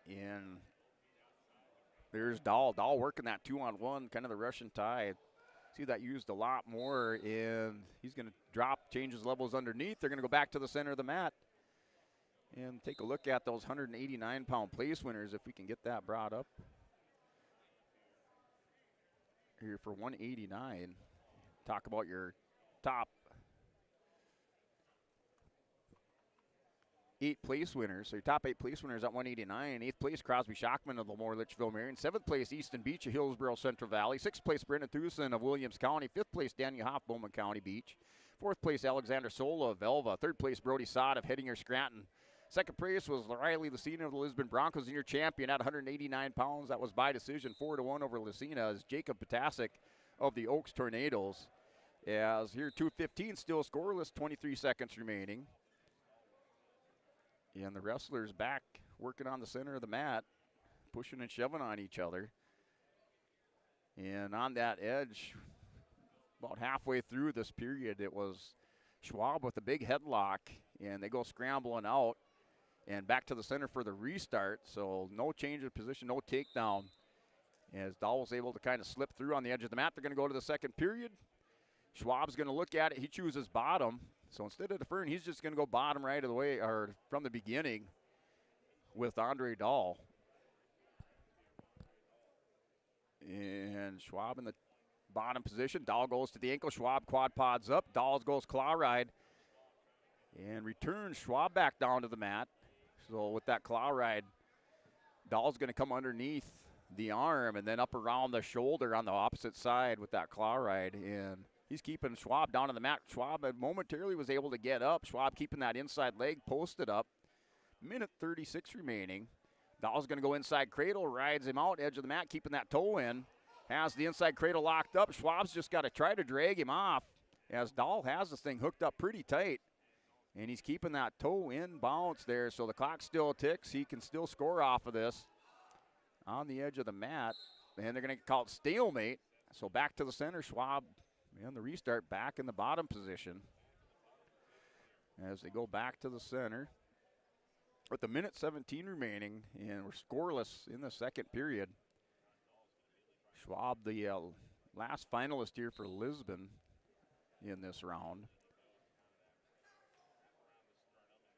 And there's Dahl. Dahl working that 2-on-1, kind of the Russian tie. See that used a lot more, and he's going to drop, change his levels underneath. They're going to go back to the center of the mat and take a look at those 189-pound place winners, if we can get that brought up here for 189. Talk about your top 8 place winners. So your top 8 place winners at 189. 8th place, Crosby Shockman of Lemoore Litchfield Marion. 7th place, Easton Beach of Hillsborough Central Valley. 6th place, Brendan Thusen of Williams County. 5th place, Daniel Hoff, Bowman County Beach. 4th place, Alexander Sola of Velva. 3rd place, Brody Sod of Hettinger Scranton. 2nd place was Riley Lucina of the Lisbon Broncos, senior champion at 189 pounds. That was by decision 4-1 over Lucina as Jacob Potasic of the Oaks Tornadoes. As here 215 still scoreless, 23 seconds remaining. And the wrestlers back working on the center of the mat, pushing and shoving on each other. And on that edge, about halfway through this period, it was Schwab with a big headlock, and they go scrambling out and back to the center for the restart. So no change of position, no takedown. As Dahl was able to kind of slip through on the edge of the mat, they're going to go to the second period. Schwab's going to look at it. He chooses bottom. So instead of deferring, he's just going to go bottom right of the way, or from the beginning, with Andre Dahl. And Schwab in the bottom position. Dahl goes to the ankle. Schwab quad pods up. Dahl goes claw ride and returns Schwab back down to the mat. So with that claw ride, Dahl's going to come underneath the arm and then up around the shoulder on the opposite side with that claw ride. And he's keeping Schwab down on the mat. Schwab momentarily was able to get up. Schwab keeping that inside leg posted up. Minute 36 remaining. Dahl's going to go inside cradle, rides him out, edge of the mat, keeping that toe in. Has the inside cradle locked up. Schwab's just got to try to drag him off as Dahl has this thing hooked up pretty tight. And he's keeping that toe in bounce there, so the clock still ticks. He can still score off of this on the edge of the mat. And they're going to call it stalemate. So back to the center. Schwab and the restart back in the bottom position as they go back to the center. With a minute 17 remaining, and we're scoreless in the second period. Schwab, the last finalist here for Lisbon in this round.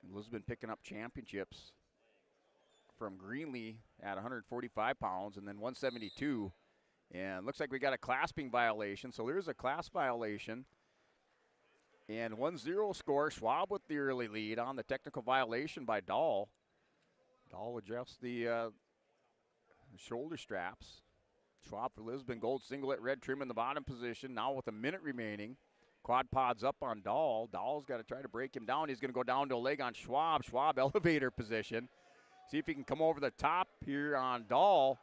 And Lisbon picking up championships from Greenlee at 145 pounds and then 172. And looks like we got a clasping violation, so there's a class violation. And 1-0 score. Schwab with the early lead on the technical violation by Dahl. Dahl adjusts the shoulder straps. Schwab for Lisbon, gold singlet, red trim in the bottom position. Now with a minute remaining. Quad pods up on Dahl. Dahl's got to try to break him down. He's going to go down to a leg on Schwab. Schwab elevator position. See if he can come over the top here on Dahl.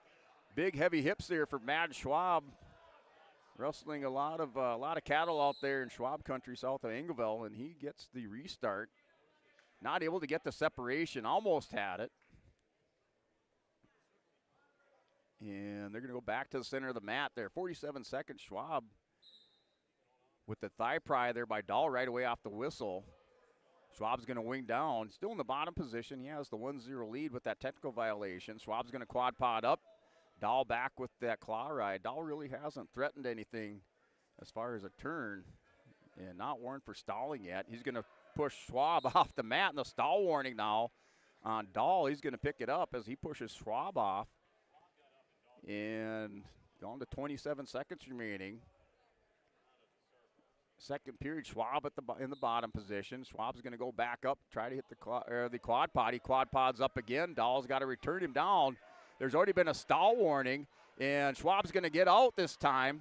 Big heavy hips there for Mad Schwab. Wrestling a lot of cattle out there in Schwab country south of Engleville, and he gets the restart. Not able to get the separation, almost had it. And they're going to go back to the center of the mat there. 47 seconds, Schwab with the thigh pry there by Dahl right away off the whistle. Schwab's going to wing down. Still in the bottom position. He has the 1-0 lead with that technical violation. Schwab's going to quad pod up. Dahl back with that claw ride. Dahl really hasn't threatened anything as far as a turn and not warned for stalling yet. He's going to push Schwab off the mat, and the stall warning now on Dahl. He's going to pick it up as he pushes Schwab off. And down to 27 seconds remaining. Second period, Schwab in the bottom position. Schwab's going to go back up, try to hit the quad pod. He quad pods up again. Dahl's got to return him down. There's already been a stall warning, and Schwab's going to get out this time.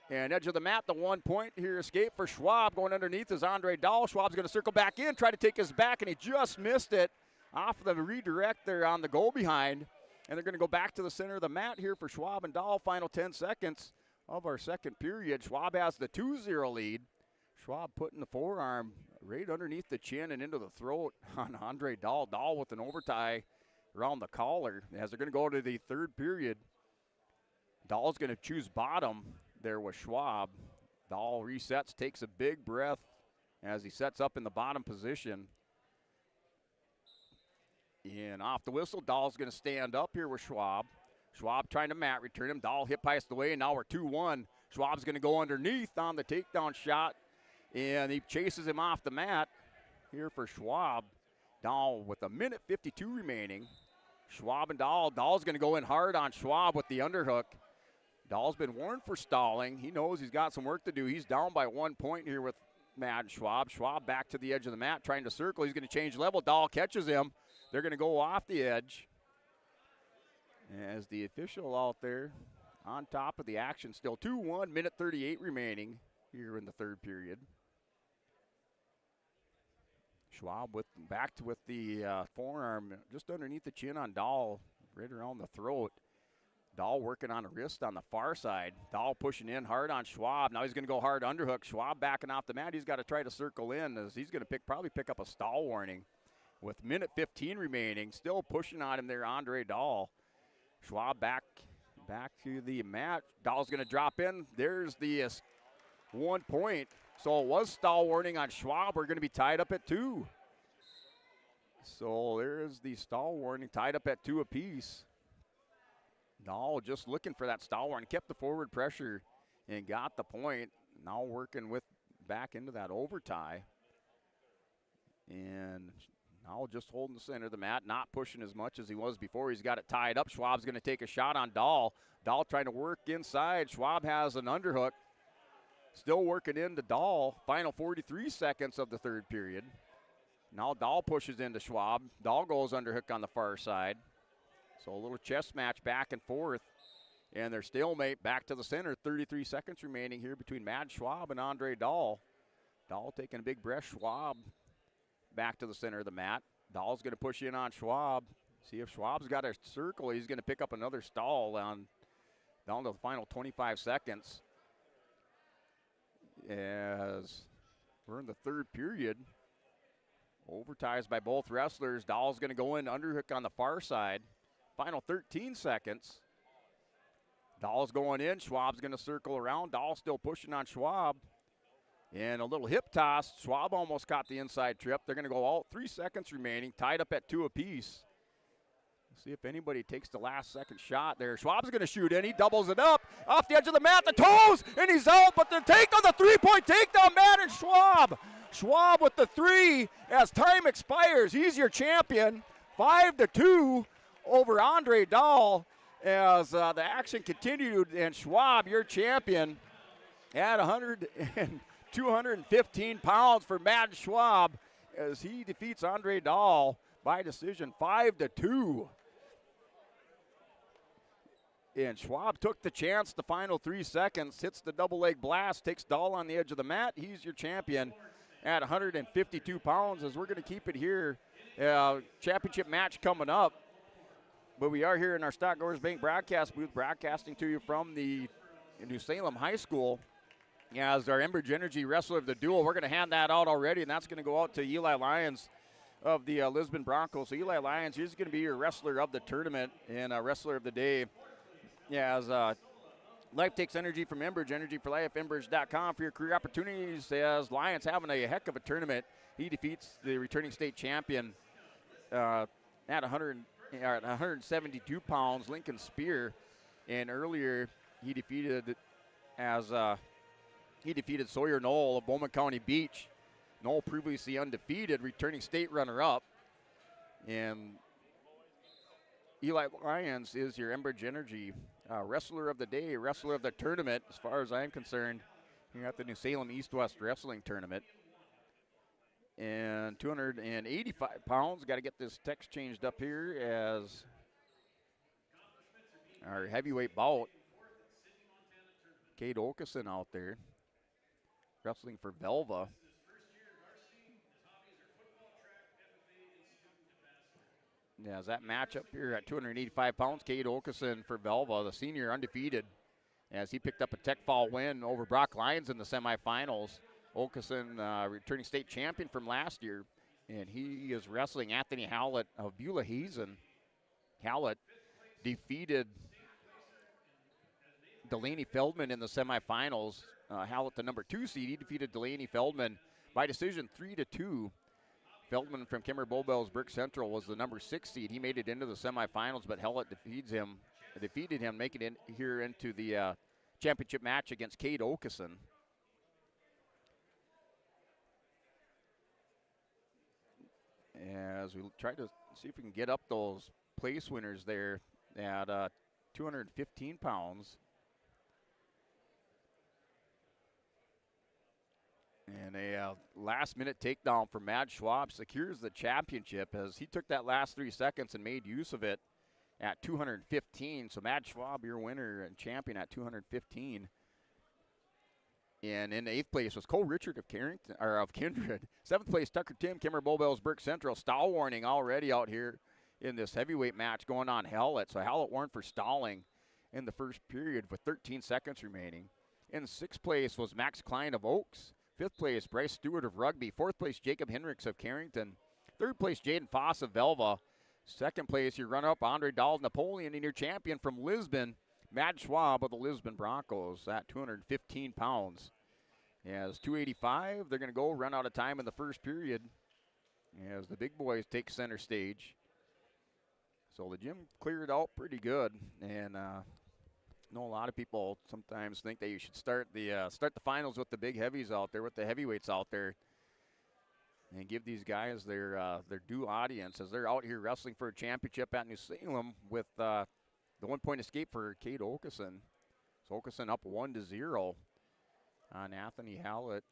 And edge of the mat, the 1 point here escape for Schwab. Going underneath is Andre Dahl. Schwab's going to circle back in, try to take his back, and he just missed it off the redirect there on the goal behind. And they're going to go back to the center of the mat here for Schwab and Dahl. Final 10 seconds of our second period. Schwab has the 2-0 lead. Schwab putting the forearm right underneath the chin and into the throat on Andre Dahl. Dahl with an overtie around the collar as they're going to go to the third period. Dahl's going to choose bottom there with Schwab. Dahl resets, takes a big breath as he sets up in the bottom position. And off the whistle, Dahl's going to stand up here with Schwab. Schwab trying to mat return him. Dahl hip heist away, and now we're 2-1. Schwab's going to go underneath on the takedown shot, and he chases him off the mat here for Schwab. Dahl with a minute 52 remaining. Schwab and Dahl. Dahl's going to go in hard on Schwab with the underhook. Dahl's been warned for stalling. He knows he's got some work to do. He's down by 1 point here with Mad Schwab. Schwab back to the edge of the mat trying to circle. He's going to change level. Dahl catches him. They're going to go off the edge. As the official out there on top of the action, still 2-1, minute 38 remaining here in the third period. Schwab with the forearm just underneath the chin on Dahl, right around the throat. Dahl working on a wrist on the far side. Dahl pushing in hard on Schwab. Now he's going to go hard underhook. Schwab backing off the mat. He's got to try to circle in as he's going to probably pick up a stall warning. With minute 15 remaining, still pushing on him there, Andre Dahl. Schwab back to the mat. Dahl's going to drop in. There's the 1 point. So it was stall warning on Schwab. We're going to be tied up at 2. So there's the stall warning, tied up at 2 apiece. Dahl just looking for that stall warning, kept the forward pressure and got the point. Now working back into that overtie. And Dahl just holding the center of the mat, not pushing as much as he was before. He's got it tied up. Schwab's going to take a shot on Dahl. Dahl trying to work inside. Schwab has an underhook. Still working into Dahl. Final 43 seconds of the third period. Now Dahl pushes into Schwab. Dahl goes underhook on the far side. So a little chess match back and forth. And their stalemate back to the center. 33 seconds remaining here between Matt Schwab and Andre Dahl. Dahl taking a big breath. Schwab back to the center of the mat. Dahl's going to push in on Schwab. See if Schwab's got a circle. He's going to pick up another stall down to the final 25 seconds. As we're in the third period. Overties by both wrestlers. Dahl's going to go in underhook on the far side. Final 13 seconds. Dahl's going in. Schwab's going to circle around. Dahl still pushing on Schwab. And a little hip toss. Schwab almost caught the inside trip. They're going to go out. 3 seconds remaining. Tied up at 2 apiece. See if anybody takes the last second shot there. Schwab's going to shoot in. He doubles it up. Off the edge of the mat. The toes. And he's out. But the take on the three-point takedown, Matt and Schwab. Schwab with the 3 as time expires. He's your champion. 5-2 over Andre Dahl as the action continued. And Schwab, your champion, at 215 pounds for Matt Schwab as he defeats Andre Dahl by decision 5-2. And Schwab took the chance the final 3 seconds, hits the double leg blast, takes Dahl on the edge of the mat. He's your champion at 152 pounds as we're going to keep it here. Championship match coming up. But we are here in our Stock Growers Bank broadcast booth, broadcasting to you from the New Salem High School as our Enbridge Energy Wrestler of the Duel. We're going to hand that out already, and that's going to go out to Eli Lyons of the Lisbon Broncos. So Eli Lyons, he's going to be your Wrestler of the Tournament and Wrestler of the Day. As Life takes energy from Enbridge, energy for life, Enbridge.com for your career opportunities. As Lions having a heck of a tournament. He defeats the returning state champion at 172 pounds, Lincoln Spear. And earlier he defeated Sawyer Knoll of Bowman County Beach. Knoll previously undefeated, returning state runner-up. And Eli Lyons is your Enbridge Energy Wrestler of the Day, Wrestler of the Tournament, as far as I'm concerned, here at the New Salem East-West Wrestling Tournament. And 285 pounds. Got to get this text changed up here as our heavyweight bout. Kate Okeson out there, wrestling for Velva. Yeah, as that matchup here at 285 pounds, Kate Okeson for Velva, the senior undefeated, as he picked up a tech fall win over Brock Lyons in the semifinals. Okeson, returning state champion from last year, and he is wrestling Anthony Howlett of Beulah Hazen. Howlett defeated Delaney Feldman in the semifinals. Howlett, the number 2 seed, he defeated Delaney Feldman by decision 3-2. Feldman from Kimmer Bowbells Brick Central was the number 6 seed. He made it into the semifinals, but Howlett defeated him, making it here into the championship match against Kate Okeson. As we try to see if we can get up those place winners there at 215 pounds. And a last-minute takedown from Matt Schwab secures the championship as he took that last 3 seconds and made use of it at 215. So Matt Schwab, your winner and champion at 215. And in 8th place was Cole Richard of Kindred. 7th place, Tucker Tim, Kimmer Bowbells Brick Central. Stall warning already out here in this heavyweight match going on Howlett. So Howlett warned for stalling in the first period with 13 seconds remaining. In 6th place was Max Klein of Oaks. 5th place, Bryce Stewart of Rugby. 4th place, Jacob Hendricks of Carrington. 3rd place, Jaden Foss of Velva. 2nd place, your runner-up, Andre Dahl Napoleon, and your champion from Lisbon, Matt Schwab of the Lisbon Broncos at 215 pounds. As 285, they're going to go run out of time in the first period as the big boys take center stage. So the gym cleared out pretty good, and I know a lot of people sometimes think that you should start the finals with the big heavies out there, with the heavyweights out there. and give these guys their due audience as they're out here wrestling for a championship at New Salem with the 1-point escape for Kate Okeson. So Okeson up 1-0 on Anthony Hallett.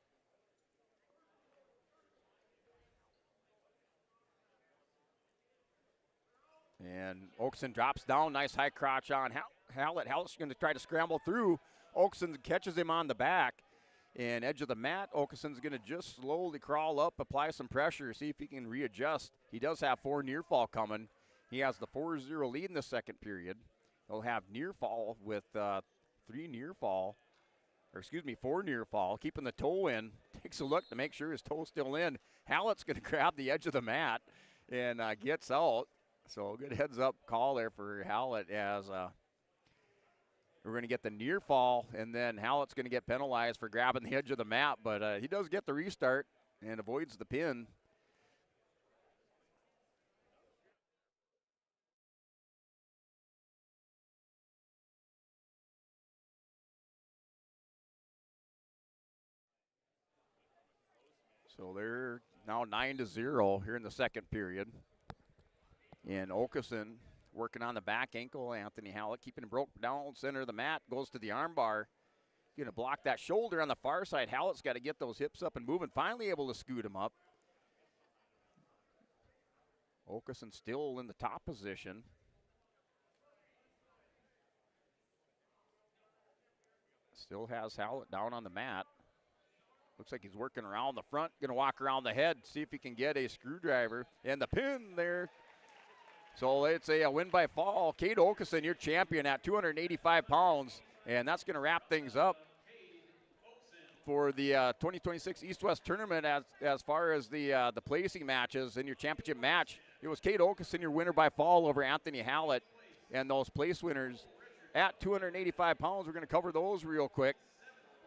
And Okeson drops down, nice high crotch on Hallett. Hallett's going to try to scramble through. Okeson catches him on the back. And edge of the mat, Okeson's going to just slowly crawl up, apply some pressure, see if he can readjust. He does have 4 near fall coming. He has the 4-0 lead in the second period. He'll have near fall with 4 near fall, keeping the toe in. Takes a look to make sure his toe's still in. Hallett's going to grab the edge of the mat and gets out. So good heads up call there for Hallett as we're going to get the near fall, and then Hallett's going to get penalized for grabbing the edge of the mat, but he does get the restart and avoids the pin. So they're now 9-0 here in the second period. And Okeson working on the back ankle. Anthony Hallett keeping him broke down center of the mat, goes to the arm bar. Going to block that shoulder on the far side. Hallett's got to get those hips up and moving. Finally able to scoot him up. Okeson still in the top position. Still has Hallett down on the mat. Looks like he's working around the front. Going to walk around the head, see if he can get a screwdriver. And the pin there. So it's a win by fall. Kate Okeson, your champion at 285 pounds. And that's going to wrap things up for the 2026 East-West Tournament as far as the placing matches in your championship match. It was Kate Okeson, your winner by fall over Anthony Hallett. And those place winners at 285 pounds, we're going to cover those real quick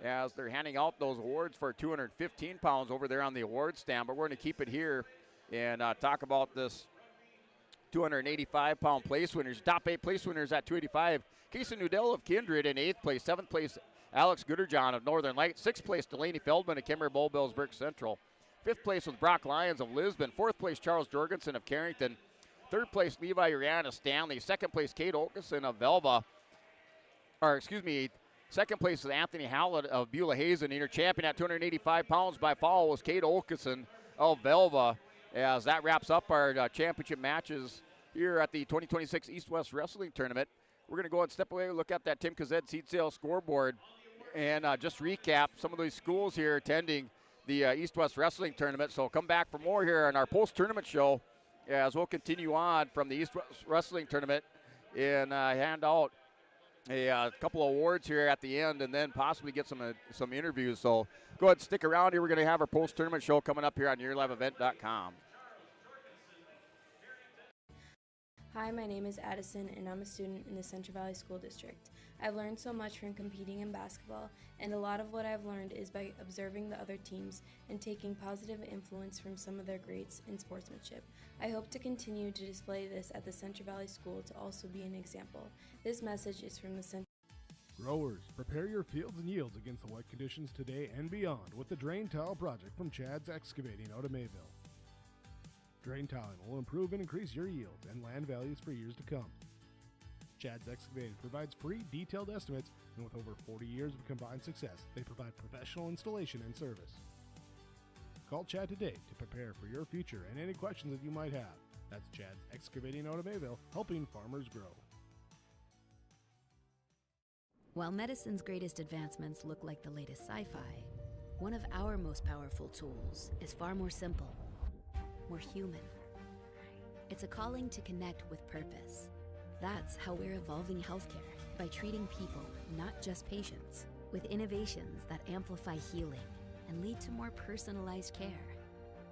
as they're handing out those awards for 215 pounds over there on the award stand. But we're going to keep it here and talk about this 285-pound place winners. Top 8 place winners at 285. Casey Nudell of Kindred in 8th place. 7th place, Alex Gooderjohn of Northern Light. 6th place, Delaney Feldman of Kimmer Bullbills Burke Central. 5th place was Brock Lyons of Lisbon. 4th place, Charles Jorgensen of Carrington. 3rd place, Levi Urian of Stanley. 2nd place, Kate Okeson of Velva. 2nd place is Anthony Hallett of Beulah Hazen. Your champion at 285 pounds by fall was Kate Okeson of Velva. As that wraps up our championship matches here at the 2026 East-West Wrestling Tournament. We're going to go ahead and step away and look at that Tim Kazed seat sale scoreboard and just recap some of these schools here attending the East-West Wrestling Tournament. So come back for more here on our post-tournament show as we'll continue on from the East-West Wrestling Tournament and hand out a couple of awards here at the end and then possibly get some interviews. So go ahead and stick around here. We're going to have our post-tournament show coming up here on YourLiveEvent.com. Hi, my name is Addison, and I'm a student in the Central Valley School District. I've learned so much from competing in basketball, and a lot of what I've learned is by observing the other teams and taking positive influence from some of their greats in sportsmanship. I hope to continue to display this at the Central Valley School to also be an example. This message is from the Central. Growers, prepare your fields and yields against the wet conditions today and beyond with the Drain Tile Project from Chad's Excavating out of Mayville. Drain tiling will improve and increase your yields and land values for years to come. Chad's Excavating provides free detailed estimates, and with over 40 years of combined success, they provide professional installation and service. Call Chad today to prepare for your future and any questions that you might have. That's Chad's Excavating out of Mayville, helping farmers grow. While medicine's greatest advancements look like the latest sci-fi, one of our most powerful tools is far more simple, more human. It's a calling to connect with purpose. That's how we're evolving healthcare, by treating people, not just patients, with innovations that amplify healing and lead to more personalized care.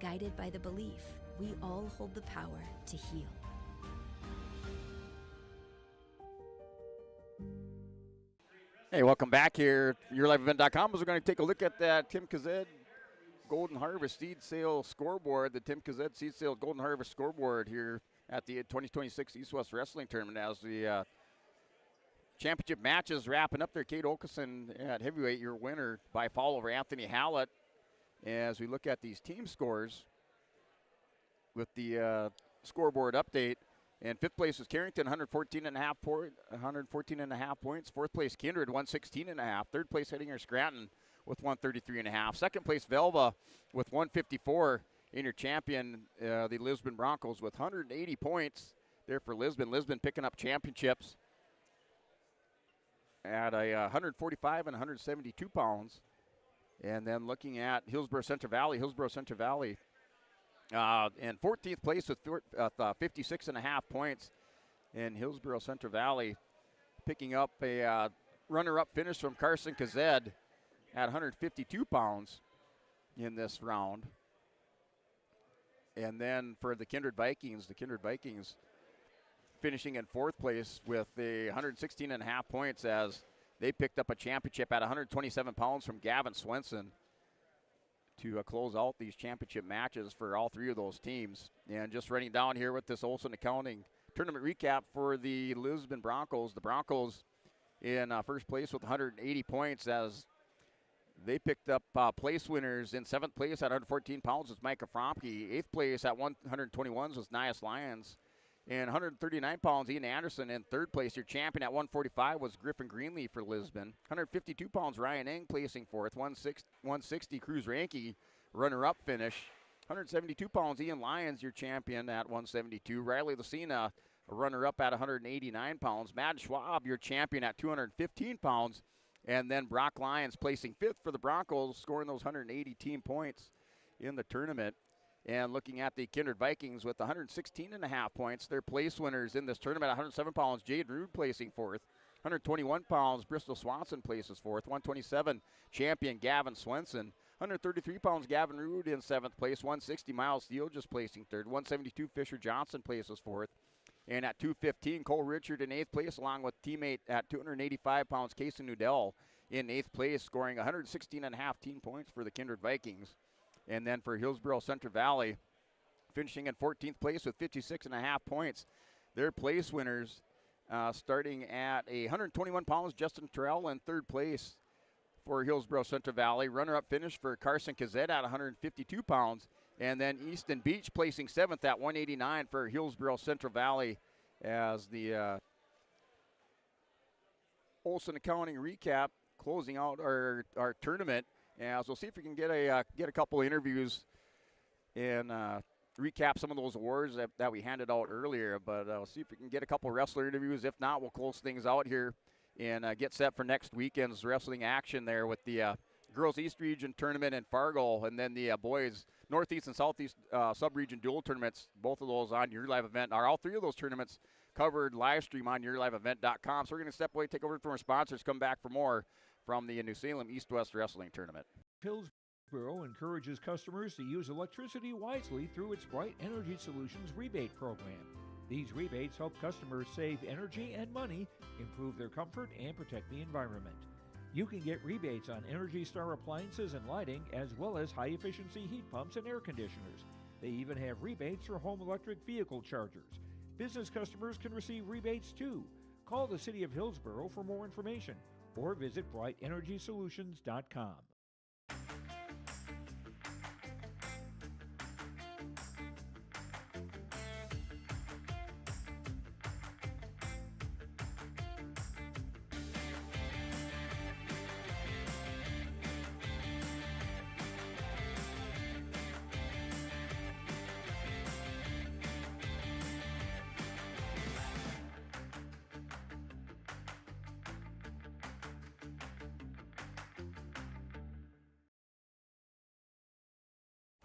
Guided by the belief we all hold the power to heal. Hey, welcome back here at YourLiveEvent.com as we're going to take a look at that Tim Kazed Golden Harvest Seed Sale scoreboard, the Tim Kazed Seed Sale Golden Harvest scoreboard here at the 2026 East-West Wrestling Tournament as the championship matches wrapping up there. Kate Okeson at heavyweight, your winner by fall over Anthony Hallett. As we look at these team scores, with the scoreboard update. And 5th place was Carrington, 114.5 points. 4th place, Kindred, 116.5. 3rd place, Hettinger Scranton with 133.5. 2nd place, Velva with 154. In your champion, the Lisbon Broncos with 180 points there for Lisbon. Lisbon picking up championships at 145 and 172 pounds. And then looking at Hillsborough Central Valley, in 14th place with 56.5 points. And Hillsborough Central Valley picking up a runner-up finish from Carson Kazed at 152 pounds in this round. And then for the Kindred Vikings finishing in 4th place with 116.5 points as they picked up a championship at 127 pounds from Gavin Swenson to close out these championship matches for all 3 of those teams. And just running down here with this Olson Accounting tournament recap for the Lisbon Broncos. The Broncos in first place with 180 points as they picked up place winners. In 7th place at 114 pounds was Micah Fromke. 8th place at 121 was Nias Lyons. And 139 pounds, Ian Anderson. In 3rd place, your champion at 145 was Griffin Greenlee for Lisbon. 152 pounds, Ryan Eng placing 4th. 160, Cruz Ranke, runner-up finish. 172 pounds, Ian Lyons, your champion at 172. Riley Lucina, a runner-up at 189 pounds. Matt Schwab, your champion at 215 pounds. And then Brock Lyons placing 5th for the Broncos, scoring those 180 team points in the tournament. And looking at the Kindred Vikings with 116.5 points, they're place winners in this tournament. 107 pounds, Jade Rude placing 4th. 121 pounds, Bristol Swanson places 4th. 127, champion Gavin Swenson. 133 pounds, Gavin Rude in 7th place. 160, Miles Steele just placing 3rd. 172, Fisher Johnson places 4th. And at 215, Cole Richard in 8th place, along with teammate at 285 pounds, Casey Nudell in 8th place, scoring 116.5 team points for the Kindred Vikings. And then for Hillsborough Central Valley, finishing in 14th place with 56.5 points. Their place winners starting at 121 pounds, Justin Terrell in 3rd place for Hillsborough Central Valley. Runner-up finish for Carson Kazet at 152 pounds. And then Easton Beach placing 7th at 189 for Hillsborough Central Valley as the Olson Accounting recap closing out our tournament. As we'll see if we can get a couple of interviews and recap some of those awards that we handed out earlier. But we'll see if we can get a couple of wrestler interviews. If not, we'll close things out here and get set for next weekend's wrestling action there with the Girls East Region Tournament in Fargo, and then the boys Northeast and Southeast Sub-Region Dual Tournaments, both of those on Your Live Event. All 3 of those tournaments covered live stream on YourLiveEvent.com. So we're going to step away, take over from our sponsors, come back for more from the New Salem East-West Wrestling Tournament. Hillsborough encourages customers to use electricity wisely through its Bright Energy Solutions rebate program. These rebates help customers save energy and money, improve their comfort, and protect the environment. You can get rebates on Energy Star appliances and lighting, as well as high-efficiency heat pumps and air conditioners. They even have rebates for home electric vehicle chargers. Business customers can receive rebates too. Call the City of Hillsborough for more information or visit BrightEnergySolutions.com.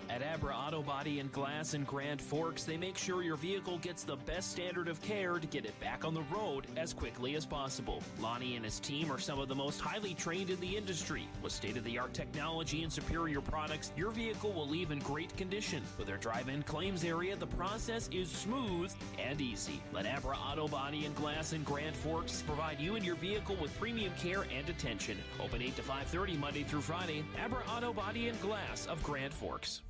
At Abra Auto Body and Glass in Grand Forks, they make sure your vehicle gets the best standard of care to get it back on the road as quickly as possible. Lonnie and his team are some of the most highly trained in the industry. With state-of-the-art technology and superior products, your vehicle will leave in great condition. With their drive-in claims area, the process is smooth and easy. Let Abra Auto Body and Glass in Grand Forks provide you and your vehicle with premium care and attention. Open 8 to 5:30 Monday through Friday. Abra Auto Body and Glass of Grand Forks.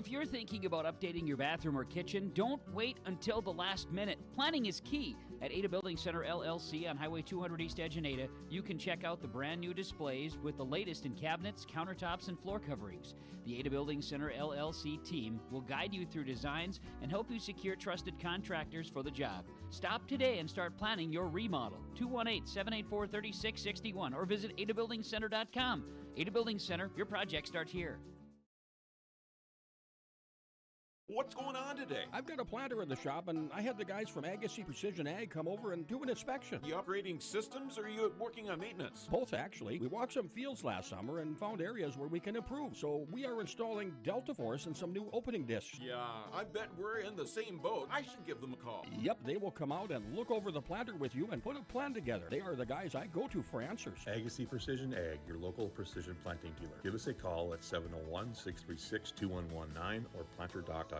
If you're thinking about updating your bathroom or kitchen, don't wait until the last minute. Planning is key. At Ada Building Center LLC on Highway 200 East Edge in Ada, you can check out the brand new displays with the latest in cabinets, countertops, and floor coverings. The Ada Building Center LLC team will guide you through designs and help you secure trusted contractors for the job. Stop today and start planning your remodel. 218-784-3661 or visit adabuildingcenter.com. Ada Building Center, your project starts here. What's going on today? I've got a planter in the shop, and I had the guys from Agassiz Precision Ag come over and do an inspection. You upgrading systems, or are you working on maintenance? Both, actually. We walked some fields last summer and found areas where we can improve. So we are installing Delta Force and some new opening discs. Yeah, I bet we're in the same boat. I should give them a call. Yep, they will come out and look over the planter with you and put a plan together. They are the guys I go to for answers. Agassiz Precision Ag, your local precision planting dealer. Give us a call at 701-636-2119 or planterdoc.com.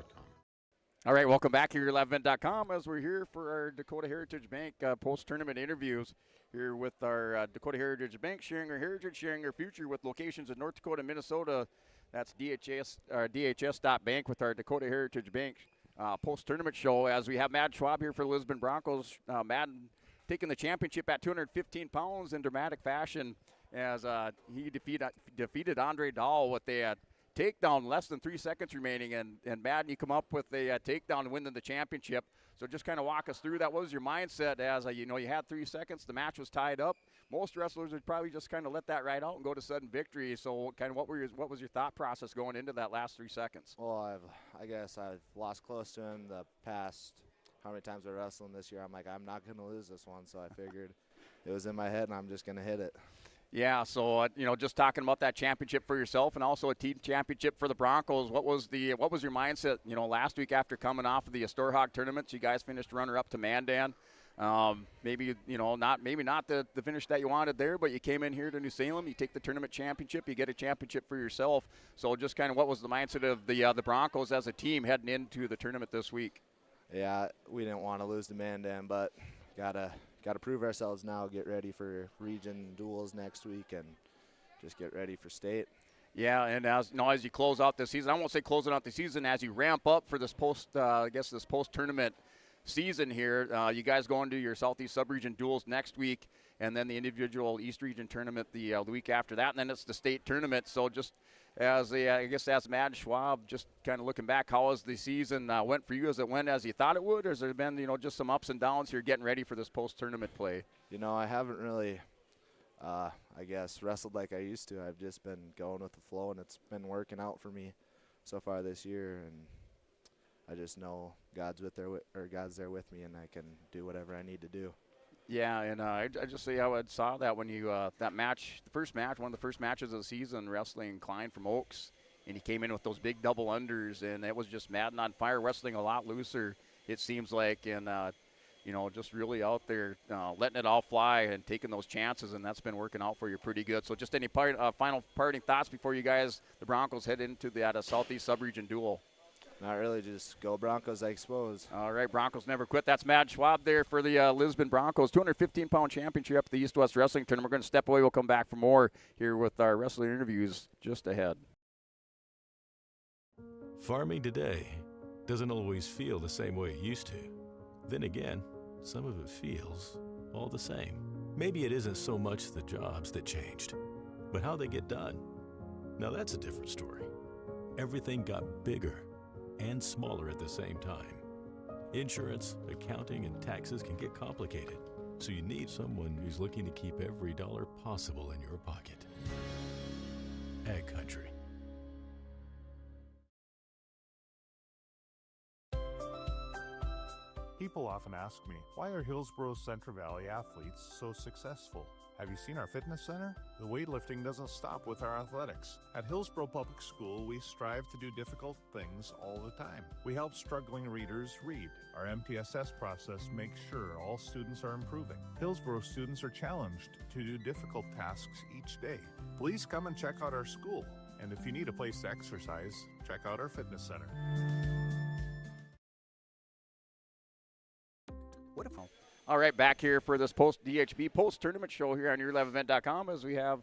All right, welcome back here at 11event.com as we're here for our Dakota Heritage Bank post-tournament interviews here with our Dakota Heritage Bank, sharing our heritage, sharing our future with locations in North Dakota, Minnesota. That's DHS.bank with our Dakota Heritage Bank post-tournament show as we have Matt Schwab here for the Lisbon Broncos. Madden taking the championship at 215 pounds in dramatic fashion as he defeated Andre Dahl with a takedown, less than 3 seconds remaining, and Madden, you come up with a takedown and winning the championship. So just kind of walk us through that. What was your mindset as, you had 3 seconds, the match was tied up. Most wrestlers would probably just kind of let that ride out and go to sudden victory. So kind of what was your thought process going into that last 3 seconds? Well, I guess I've lost close to him the past, how many times we're wrestling this year. I'm like, I'm not going to lose this one. So I figured it was in my head and I'm just going to hit it. Yeah, so just talking about that championship for yourself and also a team championship for the Broncos. What was your mindset? Last week after coming off of the Storhog tournaments, you guys finished runner-up to Mandan. Maybe not the finish that you wanted there, but you came in here to New Salem. You take the tournament championship. You get a championship for yourself. So just kind of what was the mindset of the Broncos as a team heading into the tournament this week? Yeah, we didn't want to lose to Mandan, but gotta prove ourselves now, get ready for region duels next week, and just get ready for state. Yeah, and as you close out the season, I won't say closing out the season, as you ramp up for this post-tournament season here, you guys go into your Southeast Subregion duels next week, and then the individual East Region tournament the week after that, and then it's the state tournament. So just as Matt Schwab, just kind of looking back, how has the season went for you? Has it went as you thought it would, or has there been just some ups and downs here getting ready for this post-tournament play? I haven't really, wrestled like I used to. I've just been going with the flow, and it's been working out for me so far this year, and I just know God's there with me, and I can do whatever I need to do. Yeah, and I just say I saw that when you one of the first matches of the season, wrestling Klein from Oaks, and he came in with those big double unders, and it was just Madden on fire, wrestling a lot looser, it seems like, and just really out there letting it all fly and taking those chances, and that's been working out for you pretty good. So just any final parting thoughts before you guys, the Broncos, head into that Southeast Subregion duel? Not really, just go Broncos, I suppose. All right, Broncos never quit. That's Matt Schwab there for the Lisbon Broncos. 215-pound championship at the East-West Wrestling Tournament. We're going to step away. We'll come back for more here with our wrestling interviews just ahead. Farming today doesn't always feel the same way it used to. Then again, some of it feels all the same. Maybe it isn't so much the jobs that changed, but how they get done. Now that's a different story. Everything got bigger and smaller at the same time. Insurance, accounting, and taxes can get complicated, so you need someone who's looking to keep every dollar possible in your pocket. Ag Country. People often ask me, why are Hillsborough Central Valley athletes so successful? Have you seen our fitness center? The weightlifting doesn't stop with our athletics. At Hillsborough Public School, we strive to do difficult things all the time. We help struggling readers read. Our MTSS process makes sure all students are improving. Hillsborough students are challenged to do difficult tasks each day. Please come and check out our school. And if you need a place to exercise, check out our fitness center. All right, back here for this post-DHB post-tournament show here on YourLiveEvent.com as we have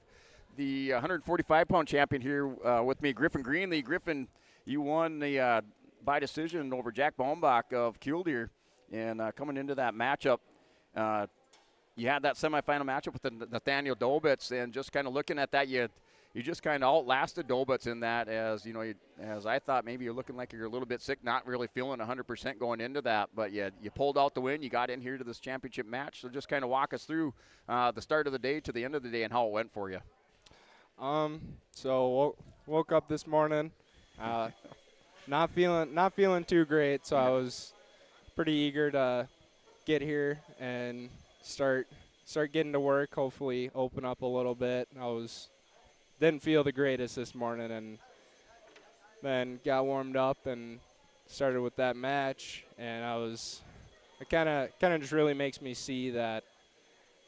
the 145-pound champion here with me, Griffin Greenlee. Griffin, you won the by decision over Jack Baumbach of Killdeer. And coming into that matchup, you had that semifinal matchup with Nathaniel Dobitz, and just kind of looking at that, you just kind of outlasted Dobitz in that, as you know, as I thought maybe you're looking like you're a little bit sick, not really feeling 100% going into that, but you pulled out the win. You got in here to this championship match, so just kind of walk us through the start of the day to the end of the day and how it went for you. So woke up this morning, not feeling too great, so I was pretty eager to get here and start getting to work, hopefully open up a little bit. Didn't feel the greatest this morning, and then got warmed up and started with that match, and it kind of just really makes me see that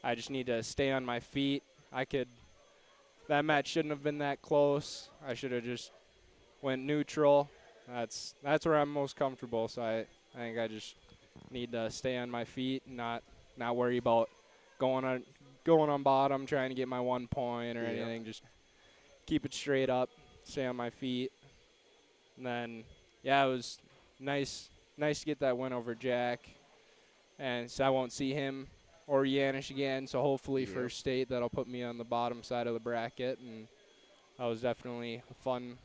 I just need to stay on my feet. That match shouldn't have been that close. I should have just went neutral. That's where I'm most comfortable, so I think I just need to stay on my feet and not worry about going on bottom, trying to get my 1 point or anything. Just keep it straight up, stay on my feet. And then, it was nice to get that win over Jack. And so I won't see him or Yanish again, so hopefully for state that'll put me on the bottom side of the bracket. And that was definitely a fun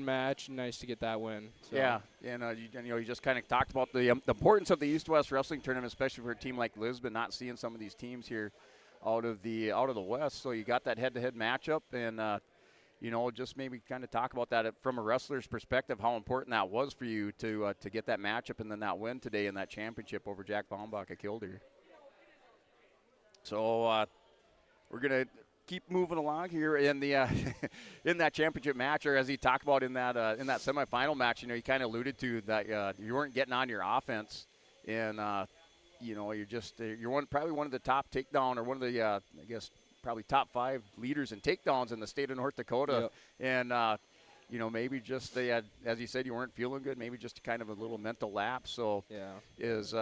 match, and nice to get that win. So. Yeah, and you just kind of talked about the importance of the East-West Wrestling Tournament, especially for a team like Lisbon, not seeing some of these teams here out of the West. So you got that head-to-head matchup, and just maybe kind of talk about that from a wrestler's perspective, how important that was for you to get that matchup and then that win today in that championship over Jack Baumbach at Killdeer. So we're gonna keep moving along here in the in that championship match, or as he talked about in that semifinal match. You kind of alluded to that you weren't getting on your offense, and you're probably one of the top takedown, or one of the I guess probably top 5 leaders in takedowns in the state of North Dakota. Yep. And maybe just as you said, you weren't feeling good, maybe just kind of a little mental lapse. So as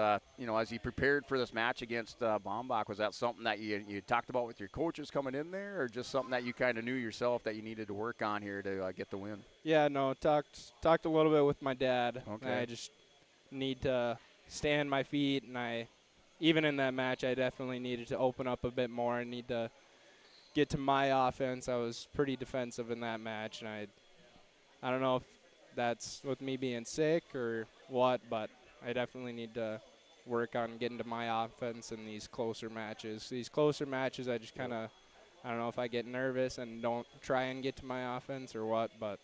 you prepared for this match against Baumbach, was that something that you talked about with your coaches coming in there, or just something that you kind of knew yourself that you needed to work on here to get the win? Yeah, no, talked a little bit with my dad. Okay. I just need to stay on my feet, and even in that match, I definitely needed to open up a bit more. I need to get to my offense. I was pretty defensive in that match, and I don't know if that's with me being sick or what, but I definitely need to work on getting to my offense in these closer matches. These closer matches, I just kind of, I don't know if I get nervous and don't try and get to my offense or what, but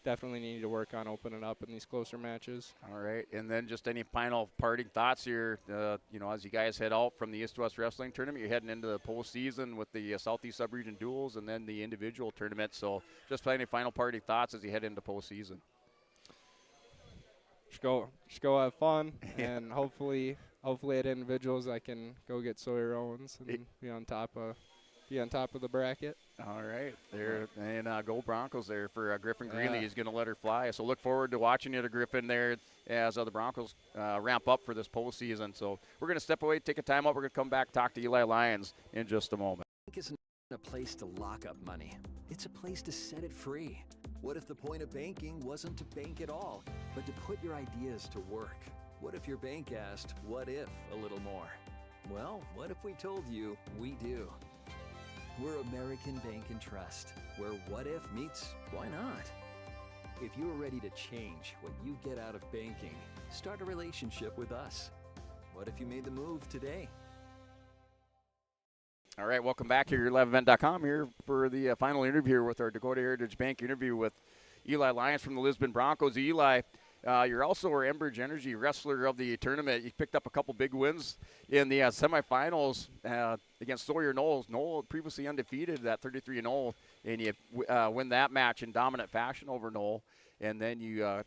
definitely need to work on opening up in these closer matches. All right, and then just any final parting thoughts here, as you guys head out from the East-West Wrestling Tournament, you're heading into the postseason with the Southeast Sub-Region Duels and then the individual tournament. So just any final parting thoughts as you head into postseason. Just go have fun, and hopefully at individuals I can go get Sawyer Owens and be on top of the bracket. All right, there, and go Broncos there for Griffin Greeley. He's going to let her fly. So look forward to watching you to Griffin there as the Broncos ramp up for this postseason. So we're going to step away, take a time out. We're going to come back, talk to Eli Lyons in just a moment. Bank isn't a place to lock up money. It's a place to set it free. What if the point of banking wasn't to bank at all, but to put your ideas to work? What if your bank asked, what if, a little more? Well, what if we told you we do? We're American Bank and Trust, where what if meets why not? If you're ready to change what you get out of banking, start a relationship with us. What if you made the move today? All right, welcome back here at LiveEvent.com here for the final interview with our Dakota Heritage Bank interview with Eli Lyons from the Lisbon Broncos. Eli, you're also our Enbridge Energy Wrestler of the tournament. You picked up a couple big wins in the semifinals against Sawyer Knowles. Knoll previously undefeated at 33-0, and you win that match in dominant fashion over Knoll. And then you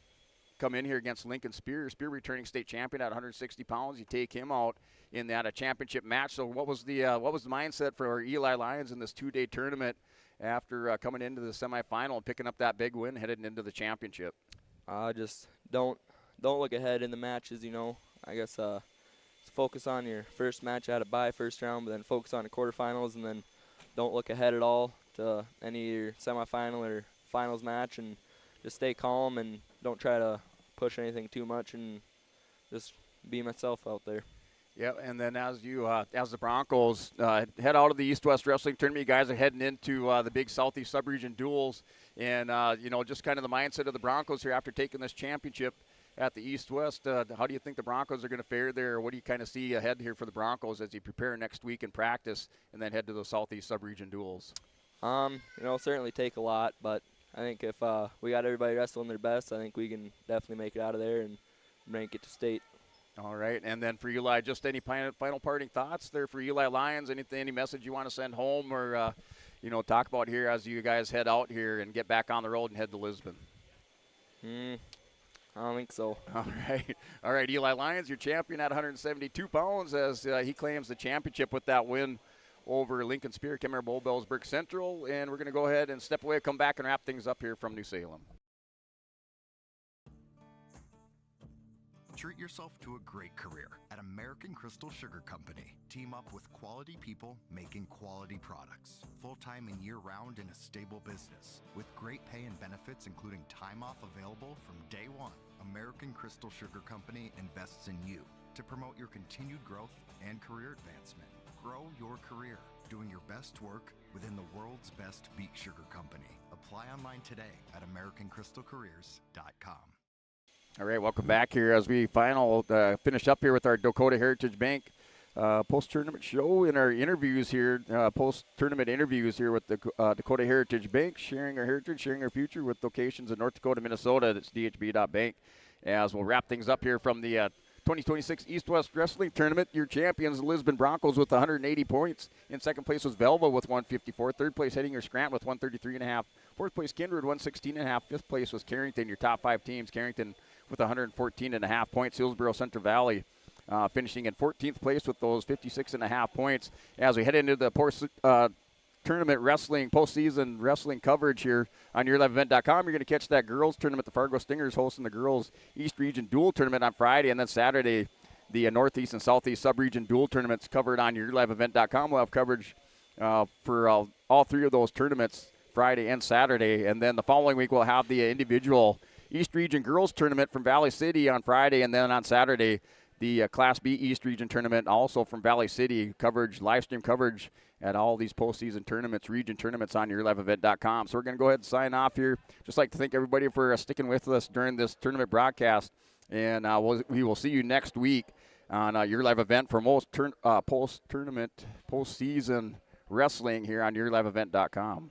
come in here against Lincoln Spear returning state champion at 160 pounds. You take him out in that championship match. So what was the mindset for Eli Lyons in this 2-day tournament after coming into the semifinal and picking up that big win headed into the championship? Just don't look ahead in the matches, I guess focus on your first match out of bye first round, but then focus on the quarterfinals, and then don't look ahead at all to any of your semifinal or finals match, and just stay calm and don't try to push anything too much and just be myself out there. Yeah, and then as the Broncos head out of the East-West Wrestling Tournament, you guys are heading into the big Southeast Sub-Region duels, and just kind of the mindset of the Broncos here after taking this championship at the East-West. How do you think the Broncos are going to fare there? What do you kind of see ahead here for the Broncos as you prepare next week in practice and then head to the Southeast Sub-Region duels? Certainly take a lot, but I think if we got everybody wrestling their best, I think we can definitely make it out of there and make it to state. All right, and then for Eli, just any final parting thoughts there for Eli Lions? Any message you want to send home or, talk about here as you guys head out here and get back on the road and head to Lisbon? I don't think so. All right, Eli Lions, your champion at 172 pounds as he claims the championship with that win over Lincoln Spear, Kemmer Bull Bellsburg Central. And we're going to go ahead and step away, come back and wrap things up here from New Salem. Treat yourself to a great career at American Crystal Sugar Company. Team up with quality people making quality products. Full-time and year-round in a stable business. With great pay and benefits including time off available from day one. American Crystal Sugar Company invests in you to promote your continued growth and career advancement. Grow your career, doing your best work within the world's best beet sugar company. Apply online today at AmericanCrystalCareers.com. All right, welcome back here as we finish up here with our Dakota Heritage Bank post-tournament show in our interviews here, post-tournament interviews here with the Dakota Heritage Bank, sharing our heritage, sharing our future with locations in North Dakota, Minnesota. That's dhb.bank. As we'll wrap things up here from the 2026 East-West Wrestling Tournament. Your champions, the Lisbon Broncos, with 180 points. In second place was Velva with 154. Third place, Hettinger Scranton with 133.5. Fourth place, Kindred, 116.5. Fifth place was Carrington. Your top five teams, Carrington with 114.5 points. Hillsborough Central Valley finishing in 14th place with those 56.5 points. As we head into the tournament wrestling, postseason wrestling coverage here on YourLiveEvent.com, you're going to catch that girls tournament. The Fargo Stingers hosting the girls East Region Dual Tournament on Friday, and then Saturday the Northeast and Southeast Sub-Region Dual Tournaments covered on YourLiveEvent.com. We'll have coverage for all three of those tournaments Friday and Saturday, and then the following week we'll have the individual East Region Girls Tournament from Valley City on Friday, and then on Saturday, the Class B East Region Tournament also from Valley City. Coverage, live stream coverage at all these postseason tournaments, region tournaments on YourLiveEvent.com. So we're going to go ahead and sign off here. Just like to thank everybody for sticking with us during this tournament broadcast, and we will see you next week on Your Live Event for most post-tournament, postseason wrestling here on YourLiveEvent.com.